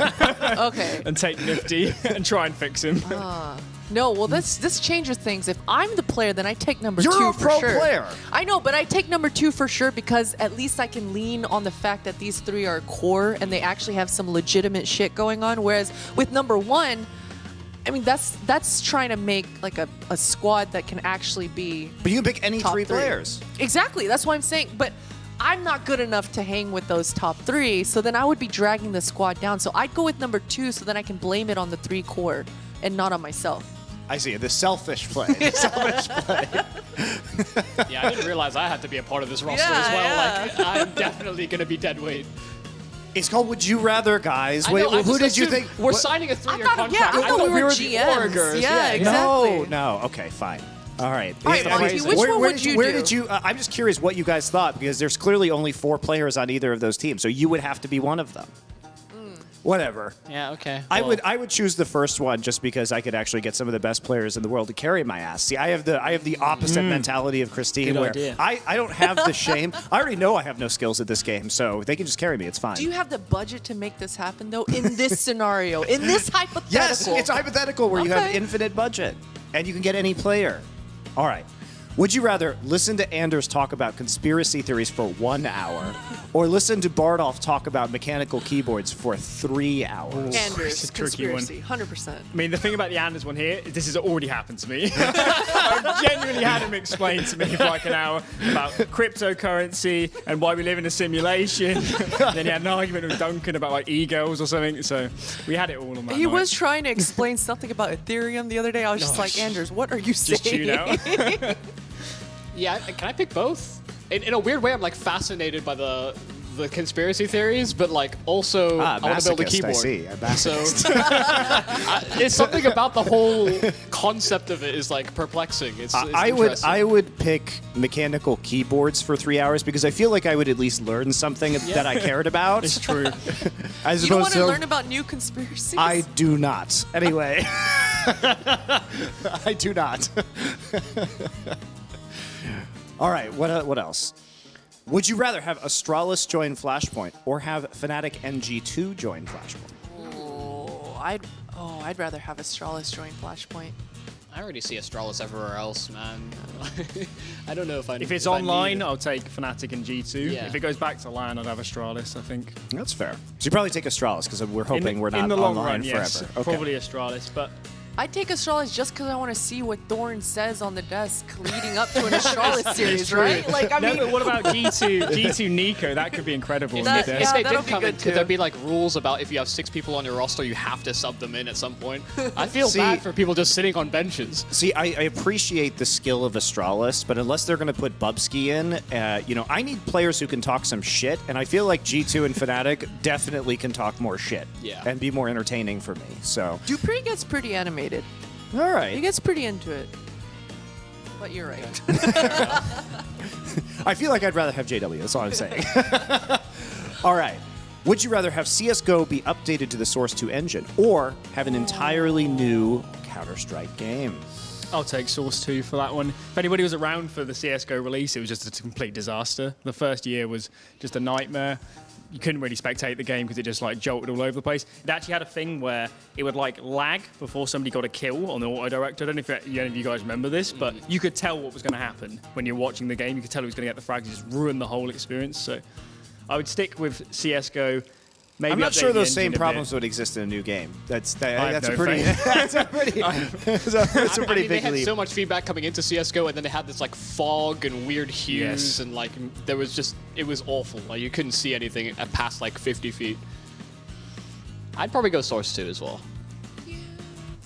Okay. And take Nifty and try and fix him. No, well, this changes things. If I'm the player, then I take number You're 2 a for pro sure. player. I know, but I take number 2 for sure because at least I can lean on the fact that these 3 are core and they actually have some legitimate shit going on. Whereas with number 1, I mean, that's trying to make like a squad that can actually be. But you can pick any top 3 3 players. Exactly. That's what I'm saying. But I'm not good enough to hang with those top 3, so then I would be dragging the squad down. So I'd go with number 2, so then I can blame it on the 3 core and not on myself. I see. The selfish play. Selfish play. Yeah, I didn't realize I had to be a part of this roster as well. Like, I'm definitely going to be dead weight. It's called Would You Rather, guys. I know, I who just did you assumed think? We're signing a 3-year contract. I thought we were the GMs. Orgers. Yeah, exactly. No. Okay, fine. All right. All right, Monty, which one would you Where do? did you? I'm just curious what you guys thought because there's clearly only 4 players on either of those teams, so you would have to be one of them. Whatever. Yeah, okay. I would choose the first one just because I could actually get some of the best players in the world to carry my ass. See, I have the opposite mentality of Christine, Good where idea. I don't have the shame. I already know I have no skills at this game, so they can just carry me. It's fine. Do you have the budget to make this happen, though, in this scenario, in this hypothetical? Yes, it's hypothetical where you have infinite budget and you can get any player. All right. Would you rather listen to Anders talk about conspiracy theories for 1 hour or listen to Bardolph talk about mechanical keyboards for 3 hours? Anders, tricky one. conspiracy, 100%. I mean, the thing about the Anders one here, this has already happened to me. I've genuinely had him explain to me for like an hour about cryptocurrency and why we live in a simulation. Then he had an argument with Duncan about like e-girls or something. So we had it all on that He night. was trying to explain something about Ethereum the other day. I was just like, Anders, what are you saying? Just tune out. Yeah, can I pick both? In a weird way, I'm like fascinated by the conspiracy theories, but like also I want to build a keyboard. I see. A So it's something about the whole concept of it is like perplexing. It's I would pick mechanical keyboards for 3 hours because I feel like I would at least learn something that I cared about. It's true. As You don't opposed want to to learn about new conspiracies? I do not. Anyway, I do not. All right, what else? Would you rather have Astralis join Flashpoint or have Fnatic NG2 join Flashpoint? I'd rather have Astralis join Flashpoint. I already see Astralis everywhere else, man. I don't know if I. If it's I need online, it. I'll take Fnatic and G2. Yeah. If it goes back to LAN, I'd have Astralis, I think. That's fair. So you probably take Astralis because we're hoping we're not in the long online run, yes, forever. Okay. probably Astralis, but I'd take Astralis just because I want to see what Thorn says on the desk leading up to an Astralis series, right? Like, I mean, but what about G2 Nico? That could be incredible. If on the that- desk. yeah, If they that'll did be come in, good could too. there be like rules about if you have 6 people on your roster, you have to sub them in at some point? I feel See- bad for people just sitting on benches. See, I appreciate the skill of Astralis, but unless they're going to put Bubsky in, I need players who can talk some shit, and I feel like G2 and Fnatic definitely can talk more shit and be more entertaining for me. So, Dupree gets pretty animated. all right. He gets pretty into it. But you're right. I feel like I'd rather have JW. That's all I'm saying. All right. Would you rather have CSGO be updated to the Source 2 engine or have an entirely new Counter-Strike game? I'll take Source 2 for that one. If anybody was around for the CSGO release, it was just a complete disaster. The first year was just a nightmare. You couldn't really spectate the game because it just like jolted all over the place. It actually had a thing where it would like lag before somebody got a kill on the auto director. I don't know if any of you guys remember this, but you could tell what was going to happen when you're watching the game. You could tell who was going to get the frags. It just ruined the whole experience. So I would stick with CSGO. Maybe I'm not update sure the those engine same a problems bit. would exist in a new game. That's a no pretty faith. that's a pretty They big had leap. so much feedback coming into CS:GO, and then they had this like fog and weird hues, Yes. and like there was just it was awful. Like you couldn't see anything past like 50 feet. I'd probably go Source 2 as well.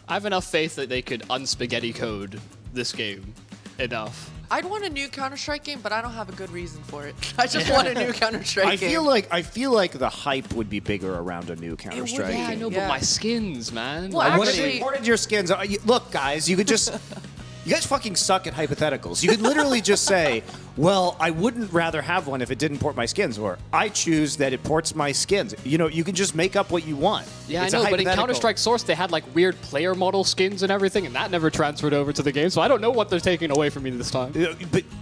I have enough faith that they could unspaghetti code this game enough. I'd want a new Counter-Strike game, but I don't have a good reason for it. I just want a new Counter-Strike game. I feel like the hype would be bigger around a new Counter-Strike Yeah, I game. know, but my skins, man. Well, I actually- imported your skins. Look, guys, you could just. You guys fucking suck at hypotheticals. You could literally just say, well, I wouldn't rather have one if it didn't port my skins, or I choose that it ports my skins. You know, you can just make up what you want. Yeah, It's I a know, but in hypothetical. Counter-Strike Source, they had like weird player model skins and everything, and that never transferred over to the game, so I don't know what they're taking away from me this time.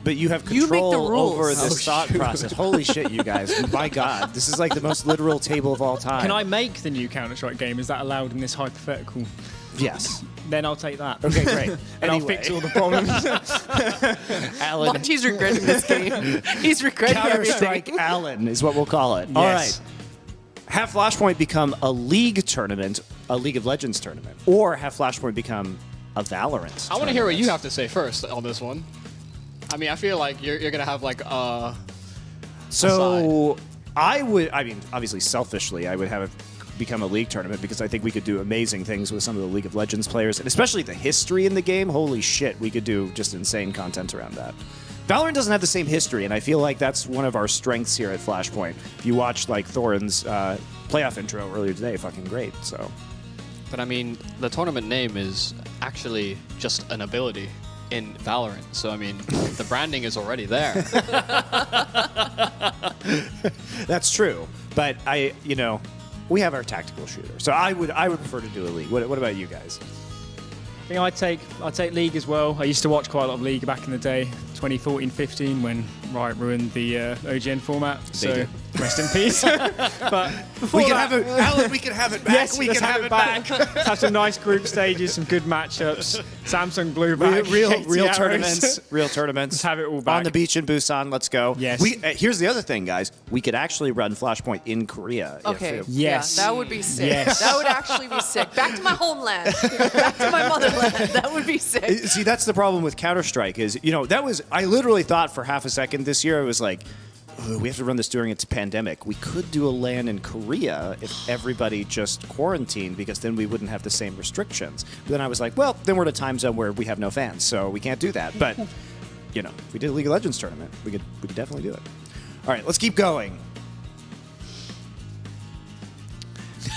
But you have You make the control rules. over this Oh, thought shoot. process. Holy shit, you guys. My God. This is like the most literal table of all time. Can I make the new Counter-Strike game? Is that allowed in this hypothetical? Yes. Then I'll take that. Okay, great. And Anyway. I'll fix all the problems. Alan. Monty's regretting this game. He's regretting Counter-Strike everything. Alan is what we'll call it. All right. Have Flashpoint become a League tournament, a League of Legends tournament, or have Flashpoint become a Valorant? I want to hear what you have to say first on this one. I mean, I feel like you're going to have like So I mean, obviously selfishly, I would have it become a League tournament because I think we could do amazing things with some of the League of Legends players, and especially the history in the game. Holy shit, we could do just insane content around that. Valorant doesn't have the same history, and I feel like that's one of our strengths here at Flashpoint. If you watched like Thorin's playoff intro earlier today, fucking great. So, But I mean, the tournament name is actually just an ability in Valorant. So I mean, the branding is already there. that's true, but we have our tactical shooter, so I would prefer to do a League. What about you guys? I think I'd take League as well. I used to watch quite a lot of League back in the day, 2014-15, when Riot ruined the OGN format. So did. rest in peace. But We can have it, Alan. We can have it back. Yes, we let's can have it back. Let's have some nice group stages, some good matchups. Samsung Blue back, Real KT tournaments. Real tournaments. Let's have it all back. On the beach in Busan. Let's go. Yes. Here's the other thing, guys. We could actually run Flashpoint in Korea. Okay. Yes. Yeah, that would be sick. Yes. That would actually be sick. Back to my homeland. Back to my motherland. That would be sick. See, that's the problem with Counter-Strike is, I literally thought for half a second this year, it was like, we have to run this during its pandemic. We could do a LAN in Korea if everybody just quarantined, because then we wouldn't have the same restrictions. But then I was like, well, then we're at a time zone where we have no fans, so we can't do that. But, if we did a League of Legends tournament, we could definitely do it. All right, let's keep going.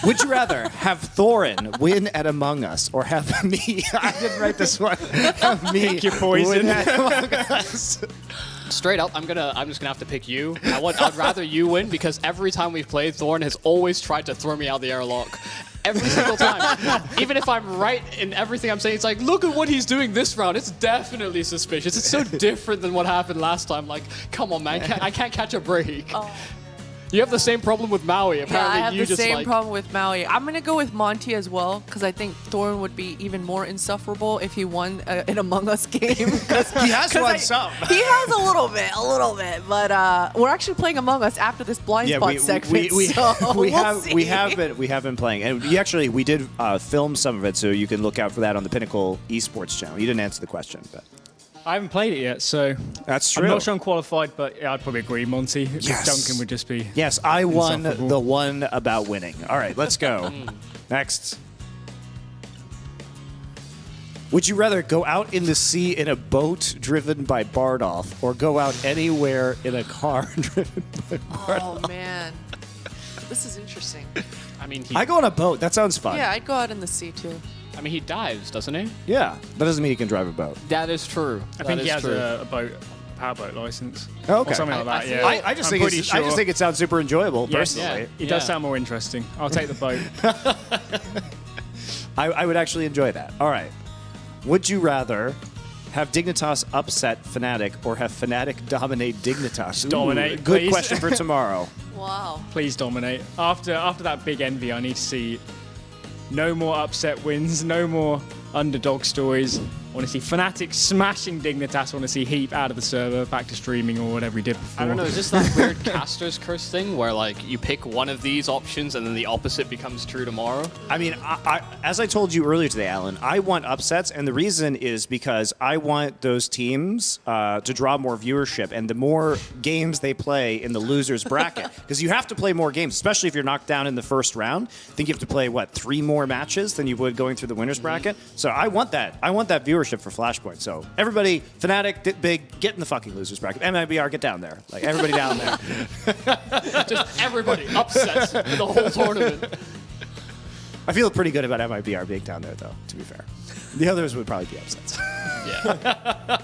Would you rather have Thorin win at Among Us or have me? I didn't write this one. Have me Pick your poison. win at Among Us. Straight up, I'm just gonna have to pick you. I'd rather you win because every time we've played, Thorn has always tried to throw me out the airlock. Every single time. Even if I'm right in everything I'm saying, it's like, look at what he's doing this round. It's definitely suspicious. It's so different than what happened last time. Like, come on, man. I can't catch a break. Oh. You have the same problem with Maui. Yeah, Apparently, I have you the just same like. problem with Maui. I'm gonna go with Monty as well because I think Thorin would be even more insufferable if he won an Among Us game. He has won some. He has a little bit. But we're actually playing Among Us after this blind spot segment. So we'll see. we have been playing, and we did film some of it, so you can look out for that on the Pinnacle Esports channel. You didn't answer the question, but I haven't played it yet, so that's true. I'm not sure I'm qualified, but yeah, I'd probably agree, Monty. Yes. Duncan would just be. Yes, I won insufferable. the one about winning. All right, let's go. Next. Would you rather go out in the sea in a boat driven by Bardolph or go out anywhere in a car driven by Bardolph? Oh man, this is interesting. I mean, I go on a boat. That sounds fun. Yeah, I'd go out in the sea too. I mean, he dives, doesn't he? Yeah, that doesn't mean he can drive a boat. That is true. I think he has a powerboat license. Oh, okay. Or something like that, yeah. I just think it sounds super enjoyable, Yes, personally. it does sound more interesting. I'll take the boat. I would actually enjoy that. All right. Would you rather have Dignitas upset Fnatic or have Fnatic dominate Dignitas? Dominate, Good please. question for tomorrow. Wow. Please dominate. After that big envy, I need to see no more upset wins, no more underdog stories. I want to see Fnatic smashing Dignitas. I want to see Heap out of the server, back to streaming or whatever he did before. I don't know, is this that weird caster's curse thing where like you pick one of these options and then the opposite becomes true tomorrow? I mean, as I told you earlier today, Alan, I want upsets, and the reason is because I want those teams to draw more viewership, and the more games they play in the losers bracket, because you have to play more games, especially if you're knocked down in the first round. I think you have to play, 3 more matches than you would going through the winners bracket. So I want that. I want that viewership for Flashpoint. So everybody, Fnatic, Big, get in the fucking losers bracket. MIBR, get down there. Like, everybody down there. Just everybody upsets the whole tournament. I feel pretty good about MIBR being down there, though, to be fair. The others would probably be upsets. Yeah.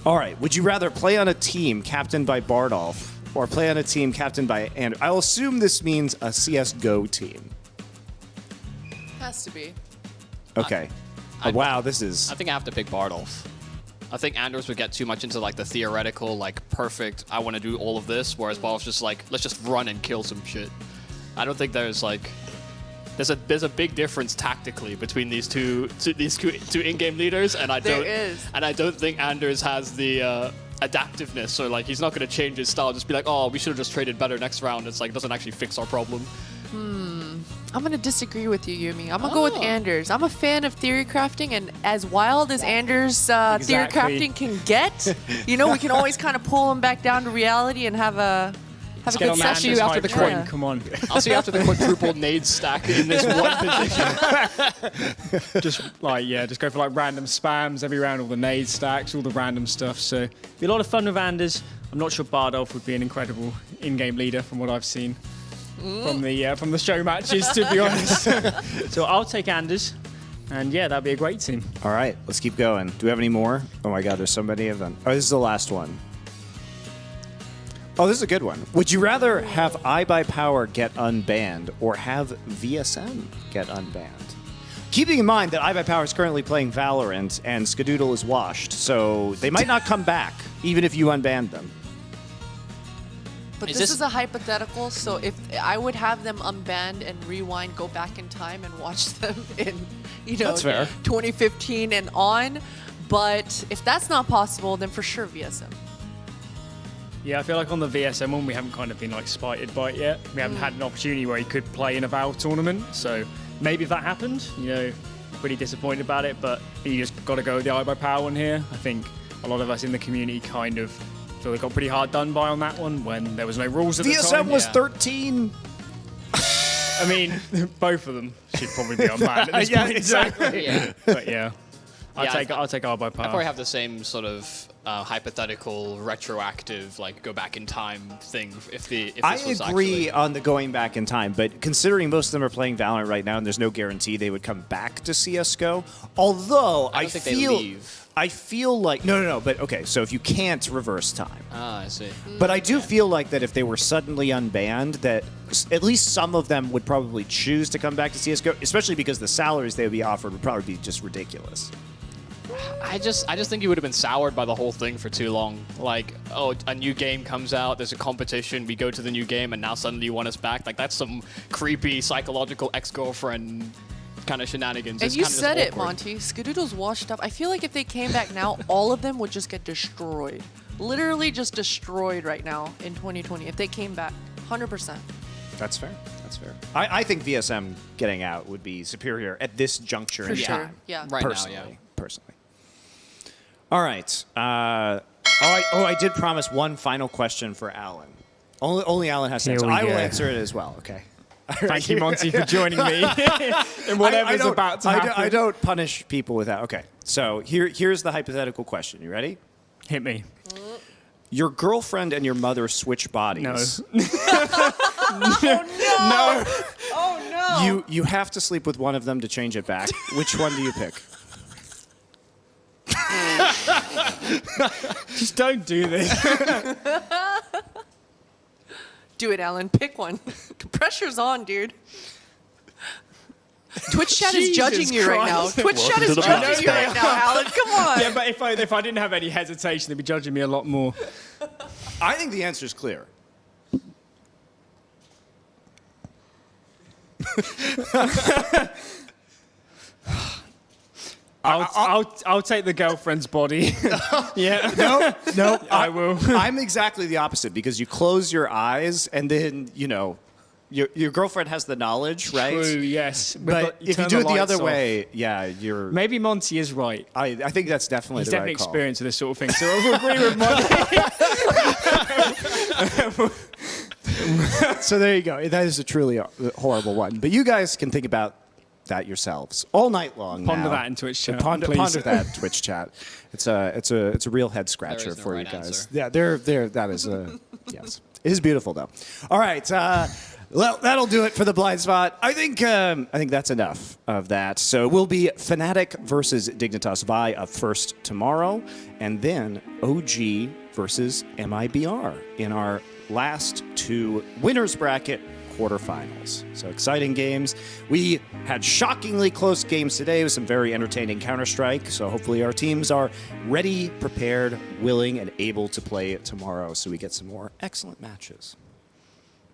All right. Would you rather play on a team captained by Bardolph or play on a team captained by Andrew? I'll assume this means a CSGO team. Has to be. Okay. Wow, this is... I think I have to pick Bardolph. I think Anders would get too much into like the theoretical, like perfect, I want to do all of this, whereas Bardolph's just like, let's just run and kill some shit. I don't think there's like... There's a big difference tactically between these two in-game leaders, and I don't think Anders has the adaptiveness, so like he's not going to change his style. Just be like, oh, we should have just traded better next round. It's like it doesn't actually fix our problem. I'm going to disagree with you, Yumi. I'm going to go with Anders. I'm a fan of theory crafting, and as wild as Anders' theory crafting can get, we can always kind of pull him back down to reality and have a good I'll see you after the Yeah. Come on. I'll see you after the quadruple nade stack in this one position. just go for like random spams every round, all the nade stacks, all the random stuff. So be a lot of fun with Anders. I'm not sure Bardolph would be an incredible in-game leader from what I've seen from the show matches, to be honest. So I'll take Anders, and yeah, that'd be a great team. All right, let's keep going. Do we have any more? Oh my God, there's so many of them. Oh, this is the last one. Oh, this is a good one. Would you rather have iBuyPower get unbanned or have VSM get unbanned? Keeping in mind that iBuyPower is currently playing Valorant and Skadoodle is washed, so they might not come back even if you unbanned them. But this is a hypothetical, so if I would have them unbanned and rewind, go back in time and watch them in, That's fair. 2015 and on. But if that's not possible, then for sure VSM. Yeah, I feel like on the VSM one, we haven't kind of been like spited by it yet. We haven't had an opportunity where he could play in a Val tournament. So maybe if that happened, pretty disappointed about it. But you just got to go with the iBuyPower one here. I think a lot of us in the community kind of feel they got pretty hard done by on that one when there was no rules at the time. VSM was 13. I mean, both of them should probably be unbanned at this Yeah, point. exactly. Yeah. But yeah, I'll take iBuyPower. I probably have the same sort of hypothetical, retroactive, like go back in time thing. If this I was agree on the going back in time, but considering most of them are playing Valorant right now and there's no guarantee they would come back to CSGO, although I don't think they leave. I feel like no, but okay, so if you can't reverse time. I see. But I do feel like that if they were suddenly unbanned, that at least some of them would probably choose to come back to CSGO, especially because the salaries they would be offered would probably be just ridiculous. I just think you would have been soured by the whole thing for too long. Like, oh, a new game comes out, there's a competition, we go to the new game, and now suddenly you want us back. Like, that's some creepy psychological ex-girlfriend kind of shenanigans. And It's you kinda just said it, awkward. Monty. Skadoodle's washed up. I feel like if they came back now, all of them would just get destroyed. Literally just destroyed right now in 2020 if they came back. 100%. That's fair. That's fair. I think VSM getting out would be superior at this juncture For in sure, time. yeah. Right now, personally, yeah. Personally. All right. I did promise one final question for Alan. Only Alan has to Here answer. we I will go. answer it as well. Okay. Thank you, Monty, for joining me in whatever's about to happen. I don't punish people with that. Okay. So here's the hypothetical question. You ready? Hit me. Your girlfriend and your mother switch bodies. No. No. Oh no. You have to sleep with one of them to change it back. Which one do you pick? Just don't do this. Do it, Alan. Pick one. Pressure's on, dude. Twitch chat is judging you right now. Christ. Twitch chat is judging you right now, Alan. Come on. Yeah, but if I didn't have any hesitation, they'd be judging me a lot more. I think the answer is clear. I'll take the girlfriend's body. Yeah. No, I will. I'm exactly the opposite because you close your eyes and then, you know, your girlfriend has the knowledge, right? True, yes. But if you turn do it the lights other off. way, yeah, you're... Maybe Monty is right. I think that's definitely He's the definitely right call. experienced with this sort of thing, so I'll agree with Monty. So there you go. That is a truly horrible one. But you guys can think about that yourselves all night long. Ponder now. that in Twitch chat, Ponder please. that Twitch chat. It's a real head scratcher There is no for right you guys. answer. Yeah, there. That is yes. It is beautiful though. All right. Well, that'll do it for the blind spot. I think that's enough of that. So we'll be Fnatic versus Dignitas Vi up first tomorrow, and then OG versus MIBR in our last two winners bracket quarterfinals. So exciting games. We had shockingly close games today with some very entertaining Counter-Strike. So hopefully our teams are ready, prepared, willing, and able to play tomorrow so we get some more excellent matches.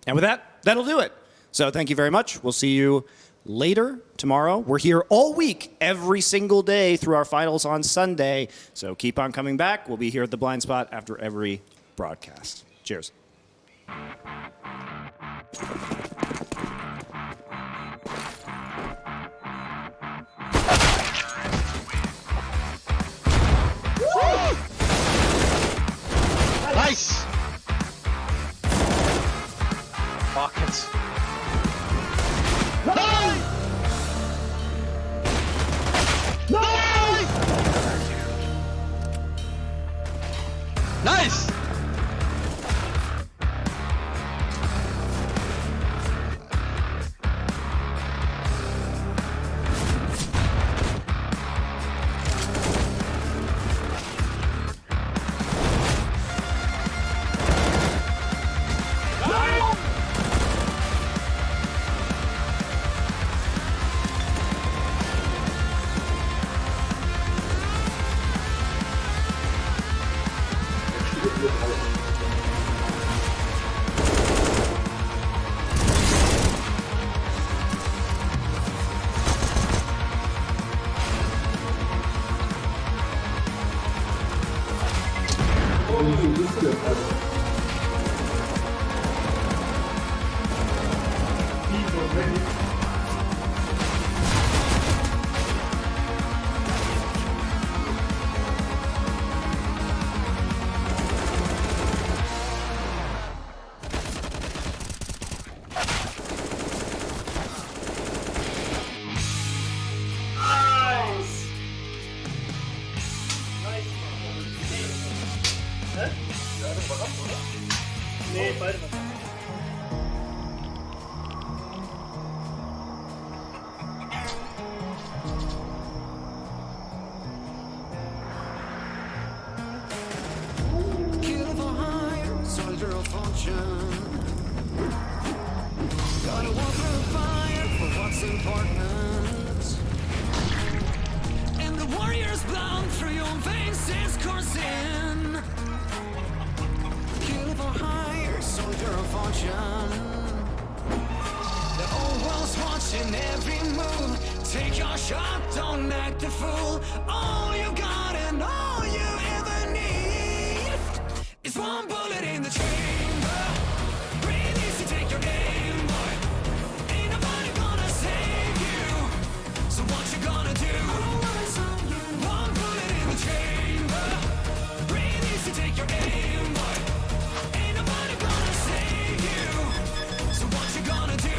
And with that, that'll do it. So thank you very much. We'll see you later tomorrow. We're here all week, every single day through our finals on Sunday. So keep on coming back. We'll be here at the Blind Spot after every broadcast. Cheers. Nice! Buckets. Nice! Kill for hire, soldier of fortune. Gotta walk through fire for what's important. And the warrior's blood through your veins is coursing. Kill for hire, soldier of fortune. The whole world's watching every move. Take your shot, don't act a fool. All you got and all you ever need is one bullet in the chamber. Breathe easy, take your aim, boy. Ain't nobody gonna save you. So what you gonna do? One bullet in the chamber. Breathe easy, take your aim, boy. Ain't nobody gonna save you. So what you gonna do?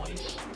Nice.